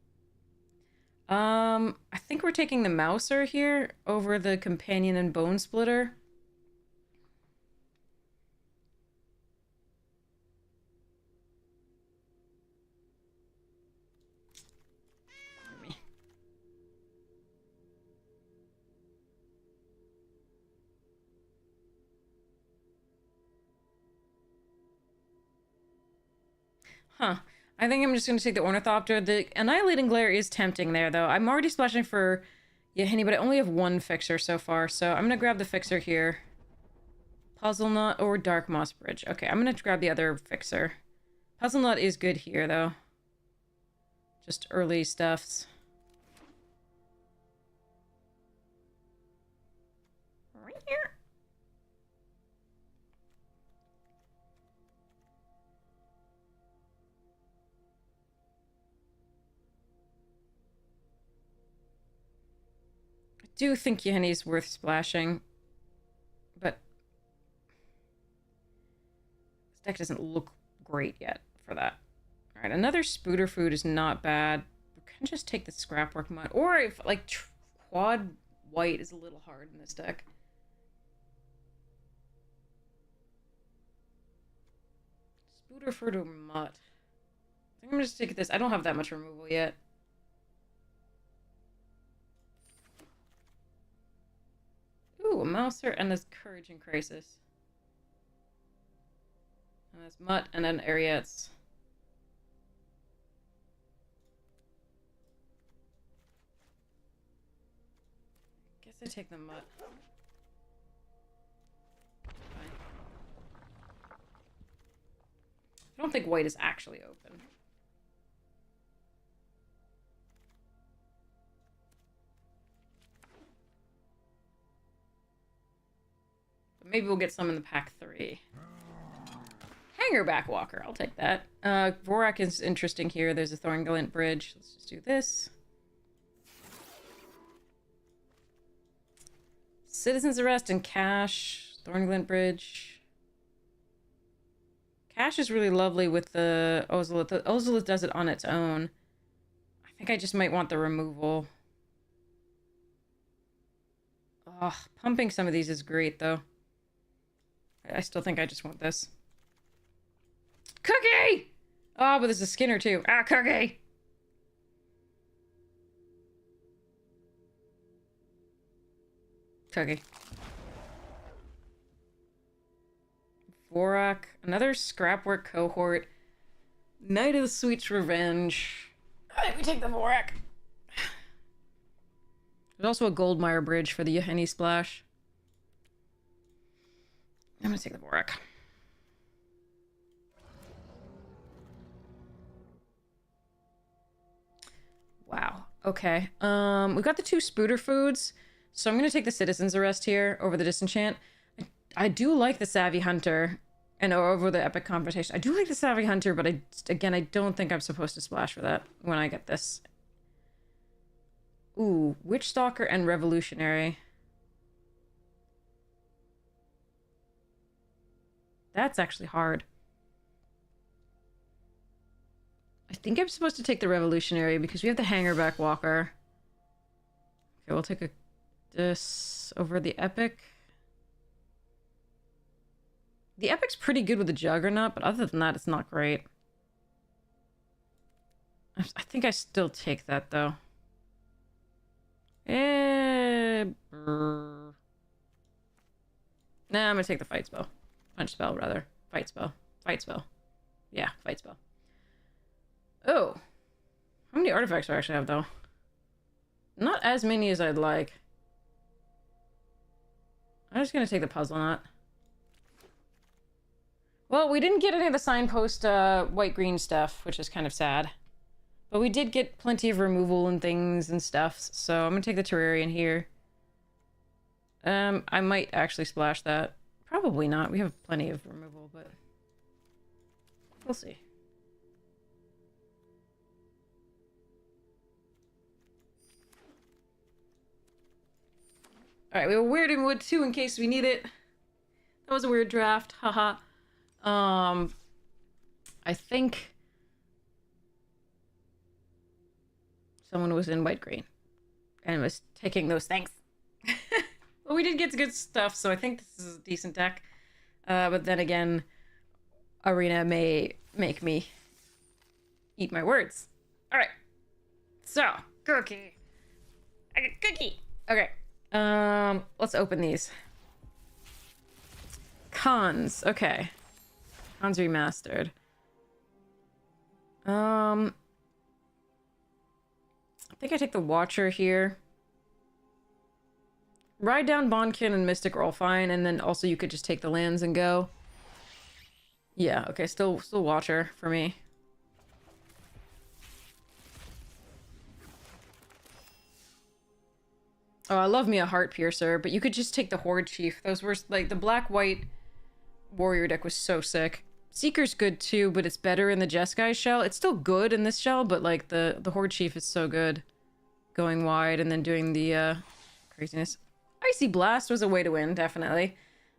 I think we're taking the Mouser here over the Companion and Bone Splitter. Huh. I think I'm just going to take the Ornithopter. The Annihilating Glare is tempting there, though. I'm already splashing for Yahini, but I only have one fixer so far, so I'm going to grab the fixer here. Puzzle Knot or Dark Moss Bridge. Okay, I'm going to grab the other fixer. Puzzle Knot is good here, though. Just early stuffs. Right here. I do think Yahini's worth splashing, but this deck doesn't look great yet for that. Alright, another Spooter Food is not bad. We can just take the Scrapwork Mud. Or if, like, quad white is a little hard in this deck. Spooter Food or Mud. I think I'm just taking this. I don't have that much removal yet. Ooh, a Mouser and a Courage and Crisis. And that's Mutt and then Ariets. Guess I take the Mutt. Fine. I don't think white is actually open. But maybe we'll get some in the pack 3. Hangerback Walker, I'll take that. Vorak is interesting here. There's a Thornglint Bridge. Let's just do this. Citizen's Arrest and Cash. Thornglint Bridge. Cash is really lovely with the Ozolith. The Ozolith does it on its own. I think I just might want the removal. Ugh, pumping some of these is great, though. I still think I just want this. Cookie! Oh, but there's a Skinner, too. Ah, Cookie! Cookie. Vorak. Another Scrapwork Cohort. Knight of the Sweet's Revenge. Alright, we take the Vorak. There's also a Goldmire Bridge for the Yahini Splash. I'm gonna take the Vorak. Wow. Okay. We got the 2 Spooter Foods, so I'm gonna take the Citizen's Arrest here over the Disenchant. I do like the Savvy Hunter, and over the Epic Confrontation. I do like the Savvy Hunter, but I don't think I'm supposed to splash for that when I get this. Ooh, Witch Stalker and Revolutionary. That's actually hard. I think I'm supposed to take the Revolutionary because we have the Hangerback Walker. Okay, we'll take this over the Epic. The Epic's pretty good with the Juggernaut, but other than that, it's not great. I think I still take that, though. Nah, I'm gonna take the Fight Spell. Punch Spell, rather. Fight Spell. Fight Spell. Yeah, Fight Spell. Oh. How many artifacts do I actually have, though? Not as many as I'd like. I'm just gonna take the Puzzle Knot. Well, we didn't get any of the signpost white-green stuff, which is kind of sad. But we did get plenty of removal and things and stuff, so I'm gonna take the Terrarian here. I might actually splash that. Probably not. We have plenty of removal, but we'll see. Alright, we have a Weird in Wood too in case we need it. That was a weird draft. Haha. I think someone was in white green and was taking those things. But we did get good stuff, so I think this is a decent deck. But then again, Arena may make me eat my words. All right. So, cookie. I got cookie. Okay. Let's open these. Cons. Okay. Cons remastered. I think I take the Watcher here. Ride down Bondkin and Mystic are all fine, and then also you could just take the lands and go. Yeah, okay, still Watcher for me. Oh, I love me a Heart Piercer, but you could just take the Horde Chief. Those were, like, the black-white warrior deck was so sick. Seeker's good too, but it's better in the Jeskai shell. It's still good in this shell, but, like, the Horde Chief is so good. Going wide and then doing the, craziness. Icy Blast was a way to win, definitely.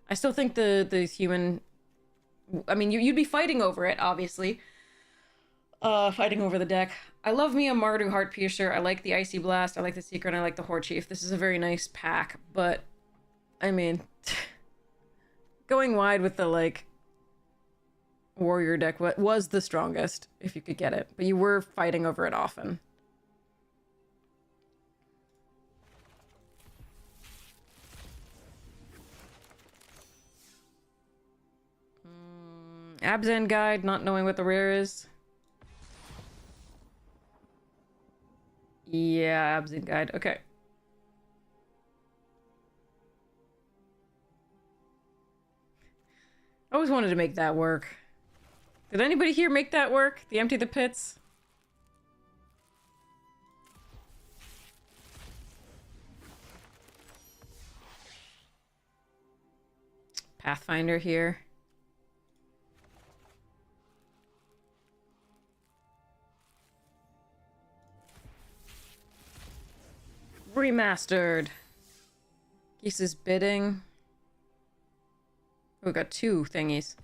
I still think the human... I mean, you'd be fighting over it, obviously. Fighting over the deck. I love me a Mardu Heart Piercer. I like the Icy Blast. I like the Seeker, and I like the Horde Chief. This is a very nice pack, but... I mean... going wide with the, like... warrior deck was the strongest, if you could get it. But you were fighting over it often. Abzan Guide, not knowing what the rare is. Yeah, Abzan Guide. Okay. I always wanted to make that work. Did anybody here make that work? The Empty the Pits? Pathfinder here. Remastered. Geese's Bidding. Oh, we got two thingies.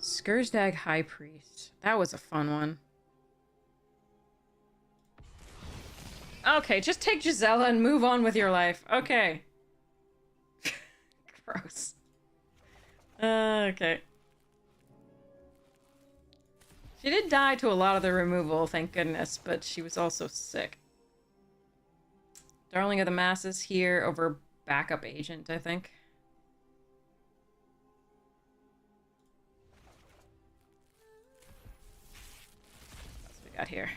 Skurstag High Priest. That was a fun one. Okay, just take Gisela and move on with your life. Okay. Gross. Okay. She did die to a lot of the removal, thank goodness, but she was also sick. Darling of the Masses here over Backup Agent, I think. What else we got here?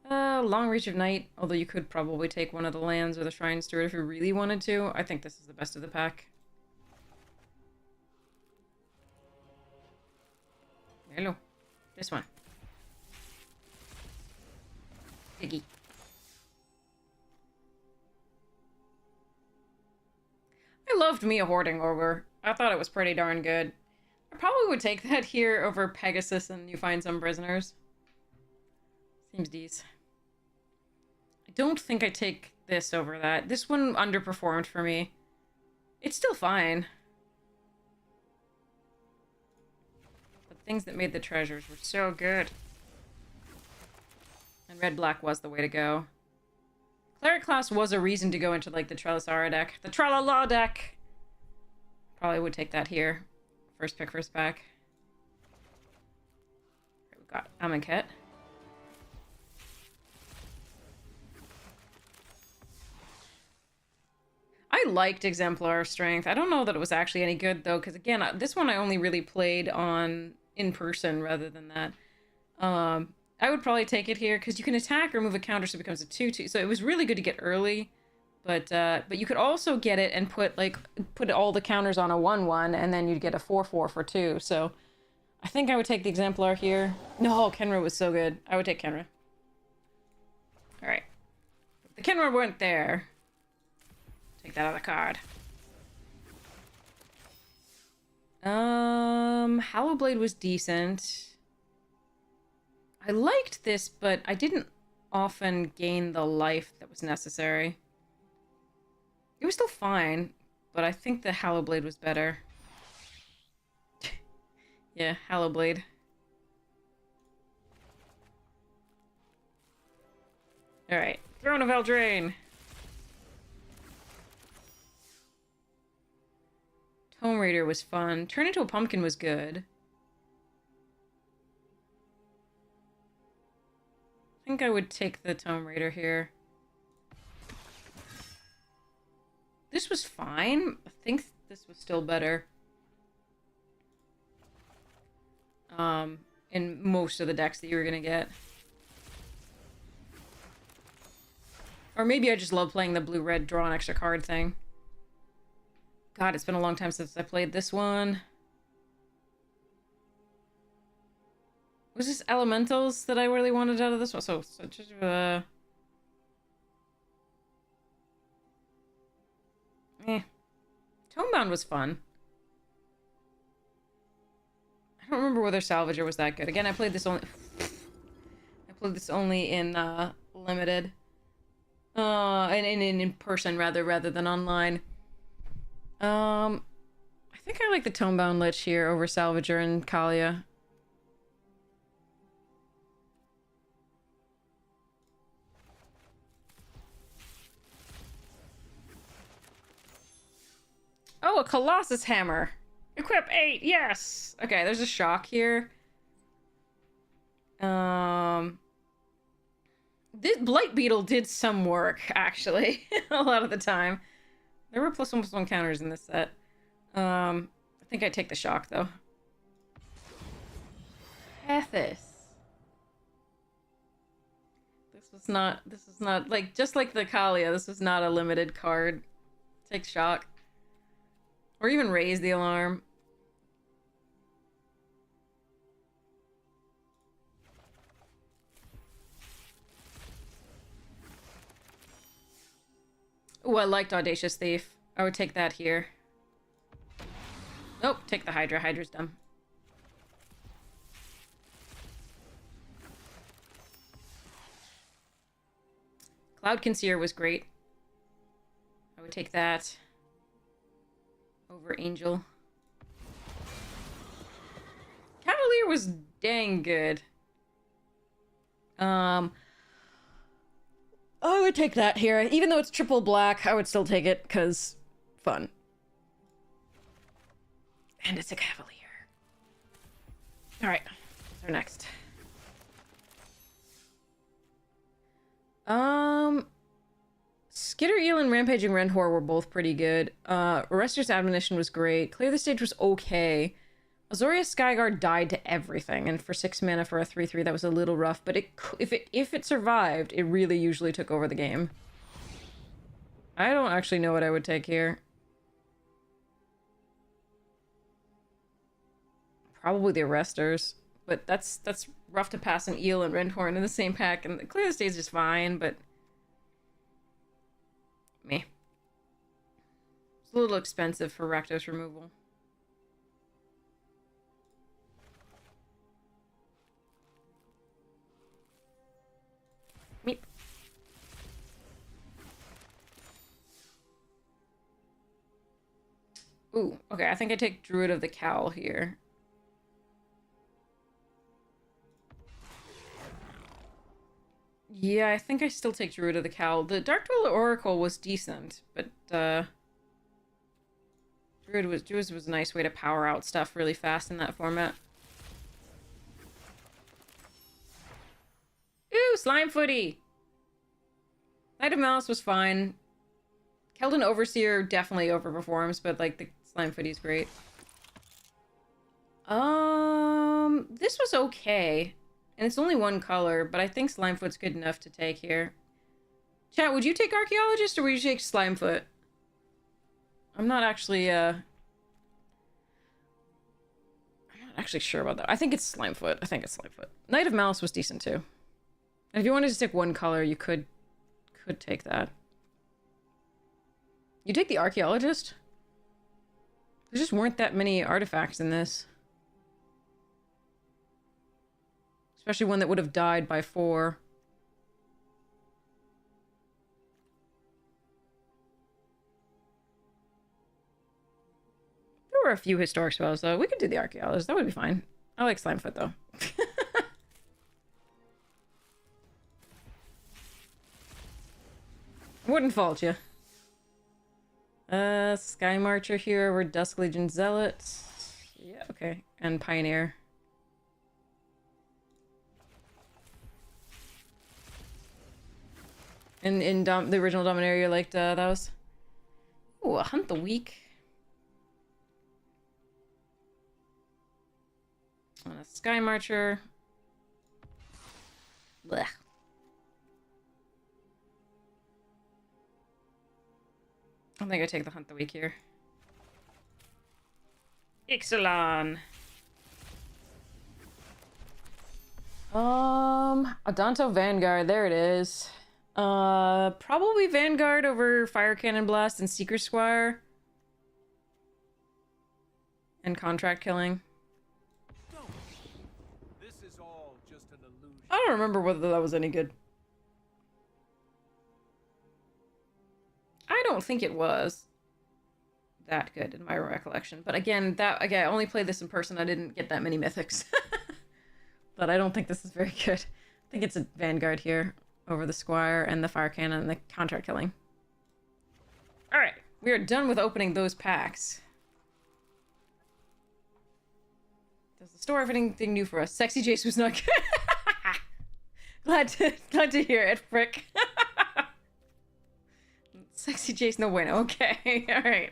Long Reach of Night, although you could probably take one of the lands or the Shrine Steward if you really wanted to. I think this is the best of the pack. Hello. This one. Piggy. I loved Mia Hoarding Ogre. I thought it was pretty darn good. I probably would take that here over Pegasus and You Find Some Prisoners. Seems decent. I don't think I take this over that. This one underperformed for me. It's still fine. But things that made the treasures were so good. And red-black was the way to go. Cleric class was a reason to go into, like, the Trelisara deck. The Tralala deck! Probably would take that here. First pick, first pack. We've got Amonkhet. I liked Exemplar Strength. I don't know that it was actually any good, though, because, again, this one I only really played on in person rather than that. I would probably take it here because you can attack or move a counter, so it becomes a 2/2. So it was really good to get early, but you could also get it and put all the counters on a 1/1, and then you'd get a 4/4 for 2. So I think I would take the Exemplar here. No, Kenra was so good. I would take Kenra. All right, if the Kenra weren't there, take that other card. Hallowblade was decent. I liked this, but I didn't often gain the life that was necessary. It was still fine, but I think the Hallowblade was better. Yeah, Hallowblade. Alright, Throne of Eldraine. Tome Raider was fun. Turn into a Pumpkin was good. I think I would take the Tome Raider here. This was fine. I think this was still better. In most of the decks that you were gonna get. Or maybe I just love playing the blue-red draw an extra card thing. God, it's been a long time since I played this one. Was this Elementals that I really wanted out of this one? So just, Tomebound was fun. I don't remember whether Salvager was that good. Again, I played this only in limited. And in person rather than online. I think I like the Tomebound Lich here over Salvager and Kalia. Oh, a Colossus Hammer. Equip 8, yes! Okay, there's a shock here. This Blight Beetle did some work, actually. A lot of the time. There were +1/+1 counters in this set. I think I'd take the shock, though. Ethis. This is not, like, just like the Kalia, this was not a limited card. Take shock. Or even raise the alarm. Ooh, I liked Audacious Thief. I would take that here. Nope, take the Hydra. Hydra's dumb. Cloud Concealer was great. I would take that over Angel. Cavalier was dang good. I would take that here. Even though it's triple black, I would still take it, because fun. And it's a Cavalier. Alright, so next. Skitter Eel and Rampaging Rendhor were both pretty good. Arrester's Admonition was great. Clear the Stage was okay. Azorius Skyguard died to everything, and for 6 mana for a 3/3, that was a little rough, but if it survived, it really usually took over the game. I don't actually know what I would take here. Probably the Arresters, but that's rough to pass an Eel and Rendhorn in the same pack, and Clear the Stage is fine, but meh. It's a little expensive for Rakdos removal. Meep. Ooh, okay, I think I take Druid of the Cowl here. Yeah, I think I still take Druid of the Cowl. The Dark Dweller Oracle was decent, but Druid was a nice way to power out stuff really fast in that format. Ooh, Slime Footy! Knight of Malice was fine. Keldon Overseer definitely overperforms, but like the Slime Footy's great. This was okay. And it's only one color, but I think Slimefoot's good enough to take here. Chat, would you take Archaeologist or would you take Slimefoot? I'm not actually sure about that. I think it's Slimefoot. Knight of Malice was decent too. And if you wanted to stick one color, you could take that. You take the Archaeologist? There just weren't that many artifacts in this. Especially one that would have died by 4. were a few historic spells, though. We could do the Archaeologist. That would be fine. I like Slimefoot, though. Wouldn't fault you. Sky Marcher here. We're Dusk Legion Zealot. Yeah, okay. And Pioneer. In the original Dominaria, you liked those? Ooh, a Hunt the Weak. On a Sky Marcher. Blech. I think I take the Hunt the Weak here. Ixalan. Adanto Vanguard, there it is. Probably Vanguard over Fire Cannon Blast and Seeker Squire. And Contract Killing. This is all just an illusion. I don't remember whether that was any good. I don't think it was that good in my recollection. But again, I only played this in person. I didn't get that many mythics. But I don't think this is very good. I think it's a Vanguard here over the Squire and the Fire Cannon and the Contract Killing. Alright, we are done with opening those packs. Does the store have anything new for us? Sexy Jace was not good. glad to hear it, frick. Sexy Jace, no bueno. Okay, alright.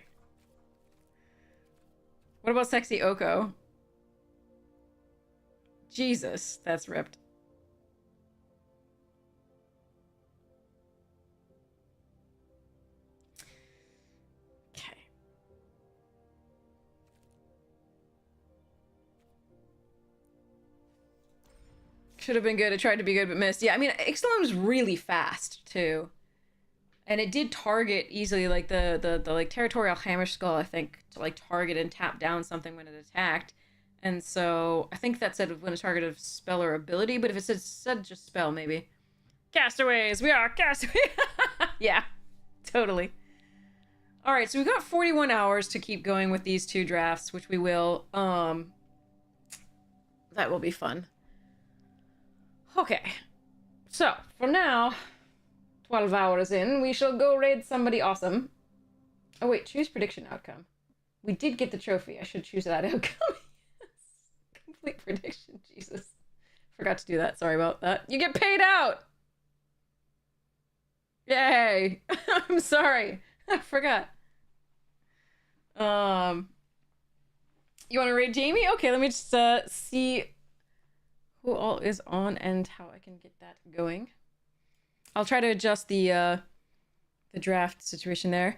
What about Sexy Oko? Jesus, that's ripped. Okay. Should have been good. I tried to be good, but missed. Yeah, I mean, Ixalan's really fast, too. And it did target easily, like, the like, Territorial Hammer Skull, I think, to, like, target and tap down something when it attacked. And so, I think that said when a target of spell or ability, but if it said just spell, maybe. Castaways! We are castaways! Yeah, totally. Alright, so we've got 41 hours to keep going with these two drafts, which we will. That will be fun. Okay. So, for now, 12 hours in, we shall go raid somebody awesome. Oh wait, choose prediction outcome. We did get the trophy. I should choose that outcome. Complete prediction, Jesus. Forgot to do that. Sorry about that. You get paid out! Yay! I'm sorry. I forgot. You want to raid Jamie? Okay, let me just see who all is on and how I can get that going. I'll try to adjust the draft situation there.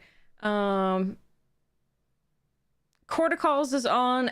Corticals is on.